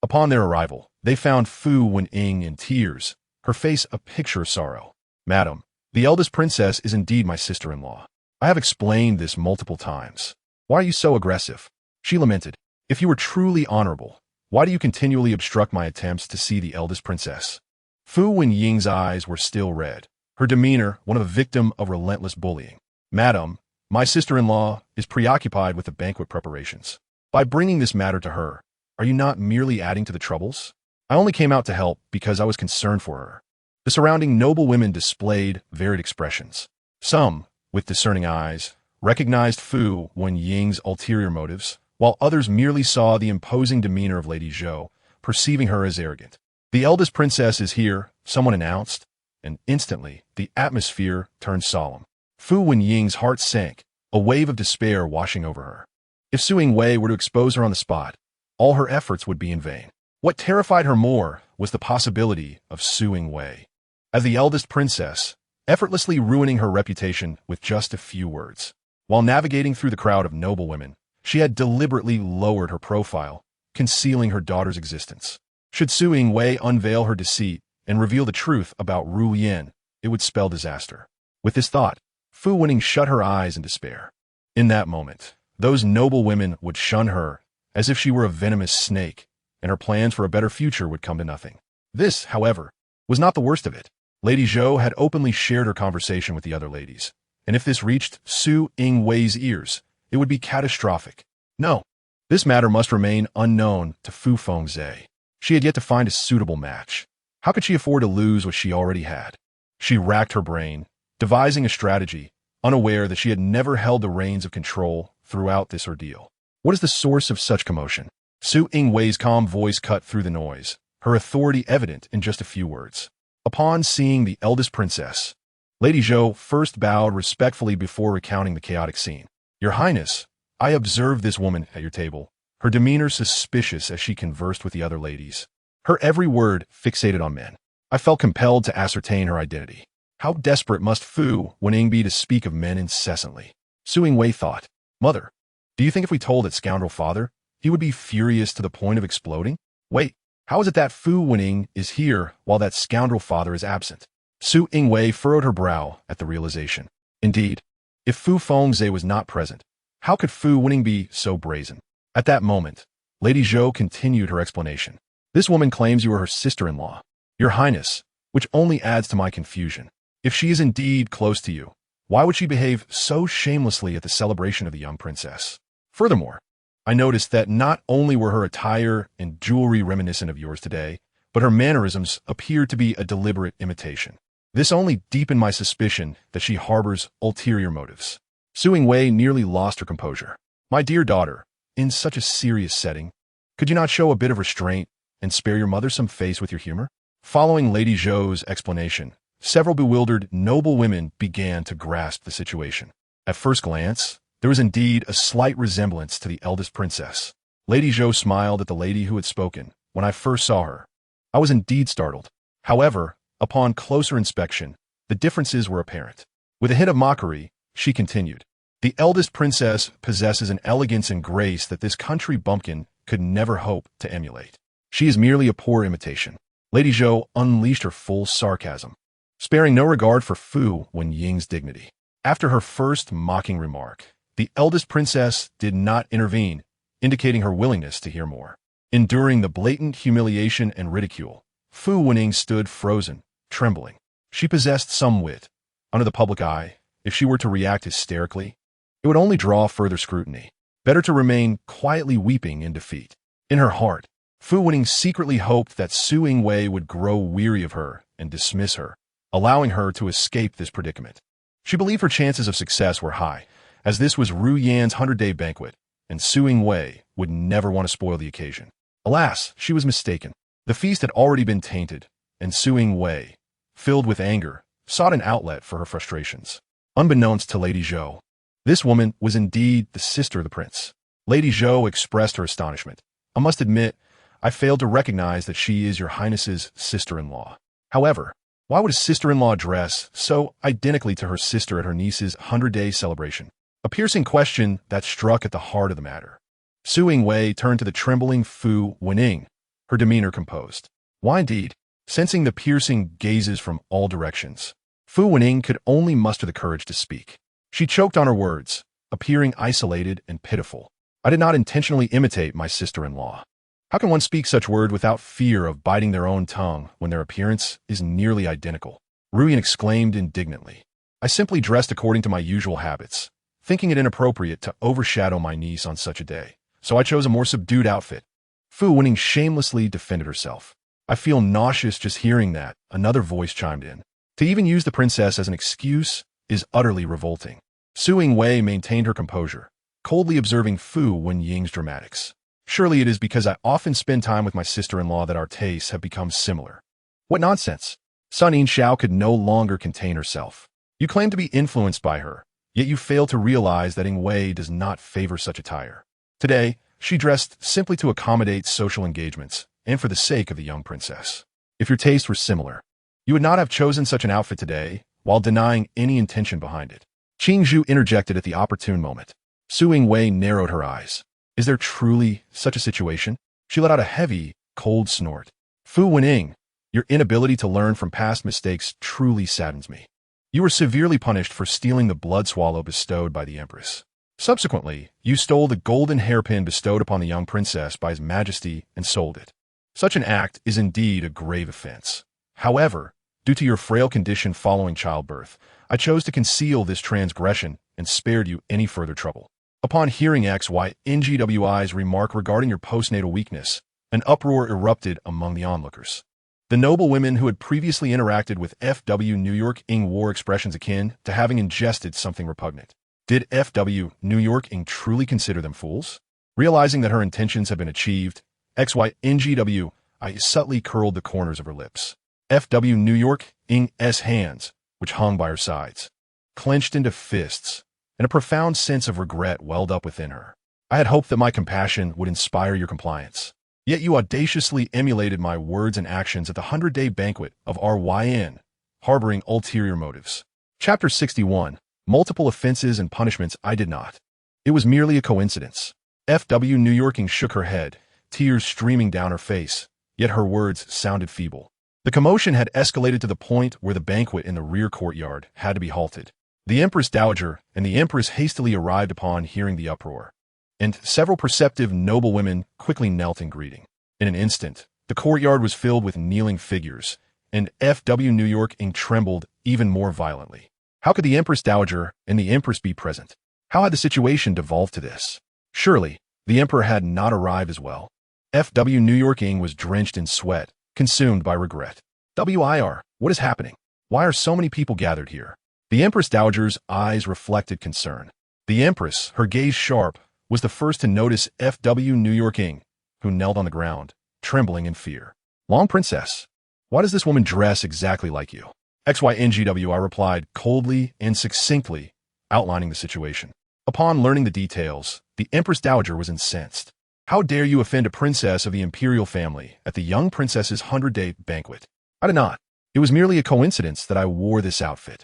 Upon their arrival, they found Fu Wenying in tears, her face a picture of sorrow. Madam, the eldest princess is indeed my sister-in-law. I have explained this multiple times. Why are you so aggressive? She lamented. If you were truly honorable, why do you continually obstruct my attempts to see the eldest princess? Fu Wenying's eyes were still red, her demeanor one of a victim of relentless bullying. Madam, my sister-in-law is preoccupied with the banquet preparations. By bringing this matter to her, are you not merely adding to the troubles? I only came out to help because I was concerned for her. The surrounding noble women displayed varied expressions. Some, with discerning eyes, recognized Fu Wenying's ulterior motives, while others merely saw the imposing demeanor of Lady Zhou, perceiving her as arrogant. The eldest princess is here, someone announced, and instantly the atmosphere turned solemn. Fu Wenying's heart sank, a wave of despair washing over her. If Su Ingwei were to expose her on the spot, all her efforts would be in vain. What terrified her more was the possibility of Su Ingwei, as the eldest princess, effortlessly ruining her reputation with just a few words. While navigating through the crowd of noble women, she had deliberately lowered her profile, concealing her daughter's existence. Should Su Ingwei unveil her deceit and reveal the truth about Ruyan, it would spell disaster. With this thought, Fu Wenying shut her eyes in despair. In that moment, those noble women would shun her as if she were a venomous snake, and her plans for a better future would come to nothing. This, however, was not the worst of it. Lady Zhou had openly shared her conversation with the other ladies, and if this reached Su Ingwei's ears, it would be catastrophic. No, this matter must remain unknown to Fu Fengzhe. She had yet to find a suitable match. How could she afford to lose what she already had? She racked her brain, devising a strategy, unaware that she had never held the reins of control throughout this ordeal. What is the source of such commotion? Su Ingwei's calm voice cut through the noise, her authority evident in just a few words. Upon seeing the eldest princess, Lady Zhou first bowed respectfully before recounting the chaotic scene. Your Highness, I observed this woman at your table, her demeanor suspicious as she conversed with the other ladies. Her every word fixated on men. I felt compelled to ascertain her identity. How desperate must Fu Wenying be to speak of men incessantly? Su Ingwei thought, Mother, do you think if we told that scoundrel father, he would be furious to the point of exploding? Wait, how is it that Fu Wenying is here while that scoundrel father is absent? Su Ingwei furrowed her brow at the realization. Indeed, if Fu Fengzhe was not present, how could Fu Wenying be so brazen? At that moment, Lady Zhou continued her explanation. This woman claims you are her sister-in-law, Your Highness, which only adds to my confusion. If she is indeed close to you, why would she behave so shamelessly at the celebration of the young princess? Furthermore, I noticed that not only were her attire and jewelry reminiscent of yours today, but her mannerisms appeared to be a deliberate imitation. This only deepened my suspicion that she harbors ulterior motives. Su Wei nearly lost her composure. My dear daughter, in such a serious setting, could you not show a bit of restraint and spare your mother some face with your humor? Following Lady Zhou's explanation, several bewildered noble women began to grasp the situation. At first glance, there was indeed a slight resemblance to the eldest princess. Lady Zhou smiled at the lady who had spoken. When I first saw her, I was indeed startled. However, upon closer inspection, the differences were apparent. With a hint of mockery, she continued, "The eldest princess possesses an elegance and grace that this country bumpkin could never hope to emulate. She is merely a poor imitation." Lady Zhou unleashed her full sarcasm, sparing no regard for Fu Wenying's dignity. After her first mocking remark, the eldest princess did not intervene, indicating her willingness to hear more. Enduring the blatant humiliation and ridicule, Fu Wenying stood frozen, trembling. She possessed some wit. Under the public eye, if she were to react hysterically, it would only draw further scrutiny. Better to remain quietly weeping in defeat. In her heart, Fu Wenying secretly hoped that Su Wei would grow weary of her and dismiss her, allowing her to escape this predicament. She believed her chances of success were high, as this was Ruyan's 100-day banquet, and Su Wei would never want to spoil the occasion. Alas, she was mistaken. The feast had already been tainted, and Su Wei, filled with anger, sought an outlet for her frustrations. Unbeknownst to Lady Zhou, this woman was indeed the sister of the prince. Lady Zhou expressed her astonishment. "I must admit, I failed to recognize that she is your highness's sister-in-law. However, why would a sister-in-law dress so identically to her sister at her niece's 100-day celebration?" A piercing question that struck at the heart of the matter. Su Wei turned to the trembling Fu Wenying, her demeanor composed. Why indeed? Sensing the piercing gazes from all directions, Fu Wenying could only muster the courage to speak. She choked on her words, appearing isolated and pitiful. "I did not intentionally imitate my sister-in-law." How can one speak such word without fear of biting their own tongue when their appearance is nearly identical? Ruyan exclaimed indignantly. "I simply dressed according to my usual habits, thinking it inappropriate to overshadow my niece on such a day, so I chose a more subdued outfit." Fu Wenying shamelessly defended herself. "I feel nauseous just hearing that," another voice chimed in. "To even use the princess as an excuse is utterly revolting." Su Wei maintained her composure, coldly observing Fu Wenying's dramatics. "Surely it is because I often spend time with my sister-in-law that our tastes have become similar." What nonsense! Sun Yinxiao could no longer contain herself. "You claim to be influenced by her, yet you fail to realize that Ying Wei does not favor such attire. Today, she dressed simply to accommodate social engagements and for the sake of the young princess. If your tastes were similar, you would not have chosen such an outfit today while denying any intention behind it." Qing Zhu interjected at the opportune moment. Su Wei narrowed her eyes. "Is there truly such a situation?" She let out a heavy, cold snort. "Fu Wenying, your inability to learn from past mistakes truly saddens me. You were severely punished for stealing the blood swallow bestowed by the Empress. Subsequently, you stole the golden hairpin bestowed upon the young princess by His Majesty and sold it. Such an act is indeed a grave offense. However, due to your frail condition following childbirth, I chose to conceal this transgression and spared you any further trouble." Upon hearing XYNGWI's remark regarding your postnatal weakness, an uproar erupted among the onlookers. The noble women who had previously interacted with FW New York Ing wore expressions akin to having ingested something repugnant. Did FW New York Ing truly consider them fools? Realizing that her intentions had been achieved, XYNGWI subtly curled the corners of her lips. FW New York Ing's hands, which hung by her sides, clenched into fists, and a profound sense of regret welled up within her. "I had hoped that my compassion would inspire your compliance. Yet you audaciously emulated my words and actions at the 100-day banquet of RYN, harboring ulterior motives." Chapter 61. Multiple Offenses and Punishments. I did not. It was merely a coincidence. FW New Yorking shook her head, tears streaming down her face, yet her words sounded feeble. The commotion had escalated to the point where the banquet in the rear courtyard had to be halted. The Empress Dowager and the Empress hastily arrived upon hearing the uproar, and several perceptive noble women quickly knelt in greeting. In an instant, the courtyard was filled with kneeling figures, and FW New York Ing trembled even more violently. How could the Empress Dowager and the Empress be present? How had the situation devolved to this? Surely, the Emperor had not arrived as well. FW New York Ing was drenched in sweat, consumed by regret. "WIR, what is happening? Why are so many people gathered here?" The Empress Dowager's eyes reflected concern. The Empress, her gaze sharp, was the first to notice Fu Wenying, who knelt on the ground, trembling in fear. Long Princess, why does this woman dress exactly like you? XYNGW, I replied coldly and succinctly, outlining the situation. Upon learning the details, the Empress Dowager was incensed. How dare you offend a princess of the Imperial family at the young princess's 100-day banquet? I did not. It was merely a coincidence that I wore this outfit.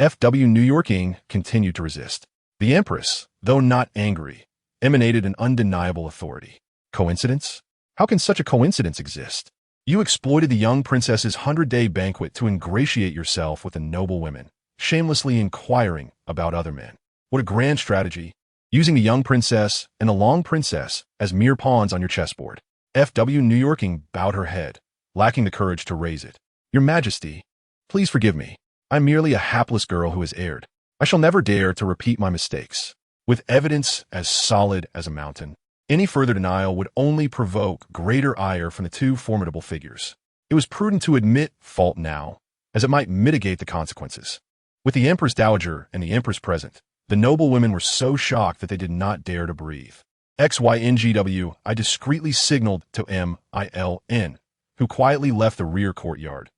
Fu Wenying continued to resist. The Empress, though not angry, emanated an undeniable authority. Coincidence? How can such a coincidence exist? You exploited the young princess's 100-day banquet to ingratiate yourself with the noble women, shamelessly inquiring about other men. What a grand strategy, using the young princess and the long princess as mere pawns on your chessboard. Fu Wenying bowed her head, lacking the courage to raise it. Your Majesty, please forgive me. I'm merely a hapless girl who has erred. I shall never dare to repeat my mistakes. With evidence as solid as a mountain, any further denial would only provoke greater ire from the two formidable figures. It was prudent to admit fault now, as it might mitigate the consequences. With the Empress Dowager and the Empress present, the noble women were so shocked that they did not dare to breathe. XYNGW, I discreetly signaled to MILN, who quietly left the rear courtyard,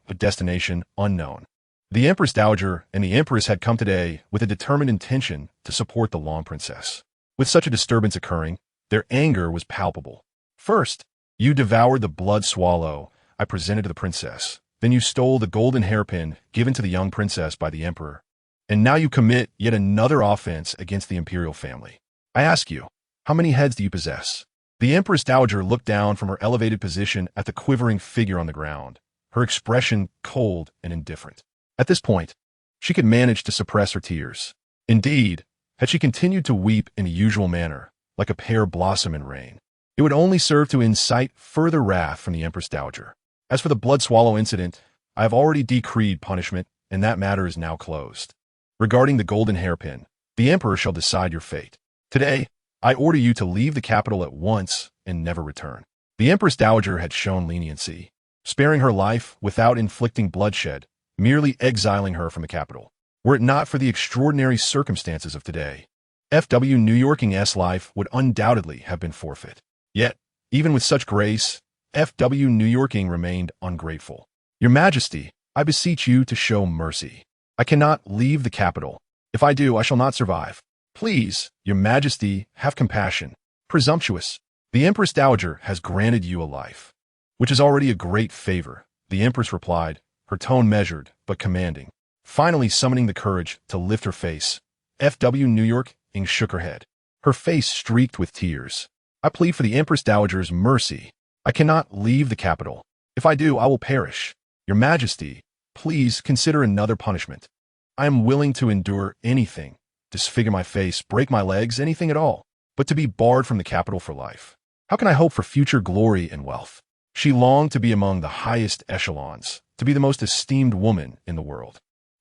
a destination unknown. The Empress Dowager and the Empress had come today with a determined intention to support the Long Princess. With such a disturbance occurring, their anger was palpable. First, you devoured the blood swallow I presented to the princess. Then you stole the golden hairpin given to the young princess by the emperor. And now you commit yet another offense against the Imperial family. I ask you, how many heads do you possess? The Empress Dowager looked down from her elevated position at the quivering figure on the ground, her expression cold and indifferent. At this point, she could manage to suppress her tears. Indeed, had she continued to weep in the usual manner, like a pear blossom in rain, it would only serve to incite further wrath from the Empress Dowager. As for the blood swallow incident, I have already decreed punishment, and that matter is now closed. Regarding the golden hairpin, the Emperor shall decide your fate. Today, I order you to leave the capital at once and never return. The Empress Dowager had shown leniency, sparing her life without inflicting bloodshed, merely exiling her from the capital. Were it not for the extraordinary circumstances of today, Fu Wenying's life would undoubtedly have been forfeit. Yet, even with such grace, Fu Wenying remained ungrateful. Your Majesty, I beseech you to show mercy. I cannot leave the capital. If I do, I shall not survive. Please, Your Majesty, have compassion. Presumptuous. The Empress Dowager has granted you a life, which is already a great favor, the Empress replied, her tone measured but commanding. Finally summoning the courage to lift her face, Fu Wenying shook her head, her face streaked with tears. I plead for the Empress Dowager's mercy. I cannot leave the capital. If I do, I will perish. Your Majesty, please consider another punishment. I am willing to endure anything, disfigure my face, break my legs, anything at all, but to be barred from the capital for life. How can I hope for future glory and wealth? She longed to be among the highest echelons, to be the most esteemed woman in the world.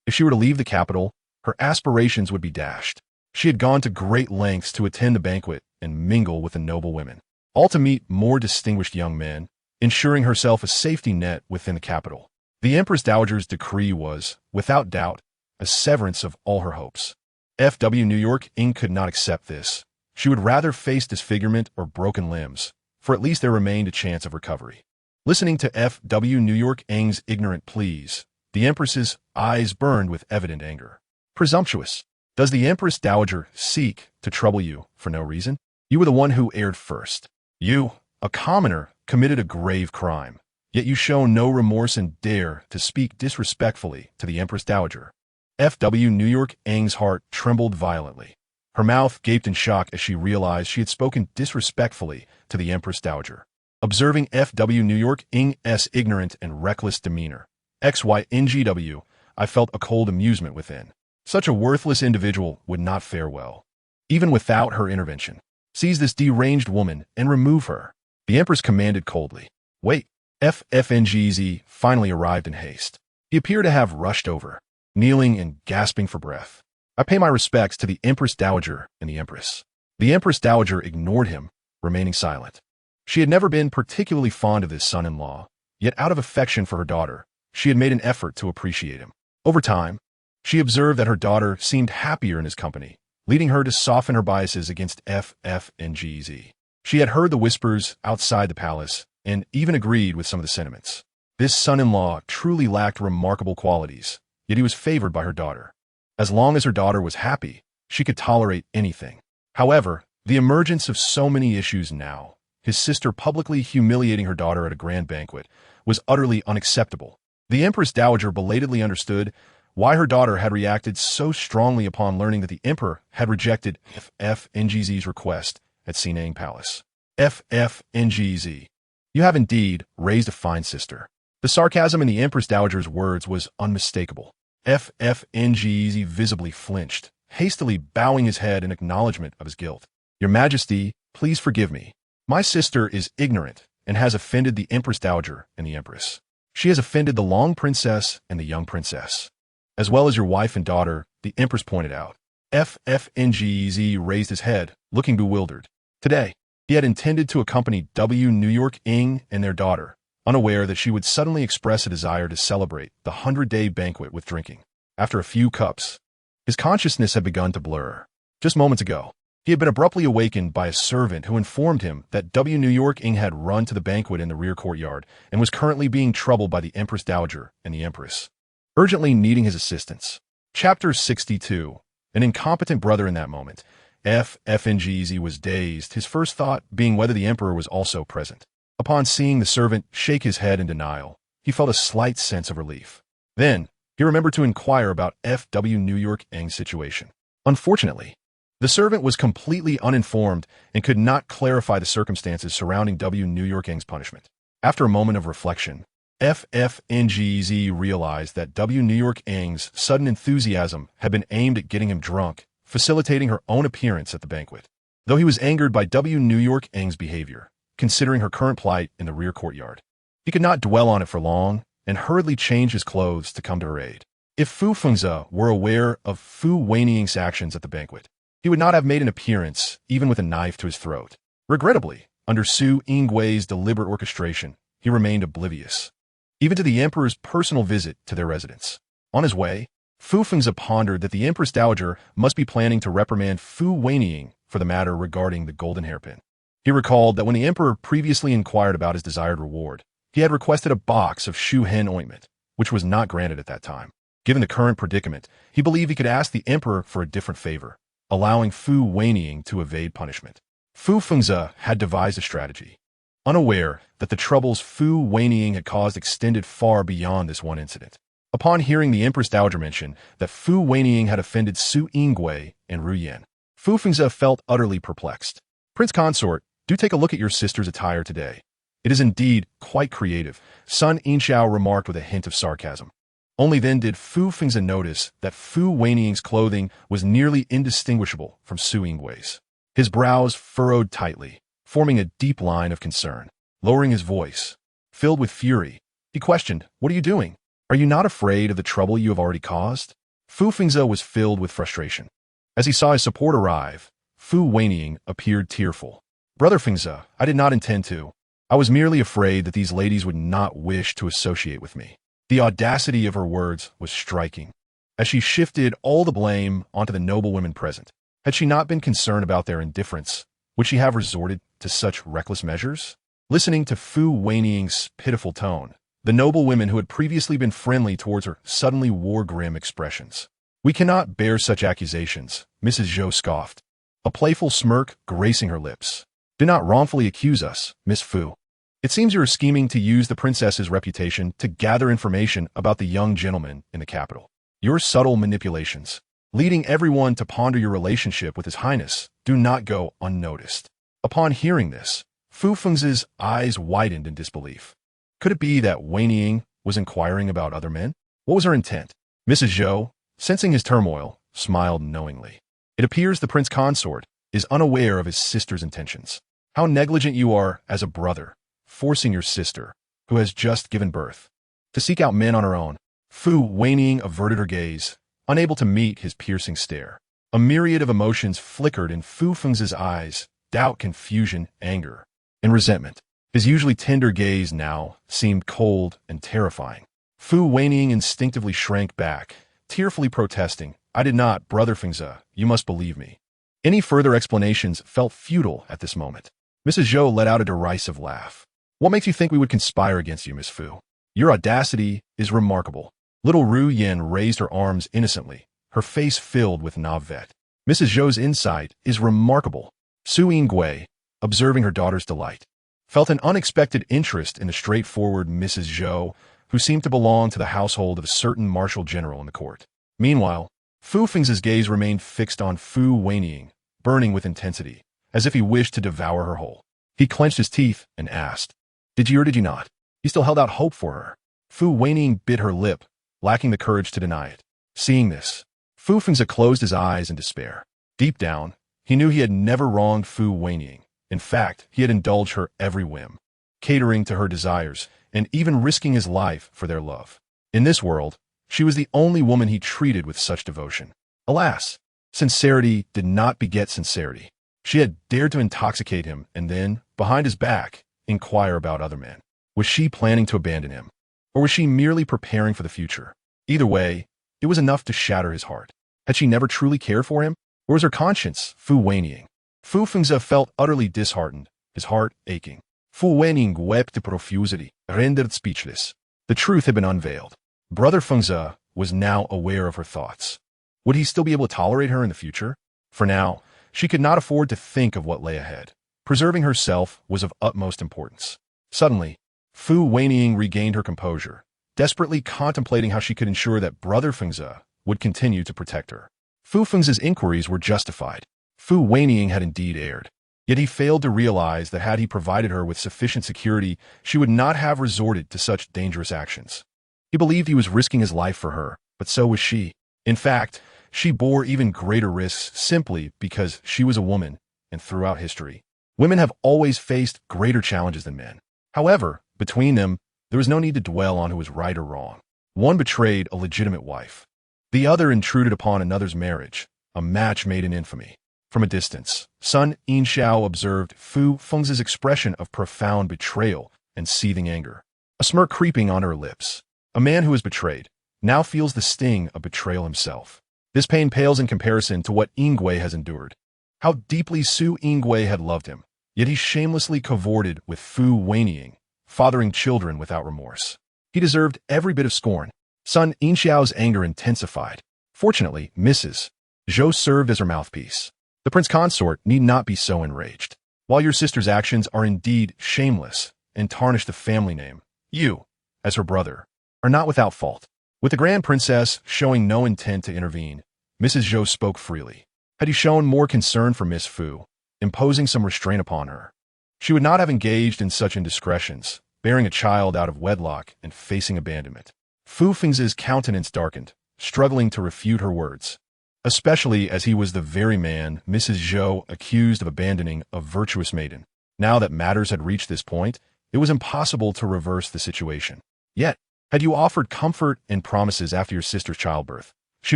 If she were to leave the capital, her aspirations would be dashed. She had gone to great lengths to attend the banquet and mingle with the noble women, all to meet more distinguished young men, ensuring herself a safety net within the capital. The Empress Dowager's decree was, without doubt, a severance of all her hopes. Fu Wenying could not accept this. She would rather face disfigurement or broken limbs, for at least there remained a chance of recovery. Listening to Fu Wenying's ignorant pleas, the Empress's eyes burned with evident anger. Presumptuous. Does the Empress Dowager seek to trouble you for no reason? You were the one who erred first. You, a commoner, committed a grave crime, yet you show no remorse and dare to speak disrespectfully to the Empress Dowager. Fu Wenying's heart trembled violently. Her mouth gaped in shock as she realized she had spoken disrespectfully to the Empress Dowager. Observing Fu Wenying's ignorant and reckless demeanor, XYNGW, I felt a cold amusement within. Such a worthless individual would not fare well, even without her intervention. Seize this deranged woman and remove her, the Empress commanded coldly. Wait. FFNGZ finally arrived in haste. He appeared to have rushed over, kneeling and gasping for breath. I pay my respects to the Empress Dowager and the Empress. The Empress Dowager ignored him, remaining silent. She had never been particularly fond of this son-in-law, yet out of affection for her daughter, she had made an effort to appreciate him. Over time, she observed that her daughter seemed happier in his company, leading her to soften her biases against FFNGZ. She had heard the whispers outside the palace and even agreed with some of the sentiments. This son-in-law truly lacked remarkable qualities, yet he was favored by her daughter. As long as her daughter was happy, she could tolerate anything. However, the emergence of so many issues now, his sister publicly humiliating her daughter at a grand banquet, was utterly unacceptable. The Empress Dowager belatedly understood why her daughter had reacted so strongly upon learning that the emperor had rejected FFNGZ's request at Sinang Palace. FFNGZ. You have indeed raised a fine sister. The sarcasm in the Empress Dowager's words was unmistakable. FFNGZ visibly flinched, hastily bowing his head in acknowledgement of his guilt. Your Majesty, please forgive me. My sister is ignorant and has offended the Empress Dowager and the Empress. She has offended the Long Princess and the Young Princess, as well as your wife and daughter, the Empress pointed out. FFNGZ raised his head, looking bewildered. Today, he had intended to accompany Junliang and their daughter, unaware that she would suddenly express a desire to celebrate the 100-day banquet with drinking. After a few cups, his consciousness had begun to blur. Just moments ago, he had been abruptly awakened by a servant who informed him that Junliang had run to the banquet in the rear courtyard and was currently being troubled by the Empress Dowager and the Empress, urgently needing his assistance. Chapter 62. An incompetent brother in that moment. FFNGZ was dazed, his first thought being whether the emperor was also present. Upon seeing the servant shake his head in denial, he felt a slight sense of relief. Then, he remembered to inquire about Junliang's situation. Unfortunately, the servant was completely uninformed and could not clarify the circumstances surrounding Junliang's punishment. After a moment of reflection, FFNGZ realized that Junliang's sudden enthusiasm had been aimed at getting him drunk, facilitating her own appearance at the banquet. Though he was angered by Junliang's behavior, considering her current plight in the rear courtyard, he could not dwell on it for long and hurriedly changed his clothes to come to her aid. If Fu Fengzi were aware of Fu Wenying's actions at the banquet, he would not have made an appearance, even with a knife to his throat. Regrettably, under Su Yinggui's deliberate orchestration, he remained oblivious, even to the emperor's personal visit to their residence. On his way, Fu Fengzi pondered that the Empress Dowager must be planning to reprimand Fu Wenying for the matter regarding the golden hairpin. He recalled that when the emperor previously inquired about his desired reward, he had requested a box of Shu Hen ointment, which was not granted at that time. Given the current predicament, he believed he could ask the emperor for a different favor, allowing Fu Wenying to evade punishment. Fu Fengzi had devised a strategy, unaware that the troubles Fu Wenying had caused extended far beyond this one incident. Upon hearing the Empress Dowager mention that Fu Wenying had offended Su Yingui and Ruyan, Fu Fengzi felt utterly perplexed. Prince Consort, do take a look at your sister's attire today. It is indeed quite creative, Sun Yinxiao remarked with a hint of sarcasm. Only then did Fu Fengzi notice that Fu Wenying's clothing was nearly indistinguishable from Su Yinggui's. His brows furrowed tightly, forming a deep line of concern. Lowering his voice, filled with fury, he questioned, "What are you doing? Are you not afraid of the trouble you have already caused?" Fu Fengzi was filled with frustration. As he saw his support arrive, Fu Wenying appeared tearful. "Brother Fengzi, I did not intend to. I was merely afraid that these ladies would not wish to associate with me." The audacity of her words was striking, as she shifted all the blame onto the noble women present. Had she not been concerned about their indifference, would she have resorted to such reckless measures? Listening to Fu Wenying's pitiful tone, the noble women who had previously been friendly towards her suddenly wore grim expressions. "We cannot bear such accusations," Mrs. Zhou scoffed, a playful smirk gracing her lips. "Do not wrongfully accuse us, Miss Fu. It seems you are scheming to use the princess's reputation to gather information about the young gentleman in the capital. Your subtle manipulations, leading everyone to ponder your relationship with His Highness, do not go unnoticed." Upon hearing this, Fu Fengzi's eyes widened in disbelief. Could it be that Wenying was inquiring about other men? What was her intent? Mrs. Zhou, sensing his turmoil, smiled knowingly. "It appears the prince consort is unaware of his sister's intentions. How negligent you are as a brother, forcing your sister, who has just given birth, to seek out men on her own." Fu Wenying averted her gaze, unable to meet his piercing stare. A myriad of emotions flickered in Fu Fengzi's eyes, doubt, confusion, anger, and resentment. His usually tender gaze now seemed cold and terrifying. Fu Wenying instinctively shrank back, tearfully protesting I did not, Brother Fengze, you must believe me. Any further explanations felt futile at this moment. Mrs. Zhou let out a derisive laugh. What makes you think we would conspire against you, Miss Fu? Your audacity is remarkable. Little Ruyan raised her arms innocently, her face filled with navet. Mrs. Zhou's insight is remarkable. Su Yingui, observing her daughter's delight, felt an unexpected interest in the straightforward Mrs. Zhou, who seemed to belong to the household of a certain marshal general in the court. Meanwhile, Fu Fengze's gaze remained fixed on Fu Wenying, burning with intensity, as if he wished to devour her whole. He clenched his teeth and asked, "Did you or did you not?" He still held out hope for her. Fu Wenying bit her lip, lacking the courage to deny it. Seeing this, Fu Fengze closed his eyes in despair. Deep down, he knew he had never wronged Fu Wenying. In fact, he had indulged her every whim, catering to her desires, and even risking his life for their love. In this world, she was the only woman he treated with such devotion. Alas, sincerity did not beget sincerity. She had dared to intoxicate him and then, behind his back, inquire about other men. Was she planning to abandon him? Or was she merely preparing for the future? Either way, it was enough to shatter his heart. Had she never truly cared for him? Or was her conscience Fu Wenying? Fu Fengze felt utterly disheartened, his heart aching. Fu Wenying wept profusely, rendered speechless. The truth had been unveiled. Brother Fengze was now aware of her thoughts. Would he still be able to tolerate her in the future? For now, she could not afford to think of what lay ahead. Preserving herself was of utmost importance. Suddenly, Fu Wenying regained her composure, desperately contemplating how she could ensure that Brother Fengze would continue to protect her. Fu Fengze's inquiries were justified. Fu Wenying had indeed erred. Yet he failed to realize that had he provided her with sufficient security, she would not have resorted to such dangerous actions. He believed he was risking his life for her, but so was she. In fact, she bore even greater risks simply because she was a woman, and throughout history, women have always faced greater challenges than men. However, between them, there was no need to dwell on who was right or wrong. One betrayed a legitimate wife. The other intruded upon another's marriage, a match made in infamy. From a distance, Sun Yinxiao observed Fu Fengze's expression of profound betrayal and seething anger, a smirk creeping on her lips. A man who is betrayed now feels the sting of betrayal himself. This pain pales in comparison to what Yingui has endured. How deeply Su Yingui had loved him, yet he shamelessly cavorted with Fu Wenying, fathering children without remorse. He deserved every bit of scorn. Sun Yinxiao's anger intensified. Fortunately, Mrs. Zhou served as her mouthpiece. The prince consort need not be so enraged. While your sister's actions are indeed shameless and tarnish the family name, you, as her brother, are not without fault. With the Grand Princess showing no intent to intervene, Mrs. Zhou spoke freely. Had you shown more concern for Miss Fu, imposing some restraint upon her, she would not have engaged in such indiscretions, bearing a child out of wedlock and facing abandonment. Fu Fengze's countenance darkened, struggling to refute her words, especially as he was the very man Mrs. Zhou accused of abandoning a virtuous maiden. Now that matters had reached this point, it was impossible to reverse the situation. Yet, had you offered comfort and promises after your sister's childbirth, she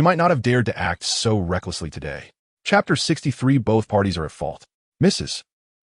might not have dared to act so recklessly today. Chapter 63. Both parties are at fault. Mrs.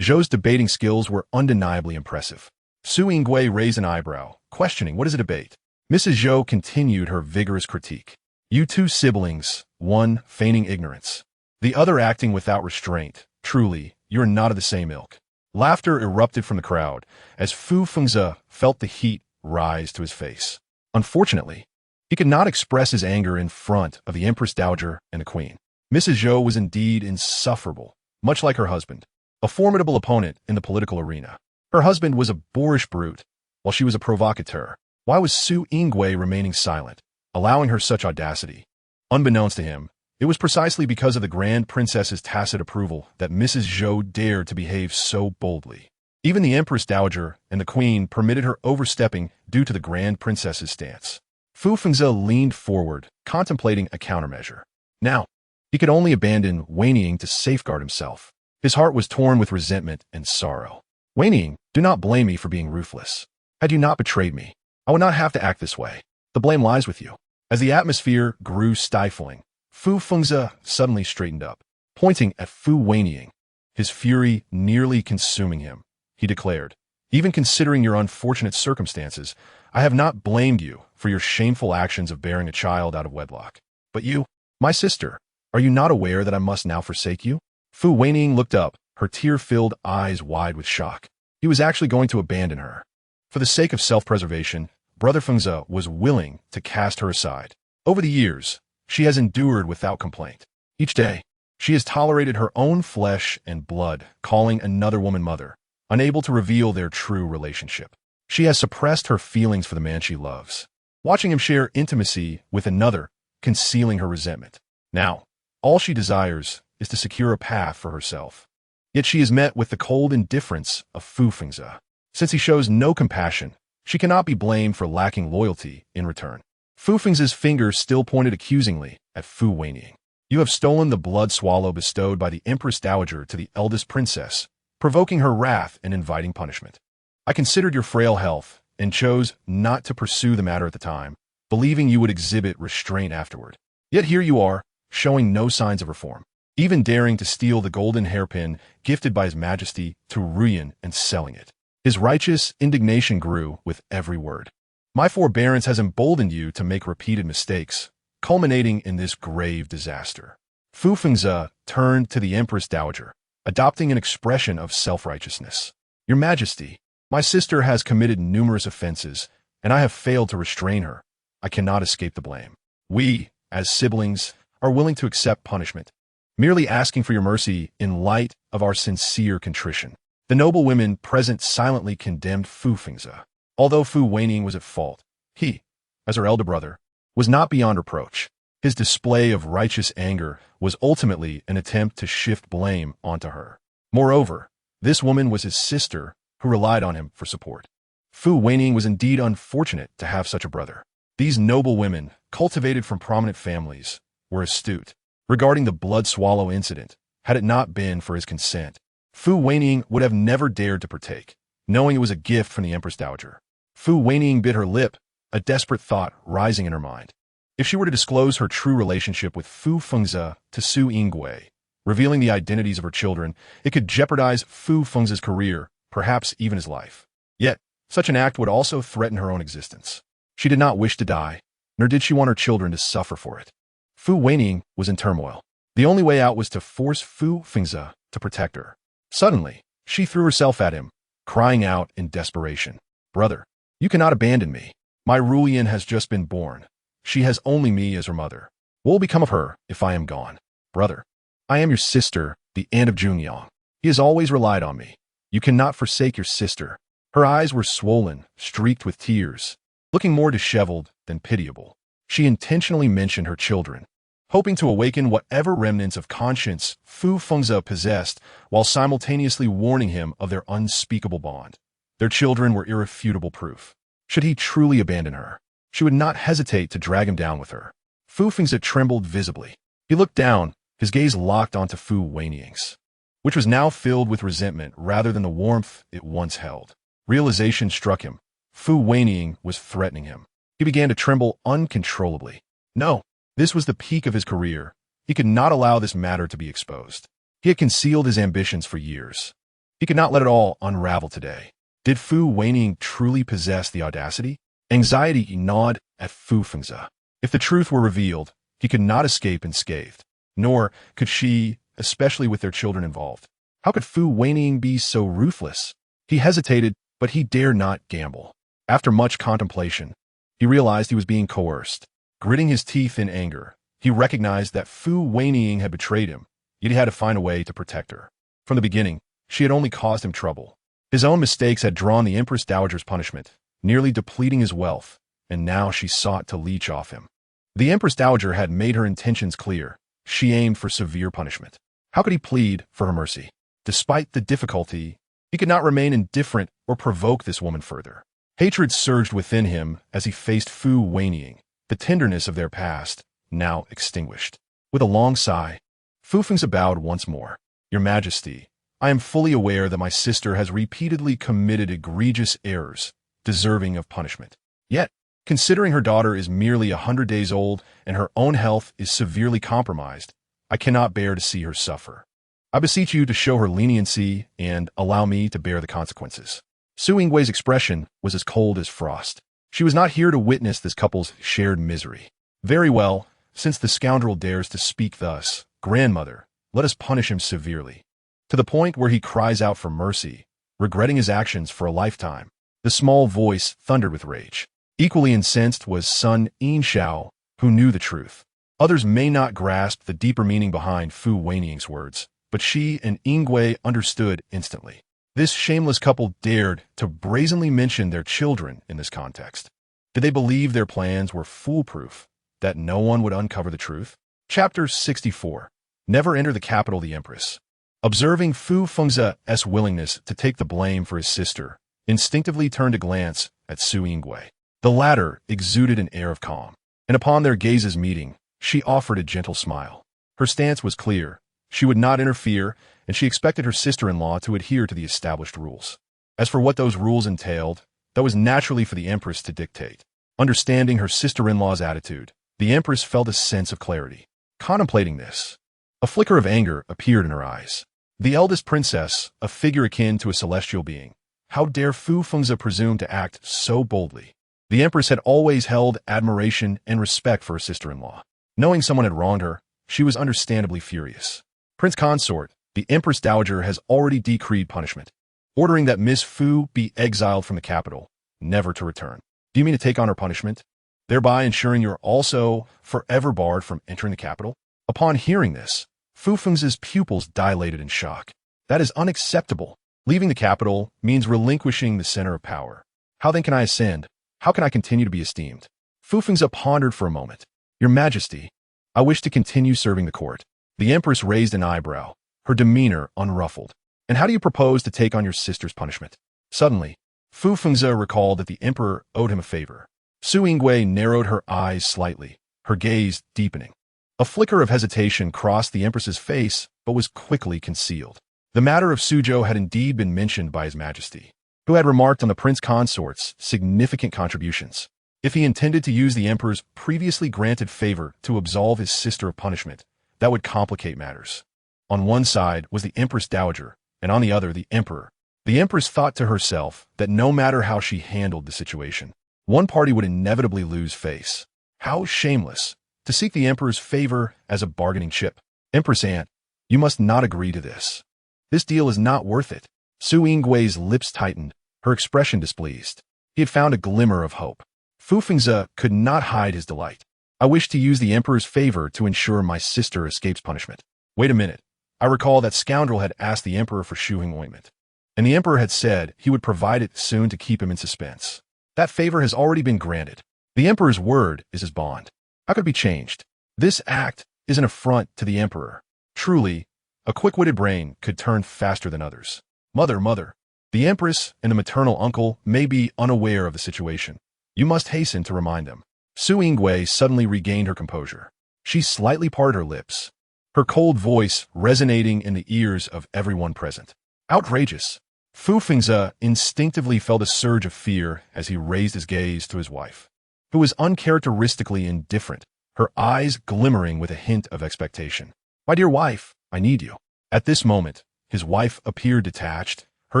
Zhou's debating skills were undeniably impressive. Su Yingui raised an eyebrow, questioning what is a debate. Mrs. Zhou continued her vigorous critique. You two siblings, one feigning ignorance, the other acting without restraint. Truly, you're not of the same ilk. Laughter erupted from the crowd as Fu Fengze felt the heat rise to his face. Unfortunately, he could not express his anger in front of the Empress Dowager and the Queen. Mrs. Zhou was indeed insufferable, much like her husband, a formidable opponent in the political arena. Her husband was a boorish brute, while she was a provocateur. Why was Su Yingui remaining silent, allowing her such audacity? Unbeknownst to him, it was precisely because of the Grand Princess's tacit approval that Mrs. Zhou dared to behave so boldly. Even the Empress Dowager and the Queen permitted her overstepping due to the Grand Princess's stance. Fu Fengze leaned forward, contemplating a countermeasure. Now, he could only abandon Wenying to safeguard himself. His heart was torn with resentment and sorrow. Wenying, do not blame me for being ruthless. Had you not betrayed me, I would not have to act this way. The blame lies with you. As the atmosphere grew stifling, Fu Fengze suddenly straightened up, pointing at Fu Wenying, his fury nearly consuming him. He declared, even considering your unfortunate circumstances, I have not blamed you for your shameful actions of bearing a child out of wedlock. But you My sister, are you not aware that I must now forsake you? Fu Wenying looked up, her tear-filled eyes wide with shock. He was actually going to abandon her. For the sake of self-preservation, Brother Fengze was willing to cast her aside. Over the years, she has endured without complaint. Each day, she has tolerated her own flesh and blood, calling another woman mother, unable to reveal their true relationship. She has suppressed her feelings for the man she loves, watching him share intimacy with another, concealing her resentment. Now, all she desires is to secure a path for herself. Yet she is met with the cold indifference of Fu Fengze. Since he shows no compassion, she cannot be blamed for lacking loyalty in return. Fu Fengze's finger still pointed accusingly at Fu Wenying. You have stolen the blood swallow bestowed by the Empress Dowager to the eldest princess, provoking her wrath and inviting punishment. I considered your frail health and chose not to pursue the matter at the time, believing you would exhibit restraint afterward. Yet here you are, showing no signs of reform, even daring to steal the golden hairpin gifted by His Majesty to Ruyan and selling it. His righteous indignation grew with every word. My forbearance has emboldened you to make repeated mistakes, culminating in this grave disaster. Fu Fengze turned to the Empress Dowager, adopting an expression of self-righteousness. Your Majesty, my sister has committed numerous offenses, and I have failed to restrain her. I cannot escape the blame. We, as siblings, are willing to accept punishment, merely asking for your mercy in light of our sincere contrition. The noble women present silently condemned Fu Fengze. Although Fu Wenying was at fault, he, as her elder brother, was not beyond reproach. His display of righteous anger was ultimately an attempt to shift blame onto her. Moreover, this woman was his sister who relied on him for support. Fu Wenying was indeed unfortunate to have such a brother. These noble women, cultivated from prominent families, were astute. Regarding the blood swallow incident, had it not been for his consent, Fu Wenying would have never dared to partake, knowing it was a gift from the Empress Dowager. Fu Wenying bit her lip, a desperate thought rising in her mind. If she were to disclose her true relationship with Fu Fengze to Su Yingui, revealing the identities of her children, it could jeopardize Fu Fengze's career, perhaps even his life. Yet, such an act would also threaten her own existence. She did not wish to die, nor did she want her children to suffer for it. Fu Wenying was in turmoil. The only way out was to force Fu Fengze to protect her. Suddenly, she threw herself at him, crying out in desperation. Brother, you cannot abandon me. My Ruyan has just been born. She has only me as her mother. What will become of her if I am gone? Brother, I am your sister, the aunt of Junliang. He has always relied on me. You cannot forsake your sister. Her eyes were swollen, streaked with tears, looking more disheveled than pitiable. She intentionally mentioned her children, hoping to awaken whatever remnants of conscience Fu Fengze possessed while simultaneously warning him of their unspeakable bond. Their children were irrefutable proof. Should he truly abandon her, she would not hesitate to drag him down with her. Fu Fengze trembled visibly. He looked down, his gaze locked onto Fu Wenying's, which was now filled with resentment rather than the warmth it once held. Realization struck him. Fu Wenying was threatening him. He began to tremble uncontrollably. No, this was the peak of his career. He could not allow this matter to be exposed. He had concealed his ambitions for years. He could not let it all unravel today. Did Fu Wenying truly possess the audacity? Anxiety gnawed at Fu Fengze. If the truth were revealed, he could not escape unscathed. Nor could she, especially with their children involved. How could Fu Wenying be so ruthless? He hesitated, but he dared not gamble. After much contemplation, he realized he was being coerced. Gritting his teeth in anger, he recognized that Fu Wenying had betrayed him, yet he had to find a way to protect her. From the beginning, she had only caused him trouble. His own mistakes had drawn the Empress Dowager's punishment, nearly depleting his wealth, and now she sought to leech off him. The Empress Dowager had made her intentions clear. She aimed for severe punishment. How could he plead for her mercy? Despite the difficulty, he could not remain indifferent or provoke this woman further. Hatred surged within him as he faced Fu Wenying, the tenderness of their past, now extinguished. With a long sigh, Fu Fengze bowed once more. Your Majesty, I am fully aware that my sister has repeatedly committed egregious errors, deserving of punishment. Yet, considering her daughter is merely 100 days old and her own health is severely compromised, I cannot bear to see her suffer. I beseech you to show her leniency and allow me to bear the consequences. Su Yinggui's expression was as cold as frost. She was not here to witness this couple's shared misery. Very well, since the scoundrel dares to speak thus, grandmother, let us punish him severely. To the point where he cries out for mercy, regretting his actions for a lifetime. The small voice thundered with rage. Equally incensed was son Yin Xiao, who knew the truth. Others may not grasp the deeper meaning behind Fu Wenying's words, but she and Yingwei understood instantly. This shameless couple dared to brazenly mention their children in this context. Did they believe their plans were foolproof, that no one would uncover the truth? Chapter 64. Never enter the capital of the Empress. Observing Fu Fengzi's willingness to take the blame for his sister, instinctively turned a glance at Su Yingwei. The latter exuded an air of calm, and upon their gazes meeting, she offered a gentle smile. Her stance was clear. She would not interfere, and she expected her sister-in-law to adhere to the established rules. As for what those rules entailed, that was naturally for the Empress to dictate. Understanding her sister-in-law's attitude, the Empress felt a sense of clarity. Contemplating this, a flicker of anger appeared in her eyes. The eldest princess, a figure akin to a celestial being. How dare Fu Fengzi presume to act so boldly? The Empress had always held admiration and respect for her sister-in-law. Knowing someone had wronged her, she was understandably furious. Prince Consort, the Empress Dowager has already decreed punishment, ordering that Miss Fu be exiled from the capital, never to return. Do you mean to take on her punishment, thereby ensuring you're also forever barred from entering the capital? Upon hearing this, Fu Fengzi's pupils dilated in shock. That is unacceptable. Leaving the capital means relinquishing the center of power. How then can I ascend? How can I continue to be esteemed? Fu Fengzi pondered for a moment. Your Majesty, I wish to continue serving the court. The Empress raised an eyebrow, her demeanor unruffled. And how do you propose to take on your sister's punishment? Suddenly, Fu Fengzi recalled that the Emperor owed him a favor. Su Yingwei narrowed her eyes slightly, her gaze deepening. A flicker of hesitation crossed the Empress's face, but was quickly concealed. The matter of Suzhou had indeed been mentioned by His Majesty, who had remarked on the Prince Consort's significant contributions. If he intended to use the Emperor's previously granted favor to absolve his sister of punishment, that would complicate matters. On one side was the Empress Dowager, and on the other the Emperor. The Empress thought to herself that no matter how she handled the situation, one party would inevitably lose face. How shameless to seek the Emperor's favor as a bargaining chip. Empress Aunt, you must not agree to this. This deal is not worth it. Su Yingwei's lips tightened, her expression displeased. He had found a glimmer of hope. Fu Fengzi could not hide his delight. I wish to use the Emperor's favor to ensure my sister escapes punishment. Wait a minute. I recall that scoundrel had asked the Emperor for shuing ointment, and the Emperor had said he would provide it soon to keep him in suspense. That favor has already been granted. The Emperor's word is his bond. How could it be changed? This act is an affront to the Emperor. Truly, a quick-witted brain could turn faster than others. Mother, the Empress and the maternal uncle may be unaware of the situation. You must hasten to remind them. Su Yingwei suddenly regained her composure. She slightly parted her lips, her cold voice resonating in the ears of everyone present. Outrageous. Fu Fengzi instinctively felt a surge of fear as he raised his gaze to his wife, who was uncharacteristically indifferent, her eyes glimmering with a hint of expectation. My dear wife, I need you. At this moment, his wife appeared detached, her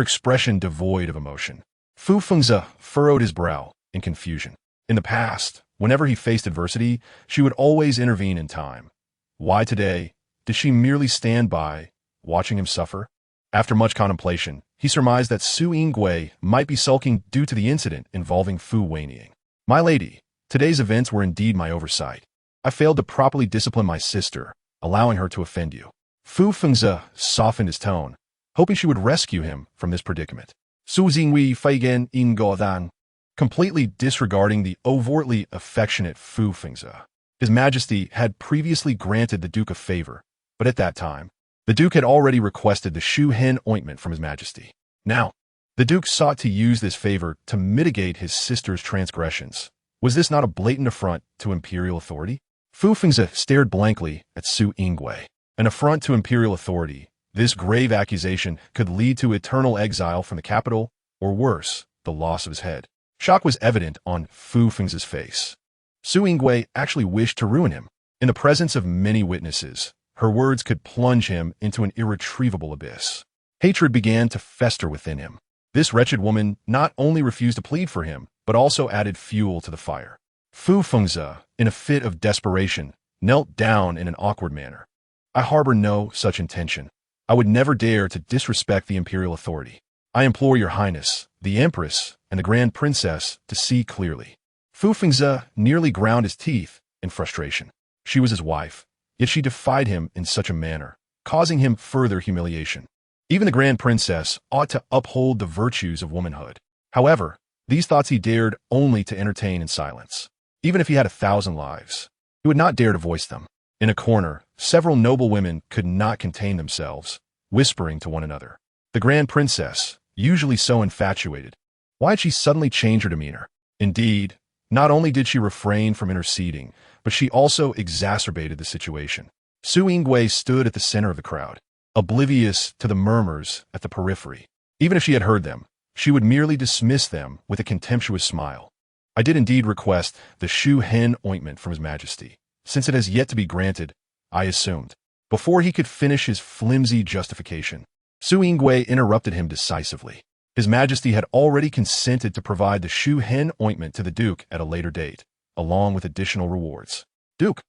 expression devoid of emotion. Fu Fengzi furrowed his brow in confusion. In the past, whenever he faced adversity, she would always intervene in time. Why today did she merely stand by, watching him suffer? After much contemplation, he surmised that Su Yingwei might be sulking due to the incident involving Fu Wenying. My lady, today's events were indeed my oversight. I failed to properly discipline my sister, allowing her to offend you. Fu Fengzi softened his tone, hoping she would rescue him from this predicament. Su Jingwei feigen in godan. Completely disregarding the overtly affectionate Fu Fengzi. His Majesty had previously granted the Duke a favor, but at that time, the Duke had already requested the Shu Hen ointment from His Majesty. Now, the Duke sought to use this favor to mitigate his sister's transgressions. Was this not a blatant affront to Imperial authority? Fu Fengzi stared blankly at Su Yingwei. An affront to Imperial authority, this grave accusation could lead to eternal exile from the capital, or worse, the loss of his head. Shock was evident on Fu Fengzi's face. Su Yingwei actually wished to ruin him. In the presence of many witnesses, her words could plunge him into an irretrievable abyss. Hatred began to fester within him. This wretched woman not only refused to plead for him, but also added fuel to the fire. Fu Fengzi, in a fit of desperation, knelt down in an awkward manner. I harbor no such intention. I would never dare to disrespect the imperial authority. I implore your highness, the empress, and the grand princess to see clearly. Fu Fengzi nearly ground his teeth in frustration. She was his wife, yet she defied him in such a manner, causing him further humiliation. Even the grand princess ought to uphold the virtues of womanhood. However, these thoughts he dared only to entertain in silence. Even if he had 1,000 lives, he would not dare to voice them. In a corner, several noble women could not contain themselves, whispering to one another. The grand princess, usually so infatuated, why had she suddenly changed her demeanor? Indeed, not only did she refrain from interceding, but she also exacerbated the situation. Su Yingwei stood at the center of the crowd, oblivious to the murmurs at the periphery. Even if she had heard them, she would merely dismiss them with a contemptuous smile. I did indeed request the Shu Hen ointment from His Majesty. Since it has yet to be granted, I assumed. Before he could finish his flimsy justification, Su Yingwei interrupted him decisively. His Majesty had already consented to provide the Shu Hen ointment to the Duke at a later date, along with additional rewards. Duke,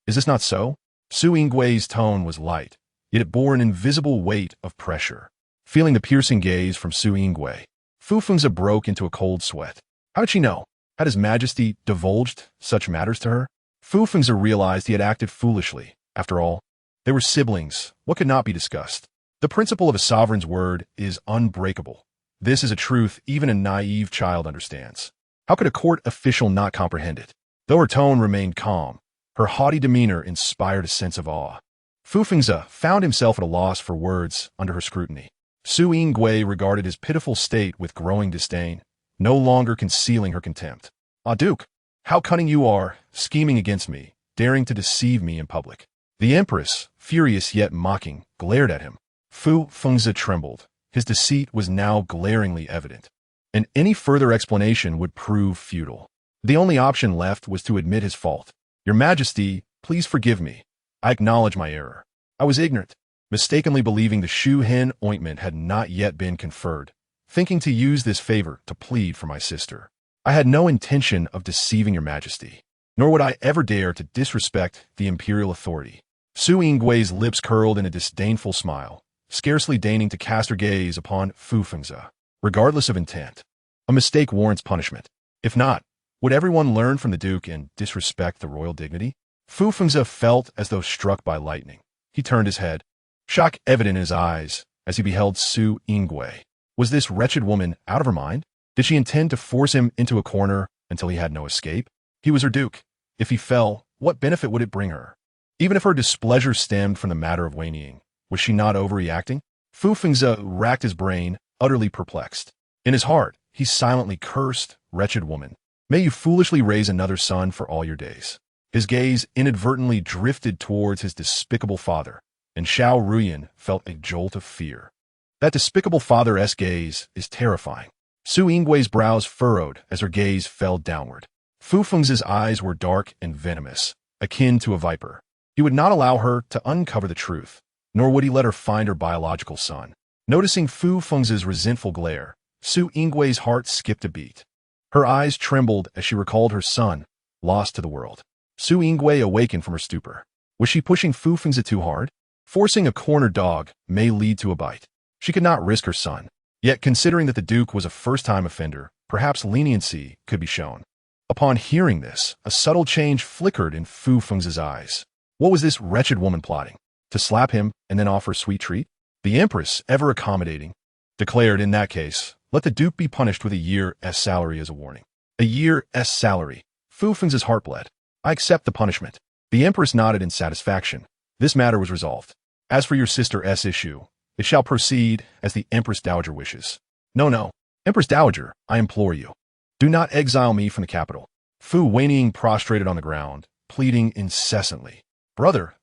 is this not so? Su Yingwei's tone was light, yet it bore an invisible weight of pressure. Feeling the piercing gaze from Su Yingwei, Fu Fengzi broke into a cold sweat. How did she know? Had His Majesty divulged such matters to her? Fu Fengzi realized he had acted foolishly. After all, they were siblings. What could not be discussed? The principle of a sovereign's word is unbreakable. This is a truth even a naive child understands. How could a court official not comprehend it? Though her tone remained calm, her haughty demeanor inspired a sense of awe. Fu Fengzi found himself at a loss for words under her scrutiny. Su Yingwei regarded his pitiful state with growing disdain, no longer concealing her contempt. Ah, Duke, how cunning you are, scheming against me, daring to deceive me in public. The Empress, furious yet mocking, glared at him. Fu Fengzi trembled. His deceit was now glaringly evident, and any further explanation would prove futile. The only option left was to admit his fault. Your Majesty, please forgive me. I acknowledge my error. I was ignorant, mistakenly believing the Shu Hen ointment had not yet been conferred, thinking to use this favor to plead for my sister. I had no intention of deceiving your Majesty, nor would I ever dare to disrespect the imperial authority. Su Yingwei's lips curled in a disdainful smile, scarcely deigning to cast her gaze upon Fu Fengzi. Regardless of intent, a mistake warrants punishment. If not, would everyone learn from the Duke and disrespect the royal dignity? Fu Fengzi felt as though struck by lightning. He turned his head, shock evident in his eyes as he beheld Su Yingwei. Was this wretched woman out of her mind? Did she intend to force him into a corner until he had no escape? He was her Duke. If he fell, what benefit would it bring her? Even if her displeasure stemmed from the matter of Wenying, was she not overreacting? Fu Fengzi racked his brain, utterly perplexed. In his heart, he silently cursed, wretched woman. May you foolishly raise another son for all your days. His gaze inadvertently drifted towards his despicable father, and Fu Ruyan felt a jolt of fear. That despicable father-esque gaze is terrifying. Su Yingwei's brows furrowed as her gaze fell downward. Fu Fengzi's eyes were dark and venomous, akin to a viper. He would not allow her to uncover the truth, nor would he let her find her biological son. Noticing Fu Fengzi's resentful glare, Su Yingwei's heart skipped a beat. Her eyes trembled as she recalled her son, lost to the world. Su Yingwei awakened from her stupor. Was she pushing Fu Fengzi too hard? Forcing a cornered dog may lead to a bite. She could not risk her son. Yet, considering that the Duke was a first-time offender, perhaps leniency could be shown. Upon hearing this, a subtle change flickered in Fu Fengzi's eyes. What was this wretched woman plotting? To slap him and then offer a sweet treat? The Empress, ever accommodating, declared in that case, let the Duke be punished with a year's salary as a warning. A year's salary. Fu Fengzi's heart bled. I accept the punishment. The Empress nodded in satisfaction. This matter was resolved. As for your sister's issue, it shall proceed as the Empress Dowager wishes. No, Empress Dowager, I implore you. Do not exile me from the capital. Fu Wenying prostrated on the ground, pleading incessantly. Brother,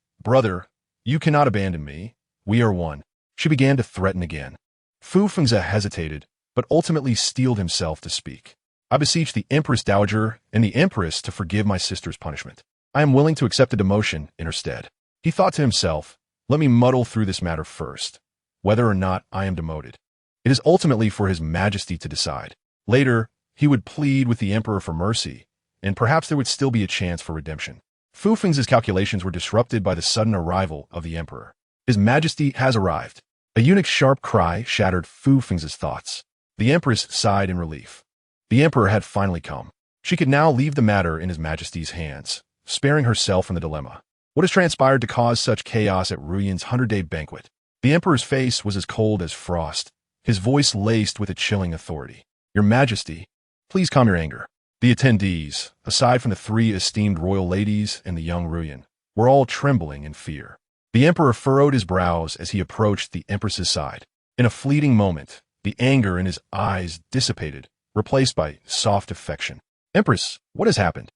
you cannot abandon me. We are one. She began to threaten again. Fu Fengzi hesitated, but ultimately steeled himself to speak. I beseech the Empress Dowager and the Empress to forgive my sister's punishment. I am willing to accept a demotion in her stead. He thought to himself, let me muddle through this matter first, whether or not I am demoted. It is ultimately for His Majesty to decide. Later, he would plead with the Emperor for mercy, and perhaps there would still be a chance for redemption. Fu Feng's calculations were disrupted by the sudden arrival of the emperor. His Majesty has arrived. A eunuch's sharp cry shattered Fu Feng's thoughts. The empress sighed in relief. The emperor had finally come. She could now leave the matter in His Majesty's hands, sparing herself from the dilemma. What has transpired to cause such chaos at Ruyan's 100-day banquet? The emperor's face was as cold as frost, his voice laced with a chilling authority. Your Majesty, please calm your anger. The attendees, aside from the 3 esteemed royal ladies and the young Ruyan, were all trembling in fear. The emperor furrowed his brows as he approached the empress's side. In a fleeting moment, the anger in his eyes dissipated, replaced by soft affection. Empress, what has happened?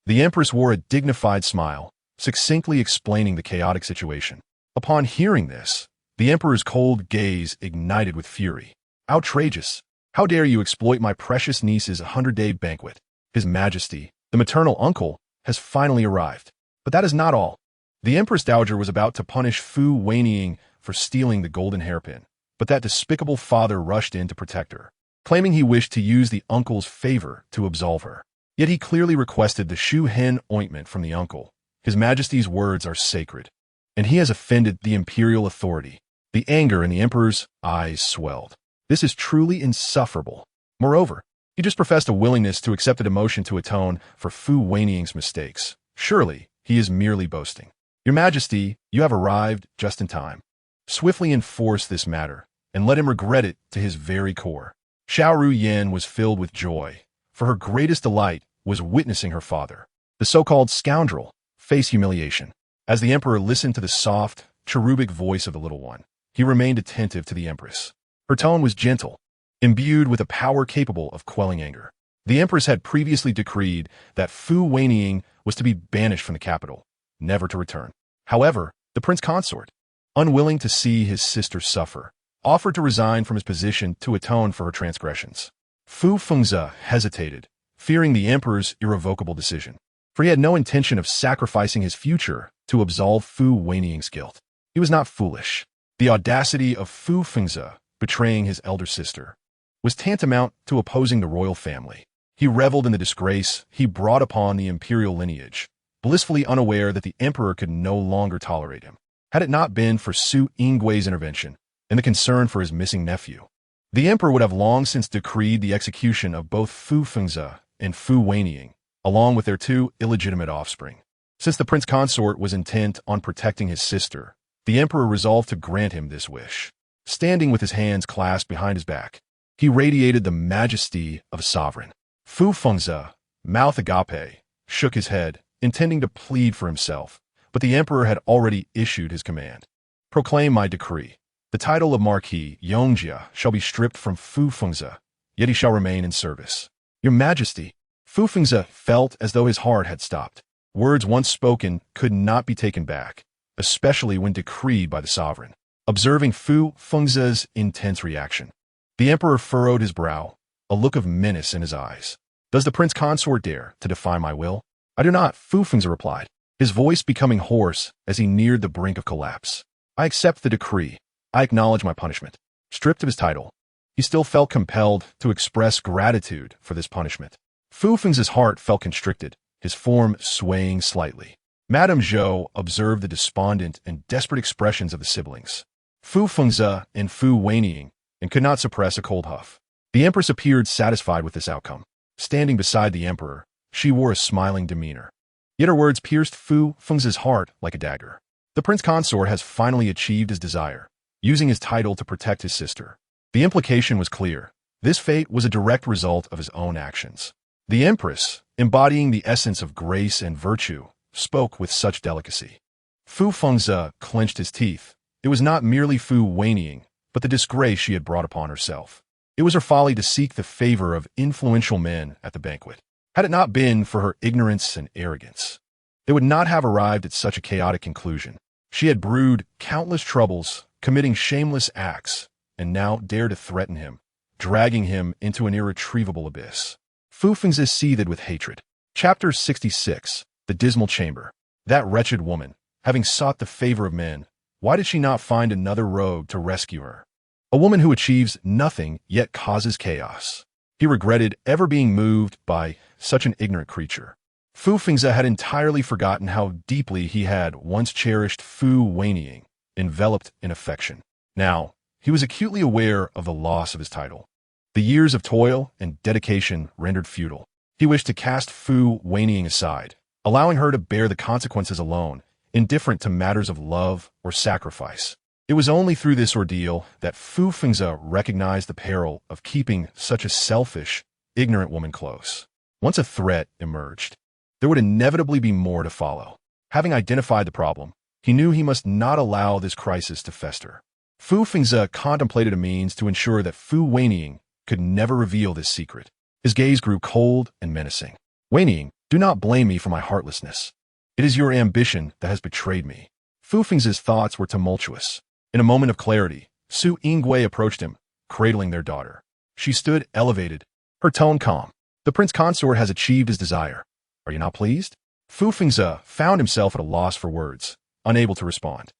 The empress wore a dignified smile, succinctly explaining the chaotic situation. Upon hearing this, the emperor's cold gaze ignited with fury. Outrageous! How dare you exploit my precious niece's 100-day banquet? His Majesty, the maternal uncle, has finally arrived. But that is not all. The Empress Dowager was about to punish Fu Wenying for stealing the golden hairpin, but that despicable father rushed in to protect her, claiming he wished to use the uncle's favor to absolve her. Yet he clearly requested the Shu Hen ointment from the uncle. His Majesty's words are sacred, and he has offended the imperial authority. The anger in the emperor's eyes swelled. This is truly insufferable. Moreover, he just professed a willingness to accept a demotion to atone for Fu Wenying's mistakes. Surely, he is merely boasting. Your Majesty, you have arrived just in time. Swiftly enforce this matter, and let him regret it to his very core. Fu Ruyan was filled with joy, for her greatest delight was witnessing her father, the so-called scoundrel, face humiliation. As the emperor listened to the soft, cherubic voice of the little one, he remained attentive to the empress. Her tone was gentle, imbued with a power capable of quelling anger. The empress had previously decreed that Fu Wenying was to be banished from the capital, never to return. However, the prince consort, unwilling to see his sister suffer, offered to resign from his position to atone for her transgressions. Fu Fengze hesitated, fearing the emperor's irrevocable decision, for he had no intention of sacrificing his future to absolve Fu Wenying's guilt. He was not foolish. The audacity of Fu Fengze betraying his elder sister was tantamount to opposing the royal family. He reveled in the disgrace he brought upon the imperial lineage, blissfully unaware that the emperor could no longer tolerate him. Had it not been for Su Yinggui's intervention and the concern for his missing nephew, the emperor would have long since decreed the execution of both Fu Fengze and Fu Wenying, along with their 2 illegitimate offspring. Since the prince consort was intent on protecting his sister, the emperor resolved to grant him this wish. Standing with his hands clasped behind his back, he radiated the majesty of a sovereign. Fu Fengze, mouth agape, shook his head, intending to plead for himself, but the emperor had already issued his command. Proclaim my decree. The title of Marquis Yongjia shall be stripped from Fu Fengze, yet he shall remain in service. Your Majesty, Fu Fengze felt as though his heart had stopped. Words once spoken could not be taken back, especially when decreed by the sovereign. Observing Fu Fengze's intense reaction, the emperor furrowed his brow, a look of menace in his eyes. Does the prince consort dare to defy my will? I do not, Fu Fengze replied, his voice becoming hoarse as he neared the brink of collapse. I accept the decree. I acknowledge my punishment. Stripped of his title, he still felt compelled to express gratitude for this punishment. Fu Fengze's heart felt constricted, his form swaying slightly. Madame Zhou observed the despondent and desperate expressions of the siblings, Fu Fengze and Fu Wenying, and could not suppress a cold huff. The empress appeared satisfied with this outcome. Standing beside the emperor, she wore a smiling demeanor. Yet her words pierced Fu Fengze's heart like a dagger. The prince consort has finally achieved his desire, using his title to protect his sister. The implication was clear. This fate was a direct result of his own actions. The empress, embodying the essence of grace and virtue, spoke with such delicacy. Fu Fengze clenched his teeth. It was not merely Fu Wenying, but the disgrace she had brought upon herself. It was her folly to seek the favor of influential men at the banquet. Had it not been for her ignorance and arrogance, they would not have arrived at such a chaotic conclusion. She had brewed countless troubles, committing shameless acts, and now dared to threaten him, dragging him into an irretrievable abyss. Fu Fengze seethed with hatred. Chapter 66. The Dismal Chamber. That wretched woman, having sought the favor of men, why did she not find another rogue to rescue her? A woman who achieves nothing yet causes chaos. He regretted ever being moved by such an ignorant creature. Fu Fengze had entirely forgotten how deeply he had once cherished Fu Wenying, enveloped in affection. Now, he was acutely aware of the loss of his title. The years of toil and dedication rendered futile. He wished to cast Fu Wenying aside, allowing her to bear the consequences alone, indifferent to matters of love or sacrifice. It was only through this ordeal that Fu Fengze recognized the peril of keeping such a selfish, ignorant woman close. Once a threat emerged, there would inevitably be more to follow. Having identified the problem, he knew he must not allow this crisis to fester. Fu Fengze contemplated a means to ensure that Fu Wenying could never reveal this secret. His gaze grew cold and menacing. Wenying, do not blame me for my heartlessness. It is your ambition that has betrayed me. Fu Fengze's thoughts were tumultuous. In a moment of clarity, Su Yingwei approached him, cradling their daughter. She stood elevated, her tone calm. The prince consort has achieved his desire. Are you not pleased? Fu Fengze found himself at a loss for words, unable to respond.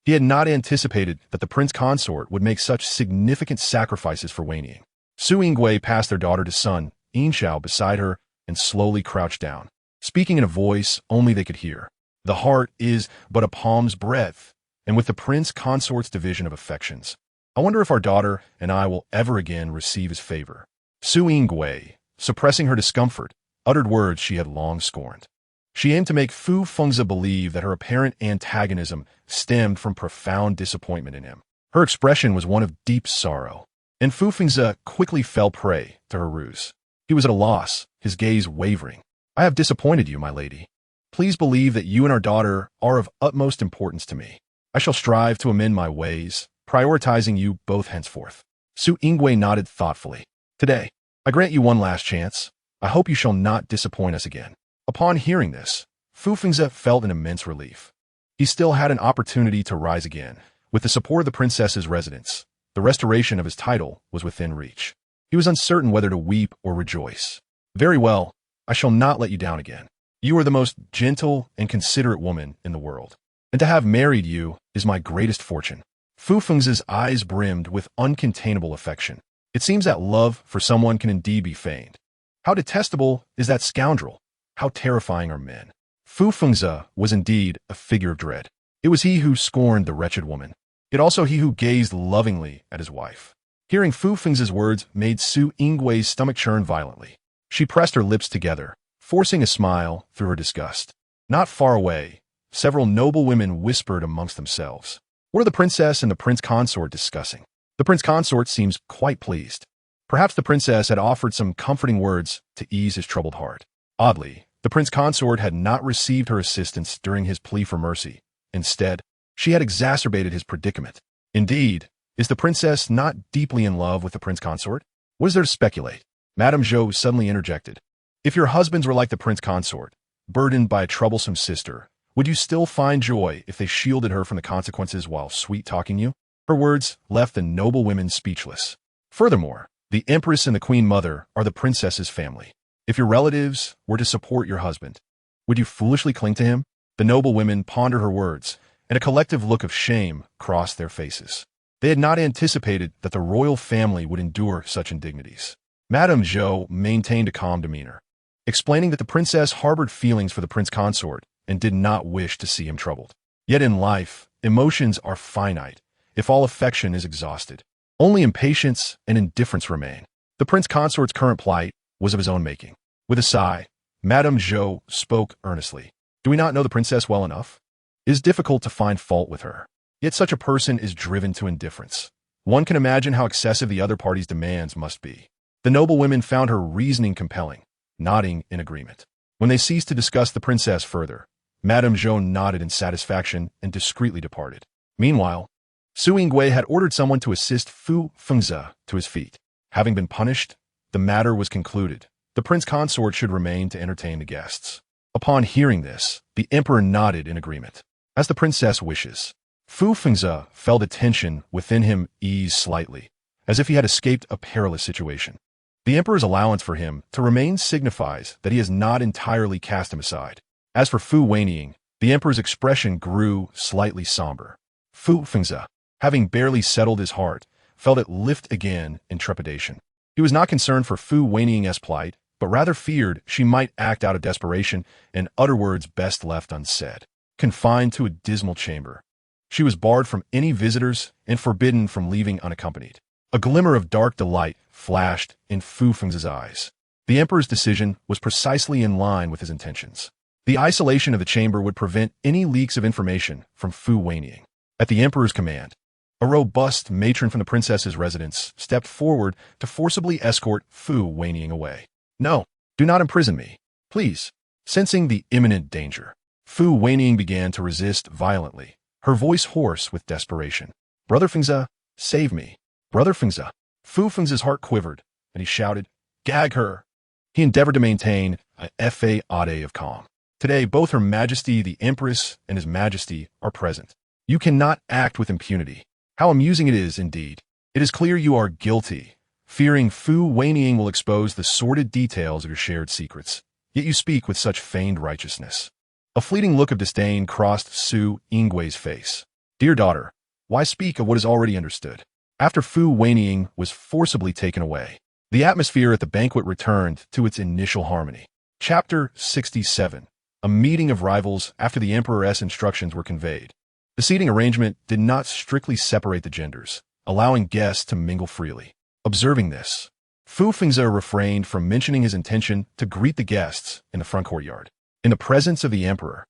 He had not anticipated that the prince consort would make such significant sacrifices for Wenying. Su Yingwei passed their daughter to Sun Yinxiao beside her and slowly crouched down, speaking in a voice only they could hear. The heart is but a palm's breadth, and with the prince consort's division of affections, I wonder if our daughter and I will ever again receive his favor. Su Yingwei, suppressing her discomfort, uttered words she had long scorned. She aimed to make Fu Fengze believe that her apparent antagonism stemmed from profound disappointment in him. Her expression was one of deep sorrow, and Fu Fengze quickly fell prey to her ruse. He was at a loss, his gaze wavering. I have disappointed you, my lady. Please believe that you and our daughter are of utmost importance to me. I shall strive to amend my ways, prioritizing you both henceforth. Su Yingwei nodded thoughtfully. Today, I grant you one last chance. I hope you shall not disappoint us again. Upon hearing this, Fu Fengze felt an immense relief. He still had an opportunity to rise again. With the support of the princess's residence, the restoration of his title was within reach. He was uncertain whether to weep or rejoice. Very well, I shall not let you down again. You are the most gentle and considerate woman in the world, and to have married you is my greatest fortune. Fu Fengze's eyes brimmed with uncontainable affection. It seems that love for someone can indeed be feigned. How detestable is that scoundrel? How terrifying are men? Fu Fengze was indeed a figure of dread. It was he who scorned the wretched woman, yet also he who gazed lovingly at his wife. Hearing Fu Fengze's words made Su Yingwei's stomach churn violently. She pressed her lips together, forcing a smile through her disgust. Not far away, several noble women whispered amongst themselves. What are the princess and the prince consort discussing? The prince consort seems quite pleased. Perhaps the princess had offered some comforting words to ease his troubled heart. Oddly, the prince consort had not received her assistance during his plea for mercy. Instead, she had exacerbated his predicament. Indeed, is the princess not deeply in love with the prince consort? What is there to speculate? Madame Zhou suddenly interjected. If your husbands were like the prince consort, burdened by a troublesome sister, would you still find joy if they shielded her from the consequences while sweet-talking you? Her words left the noble women speechless. Furthermore, the empress and the queen mother are the princess's family. If your relatives were to support your husband, would you foolishly cling to him? The noble women pondered her words, and a collective look of shame crossed their faces. They had not anticipated that the royal family would endure such indignities. Madame Zhou maintained a calm demeanor, explaining that the princess harbored feelings for the prince consort and did not wish to see him troubled. Yet in life, emotions are finite if all affection is exhausted. Only impatience and indifference remain. The prince consort's current plight was of his own making. With a sigh, Madame Zhou spoke earnestly. Do we not know the princess well enough? It is difficult to find fault with her. Yet such a person is driven to indifference. One can imagine how excessive the other party's demands must be. The noble women found her reasoning compelling, nodding in agreement. When they ceased to discuss the princess further, Madame Zhou nodded in satisfaction and discreetly departed. Meanwhile, Su Yingwei had ordered someone to assist Fu Fengze to his feet. Having been punished, the matter was concluded. The prince consort should remain to entertain the guests. Upon hearing this, the emperor nodded in agreement. As the princess wishes. Fu Fengze felt the tension within him ease slightly, as if he had escaped a perilous situation. The emperor's allowance for him to remain signifies that he has not entirely cast him aside. As for Fu Wenying, the emperor's expression grew slightly somber. Fu Fengze, having barely settled his heart, felt it lift again in trepidation. He was not concerned for Fu Wenying's plight, but rather feared she might act out of desperation and utter words best left unsaid. Confined to a dismal chamber, she was barred from any visitors and forbidden from leaving unaccompanied. A glimmer of dark delight flashed in Fu Feng's eyes. The emperor's decision was precisely in line with his intentions. The isolation of the chamber would prevent any leaks of information from Fu Wenying. At the emperor's command, a robust matron from the princess's residence stepped forward to forcibly escort Fu Wenying away. "No, do not imprison me, please." Sensing the imminent danger, Fu Wenying began to resist violently, her voice hoarse with desperation. "Brother Fengza, save me. Brother Fengza." Fu Fengza's heart quivered, and he shouted, "Gag her." He endeavored to maintain a facade of calm. "Today, both Her Majesty the Empress and His Majesty are present. You cannot act with impunity. How amusing it is, indeed. It is clear you are guilty, fearing Fu Wenying will expose the sordid details of your shared secrets. Yet you speak with such feigned righteousness." A fleeting look of disdain crossed Su Yingwe's face. "Dear daughter, why speak of what is already understood?" After Fu Wenying was forcibly taken away, the atmosphere at the banquet returned to its initial harmony. Chapter 67. A meeting of rivals after the Emperor's instructions were conveyed. The seating arrangement did not strictly separate the genders, allowing guests to mingle freely. Observing this, Fu Fengza refrained from mentioning his intention to greet the guests in the front courtyard. In the presence of the emperor,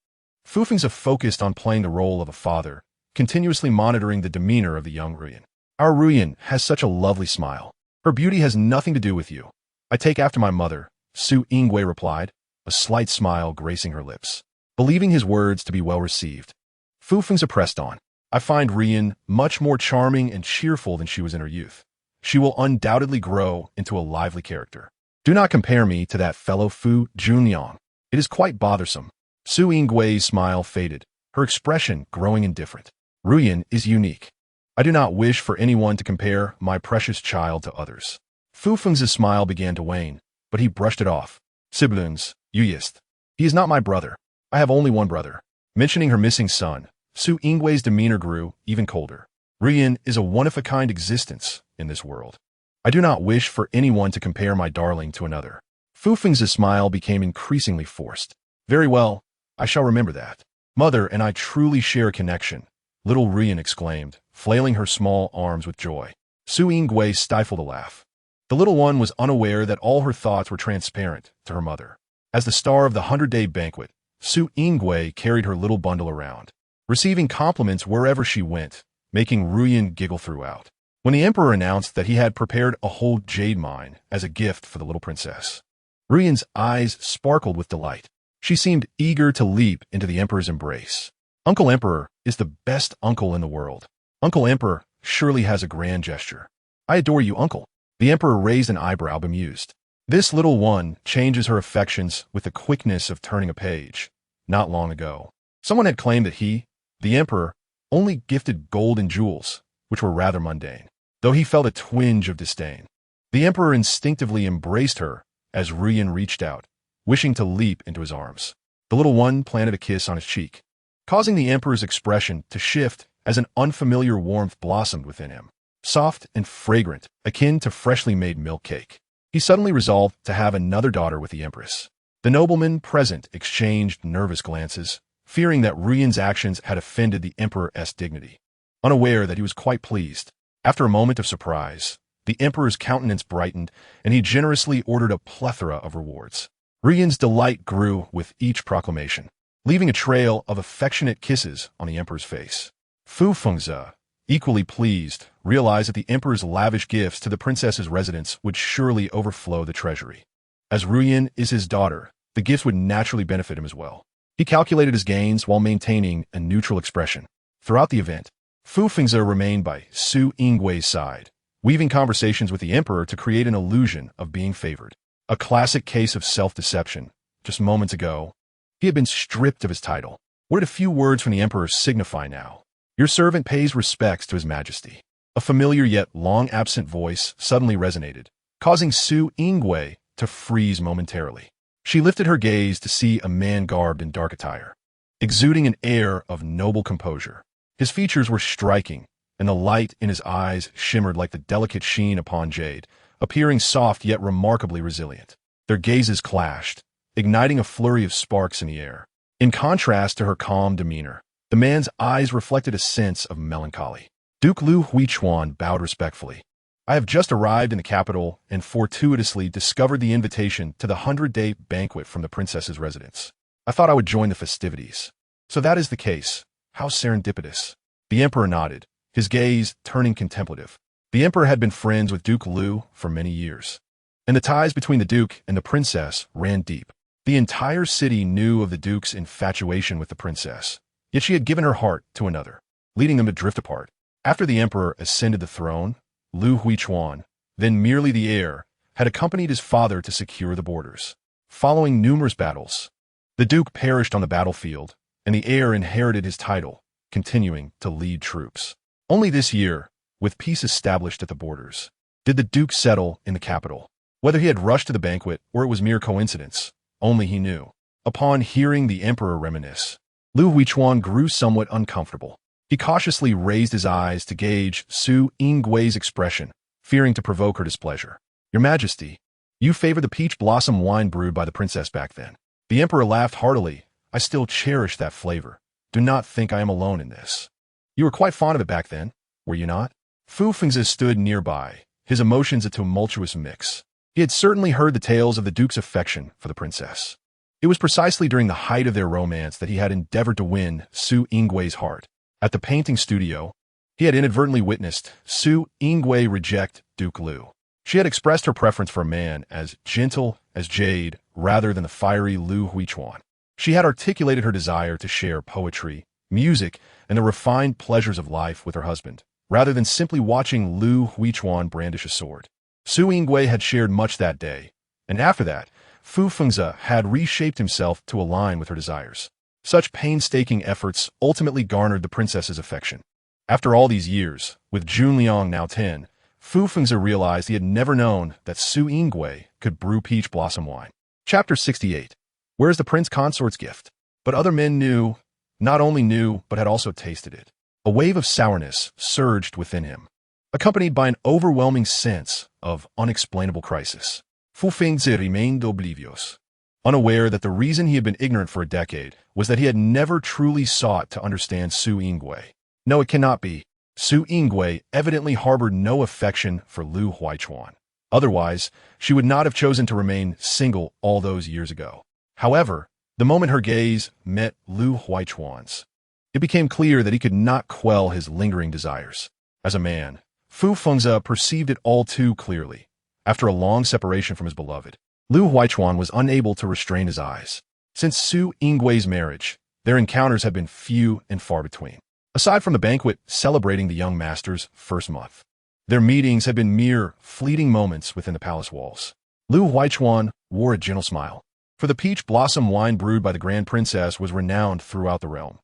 Fu Fengza focused on playing the role of a father, continuously monitoring the demeanor of the young Ruyan. "Our Ruyan has such a lovely smile. Her beauty has nothing to do with you. I take after my mother," Su Yingwe replied, a slight smile gracing her lips. Believing his words to be well received, Fu Fengza pressed on. "I find Ruyan much more charming and cheerful than she was in her youth. She will undoubtedly grow into a lively character. Do not compare me to that fellow Fu Junliang. It is quite bothersome." Su Yingwe's smile faded, her expression growing indifferent. "Ruyan is unique. I do not wish for anyone to compare my precious child to others." Fu Feng's smile began to wane, but he brushed it off. "Siblings, Yuyist. He is not my brother. I have only one brother." Mentioning her missing son, Su Yingwe's demeanor grew even colder. "Ruyan is a one-of-a-kind existence in this world. I do not wish for anyone to compare my darling to another." Fu Feng's smile became increasingly forced. "Very well, I shall remember that. Mother and I truly share a connection," little Ruyan exclaimed, flailing her small arms with joy. Su Yingwe stifled a laugh. The little one was unaware that all her thoughts were transparent to her mother. As the star of the 100-day banquet, Su Yingwe carried her little bundle around, receiving compliments wherever she went, making Ruyan giggle throughout. When the emperor announced that he had prepared a whole jade mine as a gift for the little princess, Ruyan's eyes sparkled with delight. She seemed eager to leap into the emperor's embrace. "Uncle Emperor is the best uncle in the world. Uncle Emperor surely has a grand gesture. I adore you, uncle." The emperor raised an eyebrow, bemused. This little one changes her affections with the quickness of turning a page. Not long ago, someone had claimed that he, the emperor, only gifted gold and jewels, which were rather mundane, though he felt a twinge of disdain. The emperor instinctively embraced her as Ruyan reached out, wishing to leap into his arms. The little one planted a kiss on his cheek, causing the emperor's expression to shift as an unfamiliar warmth blossomed within him. Soft and fragrant, akin to freshly made milk cake. He suddenly resolved to have another daughter with the empress. The noblemen present exchanged nervous glances, fearing that Ruyan's actions had offended the emperor's dignity. Unaware that he was quite pleased, after a moment of surprise, the emperor's countenance brightened, and he generously ordered a plethora of rewards. Ruyan's delight grew with each proclamation, leaving a trail of affectionate kisses on the emperor's face. Fu Fengza, equally pleased, realized that the emperor's lavish gifts to the princess's residence would surely overflow the treasury. As Ruyan is his daughter, the gifts would naturally benefit him as well. He calculated his gains while maintaining a neutral expression. Throughout the event, Fu Fengza remained by Su Yingwe's side, weaving conversations with the emperor to create an illusion of being favored. A classic case of self-deception. Just moments ago, he had been stripped of his title. What did a few words from the emperor signify now? "Your servant pays respects to His Majesty." A familiar yet long-absent voice suddenly resonated, causing Su Yingwe to freeze momentarily. She lifted her gaze to see a man garbed in dark attire, exuding an air of noble composure. His features were striking, and the light in his eyes shimmered like the delicate sheen upon jade, appearing soft yet remarkably resilient. Their gazes clashed, igniting a flurry of sparks in the air. In contrast to her calm demeanor, the man's eyes reflected a sense of melancholy. Duke Lu Huichuan bowed respectfully. I have just arrived in the capital and fortuitously discovered the invitation to the 100-day banquet from the princess's residence. I thought I would join the festivities. So that is the case. How serendipitous. The emperor nodded, his gaze turning contemplative. The emperor had been friends with Duke Lu for many years, and the ties between the duke and the princess ran deep. The entire city knew of the duke's infatuation with the princess, yet she had given her heart to another, leading them to drift apart. After the emperor ascended the throne, Lu Huichuan, then merely the heir, had accompanied his father to secure the borders. Following numerous battles, the duke perished on the battlefield, and the heir inherited his title, continuing to lead troops. Only this year, with peace established at the borders, did the duke settle in the capital. Whether he had rushed to the banquet or it was mere coincidence, only he knew. Upon hearing the emperor reminisce, Lu Huichuan grew somewhat uncomfortable. He cautiously raised his eyes to gauge Su Yinggui's expression, fearing to provoke her displeasure. Your Majesty, you favor the peach blossom wine brewed by the princess back then. The emperor laughed heartily. I still cherish that flavor. Do not think I am alone in this. You were quite fond of it back then, were you not? Fu Fengzi stood nearby, his emotions a tumultuous mix. He had certainly heard the tales of the duke's affection for the princess. It was precisely during the height of their romance that he had endeavored to win Su Yinggui's heart. At the painting studio, he had inadvertently witnessed Su Yingui reject Duke Lu. She had expressed her preference for a man as gentle as jade rather than the fiery Lu Huichuan. She had articulated her desire to share poetry, music, and the refined pleasures of life with her husband, rather than simply watching Lu Huichuan brandish a sword. Su Yingui had shared much that day, and after that, Fu Fengzi had reshaped himself to align with her desires. Such painstaking efforts ultimately garnered the princess's affection. After all these years, with Junliang now 10, Fu Fengzi realized he had never known that Su Yingui could brew peach blossom wine. Chapter 68. Where is the prince consort's gift? But other men knew, not only knew, but had also tasted it. A wave of sourness surged within him, accompanied by an overwhelming sense of unexplainable crisis. Fu Fengzi remained oblivious, unaware that the reason he had been ignorant for a decade was that he had never truly sought to understand Su Yingui. No, it cannot be. Su Yingui evidently harbored no affection for Lu Huichuan. Otherwise, she would not have chosen to remain single all those years ago. However, the moment her gaze met Lu Huichuan's, it became clear that he could not quell his lingering desires. As a man, Fu Fengzi perceived it all too clearly. After a long separation from his beloved, Lu Huichuan was unable to restrain his eyes. Since Su Yinggui's marriage, their encounters had been few and far between. Aside from the banquet celebrating the young master's first month, their meetings had been mere fleeting moments within the palace walls. Lu Huichuan wore a gentle smile, for the peach blossom wine brewed by the grand princess was renowned throughout the realm.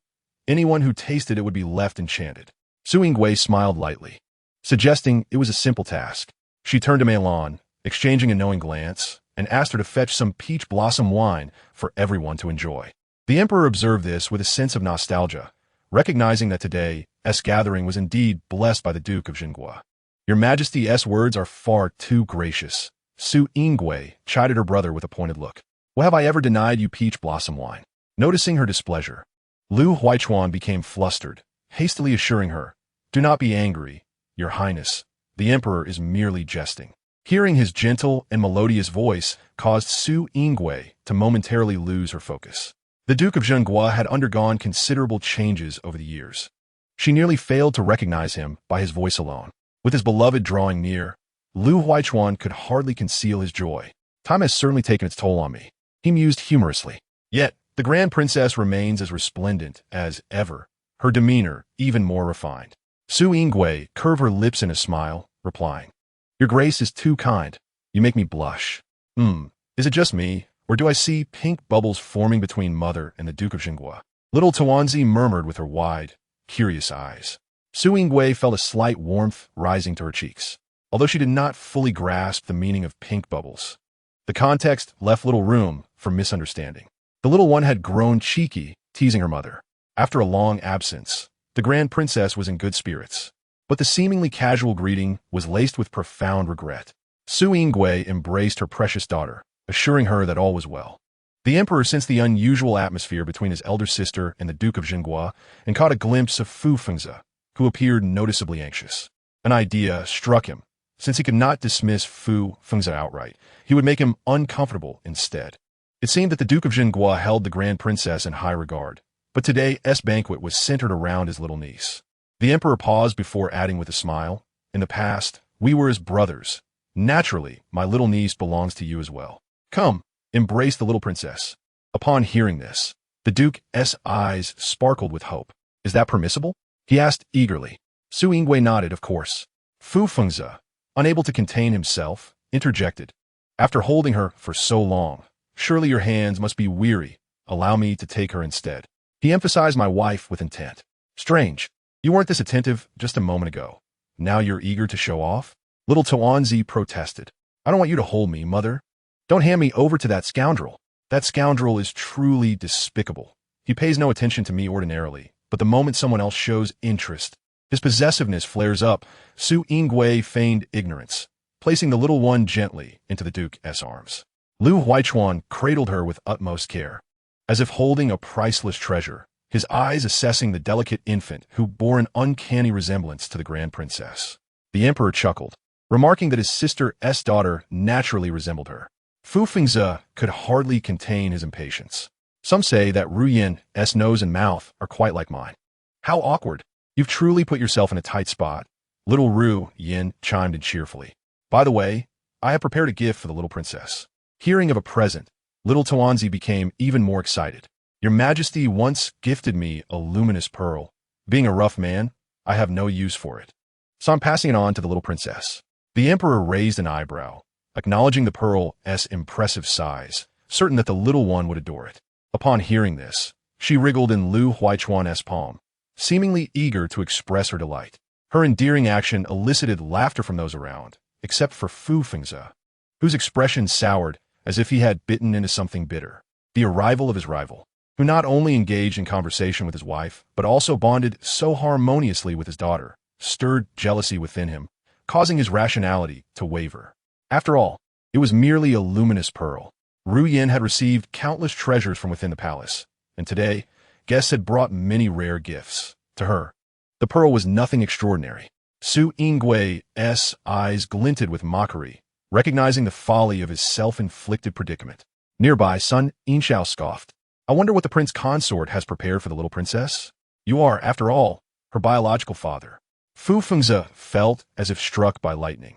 Anyone who tasted it would be left enchanted. Su Yingui smiled lightly, suggesting it was a simple task. She turned to Meilong, exchanging a knowing glance, and asked her to fetch some peach blossom wine for everyone to enjoy. The emperor observed this with a sense of nostalgia, recognizing that today, Escalating was indeed blessed by the Duke of Jinghua. Your Majesty's words are far too gracious. Su Yingui chided her brother with a pointed look. Well, have I ever denied you peach blossom wine? Noticing her displeasure, Lu Huichuan became flustered, hastily assuring her, Do not be angry, Your Highness. The emperor is merely jesting. Hearing his gentle and melodious voice caused Su Yingui to momentarily lose her focus. The Duke of Jinghua had undergone considerable changes over the years. She nearly failed to recognize him by his voice alone. With his beloved drawing near, Lu Huichuan could hardly conceal his joy. Time has certainly taken its toll on me, he mused humorously. Yet, the Grand Princess remains as resplendent as ever, her demeanor even more refined. Su Yingui curved her lips in a smile, replying, Your Grace is too kind. You make me blush. Is it just me, or do I see pink bubbles forming between Mother and the Duke of Jinghua? Little Tuanzi murmured with her wide, curious eyes. Su Yingui felt a slight warmth rising to her cheeks, although she did not fully grasp the meaning of pink bubbles. The context left little room for misunderstanding. The little one had grown cheeky, teasing her mother. After a long absence, the Grand Princess was in good spirits, but the seemingly casual greeting was laced with profound regret. Su Yingui embraced her precious daughter, assuring her that all was well. The emperor sensed the unusual atmosphere between his elder sister and the Duke of Jinghua and caught a glimpse of Fu Fengzi, who appeared noticeably anxious. An idea struck him. Since he could not dismiss Fu Fengzi outright, he would make him uncomfortable instead. It seemed that the Duke of Jinghua held the Grand Princess in high regard, but today's banquet was centered around his little niece. The emperor paused before adding with a smile, "In the past, we were as brothers. Naturally, my little niece belongs to you as well. Come, embrace the little princess." Upon hearing this, the Duke's eyes sparkled with hope. "Is that permissible?" he asked eagerly. Su Yingwei nodded, "Of course." Fu Fengzi, unable to contain himself, interjected, "After holding her for so long, surely your hands must be weary. Allow me to take her instead." He emphasized "my wife" with intent. "Strange. You weren't this attentive just a moment ago. Now you're eager to show off?" Little Tuanzi protested. "I don't want you to hold me, mother. Don't hand me over to that scoundrel. That scoundrel is truly despicable. He pays no attention to me ordinarily, but the moment someone else shows interest, his possessiveness flares up." Su Yingwei feigned ignorance, placing the little one gently into the Duke's arms. Lu Huichuan cradled her with utmost care, as if holding a priceless treasure, his eyes assessing the delicate infant who bore an uncanny resemblance to the Grand Princess. The emperor chuckled, remarking that his sister's daughter naturally resembled her. Fu Fengzi could hardly contain his impatience. "Some say that Ruyan's nose and mouth are quite like mine." "How awkward. You've truly put yourself in a tight spot." Little Ru Yin chimed in cheerfully. "By the way, I have prepared a gift for the little princess." Hearing of a present, little Tuanzi became even more excited. "Your Majesty once gifted me a luminous pearl. Being a rough man, I have no use for it, so I'm passing it on to the little princess." The emperor raised an eyebrow, acknowledging the pearl's impressive size, certain that the little one would adore it. Upon hearing this, she wriggled in Lu Huichuan's palm, seemingly eager to express her delight. Her endearing action elicited laughter from those around, except for Fu Fengzi, whose expression soured as if he had bitten into something bitter. The arrival of his rival, who not only engaged in conversation with his wife, but also bonded so harmoniously with his daughter, stirred jealousy within him, causing his rationality to waver. After all, it was merely a luminous pearl. Ru Yin had received countless treasures from within the palace, and today, guests had brought many rare gifts. To her, the pearl was nothing extraordinary. Su Yingwei's eyes glinted with mockery, recognizing the folly of his self-inflicted predicament. Nearby, Sun Yinxiao scoffed. "I wonder what the prince consort has prepared for the little princess? You are, after all, her biological father." Fu Fengzi felt as if struck by lightning,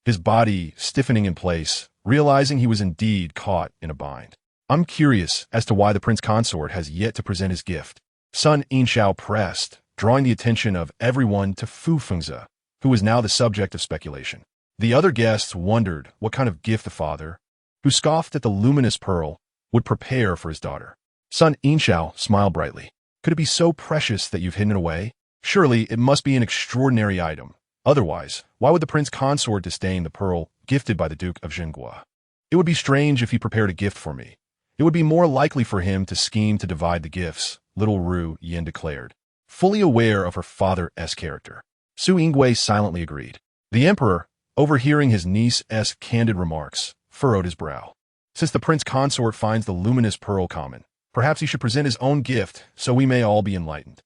his body stiffening in place, realizing he was indeed caught in a bind. "I'm curious as to why the prince consort has yet to present his gift." Sun Yinxiao pressed, drawing the attention of everyone to Fu Fengzi, who was now the subject of speculation. The other guests wondered what kind of gift the father, who scoffed at the luminous pearl, would prepare for his daughter. Sun Yinxiao smiled brightly. "Could it be so precious that you've hidden it away? Surely it must be an extraordinary item. Otherwise, why would the prince consort disdain the pearl gifted by the Duke of Jinghua? It would be strange if he prepared a gift for me. It would be more likely for him to scheme to divide the gifts," little Ru Yin declared, fully aware of her father's character. Su Yingwei silently agreed. The emperor, overhearing his niece's candid remarks, furrowed his brow. "Since the prince consort finds the luminous pearl common, perhaps he should present his own gift so we may all be enlightened."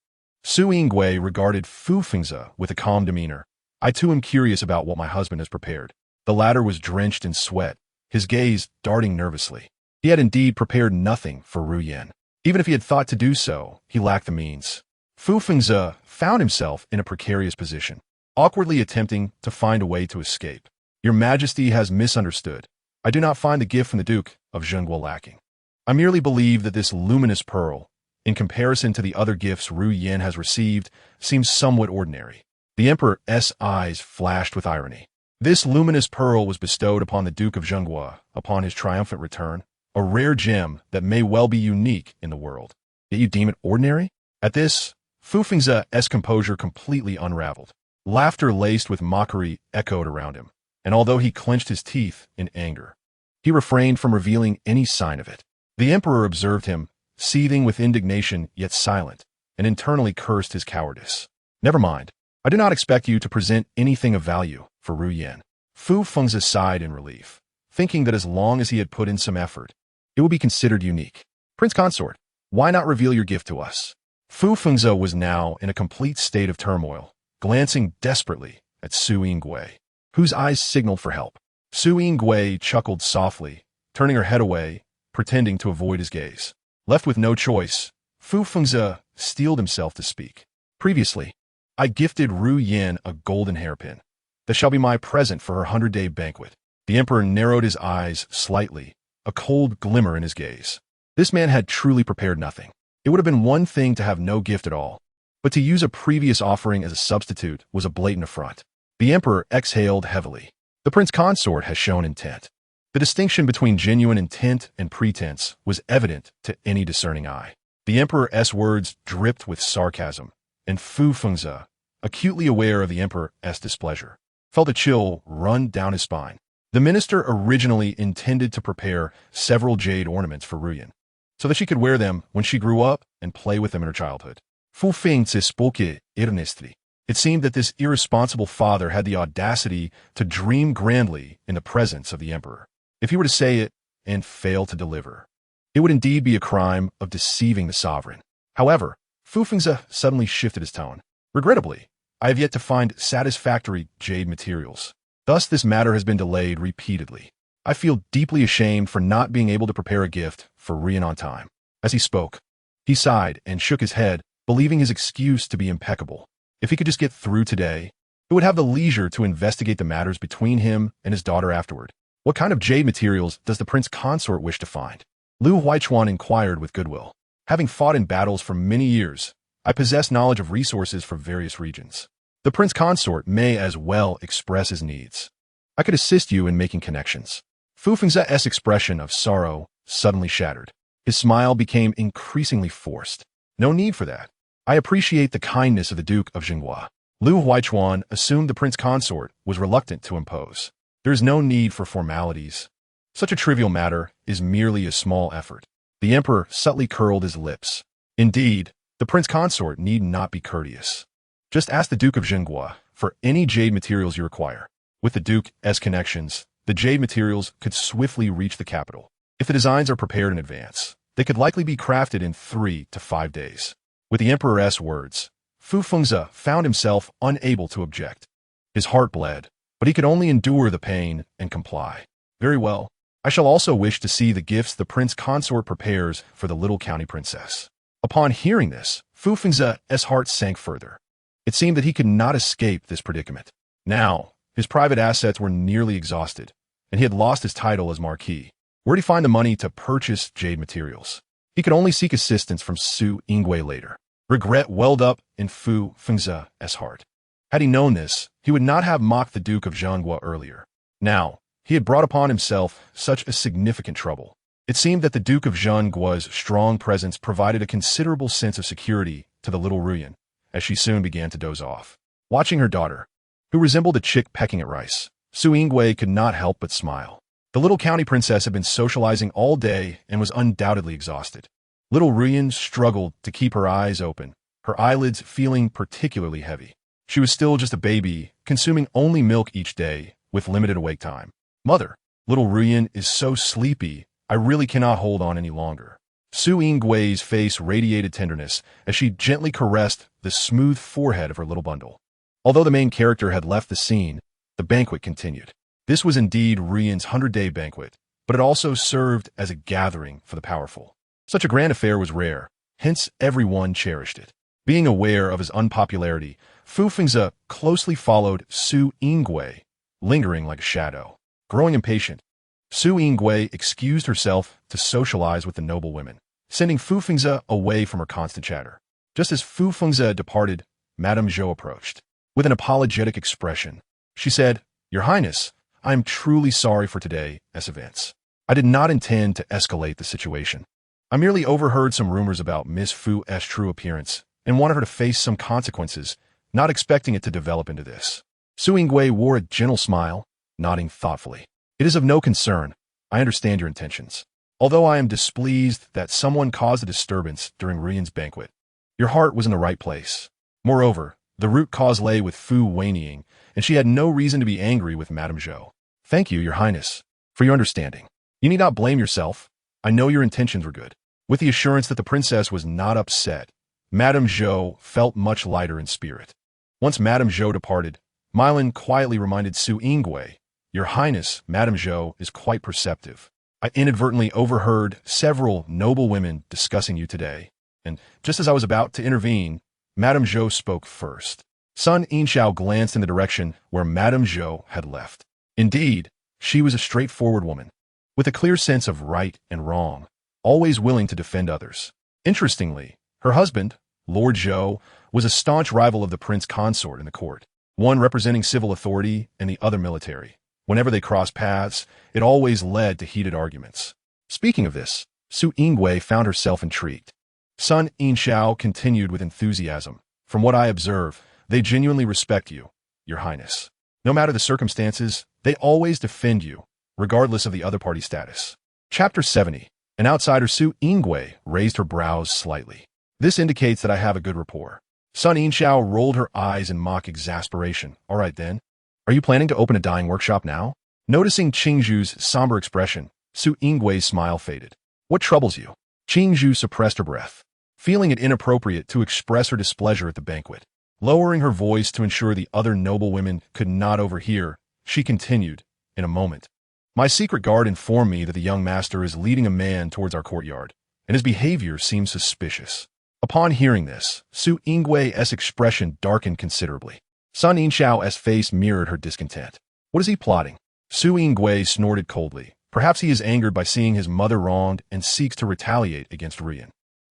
Su Yingwei regarded Fu Fengzi with a calm demeanor. "I too am curious about what my husband has prepared." The latter was drenched in sweat, his gaze darting nervously. He had indeed prepared nothing for Ru Yin. Even if he had thought to do so, he lacked the means. Fu Fengzi found himself in a precarious position, awkwardly attempting to find a way to escape. "Your Majesty has misunderstood. I do not find the gift from the Duke of Jinghua lacking. I merely believe that this luminous pearl, in comparison to the other gifts Ru Yin has received, seems somewhat ordinary." The emperor's eyes flashed with irony. This luminous pearl was bestowed upon the Duke of Jinghua upon his triumphant return, a rare gem that may well be unique in the world. Yet you deem it ordinary? At this, Fu Fengzi's composure completely unraveled. Laughter laced with mockery echoed around him, and although he clenched his teeth in anger, he refrained from revealing any sign of it. The emperor observed him, seething with indignation yet silent, and internally cursed his cowardice. "Never mind. I do not expect you to present anything of value for Ru Yin." Fu Fengzi sighed in relief, thinking that as long as he had put in some effort, it would be considered unique. Prince Consort, why not reveal your gift to us? Fu Fengze was now in a complete state of turmoil, glancing desperately at Su Yingwei, whose eyes signaled for help. Su Yingwei chuckled softly, turning her head away, pretending to avoid his gaze. Left with no choice, Fu Fengze steeled himself to speak. Previously, I gifted Ruyan a golden hairpin. That shall be my present for her 100-day banquet. The emperor narrowed his eyes slightly, a cold glimmer in his gaze. This man had truly prepared nothing. It would have been one thing to have no gift at all, but to use a previous offering as a substitute was a blatant affront. The emperor exhaled heavily. The prince consort has shown intent. The distinction between genuine intent and pretense was evident to any discerning eye. The emperor's words dripped with sarcasm, and Fu Fengze, acutely aware of the emperor's displeasure, felt a chill run down his spine. The minister originally intended to prepare several jade ornaments for Ruyan, so that she could wear them when she grew up and play with them in her childhood. Fu Fengze spoke earnestly. It seemed that this irresponsible father had the audacity to dream grandly in the presence of the emperor. If he were to say it and fail to deliver, it would indeed be a crime of deceiving the sovereign. However, Fu Fengze suddenly shifted his tone. Regrettably, I have yet to find satisfactory jade materials. Thus, this matter has been delayed repeatedly. I feel deeply ashamed for not being able to prepare a gift for Ruyan on time. As he spoke, he sighed and shook his head, believing his excuse to be impeccable. If he could just get through today, he would have the leisure to investigate the matters between him and his daughter afterward. What kind of jade materials does the prince consort wish to find? Lu Huichuan inquired with goodwill. Having fought in battles for many years, I possess knowledge of resources for various regions. The prince consort may as well express his needs. I could assist you in making connections. Fu Fengze's expression of sorrow suddenly shattered. His smile became increasingly forced. No need for that. I appreciate the kindness of the Duke of Jinghua. Lu Huichuan assumed the prince consort was reluctant to impose. There is no need for formalities. Such a trivial matter is merely a small effort. The emperor subtly curled his lips. Indeed, the prince consort need not be courteous. Just ask the Duke of Jinghua for any jade materials you require. With the Duke's connections, the jade materials could swiftly reach the capital. If the designs are prepared in advance, they could likely be crafted in 3 to 5 days. With the emperor's words, Fu Fengze found himself unable to object. His heart bled, but he could only endure the pain and comply. Very well. I shall also wish to see the gifts the prince consort prepares for the little county princess. Upon hearing this, Fu Fengze's heart sank further. It seemed that he could not escape this predicament. Now, his private assets were nearly exhausted, and he had lost his title as Marquis. Where'd he find the money to purchase jade materials? He could only seek assistance from Su Yingwei later. Regret welled up in Fu Fengze's heart. Had he known this, he would not have mocked the Duke of Jinghua earlier. Now, he had brought upon himself such a significant trouble. It seemed that the Duke of Jinghua's strong presence provided a considerable sense of security to the little Ruyan, as she soon began to doze off. Watching her daughter, who resembled a chick pecking at rice, Su Yingwei could not help but smile. The little county princess had been socializing all day and was undoubtedly exhausted. Little Ruyan struggled to keep her eyes open, her eyelids feeling particularly heavy. She was still just a baby, consuming only milk each day, with limited awake time. Mother, little Ruyan is so sleepy, I really cannot hold on any longer. Su Yingwei's face radiated tenderness as she gently caressed the smooth forehead of her little bundle. Although the main character had left the scene, the banquet continued. This was indeed Ruyan's 100-day banquet, but it also served as a gathering for the powerful. Such a grand affair was rare, hence everyone cherished it. Being aware of his unpopularity, Fu Fengze closely followed Su Yingwei, lingering like a shadow. Growing impatient, Su Yingwei excused herself to socialize with the noble women, sending Fu Fengze away from her constant chatter. Just as Fu Fengze departed, Madame Zhou approached. With an apologetic expression, she said, "Your Highness, I am truly sorry for today's events. I did not intend to escalate the situation. I merely overheard some rumors about Miss Fu's true appearance and wanted her to face some consequences, not expecting it to develop into this." Su Yingwei wore a gentle smile, nodding thoughtfully. "It is of no concern. I understand your intentions. Although I am displeased that someone caused a disturbance during Ruyan's banquet, your heart was in the right place. Moreover, the root cause lay with Fu Wenying, and she had no reason to be angry with Madame Zhou." "Thank you, Your Highness. For your understanding. You need not blame yourself. I know your intentions were good. With the assurance that the princess was not upset, Madame Zhou felt much lighter in spirit. Once Madame Zhou departed, Milin quietly reminded Su Yingwei, "Your Highness, Madame Zhou is quite perceptive. I inadvertently overheard several noble women discussing you today." And just as I was about to intervene, Madame Zhou spoke first. Sun Yinxiao glanced in the direction where Madame Zhou had left. Indeed, she was a straightforward woman, with a clear sense of right and wrong, always willing to defend others. Interestingly, her husband, Lord Zhou, was a staunch rival of the prince consort in the court, one representing civil authority and the other military. Whenever they crossed paths, it always led to heated arguments. Speaking of this, Su Yingwei found herself intrigued. Sun Yinxiao continued with enthusiasm. "From what I observe, they genuinely respect you, Your Highness. No matter the circumstances, they always defend you, regardless of the other party's status." Chapter 70. An outsider. Su Yingwei raised her brows slightly. "This indicates that I have a good rapport." Sun Yinxiao rolled her eyes in mock exasperation. "All right then. Are you planning to open a dyeing workshop now?" Noticing Qingzhu's somber expression, Su Yingwei's smile faded. "What troubles you?" Qingzhu suppressed her breath, feeling it inappropriate to express her displeasure at the banquet. Lowering her voice to ensure the other noble women could not overhear, she continued, "In a moment. My secret guard informed me that the young master is leading a man towards our courtyard, and his behavior seems suspicious." Upon hearing this, Su Yingwei's expression darkened considerably. Sun Yinxiao's face mirrored her discontent. "What is he plotting?" Su Yingwei snorted coldly. "Perhaps he is angered by seeing his mother wronged and seeks to retaliate against Ruyan."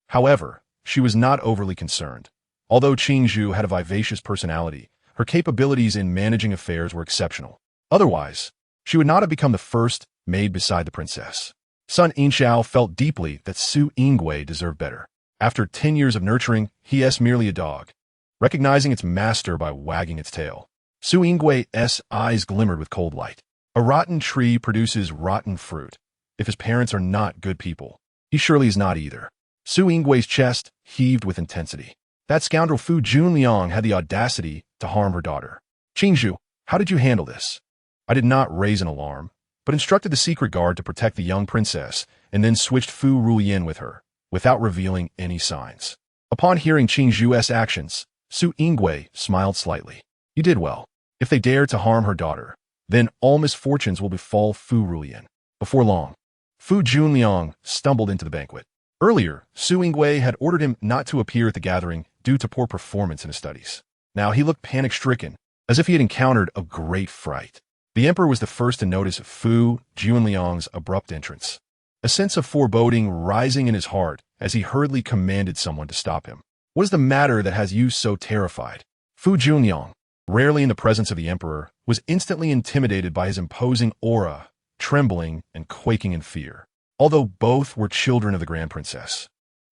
However, she was not overly concerned. Although Qingzhu had a vivacious personality, her capabilities in managing affairs were exceptional. Otherwise, she would not have become the first maid beside the princess. Sun Yinxiao felt deeply that Su Yingwei deserved better. After 10 years of nurturing, he is merely a dog, recognizing its master by wagging its tail. Su Yingwei's eyes glimmered with cold light. A rotten tree produces rotten fruit. If his parents are not good people, he surely is not either. Su Yingwei's chest heaved with intensity. That scoundrel Fu Junliang had the audacity to harm her daughter. "Qingzhu, how did you handle this?" "I did not raise an alarm, but instructed the secret guard to protect the young princess and then switched Fu Ruyan with her, without revealing any signs." Upon hearing Qingzhu's actions, Su Yingwei smiled slightly. "You did well. If they dare to harm her daughter, then all misfortunes will befall Fu Ruyan." Before long, Fu Junliang stumbled into the banquet. Earlier, Su Yingwei had ordered him not to appear at the gathering due to poor performance in his studies. Now he looked panic-stricken, as if he had encountered a great fright. The emperor was the first to notice Fu Junliang's abrupt entrance, a sense of foreboding rising in his heart as he hurriedly commanded someone to stop him. "What is the matter that has you so terrified?" Fu Junliang, rarely in the presence of the emperor, was instantly intimidated by his imposing aura, trembling and quaking in fear. Although both were children of the Grand Princess,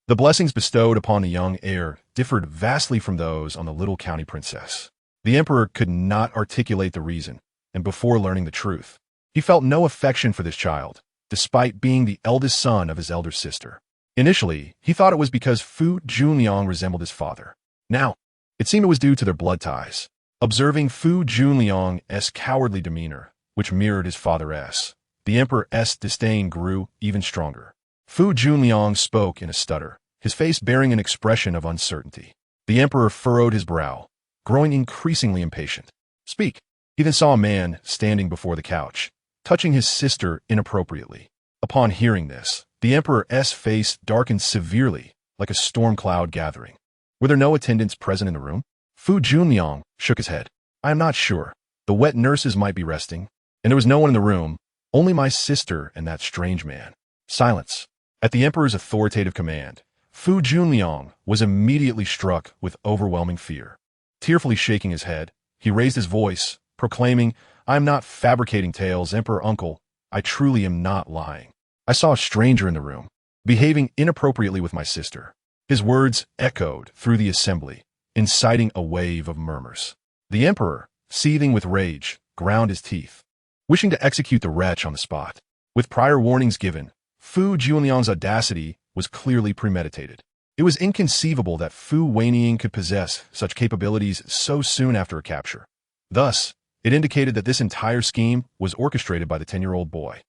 the blessings bestowed upon the young heir differed vastly from those on the little county princess. The emperor could not articulate the reason, and before learning the truth, he felt no affection for this child, despite being the eldest son of his elder sister. Initially, he thought it was because Fu Junliang resembled his father. Now, it seemed it was due to their blood ties. Observing Fu Junliang's cowardly demeanor, which mirrored his father's, the emperor's disdain grew even stronger. Fu Junliang spoke in a stutter, his face bearing an expression of uncertainty. The emperor furrowed his brow, growing increasingly impatient. "Speak." He then saw a man standing before the couch, touching his sister inappropriately. Upon hearing this, the emperor's face darkened severely, like a storm cloud gathering. Were there no attendants present in the room? Fu Junliang shook his head. "I am not sure. The wet nurses might be resting, and there was no one in the room, only my sister and that strange man." Silence. At the emperor's authoritative command, Fu Junliang was immediately struck with overwhelming fear. Tearfully shaking his head, he raised his voice, proclaiming, "I am not fabricating tales, Emperor Uncle. I truly am not lying. I saw a stranger in the room, behaving inappropriately with my sister." His words echoed through the assembly, inciting a wave of murmurs. The emperor, seething with rage, ground his teeth, wishing to execute the wretch on the spot. With prior warnings given, Fu Junliang's audacity was clearly premeditated. It was inconceivable that Fu Wenying could possess such capabilities so soon after a capture. Thus, it indicated that this entire scheme was orchestrated by the 10-year-old boy.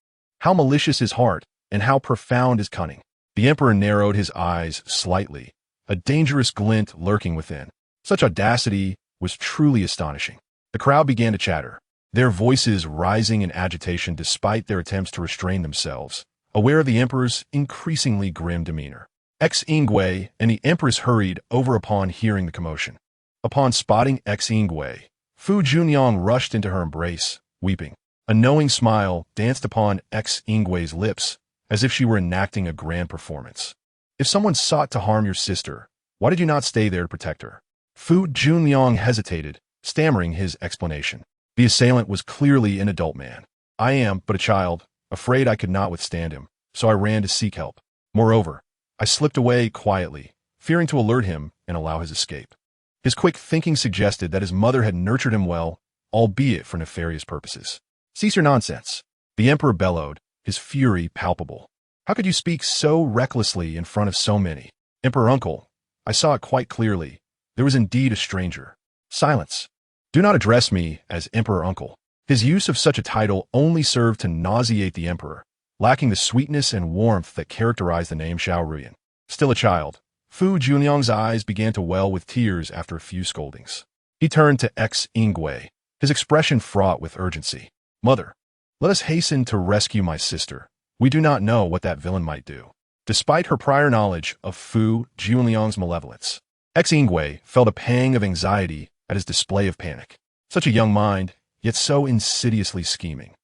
How malicious his heart, and how profound his cunning. The emperor narrowed his eyes slightly, a dangerous glint lurking within. Such audacity was truly astonishing. The crowd began to chatter, their voices rising in agitation despite their attempts to restrain themselves, aware of the emperor's increasingly grim demeanor. Ex-Ingwe and the empress hurried over upon hearing the commotion. Upon spotting Ex-Ingwe, Fu Junliang rushed into her embrace, weeping. A knowing smile danced upon Ex-Ingwe's lips, as if she were enacting a grand performance. If someone sought to harm your sister, why did you not stay there to protect her? Fu Junliang hesitated, stammering his explanation. The assailant was clearly an adult man. I am but a child, afraid I could not withstand him, so I ran to seek help. Moreover, I slipped away quietly, fearing to alert him and allow his escape. His quick thinking suggested that his mother had nurtured him well, albeit for nefarious purposes. Cease your nonsense, the emperor bellowed, his fury palpable. How could you speak so recklessly in front of so many? Emperor uncle, I saw it quite clearly. There was indeed a stranger. Silence. Do not address me as emperor uncle. His use of such a title only served to nauseate the emperor, lacking the sweetness and warmth that characterized the name Fu Ruyan. Still a child, Fu Junliang's eyes began to well with tears after a few scoldings. He turned to Ex-Ingwe, his expression fraught with urgency. Mother, let us hasten to rescue my sister. We do not know what that villain might do. Despite her prior knowledge of Fu Junliang's malevolence, Ex-Ingwe felt a pang of anxiety at his display of panic. Such a young mind, yet so insidiously scheming.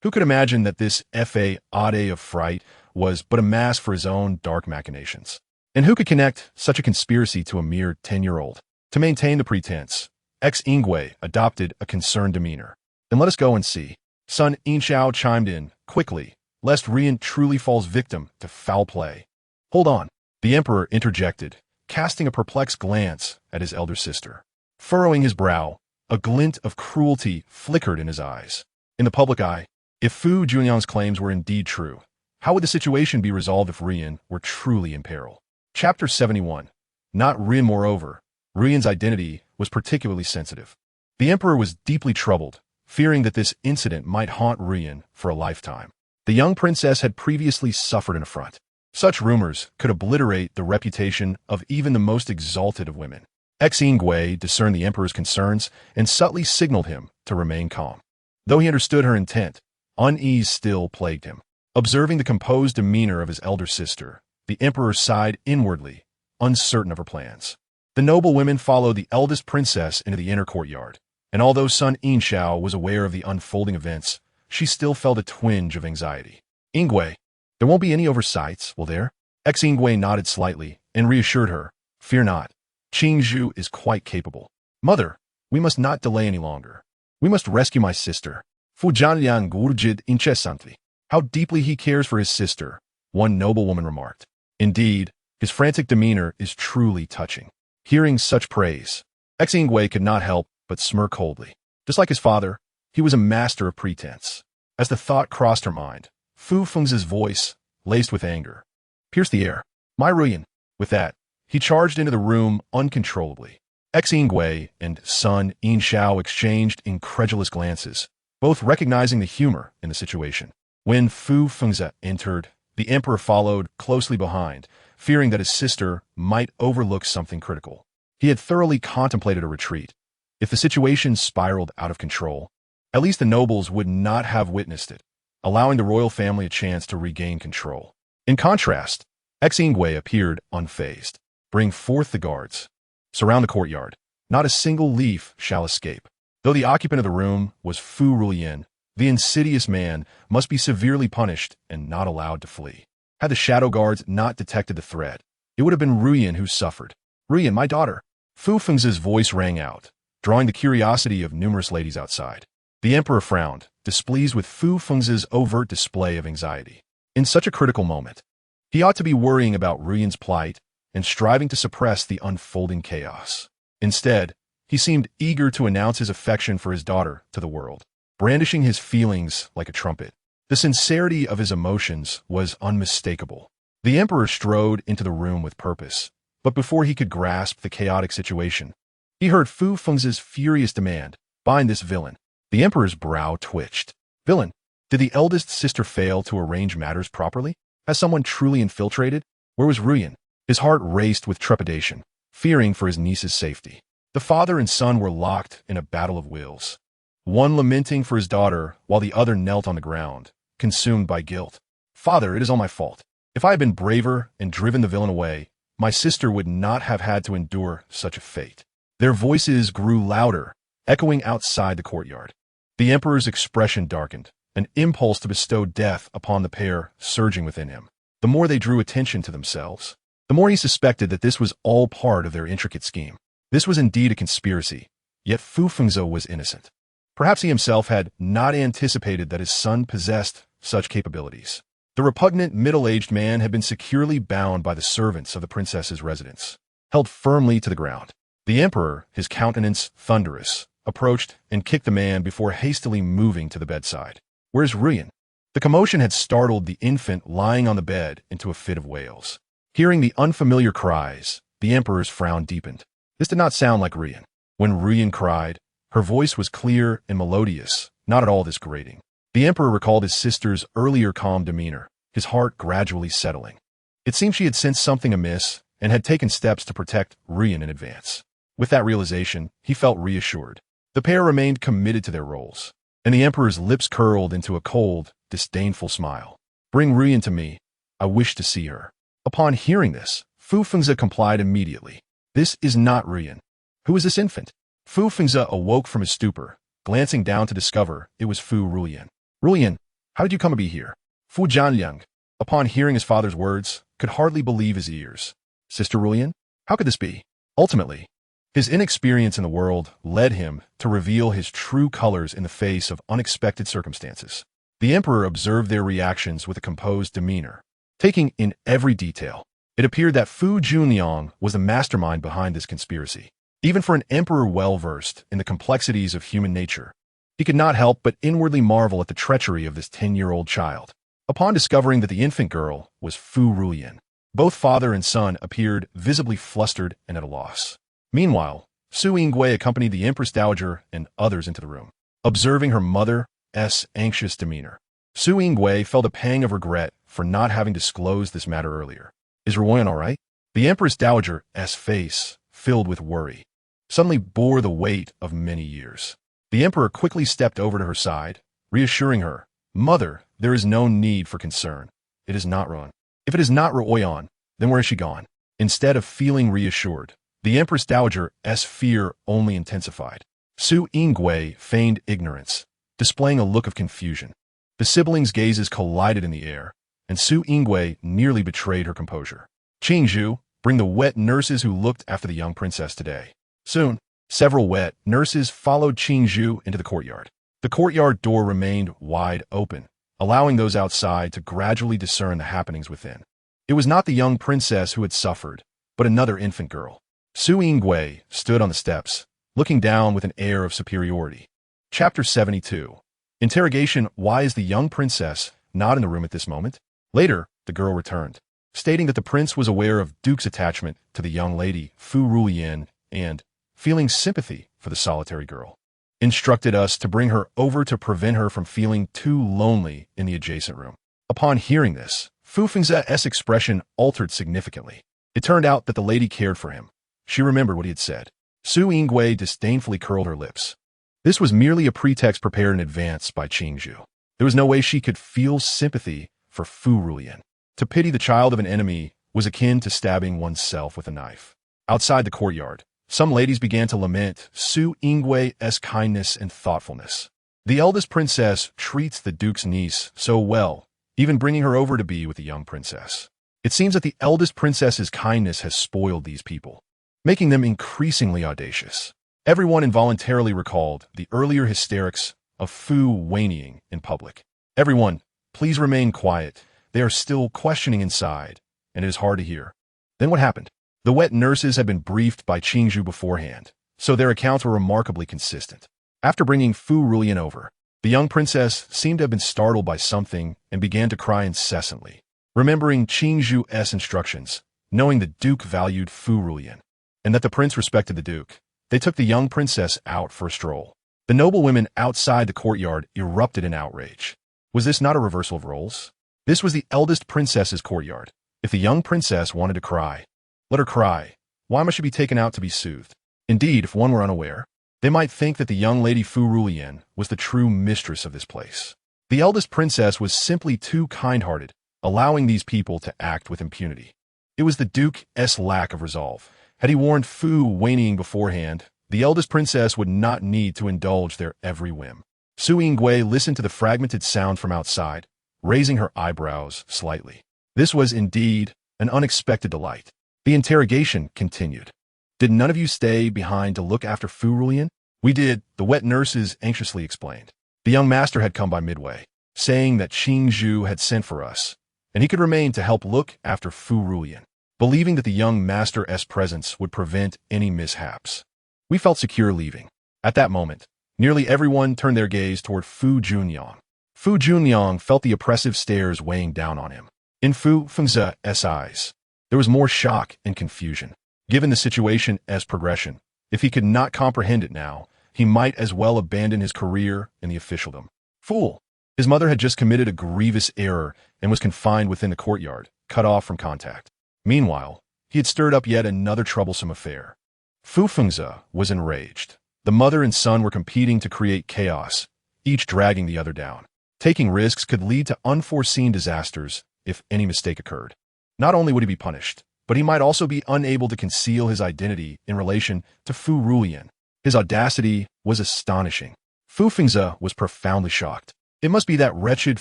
Who could imagine that this fa-ade of fright was but a mask for his own dark machinations? And who could connect such a conspiracy to a mere 10-year-old? To maintain the pretense, Ex-Ingwe adopted a concerned demeanor. Then let us go and see. Son Inshao chimed in, quickly, lest Ruyan truly falls victim to foul play. Hold on, the emperor interjected, casting a perplexed glance at his elder sister. Furrowing his brow, a glint of cruelty flickered in his eyes. In the public eye, if Fu Junliang's claims were indeed true, how would the situation be resolved if Ruyan were truly in peril? Chapter 71. Not Ruyan. Moreover, Ruyan's identity was particularly sensitive. The emperor was deeply troubled, fearing that this incident might haunt Ruyan for a lifetime. The young princess had previously suffered an affront. Such rumors could obliterate the reputation of even the most exalted of women. Ex-Ingwe discerned the emperor's concerns and subtly signaled him to remain calm. Though he understood her intent, unease still plagued him. Observing the composed demeanor of his elder sister, the emperor sighed inwardly, uncertain of her plans. The noble women followed the eldest princess into the inner courtyard, and although Sun Inshao was aware of the unfolding events, she still felt a twinge of anxiety. Ingwe, there won't be any oversights, will there? Ex-Ingwe nodded slightly and reassured her, fear not. Qingzhu is quite capable. Mother, we must not delay any longer. We must rescue my sister. Fu Junliang gurgid incessantly. How deeply he cares for his sister, one noblewoman remarked. Indeed, his frantic demeanor is truly touching. Hearing such praise, Ex-Ingwe could not help but smirk coldly. Just like his father, he was a master of pretense. As the thought crossed her mind, Fu Feng's voice, laced with anger, pierced the air. My Ruyan. With that, he charged into the room uncontrollably. Ex-Ingwe and Sun Inshao exchanged incredulous glances, both recognizing the humor in the situation. When Fu Fengze entered, the emperor followed closely behind, fearing that his sister might overlook something critical. He had thoroughly contemplated a retreat. If the situation spiraled out of control, at least the nobles would not have witnessed it, allowing the royal family a chance to regain control. In contrast, Ex-Ingwe appeared unfazed. Bring forth the guards. Surround the courtyard. Not a single leaf shall escape. Though the occupant of the room was Fu Ruyan, the insidious man must be severely punished and not allowed to flee. Had the shadow guards not detected the threat, it would have been Ruyan who suffered. Ruyan, my daughter. Fu Feng's voice rang out, drawing the curiosity of numerous ladies outside. The emperor frowned, displeased with Fu Feng's overt display of anxiety. In such a critical moment, he ought to be worrying about Ruyan's plight and striving to suppress the unfolding chaos. Instead, he seemed eager to announce his affection for his daughter to the world, brandishing his feelings like a trumpet. The sincerity of his emotions was unmistakable. The emperor strode into the room with purpose, but before he could grasp the chaotic situation, he heard Fu Feng's furious demand, bind this villain. The emperor's brow twitched. Villain? Did the eldest sister fail to arrange matters properly? Has someone truly infiltrated? Where was Ruyan? His heart raced with trepidation, fearing for his niece's safety. The father and son were locked in a battle of wills, one lamenting for his daughter while the other knelt on the ground, consumed by guilt. Father, it is all my fault. If I had been braver and driven the villain away, my sister would not have had to endure such a fate. Their voices grew louder, echoing outside the courtyard. The emperor's expression darkened, an impulse to bestow death upon the pair surging within him. The more they drew attention to themselves, the more he suspected that this was all part of their intricate scheme. This was indeed a conspiracy, yet Fu Fengze was innocent. Perhaps he himself had not anticipated that his son possessed such capabilities. The repugnant middle-aged man had been securely bound by the servants of the princess's residence, held firmly to the ground. The emperor, his countenance thunderous, approached and kicked the man before hastily moving to the bedside. Where's Ruyan? The commotion had startled the infant lying on the bed into a fit of wails. Hearing the unfamiliar cries, the emperor's frown deepened. This did not sound like Ruyan. When Ruyan cried, her voice was clear and melodious, not at all this grating. The emperor recalled his sister's earlier calm demeanor, his heart gradually settling. It seemed she had sensed something amiss and had taken steps to protect Ruyan in advance. With that realization, he felt reassured. The pair remained committed to their roles, and the emperor's lips curled into a cold, disdainful smile. Bring Ruyan to me. I wish to see her. Upon hearing this, Fu Fengze complied immediately. This is not Ruyan. Who is this infant? Fu Fengze awoke from his stupor, glancing down to discover it was Fu Ruyan. Ruyan, how did you come to be here? Fu Junliang, upon hearing his father's words, could hardly believe his ears. Sister Ruyan? How could this be? Ultimately, his inexperience in the world led him to reveal his true colors in the face of unexpected circumstances. The emperor observed their reactions with a composed demeanor, taking in every detail. It appeared that Fu Junliang was the mastermind behind this conspiracy. Even for an emperor well-versed in the complexities of human nature, he could not help but inwardly marvel at the treachery of this 10-year-old child. Upon discovering that the infant girl was Fu Ruyan, both father and son appeared visibly flustered and at a loss. Meanwhile, Su Yingwei accompanied the Empress Dowager and others into the room. Observing her mother's anxious demeanor, Su Yingwei felt a pang of regret for not having disclosed this matter earlier. Is Ruyan all right? The Empress Dowager's face, filled with worry, suddenly bore the weight of many years. The emperor quickly stepped over to her side, reassuring her, Mother, there is no need for concern. It is not Ruyan. If it is not Ruyan, then where has she gone? Instead of feeling reassured, the Empress Dowager's fear only intensified. Su Yingwei feigned ignorance, displaying a look of confusion. The siblings' gazes collided in the air, and Su Yingwei nearly betrayed her composure. Qingzhu, bring the wet nurses who looked after the young princess today. Soon, several wet nurses followed Qingzhu into the courtyard. The courtyard door remained wide open, allowing those outside to gradually discern the happenings within. It was not the young princess who had suffered, but another infant girl. Su Yingwei stood on the steps, looking down with an air of superiority. Chapter 72. Interrogation: Why is the young princess not in the room at this moment? Later, the girl returned, stating that the prince was aware of Duke's attachment to the young lady, Fu Ruyan, and, feeling sympathy for the solitary girl, instructed us to bring her over to prevent her from feeling too lonely in the adjacent room. Upon hearing this, Fu Fengze's expression altered significantly. It turned out that the lady cared for him. She remembered what he had said. Su Yingwei disdainfully curled her lips. This was merely a pretext prepared in advance by Qingzhu. There was no way she could feel sympathy for Fu Ruyan. To pity the child of an enemy was akin to stabbing oneself with a knife. Outside the courtyard, some ladies began to lament Su Yingwei's kindness and thoughtfulness. The eldest princess treats the duke's niece so well, even bringing her over to be with the young princess. It seems that the eldest princess's kindness has spoiled these people, making them increasingly audacious. Everyone involuntarily recalled the earlier hysterics of Fu Wenying in public. Everyone, please remain quiet. They are still questioning inside, and it is hard to hear. Then what happened? The wet nurses had been briefed by Qingzhu beforehand, so their accounts were remarkably consistent. After bringing Fu Ruyan over, the young princess seemed to have been startled by something and began to cry incessantly. Remembering Qingzhu's instructions, knowing the duke valued Fu Ruyan, and that the prince respected the duke, they took the young princess out for a stroll. The noble women outside the courtyard erupted in outrage. Was this not a reversal of roles? This was the eldest princess's courtyard. If the young princess wanted to cry, let her cry. Why must she be taken out to be soothed? Indeed, if one were unaware, they might think that the young lady Fu Ruyan was the true mistress of this place. The eldest princess was simply too kind-hearted, allowing these people to act with impunity. It was the Duke's lack of resolve. Had he warned Fu Wenying beforehand, the eldest princess would not need to indulge their every whim. Su Yingwei listened to the fragmented sound from outside, raising her eyebrows slightly. This was indeed an unexpected delight. The interrogation continued. Did none of you stay behind to look after Fu Ruyan? We did, the wet nurses anxiously explained. The young master had come by midway, saying that Qingzhu had sent for us, and he could remain to help look after Fu Ruyan, believing that the young master's presence would prevent any mishaps. We felt secure leaving. At that moment, nearly everyone turned their gaze toward Fu Junliang. Fu Junliang felt the oppressive stares weighing down on him. In Fu Fengze's eyes, there was more shock and confusion. Given the situation's progression, if he could not comprehend it now, he might as well abandon his career in the officialdom. Fool! His mother had just committed a grievous error and was confined within the courtyard, cut off from contact. Meanwhile, he had stirred up yet another troublesome affair. Fu Fengze was enraged. The mother and son were competing to create chaos, each dragging the other down. Taking risks could lead to unforeseen disasters if any mistake occurred. Not only would he be punished, but he might also be unable to conceal his identity in relation to Fu Ruyan. His audacity was astonishing. Fu Fengze was profoundly shocked. It must be that wretched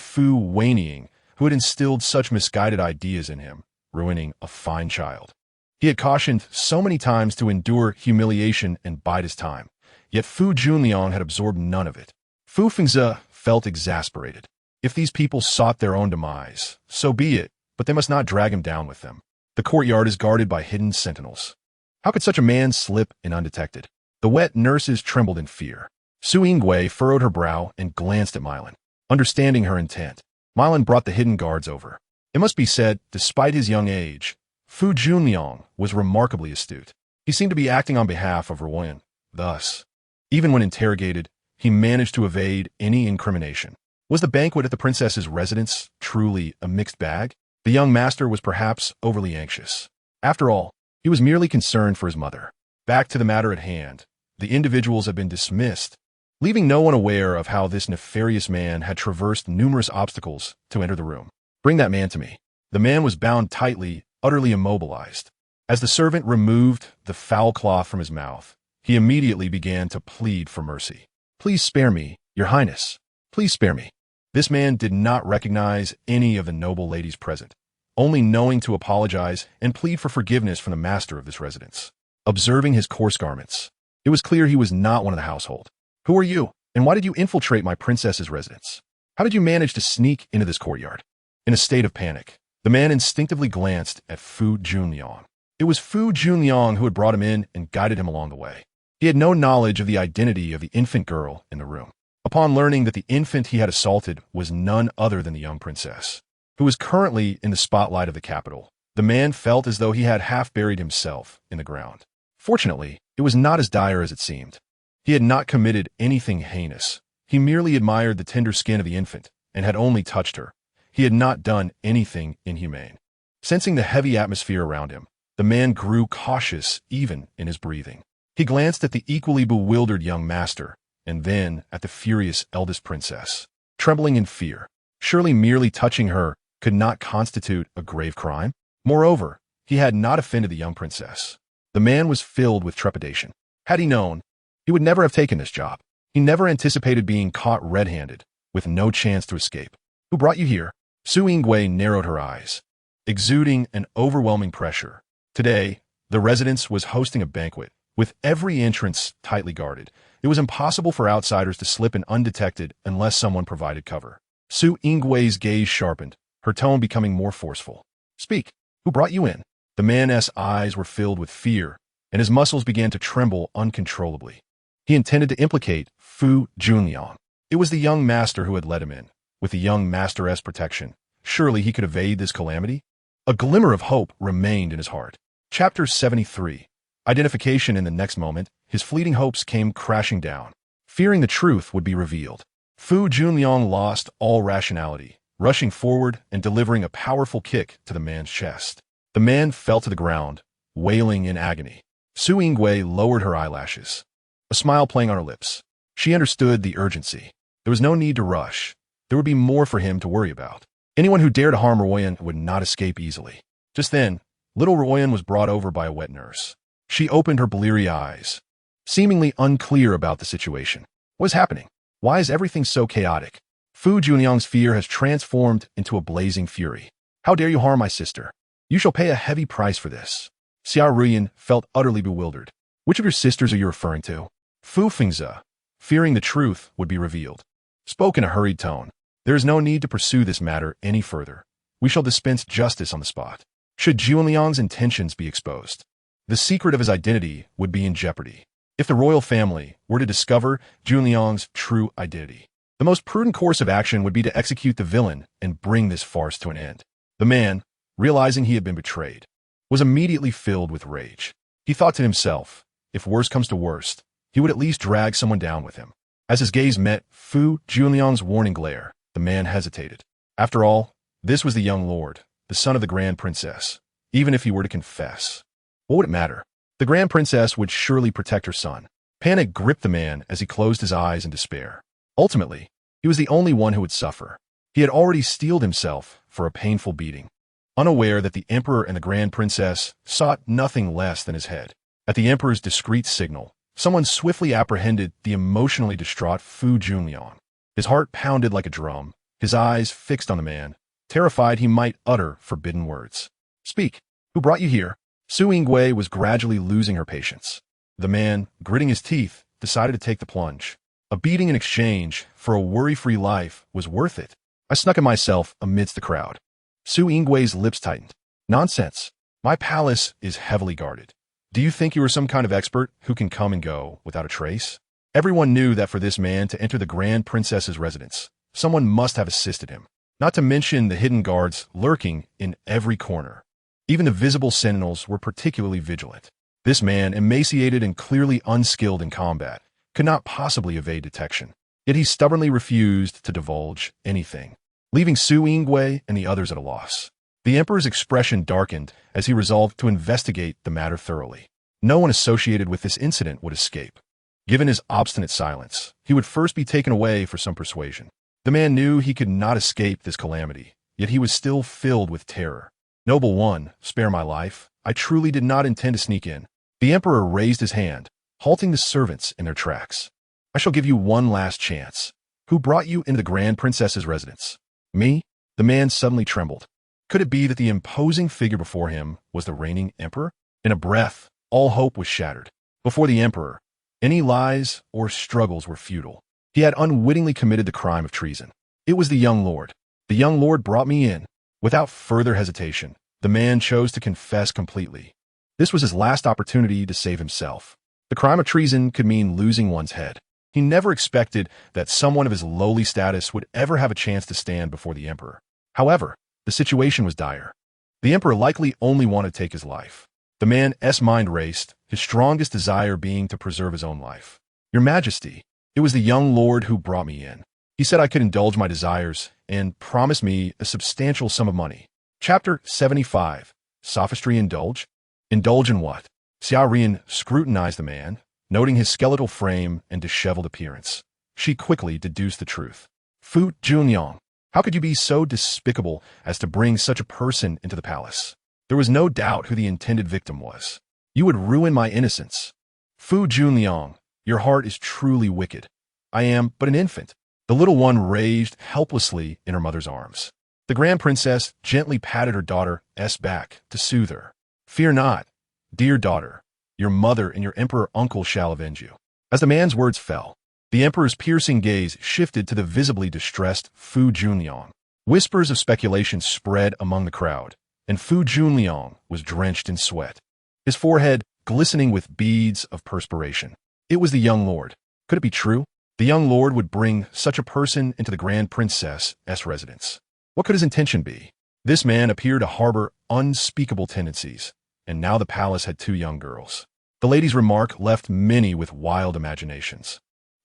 Fu Wenying who had instilled such misguided ideas in him, ruining a fine child. He had cautioned so many times to endure humiliation and bide his time, yet Fu Junliang had absorbed none of it. Fu Fengze felt exasperated. If these people sought their own demise, so be it, but they must not drag him down with them. The courtyard is guarded by hidden sentinels. How could such a man slip in undetected? The wet nurses trembled in fear. Su Yingwei furrowed her brow and glanced at Mylan. Understanding her intent, Mylan brought the hidden guards over. It must be said, despite his young age, Fu Junliang was remarkably astute. He seemed to be acting on behalf of Ruyan. Thus, even when interrogated, he managed to evade any incrimination. Was the banquet at the princess's residence truly a mixed bag? The young master was perhaps overly anxious. After all, he was merely concerned for his mother. Back to the matter at hand, the individuals had been dismissed, leaving no one aware of how this nefarious man had traversed numerous obstacles to enter the room. Bring that man to me. The man was bound tightly, utterly immobilized. As the servant removed the foul cloth from his mouth, he immediately began to plead for mercy. Please spare me, your highness. Please spare me. This man did not recognize any of the noble ladies present, only knowing to apologize and plead for forgiveness from the master of this residence. Observing his coarse garments, it was clear he was not one of the household. Who are you, and why did you infiltrate my princess's residence? How did you manage to sneak into this courtyard? In a state of panic, the man instinctively glanced at Fu Junliang. It was Fu Junliang who had brought him in and guided him along the way. He had no knowledge of the identity of the infant girl in the room. Upon learning that the infant he had assaulted was none other than the young princess, who was currently in the spotlight of the capital, the man felt as though he had half buried himself in the ground. Fortunately, it was not as dire as it seemed. He had not committed anything heinous. He merely admired the tender skin of the infant and had only touched her. He had not done anything inhumane. Sensing the heavy atmosphere around him, the man grew cautious even in his breathing. He glanced at the equally bewildered young master, and then at the furious eldest princess. Trembling in fear, surely merely touching her could not constitute a grave crime. Moreover, he had not offended the young princess. The man was filled with trepidation. Had he known, he would never have taken this job. He never anticipated being caught red-handed, with no chance to escape. Who brought you here? Su Yingwei narrowed her eyes, exuding an overwhelming pressure. Today, the residence was hosting a banquet, with every entrance tightly guarded. It was impossible for outsiders to slip in undetected unless someone provided cover. Su Yingwei's gaze sharpened, her tone becoming more forceful. Speak. Who brought you in? The man's eyes were filled with fear, and his muscles began to tremble uncontrollably. He intended to implicate Fu Junliang. It was the young master who had let him in. With the young master's protection, surely he could evade this calamity? A glimmer of hope remained in his heart. Chapter 73. Identification. In the next moment, his fleeting hopes came crashing down. Fearing the truth would be revealed. Fu Junliang lost all rationality, rushing forward and delivering a powerful kick to the man's chest. The man fell to the ground, wailing in agony. Su Yingwei lowered her eyelashes, a smile playing on her lips. She understood the urgency. There was no need to rush. There would be more for him to worry about. Anyone who dared to harm Ruyan would not escape easily. Just then, little Ruyan was brought over by a wet nurse. She opened her bleary eyes, seemingly unclear about the situation. What is happening? Why is everything so chaotic? Fu Junliang's fear has transformed into a blazing fury. How dare you harm my sister? You shall pay a heavy price for this. Fu Ruyan felt utterly bewildered. Which of your sisters are you referring to? Fu Fengzi, fearing the truth would be revealed, spoke in a hurried tone. There is no need to pursue this matter any further. We shall dispense justice on the spot. Should Junliang's intentions be exposed, the secret of his identity would be in jeopardy. If the royal family were to discover Junliang's true identity, the most prudent course of action would be to execute the villain and bring this farce to an end. The man, realizing he had been betrayed, was immediately filled with rage. He thought to himself, if worst comes to worst, he would at least drag someone down with him. As his gaze met Fu Junliang's warning glare, the man hesitated. After all, this was the young lord, the son of the Grand Princess. Even if he were to confess, what would it matter? The Grand Princess would surely protect her son. Panic gripped the man as he closed his eyes in despair. Ultimately, he was the only one who would suffer. He had already steeled himself for a painful beating, unaware that the Emperor and the Grand Princess sought nothing less than his head. At the Emperor's discreet signal, someone swiftly apprehended the emotionally distraught Fu Junliang. His heart pounded like a drum, his eyes fixed on the man, terrified he might utter forbidden words. Speak. Who brought you here? Su Yingwei was gradually losing her patience. The man, gritting his teeth, decided to take the plunge. A beating in exchange for a worry-free life was worth it. I snuck in myself amidst the crowd. Su Yingwei's lips tightened. Nonsense. My palace is heavily guarded. Do you think you are some kind of expert who can come and go without a trace? Everyone knew that for this man to enter the Grand Princess's residence, someone must have assisted him, not to mention the hidden guards lurking in every corner. Even the visible sentinels were particularly vigilant. This man, emaciated and clearly unskilled in combat, could not possibly evade detection. Yet he stubbornly refused to divulge anything, leaving Su Yingwei and the others at a loss. The Emperor's expression darkened as he resolved to investigate the matter thoroughly. No one associated with this incident would escape. Given his obstinate silence, he would first be taken away for some persuasion. The man knew he could not escape this calamity, yet he was still filled with terror. Noble one, spare my life. I truly did not intend to sneak in. The Emperor raised his hand, halting the servants in their tracks. I shall give you one last chance. Who brought you into the Grand Princess's residence? Me? The man suddenly trembled. Could it be that the imposing figure before him was the reigning emperor? In a breath, all hope was shattered. Before the emperor, any lies or struggles were futile. He had unwittingly committed the crime of treason. It was the young lord. The young lord brought me in. Without further hesitation, the man chose to confess completely. This was his last opportunity to save himself. The crime of treason could mean losing one's head. He never expected that someone of his lowly status would ever have a chance to stand before the emperor. However, the situation was dire. The emperor likely only wanted to take his life. The man's mind raced, his strongest desire being to preserve his own life. Your Majesty, it was the young lord who brought me in. He said I could indulge my desires and promised me a substantial sum of money. Chapter 75. Sophistry indulge? Indulge in what? Fu Ruyan scrutinized the man, noting his skeletal frame and disheveled appearance. She quickly deduced the truth. Fu Junliang, how could you be so despicable as to bring such a person into the palace? There was no doubt who the intended victim was. You would ruin my innocence. Fu Junliang, your heart is truly wicked. I am but an infant. The little one raged helplessly in her mother's arms. The Grand Princess gently patted her daughter's back to soothe her. Fear not, dear daughter. Your mother and your emperor uncle shall avenge you. As the man's words fell, the emperor's piercing gaze shifted to the visibly distressed Fu Junliang. Whispers of speculation spread among the crowd, and Fu Junliang was drenched in sweat, his forehead glistening with beads of perspiration. It was the young lord. Could it be true? The young lord would bring such a person into the Grand Princess's residence. What could his intention be? This man appeared to harbor unspeakable tendencies, and now the palace had two young girls. The lady's remark left many with wild imaginations.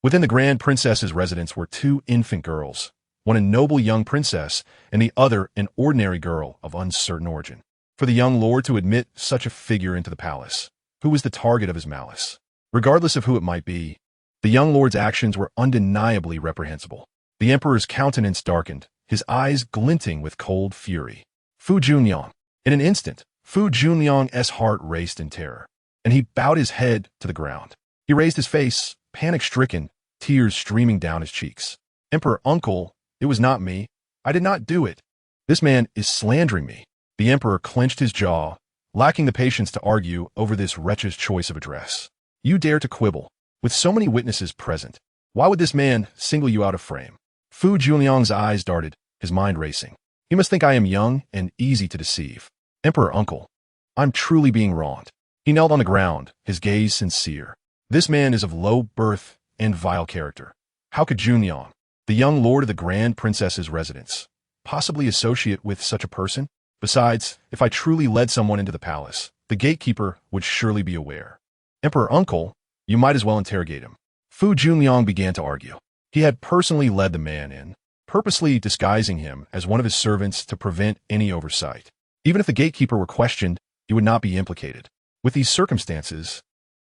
Within the Grand Princess's residence were two infant girls, one a noble young princess and the other an ordinary girl of uncertain origin. For the young lord to admit such a figure into the palace, who was the target of his malice? Regardless of who it might be, the young lord's actions were undeniably reprehensible. The emperor's countenance darkened, his eyes glinting with cold fury. Fu Junliang. In an instant, Fu Junliang's heart raced in terror, and he bowed his head to the ground. He raised his face, panic-stricken, tears streaming down his cheeks. Emperor uncle, it was not me. I did not do it. This man is slandering me. The emperor clenched his jaw, lacking the patience to argue over this wretch's choice of address. You dare to quibble? With so many witnesses present, why would this man single you out of frame? Fu Junliang's eyes darted, his mind racing. He must think I am young and easy to deceive. Emperor uncle, I'm truly being wronged. He knelt on the ground, his gaze sincere. This man is of low birth and vile character. How could Junliang, the young lord of the Grand Princess's residence, possibly associate with such a person? Besides, if I truly led someone into the palace, the gatekeeper would surely be aware. Emperor uncle, you might as well interrogate him. Fu Junliang began to argue. He had personally led the man in, purposely disguising him as one of his servants to prevent any oversight. Even if the gatekeeper were questioned, he would not be implicated. With these circumstances,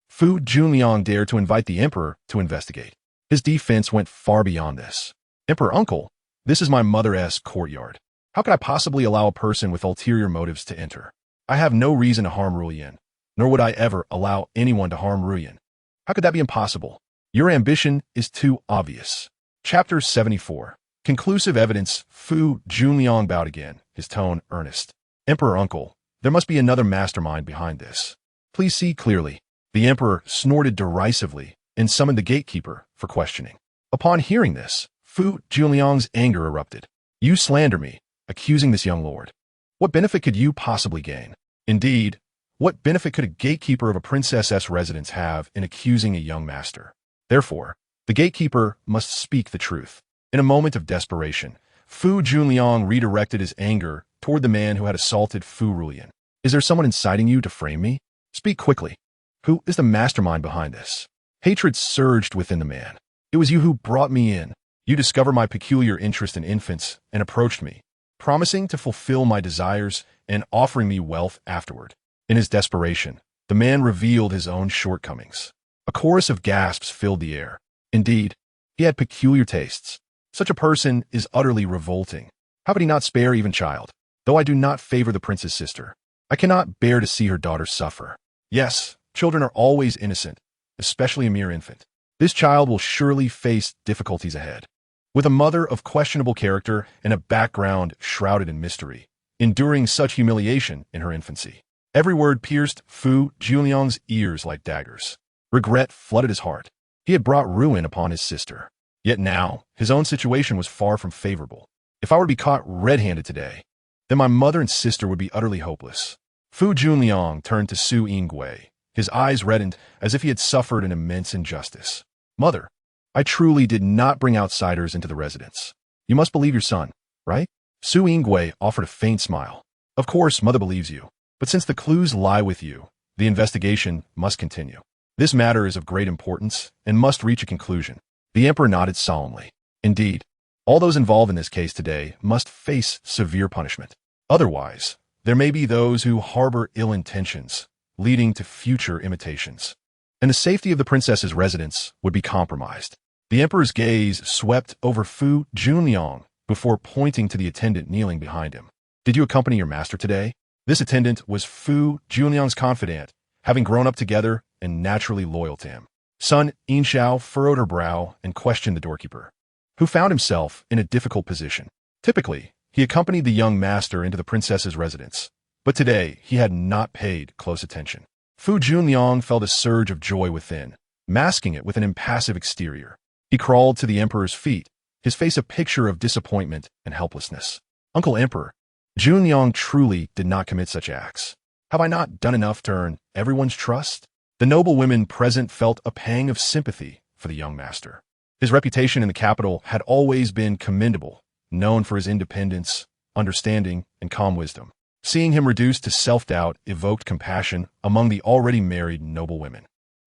Fu Junliang dared to invite the emperor to investigate. His defense went far beyond this. Emperor uncle, this is my mother's courtyard. How could I possibly allow a person with ulterior motives to enter? I have no reason to harm Ruyan, nor would I ever allow anyone to harm Ruyan. How could that be impossible? Your ambition is too obvious. Chapter 74. Conclusive evidence. Fu Junliang bowed again, his tone earnest. Emperor uncle, there must be another mastermind behind this. Please see clearly. The emperor snorted derisively and summoned the gatekeeper for questioning. Upon hearing this, Fu Junliang's anger erupted. You slander me, accusing this young lord. What benefit could you possibly gain? Indeed, what benefit could a gatekeeper of a princess's residence have in accusing a young master? Therefore, the gatekeeper must speak the truth. In a moment of desperation, Fu Junliang redirected his anger toward the man who had assaulted Fu Ruyan. Is there someone inciting you to frame me? Speak quickly. Who is the mastermind behind this? Hatred surged within the man. It was you who brought me in. You discovered my peculiar interest in infants and approached me, promising to fulfill my desires and offering me wealth afterward. In his desperation, the man revealed his own shortcomings. A chorus of gasps filled the air. Indeed, he had peculiar tastes. Such a person is utterly revolting. How could he not spare even child? Though I do not favor the prince's sister, I cannot bear to see her daughter suffer. Yes, children are always innocent, especially a mere infant. This child will surely face difficulties ahead. With a mother of questionable character and a background shrouded in mystery, enduring such humiliation in her infancy. Every word pierced Fu Junliang's ears like daggers. Regret flooded his heart. He had brought ruin upon his sister. Yet now, his own situation was far from favorable. If I were to be caught red-handed today, then my mother and sister would be utterly hopeless. Fu Junliang turned to Su Yingwei. His eyes reddened as if he had suffered an immense injustice. Mother, I truly did not bring outsiders into the residence. You must believe your son, right? Su Yingwei offered a faint smile. Of course, mother believes you. But since the clues lie with you, the investigation must continue. This matter is of great importance and must reach a conclusion. The emperor nodded solemnly. Indeed, all those involved in this case today must face severe punishment. Otherwise, there may be those who harbor ill intentions, leading to future imitations. And the safety of the princess's residence would be compromised. The emperor's gaze swept over Fu Junliang before pointing to the attendant kneeling behind him. Did you accompany your master today? This attendant was Fu Junliang's confidant, having grown up together and naturally loyal to him. Sun Yinxiao furrowed her brow and questioned the doorkeeper, who found himself in a difficult position. Typically, he accompanied the young master into the princess's residence, but today he had not paid close attention. Fu Junliang felt a surge of joy within, masking it with an impassive exterior. He crawled to the emperor's feet, his face a picture of disappointment and helplessness. Uncle Emperor, Junliang truly did not commit such acts. Have I not done enough to earn everyone's trust? The noble women present felt a pang of sympathy for the young master. His reputation in the capital had always been commendable, known for his independence, understanding, and calm wisdom. Seeing him reduced to self-doubt evoked compassion among the already married noble women.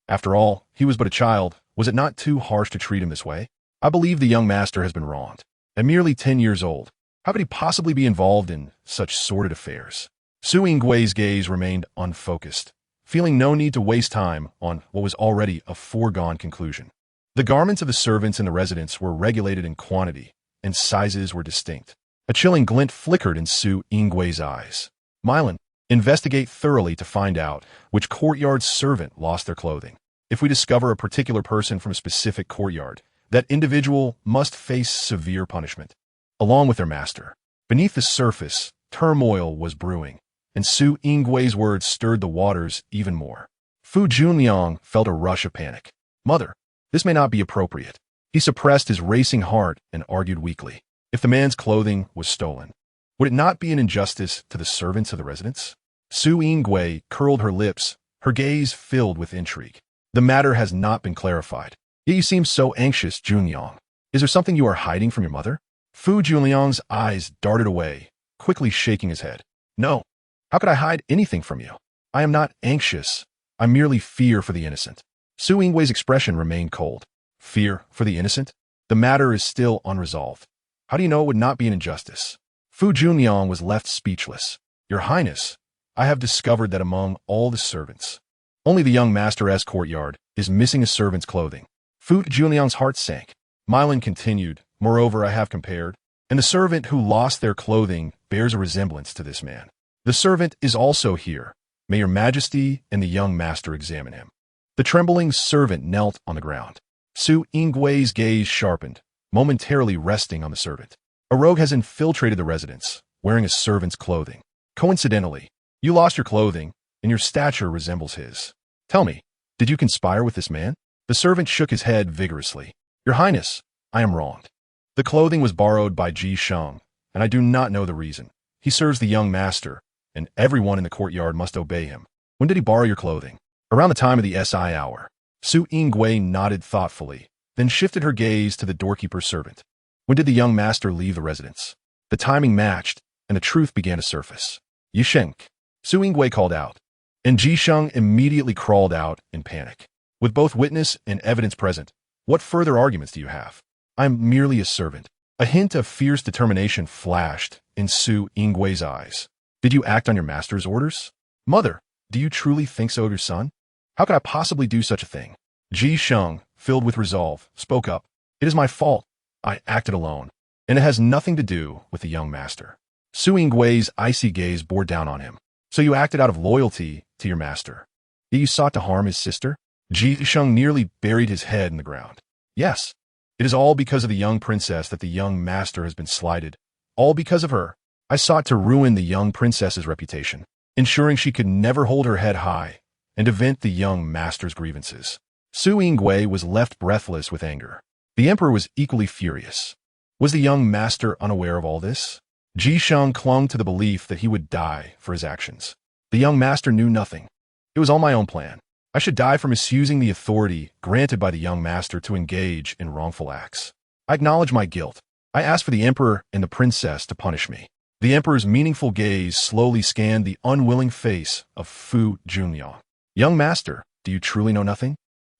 After all, he was but a child, Was it not too harsh to treat him this way? I believe the young master has been wronged. At merely 10 years old, how could he possibly be involved in such sordid affairs? Su Yinggui's gaze remained unfocused, feeling no need to waste time on what was already a foregone conclusion. The garments of the servants in the residence were regulated in quantity, and sizes were distinct. A chilling glint flickered in Su Yinggui's eyes. Milan, investigate thoroughly to find out which courtyard servant lost their clothing. If we discover a particular person from a specific courtyard, that individual must face severe punishment, along with their master. Beneath the surface, turmoil was brewing, and Su Yinggui's words stirred the waters even more. Fu Junliang felt a rush of panic. Mother, this may not be appropriate. He suppressed his racing heart and argued weakly. If the man's clothing was stolen, would it not be an injustice to the servants of the residence? Su Yingui curled her lips, her gaze filled with intrigue. The matter has not been clarified. Yet you seem so anxious, Junliang. Is there something you are hiding from your mother? Fu Junliang's eyes darted away, quickly shaking his head. No. How could I hide anything from you? I am not anxious. I merely fear for the innocent. Su Yinggui's expression remained cold. Fear for the innocent? The matter is still unresolved. How do you know it would not be an injustice? Fu Junliang was left speechless. Your Highness, I have discovered that among all the servants, only the young master's courtyard is missing a servant's clothing. Fu Junliang's heart sank. Milan continued, moreover, I have compared, and the servant who lost their clothing bears a resemblance to this man. The servant is also here. May your majesty and the young master examine him. The trembling servant knelt on the ground. Su Yinggui's gaze sharpened, momentarily resting on the servant. A rogue has infiltrated the residence, wearing a servant's clothing. Coincidentally, you lost your clothing, and your stature resembles his. Tell me, did you conspire with this man? The servant shook his head vigorously. Your Highness, I am wronged. The clothing was borrowed by Ji Sheng, and I do not know the reason. He serves the young master, and everyone in the courtyard must obey him. When did he borrow your clothing? Around the time of the SI hour. Su Yingui nodded thoughtfully, then shifted her gaze to the doorkeeper's servant. When did the young master leave the residence? The timing matched, and the truth began to surface. Yisheng, Su Yingui called out, and Ji Sheng immediately crawled out in panic. With both witness and evidence present, what further arguments do you have? I am merely a servant. A hint of fierce determination flashed in Su Yinggui's eyes. Did you act on your master's orders? Mother, do you truly think so of your son? How could I possibly do such a thing? Ji Sheng, filled with resolve, spoke up. It is my fault. I acted alone, and it has nothing to do with the young master. Su Yinggui's icy gaze bore down on him. So you acted out of loyalty to your master. Yet you sought to harm his sister? Ji Sheng nearly buried his head in the ground. Yes, it is all because of the young princess that the young master has been slighted. All because of her. I sought to ruin the young princess's reputation, ensuring she could never hold her head high and to vent the young master's grievances. Su Yingui was left breathless with anger. The emperor was equally furious. Was the young master unaware of all this? Ji Sheng clung to the belief that he would die for his actions. The young master knew nothing. It was all my own plan. I should die for misusing the authority granted by the young master to engage in wrongful acts. I acknowledge my guilt. I ask for the emperor and the princess to punish me. The emperor's meaningful gaze slowly scanned the unwilling face of Fu Junliang. Young master, do you truly know nothing?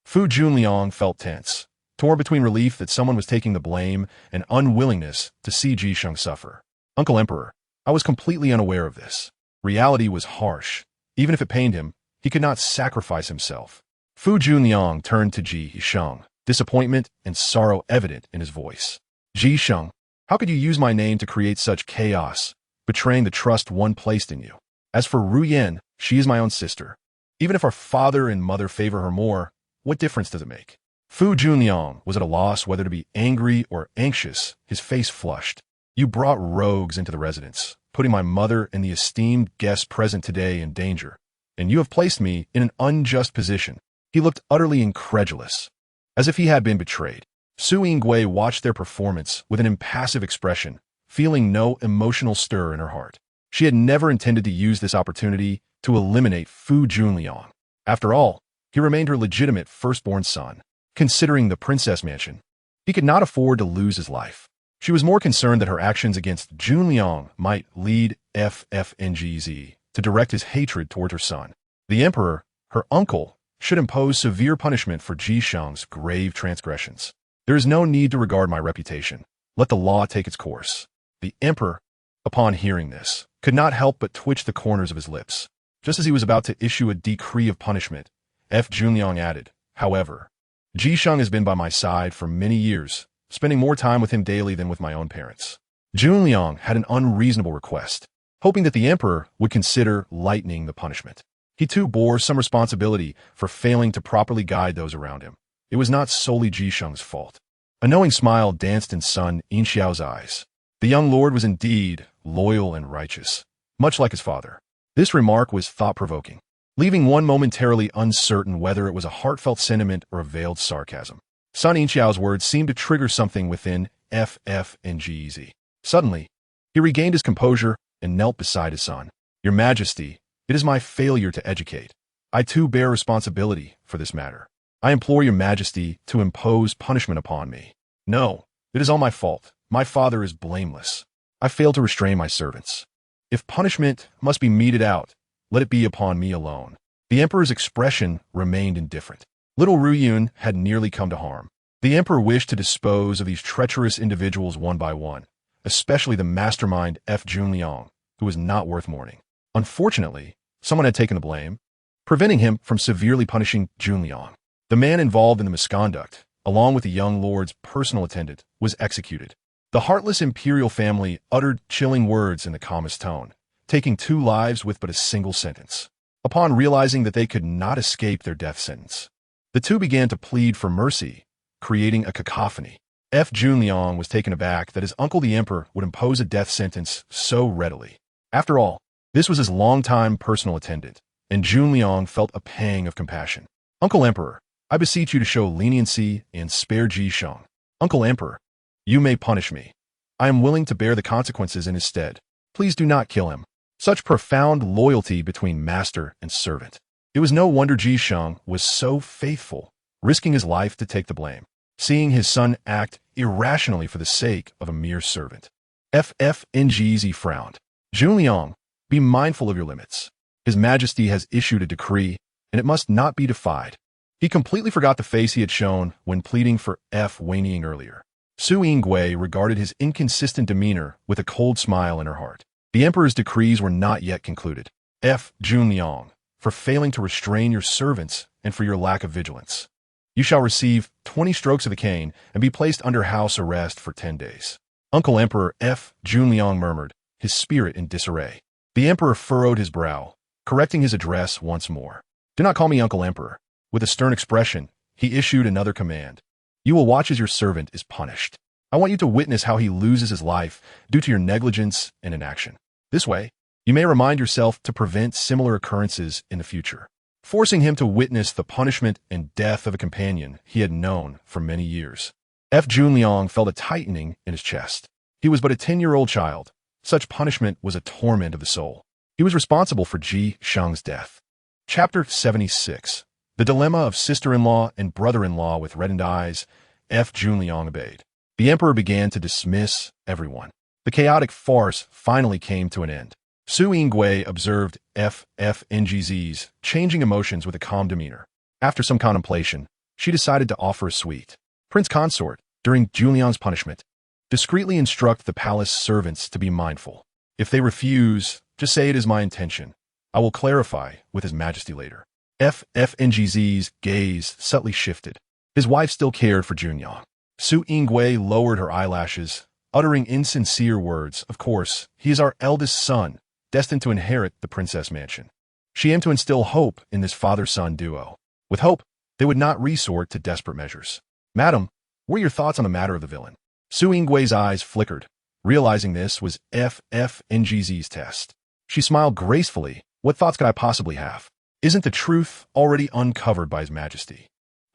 Fu Junliang felt tense, torn between relief that someone was taking the blame and unwillingness to see Ji Sheng suffer. Uncle Emperor, I was completely unaware of this. Reality was harsh. Even if it pained him, he could not sacrifice himself. Fu Junliang turned to Ji Sheng, disappointment and sorrow evident in his voice. Ji Sheng, how could you use my name to create such chaos, betraying the trust one placed in you? As for Ruyan, she is my own sister. Even if our father and mother favor her more, what difference does it make? Fu Junliang was at a loss whether to be angry or anxious, his face flushed. You brought rogues into the residence, putting my mother and the esteemed guests present today in danger, and you have placed me in an unjust position. He looked utterly incredulous, as if he had been betrayed. Su Yingui watched their performance with an impassive expression, feeling no emotional stir in her heart. She had never intended to use this opportunity to eliminate Fu Junliang. After all, he remained her legitimate firstborn son. Considering the princess mansion, he could not afford to lose his life. She was more concerned that her actions against Junliang might lead FFNGZ to direct his hatred toward her son. The emperor, her uncle, should impose severe punishment for Ji Sheng's grave transgressions. There is no need to regard my reputation. Let the law take its course. The emperor, upon hearing this, could not help but twitch the corners of his lips. Just as he was about to issue a decree of punishment, Junliang added, however, Ji Sheng has been by my side for many years, spending more time with him daily than with my own parents. Junliang had an unreasonable request, hoping that the emperor would consider lightening the punishment. He too bore some responsibility for failing to properly guide those around him. It was not solely Ji Sheng's fault. A knowing smile danced in Sun Yinxiao's eyes. The young lord was indeed loyal and righteous, much like his father. This remark was thought-provoking, leaving one momentarily uncertain whether it was a heartfelt sentiment or a veiled sarcasm. Sun Yinxiao's words seemed to trigger something within FFNGZ. Suddenly, he regained his composure and knelt beside his son. Your Majesty, it is my failure to educate. I too bear responsibility for this matter. I implore your Majesty to impose punishment upon me. No, it is all my fault. My father is blameless. I failed to restrain my servants. If punishment must be meted out, let it be upon me alone. The emperor's expression remained indifferent. Little Ruyan had nearly come to harm. The emperor wished to dispose of these treacherous individuals one by one, especially the mastermind Junliang, who was not worth mourning. Unfortunately, someone had taken the blame, preventing him from severely punishing Junliang. The man involved in the misconduct, along with the young lord's personal attendant, was executed. The heartless Imperial family uttered chilling words in the calmest tone, taking 2 lives with but a single sentence. Upon realizing that they could not escape their death sentence, the 2 began to plead for mercy, creating a cacophony. Junliang was taken aback that his uncle the emperor would impose a death sentence so readily. After all, this was his longtime personal attendant, and Junliang felt a pang of compassion. Uncle Emperor, I beseech you to show leniency and spare Ji Sheng. Uncle Emperor, you may punish me. I am willing to bear the consequences in his stead. Please do not kill him. Such profound loyalty between master and servant. It was no wonder Ji Sheng was so faithful, risking his life to take the blame, seeing his son act irrationally for the sake of a mere servant. FFNGZ frowned. Junliang, be mindful of your limits. His Majesty has issued a decree, and it must not be defied. He completely forgot the face he had shown when pleading for Fu Wenying earlier. Su Yingui regarded his inconsistent demeanor with a cold smile in her heart. The emperor's decrees were not yet concluded. Junliang, for failing to restrain your servants and for your lack of vigilance. You shall receive 20 strokes of the cane and be placed under house arrest for 10 days. Uncle Emperor Junliang murmured, his spirit in disarray. The emperor furrowed his brow, correcting his address once more. Do not call me Uncle Emperor. With a stern expression, he issued another command. You will watch as your servant is punished. I want you to witness how he loses his life due to your negligence and inaction. This way, you may remind yourself to prevent similar occurrences in the future, forcing him to witness the punishment and death of a companion he had known for many years. Junliang felt a tightening in his chest. He was but a 10-year-old child. Such punishment was a torment of the soul. He was responsible for Ji Sheng's death. Chapter 76. The dilemma of sister-in-law and brother-in-law with reddened eyes. Junliang obeyed. The emperor began to dismiss everyone. The chaotic farce finally came to an end. Su Yingui observed FFNGZ's changing emotions with a calm demeanor. After some contemplation, she decided to offer a sweet. Prince Consort, during Junliang's punishment, discreetly instruct the palace servants to be mindful. If they refuse, just say it is my intention. I will clarify with His Majesty later. FFNGZ's gaze subtly shifted. His wife still cared for Junliang. Su Yingui lowered her eyelashes, uttering insincere words. Of course, he is our eldest son, destined to inherit the princess mansion. She aimed to instill hope in this father-son duo. With hope, they would not resort to desperate measures. Madam, what are your thoughts on the matter of the villain? Su Yinggui's eyes flickered, realizing this was FFNGZ's test. She smiled gracefully. What thoughts could I possibly have? Isn't the truth already uncovered by His Majesty?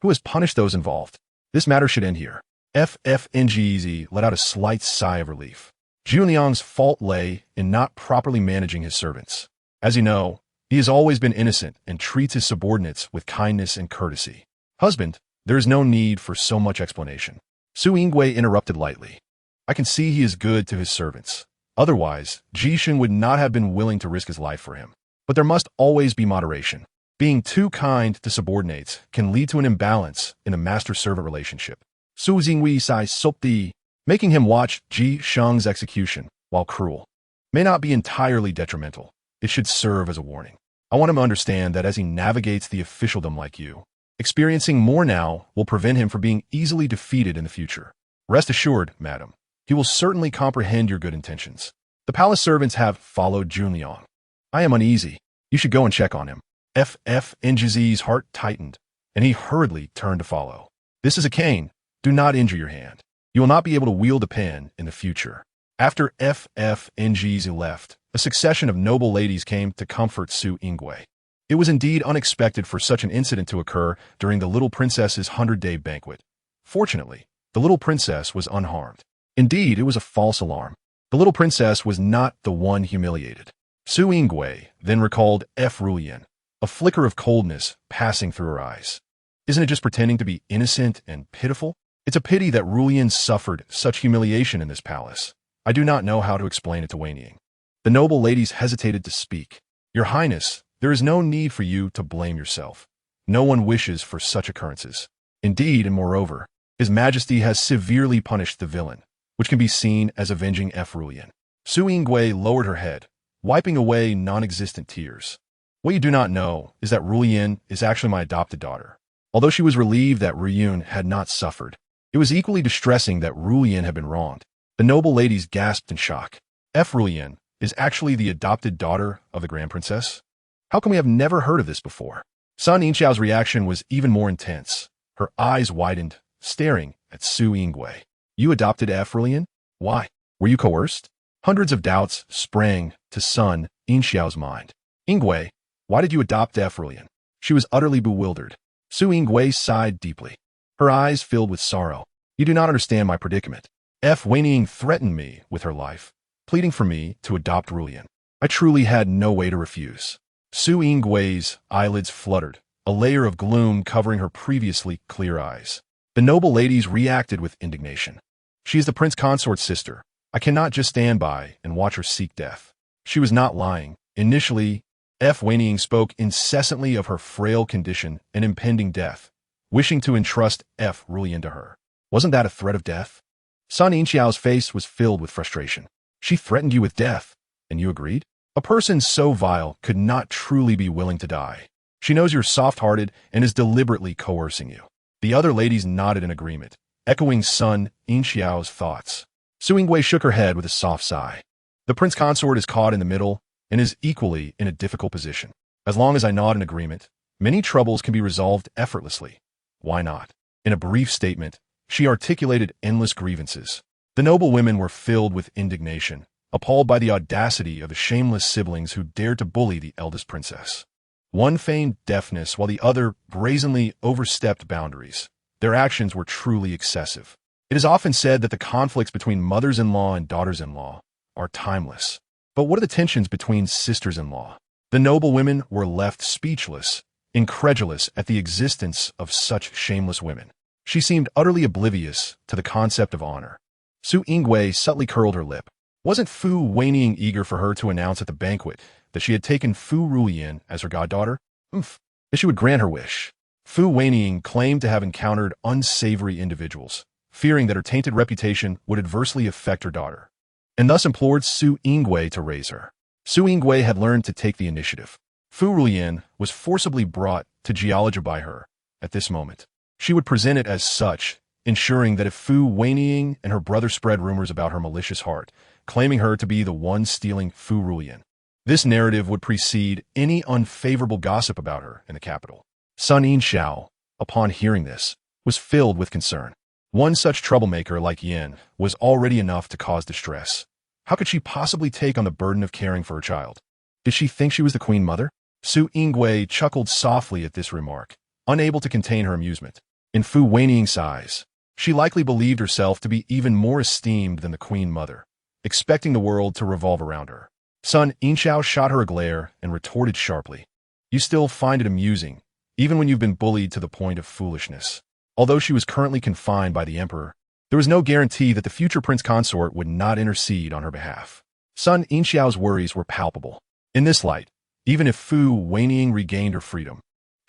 Who has punished those involved? This matter should end here. FFNGZ let out a slight sigh of relief. Junliang's fault lay in not properly managing his servants. As you know, he has always been innocent and treats his subordinates with kindness and courtesy. Husband, there is no need for so much explanation. Su Yingui interrupted lightly. I can see he is good to his servants. Otherwise, Ji Sheng would not have been willing to risk his life for him. But there must always be moderation. Being too kind to subordinates can lead to an imbalance in the master-servant relationship. Su Jingwei Sai Sopti, making him watch Ji Sheng's execution, while cruel, may not be entirely detrimental. It should serve as a warning. I want him to understand that as he navigates the officialdom like you, experiencing more now will prevent him from being easily defeated in the future. Rest assured, madam, he will certainly comprehend your good intentions. The palace servants have followed Junliang. I am uneasy. You should go and check on him. Njiz's heart tightened, and he hurriedly turned to follow. This is a cane. Do not injure your hand. You will not be able to wield a pen in the future. After Njz left, a succession of noble ladies came to comfort Su Yingwei. It was indeed unexpected for such an incident to occur during the little princess's 100-day banquet. Fortunately, the little princess was unharmed. Indeed, it was a false alarm. The little princess was not the one humiliated. Su Yingwei then recalled Fu Ruyan, a flicker of coldness passing through her eyes. Isn't it just pretending to be innocent and pitiful? It's a pity that Ruyan suffered such humiliation in this palace. I do not know how to explain it to Wenying. The noble ladies hesitated to speak. Your Highness, there is no need for you to blame yourself. No one wishes for such occurrences. Indeed, and moreover, His Majesty has severely punished the villain, which can be seen as avenging Fu Ruyan. Su Yingwei lowered her head, wiping away non-existent tears. What you do not know is that Ruyan is actually my adopted daughter. Although she was relieved that Ruyan had not suffered, it was equally distressing that Ruyan had been wronged. The noble ladies gasped in shock. Fu Ruyan is actually the adopted daughter of the Grand Princess? How come we have never heard of this before? Sun Yinxiao's reaction was even more intense. Her eyes widened, staring at Su Yingwei. You adopted Fu Ruyan? Why? Were you coerced? Hundreds of doubts sprang to Sun Yinxiao's mind. Yingwei, why did you adopt Fu Ruyan? She was utterly bewildered. Su Yingwei sighed deeply. Her eyes filled with sorrow. You do not understand my predicament. Fu Wenying threatened me with her life, pleading for me to adopt Ruyan. I truly had no way to refuse. Su Yingwei's eyelids fluttered, a layer of gloom covering her previously clear eyes. The noble ladies reacted with indignation. She is the prince consort's sister. I cannot just stand by and watch her seek death. She was not lying. Initially, Fu Wenying spoke incessantly of her frail condition and impending death, wishing to entrust Fu Ruyan to her. Wasn't that a threat of death? Sun Yinxiao's face was filled with frustration. She threatened you with death, and you agreed? A person so vile could not truly be willing to die. She knows you're soft-hearted and is deliberately coercing you. The other ladies nodded in agreement, echoing Sun Yinxiao's thoughts. Su Yingwei shook her head with a soft sigh. The prince consort is caught in the middle and is equally in a difficult position. As long as I nod in agreement, many troubles can be resolved effortlessly. Why not? In a brief statement, she articulated endless grievances. The noble women were filled with indignation, appalled by the audacity of the shameless siblings who dared to bully the eldest princess. One feigned deafness while the other brazenly overstepped boundaries. Their actions were truly excessive. It is often said that the conflicts between mothers-in-law and daughters-in-law are timeless. But what are the tensions between sisters-in-law? The noble women were left speechless, incredulous at the existence of such shameless women. She seemed utterly oblivious to the concept of honor. Su Yingwei subtly curled her lip. Wasn't Fu Wenying eager for her to announce at the banquet that she had taken Fu Ruyan as her goddaughter? That she would grant her wish. Fu Wenying claimed to have encountered unsavory individuals, fearing that her tainted reputation would adversely affect her daughter, and thus implored Su Yingwei to raise her. Su Yingwei had learned to take the initiative. Fu Ruyan was forcibly brought to geology by her at this moment. She would present it as such, ensuring that if Fu Wenying and her brother spread rumors about her malicious heart, claiming her to be the one stealing Fu Ruyan, this narrative would precede any unfavorable gossip about her in the capital. Sun Yinxiao, upon hearing this, was filled with concern. One such troublemaker like Yin was already enough to cause distress. How could she possibly take on the burden of caring for her child? Did she think she was the queen mother? Su Yingwei chuckled softly at this remark, unable to contain her amusement. In Fu Wenying's eyes, she likely believed herself to be even more esteemed than the queen mother, expecting the world to revolve around her. Sun Yinxiao shot her a glare and retorted sharply. You still find it amusing, even when you've been bullied to the point of foolishness. Although she was currently confined by the emperor, there was no guarantee that the future prince consort would not intercede on her behalf. Sun Yinxiao's worries were palpable. In this light, even if Fu Wenying regained her freedom,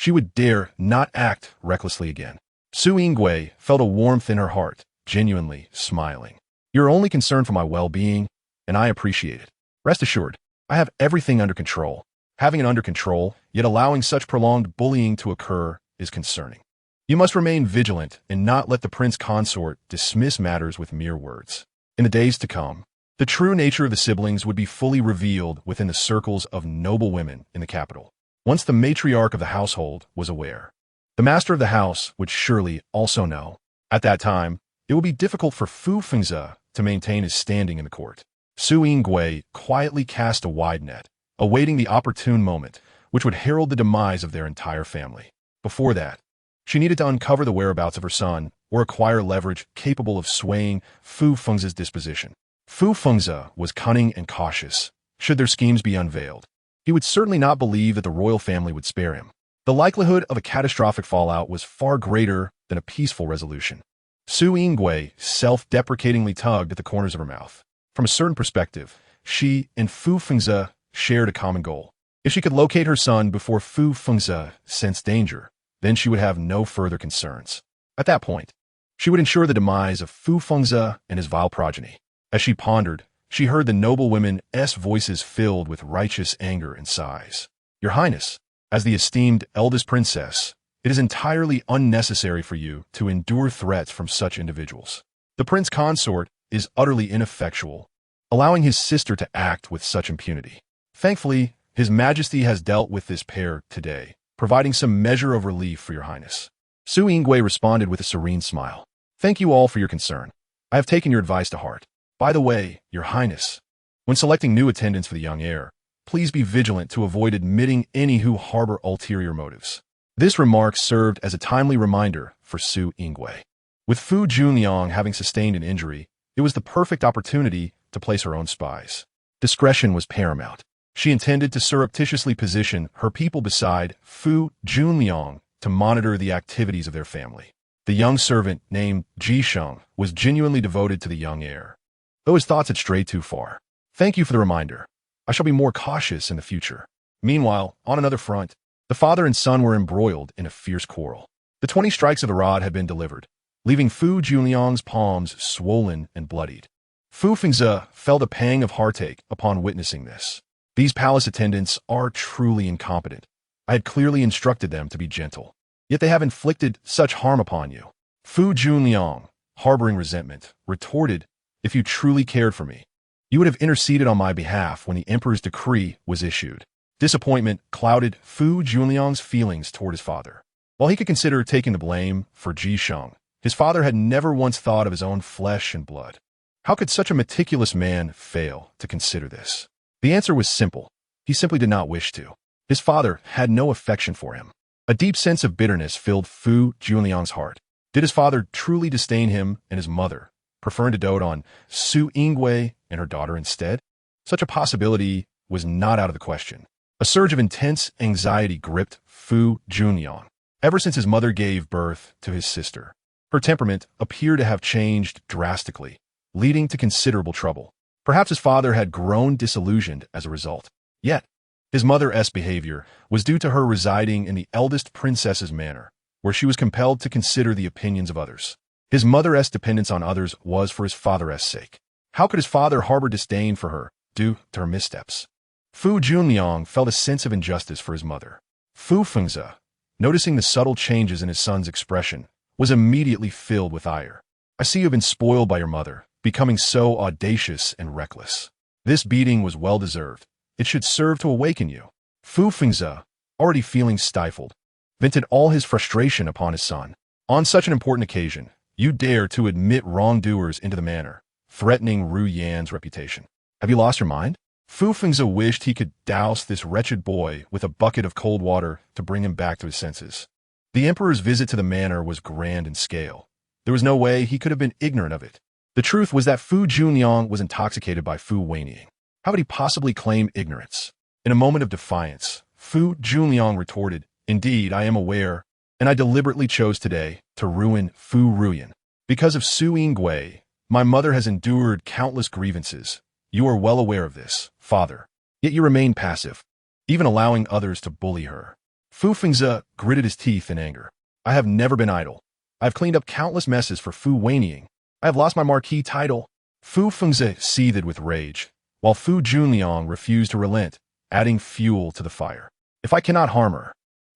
she would dare not act recklessly again. Su Yingwei felt a warmth in her heart, genuinely smiling. You're only concerned for my well-being, and I appreciate it. Rest assured, I have everything under control. Having it under control, yet allowing such prolonged bullying to occur, is concerning. You must remain vigilant and not let the prince consort dismiss matters with mere words. In the days to come, the true nature of the siblings would be fully revealed within the circles of noble women in the capital. Once the matriarch of the household was aware, the master of the house would surely also know. At that time, it would be difficult for Fu Fengze to maintain his standing in the court. Su Yingwei quietly cast a wide net, awaiting the opportune moment, which would herald the demise of their entire family. Before that, she needed to uncover the whereabouts of her son or acquire leverage capable of swaying Fu Fengze's disposition. Fu Fengze was cunning and cautious. Should their schemes be unveiled, he would certainly not believe that the royal family would spare him. The likelihood of a catastrophic fallout was far greater than a peaceful resolution. Su Yingwei self-deprecatingly tugged at the corners of her mouth. From a certain perspective, she and Fu Fengze shared a common goal. If she could locate her son before Fu Fengze sensed danger, then she would have no further concerns. At that point, she would ensure the demise of Fu Fengze and his vile progeny. As she pondered, she heard the noble women's voices filled with righteous anger and sighs. Your Highness, as the esteemed eldest princess, it is entirely unnecessary for you to endure threats from such individuals. The prince consort is utterly ineffectual, allowing his sister to act with such impunity. Thankfully, His Majesty has dealt with this pair today, providing some measure of relief for your Highness. Su Yingwei responded with a serene smile. Thank you all for your concern. I have taken your advice to heart. By the way, your Highness, when selecting new attendants for the young heir, please be vigilant to avoid admitting any who harbor ulterior motives. This remark served as a timely reminder for Su Yingwei. With Fu Junliang having sustained an injury, it was the perfect opportunity to place her own spies. Discretion was paramount. She intended to surreptitiously position her people beside Fu Junliang to monitor the activities of their family. The young servant named Ji Sheng was genuinely devoted to the young heir, though his thoughts had strayed too far. Thank you for the reminder. I shall be more cautious in the future. Meanwhile, on another front, the father and son were embroiled in a fierce quarrel. The 20 strikes of the rod had been delivered, leaving Fu Junliang's palms swollen and bloodied. Fu Fengze felt a pang of heartache upon witnessing this. These palace attendants are truly incompetent. I had clearly instructed them to be gentle, yet they have inflicted such harm upon you. Fu Junliang, harboring resentment, retorted, if you truly cared for me, you would have interceded on my behalf when the emperor's decree was issued. Disappointment clouded Fu Junliang's feelings toward his father. While he could consider taking the blame for Ji Sheng, his father had never once thought of his own flesh and blood. How could such a meticulous man fail to consider this? The answer was simple. He simply did not wish to. His father had no affection for him. A deep sense of bitterness filled Fu Junliang's heart. Did his father truly disdain him and his mother, preferring to dote on Su Yingwei and her daughter instead? Such a possibility was not out of the question. A surge of intense anxiety gripped Fu Junliang. Ever since his mother gave birth to his sister, her temperament appeared to have changed drastically, leading to considerable trouble. Perhaps his father had grown disillusioned as a result. Yet, his mother's behavior was due to her residing in the eldest princess's manor, where she was compelled to consider the opinions of others. His mother's dependence on others was for his father's sake. How could his father harbor disdain for her due to her missteps? Fu Junliang felt a sense of injustice for his mother. Fu Fengze, noticing the subtle changes in his son's expression, was immediately filled with ire. I see you have been spoiled by your mother, becoming so audacious and reckless. This beating was well-deserved. It should serve to awaken you. Fu Fengze, already feeling stifled, vented all his frustration upon his son. On such an important occasion, you dare to admit wrongdoers into the manor, threatening Ruyan's reputation. Have you lost your mind? Fu Fengze wished he could douse this wretched boy with a bucket of cold water to bring him back to his senses. The emperor's visit to the manor was grand in scale. There was no way he could have been ignorant of it. The truth was that Fu Junliang was intoxicated by Fu Wenying. How could he possibly claim ignorance? In a moment of defiance, Fu Junliang retorted, Indeed, I am aware, and I deliberately chose today to ruin Fu Ruyan. Because of Su Yingwei, my mother has endured countless grievances. You are well aware of this, father. Yet you remain passive, even allowing others to bully her. Fu Fengzi gritted his teeth in anger. I have never been idle. I have cleaned up countless messes for Fu Wenying. I have lost my marquis title. Fu Fengzi seethed with rage, while Fu Junliang refused to relent, adding fuel to the fire. If I cannot harm her,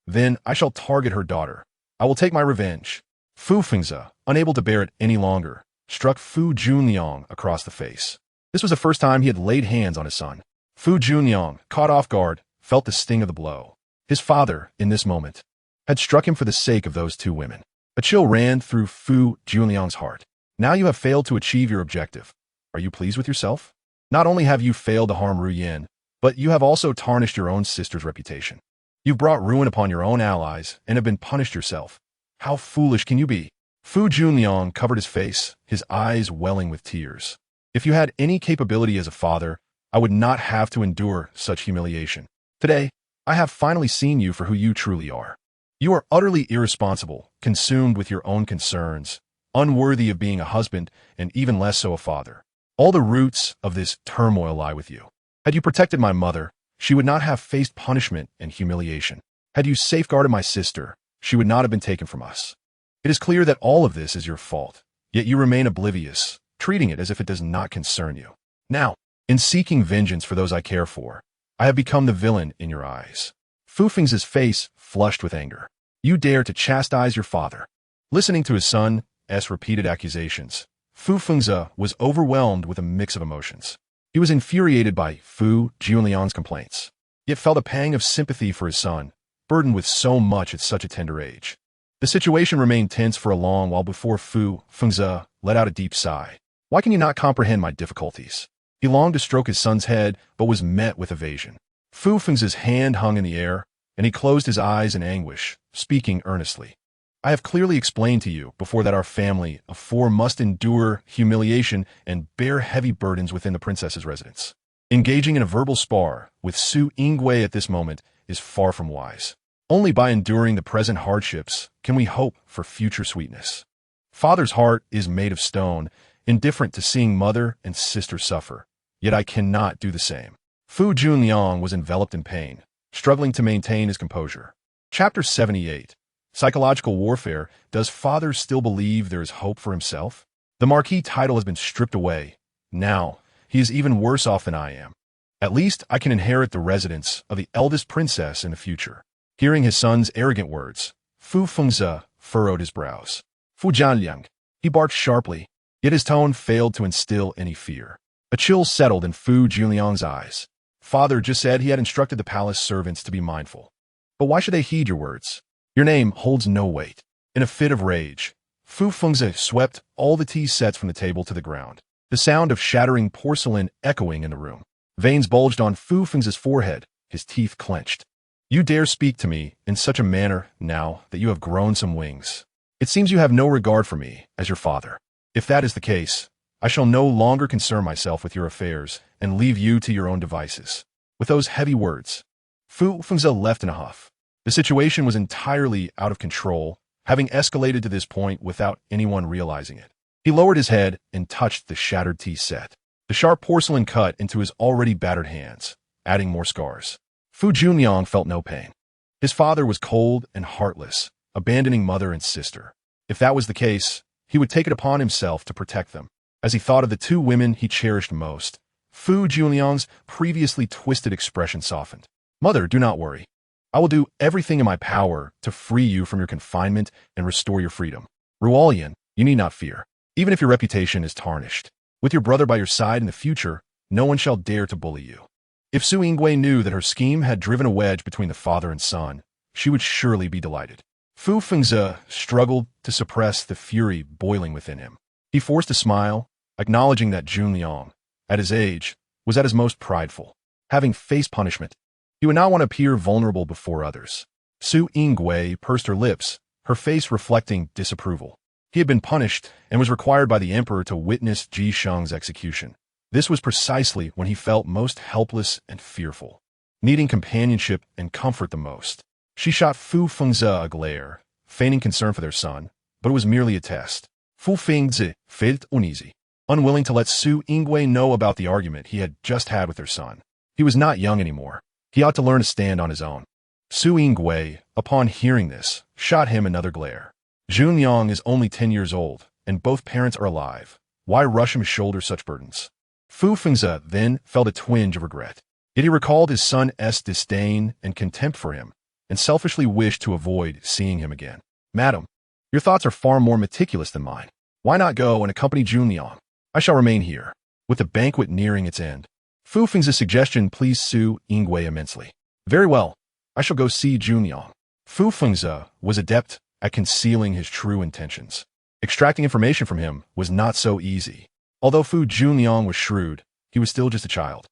then I shall target her daughter. I will take my revenge. Fu Fengzi, unable to bear it any longer, struck Fu Junliang across the face. This was the first time he had laid hands on his son. Fu Junliang, caught off guard, felt the sting of the blow. His father, in this moment, had struck him for the sake of those two women. A chill ran through Fu Junliang's heart. Now you have failed to achieve your objective. Are you pleased with yourself? Not only have you failed to harm Ruyan, but you have also tarnished your own sister's reputation. You've brought ruin upon your own allies and have been punished yourself. How foolish can you be? Fu Junliang covered his face, his eyes welling with tears. If you had any capability as a father, I would not have to endure such humiliation. Today, I have finally seen you for who you truly are. You are utterly irresponsible, consumed with your own concerns, unworthy of being a husband, and even less so a father. All the roots of this turmoil lie with you. Had you protected my mother, she would not have faced punishment and humiliation. Had you safeguarded my sister, she would not have been taken from us. It is clear that all of this is your fault, yet you remain oblivious, treating it as if it does not concern you. Now, in seeking vengeance for those I care for, I have become the villain in your eyes. Fu Fengzi's face flushed with anger. You dare to chastise your father. Listening to his son's repeated accusations, Fu Fengzi was overwhelmed with a mix of emotions. He was infuriated by Fu Junliang's complaints, yet felt a pang of sympathy for his son, burdened with so much at such a tender age. The situation remained tense for a long while before Fu Fengzi let out a deep sigh. Why can you not comprehend my difficulties? He longed to stroke his son's head, but was met with evasion. Fu Fengzi's hand hung in the air, and he closed his eyes in anguish, speaking earnestly. I have clearly explained to you before that our family of four must endure humiliation and bear heavy burdens within the princess's residence. Engaging in a verbal spar with Su Yingwei at this moment is far from wise. Only by enduring the present hardships can we hope for future sweetness. Father's heart is made of stone, indifferent to seeing mother and sister suffer, yet I cannot do the same. Fu Junliang was enveloped in pain, struggling to maintain his composure. Chapter 78. Psychological Warfare. Does father still believe there is hope for himself? The marquis title has been stripped away. Now, he is even worse off than I am. At least I can inherit the residence of the eldest princess in the future. Hearing his son's arrogant words, Fu Fengzi furrowed his brows. Fu Junliang. He barked sharply, yet his tone failed to instill any fear. A chill settled in Fu Junliang's eyes. Father just said he had instructed the palace servants to be mindful. But why should they heed your words? Your name holds no weight. In a fit of rage, Fu Fengzi swept all the tea sets from the table to the ground, the sound of shattering porcelain echoing in the room. Veins bulged on Fu Fengzi's forehead, his teeth clenched. You dare speak to me in such a manner now that you have grown some wings. It seems you have no regard for me as your father. If that is the case, I shall no longer concern myself with your affairs and leave you to your own devices. With those heavy words, Fu Fengzi left in a huff. The situation was entirely out of control, having escalated to this point without anyone realizing it. He lowered his head and touched the shattered tea set. The sharp porcelain cut into his already battered hands, adding more scars. Fu Junliang felt no pain. His father was cold and heartless, abandoning mother and sister. If that was the case, he would take it upon himself to protect them. As he thought of the two women he cherished most, Fu Junliang's previously twisted expression softened. Mother, do not worry. I will do everything in my power to free you from your confinement and restore your freedom. Ruyan, you need not fear, even if your reputation is tarnished. With your brother by your side in the future, no one shall dare to bully you. If Su Yingwei knew that her scheme had driven a wedge between the father and son, she would surely be delighted. Fu Fengzi struggled to suppress the fury boiling within him. He forced a smile, acknowledging that Junliang, at his age, was at his most prideful. Having faced punishment, he would not want to appear vulnerable before others. Su Yingwei pursed her lips, her face reflecting disapproval. He had been punished and was required by the emperor to witness Ji Sheng's execution. This was precisely when he felt most helpless and fearful, needing companionship and comfort the most. She shot Fu Fengzi a glare, feigning concern for their son, but it was merely a test. Fu Fengzi felt uneasy, unwilling to let Su Yingwei know about the argument he had just had with their son. He was not young anymore. He ought to learn to stand on his own. Su Yingwei, upon hearing this, shot him another glare. Junliang is only 10 years old, and both parents are alive. Why rush him to shoulder such burdens? Fu Fengze then felt a twinge of regret. Yet he recalled his son's disdain and contempt for him, and selfishly wished to avoid seeing him again. Madam, your thoughts are far more meticulous than mine. Why not go and accompany Junliang? I shall remain here. With the banquet nearing its end, Fu Fengze's suggestion pleased Su Yingwei immensely. Very well, I shall go see Junliang. Fu Fengze was adept at concealing his true intentions. Extracting information from him was not so easy. Although Fu Junliang was shrewd, he was still just a child.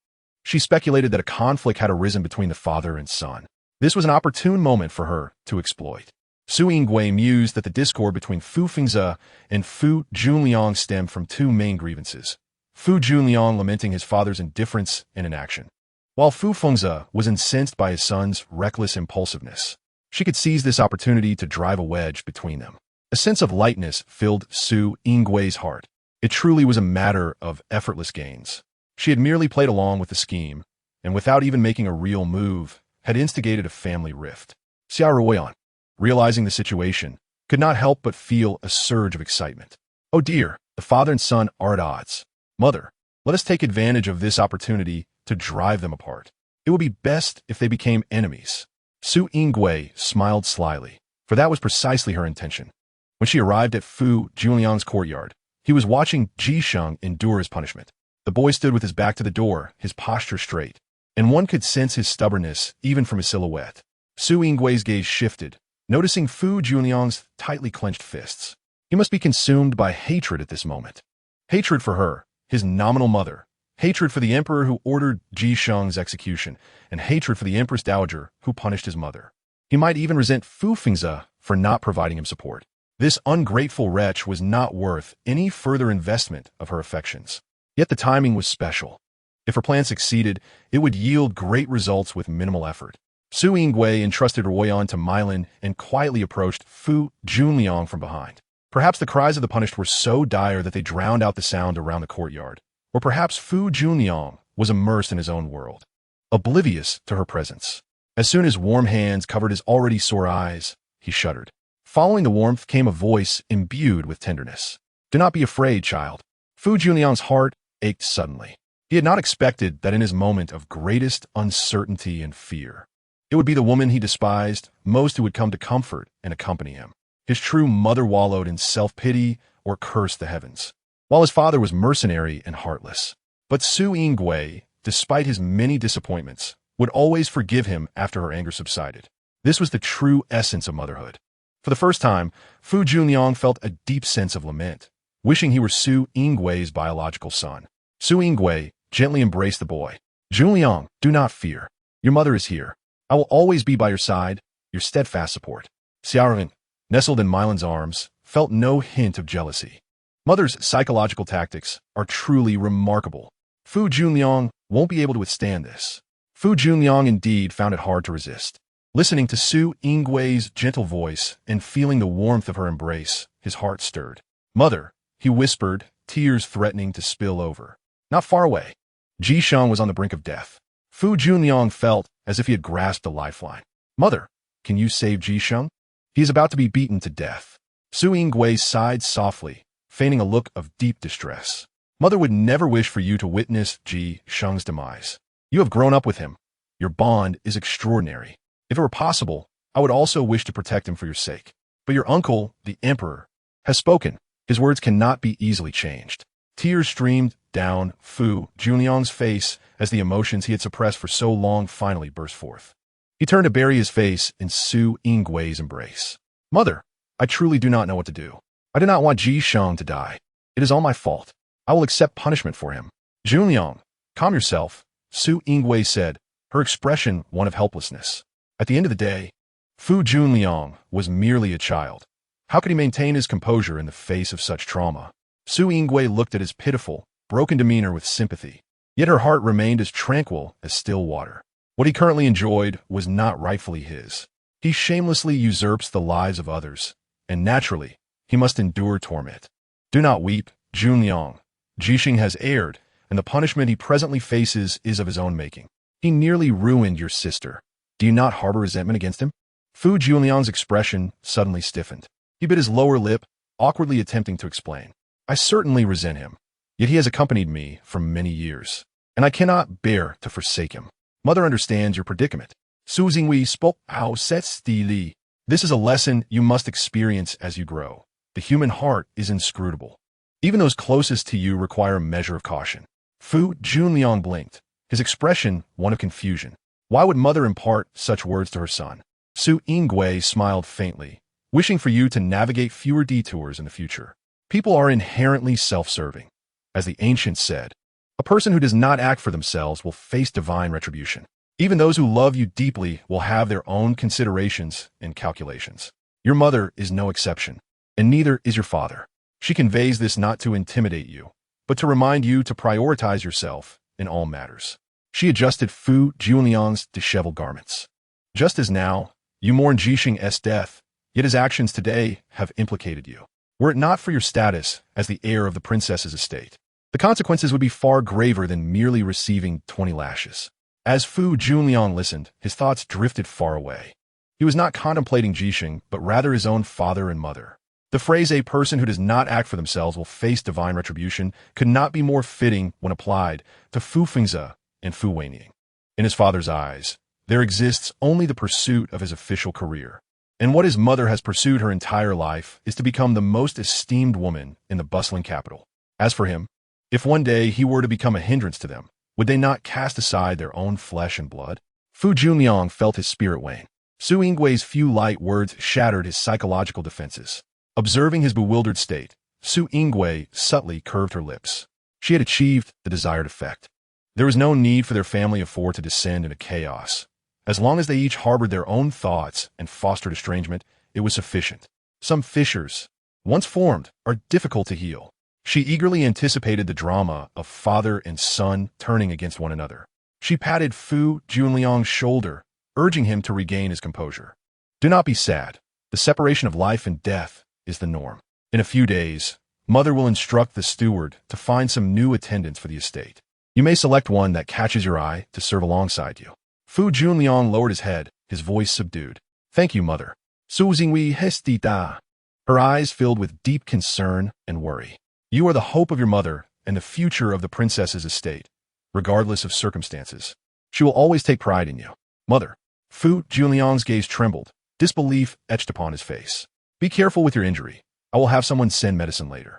She speculated that a conflict had arisen between the father and son. This was an opportune moment for her to exploit. Su Yingwei mused that the discord between Fu Fengze and Fu Junliang stemmed from two main grievances. Fu Junliang lamenting his father's indifference and inaction, while Fu Fengze was incensed by his son's reckless impulsiveness. She could seize this opportunity to drive a wedge between them. A sense of lightness filled Su Yingwei's heart. It truly was a matter of effortless gains. She had merely played along with the scheme, and without even making a real move, had instigated a family rift. Fu Ruyan, realizing the situation, could not help but feel a surge of excitement. Oh dear, the father and son are at odds. Mother, let us take advantage of this opportunity to drive them apart. It would be best if they became enemies. Su Yingwei smiled slyly, for that was precisely her intention. When she arrived at Fu Junliang's courtyard, he was watching Ji Sheng endure his punishment. The boy stood with his back to the door, his posture straight, and one could sense his stubbornness even from his silhouette. Su Yingwei's gaze shifted, noticing Fu Junliang's tightly clenched fists. He must be consumed by hatred at this moment. Hatred for her, his nominal mother, hatred for the emperor who ordered Ji Sheng's execution, and hatred for the empress dowager who punished his mother. He might even resent Fu Fengze for not providing him support. This ungrateful wretch was not worth any further investment of her affections. Yet the timing was special. If her plan succeeded, it would yield great results with minimal effort. Su Yingwei entrusted Ruyan to Milin and quietly approached Fu Junliang from behind. Perhaps the cries of the punished were so dire that they drowned out the sound around the courtyard. Or perhaps Fu Junliang was immersed in his own world, oblivious to her presence. As soon as warm hands covered his already sore eyes, he shuddered. Following the warmth came a voice imbued with tenderness. Do not be afraid, child. Fu Junliang's heart ached suddenly. He had not expected that in his moment of greatest uncertainty and fear, it would be the woman he despised most who would come to comfort and accompany him. His true mother wallowed in self-pity or cursed the heavens, while his father was mercenary and heartless. But Su Yingwei, despite his many disappointments, would always forgive him after her anger subsided. This was the true essence of motherhood. For the first time, Fu Junliang felt a deep sense of lament, wishing he were Su Yingwei's biological son. Su Yingwei gently embraced the boy. Junliang, do not fear. Your mother is here. I will always be by your side, your steadfast support. Fu Ruyan, nestled in Milin's arms, felt no hint of jealousy. Mother's psychological tactics are truly remarkable. Fu Junliang won't be able to withstand this. Fu Junliang indeed found it hard to resist. Listening to Su Yingwei's gentle voice and feeling the warmth of her embrace, his heart stirred. Mother, he whispered, tears threatening to spill over. Not far away, Ji Sheng was on the brink of death. Fu Junliang felt as if he had grasped a lifeline. Mother, can you save Ji Sheng? He is about to be beaten to death. Su Yingwei sighed softly, feigning a look of deep distress. Mother would never wish for you to witness Ji Sheng's demise. You have grown up with him. Your bond is extraordinary. If it were possible, I would also wish to protect him for your sake. But your uncle, the emperor, has spoken. His words cannot be easily changed. Tears streamed down Fu Junliang's face as the emotions he had suppressed for so long finally burst forth. He turned to bury his face in Su Yingwei's embrace. Mother, I truly do not know what to do. I do not want Ji Sheng to die. It is all my fault. I will accept punishment for him. Junliang, calm yourself, Su Yingwei said, her expression one of helplessness. At the end of the day, Fu Junliang was merely a child. How could he maintain his composure in the face of such trauma? Su Yingwei looked at his pitiful, broken demeanor with sympathy, yet her heart remained as tranquil as still water. What he currently enjoyed was not rightfully his. He shamelessly usurps the lives of others, and naturally, he must endure torment. Do not weep, Junliang. Ji Sheng has erred, and the punishment he presently faces is of his own making. He nearly ruined your sister. Do you not harbor resentment against him? Fu Junliang's expression suddenly stiffened. He bit his lower lip, awkwardly attempting to explain. I certainly resent him, yet he has accompanied me for many years, and I cannot bear to forsake him. Mother understands your predicament. Su Jingwei spoke how sets Li. This is a lesson you must experience as you grow. The human heart is inscrutable. Even those closest to you require a measure of caution. Fu Junliang blinked, his expression one of confusion. Why would mother impart such words to her son? Su Yingwei smiled faintly, wishing for you to navigate fewer detours in the future. People are inherently self-serving. As the ancients said, a person who does not act for themselves will face divine retribution. Even those who love you deeply will have their own considerations and calculations. Your mother is no exception, and neither is your father. She conveys this not to intimidate you, but to remind you to prioritize yourself in all matters. She adjusted Fu Junliang's disheveled garments. Just as now, you mourn Jixing's death, yet his actions today have implicated you. Were it not for your status as the heir of the princess's estate, the consequences would be far graver than merely receiving 20 lashes. As Fu Junliang listened, his thoughts drifted far away. He was not contemplating Jixing, but rather his own father and mother. The phrase "a person who does not act for themselves will face divine retribution" could not be more fitting when applied to Fu Fengzi and Fu Wenying. In his father's eyes, there exists only the pursuit of his official career. And what his mother has pursued her entire life is to become the most esteemed woman in the bustling capital. As for him, if one day he were to become a hindrance to them, would they not cast aside their own flesh and blood? Fu Junliang felt his spirit wane. Su Yingwei's few light words shattered his psychological defenses. Observing his bewildered state, Su Yingwei subtly curved her lips. She had achieved the desired effect. There was no need for their family of four to descend into chaos. As long as they each harbored their own thoughts and fostered estrangement, it was sufficient. Some fissures, once formed, are difficult to heal. She eagerly anticipated the drama of father and son turning against one another. She patted Fu Junliang's shoulder, urging him to regain his composure. Do not be sad. The separation of life and death is the norm. In a few days, mother will instruct the steward to find some new attendants for the estate. You may select one that catches your eye to serve alongside you. Fu Junliang lowered his head, his voice subdued. Thank you, mother. Su Jingwei hestita. Her eyes filled with deep concern and worry. You are the hope of your mother and the future of the princess's estate, regardless of circumstances. She will always take pride in you. Mother. Fu Junliang's gaze trembled, disbelief etched upon his face. Be careful with your injury. I will have someone send medicine later.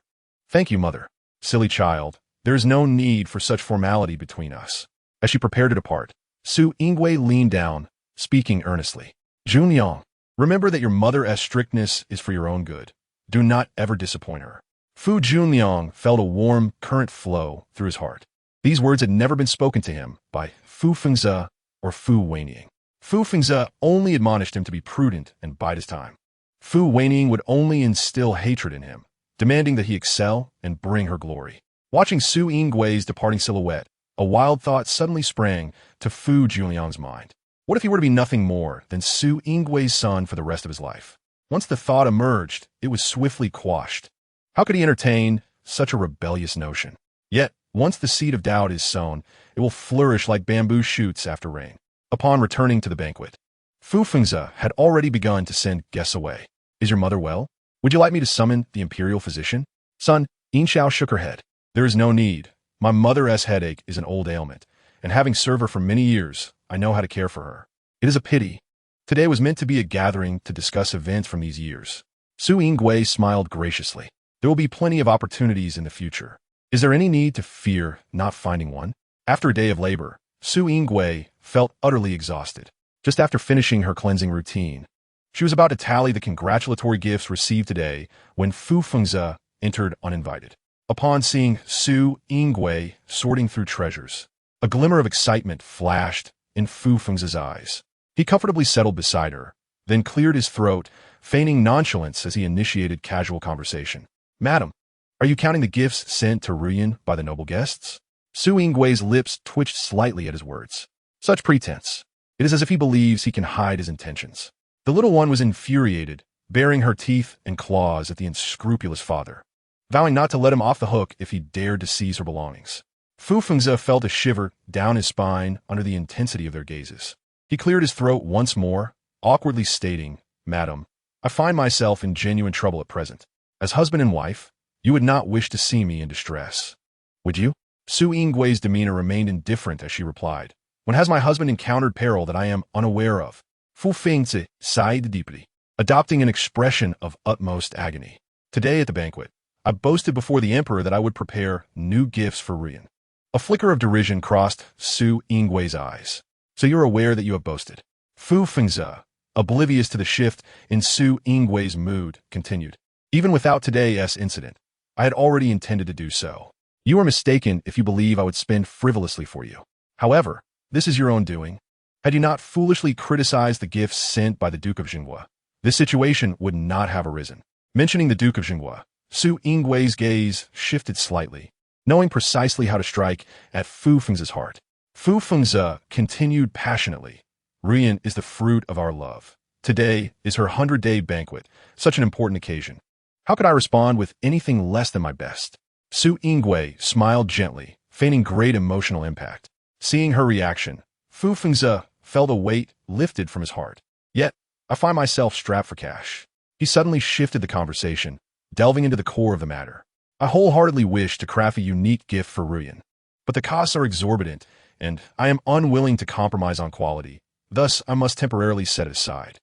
Thank you, mother. Silly child, there is no need for such formality between us. As she prepared to depart, Su Yingwei leaned down, speaking earnestly. Junliang, remember that your mother's strictness is for your own good. Do not ever disappoint her. Fu Junliang felt a warm current flow through his heart. These words had never been spoken to him by Fu Fengzi or Fu Wenying. Fu Fengzi only admonished him to be prudent and bide his time. Fu Wenying would only instill hatred in him, demanding that he excel and bring her glory. Watching Su Yingwei's departing silhouette, a wild thought suddenly sprang to Fu Junliang's mind. What if he were to be nothing more than Su Yingwei's son for the rest of his life? Once the thought emerged, it was swiftly quashed. How could he entertain such a rebellious notion? Yet, once the seed of doubt is sown, it will flourish like bamboo shoots after rain. Upon returning to the banquet, Fu Fengzi had already begun to send guests away. Is your mother well? Would you like me to summon the Imperial physician? Son, Yin Xiao shook her head. There is no need. My mother's headache is an old ailment, and having served her for many years, I know how to care for her. It is a pity. Today was meant to be a gathering to discuss events from these years. Su Yingwei smiled graciously. There will be plenty of opportunities in the future. Is there any need to fear not finding one? After a day of labor, Su Yingwei felt utterly exhausted. Just after finishing her cleansing routine, she was about to tally the congratulatory gifts received today when Fu Fengzi entered uninvited. Upon seeing Su Yingwei sorting through treasures, a glimmer of excitement flashed in Fu Fengzi's eyes. He comfortably settled beside her, then cleared his throat, feigning nonchalance as he initiated casual conversation. Madam, are you counting the gifts sent to Ruyan by the noble guests? Su Yingwei's lips twitched slightly at his words. Such pretense. It is as if he believes he can hide his intentions. The little one was infuriated, baring her teeth and claws at the unscrupulous father, vowing not to let him off the hook if he dared to seize her belongings. Fu Fengzi felt a shiver down his spine under the intensity of their gazes. He cleared his throat once more, awkwardly stating, "Madam, I find myself in genuine trouble at present. As husband and wife, you would not wish to see me in distress, would you?" Su Yinggui's demeanor remained indifferent as she replied, "When has my husband encountered peril that I am unaware of?" Fu Fengzi sighed deeply, adopting an expression of utmost agony. "Today at the banquet, I boasted before the emperor that I would prepare new gifts for Ruyan." A flicker of derision crossed Su Yinggui's eyes. "So you're aware that you have boasted?" Fu Fengzi, oblivious to the shift in Su Yinggui's mood, continued, "Even without today's incident, I had already intended to do so. You are mistaken if you believe I would spend frivolously for you. However, this is your own doing. Had you not foolishly criticized the gifts sent by the Duke of Jinghua, this situation would not have arisen." Mentioning the Duke of Jinghua, Su Yinggui's gaze shifted slightly, knowing precisely how to strike at Fu Fengzi's heart. Fu Fengzi continued passionately, "Ruyan is the fruit of our love. Today is her 100-day banquet, such an important occasion. How could I respond with anything less than my best?" Su Yingui smiled gently, feigning great emotional impact. Seeing her reaction, Fu Fengzi felt a weight lifted from his heart. "Yet, I find myself strapped for cash." He suddenly shifted the conversation, delving into the core of the matter. "I wholeheartedly wish to craft a unique gift for Ruyan, but the costs are exorbitant, and I am unwilling to compromise on quality. Thus, I must temporarily set it aside."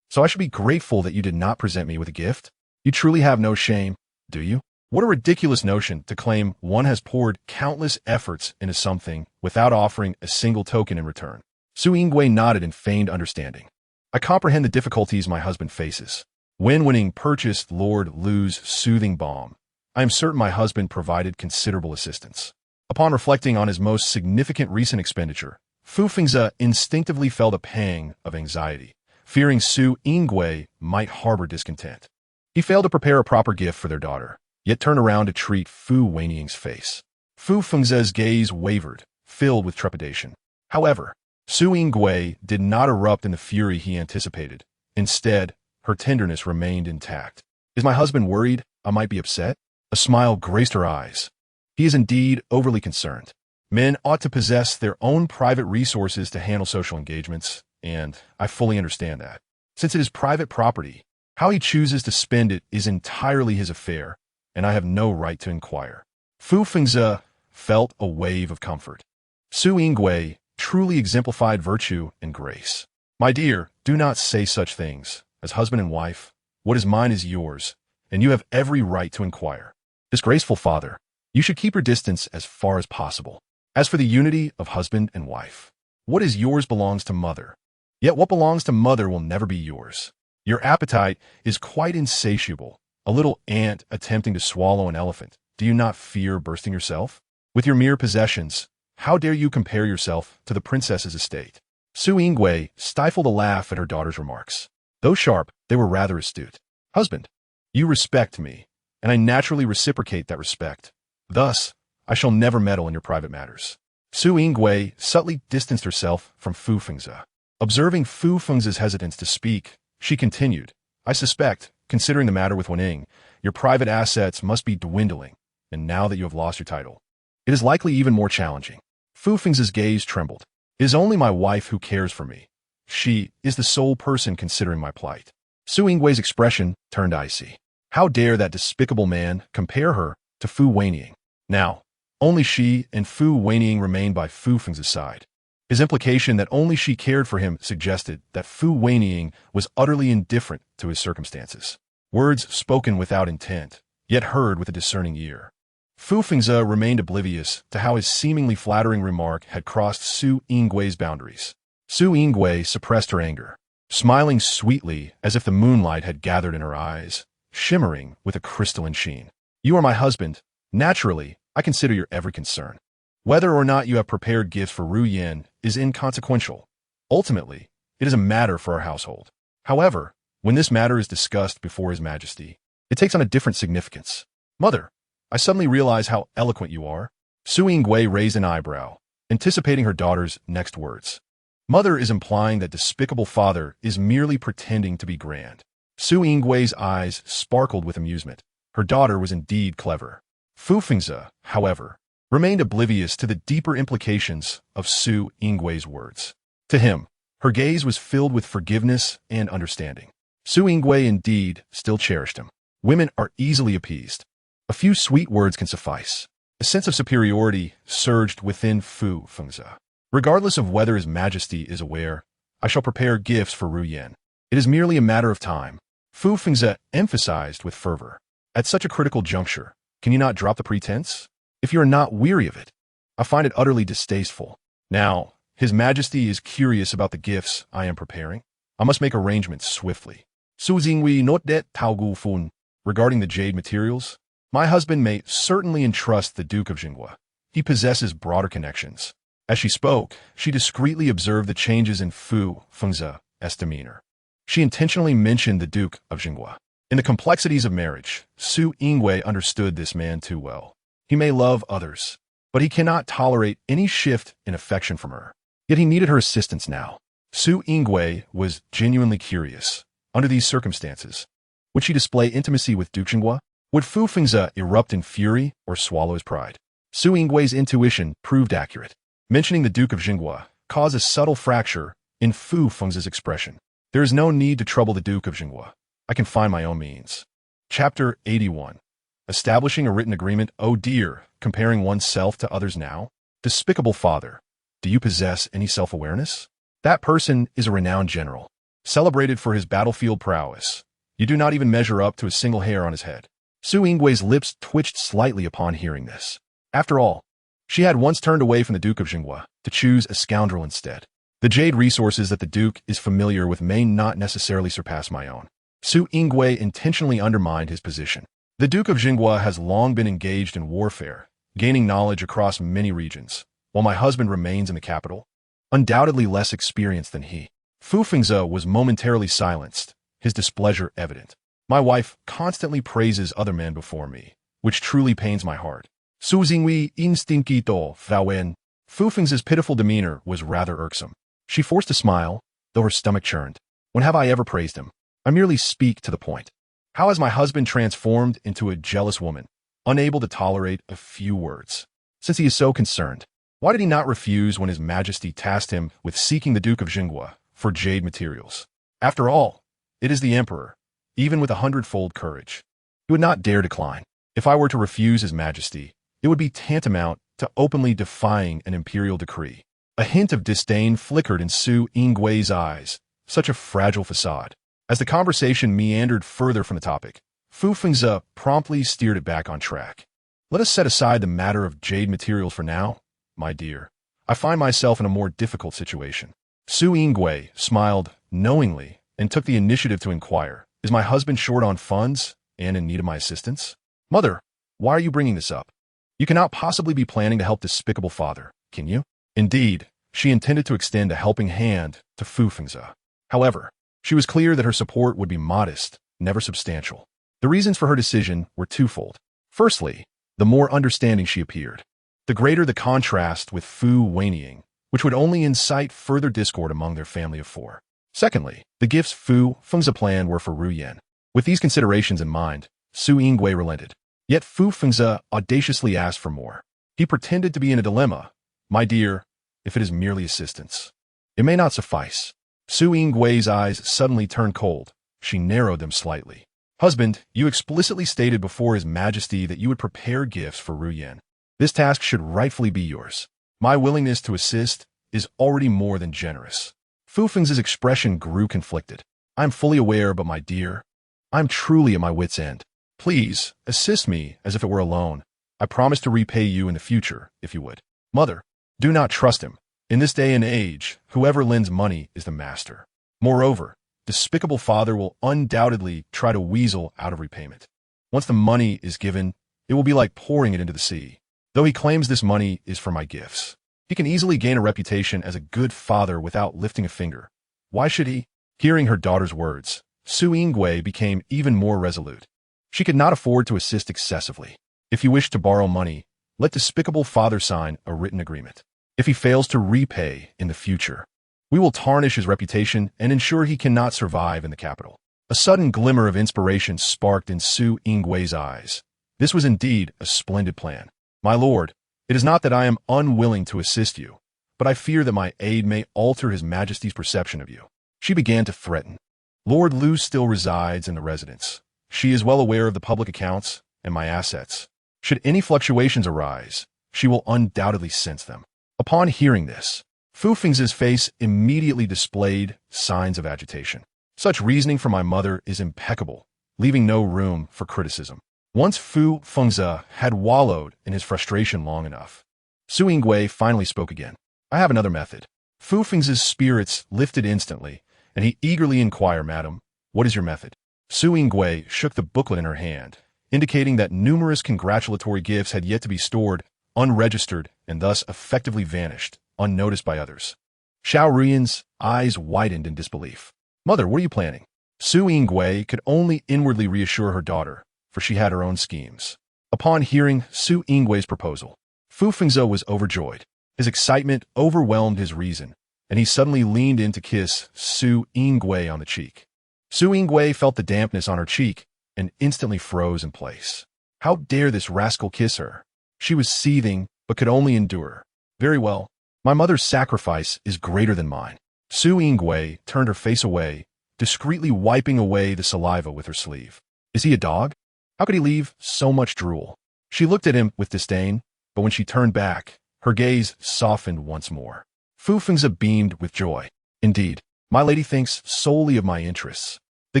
So I should be grateful that you did not present me with a gift? You truly have no shame, do you? What a ridiculous notion to claim one has poured countless efforts into something without offering a single token in return. Su Yingui nodded in feigned understanding. "I comprehend the difficulties my husband faces. When Wenying purchased Lord Lu's soothing balm, I am certain my husband provided considerable assistance." Upon reflecting on his most significant recent expenditure, Fu Fengzi instinctively felt a pang of anxiety, fearing Su Yingui might harbor discontent. He failed to prepare a proper gift for their daughter, yet turned around to treat Fu Wenying's face. Fu Fengzi's gaze wavered, filled with trepidation. However, Su Yingui did not erupt in the fury he anticipated. Instead, her tenderness remained intact. "Is my husband worried I might be upset?" A smile graced her eyes. "He is indeed overly concerned. Men ought to possess their own private resources to handle social engagements, and I fully understand that. Since it is private property, how he chooses to spend it is entirely his affair, and I have no right to inquire." Fu Fengzi felt a wave of comfort. Su Yingui truly exemplified virtue and grace. "My dear, do not say such things. As husband and wife, what is mine is yours, and you have every right to inquire. Disgraceful father, you should keep your distance as far as possible. As for the unity of husband and wife, what is yours belongs to mother. Yet what belongs to mother will never be yours. Your appetite is quite insatiable, a little ant attempting to swallow an elephant. Do you not fear bursting yourself? With your mere possessions, how dare you compare yourself to the princess's estate?" Su Yingui stifled a laugh at her daughter's remarks. Though sharp, they were rather astute. "Husband, you respect me, and I naturally reciprocate that respect. Thus, I shall never meddle in your private matters." Su Yingui subtly distanced herself from Fu Fengzi. Observing Fu Fengzi's hesitance to speak, she continued, "I suspect, considering the matter with Wenying, your private assets must be dwindling, and now that you have lost your title, it is likely even more challenging." Fu Fengzi's gaze trembled. "It is only my wife who cares for me. She is the sole person considering my plight." Su Yinggui's expression turned icy. How dare that despicable man compare her to Fu Wenying? Now, only she and Fu Wenying remained by Fu Fengzi's side. His implication that only she cared for him suggested that Fu Wenying was utterly indifferent to his circumstances. Words spoken without intent, yet heard with a discerning ear. Fu Fengzi remained oblivious to how his seemingly flattering remark had crossed Su Yinggui's boundaries. Su Yingui suppressed her anger, smiling sweetly as if the moonlight had gathered in her eyes, shimmering with a crystalline sheen. "You are my husband. Naturally, I consider your every concern. Whether or not you have prepared gifts for Ruyan is inconsequential. Ultimately, it is a matter for our household. However, when this matter is discussed before His Majesty, it takes on a different significance. Mother, I suddenly realize how eloquent you are." Su Yingui raised an eyebrow, anticipating her daughter's next words. Mother is implying that despicable father is merely pretending to be grand. Su Yinggui's eyes sparkled with amusement. Her daughter was indeed clever. Fu Fengzi, however, remained oblivious to the deeper implications of Su Yinggui's words. To him, Her gaze was filled with forgiveness and understanding. Su Yingwei indeed still cherished him. Women are easily appeased. A few sweet words can suffice. A sense of superiority surged within Fu Fengzi. Regardless of whether His Majesty is aware, I shall prepare gifts for Ruyan. It is merely a matter of time. Fu Fengzi emphasized with fervor. At such a critical juncture, can you not drop the pretense? If you are not weary of it, I find it utterly distasteful. Now, His Majesty is curious about the gifts I am preparing. I must make arrangements swiftly. Su Jingwei not det Tao Gu Fun. Regarding the jade materials, my husband may certainly entrust the Duke of Jinghua. He possesses broader connections. As she spoke, she discreetly observed the changes in Fu Fengzi's demeanor. She intentionally mentioned the Duke of Jinghua. In the complexities of marriage, Su Yingwei understood this man too well. He may love others, but he cannot tolerate any shift in affection from her. Yet he needed her assistance now. Su Yingwei was genuinely curious. Under these circumstances, would she display intimacy with Duke Jinghua? Would Fu Fengzi erupt in fury or swallow his pride? Su Yingwei's intuition proved accurate. Mentioning the Duke of Jinghua caused a subtle fracture in Fu Fengzi's expression. There is no need to trouble the Duke of Jinghua. I can find my own means. Chapter 81. Establishing a written agreement. Oh dear, comparing oneself to others now? Despicable father, do you possess any self-awareness? That person is a renowned general, celebrated for his battlefield prowess. You do not even measure up to a single hair on his head. Su Yingwei's lips twitched slightly upon hearing this. After all, she had once turned away from the Duke of Jinghua to choose a scoundrel instead. The jade resources that the Duke is familiar with may not necessarily surpass my own. Su Yingwei intentionally undermined his position. The Duke of Jinghua has long been engaged in warfare, gaining knowledge across many regions, while my husband remains in the capital, undoubtedly less experienced than he. Fu Fengzi was momentarily silenced, his displeasure evident. My wife constantly praises other men before me, which truly pains my heart. Su Jingwei instinctito frauen. Fu Fengzi's pitiful demeanor was rather irksome. She forced a smile, though her stomach churned. When have I ever praised him? I merely speak to the point. How has my husband transformed into a jealous woman, unable to tolerate a few words? Since he is so concerned, why did he not refuse when His Majesty tasked him with seeking the Duke of Jinghua for jade materials? After all, it is the Emperor, even with 100-fold courage. He would not dare decline. If I were to refuse His Majesty, it would be tantamount to openly defying an imperial decree. A hint of disdain flickered in Su Yingwei's eyes, such a fragile facade. As the conversation meandered further from the topic, Fu Fengzi promptly steered it back on track. Let us set aside the matter of jade materials for now, my dear. I find myself in a more difficult situation. Su Yingwei smiled knowingly and took the initiative to inquire, is my husband short on funds and in need of my assistance? Mother, why are you bringing this up? You cannot possibly be planning to help despicable father, can you? Indeed, she intended to extend a helping hand to Fu Fengzi. However, she was clear that her support would be modest, never substantial. The reasons for her decision were twofold. Firstly, the more understanding she appeared, the greater the contrast with Fu Wenying, which would only incite further discord among their family of four. Secondly, the gifts Fu Fengzi planned were for Ruyan. With these considerations in mind, Su Yingwei relented. Yet Fu Fengzi audaciously asked for more. He pretended to be in a dilemma. My dear, if it is merely assistance, it may not suffice. Su Yingwei's eyes suddenly turned cold. She narrowed them slightly. Husband, you explicitly stated before His Majesty that you would prepare gifts for Ruyan. This task should rightfully be yours. My willingness to assist is already more than generous. Fu Fengzi's expression grew conflicted. I am fully aware, but my dear, I am truly at my wit's end. Please, assist me as if it were a loan. I promise to repay you in the future, if you would. Mother, do not trust him. In this day and age, whoever lends money is the master. Moreover, despicable father will undoubtedly try to weasel out of repayment. Once the money is given, it will be like pouring it into the sea. Though he claims this money is for my gifts, he can easily gain a reputation as a good father without lifting a finger. Why should he? Hearing her daughter's words, Su Yingwei became even more resolute. She could not afford to assist excessively. If you wish to borrow money, let despicable father sign a written agreement. If he fails to repay in the future, we will tarnish his reputation and ensure he cannot survive in the capital. A sudden glimmer of inspiration sparked in Su Yingwei's eyes. This was indeed a splendid plan. My lord, it is not that I am unwilling to assist you, but I fear that my aid may alter His Majesty's perception of you." She began to threaten. "Lord Lu still resides in the residence. She is well aware of the public accounts and my assets. Should any fluctuations arise, she will undoubtedly sense them." Upon hearing this, Fu Fengzi's face immediately displayed signs of agitation. Such reasoning from my mother is impeccable, leaving no room for criticism. Once Fu Fengzi had wallowed in his frustration long enough, Su Yingwei finally spoke again. "I have another method." Fu Fengzi's spirits lifted instantly, and he eagerly inquired, "Madam, what is your method?" Su Yingwei shook the booklet in her hand, indicating that numerous congratulatory gifts had yet to be stored, unregistered, and thus effectively vanished, unnoticed by others. Fu Ruyan's eyes widened in disbelief. "Mother, what are you planning?" Su Yingwei could only inwardly reassure her daughter, for she had her own schemes. Upon hearing Su Yingwei's proposal, Fu Fengzi was overjoyed. His excitement overwhelmed his reason, and he suddenly leaned in to kiss Su Yingwei on the cheek. Su Yingwei felt the dampness on her cheek and instantly froze in place. How dare this rascal kiss her? She was seething, but could only endure. "Very well. My mother's sacrifice is greater than mine." Su Yingwei turned her face away, discreetly wiping away the saliva with her sleeve. "Is he a dog? How could he leave so much drool?" She looked at him with disdain, but when she turned back, her gaze softened once more. Fu Fengzi beamed with joy. "Indeed, my lady thinks solely of my interests. The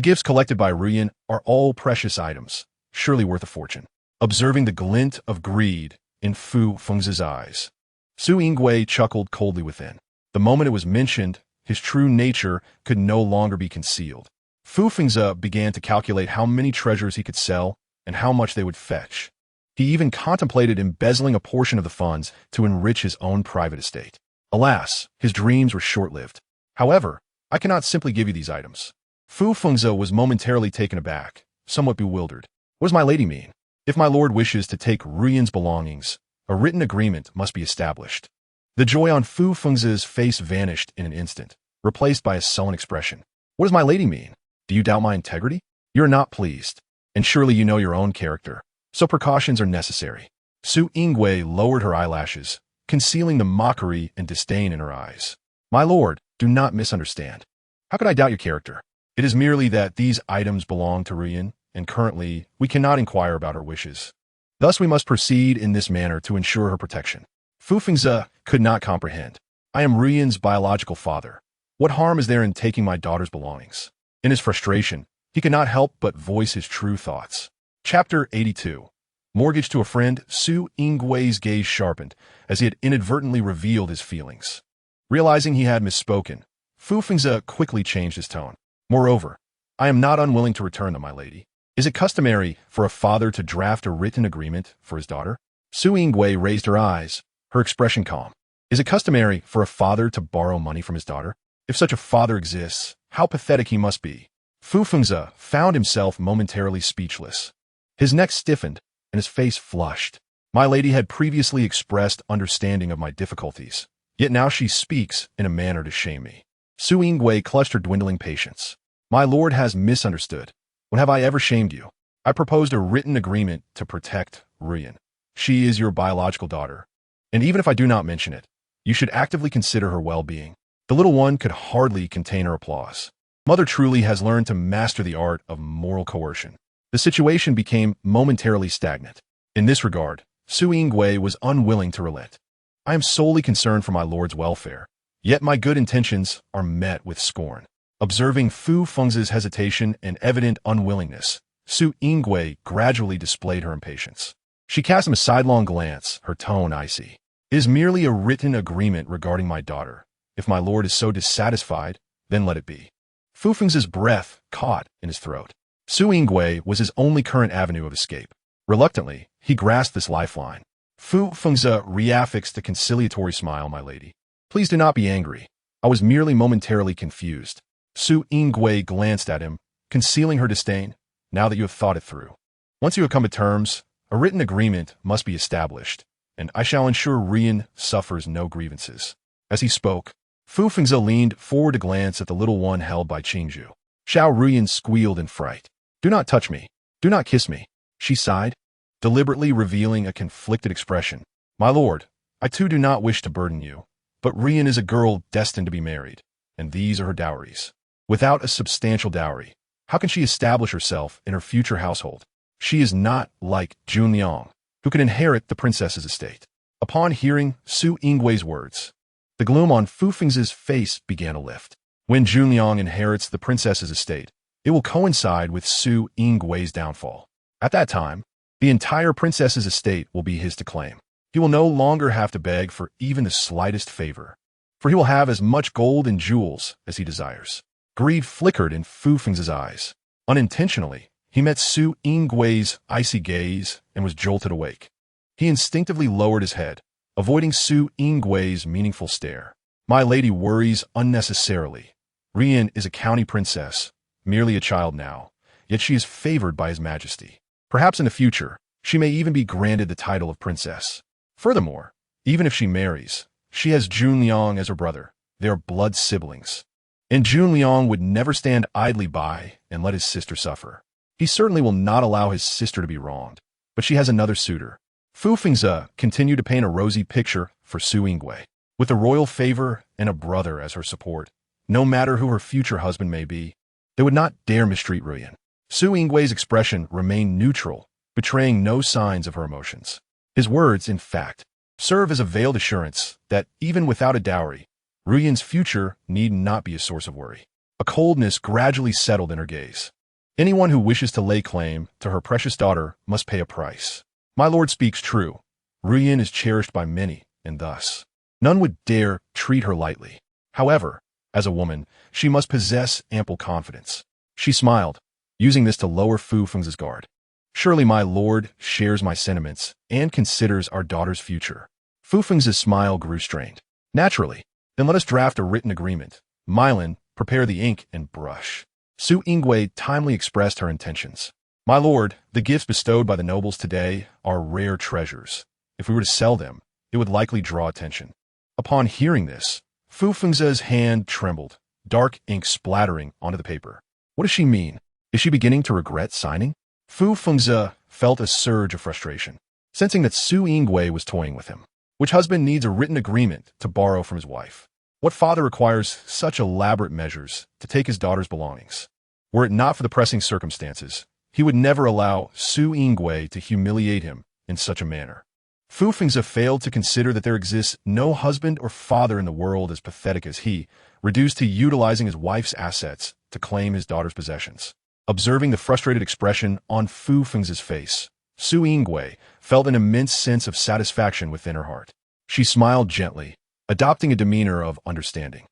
gifts collected by Ruyan are all precious items, surely worth a fortune." Observing the glint of greed in Fu Fengzi's eyes, Su Yingwei chuckled coldly within. The moment it was mentioned, his true nature could no longer be concealed. Fu Fengzi began to calculate how many treasures he could sell and how much they would fetch. He even contemplated embezzling a portion of the funds to enrich his own private estate. Alas, his dreams were short-lived. "However, I cannot simply give you these items." Fu Fengzi was momentarily taken aback, somewhat bewildered. "What does my lady mean? If my lord wishes to take Ruyan's belongings, a written agreement must be established." The joy on Fu Fengzi's face vanished in an instant, replaced by a sullen expression. "What does my lady mean? Do you doubt my integrity? You are not pleased, and surely you know your own character, so precautions are necessary." Su Yingwei lowered her eyelashes, concealing the mockery and disdain in her eyes. "My lord, do not misunderstand. How could I doubt your character? It is merely that these items belong to Ruyan, and currently we cannot inquire about her wishes. Thus we must proceed in this manner to ensure her protection." Fu Fengzi could not comprehend. "I am Ruyan's biological father. What harm is there in taking my daughter's belongings?" In his frustration, he could not help but voice his true thoughts. Chapter 82. Mortgage to a friend. Su Yingwei's gaze sharpened, as he had inadvertently revealed his feelings. Realizing he had misspoken, Fu Fengzi quickly changed his tone. "Moreover, I am not unwilling to return them, my lady. Is it customary for a father to draft a written agreement for his daughter?" Su Yingwei raised her eyes, her expression calm. "Is it customary for a father to borrow money from his daughter? If such a father exists, how pathetic he must be." Fu Fengzi found himself momentarily speechless. His neck stiffened, and his face flushed. My lady had previously expressed understanding of my difficulties, yet now she speaks in a manner to shame me. Su Yingwei clutched her dwindling patience. "My lord has misunderstood. When have I ever shamed you? I proposed a written agreement to protect Ruyan. She is your biological daughter, and even if I do not mention it, you should actively consider her well-being." The little one could hardly contain her applause. Mother truly has learned to master the art of moral coercion. The situation became momentarily stagnant. In this regard, Su Yingwei was unwilling to relent. "I am solely concerned for my lord's welfare, yet my good intentions are met with scorn." Observing Fu Fengzi's hesitation and evident unwillingness, Su Yingwei gradually displayed her impatience. She cast him a sidelong glance, her tone icy. "It is merely a written agreement regarding my daughter. If my lord is so dissatisfied, then let it be." Fu Fengzi's breath caught in his throat. Su Yingwei was his only current avenue of escape. Reluctantly, he grasped this lifeline. Fu Fengzi reaffixed a conciliatory smile. "My lady, please do not be angry. I was merely momentarily confused." Su Yingwei glanced at him, concealing her disdain. "Now that you have thought it through, once you have come to terms, a written agreement must be established, and I shall ensure Ruyan suffers no grievances." As he spoke, Fu Fengzi leaned forward to glance at the little one held by Qingzhu. Fu Ruyan squealed in fright. "Do not touch me. Do not kiss me," she sighed, deliberately revealing a conflicted expression. "My lord, I too do not wish to burden you, But Ruyan is a girl destined to be married, and these are her dowries. Without a substantial dowry, how can she establish herself in her future household? She is not like Junliang, who can inherit the princess's estate. Upon hearing Su Yingwei's words, the gloom on Fu Feng's face began to lift. When Junliang inherits the princess's estate, it will coincide with Su Yingwei's downfall. At that time, the entire princess's estate will be his to claim. He will no longer have to beg for even the slightest favor, for he will have as much gold and jewels as he desires. Greed flickered in Fu Feng's eyes. Unintentionally, he met Su Yingwei's icy gaze and was jolted awake. He instinctively lowered his head, avoiding Su Yingwei's meaningful stare. My lady worries unnecessarily. Ruyan is a county princess, merely a child now, yet she is favored by His Majesty. Perhaps in the future, she may even be granted the title of princess. Furthermore, even if she marries, she has Junliang as her brother. They are blood siblings. And Junliang would never stand idly by and let his sister suffer. He certainly will not allow his sister to be wronged. But she has another suitor. Fu Fengzi continued to paint a rosy picture for Su Yingwei. With the royal favor and a brother as her support, no matter who her future husband may be, they would not dare mistreat Ruyan. Su Yingwei's expression remained neutral, betraying no signs of her emotions. His words, in fact, serve as a veiled assurance that, even without a dowry, Ruyan's future need not be a source of worry. A coldness gradually settled in her gaze. Anyone who wishes to lay claim to her precious daughter must pay a price. My lord speaks true. Ruyan is cherished by many, and thus, none would dare treat her lightly. However, as a woman, she must possess ample confidence. She smiled, using this to lower Fu Feng's guard. Surely my lord shares my sentiments and considers our daughter's future. Fu Feng's smile grew strained. Naturally, then let us draft a written agreement. Mylan, prepare the ink and brush. Su Yingwei timely expressed her intentions. My lord, the gifts bestowed by the nobles today are rare treasures. If we were to sell them, it would likely draw attention. Upon hearing this, Fu Feng's hand trembled, dark ink splattering onto the paper. What does she mean? Is she beginning to regret signing? Fu Fengzi felt a surge of frustration, sensing that Su Yingwei was toying with him. Which husband needs a written agreement to borrow from his wife? What father requires such elaborate measures to take his daughter's belongings? Were it not for the pressing circumstances, he would never allow Su Yingwei to humiliate him in such a manner. Fu Fengzi failed to consider that there exists no husband or father in the world as pathetic as he, reduced to utilizing his wife's assets to claim his daughter's possessions. Observing the frustrated expression on Fu Feng's face, Su Yingwei felt an immense sense of satisfaction within her heart. She smiled gently, adopting a demeanor of understanding.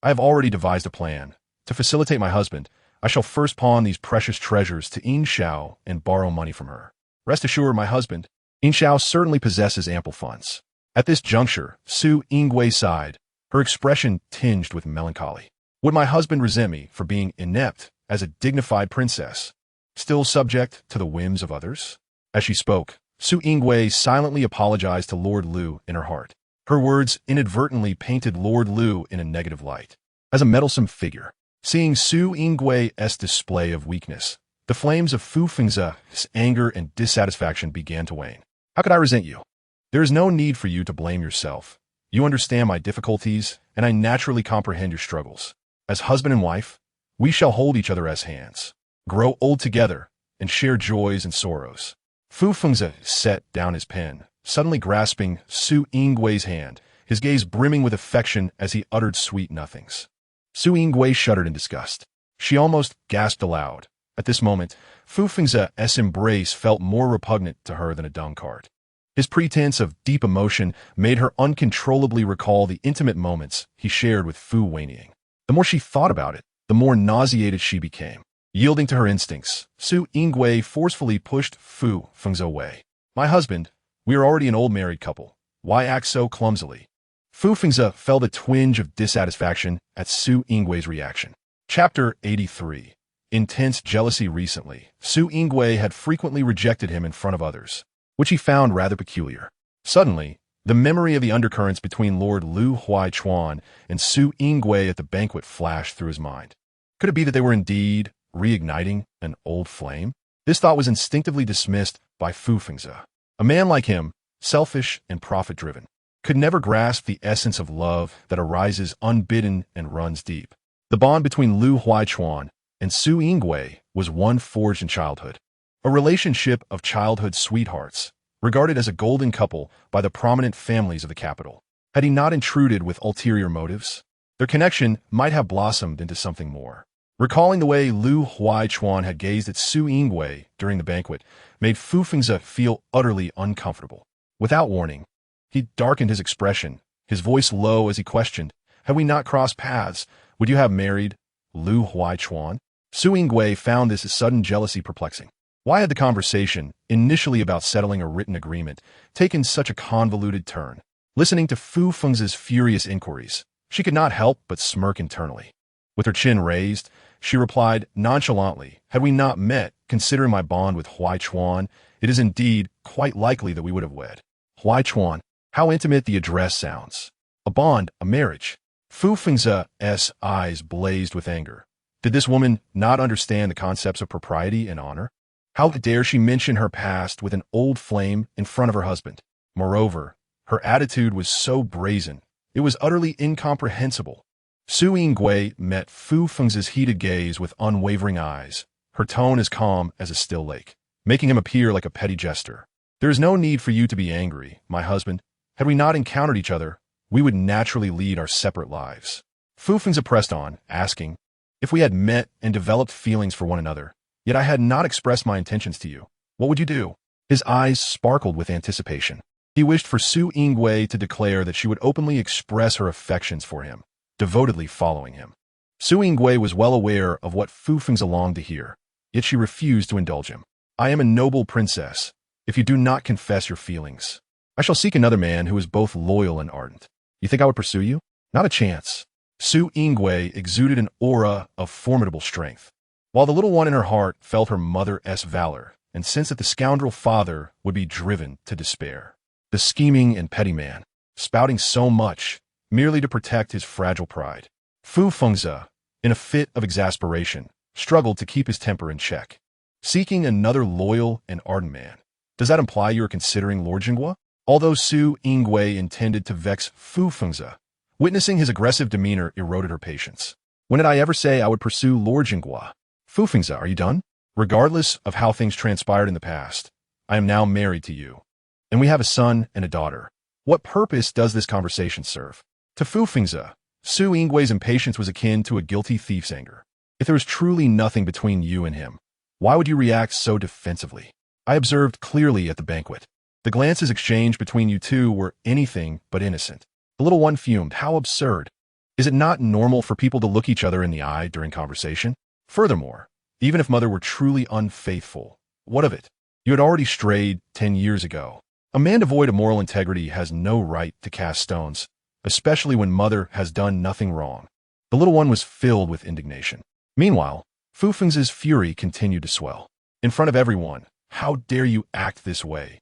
I have already devised a plan. To facilitate my husband, I shall first pawn these precious treasures to Yin Xiao and borrow money from her. Rest assured, my husband, Yin Xiao certainly possesses ample funds. At this juncture, Su Yingwei sighed, her expression tinged with melancholy. Would my husband resent me for being inept as a dignified princess, still subject to the whims of others? As she spoke, Su Yingwei silently apologized to Lord Lu in her heart. Her words inadvertently painted Lord Lu in a negative light, as a meddlesome figure. Seeing Su Yingwei's display of weakness, the flames of Fu Fengzi's anger and dissatisfaction began to wane. How could I resent you? There is no need for you to blame yourself. You understand my difficulties, and I naturally comprehend your struggles. As husband and wife, we shall hold each other as hands, grow old together, and share joys and sorrows. Fu Fengzi set down his pen, suddenly grasping Su Yingwei's hand, his gaze brimming with affection as he uttered sweet nothings. Su Yingwei shuddered in disgust. She almost gasped aloud. At this moment, Fu Fengzi's embrace felt more repugnant to her than a dung cart. His pretense of deep emotion made her uncontrollably recall the intimate moments he shared with Fu Wenying. The more she thought about it, the more nauseated she became. Yielding to her instincts, Su Yingwei forcefully pushed Fu Fengzi away. My husband, we are already an old married couple. Why act so clumsily? Fu Fengzi felt a twinge of dissatisfaction at Su Yingwei's reaction. Chapter 83. Intense jealousy. Recently, Su Yingwei had frequently rejected him in front of others, which he found rather peculiar. Suddenly, the memory of the undercurrents between Lord Lu Huaichuan and Su Yingwei at the banquet flashed through his mind. Could it be that they were indeed reigniting an old flame? This thought was instinctively dismissed by Fu Fengzi. A man like him, selfish and profit-driven, could never grasp the essence of love that arises unbidden and runs deep. The bond between Lu Huaichuan and Su Yingwei was one forged in childhood. A relationship of childhood sweethearts, regarded as a golden couple by the prominent families of the capital. Had he not intruded with ulterior motives, their connection might have blossomed into something more. Recalling the way Lu Huaichuan had gazed at Su Yingwei during the banquet made Fu Fengzi feel utterly uncomfortable. Without warning, he darkened his expression, his voice low as he questioned, "Had we not crossed paths, would you have married Lu Huaichuan?" Su Yingwei found this sudden jealousy perplexing. Why had the conversation, initially about settling a written agreement, taken such a convoluted turn? Listening to Fu Fengzi's furious inquiries, she could not help but smirk internally. With her chin raised, she replied nonchalantly, "Had we not met, considering my bond with Huaichuan, it is indeed quite likely that we would have wed." Huaichuan, how intimate the address sounds. A bond, a marriage. Fu Fengzi's eyes blazed with anger. Did this woman not understand the concepts of propriety and honor? How dare she mention her past with an old flame in front of her husband? Moreover, her attitude was so brazen, it was utterly incomprehensible. Su Yingwei met Fu Fengzi's heated gaze with unwavering eyes, her tone as calm as a still lake, making him appear like a petty jester. "There is no need for you to be angry, my husband. Had we not encountered each other, we would naturally lead our separate lives." Fu Fengzi pressed on, asking, "If we had met and developed feelings for one another, yet I had not expressed my intentions to you, what would you do?" His eyes sparkled with anticipation. He wished for Su Yingwei to declare that she would openly express her affections for him, devotedly following him. Su Yingwei was well aware of what Fu Fengzi longed to hear, yet she refused to indulge him. "I am a noble princess. If you do not confess your feelings, I shall seek another man who is both loyal and ardent. You think I would pursue you? Not a chance." Su Yingwei exuded an aura of formidable strength, while the little one in her heart felt her mother's valor and sensed that the scoundrel father would be driven to despair. The scheming and petty man, spouting so much merely to protect his fragile pride. Fu Fengzi, in a fit of exasperation, struggled to keep his temper in check. Seeking another loyal and ardent man. Does that imply you are considering Lord Jinghua? Although Su Yingwei intended to vex Fu Fengzi, witnessing his aggressive demeanor eroded her patience. "When did I ever say I would pursue Lord Jinghua? Fu Fengzi, are you done? Regardless of how things transpired in the past, I am now married to you, and we have a son and a daughter. What purpose does this conversation serve?" To Fu Fengzi, Su Yingwei's impatience was akin to a guilty thief's anger. "If there is truly nothing between you and him, why would you react so defensively? I observed clearly at the banquet. The glances exchanged between you two were anything but innocent." The little one fumed. "How absurd. Is it not normal for people to look each other in the eye during conversation? Furthermore, even if mother were truly unfaithful, what of it? You had already strayed 10 years ago. A man devoid of moral integrity has no right to cast stones, especially when mother has done nothing wrong." The little one was filled with indignation. Meanwhile, Fu Fengzi's fury continued to swell. In front of everyone, "How dare you act this way?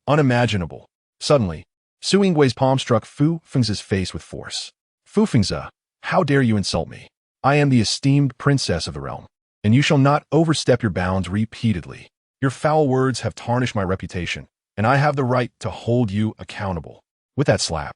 Unimaginable." Suddenly, Su Yingwei's palm struck Fu Fengzi's face with force. "Fu Fengzi, how dare you insult me? I am the esteemed princess of the realm, and you shall not overstep your bounds repeatedly. Your foul words have tarnished my reputation, and I have the right to hold you accountable." With that slap,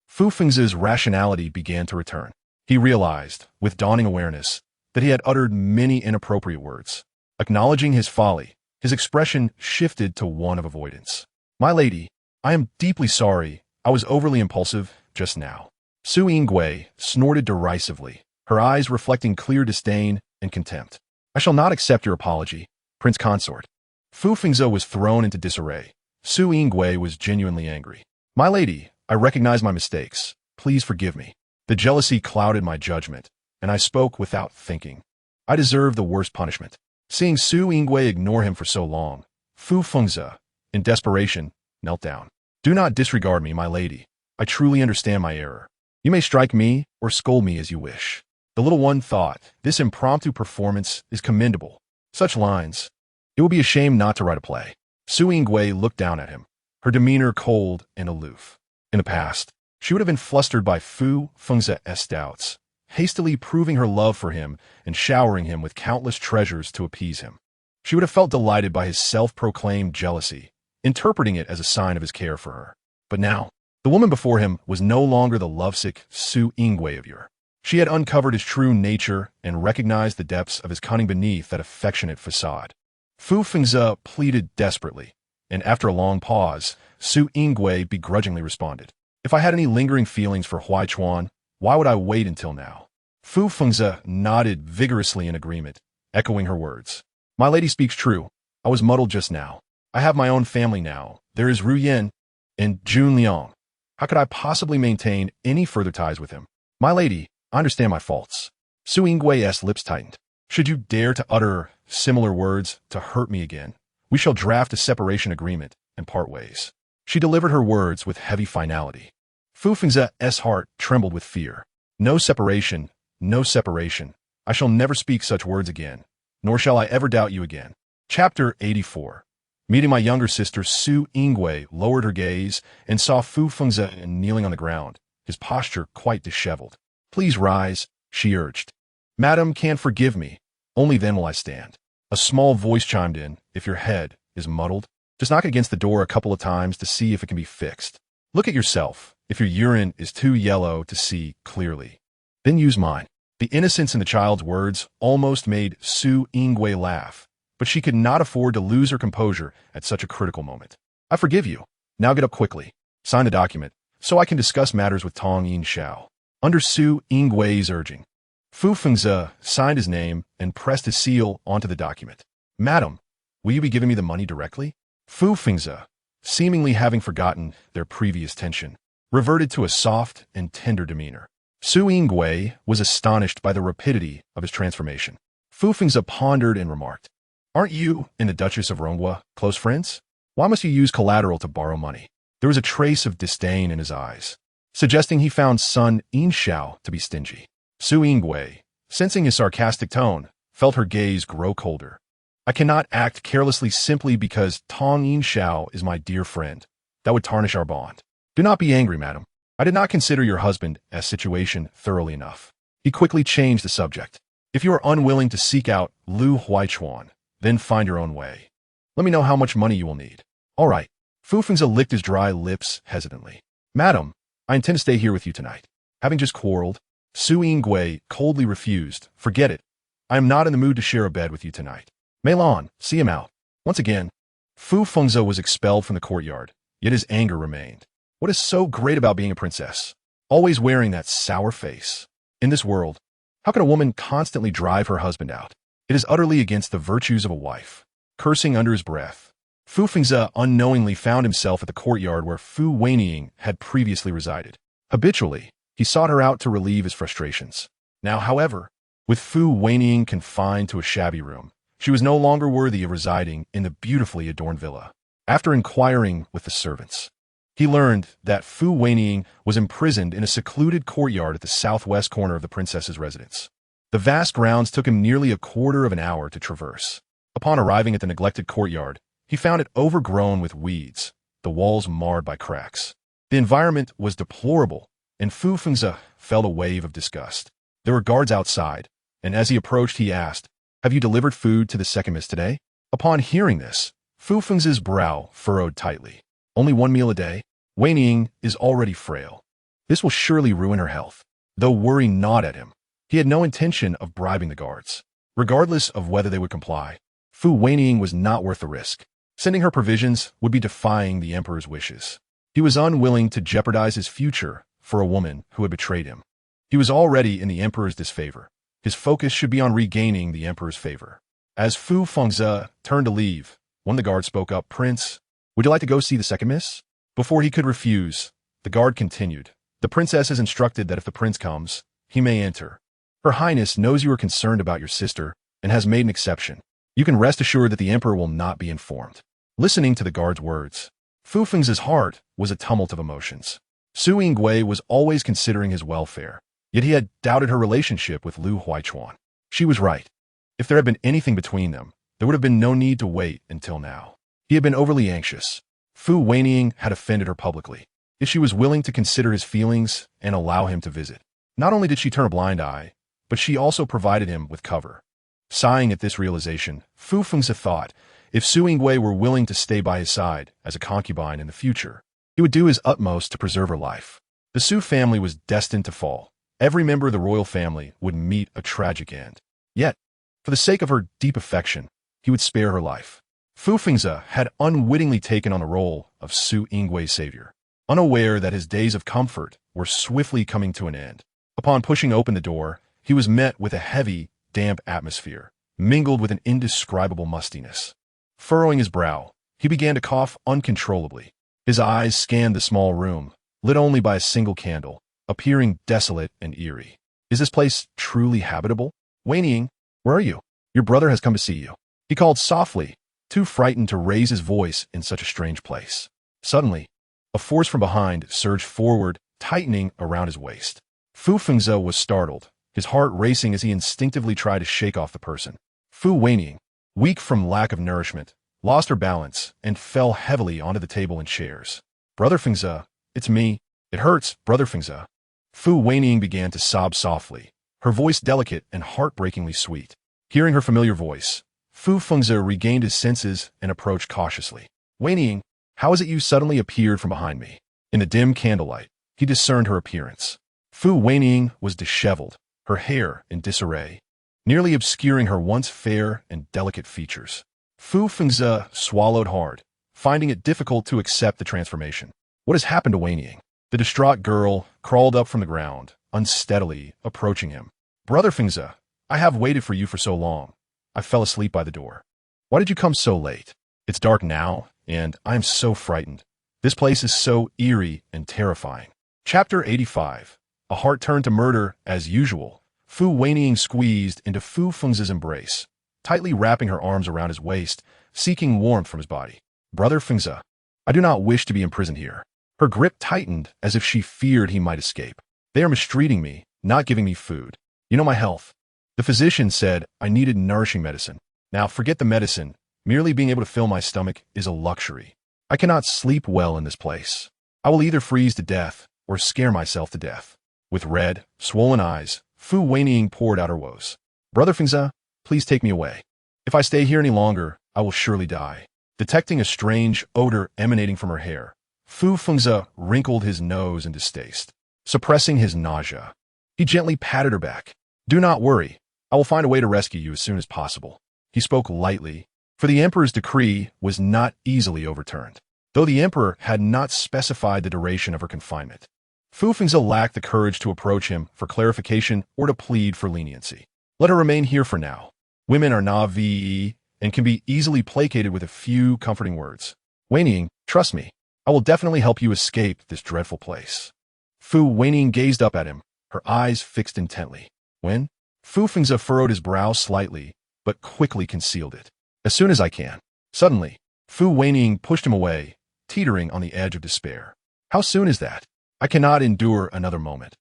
Fu Fengzi's rationality began to return. He realized, with dawning awareness, that he had uttered many inappropriate words. Acknowledging his folly, his expression shifted to one of avoidance. "My lady, I am deeply sorry. I was overly impulsive just now." Su Yingwei snorted derisively, her eyes reflecting clear disdain and contempt. "I shall not accept your apology, Prince Consort." Fu Fengzi was thrown into disarray. Su Yingwei was genuinely angry. "My lady, I recognize my mistakes. Please forgive me. The jealousy clouded my judgment, and I spoke without thinking. I deserve the worst punishment." Seeing Su Yingwei ignore him for so long, Fu Fengzi, in desperation, knelt down. "Do not disregard me, my lady. I truly understand my error. You may strike me or scold me as you wish." The little one thought, this impromptu performance is commendable. Such lines. It would be a shame not to write a play. Su Yingwei looked down at him, her demeanor cold and aloof. In the past, she would have been flustered by Fu Fengzi's doubts, hastily proving her love for him and showering him with countless treasures to appease him. She would have felt delighted by his self-proclaimed jealousy, interpreting it as a sign of his care for her. But now, The woman before him was no longer the lovesick Su Yingwei of yore. She had uncovered his true nature and recognized the depths of his cunning beneath that affectionate facade. Fu Fengzi pleaded desperately, and after a long pause, Su Yingwei begrudgingly responded, "If I had any lingering feelings for Huaichuan, why would I wait until now?" Fu Fengzi nodded vigorously in agreement, echoing her words. "My lady speaks true. I was muddled just now. I have my own family now. There is Ruyan and Junliang. How could I possibly maintain any further ties with him? My lady, I understand my faults." Su Yingwei's lips tightened. "Should you dare to utter similar words to hurt me again, we shall draft a separation agreement and part ways." She delivered her words with heavy finality. Fu Fengzi's heart trembled with fear. "No separation, no separation. I shall never speak such words again, nor shall I ever doubt you again." Chapter 84. Meeting my younger sister, Su Yingwei lowered her gaze and saw Fu Fengzi kneeling on the ground, his posture quite disheveled. "Please rise," she urged. "Madam can forgive me. Only then will I stand." A small voice chimed in, "If your head is muddled, just knock against the door a couple of times to see if it can be fixed. Look at yourself. If your urine is too yellow to see clearly, then use mine." The innocence in the child's words almost made Su Yingwei laugh, but she could not afford to lose her composure at such a critical moment. "I forgive you. Now get up quickly. Sign the document, so I can discuss matters with Tong Yin Xiao." Under Su Yingwei's urging, Fu Fengzi signed his name and pressed his seal onto the document. "Madam, will you be giving me the money directly?" Fu Fengzi, seemingly having forgotten their previous tension, reverted to a soft and tender demeanor. Su Yingwei was astonished by the rapidity of his transformation. Fu Fengzi pondered and remarked, "Aren't you and the Duchess of Ronghua close friends? Why must you use collateral to borrow money?" There was a trace of disdain in his eyes, suggesting he found son Yin Xiao to be stingy. Su Yingwei, sensing his sarcastic tone, felt her gaze grow colder. "I cannot act carelessly simply because Tong Yin Xiao is my dear friend. That would tarnish our bond. Do not be angry, madam. I did not consider your husband as situation thoroughly enough." He quickly changed the subject. "If you are unwilling to seek out Lu Huaichuan, then find your own way. Let me know how much money you will need." "All right." Fu Fengzi licked his dry lips hesitantly. "Madam, I intend to stay here with you tonight." Having just quarreled, Su Yingwei coldly refused. "Forget it. I am not in the mood to share a bed with you tonight. Meilon, see him out." Once again, Fu Fengzi was expelled from the courtyard, yet his anger remained. What is so great about being a princess? Always wearing that sour face. In this world, how can a woman constantly drive her husband out? It is utterly against the virtues of a wife. Cursing under his breath, Fu Fengzi unknowingly found himself at the courtyard where Fu Wenying had previously resided. Habitually, he sought her out to relieve his frustrations. Now, however, with Fu Wenying confined to a shabby room, she was no longer worthy of residing in the beautifully adorned villa. After inquiring with the servants, he learned that Fu Wenying was imprisoned in a secluded courtyard at the southwest corner of the princess's residence. The vast grounds took him nearly a quarter of an hour to traverse. Upon arriving at the neglected courtyard, he found it overgrown with weeds, the walls marred by cracks. The environment was deplorable, and Fu Fengzi felt a wave of disgust. There were guards outside, and as he approached, he asked, "Have you delivered food to the second miss today?" Upon hearing this, Fu Fengzi's brow furrowed tightly. "Only one meal a day? Wenying is already frail. This will surely ruin her health." Though worry gnawed at him, he had no intention of bribing the guards. Regardless of whether they would comply, Fu Wenying was not worth the risk. Sending her provisions would be defying the emperor's wishes. He was unwilling to jeopardize his future for a woman who had betrayed him. He was already in the emperor's disfavor. His focus should be on regaining the emperor's favor. As Fu Fengzi turned to leave, one of the guards spoke up, "Prince, would you like to go see the second miss?" Before he could refuse, the guard continued, "The princess has instructed that if the prince comes, he may enter. Her Highness knows you are concerned about your sister and has made an exception. You can rest assured that the emperor will not be informed." Listening to the guard's words, Fu Fengzi's heart was a tumult of emotions. Su Yingwei was always considering his welfare, yet he had doubted her relationship with Lu Huaichuan. She was right. If there had been anything between them, there would have been no need to wait until now. He had been overly anxious. Fu Wenying had offended her publicly, yet she was willing to consider his feelings and allow him to visit. Not only did she turn a blind eye, but she also provided him with cover. Sighing at this realization, Fu Fengzi thought, if Su Yingwei were willing to stay by his side as a concubine in the future, He would do his utmost to preserve her life. The Su family was destined to fall. Every member of the royal family would meet a tragic end. Yet, for the sake of her deep affection, he would spare her life. Fu Fengze had unwittingly taken on the role of Su Yingwe's savior, unaware that his days of comfort were swiftly coming to an end. Upon pushing open the door, he was met with a heavy, damp atmosphere, mingled with an indescribable mustiness. Furrowing his brow, he began to cough uncontrollably. His eyes scanned the small room, lit only by a single candle, appearing desolate and eerie. Is this place truly habitable? Wenying, where are you? Your brother has come to see you. He called softly, too frightened to raise his voice in such a strange place. Suddenly, a force from behind surged forward, tightening around his waist. Fu Fengze was startled, his heart racing as he instinctively tried to shake off the person. Fu Wenying, weak from lack of nourishment, lost her balance and fell heavily onto the table and chairs. Brother Fengze, it's me. It hurts, Brother Fengze. Fu Wenying began to sob softly, her voice delicate and heartbreakingly sweet. Hearing her familiar voice, Fu Fengze regained his senses and approached cautiously. Wenying, how is it you suddenly appeared from behind me? In the dim candlelight, he discerned her appearance. Fu Wenying was disheveled, her hair in disarray, nearly obscuring her once fair and delicate features. Fu Fengze swallowed hard, finding it difficult to accept the transformation. What has happened to Wenying? The distraught girl crawled up from the ground, unsteadily approaching him. Brother Fengze, I have waited for you for so long. I fell asleep by the door. Why did you come so late? It's dark now, and I am so frightened. This place is so eerie and terrifying. Chapter 85. A heart turned to murder as usual. Fu Wenying squeezed into Fu Fengze's embrace, tightly wrapping her arms around his waist, seeking warmth from his body. Brother Fengze, I do not wish to be imprisoned here. Her grip tightened as if she feared he might escape. They are mistreating me, not giving me food. You know my health. The physician said I needed nourishing medicine. Now forget the medicine. Merely being able to fill my stomach is a luxury. I cannot sleep well in this place. I will either freeze to death or scare myself to death. With red, swollen eyes, Fu Wenying poured out her woes. Brother Fengze, please take me away. If I stay here any longer, I will surely die. Detecting a strange odor emanating from her hair, Fu Fengze wrinkled his nose in distaste. Suppressing his nausea, he gently patted her back. Do not worry. I will find a way to rescue you as soon as possible. He spoke lightly, for the emperor's decree was not easily overturned, though the emperor had not specified the duration of her confinement. Fu Fengze lacked the courage to approach him for clarification or to plead for leniency. Let her remain here for now. Women are naive and can be easily placated with a few comforting words. Wenying, trust me. I will definitely help you escape this dreadful place. Fu Wenying gazed up at him, her eyes fixed intently. When? Fu Fengze furrowed his brow slightly, but quickly concealed it. As soon as I can. Suddenly, Fu Wenying pushed him away, teetering on the edge of despair. How soon is that? I cannot endure another moment.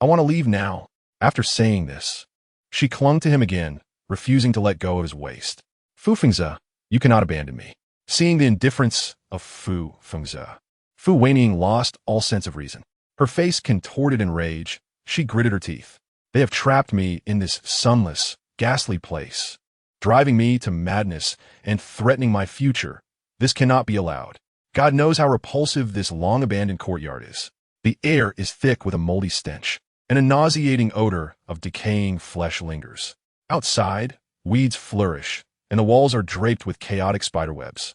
I want to leave now. After saying this, she clung to him again, refusing to let go of his waist. Fu Fengze, you cannot abandon me. Seeing the indifference of Fu Fengze, Fu Wenying lost all sense of reason. Her face contorted in rage, she gritted her teeth. They have trapped me in this sunless, ghastly place, driving me to madness and threatening my future. This cannot be allowed. God knows how repulsive this long-abandoned courtyard is. The air is thick with a moldy stench, and a nauseating odor of decaying flesh lingers. Outside, weeds flourish, and the walls are draped with chaotic spiderwebs.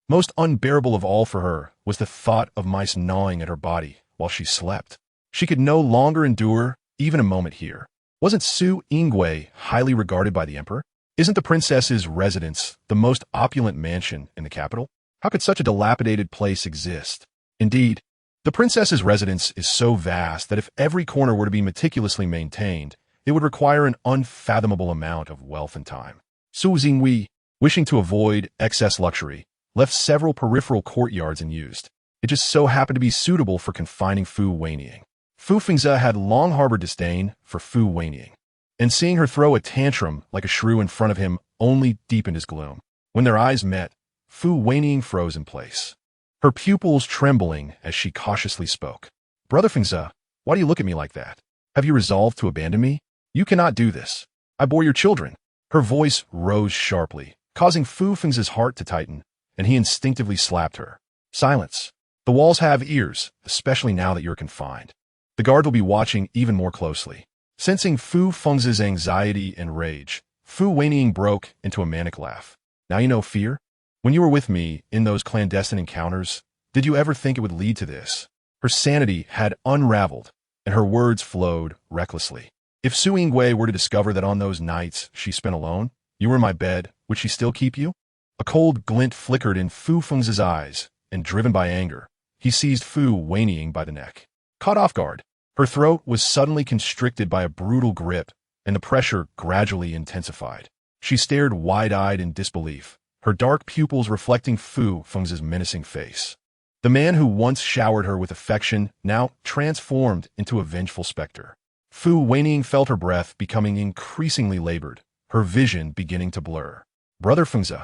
Most unbearable of all for her was the thought of mice gnawing at her body while she slept. She could no longer endure even a moment here. Wasn't Su Yingwe highly regarded by the emperor? Isn't the princess's residence the most opulent mansion in the capital? How could such a dilapidated place exist? Indeed, the princess's residence is so vast that if every corner were to be meticulously maintained, it would require an unfathomable amount of wealth and time. Su Yingwe, wishing to avoid excess luxury, left several peripheral courtyards unused. It just so happened to be suitable for confining Fu Wenying. Fu Fengze had long harbored disdain for Fu Wenying, and seeing her throw a tantrum like a shrew in front of him only deepened his gloom. When their eyes met, Fu Wenying froze in place, her pupils trembling as she cautiously spoke. Brother Fengze, why do you look at me like that? Have you resolved to abandon me? You cannot do this. I bore your children. Her voice rose sharply, causing Fu Fengze's heart to tighten, and he instinctively slapped her. Silence. The walls have ears, especially now that you're confined. The guard will be watching even more closely. Sensing Fu Feng's anxiety and rage, Fu Wenying broke into a manic laugh. Now you know fear? When you were with me in those clandestine encounters, did you ever think it would lead to this? Her sanity had unraveled, and her words flowed recklessly. If Su Yingwei were to discover that on those nights she spent alone, you were in my bed, would she still keep you? A cold glint flickered in Fu Feng's eyes, and driven by anger, he seized Fu Wenying by the neck. Caught off guard, her throat was suddenly constricted by a brutal grip, and the pressure gradually intensified. She stared wide-eyed in disbelief, her dark pupils reflecting Fu Feng's menacing face. The man who once showered her with affection now transformed into a vengeful specter. Fu Wenying felt her breath becoming increasingly labored, her vision beginning to blur. Brother Fengze.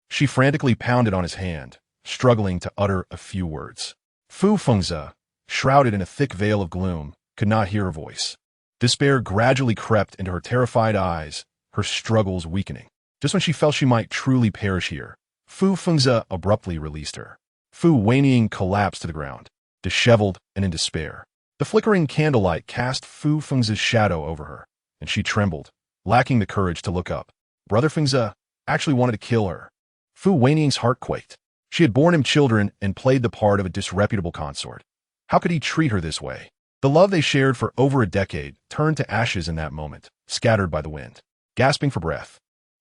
She frantically pounded on his hand, struggling to utter a few words. Fu Fengze, shrouded in a thick veil of gloom, could not hear her voice. Despair gradually crept into her terrified eyes, her struggles weakening. Just when she felt she might truly perish here, Fu Fengze abruptly released her. Fu Wenying collapsed to the ground, disheveled and in despair. The flickering candlelight cast Fu Feng's shadow over her, and she trembled, lacking the courage to look up. Brother Fengze actually wanted to kill her. Fu Wenying's heart quaked. She had borne him children and played the part of a disreputable consort. How could he treat her this way? The love they shared for over a decade turned to ashes in that moment, scattered by the wind. Gasping for breath,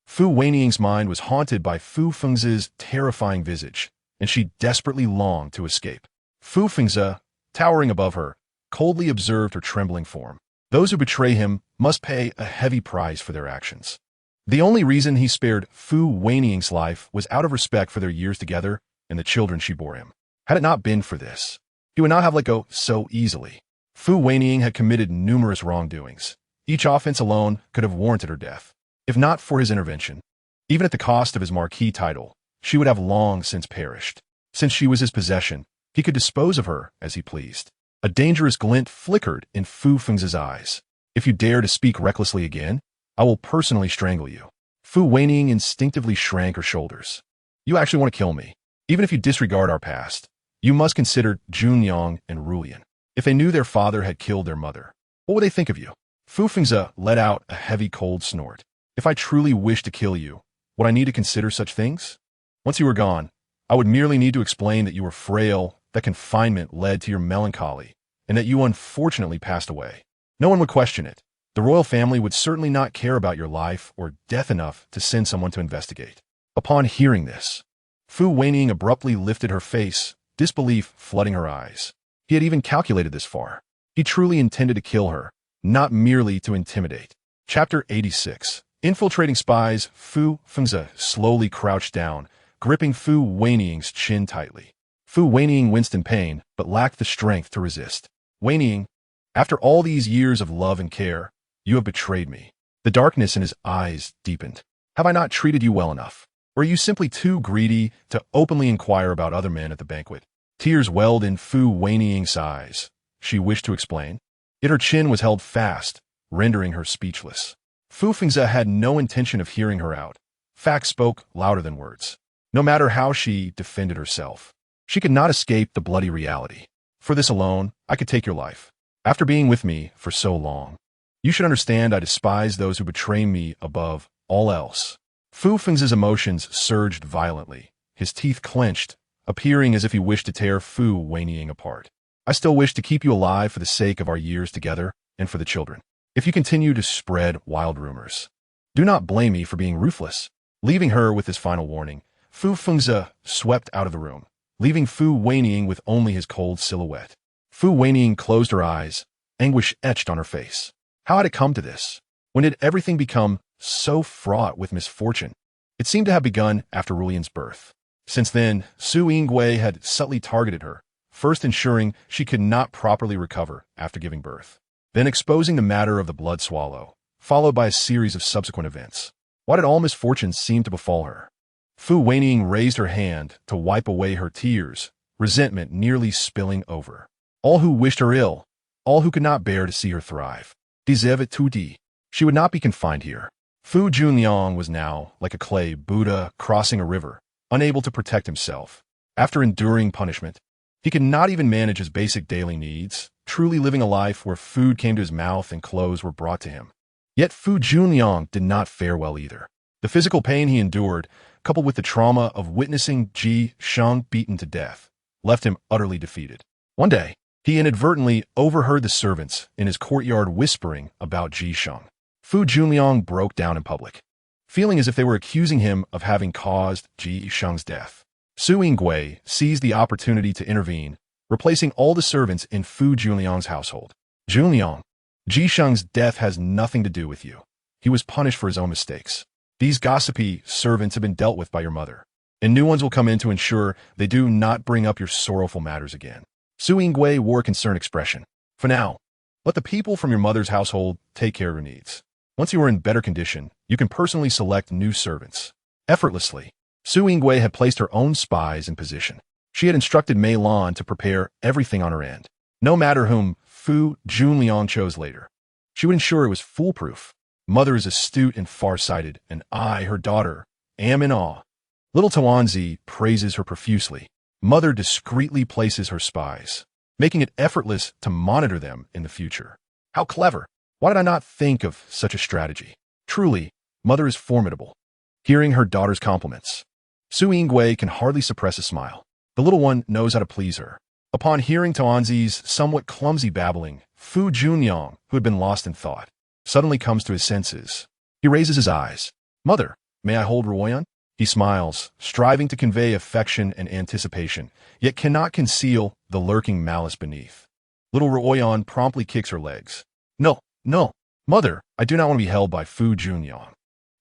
Fu Wenying's mind was haunted by Fu Feng's terrifying visage, and she desperately longed to escape. Fu Fengze, towering above her, coldly observed her trembling form. Those who betray him must pay a heavy price for their actions. The only reason he spared Fu Wenying's life was out of respect for their years together and the children she bore him. Had it not been for this, he would not have let go so easily. Fu Wenying had committed numerous wrongdoings. Each offense alone could have warranted her death. If not for his intervention, even at the cost of his marquis title, she would have long since perished. Since she was his possession, he could dispose of her as he pleased. A dangerous glint flickered in Fu Feng's eyes. If you dare to speak recklessly again, I will personally strangle you. Fu Wenying instinctively shrank her shoulders. You actually want to kill me. Even if you disregard our past, you must consider Junliang and Ruyan. If they knew their father had killed their mother, what would they think of you? Fu Fengze let out a heavy cold snort. If I truly wished to kill you, would I need to consider such things? Once you were gone, I would merely need to explain that you were frail, that confinement led to your melancholy, and that you unfortunately passed away. No one would question it. The royal family would certainly not care about your life or death enough to send someone to investigate. Upon hearing this, Fu Wenying abruptly lifted her face, disbelief flooding her eyes. He had even calculated this far. He truly intended to kill her, not merely to intimidate. Chapter 86. Infiltrating spies. Fu Fengze slowly crouched down, gripping Fu Wenying's chin tightly. Fu Wenying winced in pain, but lacked the strength to resist. Wenying, after all these years of love and care, you have betrayed me. The darkness in his eyes deepened. Have I not treated you well enough? Or are you simply too greedy to openly inquire about other men at the banquet? Tears welled in Fu Wenying's eyes. She wished to explain, yet her chin was held fast, rendering her speechless. Fu Fengze had no intention of hearing her out. Facts spoke louder than words. No matter how she defended herself, she could not escape the bloody reality. For this alone, I could take your life. After being with me for so long, you should understand I despise those who betray me above all else. Fu Feng's emotions surged violently, his teeth clenched, appearing as if he wished to tear Fu Wenying apart. I still wish to keep you alive for the sake of our years together and for the children. If you continue to spread wild rumors, do not blame me for being ruthless. Leaving her with this final warning, Fu Fengze swept out of the room, leaving Fu Wenying with only his cold silhouette. Fu Wenying closed her eyes, anguish etched on her face. How had it come to this? When did everything become so fraught with misfortune? It seemed to have begun after Ruyan's birth. Since then, Su Yingwei had subtly targeted her, first ensuring she could not properly recover after giving birth, then exposing the matter of the blood swallow, followed by a series of subsequent events. Why did all misfortunes seem to befall her? Fu Wenying raised her hand to wipe away her tears, resentment nearly spilling over. All who wished her ill, all who could not bear to see her thrive. Deserve tout dit. She would not be confined here. Fu Junliang was now like a clay Buddha crossing a river, unable to protect himself. After enduring punishment, He could not even manage his basic daily needs, truly living a life where food came to his mouth and clothes were brought to him. Yet Fu Junliang did not fare well either. The physical pain he endured, coupled with the trauma of witnessing Ji Sheng beaten to death, left him utterly defeated. One day, he inadvertently overheard the servants in his courtyard whispering about Ji Sheng. Fu Junliang broke down in public, feeling as if they were accusing him of having caused Ji Sheng's death. Su Yingui seized the opportunity to intervene, replacing all the servants in Fu Junliang's household. Junliang, Ji Sheng's death has nothing to do with you. He was punished for his own mistakes. These gossipy servants have been dealt with by your mother, and new ones will come in to ensure they do not bring up your sorrowful matters again. Su Yingui wore a concerned expression. For now, let the people from your mother's household take care of your needs. Once you are in better condition, you can personally select new servants. Effortlessly, Su Yingui had placed her own spies in position. She had instructed Mei Lan to prepare everything on her end. No matter whom Fu Junliang chose later, she would ensure it was foolproof. Mother is astute and far-sighted, and I, her daughter, am in awe. Little Tuanzi praises her profusely. Mother discreetly places her spies, making it effortless to monitor them in the future. How clever! Why did I not think of such a strategy? Truly, Mother is formidable. Hearing her daughter's compliments, Su Yingui can hardly suppress a smile. The little one knows how to please her. Upon hearing Tuanzi's somewhat clumsy babbling, Fu Junliang, who had been lost in thought, suddenly comes to his senses. He raises his eyes. Mother, may I hold Ruyan? He smiles, striving to convey affection and anticipation, yet cannot conceal the lurking malice beneath. Little Ruyan promptly kicks her legs. No, no, Mother, I do not want to be held by Fu Junliang.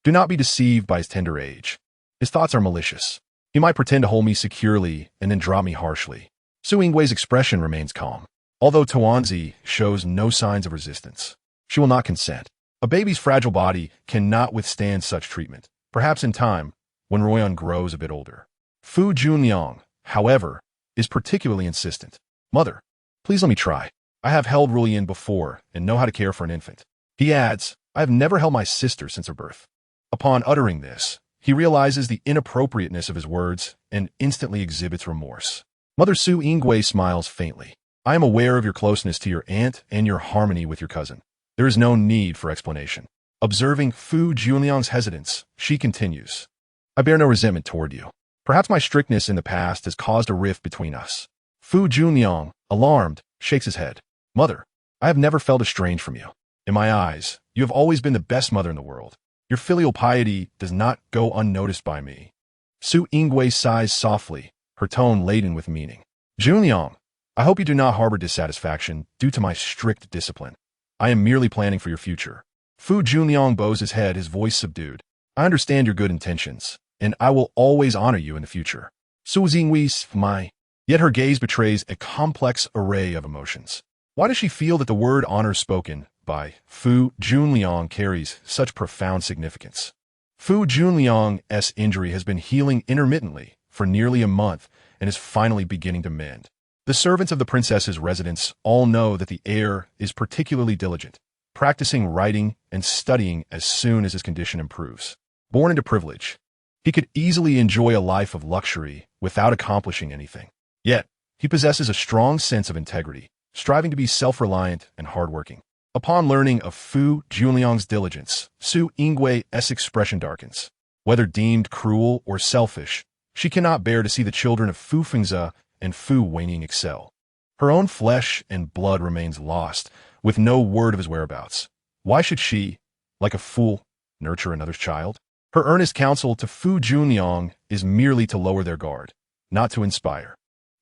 Do not be deceived by his tender age. His thoughts are malicious. He might pretend to hold me securely and then drop me harshly. Su Yinggui's expression remains calm. Although Tuanzi shows no signs of resistance, she will not consent. A baby's fragile body cannot withstand such treatment, perhaps in time, when Ruyan grows a bit older. Fu Junliang, however, is particularly insistent. Mother, please let me try. I have held Ruyan before and know how to care for an infant. He adds, I have never held my sister since her birth. Upon uttering this, he realizes the inappropriateness of his words and instantly exhibits remorse. Mother Su Yingui smiles faintly. I am aware of your closeness to your aunt and your harmony with your cousin. There is no need for explanation. Observing Fu Junliang's hesitance, she continues. I bear no resentment toward you. Perhaps my strictness in the past has caused a rift between us. Fu Junliang, alarmed, shakes his head. Mother, I have never felt estranged from you. In my eyes, you have always been the best mother in the world. Your filial piety does not go unnoticed by me. Su Yingui sighs softly, her tone laden with meaning. Junliang, I hope you do not harbor dissatisfaction due to my strict discipline. I am merely planning for your future. Fu Junliang bows his head, his voice subdued. I understand your good intentions, and I will always honor you in the future. Su Yingui smiled, yet her gaze betrays a complex array of emotions. Why does she feel that the word honor spoken by Fu Junliang carries such profound significance? Fu Junliang's injury has been healing intermittently for nearly a month and is finally beginning to mend. The servants of the princess's residence all know that the heir is particularly diligent, practicing writing and studying as soon as his condition improves. Born into privilege, he could easily enjoy a life of luxury without accomplishing anything. Yet, he possesses a strong sense of integrity, striving to be self-reliant and hardworking. Upon learning of Fu Junliang's diligence, Su Yinggui's expression darkens. Whether deemed cruel or selfish, she cannot bear to see the children of Fu Fengzi and Fu Wenying excel. Her own flesh and blood remains lost, with no word of his whereabouts. Why should she, like a fool, nurture another's child? Her earnest counsel to Fu Junliang is merely to lower their guard, not to inspire.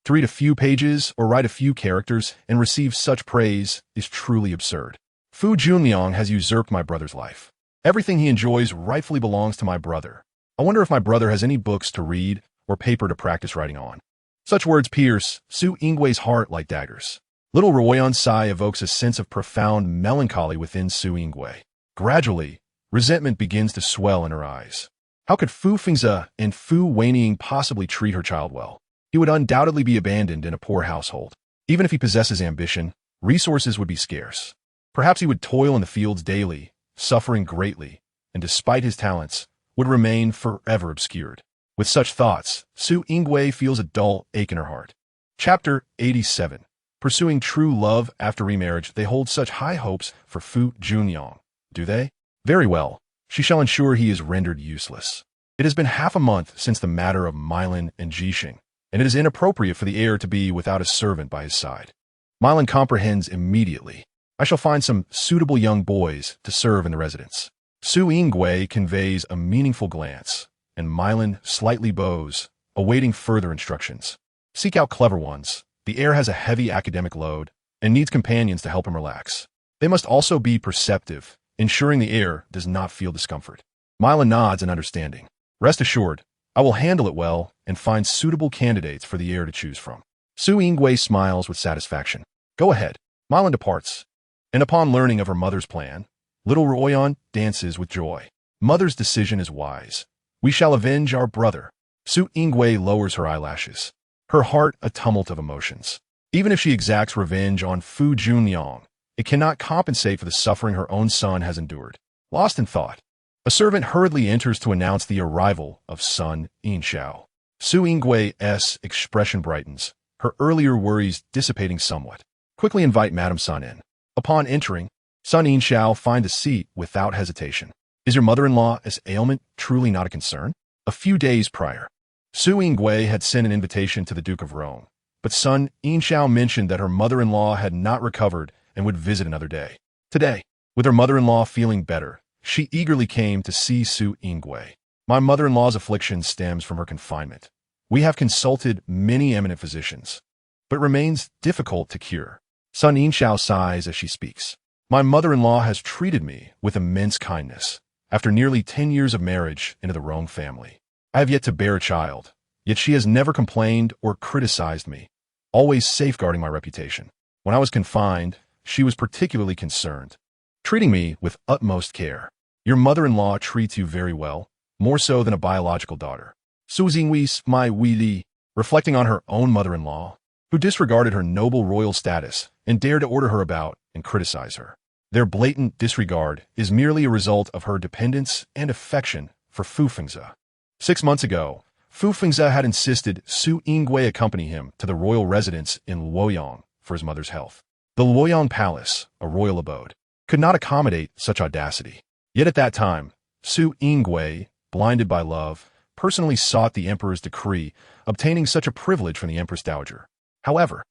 To read a few pages or write a few characters and receive such praise is truly absurd. Fu Junliang has usurped my brother's life. Everything he enjoys rightfully belongs to my brother. I wonder if my brother has any books to read or paper to practice writing on. Such words pierce Su Yinggui's heart like daggers. Little Ruyan's sigh evokes a sense of profound melancholy within Su Yingui. Gradually, resentment begins to swell in her eyes. How could Fu Fengzi and Fu Wenying possibly treat her child well? He would undoubtedly be abandoned in a poor household. Even if he possesses ambition, resources would be scarce. Perhaps he would toil in the fields daily, suffering greatly, and despite his talents, would remain forever obscured. With such thoughts, Su Yingui feels a dull ache in her heart. Chapter 87. Pursuing true love after remarriage. They hold such high hopes for Fu Junliang, do they? Very well. She shall ensure he is rendered useless. It has been half a month since the matter of Milan and Jixing, and it is inappropriate for the heir to be without a servant by his side. Milan comprehends immediately. I shall find some suitable young boys to serve in the residence. Su Yingui conveys a meaningful glance, and Milan slightly bows, awaiting further instructions. Seek out clever ones. The heir has a heavy academic load and needs companions to help him relax. They must also be perceptive, ensuring the heir does not feel discomfort. Milan nods in understanding. Rest assured, I will handle it well and find suitable candidates for the heir to choose from. Su Yingui smiles with satisfaction. Go ahead. Milan departs, and upon learning of her mother's plan, little Ruyan dances with joy. Mother's decision is wise. We shall avenge our brother. Su Yingui lowers her eyelashes, her heart a tumult of emotions. Even if she exacts revenge on Fu Junliang, it cannot compensate for the suffering her own son has endured. Lost in thought, a servant hurriedly enters to announce the arrival of son Inshao. Su Yingui's expression brightens, her earlier worries dissipating somewhat. Quickly invite Madame Sun in. Upon entering, Sun Inshao finds a seat without hesitation. Is your mother-in-law's ailment truly not a concern? A few days prior, Su Yingui had sent an invitation to the Duke of Rome, but Sun Inshao mentioned that her mother-in-law had not recovered and would visit another day. Today, with her mother-in-law feeling better, she eagerly came to see Su Yingui. My mother-in-law's affliction stems from her confinement. We have consulted many eminent physicians, but remains difficult to cure. Sun Inshao sighs as she speaks. My mother-in-law has treated me with immense kindness. After nearly 10 years of marriage into the wrong family, I have yet to bear a child, yet she has never complained or criticized me, always safeguarding my reputation. When I was confined, she was particularly concerned, treating me with utmost care. Your mother-in-law treats you very well, more so than a biological daughter. Su Yingui my Weili, reflecting on her own mother-in-law, who disregarded her noble royal status and dared to order her about and criticize her. Their blatant disregard is merely a result of her dependence and affection for Fu Fengzi. 6 months ago, Fu Fengzi had insisted Su Yingui accompany him to the royal residence in Luoyang for his mother's health. The Luoyang Palace, a royal abode, could not accommodate such audacity. Yet at that time, Su Yingui, blinded by love, personally sought the emperor's decree, obtaining such a privilege from the empress dowager. However,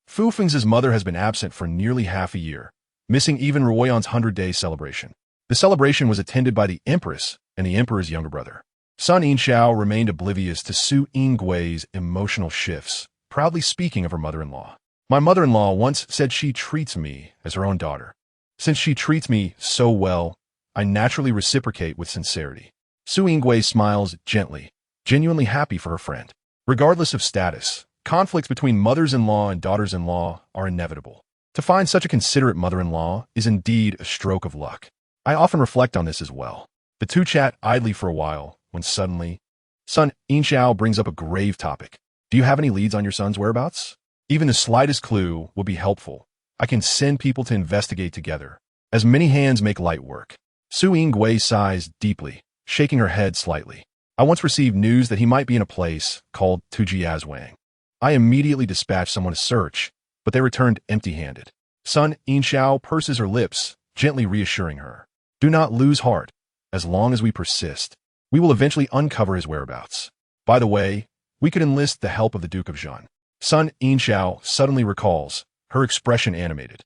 Fu Fengzi's mother has been absent for nearly half a year, missing even Ruoyan's 100-day celebration. The celebration was attended by the empress and the emperor's younger brother. Sun Inshao remained oblivious to Su Yingui's emotional shifts, proudly speaking of her mother-in-law. My mother-in-law once said she treats me as her own daughter. Since she treats me so well, I naturally reciprocate with sincerity. Su Yingui smiles gently, genuinely happy for her friend. Regardless of status, conflicts between mothers-in-law and daughters-in-law are inevitable. To find such a considerate mother-in-law is indeed a stroke of luck. I often reflect on this as well. The two chat idly for a while, when suddenly, Sun Inshao brings up a grave topic. Do you have any leads on your son's whereabouts? Even the slightest clue will be helpful. I can send people to investigate together. As many hands make light work. Su Yingui sighs deeply, shaking her head slightly. I once received news that he might be in a place called Tujiazwang. I immediately dispatched someone to search, but they returned empty-handed. Sun Inshao purses her lips, gently reassuring her. Do not lose heart. As long as we persist, we will eventually uncover his whereabouts. By the way, we could enlist the help of the Duke of Zhen. Sun Inshao suddenly recalls, her expression animated.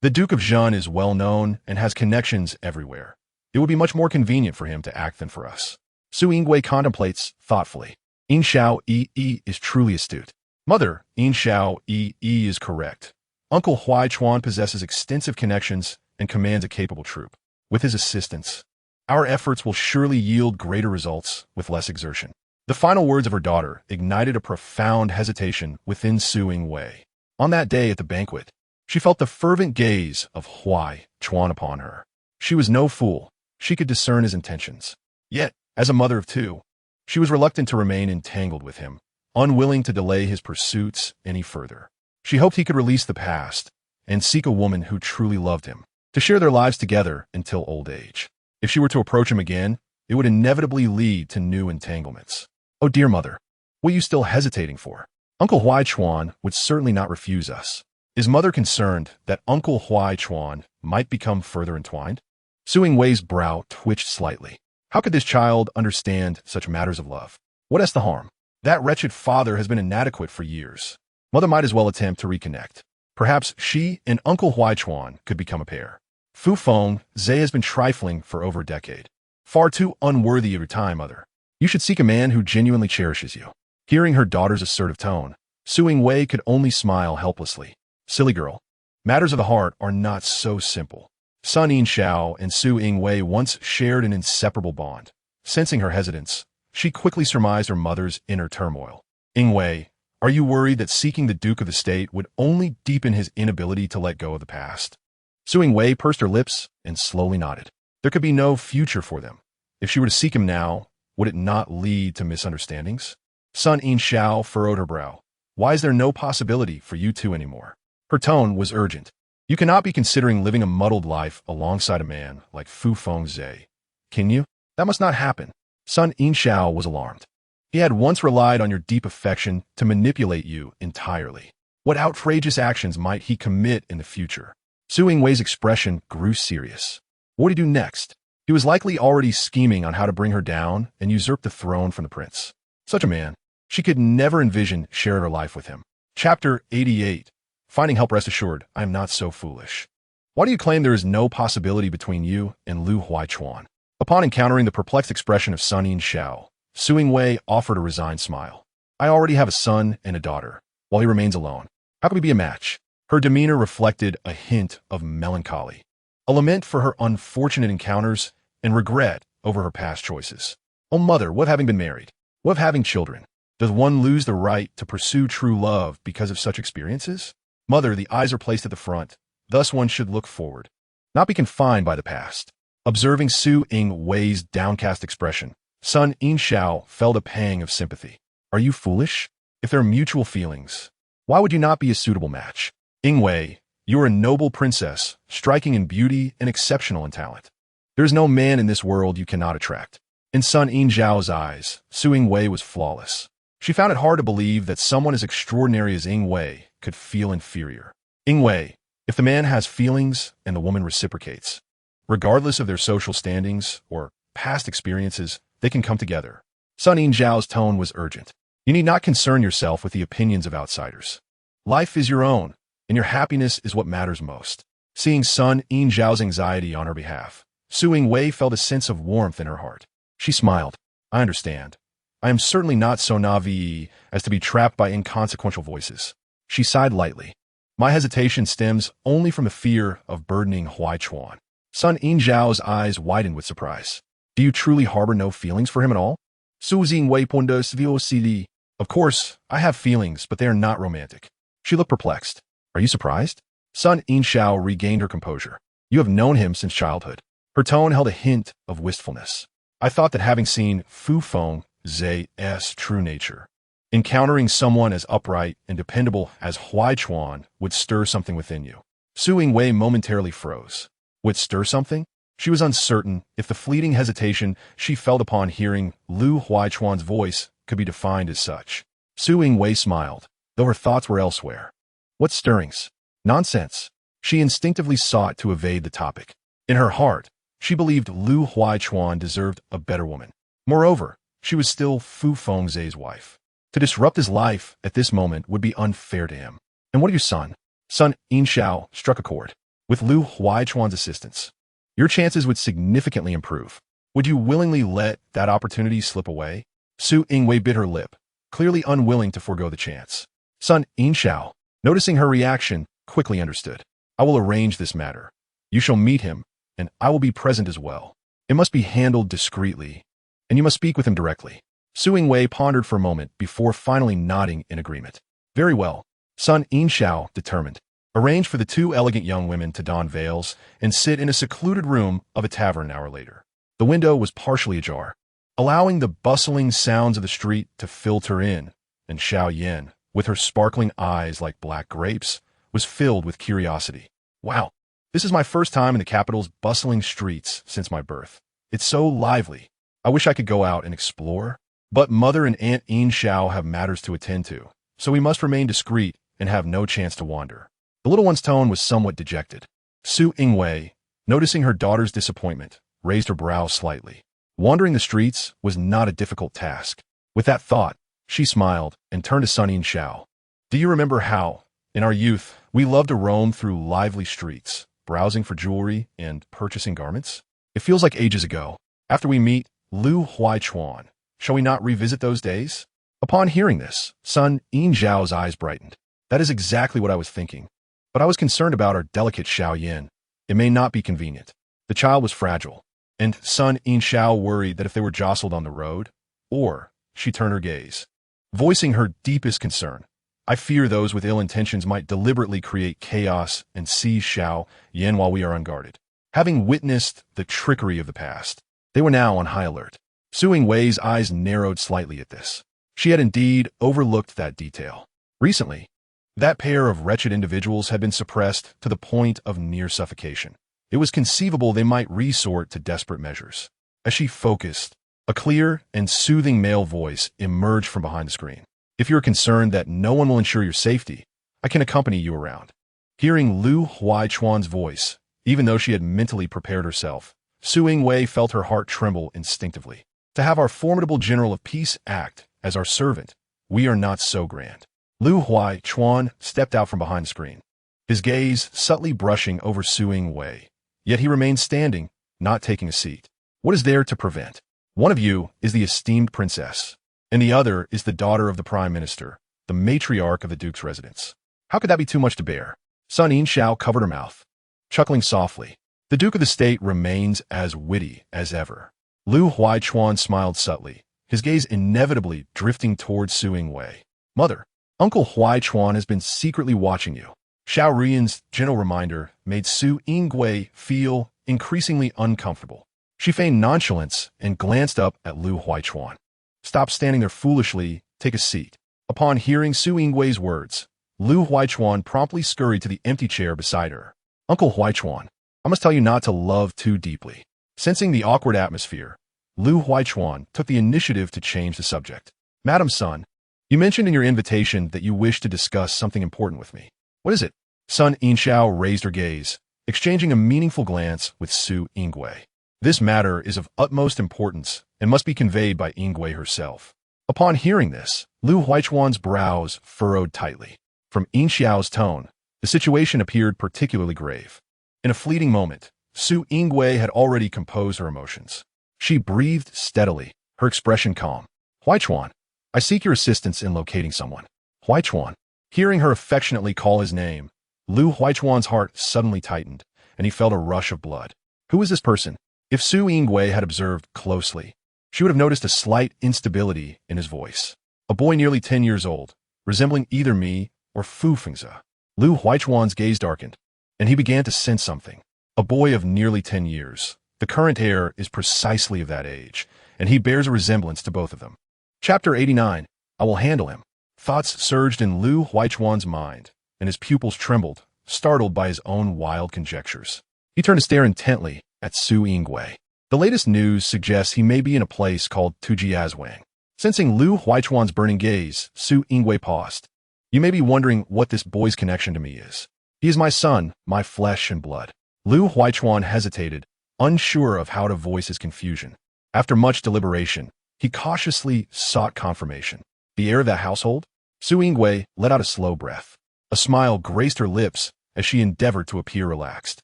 The Duke of Zhen is well known and has connections everywhere. It would be much more convenient for him to act than for us. Su Yingui contemplates thoughtfully. Inshao is truly astute. Mother, Inshao is correct. Uncle Huai Chuan possesses extensive connections and commands a capable troop. With his assistance, our efforts will surely yield greater results with less exertion. The final words of her daughter ignited a profound hesitation within Su Yingui. On that day at the banquet, she felt the fervent gaze of Huai Chuan upon her. She was no fool. She could discern his intentions. Yet, as a mother of two, she was reluctant to remain entangled with him, unwilling to delay his pursuits any further. She hoped he could release the past and seek a woman who truly loved him, to share their lives together until old age. If she were to approach him again, it would inevitably lead to new entanglements. Oh dear mother, what are you still hesitating for? Uncle Huaichuan would certainly not refuse us. Is mother concerned that Uncle Huaichuan might become further entwined? Su Wei's brow twitched slightly. How could this child understand such matters of love? What is the harm? That wretched father has been inadequate for years. Mother might as well attempt to reconnect. Perhaps she and Uncle Huaichuan could become a pair. Fu Feng Zhe has been trifling for over a decade. Far too unworthy of your time, mother. You should seek a man who genuinely cherishes you. Hearing her daughter's assertive tone, Su Wei could only smile helplessly. Silly girl. Matters of the heart are not so simple. Sun Yinxiao and Su Wei once shared an inseparable bond. Sensing her hesitance, she quickly surmised her mother's inner turmoil. Wei, are you worried that seeking the Duke of the State would only deepen his inability to let go of the past? Su Wei pursed her lips and slowly nodded. There could be no future for them. If she were to seek him now, would it not lead to misunderstandings? Sun Yinxiao furrowed her brow. Why is there no possibility for you two anymore? Her tone was urgent. You cannot be considering living a muddled life alongside a man like Fu Feng Zhe. Can you? That must not happen. Sun Yinxiao was alarmed. He had once relied on your deep affection to manipulate you entirely. What outrageous actions might he commit in the future? Su Wei's expression grew serious. What would he do next? He was likely already scheming on how to bring her down and usurp the throne from the prince. Such a man. She could never envision sharing her life with him. Chapter 88. Finding help. Rest assured, I am not so foolish. Why do you claim there is no possibility between you and Lu Huaichuan? Upon encountering the perplexed expression of Sun Yinxiao, Su Wei offered a resigned smile. I already have a son and a daughter, while he remains alone. How could we be a match? Her demeanor reflected a hint of melancholy, a lament for her unfortunate encounters and regret over her past choices. Oh mother, what of having been married? What of having children? Does one lose the right to pursue true love because of such experiences? Mother, the eyes are placed at the front. Thus one should look forward, not be confined by the past. Observing Su Wei's downcast expression, Sun Yinxiao felt a pang of sympathy. Are you foolish? If there are mutual feelings, why would you not be a suitable match? Wei, you are a noble princess, striking in beauty and exceptional in talent. There is no man in this world you cannot attract. In Sun Yinxiao's eyes, Su Wei was flawless. She found it hard to believe that someone as extraordinary as Wei could feel inferior. Wei, if the man has feelings and the woman reciprocates, regardless of their social standings or past experiences, they can come together. Sun Yinxiao's tone was urgent. You need not concern yourself with the opinions of outsiders. Life is your own, and your happiness is what matters most. Seeing Sun Yinxiao's anxiety on her behalf, Su Wei felt a sense of warmth in her heart. She smiled. I understand. I am certainly not so naive as to be trapped by inconsequential voices. She sighed lightly. My hesitation stems only from the fear of burdening Huaichuan. Sun Yinxiao's eyes widened with surprise. Do you truly harbor no feelings for him at all? Su Wei pondered VOCD. Of course, I have feelings, but they are not romantic. She looked perplexed. Are you surprised? Sun Yinxiao regained her composure. You have known him since childhood. Her tone held a hint of wistfulness. I thought that having seen Fu Feng Zhe's true nature, encountering someone as upright and dependable as Huaichuan would stir something within you. Su Wei momentarily froze. Would stir something? She was uncertain if the fleeting hesitation she felt upon hearing Lu Huaichuan's voice could be defined as such. Su Wei smiled, though her thoughts were elsewhere. What stirrings? Nonsense. She instinctively sought to evade the topic. In her heart, she believed Lu Huaichuan deserved a better woman. Moreover, she was still Fu Feng Zhe's wife. To disrupt his life at this moment would be unfair to him. And what of your son? Sun Yinxiao struck a chord. With Lu Huaichuan's assistance, your chances would significantly improve. Would you willingly let that opportunity slip away? Su Wei bit her lip, clearly unwilling to forego the chance. Sun Yinxiao, noticing her reaction, quickly understood. I will arrange this matter. You shall meet him, and I will be present as well. It must be handled discreetly, and you must speak with him directly. Su Wei pondered for a moment before finally nodding in agreement. Very well. Sun Yinxiao determined. Arrange for the two elegant young women to don veils and sit in a secluded room of a tavern an hour later. The window was partially ajar, allowing the bustling sounds of the street to filter in, and Xiao Yan, with her sparkling eyes like black grapes, was filled with curiosity. Wow, this is my first time in the capital's bustling streets since my birth. It's so lively. I wish I could go out and explore, but Mother and Aunt Yinxiao have matters to attend to, so we must remain discreet and have no chance to wander. The little one's tone was somewhat dejected. Su Yingwei, noticing her daughter's disappointment, raised her brows slightly. Wandering the streets was not a difficult task. With that thought, she smiled and turned to Sun Yinxiao. Do you remember how, in our youth, we loved to roam through lively streets, browsing for jewelry and purchasing garments? It feels like ages ago. After we meet Lu Huaichuan, shall we not revisit those days? Upon hearing this, Sun Yinxiao's eyes brightened. That is exactly what I was thinking. But I was concerned about our delicate Xiao Yin. It may not be convenient. The child was fragile, and Sun Yinxiao worried that if they were jostled on the road, or she turned her gaze, voicing her deepest concern. I fear those with ill intentions might deliberately create chaos and seize Xiao Yin while we are unguarded. Having witnessed the trickery of the past, they were now on high alert. Su Yingwei's eyes narrowed slightly at this. She had indeed overlooked that detail. Recently, that pair of wretched individuals had been suppressed to the point of near suffocation. It was conceivable they might resort to desperate measures. As she focused, a clear and soothing male voice emerged from behind the screen. If you're concerned that no one will ensure your safety, I can accompany you around. Hearing Lu Huaichuan's voice, even though she had mentally prepared herself, Su Yingwei felt her heart tremble instinctively. To have our formidable general of peace act as our servant, we are not so grand. Lu Huaichuan stepped out from behind the screen, his gaze subtly brushing over Su Yingwei. Yet he remained standing, not taking a seat. What is there to prevent? One of you is the esteemed princess, and the other is the daughter of the prime minister, the matriarch of the duke's residence. How could that be too much to bear? Sun Yinxiao covered her mouth, chuckling softly. The duke of the state remains as witty as ever. Lu Huaichuan smiled subtly, his gaze inevitably drifting towards Su Yingwei. Mother, Uncle Huaichuan has been secretly watching you. Xiao Ruyan's gentle reminder made Su Yingwei feel increasingly uncomfortable. She feigned nonchalance and glanced up at Lu Huaichuan. Stop standing there foolishly, take a seat. Upon hearing Su Yingwei's words, Lu Huaichuan promptly scurried to the empty chair beside her. Uncle Huaichuan, I must tell you not to love too deeply. Sensing the awkward atmosphere, Lu Huaichuan took the initiative to change the subject. Madam Sun, you mentioned in your invitation that you wish to discuss something important with me. What is it? Sun Yinxiao raised her gaze, exchanging a meaningful glance with Su Yingwei. This matter is of utmost importance and must be conveyed by Yingwei herself. Upon hearing this, Lu Huaichuan's brows furrowed tightly. From Yinxiao's tone, the situation appeared particularly grave. In a fleeting moment, Su Yingwei had already composed her emotions. She breathed steadily, her expression calm. Huaichuan, I seek your assistance in locating someone. Huaichuan. Hearing her affectionately call his name, Lu Huaichuan's heart suddenly tightened, and he felt a rush of blood. Who is this person? If Su Yingwei had observed closely, she would have noticed a slight instability in his voice. A boy nearly 10 years old, resembling either me or Fu Fengza. Lu Huaichuan's gaze darkened, and he began to sense something. A boy of nearly 10 years. The current heir is precisely of that age, and he bears a resemblance to both of them. Chapter 89. I will handle him. Thoughts surged in Lu Huaichuan's mind, and his pupils trembled, startled by his own wild conjectures. He turned to stare intently at Su Yingwei. The latest news suggests he may be in a place called Tujiazwang. Sensing Lu Huaichuan's burning gaze, Su Yingwei paused. You may be wondering what this boy's connection to me is. He is my son, my flesh and blood. Lu Huaichuan hesitated, unsure of how to voice his confusion. After much deliberation, he cautiously sought confirmation. The heir of that household? Su Yingwei let out a slow breath. A smile graced her lips as she endeavored to appear relaxed,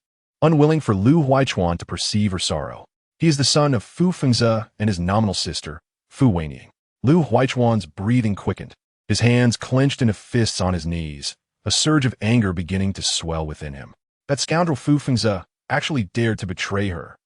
unwilling for Lu Huaichuan to perceive her sorrow. He is the son of Fu Fengza and his nominal sister, Fu Wenying. Lu Huaichuan's breathing quickened, his hands clenched into fists on his knees, a surge of anger beginning to swell within him. That scoundrel Fu Fengza actually dared to betray her.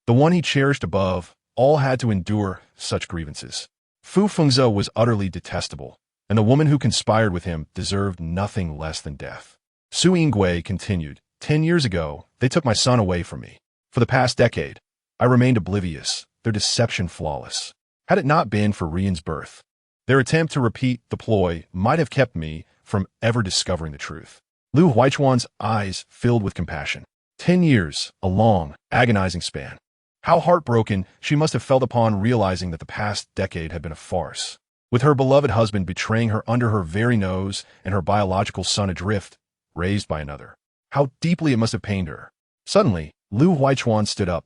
The one he cherished above all had to endure such grievances. Fu Fengza was utterly detestable, and the woman who conspired with him deserved nothing less than death. Su Yingwei continued, 10 years ago, they took my son away from me. For the past decade, I remained oblivious, their deception flawless. Had it not been for Rian's birth, their attempt to repeat the ploy might have kept me from ever discovering the truth. Lu Huaichuan's eyes filled with compassion. 10 years, a long, agonizing span. How heartbroken she must have felt upon realizing that the past decade had been a farce. with her beloved husband betraying her under her very nose and her biological son adrift, raised by another. How deeply it must have pained her. Suddenly, Lu Huichuan stood up,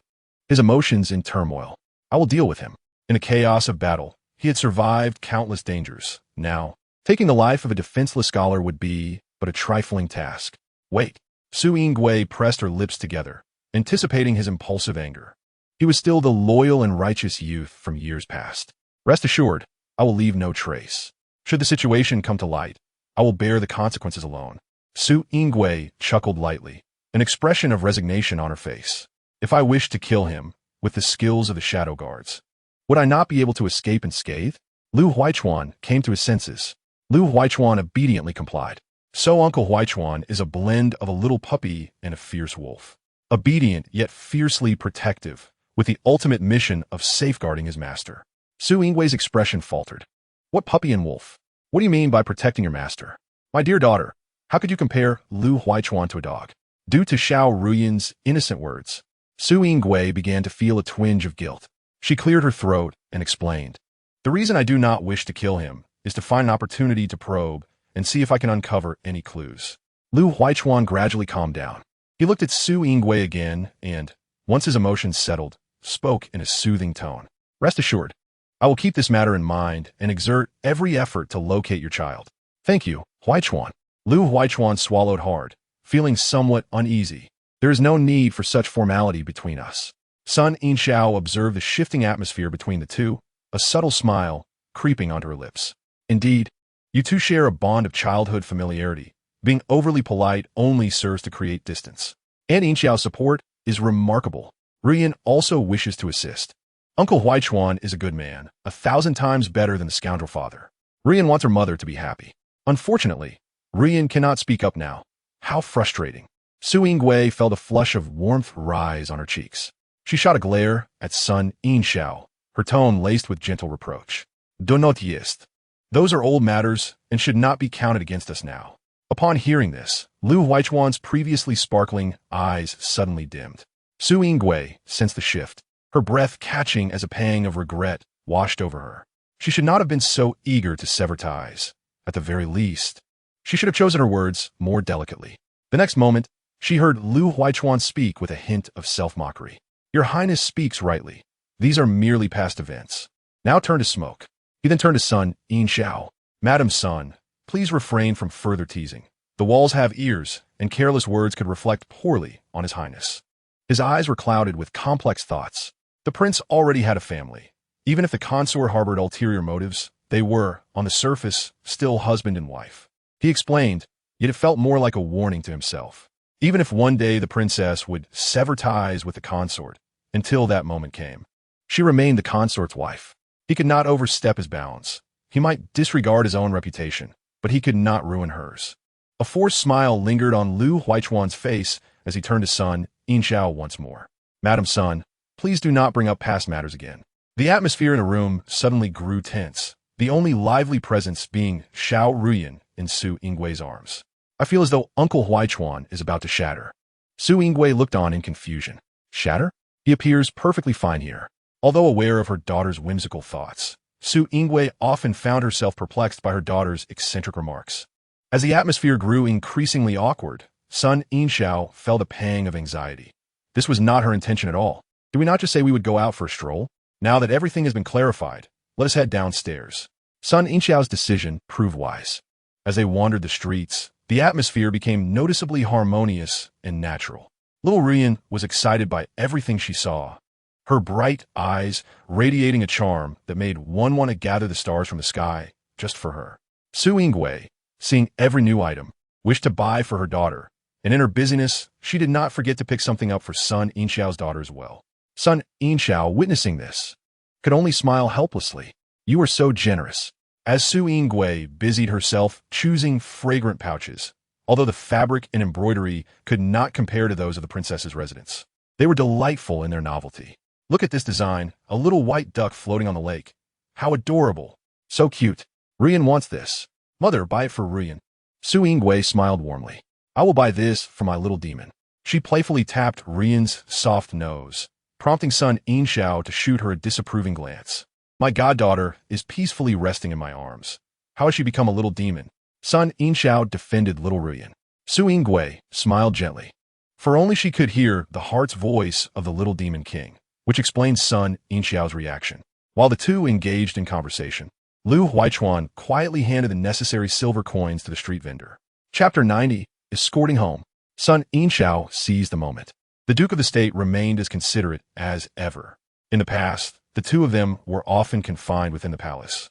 his emotions in turmoil. I will deal with him. In the chaos of battle, he had survived countless dangers. Now, taking the life of a defenseless scholar would be but a trifling task. Wait. Su Yingwei pressed her lips together, anticipating his impulsive anger. He was still the loyal and righteous youth from years past. Rest assured, I will leave no trace. Should the situation come to light, I will bear the consequences alone. Su Yingwei chuckled lightly, an expression of resignation on her face. If I wished to kill him, with the skills of the Shadow Guards, would I not be able to escape unscathed? Lu Huichuan came to his senses. Lu Huichuan obediently complied. So Uncle Huichuan is a blend of a little puppy and a fierce wolf. Obedient yet fiercely protective, with the ultimate mission of safeguarding his master. Su Yingwei's expression faltered. What puppy and wolf? What do you mean by protecting your master? My dear daughter, how could you compare Lu Huichuan to a dog? Due to Fu Ruyan's innocent words, Su Yingwei began to feel a twinge of guilt. She cleared her throat and explained. The reason I do not wish to kill him is to find an opportunity to probe and see if I can uncover any clues. Lu Huichuan gradually calmed down. He looked at Su Yingwei again and, once his emotions settled, spoke in a soothing tone. Rest assured, I will keep this matter in mind and exert every effort to locate your child. Thank you, Huichuan. Lu Huichuan swallowed hard, feeling somewhat uneasy. There is no need for such formality between us. Sun Yinxiao observed the shifting atmosphere between the two, a subtle smile creeping onto her lips. Indeed, you two share a bond of childhood familiarity. Being overly polite only serves to create distance. And Yinxiao's support is remarkable. Ruyan also wishes to assist. Uncle Huichuan is a good man, 1,000 times better than the scoundrel father. Ruyan wants her mother to be happy. Unfortunately, Ruyan cannot speak up now. How frustrating. Su Yingwei felt a flush of warmth rise on her cheeks. She shot a glare at Sun Yinxiao, her tone laced with gentle reproach. Do not jest. Those are old matters and should not be counted against us now. Upon hearing this, Lu Huichuan's previously sparkling eyes suddenly dimmed. Su Yingwei sensed the shift, her breath catching as a pang of regret washed over her. She should not have been so eager to sever ties. At the very least, she should have chosen her words more delicately. The next moment, she heard Lu Huichuan speak with a hint of self-mockery. Your Highness speaks rightly. These are merely past events. Now turn to smoke. He then turned to Sun Yinxiao. Madam Sun, please refrain from further teasing. The walls have ears, and careless words could reflect poorly on His Highness. His eyes were clouded with complex thoughts. The prince already had a family. Even if the consort harbored ulterior motives, they were, on the surface, still husband and wife. He explained, yet it felt more like a warning to himself. Even if one day the princess would sever ties with the consort, until that moment came, she remained the consort's wife. He could not overstep his bounds. He might disregard his own reputation, but he could not ruin hers. A forced smile lingered on Lu Huichuan's face as he turned to Sun Yinxiao once more. Madam Sun, please do not bring up past matters again. The atmosphere in the room suddenly grew tense, the only lively presence being Fu Ruyan in Su Yingwei's arms. I feel as though Uncle Huichuan is about to shatter. Su Yingwei looked on in confusion. Shatter? He appears perfectly fine here. Although aware of her daughter's whimsical thoughts, Su Yingwei often found herself perplexed by her daughter's eccentric remarks. As the atmosphere grew increasingly awkward, Sun Yinxiao felt a pang of anxiety. This was not her intention at all. Did we not just say we would go out for a stroll? Now that everything has been clarified, let us head downstairs. Sun Yinxiao's decision proved wise. As they wandered the streets, the atmosphere became noticeably harmonious and natural. Little Ruyan was excited by everything she saw, her bright eyes radiating a charm that made one want to gather the stars from the sky just for her. Su Yingwei, seeing every new item, wished to buy for her daughter, and in her busyness, she did not forget to pick something up for Sun Yinxiao's daughter as well. Sun Yinxiao, witnessing this, could only smile helplessly. You are so generous. As Su Yingwei busied herself choosing fragrant pouches, although the fabric and embroidery could not compare to those of the princess's residence. They were delightful in their novelty. Look at this design, a little white duck floating on the lake. How adorable. So cute. Ruyan wants this. Mother, buy it for Ruyan. Su Yingwei smiled warmly. I will buy this for my little demon. She playfully tapped Ruyan's soft nose, prompting Sun Yinxiao to shoot her a disapproving glance. My goddaughter is peacefully resting in my arms. How has she become a little demon? Sun Yinxiao defended little Ruyan. Su Yingui smiled gently, for only she could hear the heart's voice of the little demon king, which explained Sun Yinxiao's reaction. While the two engaged in conversation, Lu Huichuan quietly handed the necessary silver coins to the street vendor. Chapter 90, Escorting Home. Sun Yinxiao seized the moment. The Duke of the State remained as considerate as ever. In the past, the two of them were often confined within the palace,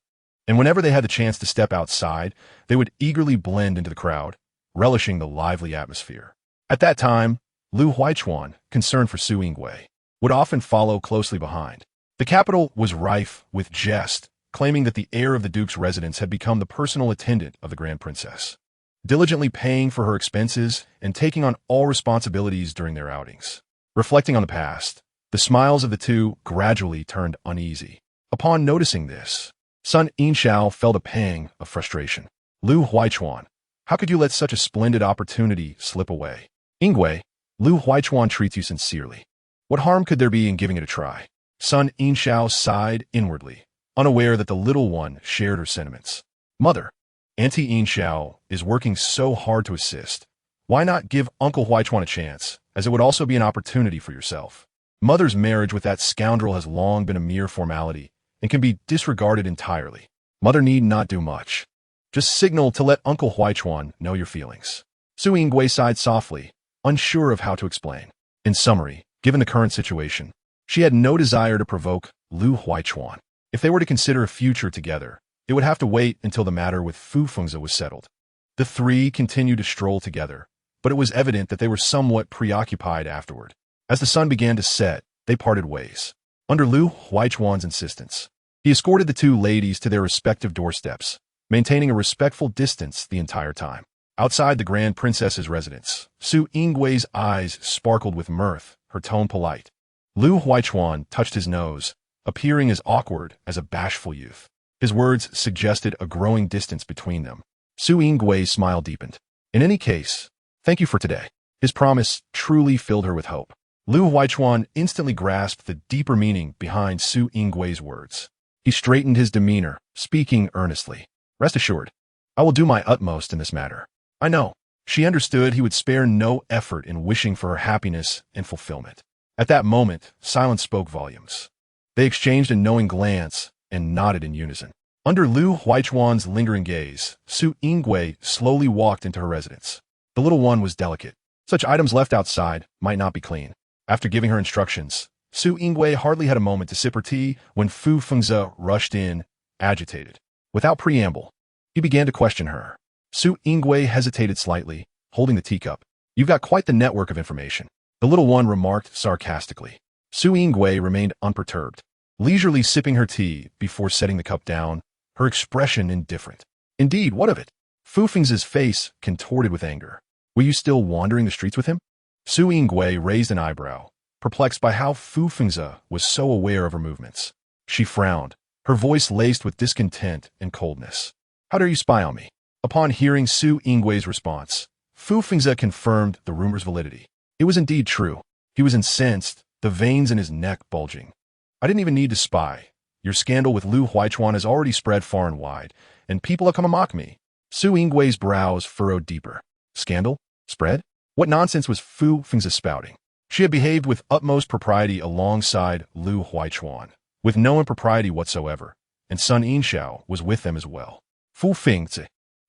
and whenever they had the chance to step outside, they would eagerly blend into the crowd, relishing the lively atmosphere. At that time, Lu Huichuan, concerned for Su Yingui, would often follow closely behind. The capital was rife with jest, claiming that the heir of the duke's residence had become the personal attendant of the Grand Princess, diligently paying for her expenses and taking on all responsibilities during their outings. Reflecting on the past, the smiles of the two gradually turned uneasy. Upon noticing this, Sun Yinxiao felt a pang of frustration. Lu Huichuan, how could you let such a splendid opportunity slip away? Yingui, Lu Huichuan treats you sincerely. What harm could there be in giving it a try? Sun Yinxiao sighed inwardly, unaware that the little one shared her sentiments. Mother, Auntie Yinxiao is working so hard to assist. Why not give Uncle Huichuan a chance, as it would also be an opportunity for yourself? Mother's marriage with that scoundrel has long been a mere formality and can be disregarded entirely. Mother need not do much. Just signal to let Uncle Huichuan know your feelings. Su Yingui sighed softly, unsure of how to explain. In summary, given the current situation, she had no desire to provoke Lu Huichuan. If they were to consider a future together, it would have to wait until the matter with Fu Fengzi was settled. The three continued to stroll together, but it was evident that they were somewhat preoccupied afterward. As the sun began to set, they parted ways. Under Lu Huichuan's insistence, he escorted the two ladies to their respective doorsteps, maintaining a respectful distance the entire time. Outside the Grand Princess's residence, Su Yingui's eyes sparkled with mirth, her tone polite. Lu Huichuan touched his nose, appearing as awkward as a bashful youth. His words suggested a growing distance between them. Su Yingui's smile deepened. In any case, thank you for today. His promise truly filled her with hope. Lu Huichuan instantly grasped the deeper meaning behind Su Yingui's words. He straightened his demeanor, speaking earnestly. Rest assured, I will do my utmost in this matter. I know. She understood he would spare no effort in wishing for her happiness and fulfillment. At that moment, silence spoke volumes. They exchanged a knowing glance and nodded in unison. Under Lu Huichuan's lingering gaze, Su Yingui slowly walked into her residence. The little one was delicate. Such items left outside might not be clean. After giving her instructions, Su Yingui hardly had a moment to sip her tea when Fu Fengzi rushed in, agitated. Without preamble, he began to question her. Su Yingui hesitated slightly, holding the teacup. You've got quite the network of information, the little one remarked sarcastically. Su Yingui remained unperturbed, leisurely sipping her tea before setting the cup down, her expression indifferent. Indeed, what of it? Fu Fengzi's face contorted with anger. Were you still wandering the streets with him? Su Yingui raised an eyebrow, perplexed by how Fu Fengzi was so aware of her movements. She frowned, her voice laced with discontent and coldness. How dare you spy on me? Upon hearing Su Yingui's response, Fu Fengzi confirmed the rumor's validity. It was indeed true. He was incensed, the veins in his neck bulging. I didn't even need to spy. Your scandal with Lu Huichuan has already spread far and wide, and people have come to mock me. Su Yingui's brows furrowed deeper. Scandal? Spread? What nonsense was Fu Fengzi spouting? She had behaved with utmost propriety alongside Lu Huichuan, with no impropriety whatsoever, and Sun Yinxiao was with them as well. Fu Fengzi,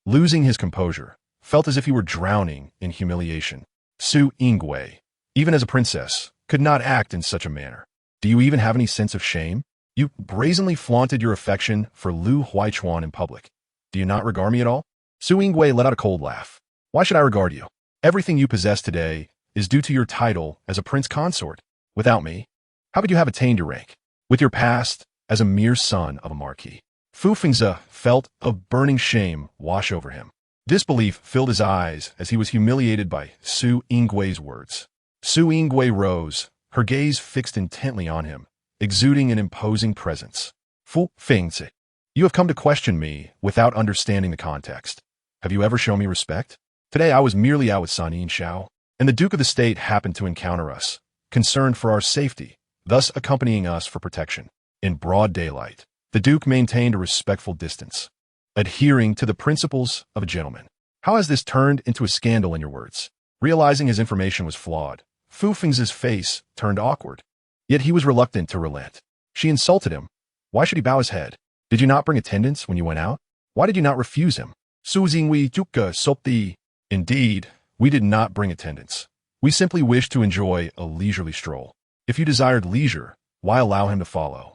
losing his composure, felt as if he were drowning in humiliation. Su Yingui, even as a princess, could not act in such a manner. Do you even have any sense of shame? You brazenly flaunted your affection for Lu Huichuan in public. Do you not regard me at all? Su Yingui let out a cold laugh. Why should I regard you? Everything you possess today is due to your title as a prince consort. Without me, how could you have attained your rank? With your past as a mere son of a marquis. Fu Fengzi felt a burning shame wash over him. Disbelief filled his eyes as he was humiliated by Su Yingui's words. Su Yingui rose, her gaze fixed intently on him, exuding an imposing presence. Fu Fengzi, you have come to question me without understanding the context. Have you ever shown me respect? Today I was merely out with Sun Yinxiao, and the Duke of the State happened to encounter us, concerned for our safety, thus accompanying us for protection. In broad daylight, The Duke maintained a respectful distance, adhering to the principles of a gentleman. How has this turned into a scandal in your words? Realizing his information was flawed, Fu Feng's face turned awkward. Yet he was reluctant to relent. She insulted him. Why should he bow his head? Did you not bring attendance when you went out? Why did you not refuse him? Su Jingwei Juka Sopti. Indeed, we did not bring attendance. We simply wished to enjoy a leisurely stroll. If you desired leisure, why allow him to follow?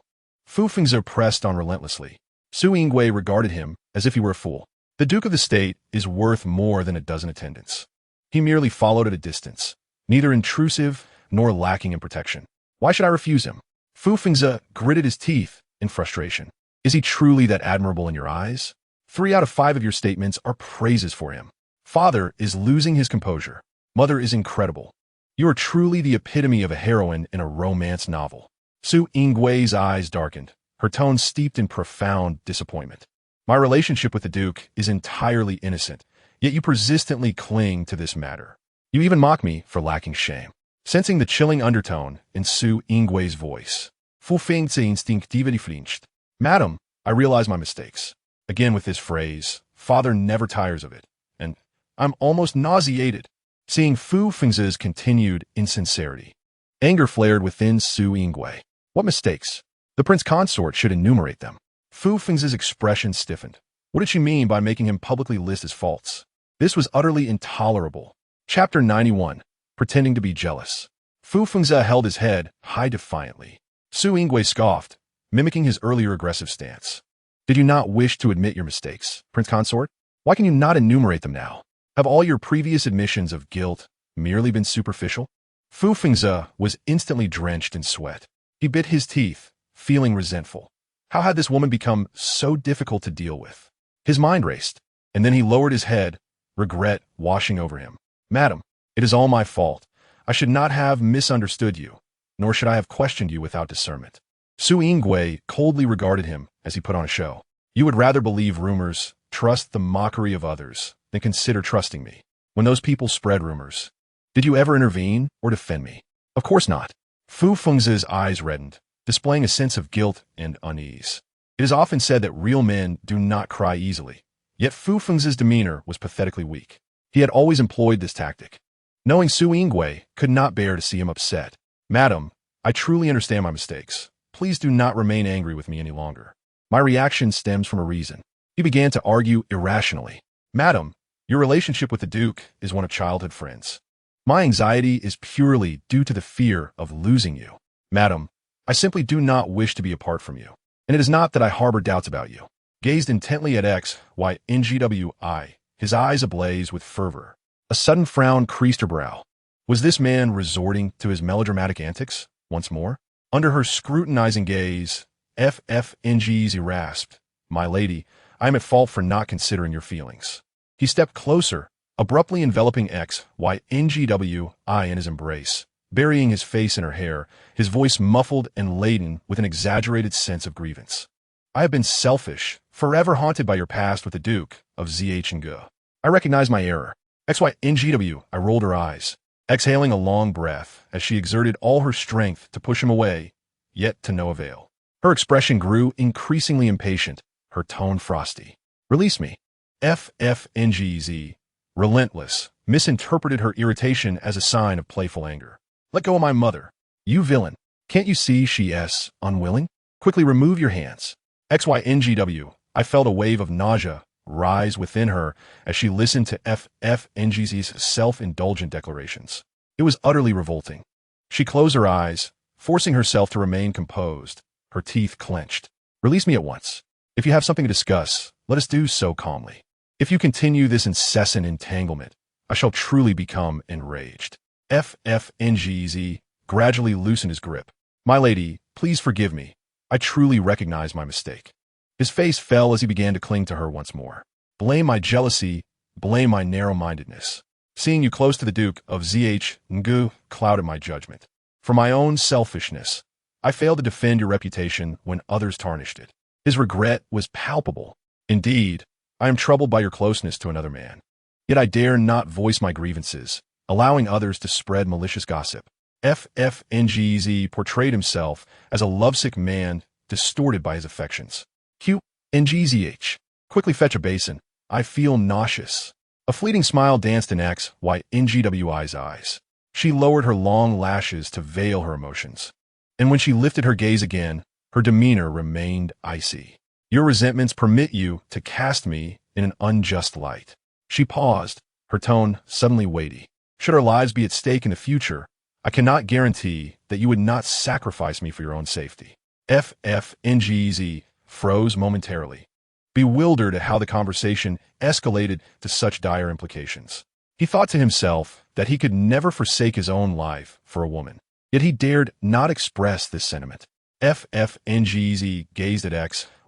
Fu Fengzi pressed on relentlessly. Su Yingwei regarded him as if he were a fool. The Duke of the State is worth more than a dozen attendants. He merely followed at a distance, neither intrusive nor lacking in protection. Why should I refuse him? Fu Fengzi gritted his teeth in frustration. Is he truly that admirable in your eyes? 3 out of 5 of your statements are praises for him. Father is losing his composure. Mother is incredible. You are truly the epitome of a heroine in a romance novel. Su Yingwei's eyes darkened, her tone steeped in profound disappointment. My relationship with the Duke is entirely innocent, yet you persistently cling to this matter. You even mock me for lacking shame. Sensing the chilling undertone in Su Yingwei's voice, Fu Fengzi instinctively flinched. Madam, I realize my mistakes. Again with this phrase, father never tires of it, and I'm almost nauseated. Seeing Fu Fengzi's continued insincerity, anger flared within Su Yingwei. What mistakes? The prince consort should enumerate them. Fu Fengzi's expression stiffened. What did she mean by making him publicly list his faults? This was utterly intolerable. Chapter 91. Pretending to be jealous. Fu Fengzi held his head high defiantly. Su Yingwei scoffed, mimicking his earlier aggressive stance. Did you not wish to admit your mistakes, Prince Consort? Why can you not enumerate them now? Have all your previous admissions of guilt merely been superficial? Fu Fengzi was instantly drenched in sweat. He bit his teeth, feeling resentful. How had this woman become so difficult to deal with? His mind raced, and then he lowered his head, regret washing over him. Madam, it is all my fault. I should not have misunderstood you, nor should I have questioned you without discernment. Su Yingwei coldly regarded him as he put on a show. You would rather believe rumors, trust the mockery of others, than consider trusting me. When those people spread rumors, did you ever intervene or defend me? Of course not. Fu Fengzi's eyes reddened, displaying a sense of guilt and unease. It is often said that real men do not cry easily, yet Fu Fengzi's demeanor was pathetically weak. He had always employed this tactic. Knowing Su Yingwei could not bear to see him upset. Madam, I truly understand my mistakes. Please do not remain angry with me any longer. My reaction stems from a reason. He began to argue irrationally. Madam, your relationship with the Duke is one of childhood friends. My anxiety is purely due to the fear of losing you. Madam, I simply do not wish to be apart from you. And it is not that I harbor doubts about you. Gazed intently at XYNGWI, his eyes ablaze with fervor. A sudden frown creased her brow. Was this man resorting to his melodramatic antics once more? Under her scrutinizing gaze, FFNGZ rasped, My lady, I am at fault for not considering your feelings. He stepped closer, abruptly enveloping XYNGWI in his embrace, burying his face in her hair, his voice muffled and laden with an exaggerated sense of grievance. I have been selfish, forever haunted by your past with the Duke of ZH. I recognize my error. XYNGW, I rolled her eyes, exhaling a long breath as she exerted all her strength to push him away, yet to no avail. Her expression grew increasingly impatient, her tone frosty. Release me. FFNGZ, relentless, misinterpreted her irritation as a sign of playful anger. Let go of my mother. You villain. Can't you see she is unwilling? Quickly remove your hands. XYNGW, I felt a wave of nausea rise within her as she listened to FFNGZ's self-indulgent declarations. It was utterly revolting. She closed her eyes, forcing herself to remain composed, her teeth clenched. Release me at once. If you have something to discuss, let us do so calmly. If you continue this incessant entanglement, I shall truly become enraged. FFNGZ gradually loosened his grip. My lady, please forgive me. I truly recognize my mistake. His face fell as he began to cling to her once more. Blame my jealousy, blame my narrow-mindedness. Seeing you close to the Duke of ZH clouded my judgment. For my own selfishness, I failed to defend your reputation when others tarnished it. His regret was palpable. Indeed, I am troubled by your closeness to another man. Yet I dare not voice my grievances, allowing others to spread malicious gossip. FFNGZ portrayed himself as a lovesick man distorted by his affections. Qngzh. Quickly fetch a basin. I feel nauseous. A fleeting smile danced in Xyngwi's eyes. She lowered her long lashes to veil her emotions. And when she lifted her gaze again, her demeanor remained icy. Your resentments permit you to cast me in an unjust light. She paused, her tone suddenly weighty. Should our lives be at stake in the future, I cannot guarantee that you would not sacrifice me for your own safety. FFNGZ froze momentarily, bewildered at how the conversation escalated to such dire implications. He thought to himself that he could never forsake his own life for a woman, yet he dared not express this sentiment. FFNGZ gazed at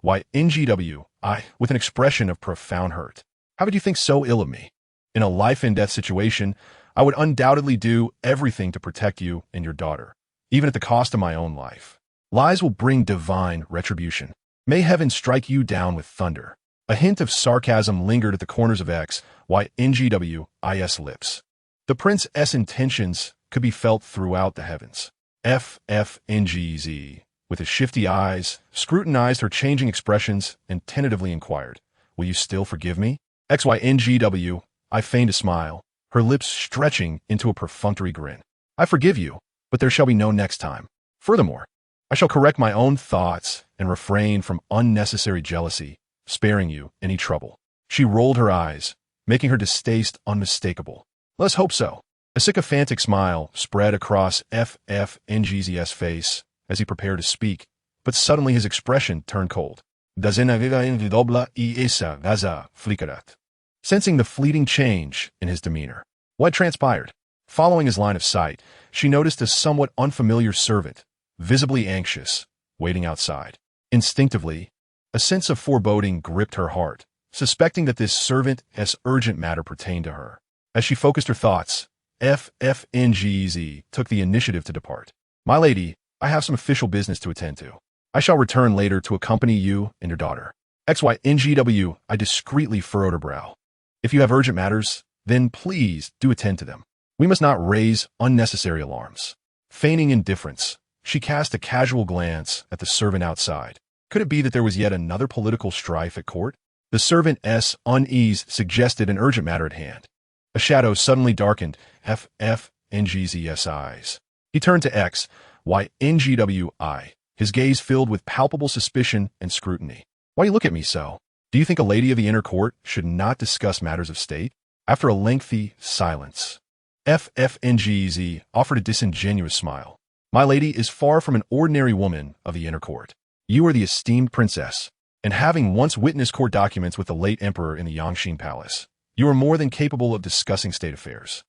XYNGWI with an expression of profound hurt. How could you think so ill of me? In a life-and-death situation, I would undoubtedly do everything to protect you and your daughter, even at the cost of my own life. Lies will bring divine retribution. May heaven strike you down with thunder. A hint of sarcasm lingered at the corners of XYNGWI's lips. The prince's intentions could be felt throughout the heavens. FFNGZ, with his shifty eyes, scrutinized her changing expressions and tentatively inquired, "Will you still forgive me?" XYNGWI feigned a smile, her lips stretching into a perfunctory grin. "I forgive you, but there shall be no next time. Furthermore, I shall correct my own thoughts and refrain from unnecessary jealousy, sparing you any trouble." She rolled her eyes, making her distaste unmistakable. "Let's hope so." A sycophantic smile spread across FFNGZ's face as he prepared to speak, but suddenly his expression turned cold. Sensing the fleeting change in his demeanor, what transpired? Following his line of sight, she noticed a somewhat unfamiliar servant, visibly anxious, waiting outside. Instinctively, a sense of foreboding gripped her heart, suspecting that this servant's urgent matter pertained to her. As she focused her thoughts, FFNGZ took the initiative to depart. "My lady, I have some official business to attend to. I shall return later to accompany you and your daughter." XYNGWI discreetly furrowed her brow. "If you have urgent matters, then please do attend to them. We must not raise unnecessary alarms." Feigning indifference, she cast a casual glance at the servant outside. Could it be that there was yet another political strife at court? The servant's unease suggested an urgent matter at hand. A shadow suddenly darkened FFNGZ's eyes. He turned to XYNGWI, his gaze filled with palpable suspicion and scrutiny. "Why you look at me so? Do you think a lady of the inner court should not discuss matters of state?" After a lengthy silence, FFNGZ offered a disingenuous smile. "My lady is far from an ordinary woman of the inner court. You are the esteemed princess, and having once witnessed court documents with the late emperor in the Yangxin Palace, you are more than capable of discussing state affairs."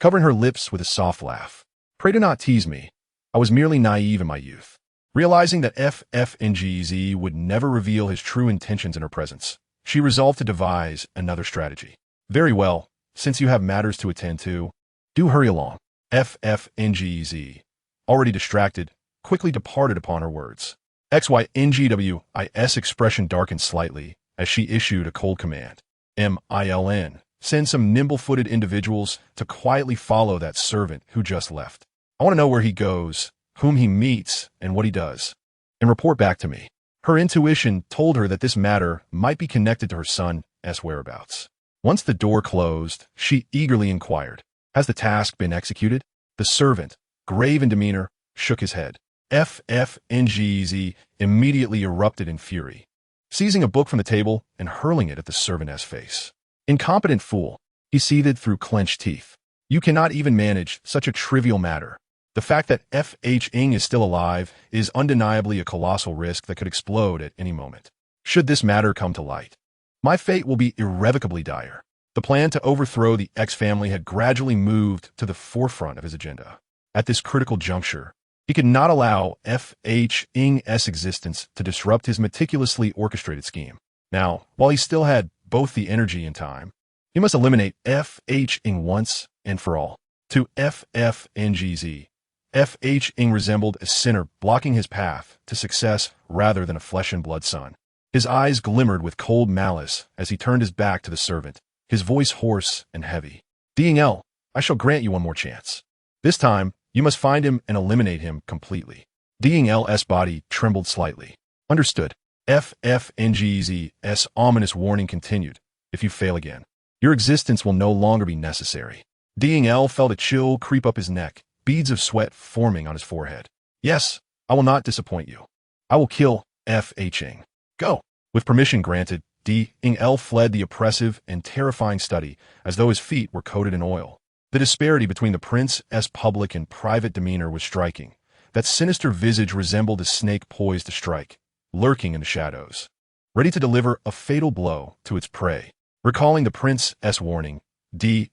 Covering her lips with a soft laugh. "Pray do not tease me. I was merely naive in my youth." Realizing that FFNGZ would never reveal his true intentions in her presence, she resolved to devise another strategy. "Very well, since you have matters to attend to, do hurry along." FFNGZ, already distracted, quickly departed upon her words. XYNGWI's expression darkened slightly as she issued a cold command. "MILN, send some nimble-footed individuals to quietly follow that servant who just left. I want to know where he goes, whom he meets, and what he does, and report back to me." Her intuition told her that this matter might be connected to her son's whereabouts. Once the door closed, she eagerly inquired, "Has the task been executed?" The servant, grave in demeanor, shook his head. FFNGZ immediately erupted in fury, seizing a book from the table and hurling it at the servant's face. "Incompetent fool," he seethed through clenched teeth. "You cannot even manage such a trivial matter. The fact that F.H. Ing is still alive is undeniably a colossal risk that could explode at any moment. Should this matter come to light, my fate will be irrevocably dire." The plan to overthrow the X family had gradually moved to the forefront of his agenda. At this critical juncture, he could not allow F.H. Ing's existence to disrupt his meticulously orchestrated scheme. Now, while he still had both the energy and time, he must eliminate F.H. Ing once and for all. To FFNGZ, F.H. Ing resembled a sinner blocking his path to success rather than a flesh-and-blood son. His eyes glimmered with cold malice as he turned his back to the servant, his voice hoarse and heavy. "DL, I shall grant you one more chance. This time, you must find him and eliminate him completely." Ding's body trembled slightly. Understood. FFNGZ's ominous warning continued. If you fail again, your existence will no longer be necessary. Ding felt a chill creep up his neck, beads of sweat forming on his forehead. Yes, I will not disappoint you. I will kill F.H.ing. Go. With permission granted, Ding fled the oppressive and terrifying study as though his feet were coated in oil. The disparity between the prince's public and private demeanor was striking. That sinister visage resembled a snake poised to strike, lurking in the shadows, ready to deliver a fatal blow to its prey. Recalling the prince's warning, Ding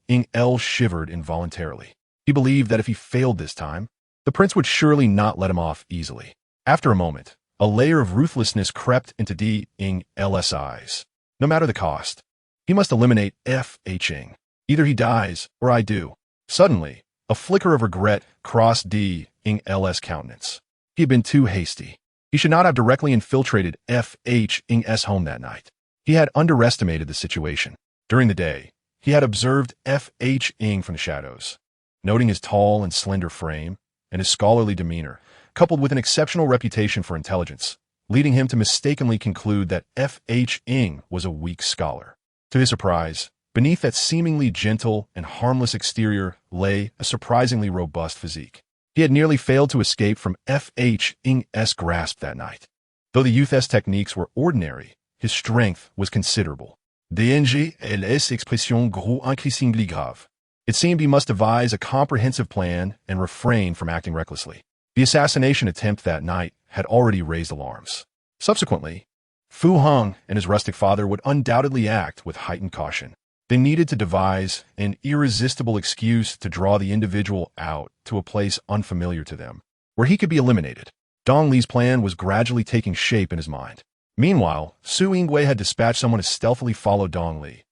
shivered involuntarily. He believed that if he failed this time, the prince would surely not let him off easily. After a moment, a layer of ruthlessness crept into Ding's eyes. No matter the cost, he must eliminate F.H.ing. Either he dies, or I do. Suddenly, a flicker of regret crossed Ding's countenance. He had been too hasty. He should not have directly infiltrated F.H.'s home that night. He had underestimated the situation. During the day, he had observed F.H.ing from the shadows, noting his tall and slender frame and his scholarly demeanor, coupled with an exceptional reputation for intelligence, leading him to mistakenly conclude that F.H.ing was a weak scholar. To his surprise, beneath that seemingly gentle and harmless exterior lay a surprisingly robust physique. He had nearly failed to escape from F.H.'s grasp that night. Though the youth's techniques were ordinary, his strength was considerable. Ding's expression grew increasingly grave. It seemed he must devise a comprehensive plan and refrain from acting recklessly. The assassination attempt that night had already raised alarms. Subsequently, Fu Hong and his rustic father would undoubtedly act with heightened caution. They needed to devise an irresistible excuse to draw the individual out to a place unfamiliar to them, where he could be eliminated. Dong Li's plan was gradually taking shape in his mind. Meanwhile, Su Yingwei had dispatched someone to stealthily follow Dong Li.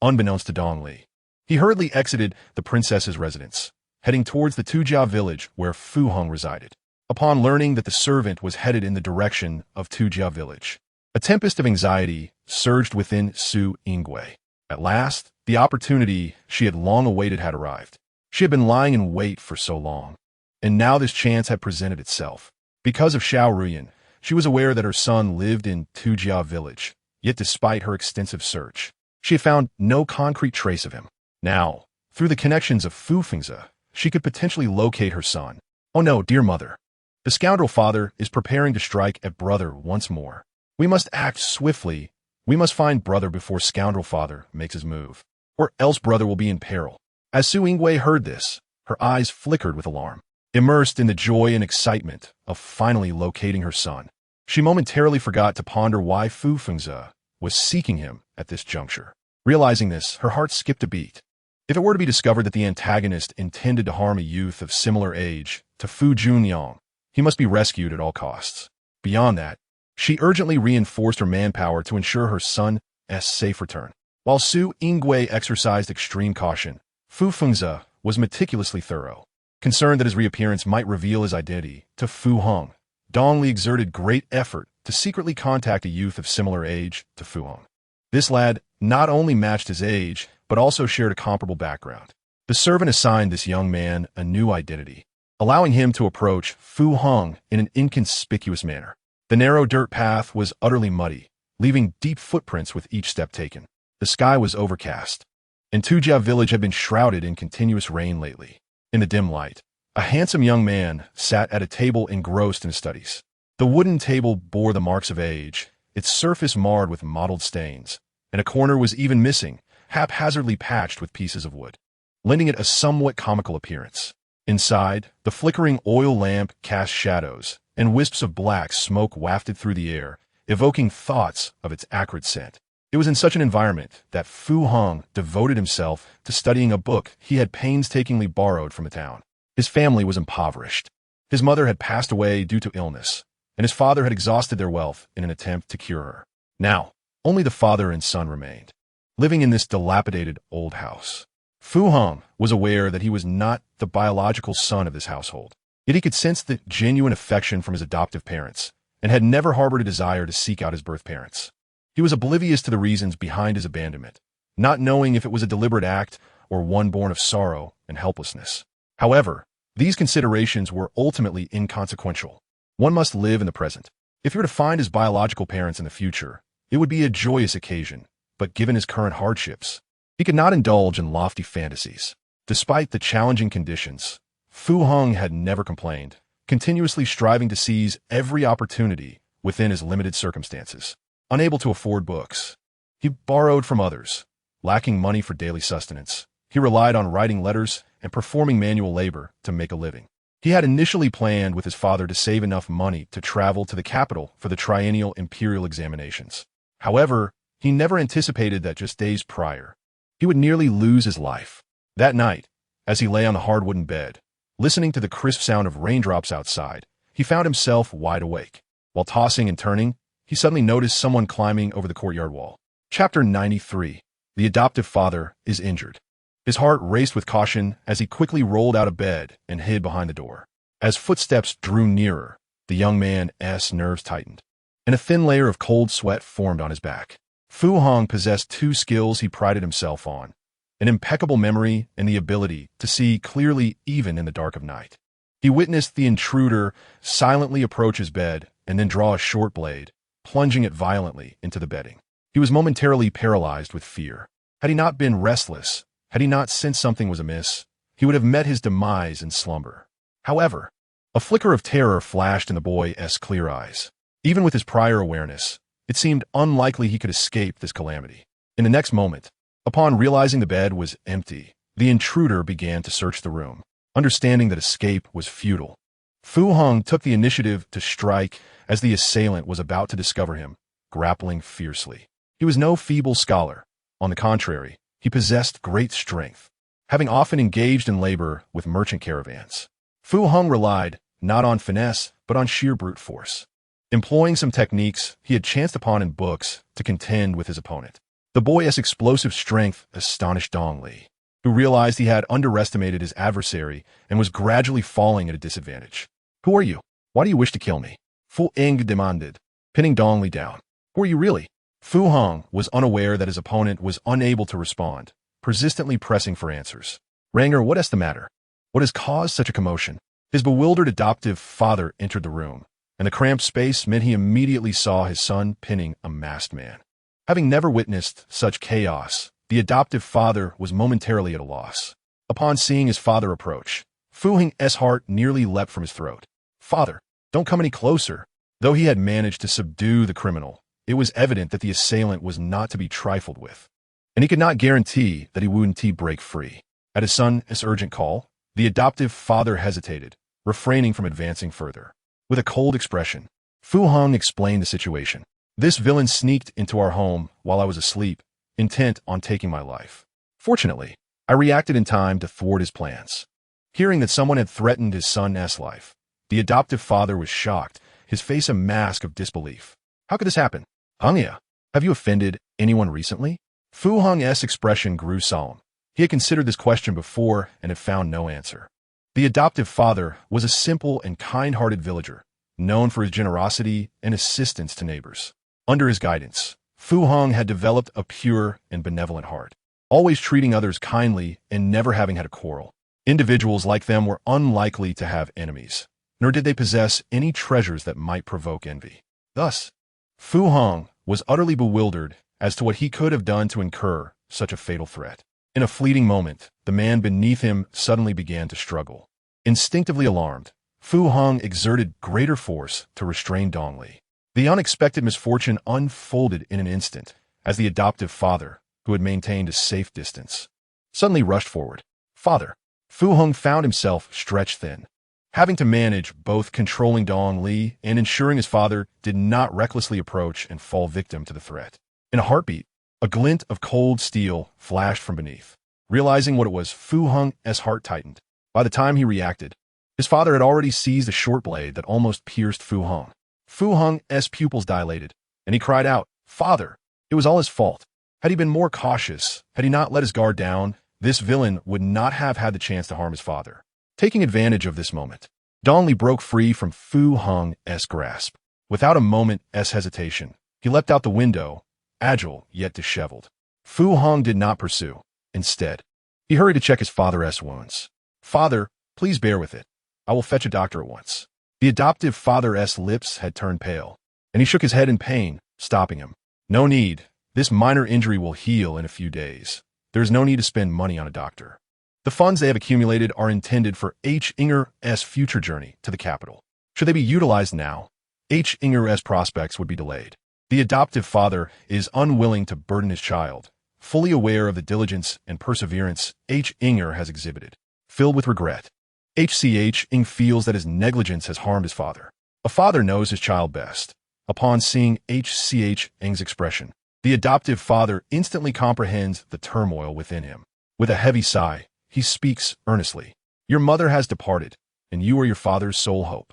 Unbeknownst to Dong Li, he hurriedly exited the princess's residence, heading towards the Tujia village where Fu Hong resided. Upon learning that the servant was headed in the direction of Tujia village, a tempest of anxiety surged within Su Yingwei. At last, the opportunity she had long awaited had arrived. She had been lying in wait for so long, and now this chance had presented itself. Because of Fu Ruyan, she was aware that her son lived in Tujia village, yet despite her extensive search, she had found no concrete trace of him. Now, through the connections of Fu Fengzi, she could potentially locate her son. Oh no, dear mother. The scoundrel father is preparing to strike at brother once more. We must act swiftly. We must find brother before scoundrel father makes his move, or else brother will be in peril. As Su Yingwei heard this, her eyes flickered with alarm. Immersed in the joy and excitement of finally locating her son, she momentarily forgot to ponder why Fu Fengzi was seeking him at this juncture. Realizing this, her heart skipped a beat. If it were to be discovered that the antagonist intended to harm a youth of similar age to Fu Junliang, he must be rescued at all costs. Beyond that, she urgently reinforced her manpower to ensure her son's safe return. While Su Yingwei exercised extreme caution, Fu Fengzi was meticulously thorough. Concerned that his reappearance might reveal his identity to Fu Hong, Dong Li exerted great effort to secretly contact a youth of similar age to Fu Hong. This lad not only matched his age, but also shared a comparable background. The servant assigned this young man a new identity, allowing him to approach Fu Hong in an inconspicuous manner. The narrow dirt path was utterly muddy, leaving deep footprints with each step taken. The sky was overcast, and Tujia village had been shrouded in continuous rain lately. In the dim light, a handsome young man sat at a table engrossed in his studies. The wooden table bore the marks of age, its surface marred with mottled stains, and a corner was even missing, haphazardly patched with pieces of wood, lending it a somewhat comical appearance. Inside, the flickering oil lamp cast shadows, and wisps of black smoke wafted through the air, evoking thoughts of its acrid scent. It was in such an environment that Fu Hong devoted himself to studying a book he had painstakingly borrowed from the town. His family was impoverished. His mother had passed away due to illness, and his father had exhausted their wealth in an attempt to cure her. Now, only the father and son remained, living in this dilapidated old house. Fu Hong was aware that he was not the biological son of this household, yet he could sense the genuine affection from his adoptive parents, and had never harbored a desire to seek out his birth parents. He was oblivious to the reasons behind his abandonment, not knowing if it was a deliberate act or one born of sorrow and helplessness. However, these considerations were ultimately inconsequential. One must live in the present. If he were to find his biological parents in the future, it would be a joyous occasion, but given his current hardships, he could not indulge in lofty fantasies. Despite the challenging conditions, Fu Hong had never complained, continuously striving to seize every opportunity within his limited circumstances. Unable to afford books, he borrowed from others. Lacking money for daily sustenance, he relied on writing letters and performing manual labor to make a living. He had initially planned with his father to save enough money to travel to the capital for the triennial Imperial examinations. However, he never anticipated that just days prior, he would nearly lose his life. That night, as he lay on the hard wooden bed, listening to the crisp sound of raindrops outside, he found himself wide awake. While tossing and turning, he suddenly noticed someone climbing over the courtyard wall. Chapter 93. The adoptive father is injured. His heart raced with caution as he quickly rolled out of bed and hid behind the door. As footsteps drew nearer, the young man's nerves tightened, and a thin layer of cold sweat formed on his back. Fu Hong possessed two skills he prided himself on: an impeccable memory and the ability to see clearly even in the dark of night. He witnessed the intruder silently approach his bed and then draw a short blade, plunging it violently into the bedding. He was momentarily paralyzed with fear. Had he not been restless, had he not sensed something was amiss, he would have met his demise in slumber. However, a flicker of terror flashed in the boy's clear eyes. Even with his prior awareness, it seemed unlikely he could escape this calamity. In the next moment, upon realizing the bed was empty, the intruder began to search the room. Understanding that escape was futile, Fu Hong took the initiative to strike as the assailant was about to discover him, grappling fiercely. He was no feeble scholar. On the contrary, he possessed great strength, having often engaged in labor with merchant caravans. Fu Hong relied not on finesse, but on sheer brute force, employing some techniques he had chanced upon in books to contend with his opponent. The boy's explosive strength astonished Dong Li, who realized he had underestimated his adversary and was gradually falling at a disadvantage. "Who are you? Why do you wish to kill me?" Fu Wenying demanded, pinning Dong Li down. "Who are you really?" Fu Hong was unaware that his opponent was unable to respond, persistently pressing for answers. "Ranger, what is the matter? What has caused such a commotion?" His bewildered adoptive father entered the room, and the cramped space meant he immediately saw his son pinning a masked man. Having never witnessed such chaos, the adoptive father was momentarily at a loss. Upon seeing his father approach, Fu Hong's heart nearly leapt from his throat. "Father, don't come any closer." Though he had managed to subdue the criminal, it was evident that the assailant was not to be trifled with, and he could not guarantee that he wouldn't break free. At his son's urgent call, the adoptive father hesitated, refraining from advancing further. With a cold expression, Fu Hong explained the situation. "This villain sneaked into our home while I was asleep, intent on taking my life. Fortunately, I reacted in time to thwart his plans." Hearing that someone had threatened his son's life, the adoptive father was shocked, his face a mask of disbelief. "How could this happen? Hongya, have you offended anyone recently?" Fu Hong's expression grew solemn. He had considered this question before and had found no answer. The adoptive father was a simple and kind-hearted villager, known for his generosity and assistance to neighbors. Under his guidance, Fu Hong had developed a pure and benevolent heart, always treating others kindly and never having had a quarrel. Individuals like them were unlikely to have enemies, nor did they possess any treasures that might provoke envy. Thus, Fu Hong was utterly bewildered as to what he could have done to incur such a fatal threat. In a fleeting moment, the man beneath him suddenly began to struggle. Instinctively alarmed, Fu Hong exerted greater force to restrain Dong Li. The unexpected misfortune unfolded in an instant as the adoptive father, who had maintained a safe distance, suddenly rushed forward. "Father!" Fu Hong found himself stretched thin, having to manage both controlling Dong Li and ensuring his father did not recklessly approach and fall victim to the threat. In a heartbeat, a glint of cold steel flashed from beneath. Realizing what it was, Fu Hong's heart tightened. By the time he reacted, his father had already seized a short blade that almost pierced Fu Hong. Fu Hong's pupils dilated, and he cried out, "Father!" It was all his fault. Had he been more cautious, had he not let his guard down, this villain would not have had the chance to harm his father. Taking advantage of this moment, Dong Li broke free from Fu Hong's grasp. Without a moment's hesitation, he leapt out the window, agile yet disheveled. Fu Hong did not pursue. Instead, he hurried to check his father's wounds. "Father, please bear with it. I will fetch a doctor at once." The adoptive father's lips had turned pale, and he shook his head in pain, stopping him. No need. This minor injury will heal in a few days. There is no need to spend money on a doctor. The funds they have accumulated are intended for H. Inger's future journey to the capital. Should they be utilized now, H. Inger's prospects would be delayed. The adoptive father is unwilling to burden his child, fully aware of the diligence and perseverance H. Inger has exhibited. Filled with regret, H.C.H. Ing feels that his negligence has harmed his father. A father knows his child best. Upon seeing H.C.H. Ing's expression, the adoptive father instantly comprehends the turmoil within him. With a heavy sigh, he speaks earnestly. Your mother has departed, and you are your father's sole hope.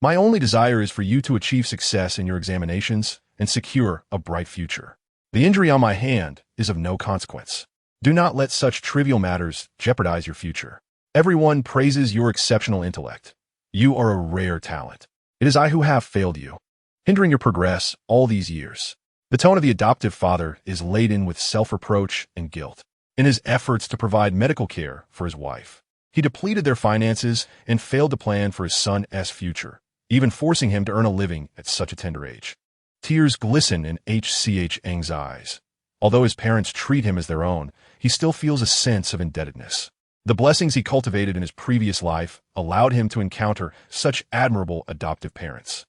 My only desire is for you to achieve success in your examinations and secure a bright future. The injury on my hand is of no consequence. Do not let such trivial matters jeopardize your future. Everyone praises your exceptional intellect. You are a rare talent. It is I who have failed you, hindering your progress all these years. The tone of the adoptive father is laden with self-reproach and guilt. In his efforts to provide medical care for his wife, he depleted their finances and failed to plan for his son's future, even forcing him to earn a living at such a tender age. Tears glisten in H.C.H. Ing's eyes. Although his parents treat him as their own, he still feels a sense of indebtedness. The blessings he cultivated in his previous life allowed him to encounter such admirable adoptive parents.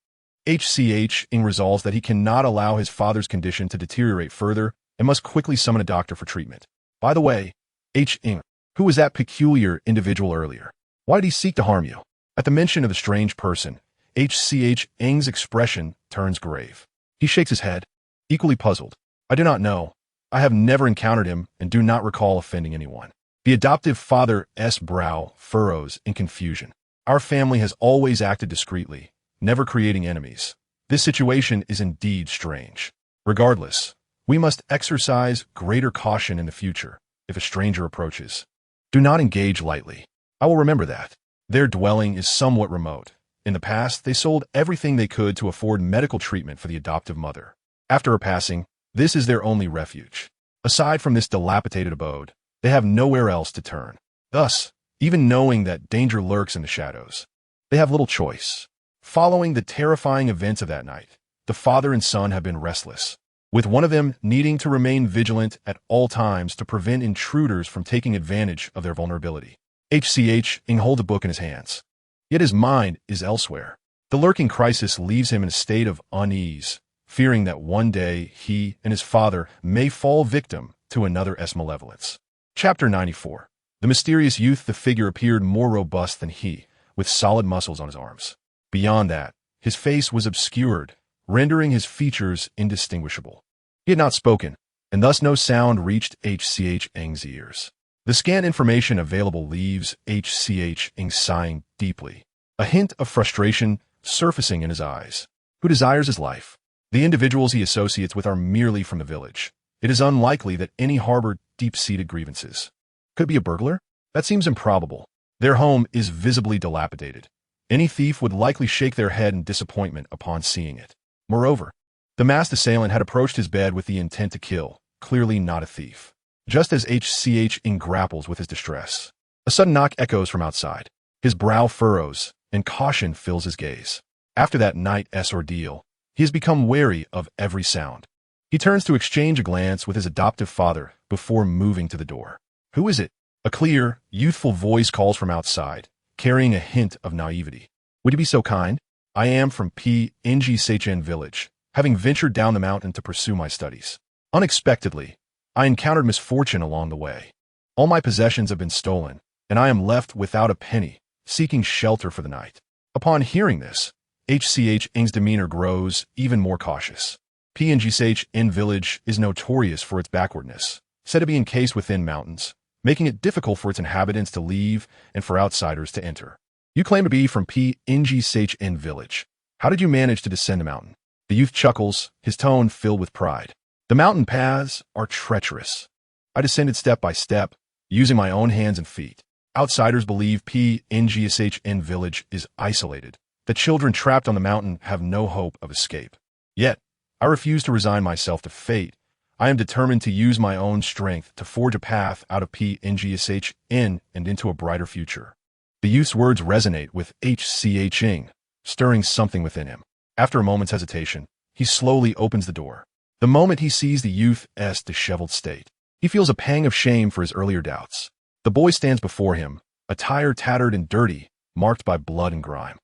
H.C.H. Ing resolves that he cannot allow his father's condition to deteriorate further and must quickly summon a doctor for treatment. By the way, H. Ing, who was that peculiar individual earlier? Why did he seek to harm you? At the mention of the strange person, H.C.H. Ing's expression turns grave. He shakes his head, equally puzzled. I do not know. I have never encountered him and do not recall offending anyone. The adoptive father's brow furrows in confusion. Our family has always acted discreetly, never creating enemies. This situation is indeed strange. Regardless, we must exercise greater caution in the future if a stranger approaches. Do not engage lightly. I will remember that. Their dwelling is somewhat remote. In the past, they sold everything they could to afford medical treatment for the adoptive mother. After her passing, this is their only refuge. Aside from this dilapidated abode, they have nowhere else to turn. Thus, even knowing that danger lurks in the shadows, they have little choice. Following the terrifying events of that night, the father and son have been restless, with one of them needing to remain vigilant at all times to prevent intruders from taking advantage of their vulnerability. H.C.H. Ing holds a book in his hands. Yet his mind is elsewhere. The lurking crisis leaves him in a state of unease, fearing that one day he and his father may fall victim to another's malevolence. Chapter 94. The mysterious youth. The figure appeared more robust than he, with solid muscles on his arms. Beyond that, his face was obscured, rendering his features indistinguishable. He had not spoken, and thus no sound reached H.C.H. Ing's ears. The scant information available leaves H.C.H. Ing sighing deeply, a hint of frustration surfacing in his eyes. Who desires his life? The individuals he associates with are merely from the village. It is unlikely that any harbor deep-seated grievances. Could it be a burglar? That seems improbable. Their home is visibly dilapidated. Any thief would likely shake their head in disappointment upon seeing it. Moreover, the masked assailant had approached his bed with the intent to kill, clearly not a thief. Just as H.C.H. Ing grapples with his distress, a sudden knock echoes from outside. His brow furrows, and caution fills his gaze. After that night's ordeal, he has become wary of every sound. He turns to exchange a glance with his adoptive father before moving to the door. Who is it? A clear, youthful voice calls from outside, carrying a hint of naivety. Would you be so kind? I am from P.N.G.S.H.N. village, having ventured down the mountain to pursue my studies. Unexpectedly, I encountered misfortune along the way. All my possessions have been stolen, and I am left without a penny, seeking shelter for the night. Upon hearing this, H.C.H. Ing's demeanor grows even more cautious. P.N.G.S.H.N. village is notorious for its backwardness, said to be encased within mountains, making it difficult for its inhabitants to leave and for outsiders to enter. You claim to be from P.N.G.S.H.N. village. How did you manage to descend the mountain? The youth chuckles, his tone filled with pride. The mountain paths are treacherous. I descended step by step, using my own hands and feet. Outsiders believe P.N.G.S.H.N. village is isolated. The children trapped on the mountain have no hope of escape. Yet, I refuse to resign myself to fate. I am determined to use my own strength to forge a path out of P.N.G.S.H.N. and into a brighter future. The youth's words resonate with H.C.H. Ing, stirring something within him. After a moment's hesitation, he slowly opens the door. The moment he sees the youth's disheveled state, he feels a pang of shame for his earlier doubts. The boy stands before him, attire tattered and dirty, marked by blood and grime.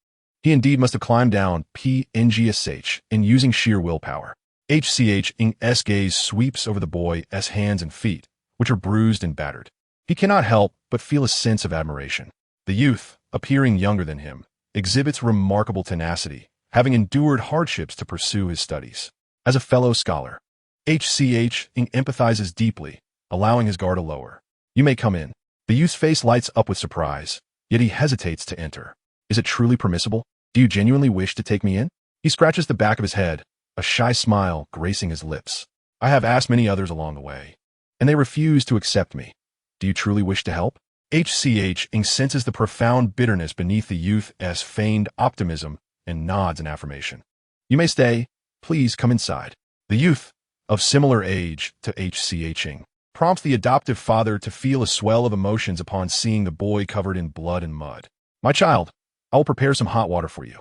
He indeed must have climbed down PNGSH in using sheer willpower. HCH's gaze sweeps over the boy's hands and feet, which are bruised and battered. He cannot help but feel a sense of admiration. The youth, appearing younger than him, exhibits remarkable tenacity, having endured hardships to pursue his studies. As a fellow scholar, HCH empathizes deeply, allowing his guard to lower. You may come in. The youth's face lights up with surprise, yet he hesitates to enter. Is it truly permissible? Do you genuinely wish to take me in? He scratches the back of his head, a shy smile gracing his lips. I have asked many others along the way, and they refuse to accept me. Do you truly wish to help? HCH senses the profound bitterness beneath the youth's feigned optimism and nods in affirmation. You may stay. Please come inside. The youth, of similar age to HCH, prompts the adoptive father to feel a swell of emotions upon seeing the boy covered in blood and mud. My child, I will prepare some hot water for you.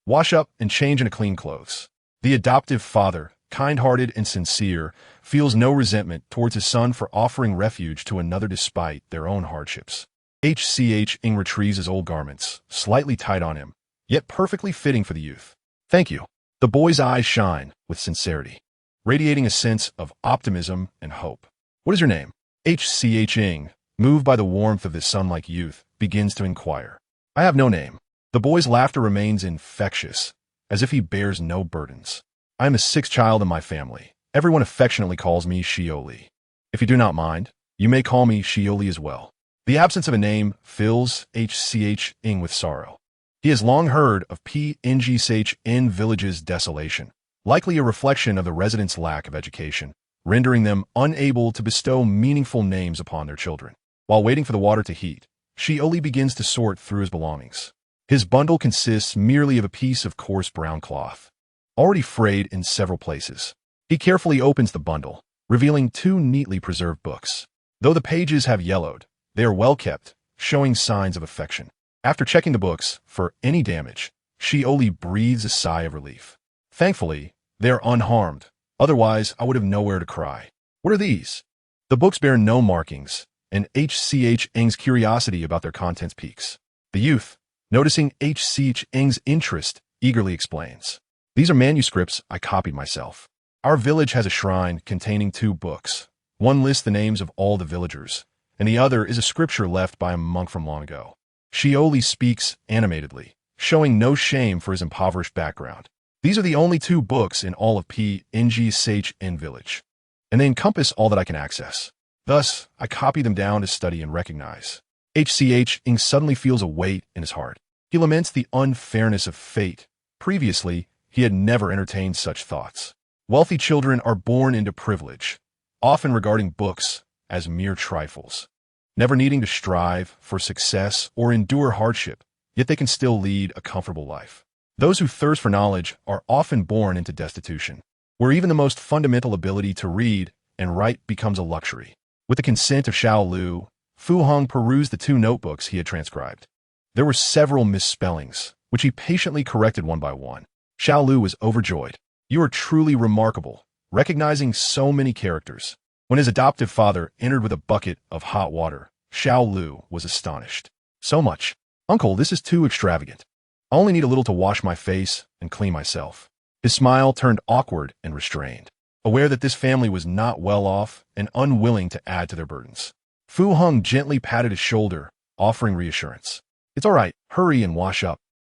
Wash up and change into clean clothes. The adoptive father, kind-hearted and sincere, feels no resentment towards his son for offering refuge to another despite their own hardships. HCH retrieves his old garments, slightly tight on him, yet perfectly fitting for the youth. Thank you. The boy's eyes shine with sincerity, radiating a sense of optimism and hope. What is your name? HCH, moved by the warmth of this sun-like youth, begins to inquire. I have no name. The boy's laughter remains infectious, as if he bears no burdens. I am the sixth child in my family. Everyone affectionately calls me Shioli. If you do not mind, you may call me Shioli as well. The absence of a name fills HCH with sorrow. He has long heard of PNGSH village's desolation, likely a reflection of the residents' lack of education, rendering them unable to bestow meaningful names upon their children. While waiting for the water to heat, Shioli begins to sort through his belongings. His bundle consists merely of a piece of coarse brown cloth, already frayed in several places. He carefully opens the bundle, revealing two neatly preserved books. Though the pages have yellowed, they are well kept, showing signs of affection. After checking the books for any damage, Shioli breathes a sigh of relief. Thankfully, they are unharmed, otherwise I would have nowhere to cry. What are these? The books bear no markings, and HCH's curiosity about their contents piques. The youth, noticing HCH's interest, eagerly explains. These are manuscripts I copied myself. Our village has a shrine containing two books. One lists the names of all the villagers, and the other is a scripture left by a monk from long ago. Shioli speaks animatedly, showing no shame for his impoverished background. These are the only two books in all of PNGSH village, and they encompass all that I can access. Thus, I copy them down to study and recognize. HCH suddenly feels a weight in his heart. He laments the unfairness of fate. Previously, he had never entertained such thoughts. Wealthy children are born into privilege, often regarding books as mere trifles, never needing to strive for success or endure hardship, yet they can still lead a comfortable life. Those who thirst for knowledge are often born into destitution, where even the most fundamental ability to read and write becomes a luxury. With the consent of Xiao Lu, Fu Hong perused the two notebooks he had transcribed. There were several misspellings, which he patiently corrected one by one. Xiao Lu was overjoyed. You are truly remarkable, recognizing so many characters. When his adoptive father entered with a bucket of hot water, Xiao Lu was astonished. So much. Uncle, this is too extravagant. I only need a little to wash my face and clean myself. His smile turned awkward and restrained, aware that this family was not well off and unwilling to add to their burdens. Fu Hong gently patted his shoulder, offering reassurance. It's all right, hurry and wash up.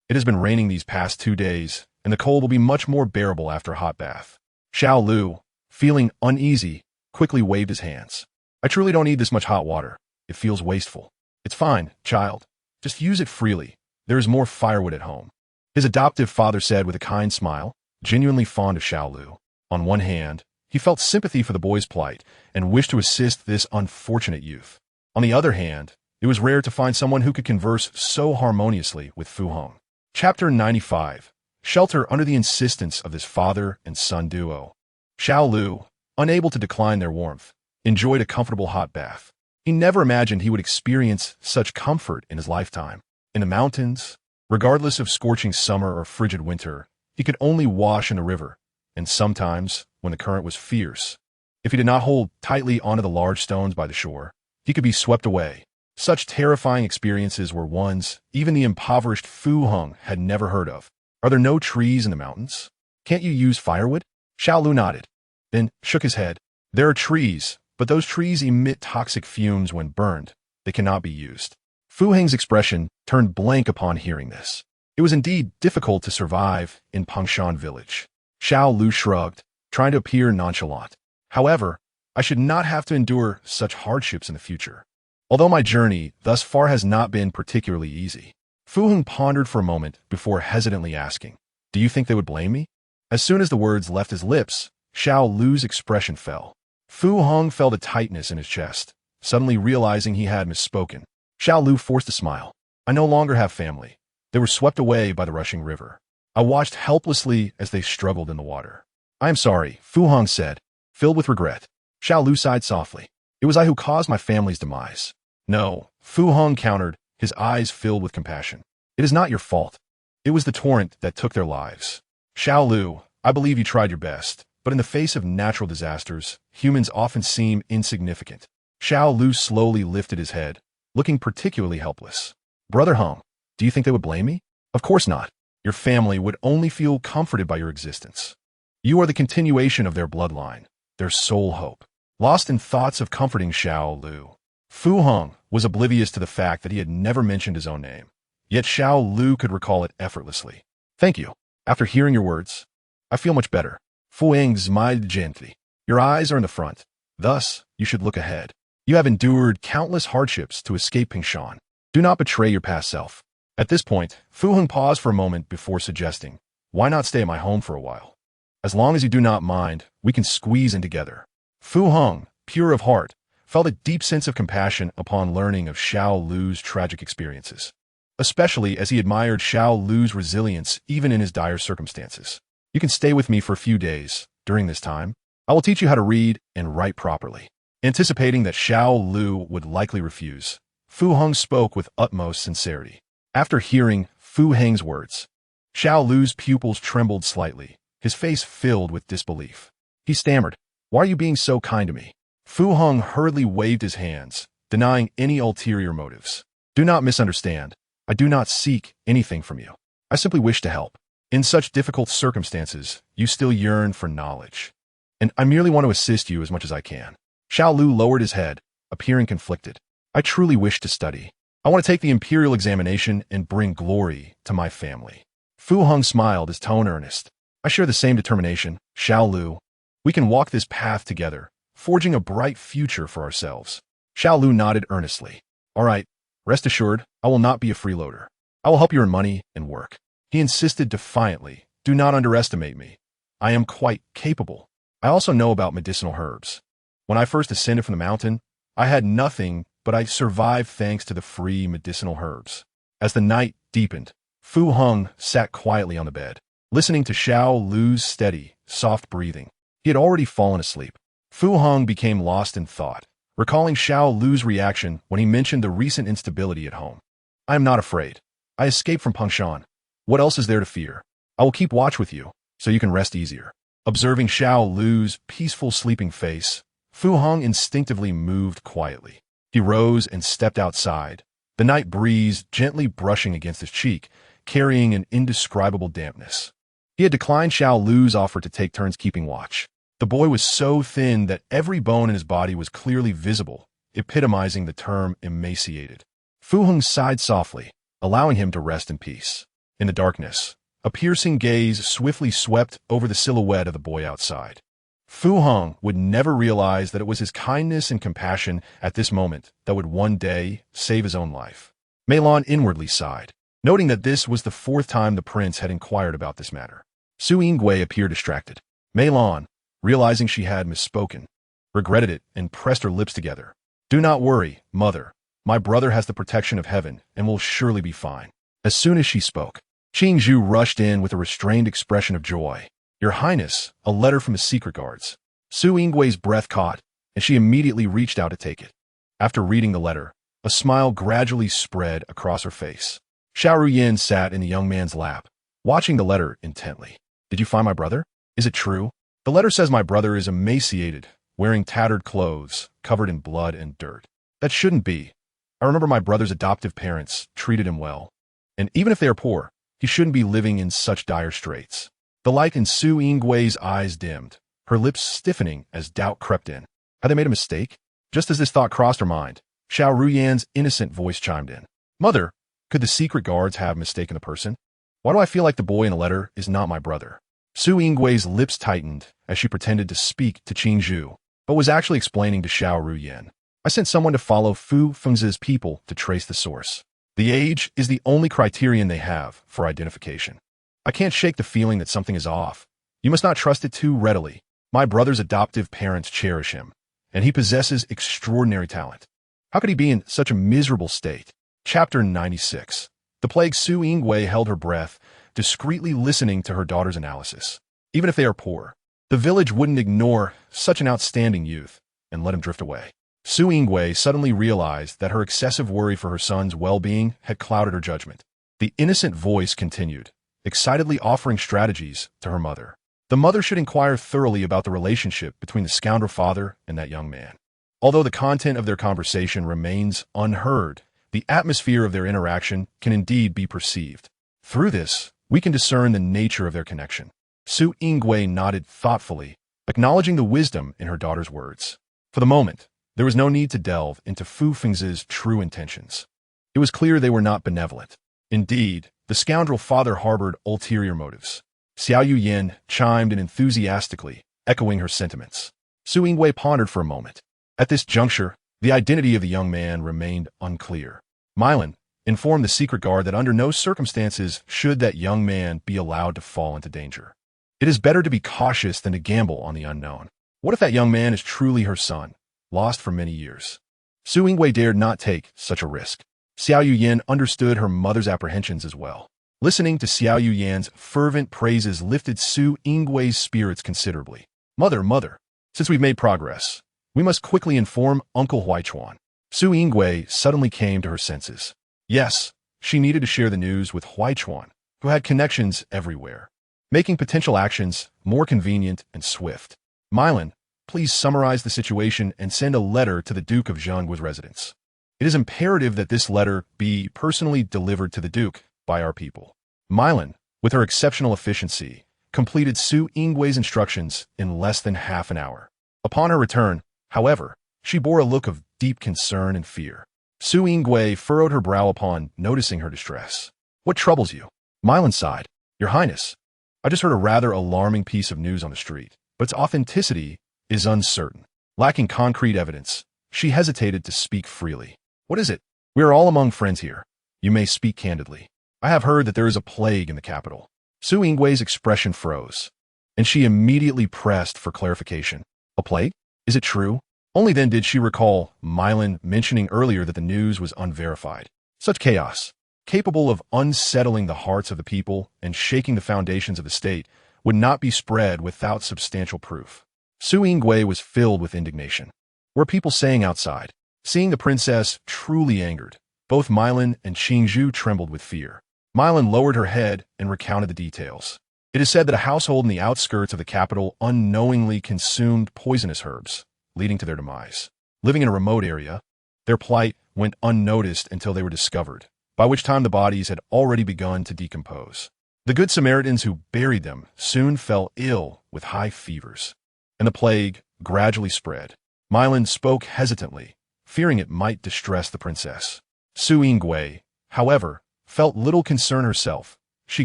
It has been raining these past 2 days, and the cold will be much more bearable after a hot bath. Xiao Lu, feeling uneasy, quickly waved his hands. I truly don't need this much hot water. It feels wasteful. It's fine, child. Just use it freely. There is more firewood at home. His adoptive father said with a kind smile, genuinely fond of Xiao Lu. On one hand, he felt sympathy for the boy's plight and wished to assist this unfortunate youth. On the other hand, it was rare to find someone who could converse so harmoniously with Fu Hong. Chapter 95. Shelter under the insistence of this father and son duo. Xiao Lu, unable to decline their warmth, enjoyed a comfortable hot bath. He never imagined he would experience such comfort in his lifetime. In the mountains, Regardless of scorching summer or frigid winter, he could only wash in the river, and sometimes, when the current was fierce, if he did not hold tightly onto the large stones by the shore, he could be swept away. Such terrifying experiences were ones even the impoverished Fu Heng had never heard of. Are there no trees in the mountains? Can't you use firewood? Xiao Lu nodded, then shook his head. There are trees, but those trees emit toxic fumes when burned. They cannot be used. Fu Heng's expression turned blank upon hearing this. It was indeed difficult to survive in Pangshan village. Xiao Lu shrugged, trying to appear nonchalant. However, I should not have to endure such hardships in the future. Although my journey thus far has not been particularly easy. Fu Heng pondered for a moment before hesitantly asking, "Do you think they would blame me?" As soon as the words left his lips, Xiao Lu's expression fell. Fu Heng felt a tightness in his chest, suddenly realizing he had misspoken. Xiao Lu forced a smile. "I no longer have family. They were swept away by the rushing river. I watched helplessly as they struggled in the water." "I am sorry," Fu Heng said, filled with regret. Xiao Lu sighed softly. "It was I who caused my family's demise." "No," Fu Heng countered, his eyes filled with compassion. "It is not your fault. It was the torrent that took their lives." "Xiao Lu, I believe you tried your best, but in the face of natural disasters, humans often seem insignificant." Xiao Lu slowly lifted his head, looking particularly helpless. "Brother Heng, do you think they would blame me?" "Of course not. Your family would only feel comforted by your existence. You are the continuation of their bloodline, their sole hope." Lost in thoughts of comforting Xiao Lu, Fu Heng was oblivious to the fact that he had never mentioned his own name. Yet Xiao Lu could recall it effortlessly. "Thank you. After hearing your words, I feel much better." Fu Wenying smiled gently. "Your eyes are in the front. Thus, you should look ahead. You have endured countless hardships to escape Pingshan. Do not betray your past self." At this point, Fu Heng paused for a moment before suggesting, "Why not stay at my home for a while? As long as you do not mind, we can squeeze in together." Fu Heng, pure of heart, felt a deep sense of compassion upon learning of Xiao Lu's tragic experiences, especially as he admired Xiao Lu's resilience even in his dire circumstances. "You can stay with me for a few days. During this time, I will teach you how to read and write properly." Anticipating that Xiao Lu would likely refuse, Fu Heng spoke with utmost sincerity. After hearing Fu Heng's words, Xiao Lu's pupils trembled slightly, his face filled with disbelief. He stammered, "Why are you being so kind to me?" Fu Heng hurriedly waved his hands, denying any ulterior motives. "Do not misunderstand. I do not seek anything from you. I simply wish to help. In such difficult circumstances, you still yearn for knowledge. And I merely want to assist you as much as I can." Xiao Lu lowered his head, appearing conflicted. "I truly wish to study. I want to take the Imperial examination and bring glory to my family." Fu Heng smiled, his tone earnest. "I share the same determination, Xiao Lu. We can walk this path together, forging a bright future for ourselves." Xiao Lu nodded earnestly. "All right, rest assured, I will not be a freeloader. I will help you earn money and work." He insisted defiantly, "Do not underestimate me. I am quite capable. I also know about medicinal herbs. When I first ascended from the mountain, I had nothing, but I survived thanks to the free medicinal herbs." As the night deepened, Fu Heng sat quietly on the bed, listening to Xiao Lu's steady, soft breathing. He had already fallen asleep. Fu Heng became lost in thought, recalling Xiao Lu's reaction when he mentioned the recent instability at home. "I am not afraid. I escaped from Pangshan. What else is there to fear? I will keep watch with you, so you can rest easier." Observing Xiao Lu's peaceful sleeping face, Fu Heng instinctively moved quietly. He rose and stepped outside, the night breeze gently brushing against his cheek, carrying an indescribable dampness. He had declined Xiao Lu's offer to take turns keeping watch. The boy was so thin that every bone in his body was clearly visible, epitomizing the term emaciated. Fu Heng sighed softly, allowing him to rest in peace. In the darkness, a piercing gaze swiftly swept over the silhouette of the boy outside. Fu Heng would never realize that it was his kindness and compassion at this moment that would one day save his own life. Meilon inwardly sighed, noting that this was the fourth time the prince had inquired about this matter. Su Yingwei appeared distracted. Meilon, realizing she had misspoken, regretted it and pressed her lips together. "Do not worry, mother. My brother has the protection of heaven and will surely be fine." As soon as she spoke, Qing Zhu rushed in with a restrained expression of joy. "Your Highness, a letter from the secret guards." Su Yingwei's breath caught, and she immediately reached out to take it. After reading the letter, a smile gradually spread across her face. Xiao Ruyan sat in the young man's lap, watching the letter intently. Did you find my brother? Is it true? The letter says my brother is emaciated, wearing tattered clothes, covered in blood and dirt. That shouldn't be. I remember my brother's adoptive parents treated him well. And even if they are poor, he shouldn't be living in such dire straits. The light in Su Yingwei's eyes dimmed, her lips stiffening as doubt crept in. Had they made a mistake? Just as this thought crossed her mind, Xiao Ruyan's innocent voice chimed in. Mother, could the secret guards have mistaken the person? Why do I feel like the boy in the letter is not my brother? Su Yingwei's lips tightened as she pretended to speak to Qingzhu, but was actually explaining to Xiao Ruyan. I sent someone to follow Fu Fengzi's people to trace the source. The age is the only criterion they have for identification. I can't shake the feeling that something is off. You must not trust it too readily. My brother's adoptive parents cherish him, and he possesses extraordinary talent. How could he be in such a miserable state? Chapter 96. The plague. Su Yingwei held her breath, discreetly listening to her daughter's analysis. Even if they are poor, the village wouldn't ignore such an outstanding youth and let him drift away. Su Yingwei suddenly realized that her excessive worry for her son's well-being had clouded her judgment. The innocent voice continued, excitedly offering strategies to her mother. The mother should inquire thoroughly about the relationship between the scoundrel father and that young man. Although the content of their conversation remains unheard, the atmosphere of their interaction can indeed be perceived. Through this, we can discern the nature of their connection. Su Yingwei nodded thoughtfully, acknowledging the wisdom in her daughter's words. For the moment, there was no need to delve into Fu Fengzi's true intentions. It was clear they were not benevolent. Indeed, the scoundrel father harbored ulterior motives. Xiao Yuyin chimed in enthusiastically, echoing her sentiments. Su Yingwei pondered for a moment. At this juncture, the identity of the young man remained unclear. Milan informed the secret guard that under no circumstances should that young man be allowed to fall into danger. It is better to be cautious than to gamble on the unknown. What if that young man is truly her son, lost for many years? Su Yingwei dared not take such a risk. Xiao Yuyin understood her mother's apprehensions as well. Listening to Xiao Yuyan's fervent praises lifted Su Yingwei's spirits considerably. Mother, since we've made progress, we must quickly inform Uncle Huaichuan. Su Yingwei suddenly came to her senses. Yes, she needed to share the news with Huaichuan, who had connections everywhere, making potential actions more convenient and swift. Milan, please summarize the situation and send a letter to the Duke of Zhenggu's residence. It is imperative that this letter be personally delivered to the Duke by our people. Milan, with her exceptional efficiency, completed Su Yingwei's instructions in less than half an hour. Upon her return, however, she bore a look of deep concern and fear. Su Yingwei furrowed her brow upon noticing her distress. What troubles you? Milan sighed. Your Highness, I just heard a rather alarming piece of news on the street, but its authenticity is uncertain. Lacking concrete evidence, she hesitated to speak freely. What is it? We are all among friends here. You may speak candidly. I have heard that there is a plague in the capital. Su Yingwei's expression froze, and she immediately pressed for clarification. A plague? Is it true? Only then did she recall Milan mentioning earlier that the news was unverified. Such chaos, capable of unsettling the hearts of the people and shaking the foundations of the state, would not be spread without substantial proof. Su Yingwei was filled with indignation. Were people saying outside? Seeing the princess truly angered, both Milan and Qingzhu trembled with fear. Milan lowered her head and recounted the details. It is said that a household in the outskirts of the capital unknowingly consumed poisonous herbs, leading to their demise. Living in a remote area, their plight went unnoticed until they were discovered, by which time the bodies had already begun to decompose. The good Samaritans who buried them soon fell ill with high fevers, and the plague gradually spread. Milan spoke hesitantly, fearing it might distress the princess. Su Yingwei, however, felt little concern herself. She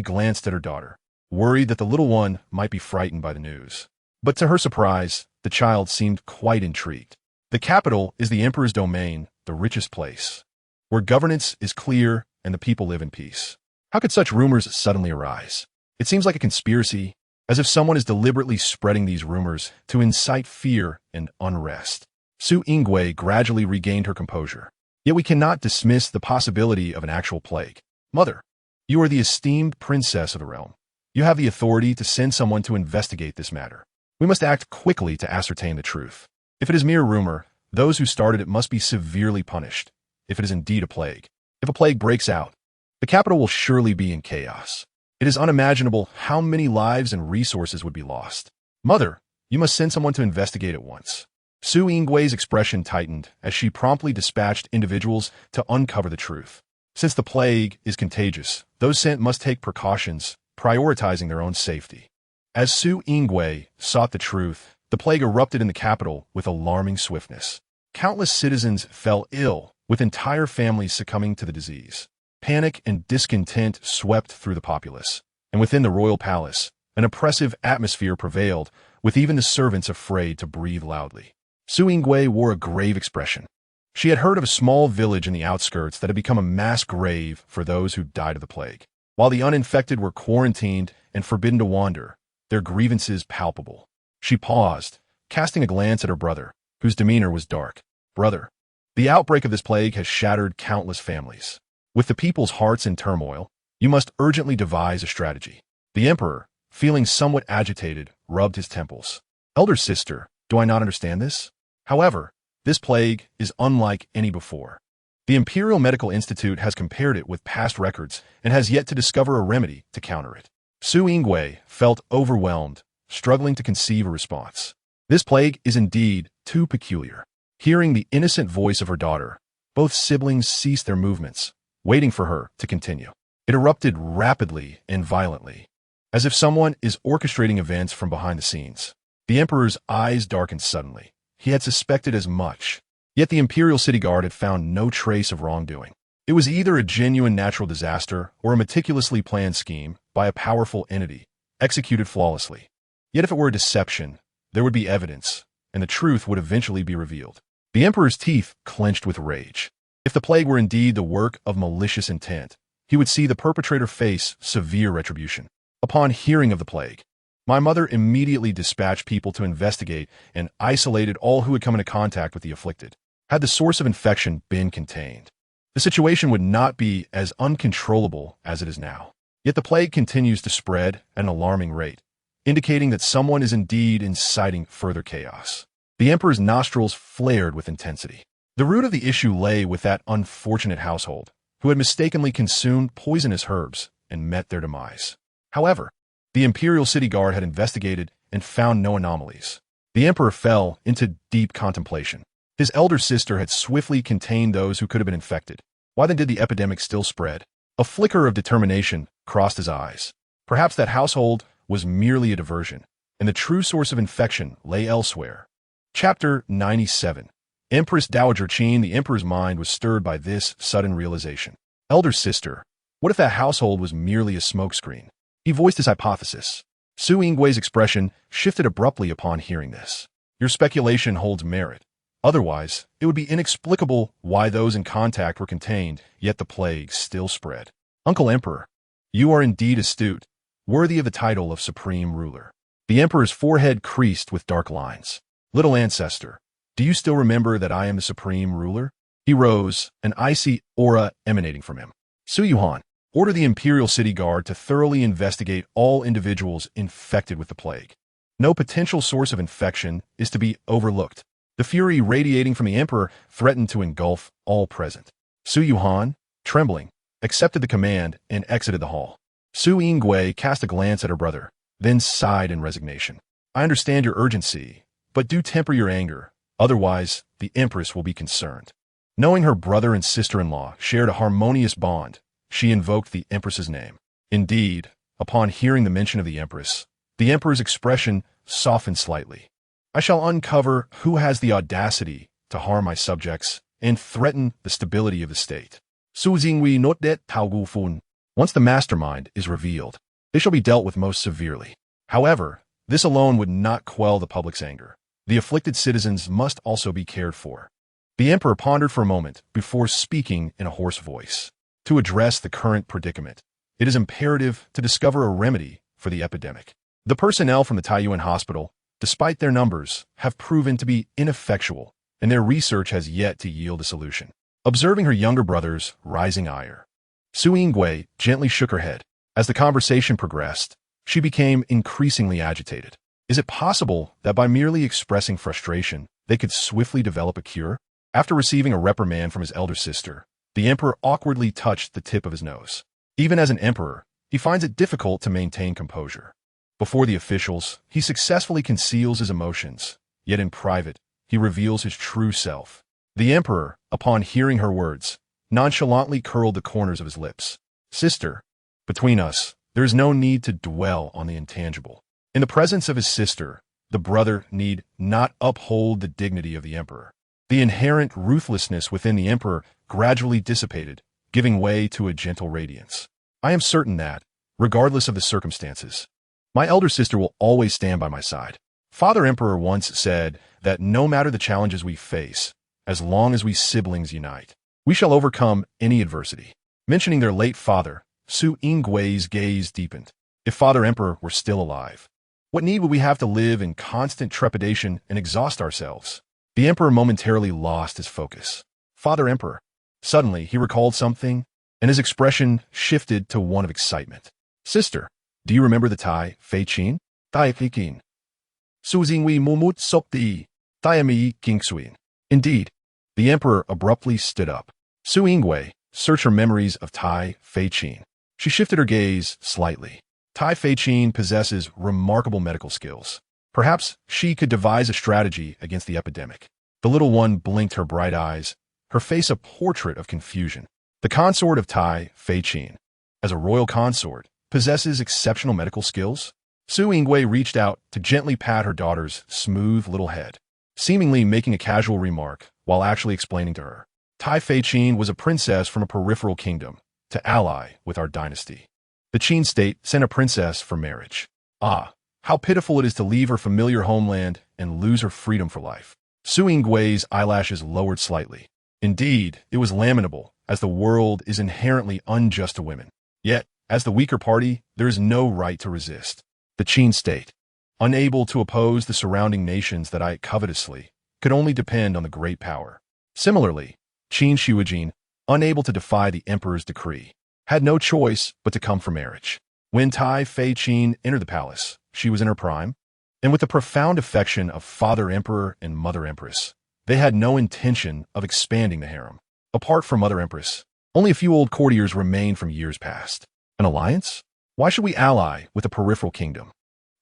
glanced at her daughter, worried that the little one might be frightened by the news. But to her surprise, the child seemed quite intrigued. The capital is the emperor's domain, the richest place, where governance is clear and the people live in peace. How could such rumors suddenly arise? It seems like a conspiracy, as if someone is deliberately spreading these rumors to incite fear and unrest. Su Yingwei gradually regained her composure. Yet we cannot dismiss the possibility of an actual plague. Mother, you are the esteemed princess of the realm. You have the authority to send someone to investigate this matter. We must act quickly to ascertain the truth. If it is mere rumor, those who started it must be severely punished, if it is indeed a plague. If a plague breaks out, The capital will surely be in chaos. It is unimaginable how many lives and resources would be lost. Mother, you must send someone to investigate at once. Su Yinggui's expression tightened as she promptly dispatched individuals to uncover the truth. Since the plague is contagious, those sent must take precautions, prioritizing their own safety. As Su Yingui sought the truth, the plague erupted in the capital with alarming swiftness. Countless citizens fell ill, with entire families succumbing to the disease. Panic and discontent swept through the populace, and within the royal palace, an oppressive atmosphere prevailed, with even the servants afraid to breathe loudly. Su Yingui wore a grave expression. She had heard of a small village in the outskirts that had become a mass grave for those who died of the plague. While the uninfected were quarantined and forbidden to wander, their grievances palpable. She paused, casting a glance at her brother, whose demeanor was dark. Brother, the outbreak of this plague has shattered countless families. With the people's hearts in turmoil, you must urgently devise a strategy. The emperor, feeling somewhat agitated, rubbed his temples. Elder sister, do I not understand this? However, this plague is unlike any before. The Imperial Medical Institute has compared it with past records and has yet to discover a remedy to counter it. Su Yingui felt overwhelmed, struggling to conceive a response. This plague is indeed too peculiar. Hearing the innocent voice of her daughter, both siblings ceased their movements, waiting for her to continue. It erupted rapidly and violently, as if someone is orchestrating events from behind the scenes. The emperor's eyes darkened suddenly. He had suspected as much, yet the Imperial City Guard had found no trace of wrongdoing. It was either a genuine natural disaster or a meticulously planned scheme by a powerful entity, executed flawlessly. Yet if it were a deception, there would be evidence, and the truth would eventually be revealed. The emperor's teeth clenched with rage. If the plague were indeed the work of malicious intent, he would see the perpetrator face severe retribution. Upon hearing of the plague, my mother immediately dispatched people to investigate and isolated all who had come into contact with the afflicted. Had the source of infection been contained, the situation would not be as uncontrollable as it is now. Yet the plague continues to spread at an alarming rate, indicating that someone is indeed inciting further chaos. The emperor's nostrils flared with intensity. The root of the issue lay with that unfortunate household, who had mistakenly consumed poisonous herbs and met their demise. However, the Imperial City Guard had investigated and found no anomalies. The emperor fell into deep contemplation. His elder sister had swiftly contained those who could have been infected. Why then did the epidemic still spread? A flicker of determination crossed his eyes. Perhaps that household was merely a diversion, and the true source of infection lay elsewhere. Chapter 97. Empress Dowager Qin. The emperor's mind was stirred by this sudden realization. Elder sister, what if that household was merely a smokescreen? He voiced his hypothesis. Su Yinggui's expression shifted abruptly upon hearing this. Your speculation holds merit. Otherwise, it would be inexplicable why those in contact were contained, yet the plague still spread. Uncle Emperor, you are indeed astute, worthy of the title of Supreme Ruler. The emperor's forehead creased with dark lines. Little ancestor, do you still remember that I am the Supreme Ruler? He rose, an icy aura emanating from him. Su Yuhan, order the Imperial City Guard to thoroughly investigate all individuals infected with the plague. No potential source of infection is to be overlooked. The fury radiating from the emperor threatened to engulf all present. Su Yuhan, trembling, accepted the command and exited the hall. Su Yingui cast a glance at her brother, then sighed in resignation. I understand your urgency, but do temper your anger, otherwise the empress will be concerned. Knowing her brother and sister-in-law shared a harmonious bond, she invoked the empress's name. Indeed, upon hearing the mention of the emperor's expression softened slightly. I shall uncover who has the audacity to harm my subjects and threaten the stability of the state. Su Jingui not det Tao Gu Fun. Once the mastermind is revealed, they shall be dealt with most severely. However, this alone would not quell the public's anger. The afflicted citizens must also be cared for. The emperor pondered for a moment before speaking in a hoarse voice. To address the current predicament, it is imperative to discover a remedy for the epidemic. The personnel from the Taiyuan hospital, despite their numbers, have proven to be ineffectual, and their research has yet to yield a solution. Observing her younger brother's rising ire, Su Yingui gently shook her head. As the conversation progressed, she became increasingly agitated. Is it possible that by merely expressing frustration, they could swiftly develop a cure? After receiving a reprimand from his elder sister, the emperor awkwardly touched the tip of his nose. Even as an emperor, he finds it difficult to maintain composure. Before the officials, he successfully conceals his emotions, yet in private, he reveals his true self. The emperor, upon hearing her words, nonchalantly curled the corners of his lips. Sister, between us, there is no need to dwell on the intangible. In the presence of his sister, the brother need not uphold the dignity of the emperor. The inherent ruthlessness within the emperor gradually dissipated, giving way to a gentle radiance. I am certain that, regardless of the circumstances, my elder sister will always stand by my side. Father Emperor once said that no matter the challenges we face, as long as we siblings unite, we shall overcome any adversity. Mentioning their late father, Su Yinggui's gaze deepened. If Father Emperor were still alive, what need would we have to live in constant trepidation and exhaust ourselves? The emperor momentarily lost his focus. Father Emperor. Suddenly, he recalled something, and his expression shifted to one of excitement. Sister, do you remember the Tai Fei Qin? Tai Fei Qin. Su Jingwei Mumut Sok Di. Tai Mi Kingsuin. Indeed, the emperor abruptly stood up. Su Yingwei searched her memories of Tai Fei Qin. She shifted her gaze slightly. Tai Fei Qin possesses remarkable medical skills. Perhaps she could devise a strategy against the epidemic. The little one blinked her bright eyes, her face a portrait of confusion. The consort of Tai Fei Qin, as a royal consort, possesses exceptional medical skills. Su Yingwei reached out to gently pat her daughter's smooth little head, seemingly making a casual remark while actually explaining to her. Tai Fei Qin was a princess from a peripheral kingdom, to ally with our dynasty. The Qin state sent a princess for marriage. Ah, how pitiful it is to leave her familiar homeland and lose her freedom for life. Su Yinggui's eyelashes lowered slightly. Indeed, it was lamentable, as the world is inherently unjust to women. Yet, as the weaker party, there is no right to resist. The Qin state, unable to oppose the surrounding nations that eyed covetously, could only depend on the great power. Similarly, Qin Shiwujin, unable to defy the emperor's decree, had no choice but to come for marriage. When Tai Fei Qin entered the palace, she was in her prime, and with the profound affection of Father Emperor and Mother Empress, they had no intention of expanding the harem. Apart from Mother Empress, only a few old courtiers remained from years past. An alliance? Why should we ally with a peripheral kingdom?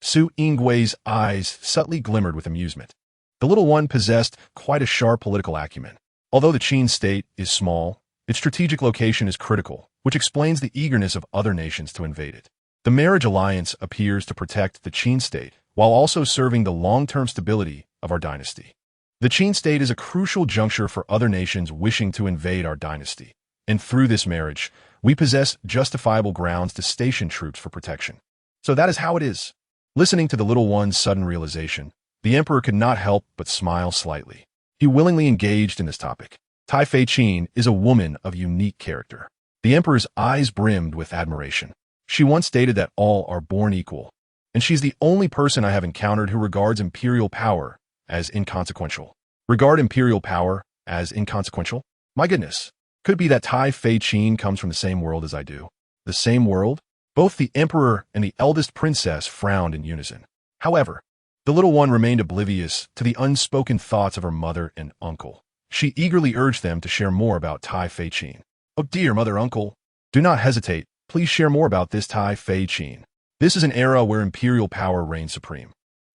Su Yinggui's eyes subtly glimmered with amusement. The little one possessed quite a sharp political acumen. Although the Qin state is small, its strategic location is critical, which explains the eagerness of other nations to invade it. The marriage alliance appears to protect the Qin state, while also serving the long-term stability of our dynasty. The Qin state is a crucial juncture for other nations wishing to invade our dynasty, and through this marriage, we possess justifiable grounds to station troops for protection. So that is how it is. Listening to the little one's sudden realization, the emperor could not help but smile slightly. He willingly engaged in this topic. Tai Fei Qin is a woman of unique character. The emperor's eyes brimmed with admiration. She once stated that all are born equal, and she's the only person I have encountered who regards imperial power as inconsequential. Regard imperial power as inconsequential? My goodness. Could it be that Tai Fei Qin comes from the same world as I do? The same world? Both the emperor and the eldest princess frowned in unison. However, the little one remained oblivious to the unspoken thoughts of her mother and uncle. She eagerly urged them to share more about Tai Fei Qin. Oh dear mother uncle, do not hesitate. Please share more about this Tai Fei Qin. This is an era where imperial power reigns supreme.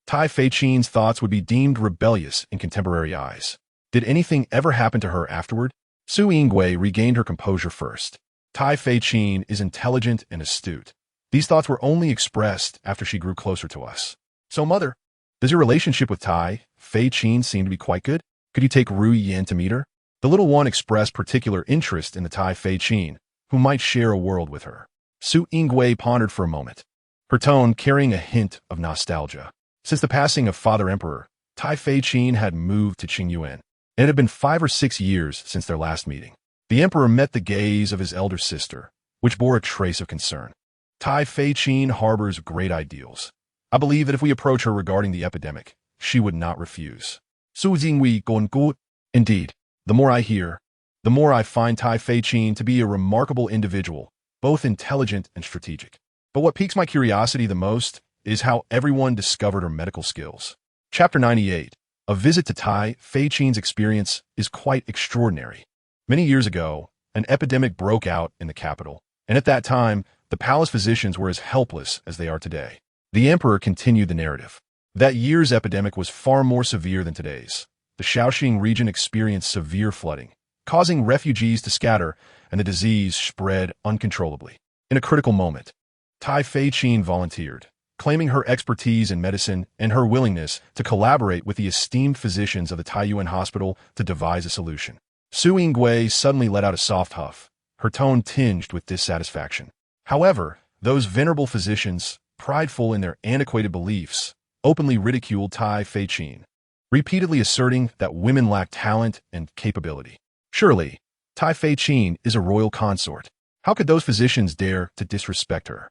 Tai Fei Qin's thoughts would be deemed rebellious in contemporary eyes. Did anything ever happen to her afterward? Su Yingwei regained her composure first. Tai Fei Qin is intelligent and astute. These thoughts were only expressed after she grew closer to us. So mother, does your relationship with Tai Fei Qin seem to be quite good? Could you take Ru Yan to meet her? The little one expressed particular interest in the Tai Fei Qin, who might share a world with her. Su Yingwei pondered for a moment, her tone carrying a hint of nostalgia. Since the passing of Father Emperor, Tai Fei Qin had moved to Qingyuan, and it had been 5 or 6 years since their last meeting. The emperor met the gaze of his elder sister, which bore a trace of concern. Tai Fei Qin harbors great ideals. I believe that if we approach her regarding the epidemic, she would not refuse. Su Jingwei gong gu. Indeed, the more I hear, the more I find Tai Fei Qin to be a remarkable individual, both intelligent and strategic. But what piques my curiosity the most is how everyone discovered her medical skills. Chapter 98. A visit to Tai Fei Qin's experience is quite extraordinary. Many years ago, an epidemic broke out in the capital, And at that time, the palace physicians were as helpless as they are today. The emperor continued the narrative. That year's epidemic was far more severe than today's. The Shaoxing region experienced severe flooding, causing refugees to scatter, and the disease spread uncontrollably. In a critical moment, Tai Fei-Qin volunteered, claiming her expertise in medicine and her willingness to collaborate with the esteemed physicians of the Taiyuan hospital to devise a solution. Su Yingui suddenly let out a soft huff, her tone tinged with dissatisfaction. However, those venerable physicians, prideful in their antiquated beliefs, openly ridiculed Tai Fei-Qin, repeatedly asserting that women lack talent and capability. Surely, Tai Fei-Qin is a royal consort. How could those physicians dare to disrespect her?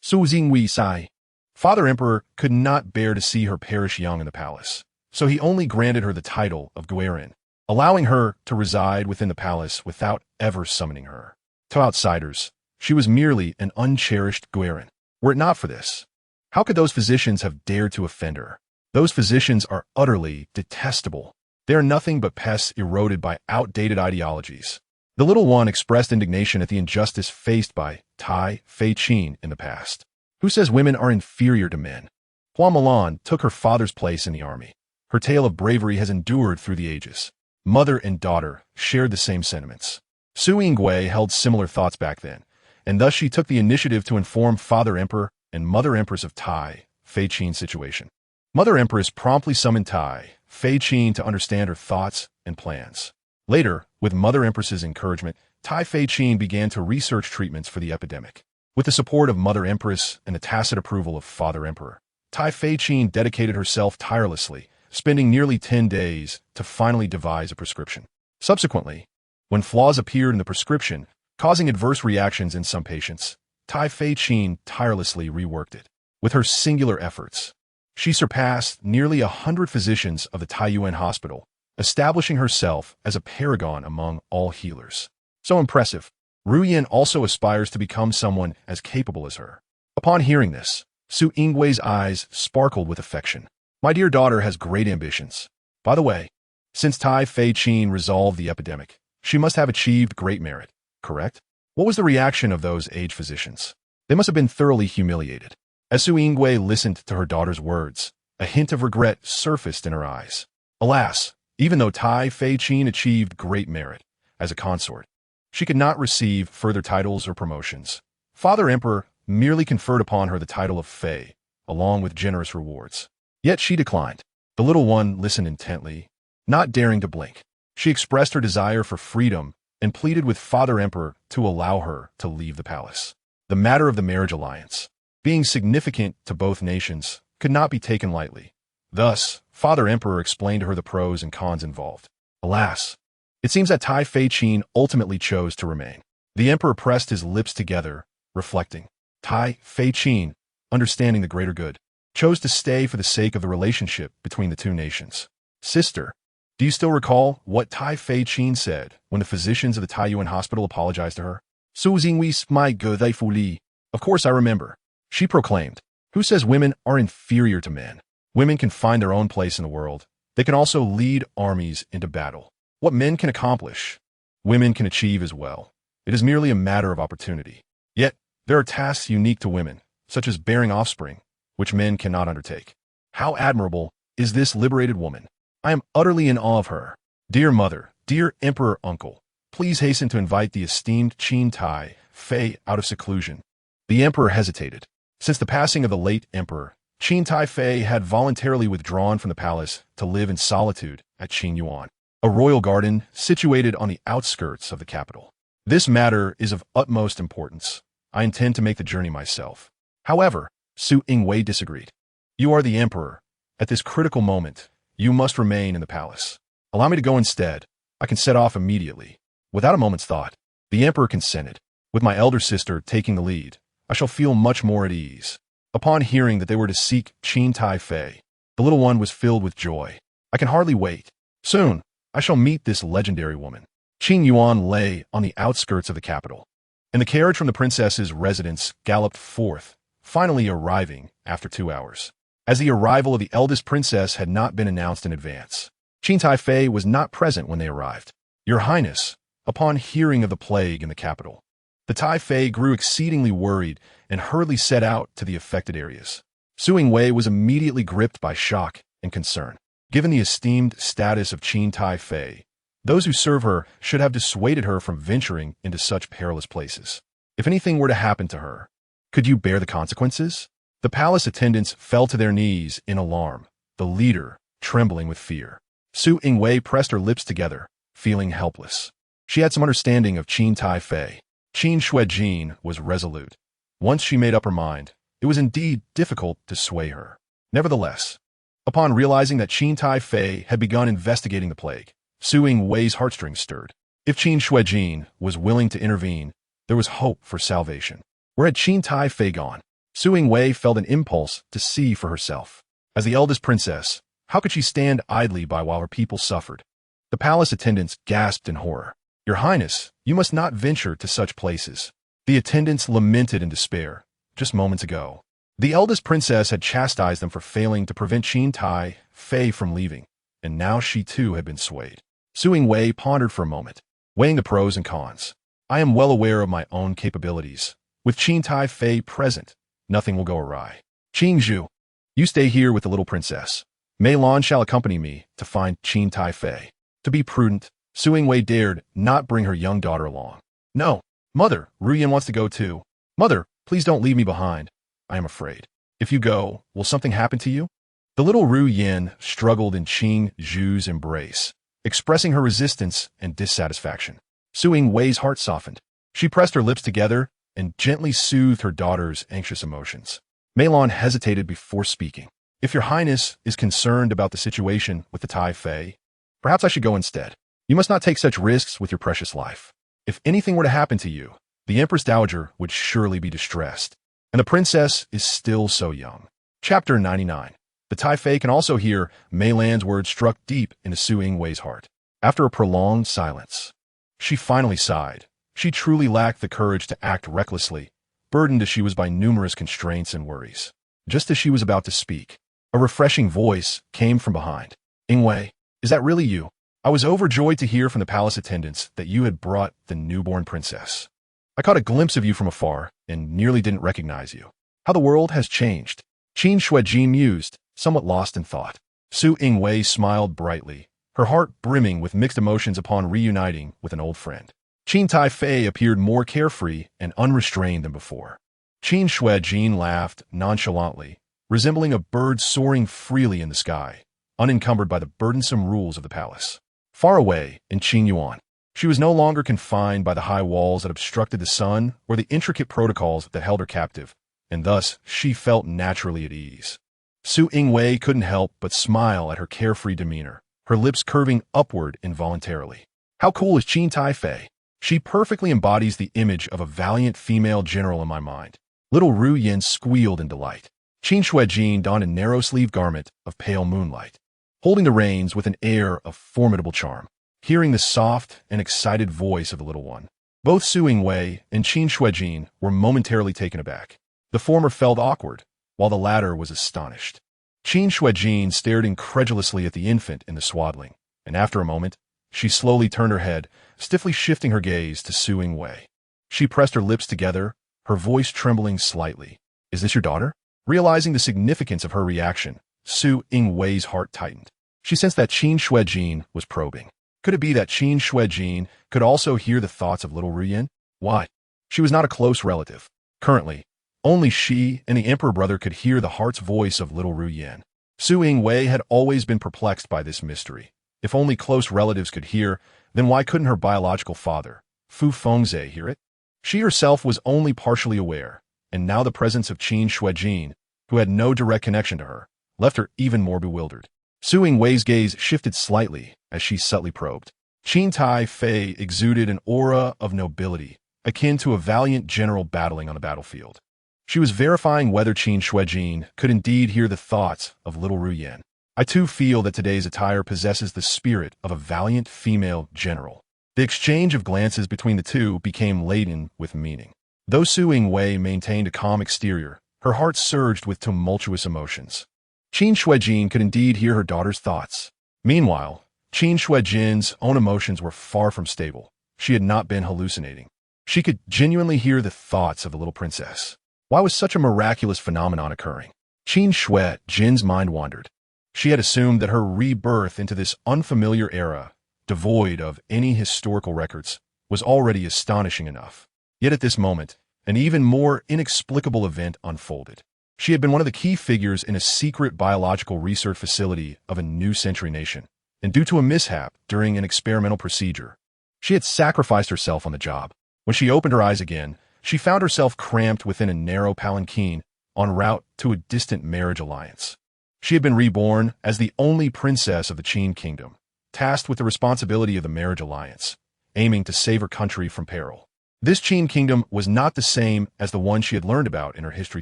Su Jingui sighed. Father Emperor could not bear to see her perish young in the palace, so he only granted her the title of Guerin, allowing her to reside within the palace without ever summoning her. To outsiders, she was merely an uncherished Guerin. Were it not for this, how could those physicians have dared to offend her? Those physicians are utterly detestable. They are nothing but pests eroded by outdated ideologies. The little one expressed indignation at the injustice faced by Tai Fei-Qin in the past. Who says women are inferior to men? Hua Milan took her father's place in the army. Her tale of bravery has endured through the ages. Mother and daughter shared the same sentiments. Su Yingui held similar thoughts back then, and thus she took the initiative to inform Father Emperor and Mother Empress of Tai Fei-Qin's situation. Mother Empress promptly summoned Tai Fei-Qin to understand her thoughts and plans. Later, with Mother Empress's encouragement, Tai Fei-Qin began to research treatments for the epidemic. With the support of Mother Empress and the tacit approval of Father Emperor, Tai Fei-Qin dedicated herself tirelessly, spending nearly 10 days to finally devise a prescription. Subsequently, when flaws appeared in the prescription, causing adverse reactions in some patients, Tai Fei-Qin tirelessly reworked it. With her singular efforts, she surpassed nearly 100 physicians of the Taiyuan hospital, establishing herself as a paragon among all healers. So impressive, Ruyan also aspires to become someone as capable as her. Upon hearing this, Su Yinggui's eyes sparkled with affection. My dear daughter has great ambitions. By the way, since Tai Fei-Qin resolved the epidemic, she must have achieved great merit, correct? What was the reaction of those aged physicians? They must have been thoroughly humiliated. As Su Yingui listened to her daughter's words, a hint of regret surfaced in her eyes. Alas, even though Tai Fei-Qin achieved great merit as a consort, she could not receive further titles or promotions. Father Emperor merely conferred upon her the title of Fei, along with generous rewards. Yet she declined. The little one listened intently, not daring to blink. She expressed her desire for freedom and pleaded with Father Emperor to allow her to leave the palace. The matter of the marriage alliance, being significant to both nations, could not be taken lightly. Thus, Father Emperor explained to her the pros and cons involved. Alas, it seems that Tai Fei-Qin ultimately chose to remain. The emperor pressed his lips together, reflecting. Tai Fei-Qin, understanding the greater good, chose to stay for the sake of the relationship between the two nations. Sister, do you still recall what Tai Fei-Qin said when the physicians of the Taiyuan hospital apologized to her? Su Jingui my good fu li. Of course I remember. She proclaimed, who says women are inferior to men? Women can find their own place in the world. They can also lead armies into battle. What men can accomplish, women can achieve as well. It is merely a matter of opportunity. Yet, there are tasks unique to women, such as bearing offspring, which men cannot undertake. How admirable is this liberated woman! I am utterly in awe of her. Dear mother, dear emperor uncle, please hasten to invite the esteemed Qin Tai Fei out of seclusion. The emperor hesitated. Since the passing of the late emperor, Qin Tai Fei had voluntarily withdrawn from the palace to live in solitude at Qinyuan, a royal garden situated on the outskirts of the capital. This matter is of utmost importance. I intend to make the journey myself. However, Su Yingui disagreed. You are the emperor. At this critical moment, you must remain in the palace. Allow me to go instead. I can set off immediately. Without a moment's thought, the emperor consented. With my elder sister taking the lead, I shall feel much more at ease. Upon hearing that they were to seek Qin Tai Fei, the little one was filled with joy. I can hardly wait. Soon, I shall meet this legendary woman. Qin Yuan lay on the outskirts of the capital, and the carriage from the princess's residence galloped forth, finally arriving after 2 hours. As the arrival of the eldest princess had not been announced in advance, Qin Tai Fei was not present when they arrived. Your Highness, upon hearing of the plague in the capital, The Tai Fei grew exceedingly worried and hurriedly set out to the affected areas. Su Wei was immediately gripped by shock and concern. Given the esteemed status of Qin Tai Fei, those who serve her should have dissuaded her from venturing into such perilous places. If anything were to happen to her, could you bear the consequences? The palace attendants fell to their knees in alarm, the leader trembling with fear. Su Wei pressed her lips together, feeling helpless. She had some understanding of Qin Tai Fei. Qin Shuijin was resolute. Once she made up her mind, it was indeed difficult to sway her. Nevertheless, upon realizing that Qin Tai Fei had begun investigating the plague, Su Wei's heartstrings stirred. If Qin Shuijin was willing to intervene, there was hope for salvation. Where had Qin Tai Fei gone? Su Wei felt an impulse to see for herself. As the eldest princess, how could she stand idly by while her people suffered? The palace attendants gasped in horror. Your Highness, you must not venture to such places. The attendants lamented in despair. Just moments ago, the eldest princess had chastised them for failing to prevent Qin Tai Fei from leaving, and now she too had been swayed. Su Wei pondered for a moment, weighing the pros and cons. I am well aware of my own capabilities. With Qin Tai Fei present, nothing will go awry. Qin Zhu, you stay here with the little princess. Mei Lan shall accompany me to find Qin Tai Fei. To be prudent, Su Wei dared not bring her young daughter along. No, Mother, Ruyan wants to go too. Mother, please don't leave me behind. I am afraid. If you go, will something happen to you? The little Ruyan struggled in Qin Zhu's embrace, expressing her resistance and dissatisfaction. Su Wei's heart softened. She pressed her lips together and gently soothed her daughter's anxious emotions. Mei Lan hesitated before speaking. If your Highness is concerned about the situation with the Tai Fei, perhaps I should go instead. You must not take such risks with your precious life. If anything were to happen to you, the Empress Dowager would surely be distressed, and the princess is still so young. Chapter 99. The Tai Fei can also hear Mei Lan's words struck deep into Su Wei's heart. After a prolonged silence, she finally sighed. She truly lacked the courage to act recklessly, burdened as she was by numerous constraints and worries. Just as she was about to speak, a refreshing voice came from behind. Wei, is that really you? I was overjoyed to hear from the palace attendants that you had brought the newborn princess. I caught a glimpse of you from afar and nearly didn't recognize you. How the world has changed. Qin Shuijin mused, somewhat lost in thought. Su Wei smiled brightly, her heart brimming with mixed emotions upon reuniting with an old friend. Qin Tai Fei appeared more carefree and unrestrained than before. Qin Shuijin laughed nonchalantly, resembling a bird soaring freely in the sky, unencumbered by the burdensome rules of the palace. Far away in Qinyuan, she was no longer confined by the high walls that obstructed the sun or the intricate protocols that held her captive, and thus she felt naturally at ease. Su Wei couldn't help but smile at her carefree demeanor, her lips curving upward involuntarily. How cool is Qin Tai Fei? She perfectly embodies the image of a valiant female general in my mind. Little Ruyan squealed in delight. Qin Shuijin donned a narrow-sleeved garment of pale moonlight, holding the reins with an air of formidable charm. Hearing the soft and excited voice of the little one, both Su Wei and Qin Shuijin were momentarily taken aback. The former felt awkward, while the latter was astonished. Qin Shuijin stared incredulously at the infant in the swaddling, and after a moment, she slowly turned her head, stiffly shifting her gaze to Su Wei. She pressed her lips together, her voice trembling slightly. Is this your daughter? Realizing the significance of her reaction, Su Wei's heart tightened. She sensed that Qin Shuijin was probing. Could it be that Qin Shuijin could also hear the thoughts of little Ruyan? Why? She was not a close relative. Currently, only she and the emperor brother could hear the heart's voice of little Ruyan. Su Wei had always been perplexed by this mystery. If only close relatives could hear, then why couldn't her biological father, Fu Fengze, hear it? She herself was only partially aware, and now the presence of Qin Shuijin, who had no direct connection to her, left her even more bewildered. Su Wei's gaze shifted slightly as she subtly probed. Qin Tai Fei exuded an aura of nobility, akin to a valiant general battling on a battlefield. She was verifying whether Qin Shuijin could indeed hear the thoughts of little Ruyan. I too feel that today's attire possesses the spirit of a valiant female general. The exchange of glances between the two became laden with meaning. Though Su Wei maintained a calm exterior, her heart surged with tumultuous emotions. Qin Shuijin could indeed hear her daughter's thoughts. Meanwhile, Qin Shuijin's own emotions were far from stable. She had not been hallucinating. She could genuinely hear the thoughts of the little princess. Why was such a miraculous phenomenon occurring? Qin Shui Jin's mind wandered. She had assumed that her rebirth into this unfamiliar era, devoid of any historical records, was already astonishing enough. Yet at this moment, an even more inexplicable event unfolded. She had been one of the key figures in a secret biological research facility of a new century nation, and due to a mishap during an experimental procedure, she had sacrificed herself on the job. When she opened her eyes again, she found herself cramped within a narrow palanquin en route to a distant marriage alliance. She had been reborn as the only princess of the Qin kingdom, tasked with the responsibility of the marriage alliance, aiming to save her country from peril. This Qin kingdom was not the same as the one she had learned about in her history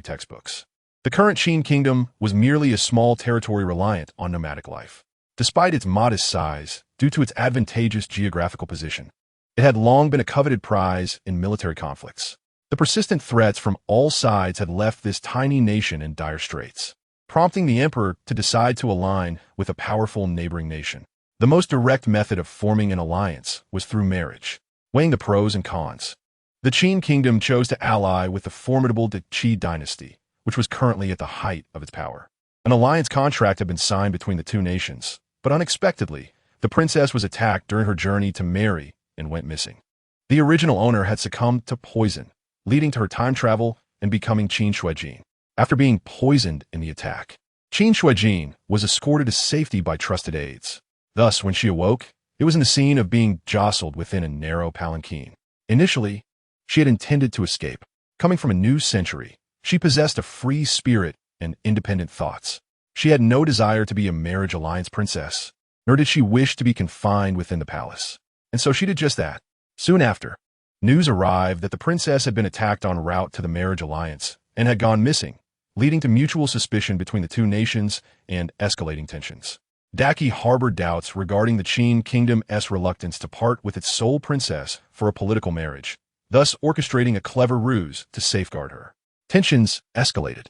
textbooks. The current Qin kingdom was merely a small territory reliant on nomadic life. Despite its modest size, due to its advantageous geographical position, it had long been a coveted prize in military conflicts. The persistent threats from all sides had left this tiny nation in dire straits, prompting the emperor to decide to align with a powerful neighboring nation. The most direct method of forming an alliance was through marriage. Weighing the pros and cons, the Qin kingdom chose to ally with the formidable Qi dynasty, which was currently at the height of its power. An alliance contract had been signed between the two nations, but unexpectedly, the princess was attacked during her journey to marry and went missing. The original owner had succumbed to poison, leading to her time travel and becoming Qin Shuijin. After being poisoned in the attack, Qin Shuijin was escorted to safety by trusted aides. Thus, when she awoke, it was in the scene of being jostled within a narrow palanquin. Initially, she had intended to escape. Coming from a new century, she possessed a free spirit and independent thoughts. She had no desire to be a marriage alliance princess, nor did she wish to be confined within the palace. And so she did just that. Soon after, news arrived that the princess had been attacked en route to the marriage alliance and had gone missing, leading to mutual suspicion between the two nations and escalating tensions. Daki harbored doubts regarding the Qin kingdom's reluctance to part with its sole princess for a political marriage, thus orchestrating a clever ruse to safeguard her. Tensions escalated.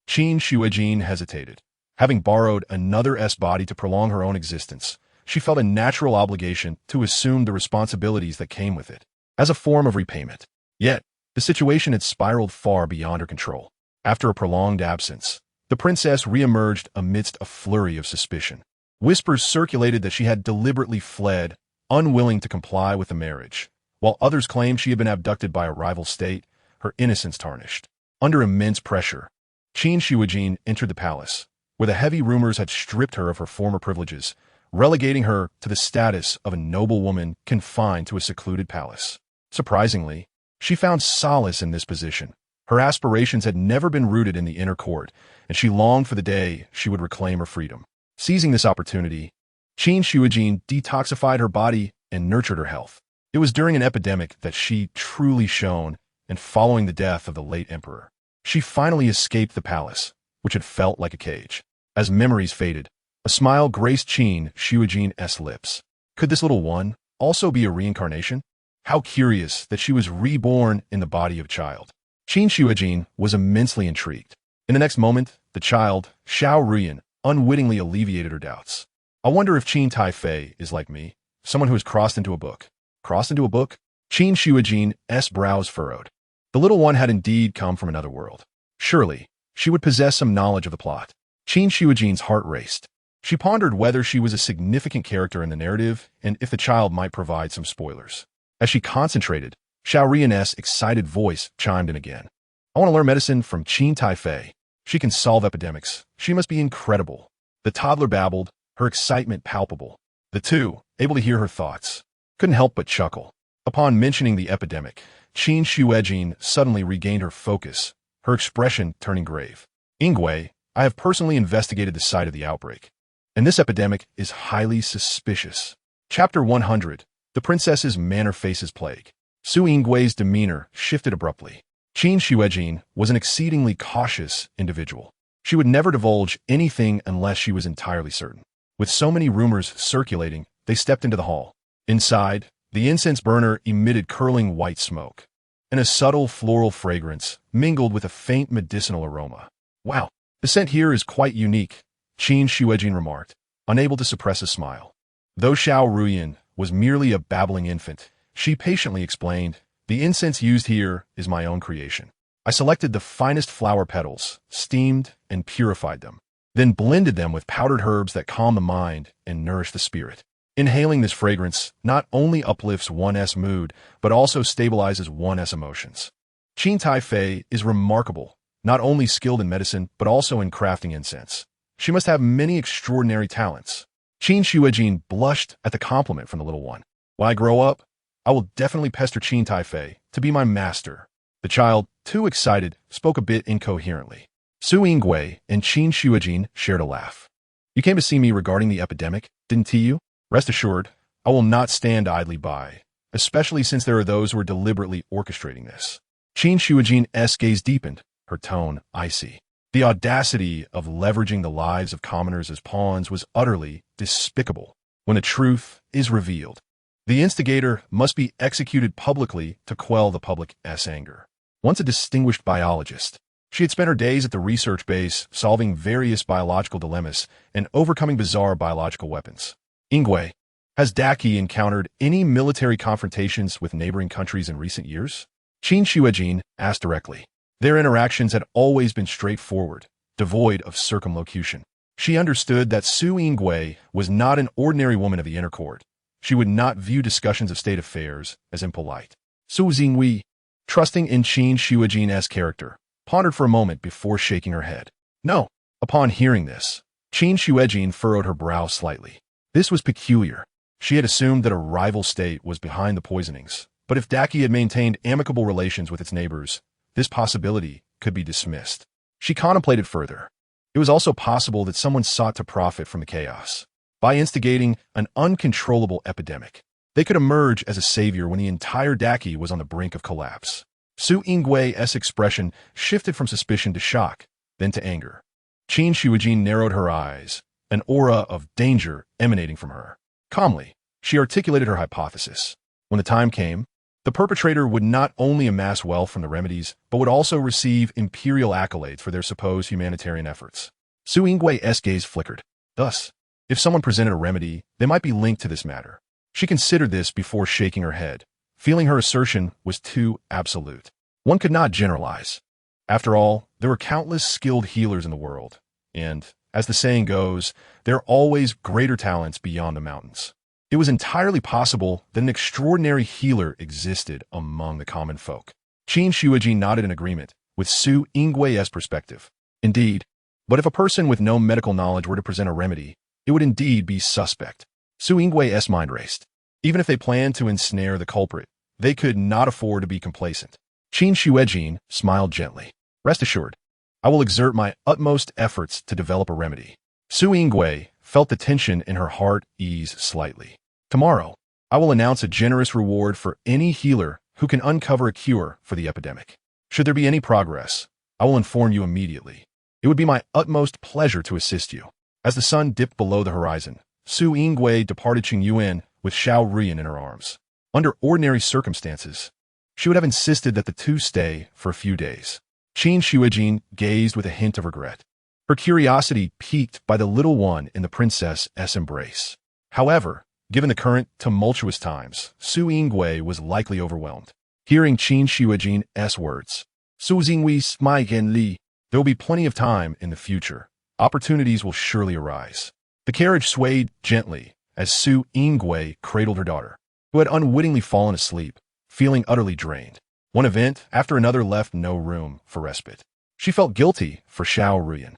Qin Shuijin hesitated. Having borrowed another body to prolong her own existence, she felt a natural obligation to assume the responsibilities that came with it, as a form of repayment. Yet, the situation had spiraled far beyond her control. After a prolonged absence, the princess re-emerged amidst a flurry of suspicion. Whispers circulated that she had deliberately fled, unwilling to comply with the marriage, while others claimed she had been abducted by a rival state, her innocence tarnished. Under immense pressure, Qin Shuijin entered the palace, where the heavy rumors had stripped her of her former privileges, relegating her to the status of a noble woman confined to a secluded palace. Surprisingly, she found solace in this position. Her aspirations had never been rooted in the inner court, and she longed for the day she would reclaim her freedom. Seizing this opportunity, Qin Shuijin detoxified her body and nurtured her health. It was during an epidemic that she truly shone, and following the death of the late emperor, she finally escaped the palace, which had felt like a cage. As memories faded, a smile graced Qin Shuijin's lips. Could this little one also be a reincarnation? How curious that she was reborn in the body of a child. Qin Shuijin was immensely intrigued. In the next moment, the child, Fu Ruyan, unwittingly alleviated her doubts. I wonder if Qin Taifei is like me, someone who has crossed into a book. Crossed into a book? Qin Shuijin's brows furrowed. The little one had indeed come from another world. Surely, she would possess some knowledge of the plot. Qin Shuijin's heart raced. She pondered whether she was a significant character in the narrative and if the child might provide some spoilers. As she concentrated, Fu Ruyan's excited voice chimed in again. I want to learn medicine from Qin Taifei. She can solve epidemics. She must be incredible. The toddler babbled, her excitement palpable. The two, able to hear her thoughts, couldn't help but chuckle. Upon mentioning the epidemic, Qin Shuijin suddenly regained her focus, her expression turning grave. Ingwei, I have personally investigated the site of the outbreak, and this epidemic is highly suspicious. Chapter 100. The Princess's Manner Faces Plague. Su Ingwei's demeanor shifted abruptly. Qin Shuijin was an exceedingly cautious individual. She would never divulge anything unless she was entirely certain. With so many rumors circulating, they stepped into the hall. Inside, the incense burner emitted curling white smoke, and a subtle floral fragrance mingled with a faint medicinal aroma. Wow, the scent here is quite unique, Qin Shuijin remarked, unable to suppress a smile. Though Fu Ruyan was merely a babbling infant, she patiently explained, The incense used here is my own creation. I selected the finest flower petals, steamed and purified them, then blended them with powdered herbs that calm the mind and nourish the spirit. Inhaling this fragrance not only uplifts one's mood, but also stabilizes one's emotions. Qin Tai Fei is remarkable, not only skilled in medicine, but also in crafting incense. She must have many extraordinary talents. Qin Shuijin blushed at the compliment from the little one. When I grow up, I will definitely pester Qin Tai Fei to be my master. The child, too excited, spoke a bit incoherently. Su Yingwei and Qin Shuijin shared a laugh. You came to see me regarding the epidemic, didn't you? Rest assured, I will not stand idly by, especially since there are those who are deliberately orchestrating this. Qin Shuijin's gaze deepened, her tone icy. The audacity of leveraging the lives of commoners as pawns was utterly despicable. When the truth is revealed, the instigator must be executed publicly to quell the public's anger. Once a distinguished biologist, she had spent her days at the research base solving various biological dilemmas and overcoming bizarre biological weapons. Yingwei, has Daki encountered any military confrontations with neighboring countries in recent years? Qin Shuijin asked directly. Their interactions had always been straightforward, devoid of circumlocution. She understood that Su Yingwei was not an ordinary woman of the inner court. She would not view discussions of state affairs as impolite. Su Xingwei, trusting in Qin Shuijin's character, pondered for a moment before shaking her head. No. Upon hearing this, Qin Shuijin furrowed her brow slightly. This was peculiar. She had assumed that a rival state was behind the poisonings, but if Daki had maintained amicable relations with its neighbors, this possibility could be dismissed. She contemplated further. It was also possible that someone sought to profit from the chaos. By instigating an uncontrollable epidemic, they could emerge as a savior when the entire Daki was on the brink of collapse. Su Yingwei's expression shifted from suspicion to shock, then to anger. Qin Shuijin narrowed her eyes, an aura of danger emanating from her. Calmly, she articulated her hypothesis. When the time came, the perpetrator would not only amass wealth from the remedies, but would also receive Imperial accolades for their supposed humanitarian efforts. Su Yingwei's gaze flickered. Thus, if someone presented a remedy, they might be linked to this matter. She considered this before shaking her head, feeling her assertion was too absolute. One could not generalize. After all, there were countless skilled healers in the world, and, as the saying goes, there are always greater talents beyond the mountains. It was entirely possible that an extraordinary healer existed among the common folk. Qin Shuijin nodded in agreement with Su Yingwei's perspective. Indeed, but if a person with no medical knowledge were to present a remedy, it would indeed be suspect. Su Yingwei's mind raced. Even if they planned to ensnare the culprit, they could not afford to be complacent. Qin Shuijin smiled gently. Rest assured, I will exert my utmost efforts to develop a remedy. Su Yingwei felt the tension in her heart ease slightly. Tomorrow, I will announce a generous reward for any healer who can uncover a cure for the epidemic. Should there be any progress, I will inform you immediately. It would be my utmost pleasure to assist you. As the sun dipped below the horizon, Su Yingwei departed Qingyuan with Fu Ruyan in her arms. Under ordinary circumstances, she would have insisted that the two stay for a few days. Qin Shuijin gazed with a hint of regret. Her curiosity piqued by the little one in the princess's embrace. However, given the current tumultuous times, Su Yingwei was likely overwhelmed. Hearing Qin Shuijin's words, Su Xingwei smiled gently. There will be plenty of time in the future. Opportunities will surely arise. The carriage swayed gently as Su Yingwei cradled her daughter, who had unwittingly fallen asleep, feeling utterly drained. One event after another left no room for respite. She felt guilty for Fu Ruyan,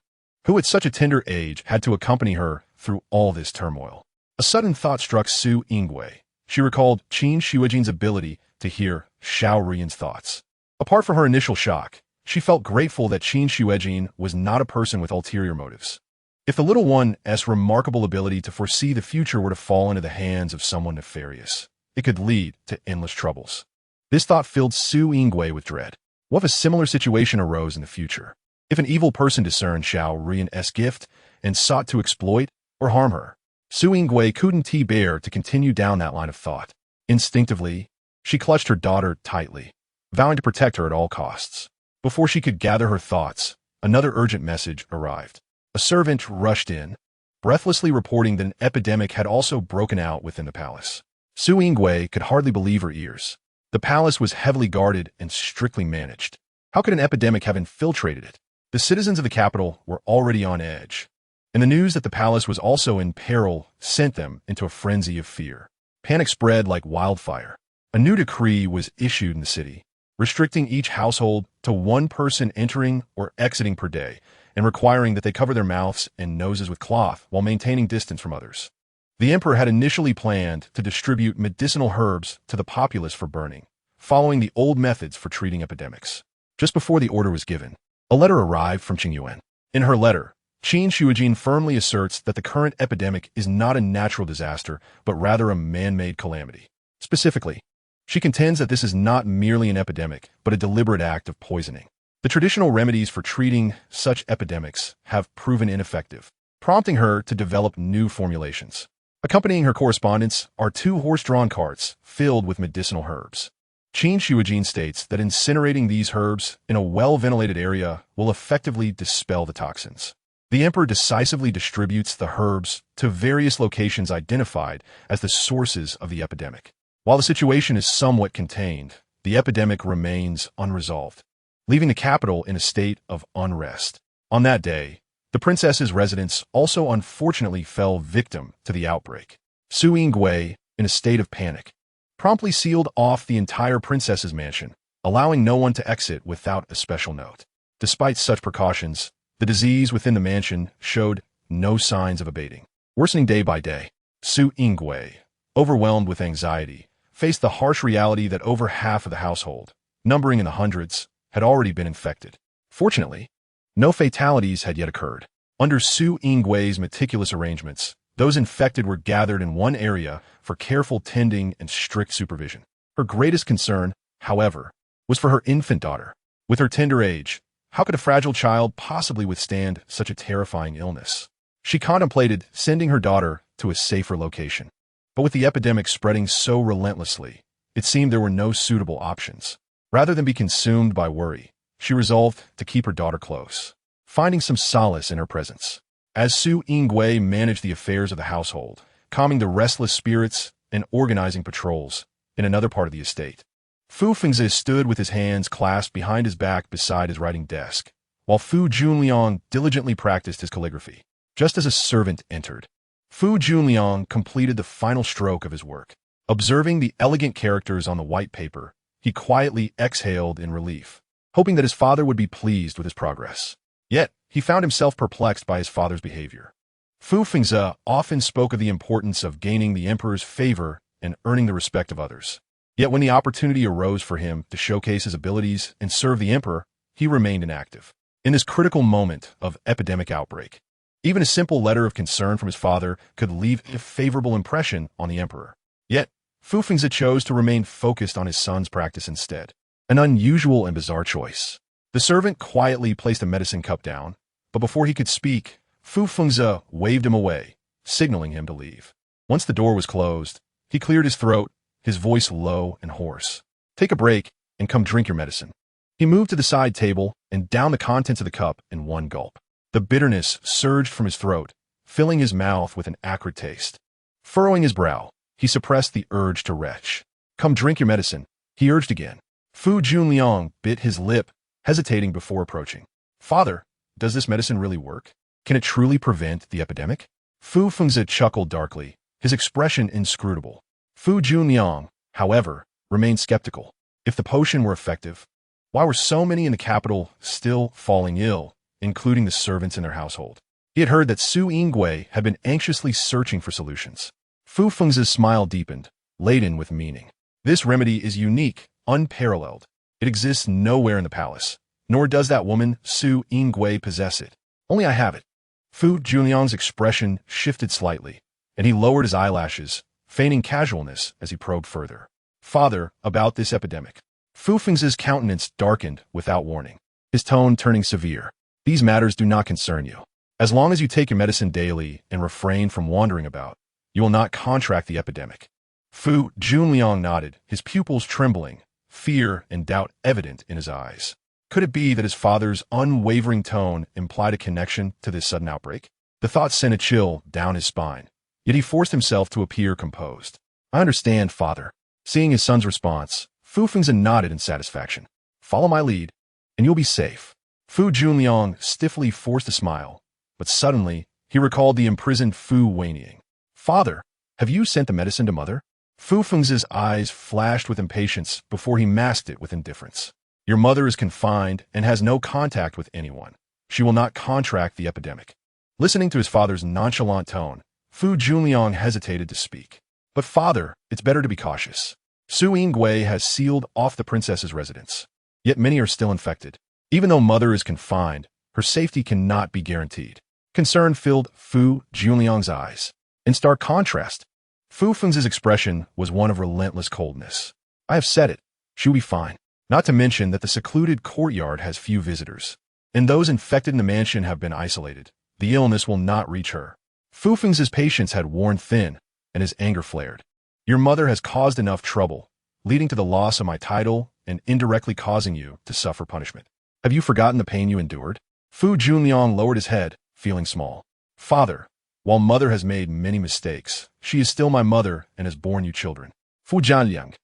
who at such a tender age had to accompany her through all this turmoil. A sudden thought struck Su Yingwei. She recalled Qin Shuijin's ability to hear Fu Ruyan's thoughts. Apart from her initial shock, she felt grateful that Qin Shuijin was not a person with ulterior motives. If the little one's remarkable ability to foresee the future were to fall into the hands of someone nefarious, it could lead to endless troubles. This thought filled Su Yingwei with dread. What if a similar situation arose in the future? If an evil person discerned Fu Ruyan's gift and sought to exploit or harm her? Su Yingwei couldn't bear to continue down that line of thought. Instinctively, she clutched her daughter tightly, vowing to protect her at all costs. Before she could gather her thoughts, another urgent message arrived. A servant rushed in, breathlessly reporting that an epidemic had also broken out within the palace. Su Yingwei could hardly believe her ears. The palace was heavily guarded and strictly managed. How could an epidemic have infiltrated it? The citizens of the capital were already on edge, and the news that the palace was also in peril sent them into a frenzy of fear. Panic spread like wildfire. A new decree was issued in the city, restricting each household to one person entering or exiting per day, and requiring that they cover their mouths and noses with cloth while maintaining distance from others. The emperor had initially planned to distribute medicinal herbs to the populace for burning, following the old methods for treating epidemics. Just before the order was given, a letter arrived from Qingyuan. In her letter, Qin Shuijin firmly asserts that the current epidemic is not a natural disaster, but rather a man-made calamity. Specifically, she contends that this is not merely an epidemic, but a deliberate act of poisoning. The traditional remedies for treating such epidemics have proven ineffective, prompting her to develop new formulations. Accompanying her correspondence are 2 horse-drawn carts filled with medicinal herbs. Qin Shuijin states that incinerating these herbs in a well-ventilated area will effectively dispel the toxins. The emperor decisively distributes the herbs to various locations identified as the sources of the epidemic. While the situation is somewhat contained, the epidemic remains unresolved, leaving the capital in a state of unrest. On that day, the princess's residence also unfortunately fell victim to the outbreak. Su Yingwei, in a state of panic, promptly sealed off the entire princess's mansion, allowing no one to exit without a special note. Despite such precautions, the disease within the mansion showed no signs of abating. Worsening day by day, Su Yingwei, overwhelmed with anxiety, faced the harsh reality that over half of the household, numbering in the hundreds, had already been infected. Fortunately, no fatalities had yet occurred. Under Su Yingwei's meticulous arrangements, those infected were gathered in one area for careful tending and strict supervision. Her greatest concern, however, was for her infant daughter. With her tender age, how could a fragile child possibly withstand such a terrifying illness? She contemplated sending her daughter to a safer location. But with the epidemic spreading so relentlessly, it seemed there were no suitable options. Rather than be consumed by worry, she resolved to keep her daughter close, finding some solace in her presence. As Su Yingwei managed the affairs of the household, calming the restless spirits and organizing patrols in another part of the estate, Fu Fengzi stood with his hands clasped behind his back beside his writing desk, while Fu Junliang diligently practiced his calligraphy. Just as a servant entered, Fu Junliang completed the final stroke of his work. Observing the elegant characters on the white paper, he quietly exhaled in relief, hoping that his father would be pleased with his progress. Yet, he found himself perplexed by his father's behavior. Fu Fengzi often spoke of the importance of gaining the emperor's favor and earning the respect of others. Yet when the opportunity arose for him to showcase his abilities and serve the emperor, he remained inactive. In this critical moment of epidemic outbreak, even a simple letter of concern from his father could leave a favorable impression on the emperor. Yet, Fu Fengzi chose to remain focused on his son's practice instead. An unusual and bizarre choice. The servant quietly placed a medicine cup down, but before he could speak, Fu Fengzi waved him away, signaling him to leave. Once the door was closed, he cleared his throat, his voice low and hoarse. "Take a break and come drink your medicine." He moved to the side table and downed the contents of the cup in one gulp. The bitterness surged from his throat, filling his mouth with an acrid taste. Furrowing his brow, he suppressed the urge to retch. "Come drink your medicine," he urged again. Fu Junliang bit his lip, hesitating before approaching. "Father, does this medicine really work? Can it truly prevent the epidemic?" Fu Fengzi chuckled darkly, his expression inscrutable. Fu Junliang, however, remained skeptical. If the potion were effective, why were so many in the capital still falling ill, including the servants in their household? He had heard that Su Yingwei had been anxiously searching for solutions. Fu Fengzi's smile deepened, laden with meaning. "This remedy is unique, unparalleled. It exists nowhere in the palace, nor does that woman Su Yingwei possess it. Only I have it." Fu Junliang's expression shifted slightly, and he lowered his eyelashes, feigning casualness as he probed further. "Father, about this epidemic." Fu Fengzi's countenance darkened without warning, his tone turning severe. "These matters do not concern you. As long as you take your medicine daily and refrain from wandering about, you will not contract the epidemic." Fu Junliang nodded, his pupils trembling, fear and doubt evident in his eyes. Could it be that his father's unwavering tone implied a connection to this sudden outbreak? The thought sent a chill down his spine, yet he forced himself to appear composed. "I understand, father." Seeing his son's response, Fu Fengzi nodded in satisfaction. Follow my lead, and you'll be safe. Fu Junliang stiffly forced a smile, but suddenly he recalled the imprisoned Fu Wenying. Father, have you sent the medicine to mother? Fu Fengzi's eyes flashed with impatience before he masked it with indifference. Your mother is confined and has no contact with anyone. She will not contract the epidemic. Listening to his father's nonchalant tone, Fu Junliang hesitated to speak. But father, it's better to be cautious. Su Yingwei has sealed off the princess's residence. Yet many are still infected. Even though mother is confined, her safety cannot be guaranteed. Concern filled Fu Junliang's eyes. In stark contrast, Fu Fengzi's expression was one of relentless coldness. I have said it. She will be fine. Not to mention that the secluded courtyard has few visitors. And those infected in the mansion have been isolated. The illness will not reach her. Fu Fengzi's patience had worn thin, and his anger flared. Your mother has caused enough trouble, leading to the loss of my title and indirectly causing you to suffer punishment. Have you forgotten the pain you endured? Fu Junliang lowered his head, feeling small. Father, while mother has made many mistakes, she is still my mother and has borne you children. Fu Junliang.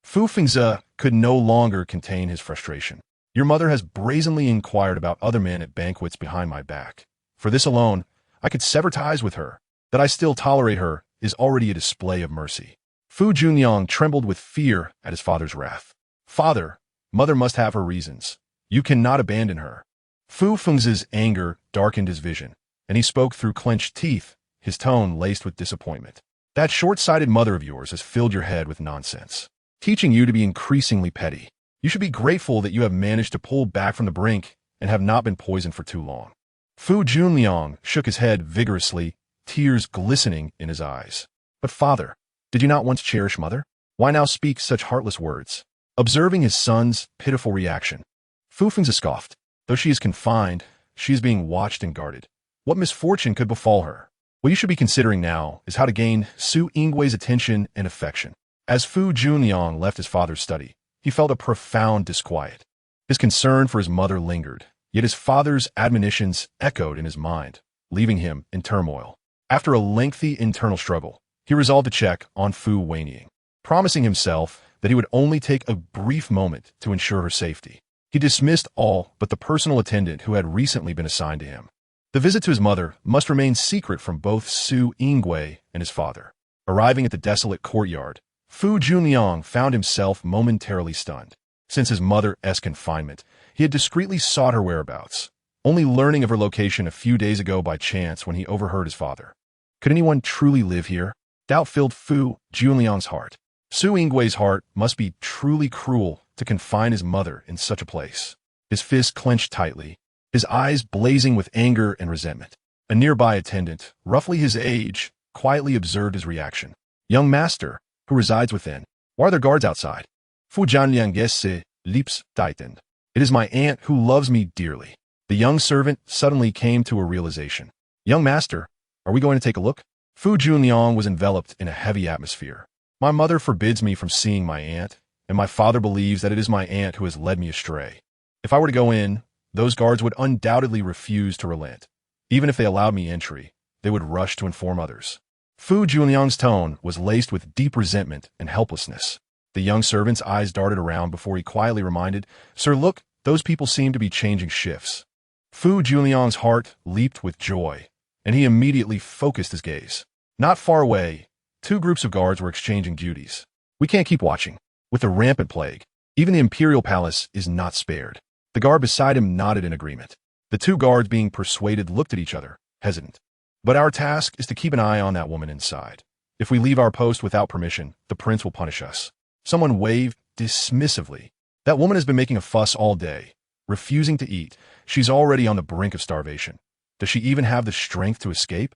Fu Fengzi could no longer contain his frustration. Your mother has brazenly inquired about other men at banquets behind my back. For this alone, I could sever ties with her. That I still tolerate her is already a display of mercy. Fu Junliang trembled with fear at his father's wrath. Father, mother must have her reasons. You cannot abandon her. Fu Fengzi's anger darkened his vision, and he spoke through clenched teeth, his tone laced with disappointment. That short-sighted mother of yours has filled your head with nonsense, teaching you to be increasingly petty. You should be grateful that you have managed to pull back from the brink and have not been poisoned for too long. Fu Junliang shook his head vigorously, tears glistening in his eyes. But father, did you not once cherish mother? Why now speak such heartless words? Observing his son's pitiful reaction, Fu Fengzi scoffed. Though she is confined, she is being watched and guarded. What misfortune could befall her? What you should be considering now is how to gain Su Yingwei's attention and affection. As Fu Junliang left his father's study, he felt a profound disquiet. His concern for his mother lingered, yet his father's admonitions echoed in his mind, leaving him in turmoil. After a lengthy internal struggle, he resolved to check on Fu Wenying, promising himself that he would only take a brief moment to ensure her safety. He dismissed all but the personal attendant who had recently been assigned to him. The visit to his mother must remain secret from both Su Yingwei and his father. Arriving at the desolate courtyard, Fu Junliang found himself momentarily stunned. Since his mother's confinement, he had discreetly sought her whereabouts, only learning of her location a few days ago by chance when he overheard his father. Could anyone truly live here? Doubt filled Fu Junliang's heart. Su Yingwei's heart must be truly cruel to confine his mother in such a place. His fist clenched tightly, his eyes blazing with anger and resentment. A nearby attendant, roughly his age, quietly observed his reaction. Young master, who resides within, why are there guards outside? Fu Junliang's lips tightened. It is my aunt who loves me dearly. The young servant suddenly came to a realization. Young master, are we going to take a look? Fu Junliang was enveloped in a heavy atmosphere. My mother forbids me from seeing my aunt, and my father believes that it is my aunt who has led me astray. If I were to go in, those guards would undoubtedly refuse to relent. Even if they allowed me entry, they would rush to inform others. Fu Junliang's tone was laced with deep resentment and helplessness. The young servant's eyes darted around before he quietly reminded, Sir, look, those people seem to be changing shifts. Fu Junliang's heart leaped with joy, and he immediately focused his gaze. Not far away, two groups of guards were exchanging duties. We can't keep watching. With the rampant plague, even the Imperial palace is not spared. The guard beside him nodded in agreement. The two guards being persuaded looked at each other, hesitant. But our task is to keep an eye on that woman inside. If we leave our post without permission, the prince will punish us. Someone waved dismissively. That woman has been making a fuss all day, refusing to eat. She's already on the brink of starvation. Does she even have the strength to escape?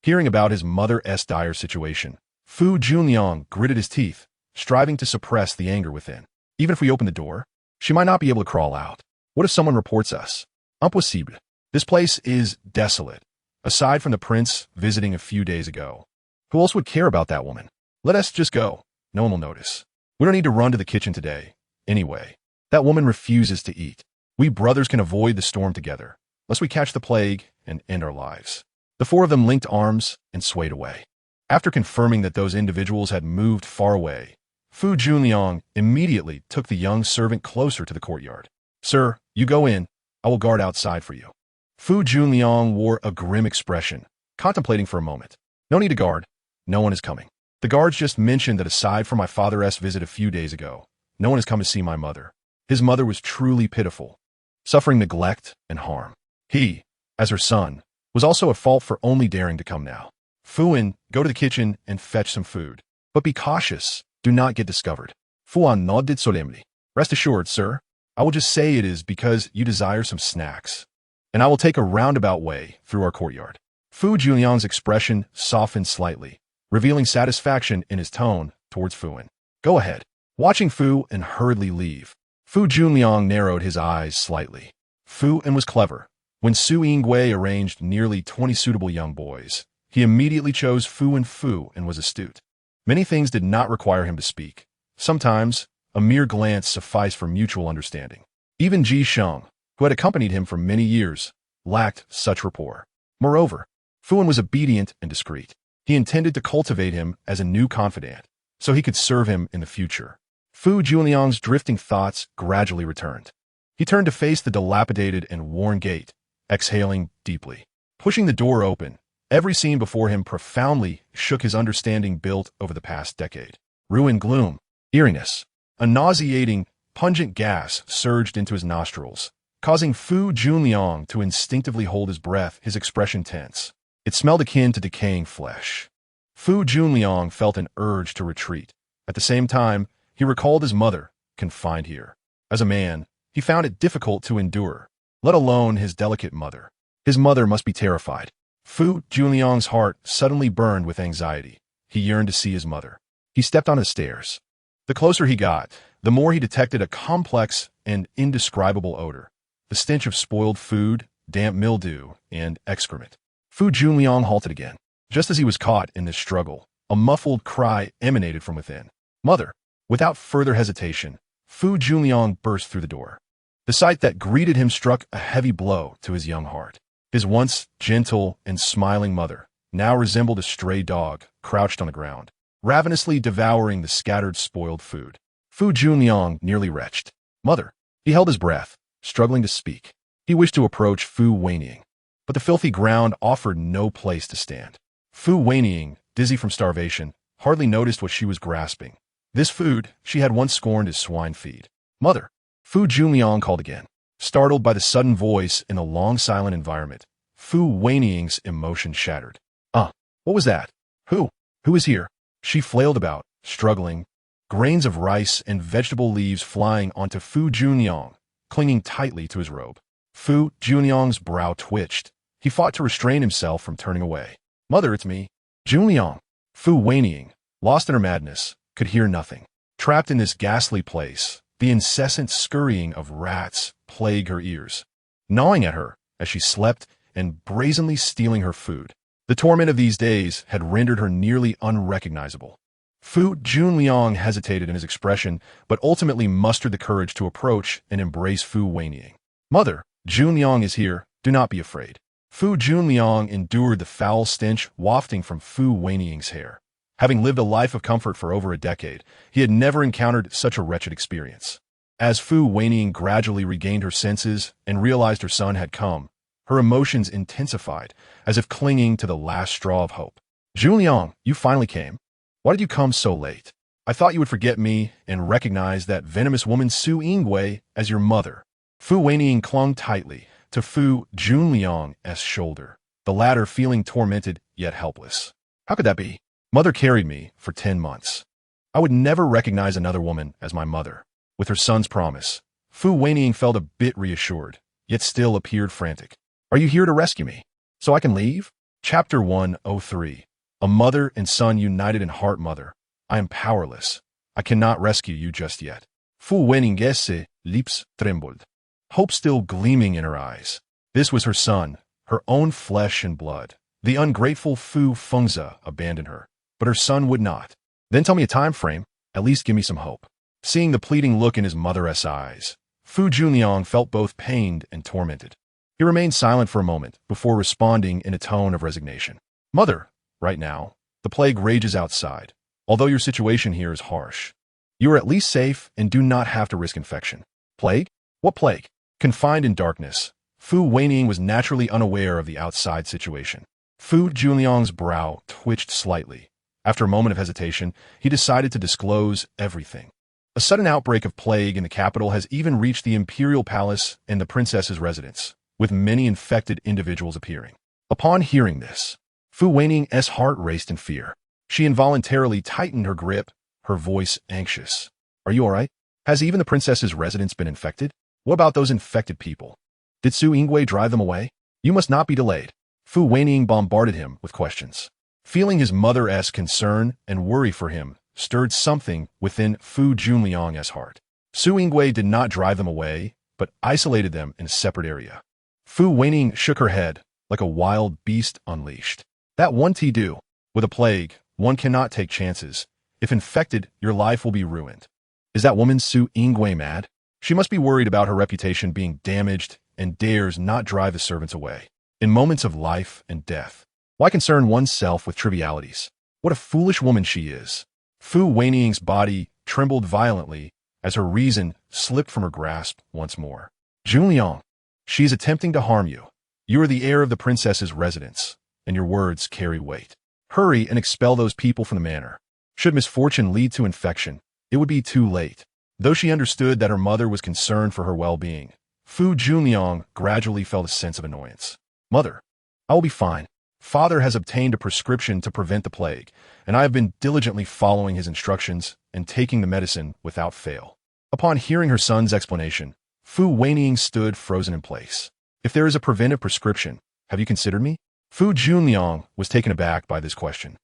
Hearing about his mother's dire situation, Fu Junliang gritted his teeth, striving to suppress the anger within. Even if we open the door, she might not be able to crawl out. What if someone reports us? Impossible. This place is desolate. Aside from the prince visiting a few days ago, who else would care about that woman? Let us just go. No one will notice. We don't need to run to the kitchen today. Anyway, that woman refuses to eat. We brothers can avoid the storm together, lest we catch the plague and end our lives. The four of them linked arms and swayed away. After confirming that those individuals had moved far away, Fu Junliang immediately took the young servant closer to the courtyard. "Sir, you go in. I will guard outside for you." Fu Junliang wore a grim expression, contemplating for a moment. "No need to guard. No one is coming. The guards just mentioned that aside from my father's visit a few days ago, no one has come to see my mother." His mother was truly pitiful, suffering neglect and harm. He, as her son, was also at fault for only daring to come now. "Fuan, go to the kitchen and fetch some food. But be cautious. Do not get discovered." Fuan nodded solemnly. "Rest assured, sir. I will just say it is because you desire some snacks, and I will take a roundabout way through our courtyard." Fu Junliang's expression softened slightly, revealing satisfaction in his tone towards Fuan. "Go ahead." Watching Fu and hurriedly leave, Fu Junliang narrowed his eyes slightly. Fu and was clever. When Su Yingwei arranged nearly 20 suitable young boys, he immediately chose Fu and was astute. Many things did not require him to speak. Sometimes, a mere glance sufficed for mutual understanding. Even Ji Sheng, who had accompanied him for many years, lacked such rapport. Moreover, Fuan was obedient and discreet. He intended to cultivate him as a new confidant, so he could serve him in the future. Fu Junliang's drifting thoughts gradually returned. He turned to face the dilapidated and worn gate, exhaling deeply. Pushing the door open, every scene before him profoundly shook his understanding built over the past decade. Ruin, gloom, eeriness. A nauseating, pungent gas surged into his nostrils, causing Fu Junliang to instinctively hold his breath, his expression tense. It smelled akin to decaying flesh. Fu Junliang felt an urge to retreat. At the same time, he recalled his mother, confined here. As a man, he found it difficult to endure, let alone his delicate mother. His mother must be terrified. Fu Junliang's heart suddenly burned with anxiety. He yearned to see his mother. He stepped on the stairs. The closer he got, the more he detected a complex and indescribable odor, the stench of spoiled food, damp mildew, and excrement. Fu Junliang halted again. Just as he was caught in this struggle, a muffled cry emanated from within. "Mother!" Without further hesitation, Fu Junliang burst through the door. The sight that greeted him struck a heavy blow to his young heart. His once gentle and smiling mother now resembled a stray dog crouched on the ground, ravenously devouring the scattered spoiled food. Fu Junliang nearly retched. "Mother!" He held his breath, struggling to speak. He wished to approach Fu Wenying, but the filthy ground offered no place to stand. Fu Wenying, dizzy from starvation, hardly noticed what she was grasping. This food she had once scorned as swine feed. "Mother!" Fu Junliang called again. Startled by the sudden voice in the long silent environment, Fu Wenying's emotion shattered. What was that? Who is here?" She flailed about, struggling, grains of rice and vegetable leaves flying onto Fu Junliang, clinging tightly to his robe. Fu Junliang's brow twitched. He fought to restrain himself from turning away. "Mother, it's me." Junliang. Fu Wenying, lost in her madness, could hear nothing. Trapped in this ghastly place, the incessant scurrying of rats plagued her ears, gnawing at her as she slept and brazenly stealing her food. The torment of these days had rendered her nearly unrecognizable. Fu Junliang hesitated in his expression, but ultimately mustered the courage to approach and embrace Fu Wenying. "Mother, Junliang is here. Do not be afraid." Fu Junliang endured the foul stench wafting from Fu Wenying's hair. Having lived a life of comfort for over a decade, he had never encountered such a wretched experience. As Fu Wenying gradually regained her senses and realized her son had come, her emotions intensified, as if clinging to the last straw of hope. "Junliang, you finally came. Why did you come so late? I thought you would forget me and recognize that venomous woman Su Yingwei as your mother." Fu Wenying clung tightly to Fu Junliang's shoulder, the latter feeling tormented yet helpless. "How could that be? Mother carried me for 10 months. I would never recognize another woman as my mother." With her son's promise, Fu Wenying felt a bit reassured, yet still appeared frantic. "Are you here to rescue me, so I can leave?" Chapter 103. A mother and son united in heart. "Mother, I am powerless. I cannot rescue you just yet." Fu Wening's lips trembled, hope still gleaming in her eyes. This was her son, her own flesh and blood. The ungrateful Fu Fengzi abandoned her, but her son would not. "Then tell me a time frame. At least give me some hope." Seeing the pleading look in his mother's eyes, Fu Junliang felt both pained and tormented. He remained silent for a moment before responding in a tone of resignation. "Mother, right now, the plague rages outside. Although your situation here is harsh, You are at least safe and do not have to risk infection. Plague? What plague? Confined in darkness, Fu Wenying was naturally unaware of the outside situation. Fu Junliang's brow twitched slightly. After a moment of hesitation, he decided to disclose everything. A sudden outbreak of plague in the capital has even reached the Imperial Palace and the princess's residence, with many infected individuals appearing. Upon hearing this, Fu Wenying's heart raced in fear. She involuntarily tightened her grip, her voice anxious. Are you all right? Has even the princess's residence been infected? What about those infected people? Did Su Yingwei drive them away? You must not be delayed. Fu Wenying bombarded him with questions. Feeling his mother's concern and worry for him stirred something within Fu Junliang's heart. Su Yingwei did not drive them away, but isolated them in a separate area. Fu Wenying shook her head like a wild beast unleashed. That won't do. With a plague, one cannot take chances. If infected, your life will be ruined. Is that woman Su Yingwei mad? She must be worried about her reputation being damaged and dares not drive the servants away. In moments of life and death, why concern oneself with trivialities? What a foolish woman she is. Fu Wenying's body trembled violently as her reason slipped from her grasp once more. Junliang, she is attempting to harm you. You are the heir of the princess's residence, and your words carry weight. Hurry and expel those people from the manor. Should misfortune lead to infection, it would be too late. Though she understood that her mother was concerned for her well-being, Fu Junliang gradually felt a sense of annoyance. Mother, I will be fine. Father has obtained a prescription to prevent the plague, and I have been diligently following his instructions and taking the medicine without fail. Upon hearing her son's explanation, Fu Wenying stood frozen in place. If there is a preventive prescription, have you considered me? Fu Junliang was taken aback by this question,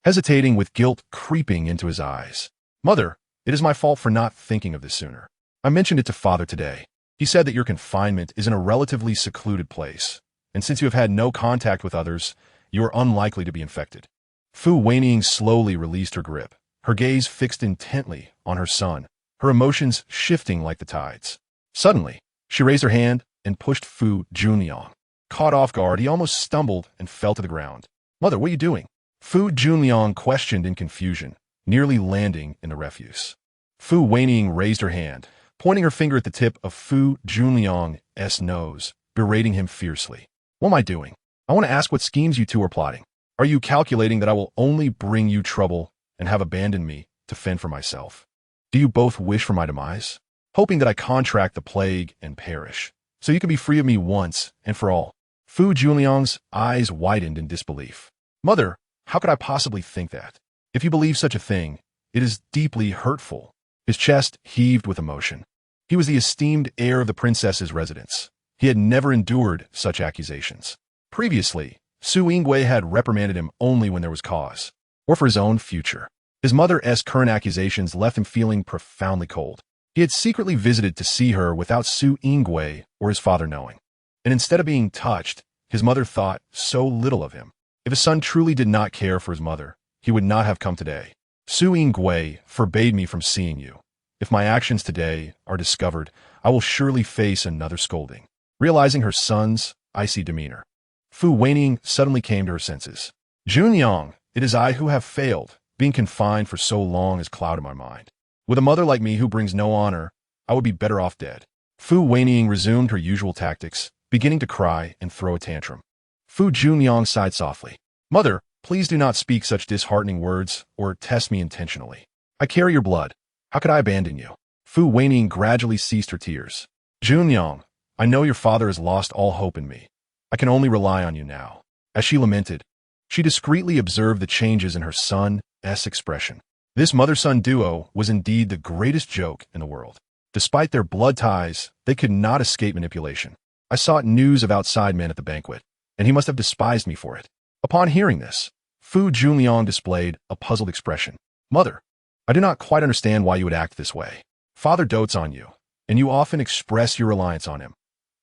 hesitating with guilt creeping into his eyes. Mother, it is my fault for not thinking of this sooner. I mentioned it to father today. He said that your confinement is in a relatively secluded place, and since you have had no contact with others, you are unlikely to be infected. Fu Wenying slowly released her grip, her gaze fixed intently on her son, her emotions shifting like the tides. Suddenly, she raised her hand and pushed Fu Junliang. Caught off guard, he almost stumbled and fell to the ground. Mother, what are you doing? Fu Junliang questioned in confusion, nearly landing in the refuse. Fu Wenying raised her hand, pointing her finger at the tip of Fu Junliang's nose, berating him fiercely. What am I doing? I want to ask what schemes you two are plotting. Are you calculating that I will only bring you trouble and have abandoned me to fend for myself? Do you both wish for my demise? Hoping that I contract the plague and perish, so you can be free of me once and for all. Fu Junliang's eyes widened in disbelief. Mother, how could I possibly think that? If you believe such a thing, it is deeply hurtful. His chest heaved with emotion. He was the esteemed heir of the princess's residence. He had never endured such accusations. Previously, Su Yingwei had reprimanded him only when there was cause, or for his own future. His mother's current accusations left him feeling profoundly cold. He had secretly visited to see her without Su Yingwei or his father knowing. And instead of being touched, his mother thought so little of him. If his son truly did not care for his mother, he would not have come today. Su Yingwei forbade me from seeing you. If my actions today are discovered, I will surely face another scolding. Realizing her son's icy demeanor, Fu Wenying suddenly came to her senses. Junliang, it is I who have failed. Being confined for so long has clouded my mind. With a mother like me who brings no honor, I would be better off dead. Fu Wenying resumed her usual tactics, beginning to cry and throw a tantrum. Fu Junliang sighed softly. Mother, please do not speak such disheartening words or test me intentionally. I carry your blood. How could I abandon you? Fu Wenying gradually ceased her tears. Junliang, I know your father has lost all hope in me. I can only rely on you now. As she lamented, she discreetly observed the changes in her son's expression. This mother-son duo was indeed the greatest joke in the world. Despite their blood ties, they could not escape manipulation. I sought news of outside men at the banquet, and he must have despised me for it. Upon hearing this, Fu Junliang displayed a puzzled expression. Mother, I do not quite understand why you would act this way. Father dotes on you, and you often express your reliance on him.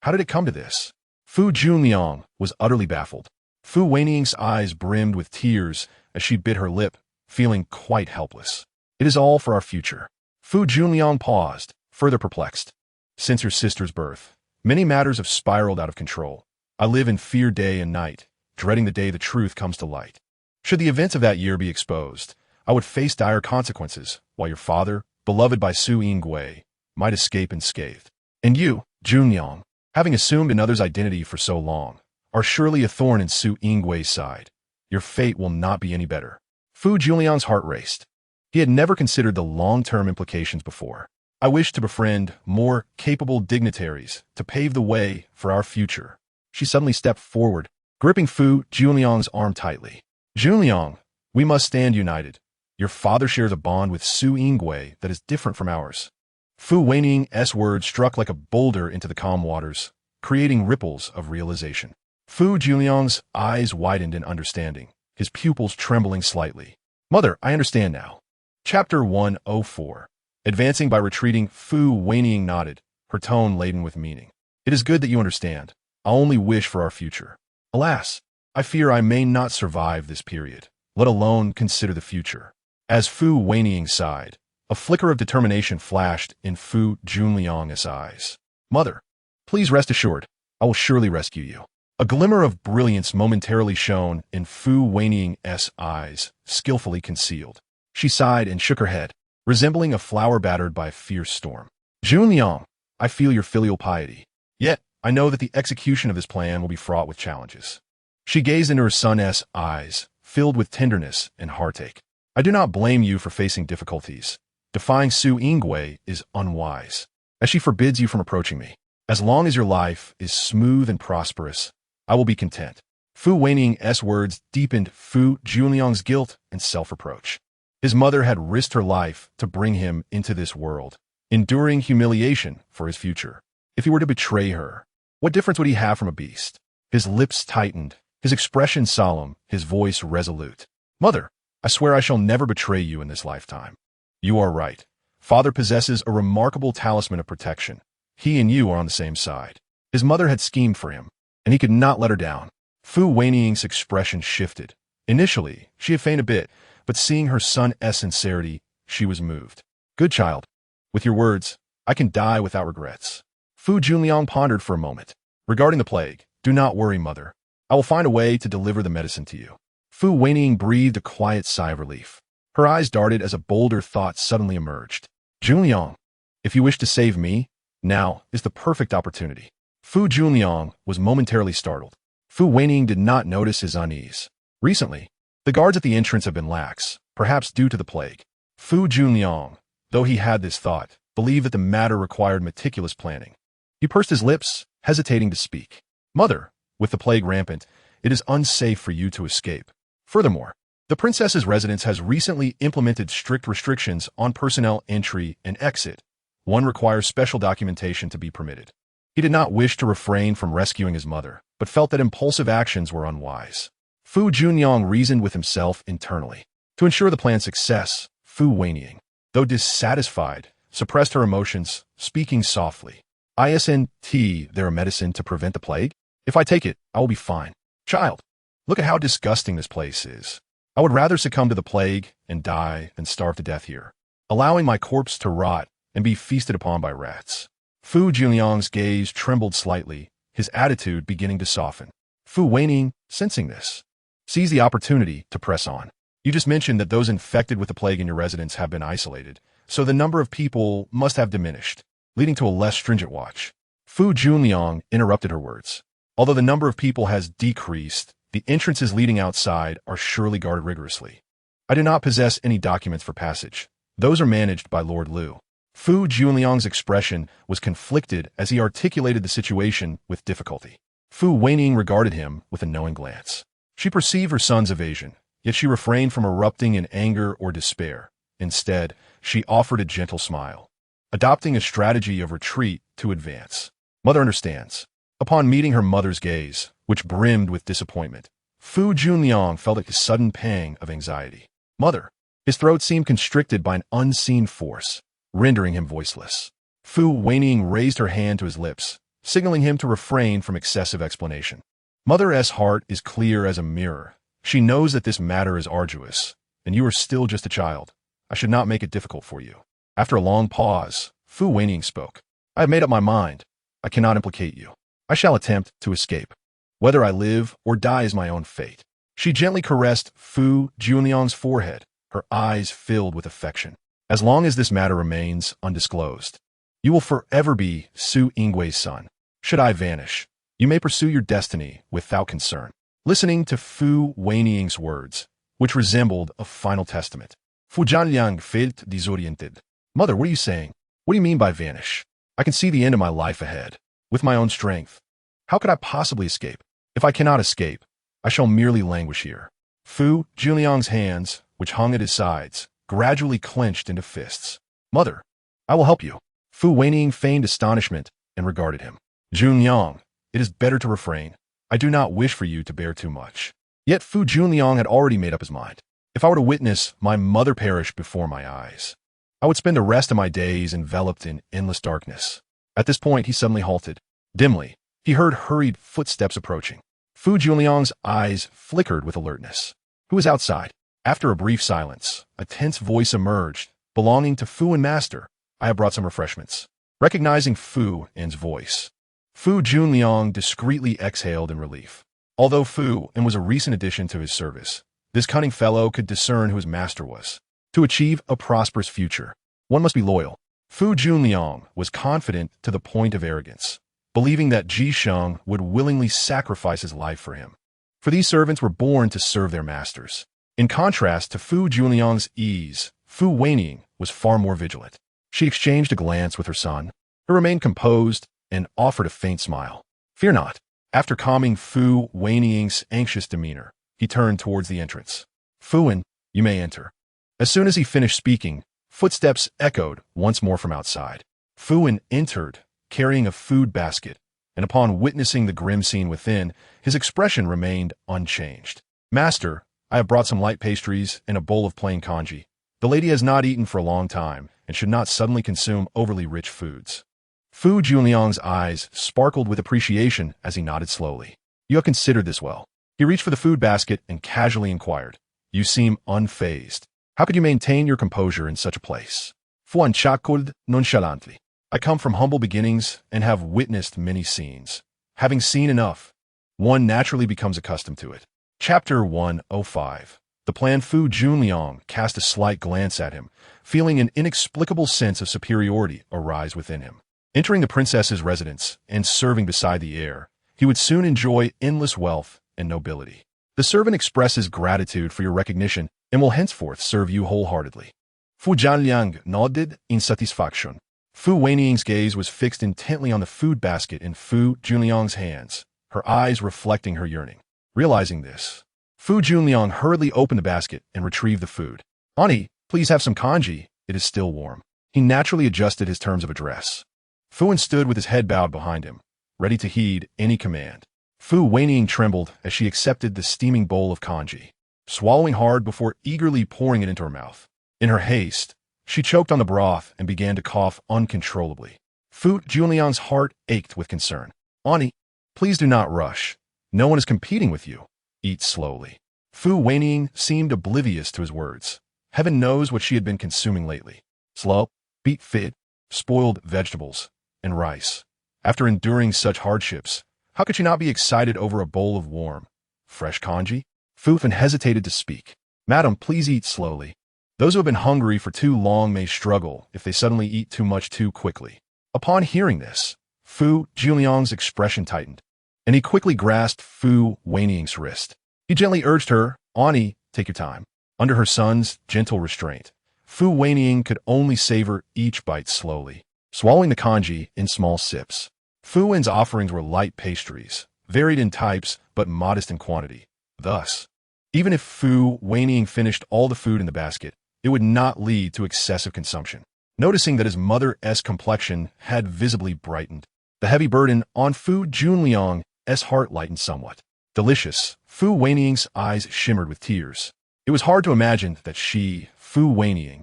How did it come to this? Fu Junliang was utterly baffled. Fu Wenying's eyes brimmed with tears as she bit her lip, feeling quite helpless. It is all for our future. Fu Junliang paused, further perplexed. Since your sister's birth, many matters have spiraled out of control. I live in fear day and night, dreading the day the truth comes to light. Should the events of that year be exposed, I would face dire consequences, while your father beloved by Su Yingui, might escape unscathed. And you, Junliang, having assumed another's identity for so long, are surely a thorn in Su Yinggui's side. Your fate will not be any better. Fu Junliang's heart raced. He had never considered the long-term implications before. I wish to befriend more capable dignitaries to pave the way for our future. She suddenly stepped forward, gripping Fu Junliang's arm tightly. Junliang, we must stand united. Your father shares a bond with Su Yingui that is different from ours. Fu Wenying's words struck like a boulder into the calm waters, creating ripples of realization. Fu Junliang's eyes widened in understanding, his pupils trembling slightly. Mother, I understand now. Chapter 104. Advancing by retreating, Fu Wenying nodded, her tone laden with meaning. It is good that you understand. I only wish for our future. Alas, I fear I may not survive this period, let alone consider the future. As Fu Wenying sighed, a flicker of determination flashed in Fu Junliang's eyes. Mother, please rest assured, I will surely rescue you. A glimmer of brilliance momentarily shone in Fu Wenying's eyes, skillfully concealed. She sighed and shook her head, resembling a flower battered by a fierce storm. Junliang, I feel your filial piety. Yet, I know that the execution of this plan will be fraught with challenges. She gazed into her son's eyes, filled with tenderness and heartache. I do not blame you for facing difficulties. Defying Su Yingui is unwise, as she forbids you from approaching me. As long as your life is smooth and prosperous, I will be content. Fu Wenying's words deepened Fu Junliang's guilt and self-reproach. His mother had risked her life to bring him into this world, enduring humiliation for his future. If he were to betray her, what difference would he have from a beast? His lips tightened, his expression solemn, his voice resolute. Mother, I swear I shall never betray you in this lifetime. You are right. Father possesses a remarkable talisman of protection. He and you are on the same side. His mother had schemed for him, and he could not let her down. Fu Wenying's expression shifted. Initially, she had feigned a bit, but seeing her son's sincerity, she was moved. Good child. With your words, I can die without regrets. Fu Junliang pondered for a moment. Regarding the plague, do not worry, mother. I will find a way to deliver the medicine to you. Fu Wenying breathed a quiet sigh of relief. Her eyes darted as a bolder thought suddenly emerged. Junliang, if you wish to save me, now is the perfect opportunity. Fu Junliang was momentarily startled. Fu Wenying did not notice his unease. Recently, the guards at the entrance have been lax, perhaps due to the plague. Fu Junliang, though he had this thought, believed that the matter required meticulous planning. He pursed his lips, hesitating to speak. Mother, with the plague rampant, it is unsafe for you to escape. Furthermore, the princess's residence has recently implemented strict restrictions on personnel entry and exit. One requires special documentation to be permitted. He did not wish to refrain from rescuing his mother, but felt that impulsive actions were unwise. Fu Junliang reasoned with himself internally. To ensure the plan's success, Fu Wenying, though dissatisfied, suppressed her emotions, speaking softly. Isn't there a medicine to prevent the plague? If I take it, I will be fine. Child, look at how disgusting this place is. I would rather succumb to the plague and die than starve to death here, allowing my corpse to rot and be feasted upon by rats. Fu Junliang's gaze trembled slightly, his attitude beginning to soften. Fu Wenying, sensing this, seized the opportunity to press on. You just mentioned that those infected with the plague in your residence have been isolated, so the number of people must have diminished, leading to a less stringent watch. Fu Junliang interrupted her words. Although the number of people has decreased, the entrances leading outside are surely guarded rigorously. I do not possess any documents for passage. Those are managed by Lord Liu. Fu Junliang's expression was conflicted as he articulated the situation with difficulty. Fu Wenying regarded him with a knowing glance. She perceived her son's evasion, yet she refrained from erupting in anger or despair. Instead, she offered a gentle smile, adopting a strategy of retreat to advance. Mother understands. Upon meeting her mother's gaze, which brimmed with disappointment, Fu Junliang felt a sudden pang of anxiety. Mother, his throat seemed constricted by an unseen force, rendering him voiceless. Fu Wenying raised her hand to his lips, signaling him to refrain from excessive explanation. Mother's heart is clear as a mirror. She knows that this matter is arduous, and you are still just a child. I should not make it difficult for you. After a long pause, Fu Wenying spoke. I have made up my mind. I cannot implicate you. I shall attempt to escape. Whether I live or die is my own fate. She gently caressed Fu Junliang's forehead, her eyes filled with affection. as long as this matter remains undisclosed. You will forever be Su Yingwei's son. Should I vanish, you may pursue your destiny without concern. Listening to Fu Wenying's words, which resembled a final testament, Fu Junliang felt disoriented. Mother, what are you saying? What do you mean by vanish? I can see the end of my life ahead, with my own strength. How could I possibly escape? If I cannot escape, I shall merely languish here. Fu Junliang's hands, which hung at his sides, gradually clenched into fists. Mother, I will help you. Fu Wenying feigned astonishment and regarded him. Junliang, it is better to refrain. I do not wish for you to bear too much. Yet Fu Junliang had already made up his mind. If I were to witness my mother perish before my eyes, I would spend the rest of my days enveloped in endless darkness. At this point, he suddenly halted. Dimly, he heard hurried footsteps approaching. Fu Junliang's eyes flickered with alertness. Who is outside? After a brief silence, a tense voice emerged, belonging to Fu and Master. I have brought some refreshments. Recognizing Fu En's voice, Fu Junliang discreetly exhaled in relief. Although Fu En was a recent addition to his service, this cunning fellow could discern who his master was. To achieve a prosperous future, one must be loyal. Fu Junliang was confident to the point of arrogance, believing that Ji Sheng would willingly sacrifice his life for him. For these servants were born to serve their masters. In contrast to Fu Junliang's ease, Fu Wenying was far more vigilant. She exchanged a glance with her son, who remained composed and offered a faint smile. Fear not. After calming Fu Wenying's anxious demeanor, he turned towards the entrance. Fu En, you may enter. As soon as he finished speaking, footsteps echoed once more from outside. Fu En entered, carrying a food basket, and upon witnessing the grim scene within, his expression remained unchanged. Master, I have brought some light pastries and a bowl of plain congee. The lady has not eaten for a long time and should not suddenly consume overly rich foods. Fu Junliang's eyes sparkled with appreciation as he nodded slowly. You have considered this well. He reached for the food basket and casually inquired. You seem unfazed. How could you maintain your composure in such a place? Fu En chuckled nonchalantly. I come from humble beginnings and have witnessed many scenes. Having seen enough, one naturally becomes accustomed to it. Chapter 105. The planned Fu Junliang cast a slight glance at him, feeling an inexplicable sense of superiority arise within him. Entering the princess's residence and serving beside the heir, he would soon enjoy endless wealth and nobility. The servant expresses gratitude for your recognition and will henceforth serve you wholeheartedly. Fu Junliang nodded in satisfaction. Fu Wenying's gaze was fixed intently on the food basket in Fu Junliang's hands, her eyes reflecting her yearning. Realizing this, Fu Junliang hurriedly opened the basket and retrieved the food. Auntie, please have some congee. It is still warm. He naturally adjusted his terms of address. Fu En stood with his head bowed behind him, ready to heed any command. Fu Wenying trembled as she accepted the steaming bowl of congee, swallowing hard before eagerly pouring it into her mouth. In her haste, she choked on the broth and began to cough uncontrollably. Fu Junliang's heart ached with concern. Auntie, please do not rush. No one is competing with you. Eat slowly. Fu Wenying seemed oblivious to his words. Heaven knows what she had been consuming lately. Slow, beet fit, spoiled vegetables, and rice. After enduring such hardships, how could she not be excited over a bowl of warm, fresh congee? Fu En hesitated to speak. Madam, please eat slowly. Those who have been hungry for too long may struggle if they suddenly eat too much too quickly. Upon hearing this, Fu Junliang's expression tightened, and he quickly grasped Fu Wenying's wrist. He gently urged her, Auntie, take your time. Under her son's gentle restraint, Fu Wenying could only savor each bite slowly, swallowing the congee in small sips. Fu En's offerings were light pastries, varied in types but modest in quantity. Thus, even if Fu Wenying finished all the food in the basket, it would not lead to excessive consumption. Noticing that his mother's complexion had visibly brightened, the heavy burden on Fu Junliang's heart lightened somewhat. Delicious, Fu Wenying's eyes shimmered with tears. It was hard to imagine that she, Fu Wenying,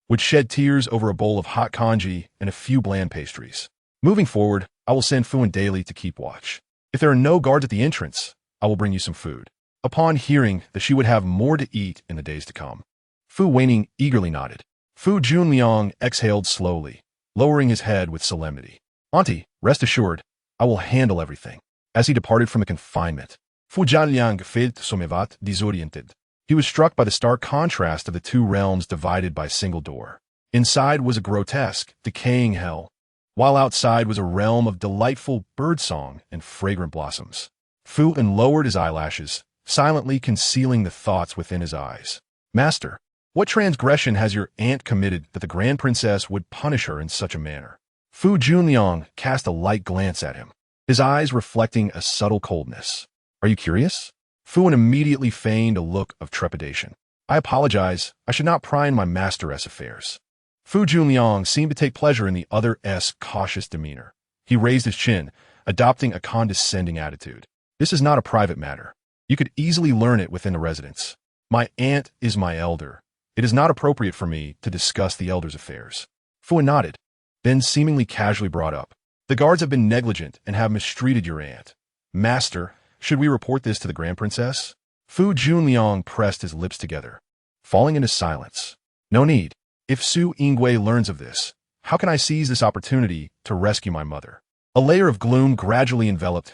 would shed tears over a bowl of hot congee and a few bland pastries. Moving forward, I will send Fu En daily to keep watch. If there are no guards at the entrance, I will bring you some food. Upon hearing that she would have more to eat in the days to come, Fu Wenying eagerly nodded. Fu Junliang exhaled slowly, lowering his head with solemnity. Auntie, rest assured, I will handle everything. As he departed from the confinement, Fu Junliang felt somewhat disoriented. He was struck by the stark contrast of the two realms divided by a single door. Inside was a grotesque, decaying hell, while outside was a realm of delightful birdsong and fragrant blossoms. Fu Wenying lowered his eyelashes, silently concealing the thoughts within his eyes. Master, what transgression has your aunt committed that the Grand Princess would punish her in such a manner? Junliang cast a light glance at him, his eyes reflecting a subtle coldness. Are you curious? Fu Wenying immediately feigned a look of trepidation. I apologize, I should not pry in my master's affairs. Junliang seemed to take pleasure in the other's cautious demeanor. He raised his chin, adopting a condescending attitude. This is not a private matter. You could easily learn it within the residence. My aunt is my elder. It is not appropriate for me to discuss the elder's affairs. Fu Wenying nodded, then seemingly casually brought up. The guards have been negligent and have mistreated your aunt. Master, should we report this to the Grand Princess? Junliang pressed his lips together, falling into silence. No need. If Su Yingwei learns of this, how can I seize this opportunity to rescue my mother? A layer of gloom gradually enveloped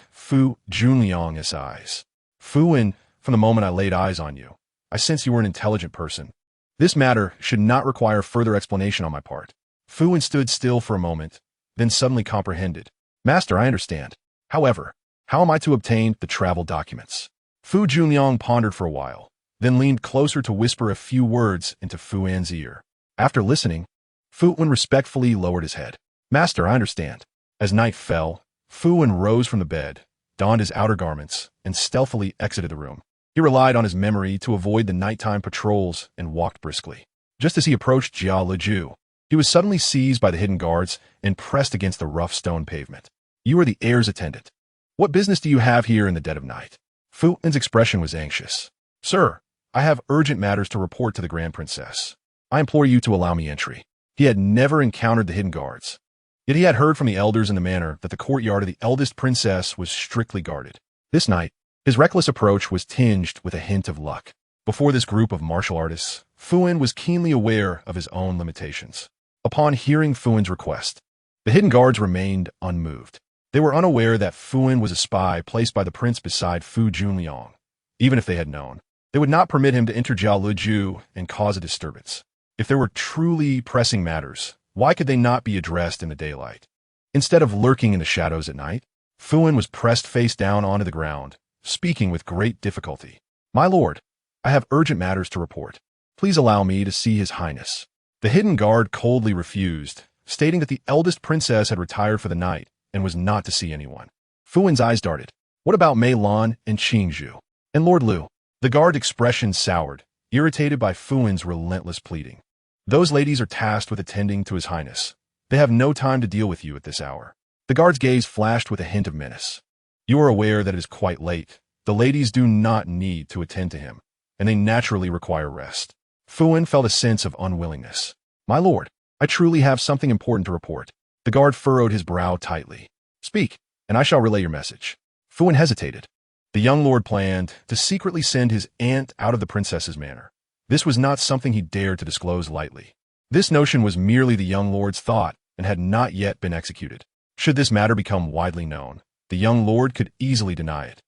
Junliang's eyes. Fu Wenying, from the moment I laid eyes on you, I sense you were an intelligent person. This matter should not require further explanation on my part. Fu Wenying stood still for a moment, then suddenly comprehended. Master, I understand. However, how am I to obtain the travel documents? Junliang pondered for a while, then leaned closer to whisper a few words into Fu Wenying's ear. After listening, Fu Wenying respectfully lowered his head. Master, I understand. As night fell, Fu Wenying rose from the bed, donned his outer garments, and stealthily exited the room. He relied on his memory to avoid the nighttime patrols and walked briskly. Just as he approached Jia Leju, he was suddenly seized by the hidden guards and pressed against the rough stone pavement. You are the heir's attendant. What business do you have here in the dead of night? Fu Wenying's expression was anxious. Sir, I have urgent matters to report to the Grand Princess. I implore you to allow me entry. He had never encountered the hidden guards. Yet he had heard from the elders in the manor that the courtyard of the eldest princess was strictly guarded. This night, his reckless approach was tinged with a hint of luck. Before this group of martial artists, Fu Wenying was keenly aware of his own limitations. Upon hearing Fu Wenying's request, the hidden guards remained unmoved. They were unaware that Fu Wenying was a spy placed by the prince beside Junliang. Even if they had known, they would not permit him to enter Jia Leju and cause a disturbance. If there were truly pressing matters, why could they not be addressed in the daylight? Instead of lurking in the shadows at night, Fu Wenying was pressed face down onto the ground, speaking with great difficulty. My lord, I have urgent matters to report. Please allow me to see His Highness. The hidden guard coldly refused, stating that the eldest princess had retired for the night and was not to see anyone. Fu Wenying's eyes darted. What about Mei Lan and Qingzhu? And Lord Liu? The guard's expression soured, irritated by Fu Wenying's relentless pleading. Those ladies are tasked with attending to His Highness. They have no time to deal with you at this hour. The guard's gaze flashed with a hint of menace. You are aware that it is quite late. The ladies do not need to attend to him, and they naturally require rest. Fu Wenying felt a sense of unwillingness. My lord, I truly have something important to report. The guard furrowed his brow tightly. Speak, and I shall relay your message. Fu Wenying hesitated. The young lord planned to secretly send his aunt out of the princess's manor. This was not something he dared to disclose lightly. This notion was merely the young lord's thought and had not yet been executed. Should this matter become widely known, the young lord could easily deny it,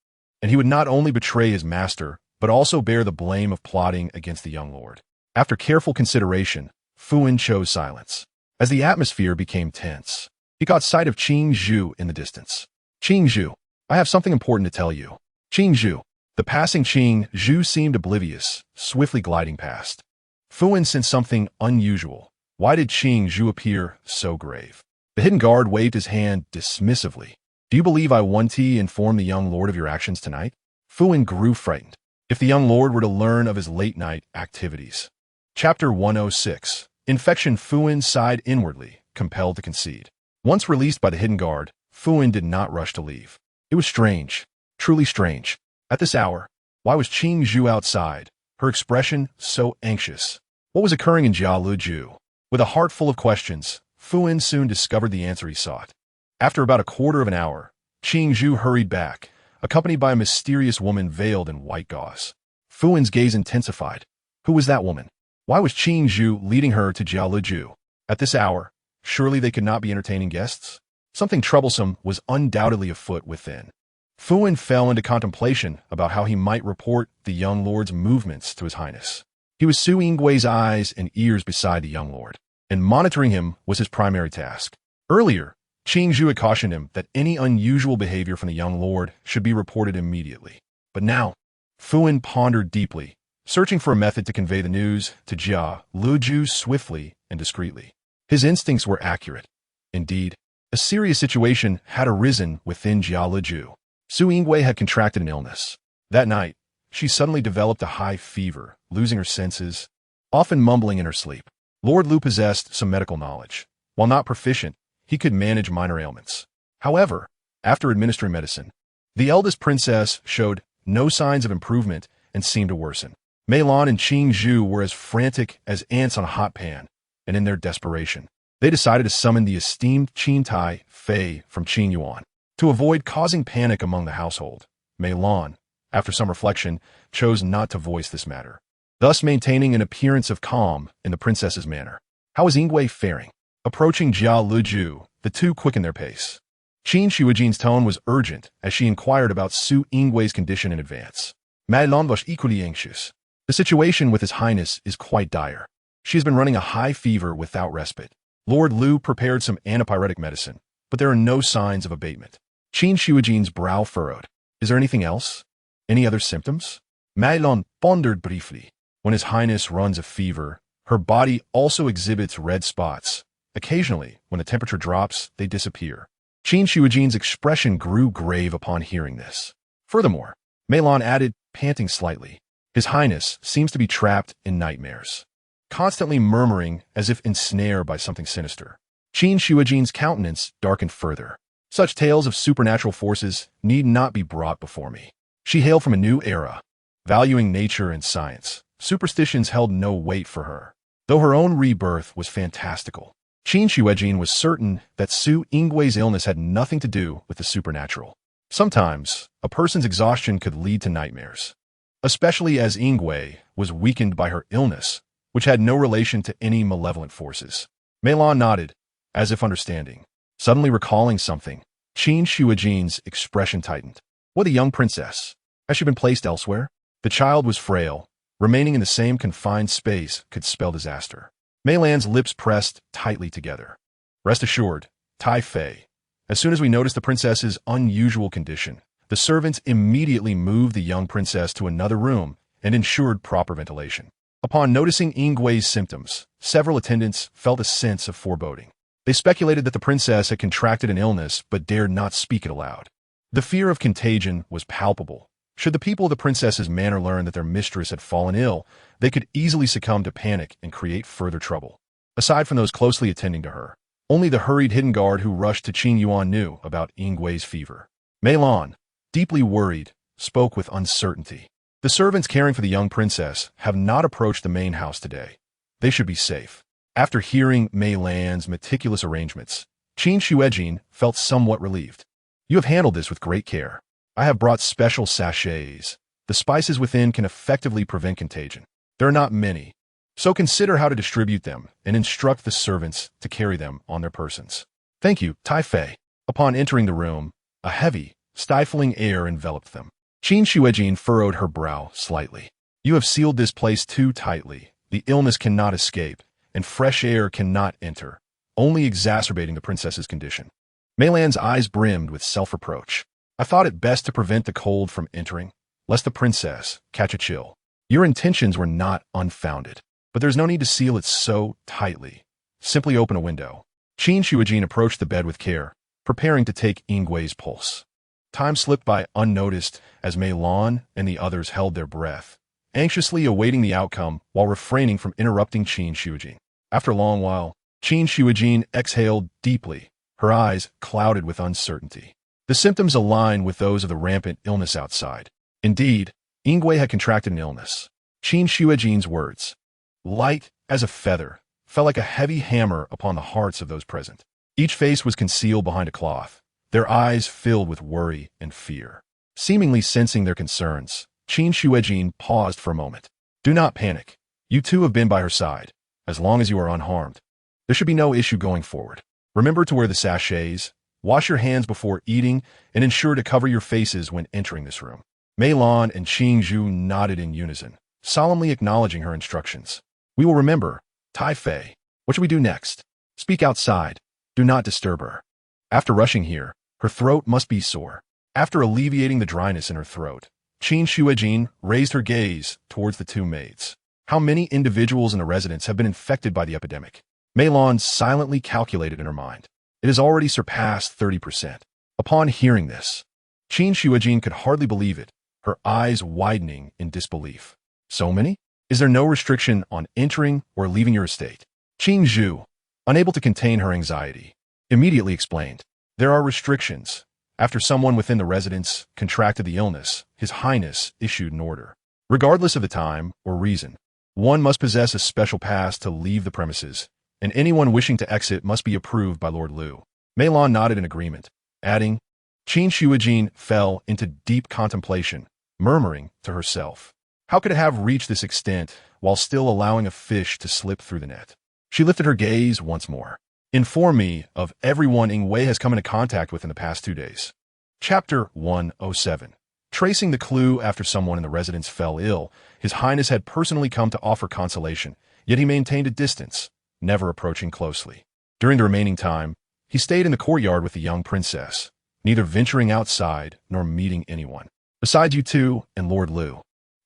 and he would not only betray his master, but also bear the blame of plotting against the young lord. After careful consideration, Fu Wenying chose silence. As the atmosphere became tense, he caught sight of Qingzhu in the distance. Qingzhu, I have something important to tell you. Qingzhu. The passing Qingzhu seemed oblivious, swiftly gliding past. Fu Wenying sensed something unusual. Why did Qingzhu appear so grave? The hidden guard waved his hand dismissively. Do you believe I want to inform the young lord of your actions tonight? Fu Wenying grew frightened. If the young lord were to learn of his late-night activities. Chapter 106. Infection. Fu Wenying sighed inwardly, compelled to concede. Once released by the hidden guard, Fu Wenying did not rush to leave. It was strange, truly strange. At this hour, why was Qingzhu outside, her expression so anxious? What was occurring in Jia Leju? With a heart full of questions, Fu Wenying soon discovered the answer he sought. After about a quarter of an hour, Qingzhu hurried back, accompanied by a mysterious woman veiled in white gauze. Fu Wenying's gaze intensified. Who was that woman? Why was Qingzhu leading her to Jia Leju? At this hour, surely they could not be entertaining guests? Something troublesome was undoubtedly afoot within. Fu Wenying fell into contemplation about how he might report the young lord's movements to His Highness. He was Su Yingwei's eyes and ears beside the young lord. and monitoring him was his primary task. Earlier, Qing Zhu had cautioned him that any unusual behavior from the young lord should be reported immediately. But now, Fu Wenying pondered deeply, searching for a method to convey the news to Jia Luzhu swiftly and discreetly. His instincts were accurate. Indeed, a serious situation had arisen within Jia Luzhu. Su Yingwei had contracted an illness. That night, she suddenly developed a high fever, losing her senses, often mumbling in her sleep. Lord Lu possessed some medical knowledge. While not proficient, he could manage minor ailments. However, after administering medicine, the eldest princess showed no signs of improvement and seemed to worsen. Mei Lan and Qing Zhu were as frantic as ants on a hot pan, and in their desperation, they decided to summon the esteemed Qin Tai Fei from Qin Yuan. To avoid causing panic among the household, Mei Lan, after some reflection, chose not to voice this matter, thus maintaining an appearance of calm in the princess's manner. How is Yingwei faring? Approaching Jia Luzhu, the two quickened their pace. Qin Shuijin's tone was urgent as she inquired about Su Yingwei's condition in advance. Mei Lan was equally anxious. The situation with His Highness is quite dire. She has been running a high fever without respite. Lord Lu prepared some antipyretic medicine, but there are no signs of abatement. Qin Shuijin's brow furrowed. Is there anything else? Any other symptoms? Mei Lan pondered briefly. When His Highness runs a fever, her body also exhibits red spots. Occasionally, when the temperature drops, they disappear. Qin Shuijin's expression grew grave upon hearing this. Furthermore, Mei Lan added, panting slightly, His Highness seems to be trapped in nightmares, constantly murmuring as if ensnared by something sinister. Qin Shuijin's countenance darkened further. Such tales of supernatural forces need not be brought before me. She hailed from a new era. Valuing nature and science, superstitions held no weight for her. Though her own rebirth was fantastical, Qin Shuijin was certain that Su Yingwei's illness had nothing to do with the supernatural. Sometimes, a person's exhaustion could lead to nightmares, especially as Yingwei was weakened by her illness, which had no relation to any malevolent forces. Mei Lan nodded, as if understanding. Suddenly recalling something, Qin Shuijin's expression tightened. What, the young princess? Has she been placed elsewhere? The child was frail. Remaining in the same confined space could spell disaster. Mei Lan's lips pressed tightly together. Rest assured, Tai Fei. As soon as we noticed the princess's unusual condition, the servants immediately moved the young princess to another room and ensured proper ventilation. Upon noticing Yingwei's symptoms, several attendants felt a sense of foreboding. They speculated that the princess had contracted an illness but dared not speak it aloud. The fear of contagion was palpable. Should the people of the princess's manor learn that their mistress had fallen ill, they could easily succumb to panic and create further trouble. Aside from those closely attending to her, only the hurried hidden guard who rushed to Qin Yuan knew about Yingwei's fever. Mei Lan, deeply worried, spoke with uncertainty. The servants caring for the young princess have not approached the main house today. They should be safe. After hearing Mei Lan's meticulous arrangements, Qin Shuijin felt somewhat relieved. You have handled this with great care. I have brought special sachets. The spices within can effectively prevent contagion. There are not many, so consider how to distribute them and instruct the servants to carry them on their persons. Thank you, Tai Fei. Upon entering the room, a heavy, stifling air enveloped them. Qin Shuijin furrowed her brow slightly. You have sealed this place too tightly. The illness cannot escape, and fresh air cannot enter, only exacerbating the princess's condition. Mei Lan's eyes brimmed with self-reproach. I thought it best to prevent the cold from entering, lest the princess catch a chill. Your intentions were not unfounded, but there's no need to seal it so tightly. Simply open a window. Qin Shuijin approached the bed with care, preparing to take Yingwei's pulse. Time slipped by unnoticed as Mei Lan and the others held their breath, anxiously awaiting the outcome while refraining from interrupting Qin Shuijin. After a long while, Qin Shuijin exhaled deeply, her eyes clouded with uncertainty. The symptoms aligned with those of the rampant illness outside. Indeed, Yingwei had contracted an illness. Qin Shuijin's words, light as a feather, fell like a heavy hammer upon the hearts of those present. Each face was concealed behind a cloth, their eyes filled with worry and fear. Seemingly sensing their concerns, Qin Shuijin paused for a moment. Do not panic. You two have been by her side. As long as you are unharmed, there should be no issue going forward. Remember to wear the sachets, wash your hands before eating, and ensure to cover your faces when entering this room. Mei Lan and Qing Zhu nodded in unison, solemnly acknowledging her instructions. We will remember, Tai Fei. What should we do next? Speak outside. Do not disturb her. After rushing here, her throat must be sore. After alleviating the dryness in her throat, Qin Shuijin raised her gaze towards the two maids. How many individuals in the residence have been infected by the epidemic? Mei Lan silently calculated in her mind. It has already surpassed 30%. Upon hearing this, Qin Shuijin could hardly believe it, her eyes widening in disbelief. So many? Is there no restriction on entering or leaving your estate? Qin Zhu, unable to contain her anxiety, immediately explained. There are restrictions. After someone within the residence contracted the illness, His Highness issued an order. Regardless of the time or reason, one must possess a special pass to leave the premises, and anyone wishing to exit must be approved by Lord Liu. Mei Lan nodded in agreement, adding, Qin Shuijin fell into deep contemplation, murmuring to herself. How could it have reached this extent while still allowing a fish to slip through the net? She lifted her gaze once more. Inform me of everyone Ying Wei has come into contact with in the past 2 days. Chapter 107. Tracing the clue after someone in the residence fell ill, His Highness had personally come to offer consolation, yet he maintained a distance, never approaching closely. During the remaining time, he stayed in the courtyard with the young princess, neither venturing outside nor meeting anyone. Besides you two and Lord Liu,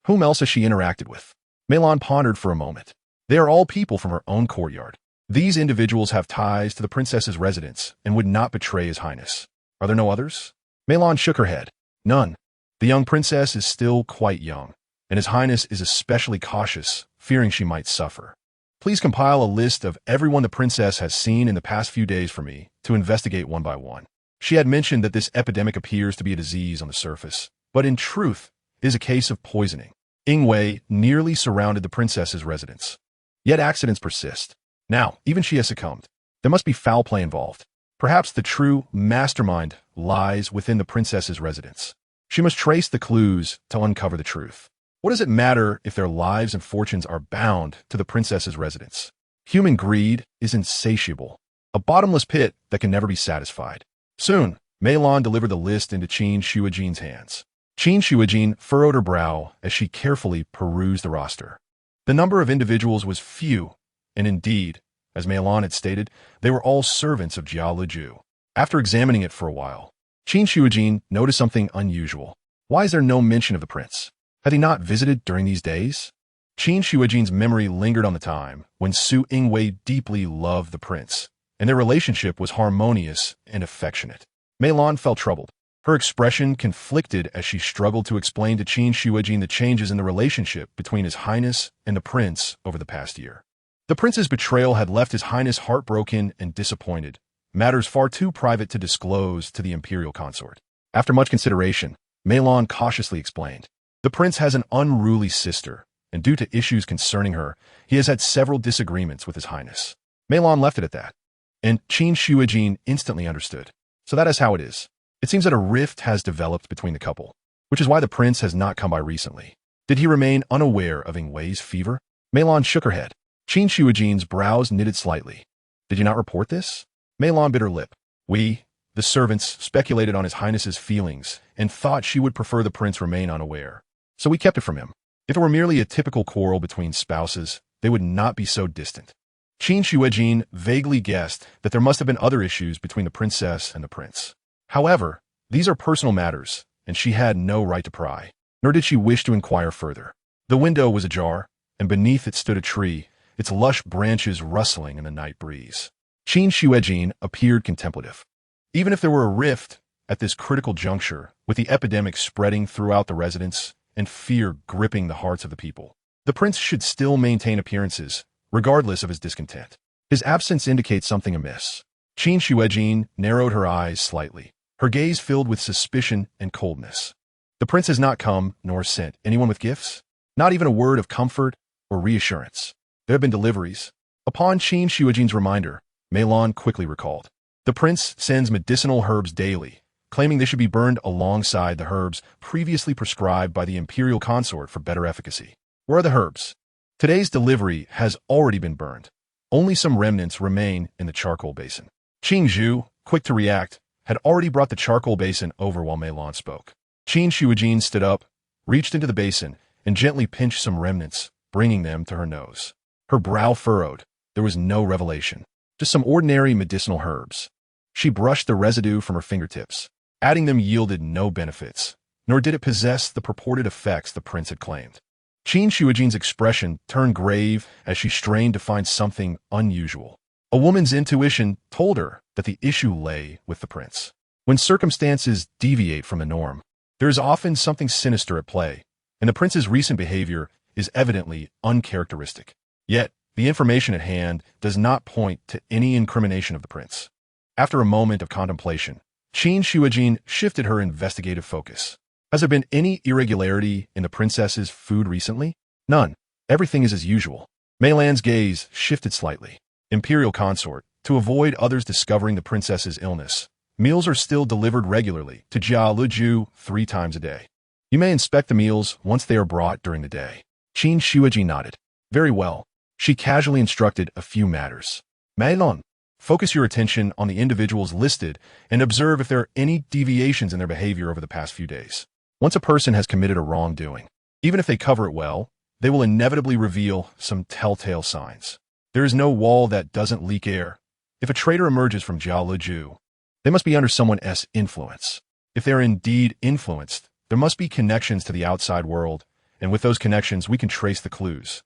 whom else has she interacted with? Mei Lan pondered for a moment. They are all people from her own courtyard. These individuals have ties to the princess's residence and would not betray His Highness. Are there no others? Mei Lan shook her head. None. The young princess is still quite young, and His Highness is especially cautious, fearing she might suffer. Please compile a list of everyone the princess has seen in the past few days for me to investigate one by one. She had mentioned that this epidemic appears to be a disease on the surface, but in truth is a case of poisoning. Ying Wei nearly surrounded the princess's residence. Yet accidents persist. Now, even she has succumbed. There must be foul play involved. Perhaps the true mastermind lies within the princess's residence. She must trace the clues to uncover the truth. What does it matter if their lives and fortunes are bound to the princess's residence? Human greed is insatiable, a bottomless pit that can never be satisfied. Soon, Mei Lan delivered the list into Qin Shuijin's hands. Qin Shuijin furrowed her brow as she carefully perused the roster. The number of individuals was few, and indeed, as Mei Lan had stated, they were all servants of Jia Leju. After examining it for a while, Qin Shuijin noticed something unusual. Why is there no mention of the prince? Had he not visited during these days? Qin Shuijin's memory lingered on the time when Su Yingwei deeply loved the prince, and their relationship was harmonious and affectionate. Mei Lan felt troubled. Her expression conflicted as she struggled to explain to Qin Shuijin the changes in the relationship between His Highness and the prince over the past year. The prince's betrayal had left His Highness heartbroken and disappointed, matters far too private to disclose to the Imperial consort. After much consideration, Mei Lan cautiously explained. The prince has an unruly sister, and due to issues concerning her, he has had several disagreements with His Highness. Mei Lan left it at that, and Qin Shuijin instantly understood. So that is how it is. It seems that a rift has developed between the couple, which is why the prince has not come by recently. Did he remain unaware of Ying Wei's fever? Mei Lan shook her head. Qin Shuijin's brows knitted slightly. Did you not report this? Mei Lan bit her lip. We, the servants, speculated on His Highness's feelings and thought she would prefer the prince remain unaware. So we kept it from him. If it were merely a typical quarrel between spouses, they would not be so distant. Qin Shuijin vaguely guessed that there must have been other issues between the princess and the prince. However, these are personal matters, and she had no right to pry, nor did she wish to inquire further. The window was ajar, and beneath it stood a tree, its lush branches rustling in the night breeze. Qin Shuijin appeared contemplative. Even if there were a rift at this critical juncture, with the epidemic spreading throughout the residence and fear gripping the hearts of the people, the prince should still maintain appearances, regardless of his discontent. His absence indicates something amiss. Qin Shuijin narrowed her eyes slightly, her gaze filled with suspicion and coldness. The prince has not come nor sent anyone with gifts, not even a word of comfort or reassurance. There have been deliveries. Upon Qin Shuijin's reminder, Mei Lan quickly recalled. The prince sends medicinal herbs daily, claiming they should be burned alongside the herbs previously prescribed by the Imperial consort for better efficacy. Where are the herbs? Today's delivery has already been burned. Only some remnants remain in the charcoal basin. Qin Zhu, quick to react, had already brought the charcoal basin over while Mei Lan spoke. Qin Shuijin stood up, reached into the basin, and gently pinched some remnants, bringing them to her nose. Her brow furrowed. there was no revelation, just some ordinary medicinal herbs. She brushed the residue from her fingertips. Adding them yielded no benefits, nor did it possess the purported effects the prince had claimed. Qin Shuijin's expression turned grave as she strained to find something unusual. A woman's intuition told her that the issue lay with the prince. When circumstances deviate from the norm, there is often something sinister at play, and the prince's recent behavior is evidently uncharacteristic. Yet, the information at hand does not point to any incrimination of the prince. After a moment of contemplation, Qin Shuijin shifted her investigative focus. Has there been any irregularity in the princess's food recently? None. Everything is as usual. Mei Lan's gaze shifted slightly. Imperial consort, to avoid others discovering the princess's illness, meals are still delivered regularly to Jia Luju 3 times a day. You may inspect the meals once they are brought during the day. Qin Shuijin nodded. Very well. She casually instructed a few matters. Mei Lan, focus your attention on the individuals listed and observe if there are any deviations in their behavior over the past few days. Once a person has committed a wrongdoing, even if they cover it well, they will inevitably reveal some telltale signs. There is no wall that doesn't leak air. If a traitor emerges from Jia Luju, they must be under someone's influence. If they are indeed influenced, there must be connections to the outside world, and with those connections we can trace the clues.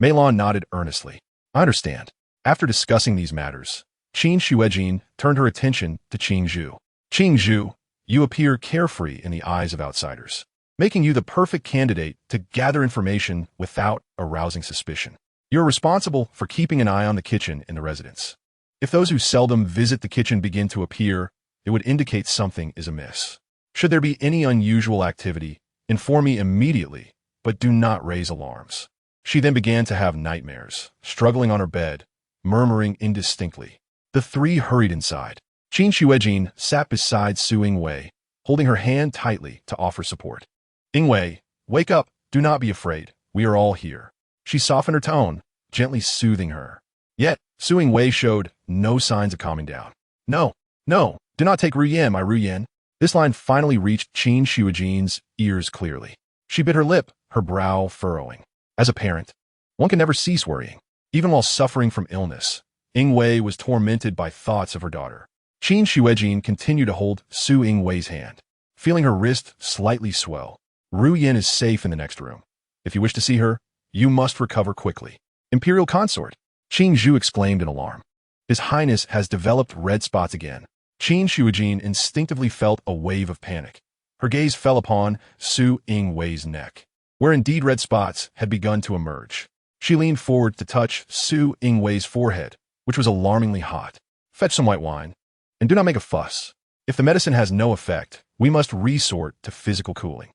Mei Lan nodded earnestly. I understand. After discussing these matters, Qin Shuijin turned her attention to Qing Zhu. Qing Zhu, you appear carefree in the eyes of outsiders, making you the perfect candidate to gather information without arousing suspicion. You're responsible for keeping an eye on the kitchen in the residence. If those who seldom visit the kitchen begin to appear, it would indicate something is amiss. Should there be any unusual activity, inform me immediately, but do not raise alarms. She then began to have nightmares, struggling on her bed, murmuring indistinctly. The 3 hurried inside. Qin Shuijin sat beside Su Yingwei, holding her hand tightly to offer support. Yingwei, wake up, do not be afraid, we are all here. She softened her tone, gently soothing her. Yet, Su Yingwei showed no signs of calming down. No, do not take Ruyan, my Ruyan. This line finally reached Qin Shuijin's ears clearly. She bit her lip, her brow furrowing. As a parent, one can never cease worrying. Even while suffering from illness, Yingwei was tormented by thoughts of her daughter. Qin Shuijin continued to hold Su Yingwei's hand, feeling her wrist slightly swell. Ruyan is safe in the next room. If you wish to see her, you must recover quickly. Imperial consort, Qin Zhu exclaimed in alarm. His Highness has developed red spots again. Qin Shuijin instinctively felt a wave of panic. Her gaze fell upon Su Yingwei's neck, where indeed red spots had begun to emerge. She leaned forward to touch Su Yingwei's forehead, which was alarmingly hot. Fetch some white wine. And do not make a fuss. If the medicine has no effect, we must resort to physical cooling.